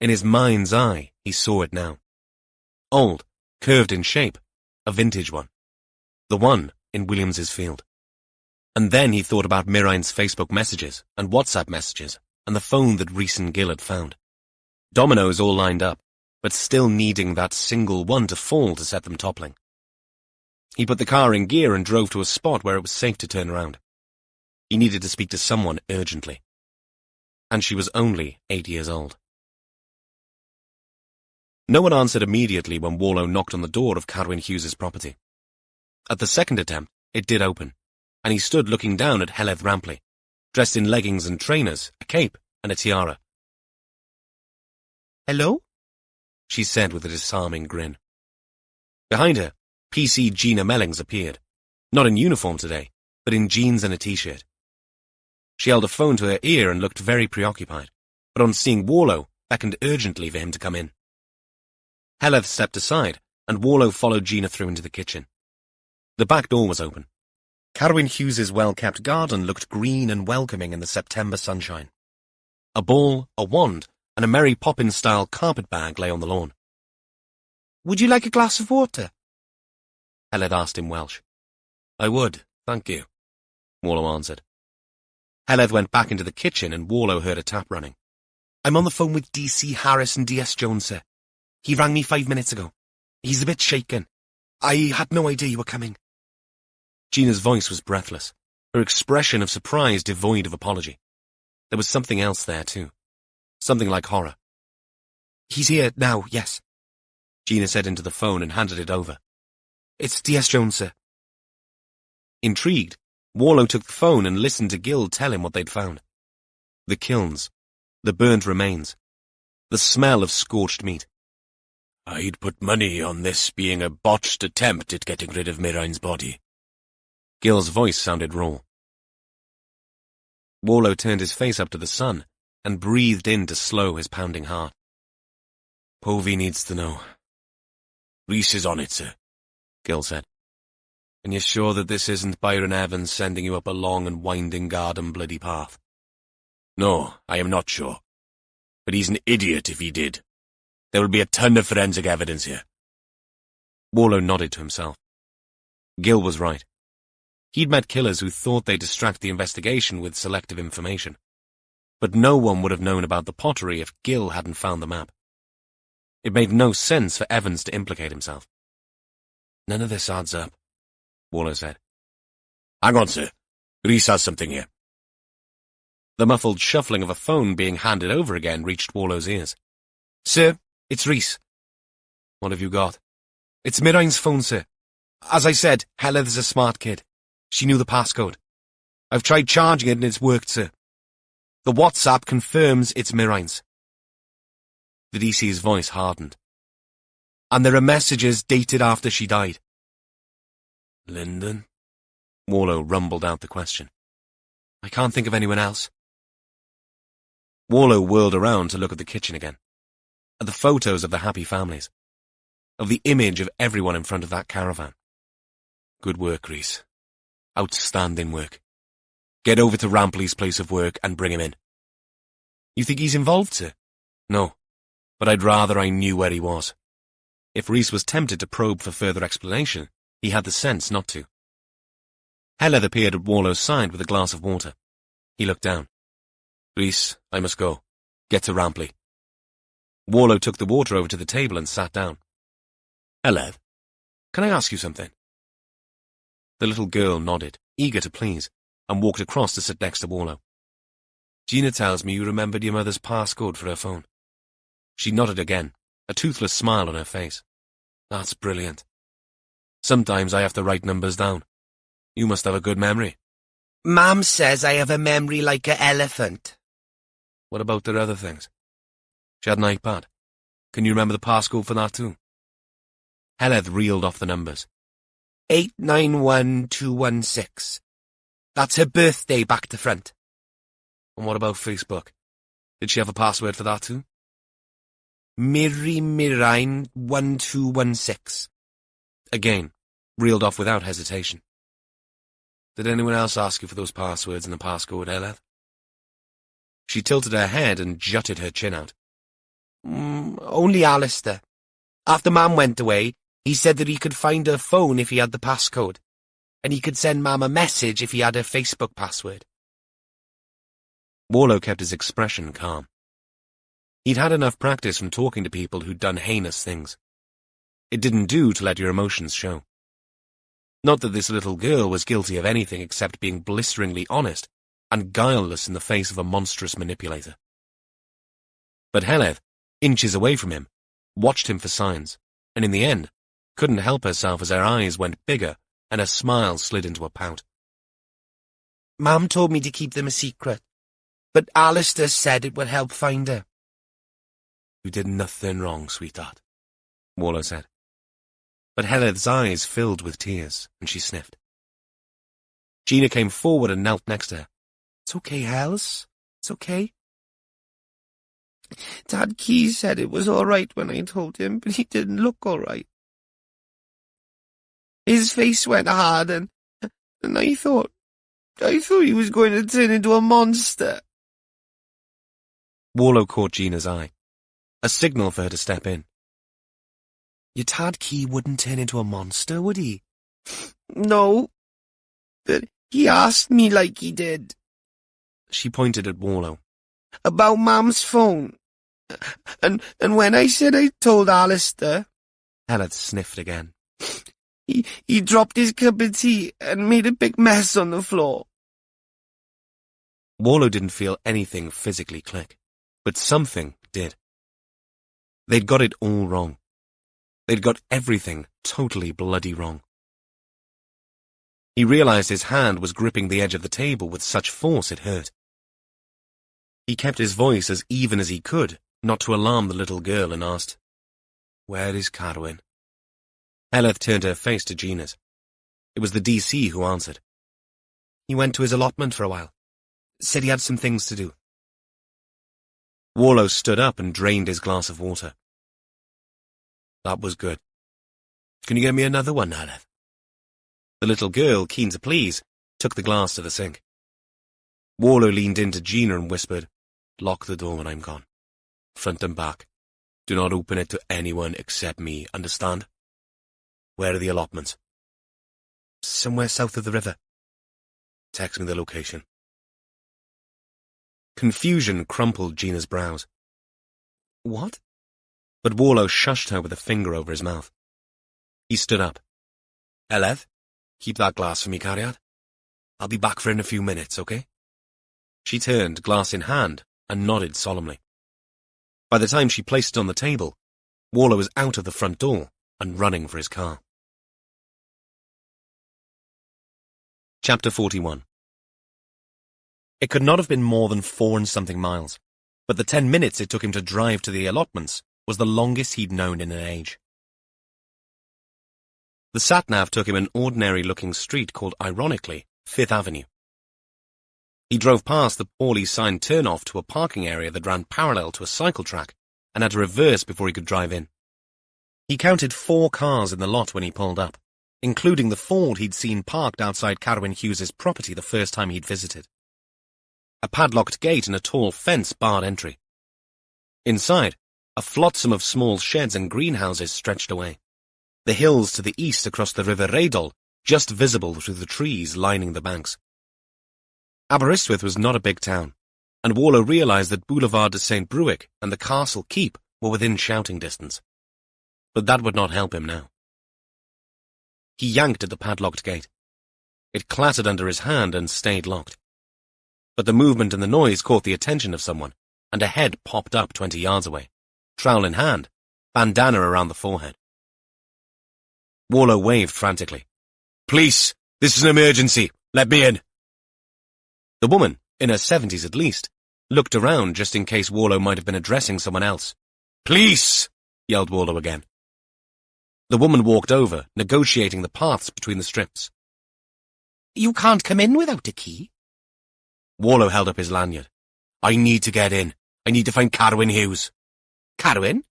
In his mind's eye, he saw it now. Old, curved in shape, a vintage one. The one in Williams's field. And then he thought about Mirine's Facebook messages and WhatsApp messages and the phone that Rhys and Gill had found. Dominoes all lined up, but still needing that single one to fall to set them toppling. He put the car in gear and drove to a spot where it was safe to turn around. He needed to speak to someone urgently. And she was only 8 years old. No one answered immediately when Warlow knocked on the door of Cadwyn Hughes's property. At the second attempt, it did open, and he stood looking down at Heleth Rampley, dressed in leggings and trainers, a cape, and a tiara. "Hello?" she said with a disarming grin. Behind her, PC Gina Mellings appeared, not in uniform today, but in jeans and a t-shirt. She held a phone to her ear and looked very preoccupied, but on seeing Warlow, beckoned urgently for him to come in. Heleth stepped aside, and Warlow followed Gina through into the kitchen. The back door was open. Cadwyn Hughes's well-kept garden looked green and welcoming in the September sunshine. A ball, a wand, and a Mary Poppins-style carpet bag lay on the lawn. "Would you like a glass of water?" Heleth asked in Welsh. "I would, thank you," Warlow answered. Heledd went back into the kitchen and Warlow heard a tap running. I'm on the phone with DC Harris and DS Jones, sir. He rang me 5 minutes ago. He's a bit shaken. I had no idea you were coming. Gina's voice was breathless, her expression of surprise devoid of apology. There was something else there, too. Something like horror. He's here now, yes. Gina said into the phone and handed it over. It's DS Jones, sir. Intrigued, Warlow took the phone and listened to Gil tell him what they'd found. The kilns, the burnt remains, the smell of scorched meat. I'd put money on this being a botched attempt at getting rid of Mirain's body. Gil's voice sounded raw. Warlow turned his face up to the sun and breathed in to slow his pounding heart. Povey needs to know. Rhys is on it, sir, Gil said. And you're sure that this isn't Byron Evans sending you up a long and winding garden bloody path? No, I am not sure. But he's an idiot if he did. There will be a ton of forensic evidence here. Warlow nodded to himself. Gil was right. He'd met killers who thought they'd distract the investigation with selective information. But no one would have known about the pottery if Gil hadn't found the map. It made no sense for Evans to implicate himself. None of this adds up, Warlow said. Hang on, sir. Rhys has something here. The muffled shuffling of a phone being handed over again reached Warlow's ears. Sir, it's Rhys. What have you got? It's Mirain's phone, sir. As I said, Heled's a smart kid. She knew the passcode. I've tried charging it and it's worked, sir. The WhatsApp confirms it's Mirain's. The DC's voice hardened. And there are messages dated after she died. Lyndon? Warlow rumbled out the question. I can't think of anyone else. Warlow whirled around to look at the kitchen again. At the photos of the happy families. Of the image of everyone in front of that caravan. Good work, Rhys. Outstanding work. Get over to Rampley's place of work and bring him in. You think he's involved, sir? No, but I'd rather I knew where he was. If Rhys was tempted to probe for further explanation, he had the sense not to. Heledd appeared at Warlow's side with a glass of water. He looked down. Rhys, I must go. Get to Rampley. Warlow took the water over to the table and sat down. Heledd, can I ask you something? The little girl nodded, eager to please, and walked across to sit next to Warlow. Gina tells me you remembered your mother's passcode for her phone. She nodded again, a toothless smile on her face. That's brilliant. Sometimes I have to write numbers down. You must have a good memory. Mum says I have a memory like an elephant. What about the other things? She had an iPad. Can you remember the passcode for that too? Heledd reeled off the numbers. 891216. That's her birthday back to front. And what about Facebook? Did she have a password for that too? Mirain 1216. Again, reeled off without hesitation. Did anyone else ask you for those passwords and the passcode, Heledd? She tilted her head and jutted her chin out. Only Alistair. After Mum went away, he said that he could find her phone if he had the passcode, and he could send Mum a message if he had her Facebook password. Warlow kept his expression calm. He'd had enough practice from talking to people who'd done heinous things. It didn't do to let your emotions show. Not that this little girl was guilty of anything except being blisteringly honest and guileless in the face of a monstrous manipulator. But Heledd, inches away from him, watched him for signs, and in the end, couldn't help herself as her eyes went bigger and her smile slid into a pout. Mum told me to keep them a secret, but Alistair said it would help find her. You did nothing wrong, sweetheart, Warlow said. But Heled's eyes filled with tears, and she sniffed. Gina came forward and knelt next to her. It's okay, Hells. It's okay. Dad Key said it was all right when I told him, but he didn't look all right. His face went hard, and I thought he was going to turn into a monster. Warlow caught Gina's eye, a signal for her to step in. Your Tad Key wouldn't turn into a monster, would he? No, but he asked me like he did. She pointed at Warlow. About Mum's phone. And when I said I told Alistair... Heleth sniffed again. He dropped his cup of tea and made a big mess on the floor. Warlow didn't feel anything physically click, but something did. They'd got it all wrong. They'd got everything totally bloody wrong. He realized his hand was gripping the edge of the table with such force it hurt. He kept his voice as even as he could, not to alarm the little girl, and asked, "Where is Carwyn?" Heleth turned her face to Gina's. It was the DC who answered. "He went to his allotment for a while. Said he had some things to do." Warlow stood up and drained his glass of water. "That was good. Can you get me another one, Heleth?" The little girl, keen to please, took the glass to the sink. Warlow leaned into Gina and whispered, "Lock the door when I'm gone. Front and back. Do not open it to anyone except me, understand? Where are the allotments?" "Somewhere south of the river." "Text me the location." Confusion crumpled Gina's brows. "What?" But Warlow shushed her with a finger over his mouth. He stood up. "Heleth, keep that glass for me, Cariad. I'll be back for in a few minutes, okay?" She turned, glass in hand, and nodded solemnly. By the time she placed it on the table, Warlow was out of the front door and running for his car. Chapter 41. It could not have been more than 4 and something miles, but the 10 minutes it took him to drive to the allotments was the longest he'd known in an age. The sat-nav took him an ordinary-looking street called, ironically, 5th Avenue. He drove past the poorly signed turn-off to a parking area that ran parallel to a cycle track and had to reverse before he could drive in. He counted 4 cars in the lot when he pulled up, including the Ford he'd seen parked outside Carwyn Hughes's property the first time he'd visited. A padlocked gate and a tall fence barred entry. Inside, a flotsam of small sheds and greenhouses stretched away. The hills to the east across the River Rheidol just visible through the trees lining the banks. Aberystwyth was not a big town, and Warlow realized that Boulevard de St. Bruic and the Castle Keep were within shouting distance. But that would not help him now. He yanked at the padlocked gate. It clattered under his hand and stayed locked. But the movement and the noise caught the attention of someone, and a head popped up 20 yards away, trowel in hand, bandana around the forehead. Warlow waved frantically. "Police! This is an emergency! Let me in!" The woman, in her 70s at least, looked around just in case Warlow might have been addressing someone else. "Police!" yelled Warlow again. The woman walked over, negotiating the paths between the strips. "You can't come in without a key." Warlow held up his lanyard. "I need to get in. I need to find Carwyn Hughes." "Carwyn?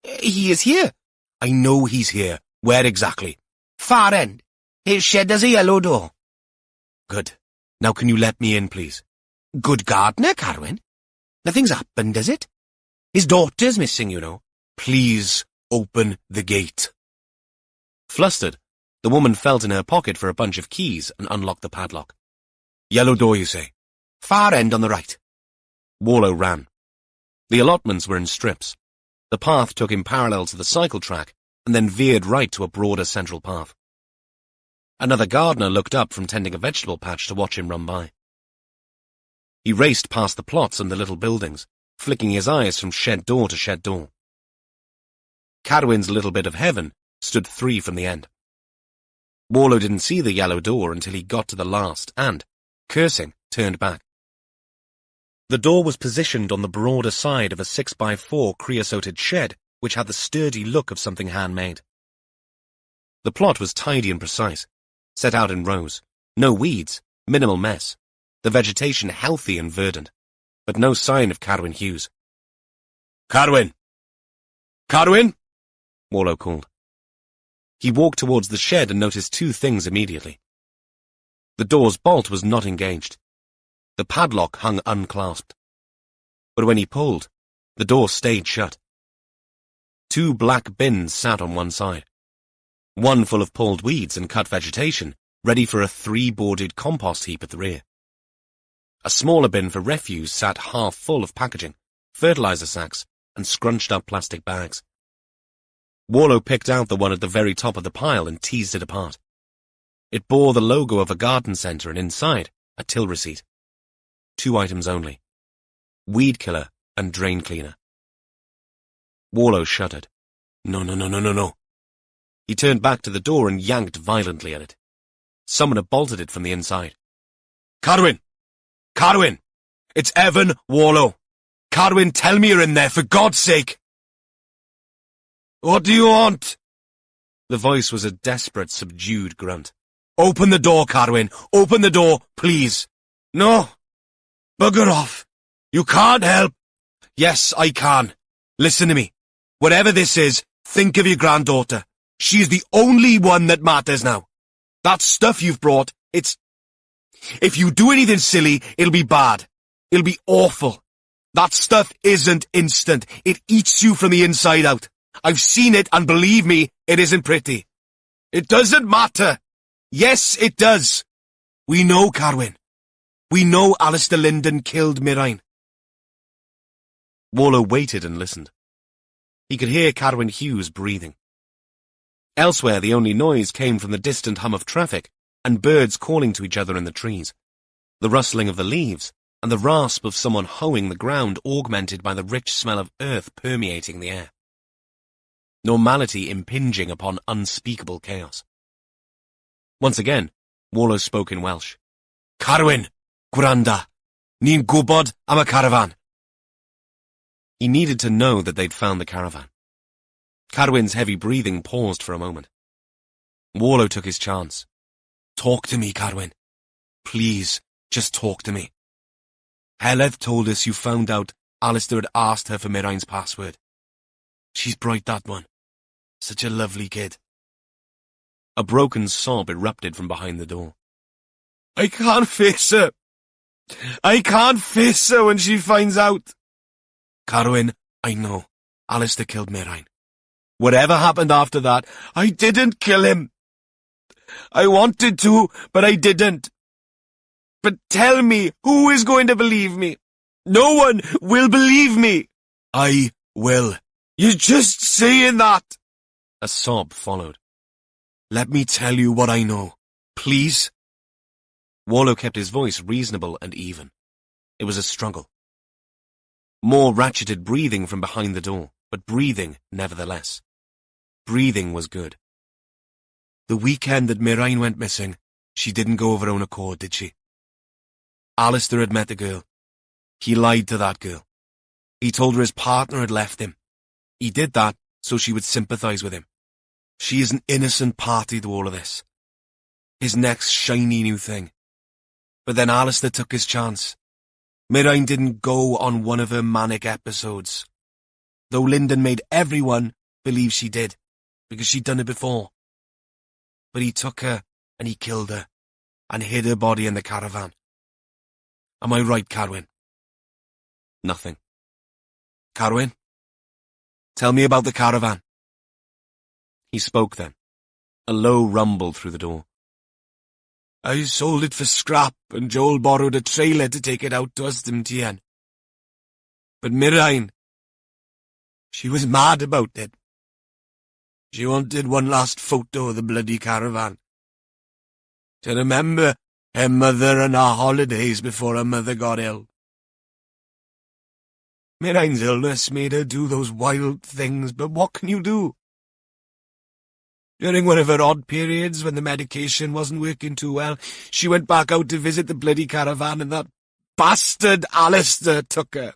He is here." "I know he's here. Where exactly?" "Far end. His shed has a yellow door." "Good. Now can you let me in, please?" "Good gardener, Carwyn. Nothing's happened, has it? His daughter's missing, you know." "Please open the gate." Flustered, the woman felt in her pocket for a bunch of keys and unlocked the padlock. "Yellow door, you say?" "Far end on the right." Warlow ran. The allotments were in strips. The path took him parallel to the cycle track and then veered right to a broader central path. Another gardener looked up from tending a vegetable patch to watch him run by. He raced past the plots and the little buildings, flicking his eyes from shed door to shed door. Carwyn's little bit of heaven stood 3 from the end. Warlow didn't see the yellow door until he got to the last and, cursing, turned back. The door was positioned on the broader side of a 6x4 creosoted shed which had the sturdy look of something handmade. The plot was tidy and precise, set out in rows, no weeds, minimal mess, the vegetation healthy and verdant, but no sign of Carwyn Hughes. "Carwyn! Carwyn!" Warlow called. He walked towards the shed and noticed 2 things immediately. The door's bolt was not engaged. The padlock hung unclasped. But when he pulled, the door stayed shut. 2 black bins sat on one side. One full of pulled weeds and cut vegetation, ready for a 3-boarded compost heap at the rear. A smaller bin for refuse sat half full of packaging, fertilizer sacks, and scrunched up plastic bags. Warlow picked out the one at the very top of the pile and teased it apart. It bore the logo of a garden centre and inside, a till receipt. 2 items only: weed killer and drain cleaner. Warlow shuddered. No. He turned back to the door and yanked violently at it. Someone had bolted it from the inside. Carwyn! Carwyn! It's Evan Warlow! Carwyn, tell me you're in there, for God's sake! What do you want? The voice was a desperate, subdued grunt. Open the door, Carwyn! Open the door, please! No! Bugger off! You can't help! Yes, I can. Listen to me. Whatever this is, think of your granddaughter. She's the only one that matters now. That stuff you've brought, it's... If you do anything silly, it'll be bad. It'll be awful. That stuff isn't instant. It eats you from the inside out. I've seen it, and believe me, it isn't pretty. It doesn't matter. Yes, it does. We know, Carwyn. We know Alistair Linden killed Mirain. Warlow waited and listened. He could hear Carwyn Hughes breathing. Elsewhere, the only noise came from the distant hum of traffic and birds calling to each other in the trees, the rustling of the leaves, and the rasp of someone hoeing the ground augmented by the rich smell of earth permeating the air. Normality impinging upon unspeakable chaos. Once again, Warlow spoke in Welsh. Carwyn, gwranda, ni'n gwybod am y caravan. He needed to know that they'd found the caravan. Carwyn's heavy breathing paused for a moment. Warlow took his chance. Talk to me, Carwyn. Please, just talk to me. Heledd told us you found out Alistair had asked her for Mirain's password. She's bright, that one. Such a lovely kid. A broken sob erupted from behind the door. I can't face her. I can't face her when she finds out. Carwyn, I know. Alistair killed Mirain. Whatever happened after that, I didn't kill him. I wanted to, but I didn't. But tell me, who is going to believe me? No one will believe me. I will. You're just saying that. A sob followed. Let me tell you what I know, please. Warlow kept his voice reasonable and even. It was a struggle. More ratcheted breathing from behind the door, but breathing nevertheless. Breathing was good. The weekend that Mirain went missing, she didn't go of her own accord, did she? Alistair had met the girl. He lied to that girl. He told her his partner had left him. He did that so she would sympathize with him. She is an innocent party to all of this. His next shiny new thing. But then Alistair took his chance. Mirain didn't go on one of her manic episodes. Though Linden made everyone believe she did, because she'd done it before. But he took her, and he killed her, and hid her body in the caravan. Am I right, Carwyn? Nothing. Carwyn? Tell me about the caravan. He spoke then. A low rumble through the door. I sold it for scrap, and Joel borrowed a trailer to take it out to Ystumtien. But Mirain, she was mad about it. She wanted one last photo of the bloody caravan. To remember her mother and our holidays before her mother got ill. Mirain's illness made her do those wild things, but what can you do? During one of her odd periods when the medication wasn't working too well, she went back out to visit the bloody caravan and that bastard Alistair took her.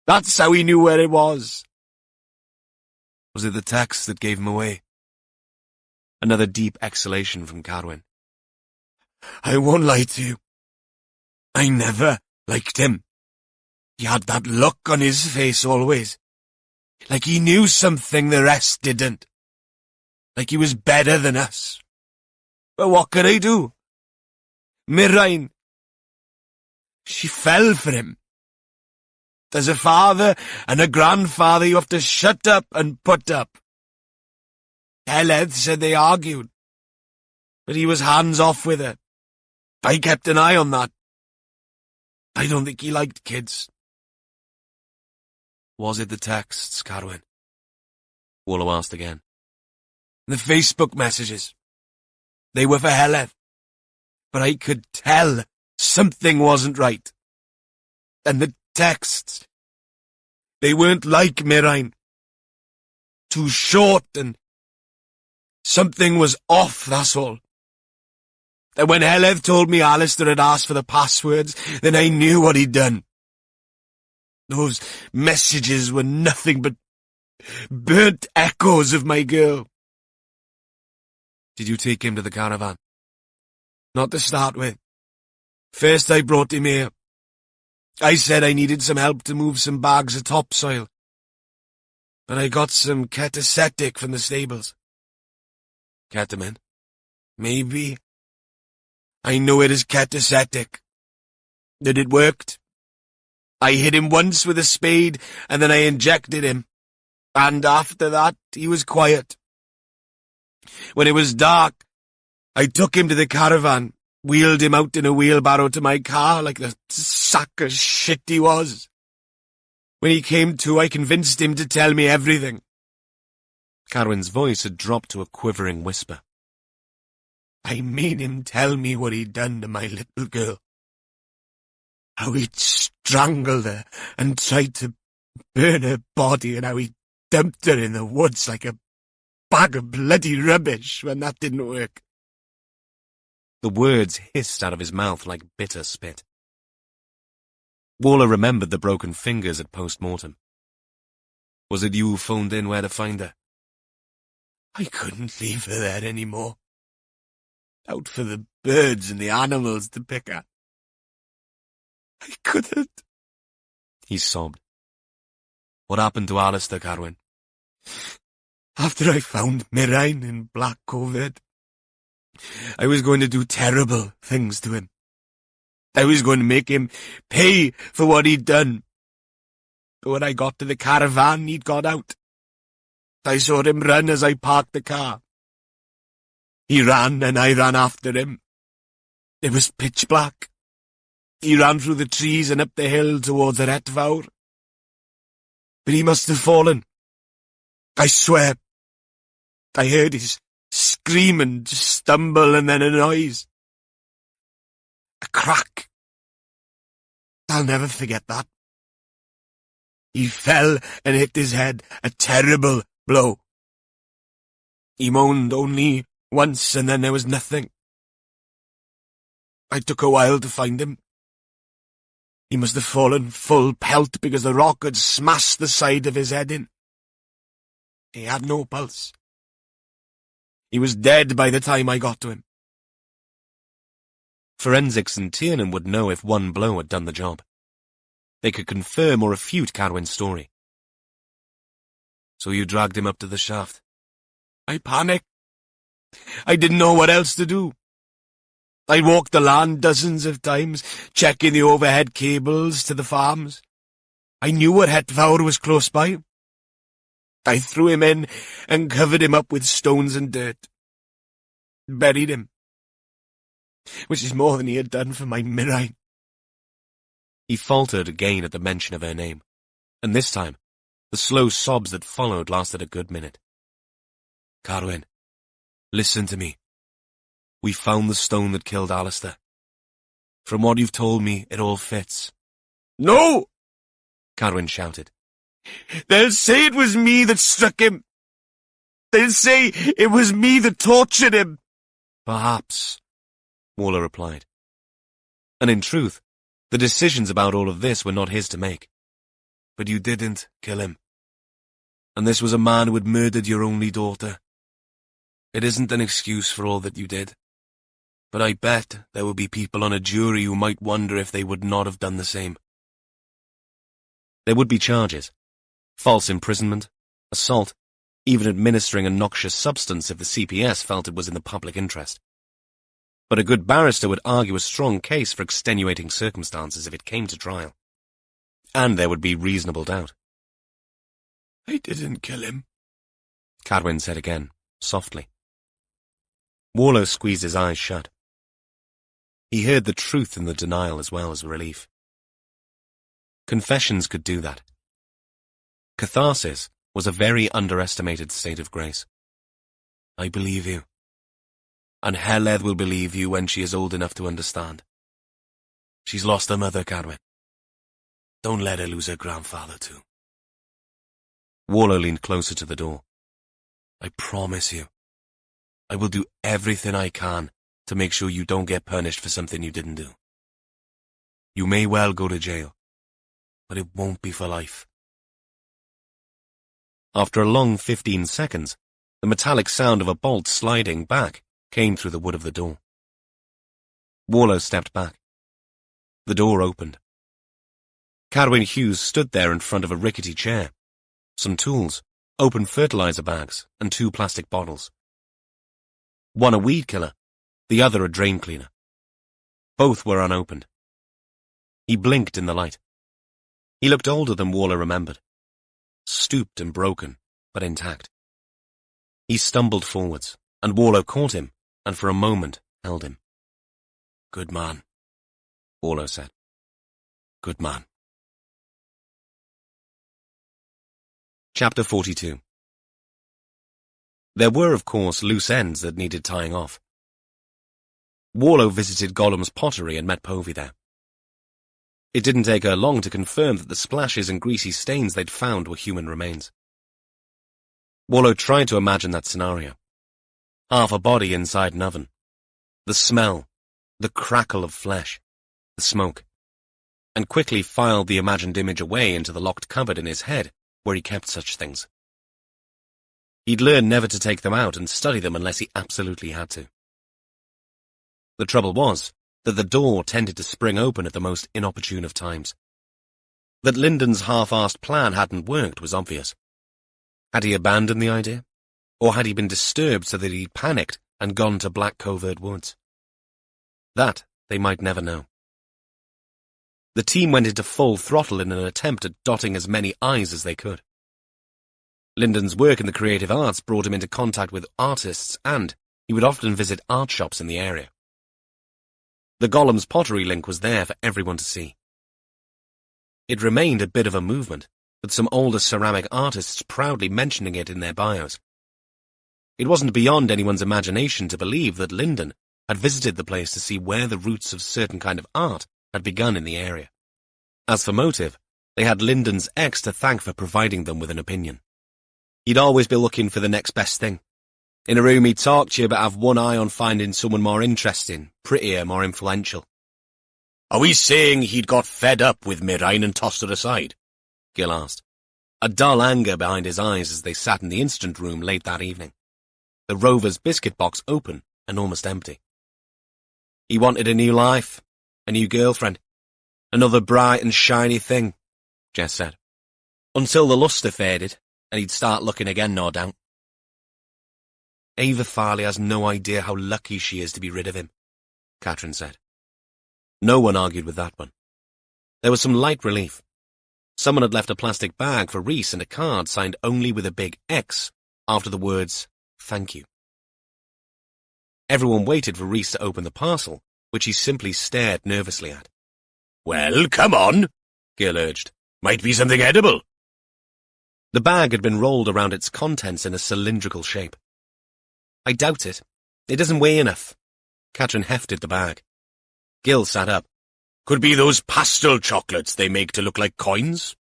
That's how he knew where it was. Was it the text that gave him away? Another deep exhalation from Carwyn. I won't lie to you. I never liked him. He had that look on his face always. Like he knew something the rest didn't. Like he was better than us. But what could I do? Mirain. She fell for him. As a father and a grandfather, you have to shut up and put up. Heledd said they argued, but he was hands off with her. I kept an eye on that. I don't think he liked kids. Was it the texts, Carwyn? Wallow asked again. The Facebook messages. They were for Heledd. But I could tell something wasn't right. And the texts, they weren't like Mirain. Too short and something was off, that's all. And when Heledd told me Alistair had asked for the passwords, then I knew what he'd done. Those messages were nothing but burnt echoes of my girl. Did you take him to the caravan? Not to start with. First I brought him here. I said I needed some help to move some bags of topsoil. And I got some ketacetic from the stables. Ketamine? Maybe. I know it is ketacetic. That it worked. I hit him once with a spade, and then I injected him. And after that, he was quiet. When it was dark, I took him to the caravan, wheeled him out in a wheelbarrow to my car like the sack of shit he was. When he came to, I convinced him to tell me everything. Carwyn's voice had dropped to a quivering whisper. I made him tell me what he'd done to my little girl. How he'd strangled her and tried to burn her body, and how he dumped her in the woods like a bag of bloody rubbish when that didn't work. The words hissed out of his mouth like bitter spit. Waller remembered the broken fingers at post-mortem. Was it you who phoned in where to find her? I couldn't leave her there anymore. Out for the birds and the animals to pick at. I couldn't. He sobbed. What happened to Alistair, Carwyn? After I found Mirain in Black Covert, I was going to do terrible things to him. I was going to make him pay for what he'd done. But when I got to the caravan, he'd got out. I saw him run as I parked the car. He ran and I ran after him. It was pitch black. He ran through the trees and up the hill towards the Retvaur. But he must have fallen. I swear. I heard his scream and stumble and then a noise. A crack. I'll never forget that. He fell and hit his head, a terrible blow. He moaned only once and then there was nothing. I took a while to find him. He must have fallen full pelt because the rock had smashed the side of his head in. He had no pulse. He was dead by the time I got to him. Forensics in Tiernan would know if one blow had done the job. They could confirm or refute Carwyn's story. So you dragged him up to the shaft? I panicked. I didn't know what else to do. I walked the land dozens of times, checking the overhead cables to the farms. I knew what Retvaur was close by. I threw him in and covered him up with stones and dirt. Buried him. Which is more than he had done for my Mirain. He faltered again at the mention of her name, and this time, the slow sobs that followed lasted a good minute. Carwyn, listen to me. We found the stone that killed Alistair. From what you've told me, it all fits. No! Carwyn shouted. They'll say it was me that struck him. They'll say it was me that tortured him. Perhaps, Waller replied. And in truth, the decisions about all of this were not his to make. But you didn't kill him. And this was a man who had murdered your only daughter. It isn't an excuse for all that you did. But I bet there will be people on a jury who might wonder if they would not have done the same. There would be charges. False imprisonment, assault, even administering a noxious substance if the CPS felt it was in the public interest. But a good barrister would argue a strong case for extenuating circumstances if it came to trial. And there would be reasonable doubt. I didn't kill him, Carwyn said again, softly. Waller squeezed his eyes shut. He heard the truth in the denial as well as relief. Confessions could do that. Catharsis was a very underestimated state of grace. I believe you. And Heledd will believe you when she is old enough to understand. She's lost her mother, Cadwyn. Don't let her lose her grandfather, too. Warlow leaned closer to the door. I promise you, I will do everything I can to make sure you don't get punished for something you didn't do. You may well go to jail, but it won't be for life. After a long 15 seconds, the metallic sound of a bolt sliding back came through the wood of the door. Warlow stepped back. The door opened. Cadwyn Hughes stood there in front of a rickety chair, some tools, open fertilizer bags, and 2 plastic bottles. One a weed killer, the other a drain cleaner. Both were unopened. He blinked in the light. He looked older than Warlow remembered. Stooped and broken, but intact. He stumbled forwards, and Warlow caught him, and for a moment held him. Good man, Warlow said. Good man. Chapter 42. There were, of course, loose ends that needed tying off. Warlow visited Gollum's pottery and met Povey there. It didn't take her long to confirm that the splashes and greasy stains they'd found were human remains. Warlow tried to imagine that scenario. Half a body inside an oven. The smell, the crackle of flesh, the smoke, and quickly filed the imagined image away into the locked cupboard in his head, where he kept such things. He'd learned never to take them out and study them unless he absolutely had to. The trouble was that the door tended to spring open at the most inopportune of times. That Lyndon's half-assed plan hadn't worked was obvious. Had he abandoned the idea? Or had he been disturbed so that he'd panicked and gone to Black Covert Woods? That they might never know. The team went into full throttle in an attempt at dotting as many I's as they could. Lyndon's work in the creative arts brought him into contact with artists, and he would often visit art shops in the area. The Gollum's pottery link was there for everyone to see. It remained a bit of a movement, with some older ceramic artists proudly mentioning it in their bios. It wasn't beyond anyone's imagination to believe that Lyndon had visited the place to see where the roots of certain kind of art had begun in the area. As for motive, they had Lyndon's ex to thank for providing them with an opinion. He'd always be looking for the next best thing. In a room he'd talk to you but have one eye on finding someone more interesting, prettier, more influential. Are we saying he'd got fed up with Mirain and tossed her aside? Gil asked, a dull anger behind his eyes as they sat in the instant room late that evening. The Rover's biscuit box open and almost empty. He wanted a new life, a new girlfriend, another bright and shiny thing, Jess said. Until the lustre faded, and he'd start looking again, no doubt. Ava Farley has no idea how lucky she is to be rid of him, Catherine said. No one argued with that one. There was some light relief. Someone had left a plastic bag for Rhys and a card signed only with a big X after the words, thank you. Everyone waited for Rhys to open the parcel, which he simply stared nervously at. Well, come on, Gil urged. Might be something edible. The bag had been rolled around its contents in a cylindrical shape. I doubt it. It doesn't weigh enough. Catherine hefted the bag. Gil sat up. Could be those pastel chocolates they make to look like coins.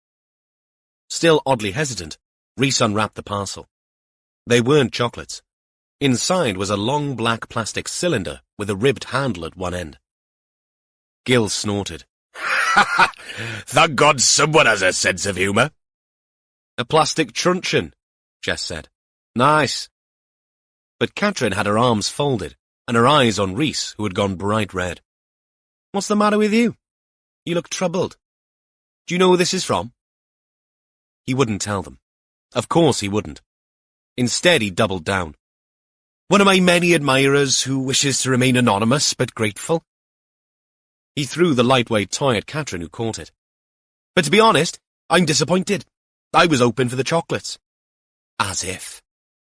Still oddly hesitant, Rhys unwrapped the parcel. They weren't chocolates. Inside was a long black plastic cylinder with a ribbed handle at one end. Gil snorted. Ha ha! Thank God someone has a sense of humour. A plastic truncheon, Jess said. Nice. But Catherine had her arms folded and her eyes on Rhys, who had gone bright red. What's the matter with you? You look troubled. Do you know who this is from? He wouldn't tell them. Of course he wouldn't. Instead, he doubled down. One of my many admirers who wishes to remain anonymous but grateful. He threw the lightweight toy at Catherine, who caught it. But to be honest, I'm disappointed. I was open for the chocolates. As if,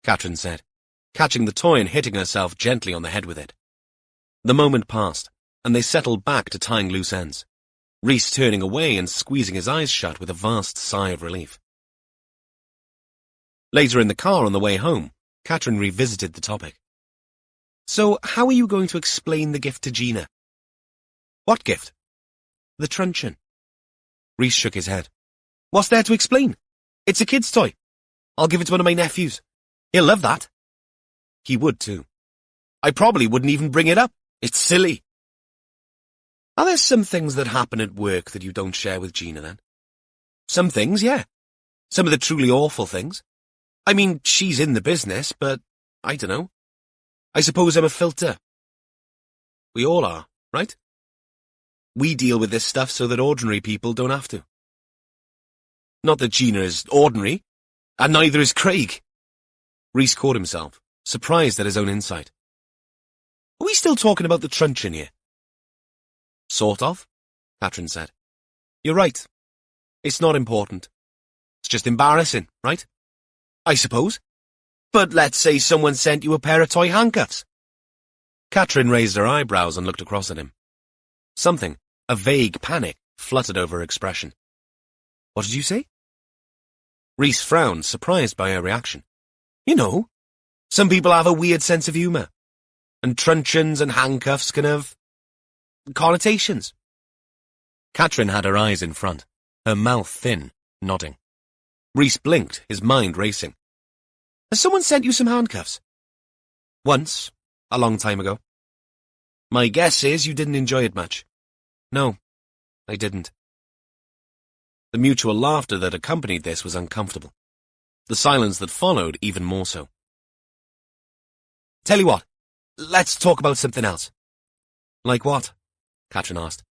Catherine said, catching the toy and hitting herself gently on the head with it. The moment passed, and they settled back to tying loose ends. Rhys turning away and squeezing his eyes shut with a vast sigh of relief. Later in the car on the way home, Catherine revisited the topic. So, how are you going to explain the gift to Gina? What gift? The truncheon. Rhys shook his head. What's there to explain? It's a kid's toy. I'll give it to one of my nephews. He'll love that. He would too. I probably wouldn't even bring it up. It's silly. Are there some things that happen at work that you don't share with Gina then? Some things, yeah. Some of the truly awful things. I mean, she's in the business, but I don't know. I suppose I'm a filter. We all are, right? We deal with this stuff so that ordinary people don't have to. Not that Gina is ordinary, and neither is Craig. Rhys caught himself, surprised at his own insight. Are we still talking about the truncheon here? Sort of, Catherine said. You're right. It's not important. It's just embarrassing, right? I suppose. But let's say someone sent you a pair of toy handcuffs. Catherine raised her eyebrows and looked across at him. Something, a vague panic, fluttered over her expression. What did you say? Rhys frowned, surprised by her reaction. You know, some people have a weird sense of humour. And truncheons and handcuffs can have connotations. Catherine had her eyes in front, her mouth thin, nodding. Rhys blinked, his mind racing. Has someone sent you some handcuffs? Once, a long time ago. My guess is you didn't enjoy it much. No, I didn't. The mutual laughter that accompanied this was uncomfortable. The silence that followed even more so. Tell you what, let's talk about something else. Like what? Catherine asked.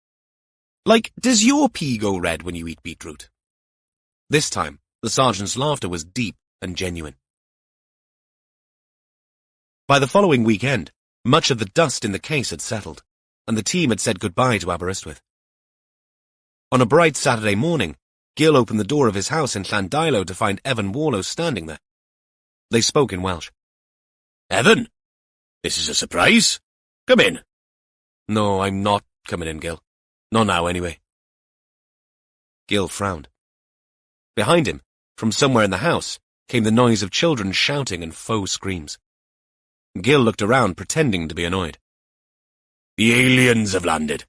Like, does your pee go red when you eat beetroot? This time, the sergeant's laughter was deep and genuine. By the following weekend, much of the dust in the case had settled, and the team had said goodbye to Aberystwyth. On a bright Saturday morning, Gil opened the door of his house in Llandilo to find Evan Warlow standing there. They spoke in Welsh. Evan, this is a surprise. Come in. No, I'm not coming in, Gil. Not now, anyway. Gil frowned. Behind him, from somewhere in the house, came the noise of children shouting and faux screams. Gil looked around, pretending to be annoyed. The aliens have landed.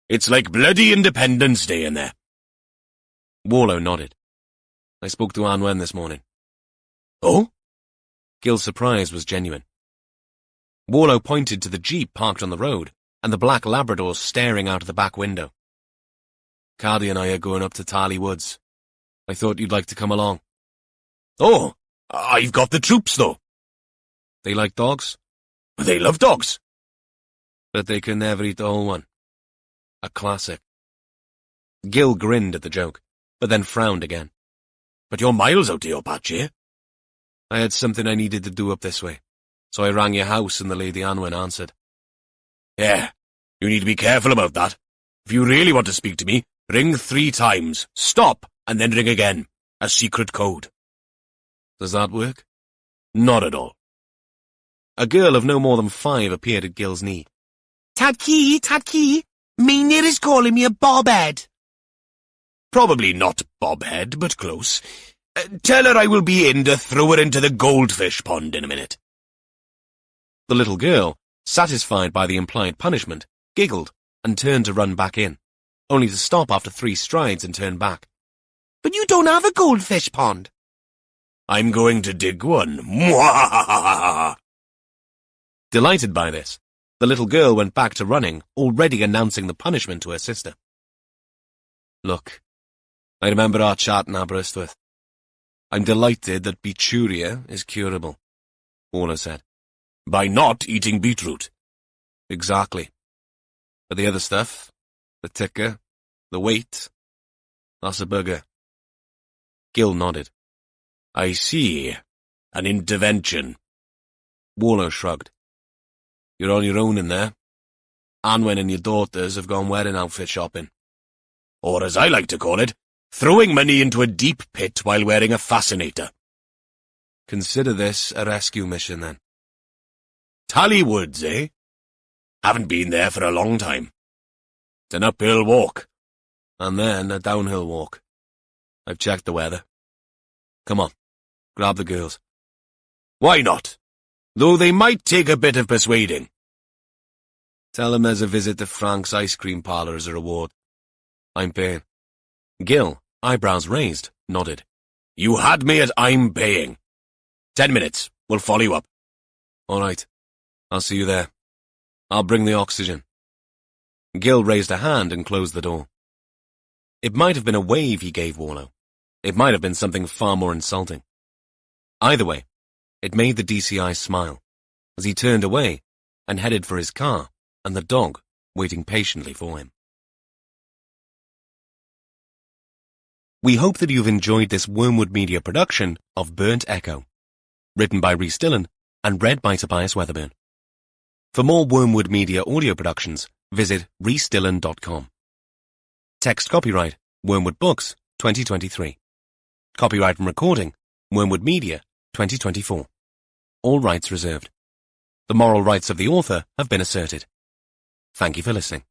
It's like bloody Independence Day in there. Warlow nodded. I spoke to Anwen this morning. Oh? Gil's surprise was genuine. Warlow pointed to the jeep parked on the road, and the black Labrador staring out of the back window. Cardi and I are going up to Tarley Woods. I thought you'd like to come along. Oh, I've got the troops, though. They like dogs? They love dogs. But they can never eat the whole one. A classic. Gil grinned at the joke, but then frowned again. But you're miles out to your patch, eh? I had something I needed to do up this way, so I rang your house and the Lady Anwen answered. Yeah, you need to be careful about that. If you really want to speak to me, ring 3 times, stop, and then ring again. A secret code. Does that work? Not at all. A girl of no more than 5 appeared at Gil's knee. Tad Key, Meinir is calling me a bobhead. Probably not bobhead, but close. Tell her I will be in to throw her into the goldfish pond in a minute. The little girl, satisfied by the implied punishment, giggled and turned to run back in, only to stop after 3 strides and turn back. But you don't have a goldfish pond. I'm going to dig one. Mwahahaha. Delighted by this, the little girl went back to running, already announcing the punishment to her sister. Look, I remember our chat in Aberystwyth. I'm delighted that beturia is curable, Warlow said. By not eating beetroot. Exactly. But the other stuff, the ticker, the weight, that's a bugger. Gil nodded. I see. An intervention. Warlow shrugged. You're on your own in there. Anwen and your daughters have gone wedding outfit shopping. Or as I like to call it, throwing money into a deep pit while wearing a fascinator. Consider this a rescue mission, then. Tarley Woods, eh? Haven't been there for a long time. It's an uphill walk. and then a downhill walk. I've checked the weather. Come on, grab the girls. Why not? Though they might take a bit of persuading. Tell them there's a visit to Frank's ice cream parlour as a reward. I'm paying. Gil, eyebrows raised, nodded. You had me at I'm paying. 10 minutes. We'll follow you up. All right. I'll see you there. I'll bring the oxygen. Gil raised a hand and closed the door. It might have been a wave he gave Warlow. It might have been something far more insulting. Either way, it made the DCI smile as he turned away and headed for his car and the dog waiting patiently for him. We hope that you've enjoyed this Wormwood Media production of Burnt Echo, written by Rhys Dylan and read by Tobias Weatherburn. For more Wormwood Media audio productions, visit rhysdylan.com. Text copyright, Wormwood Books, 2023. Copyright and recording, Wormwood Media, 2024. All rights reserved. The moral rights of the author have been asserted. Thank you for listening.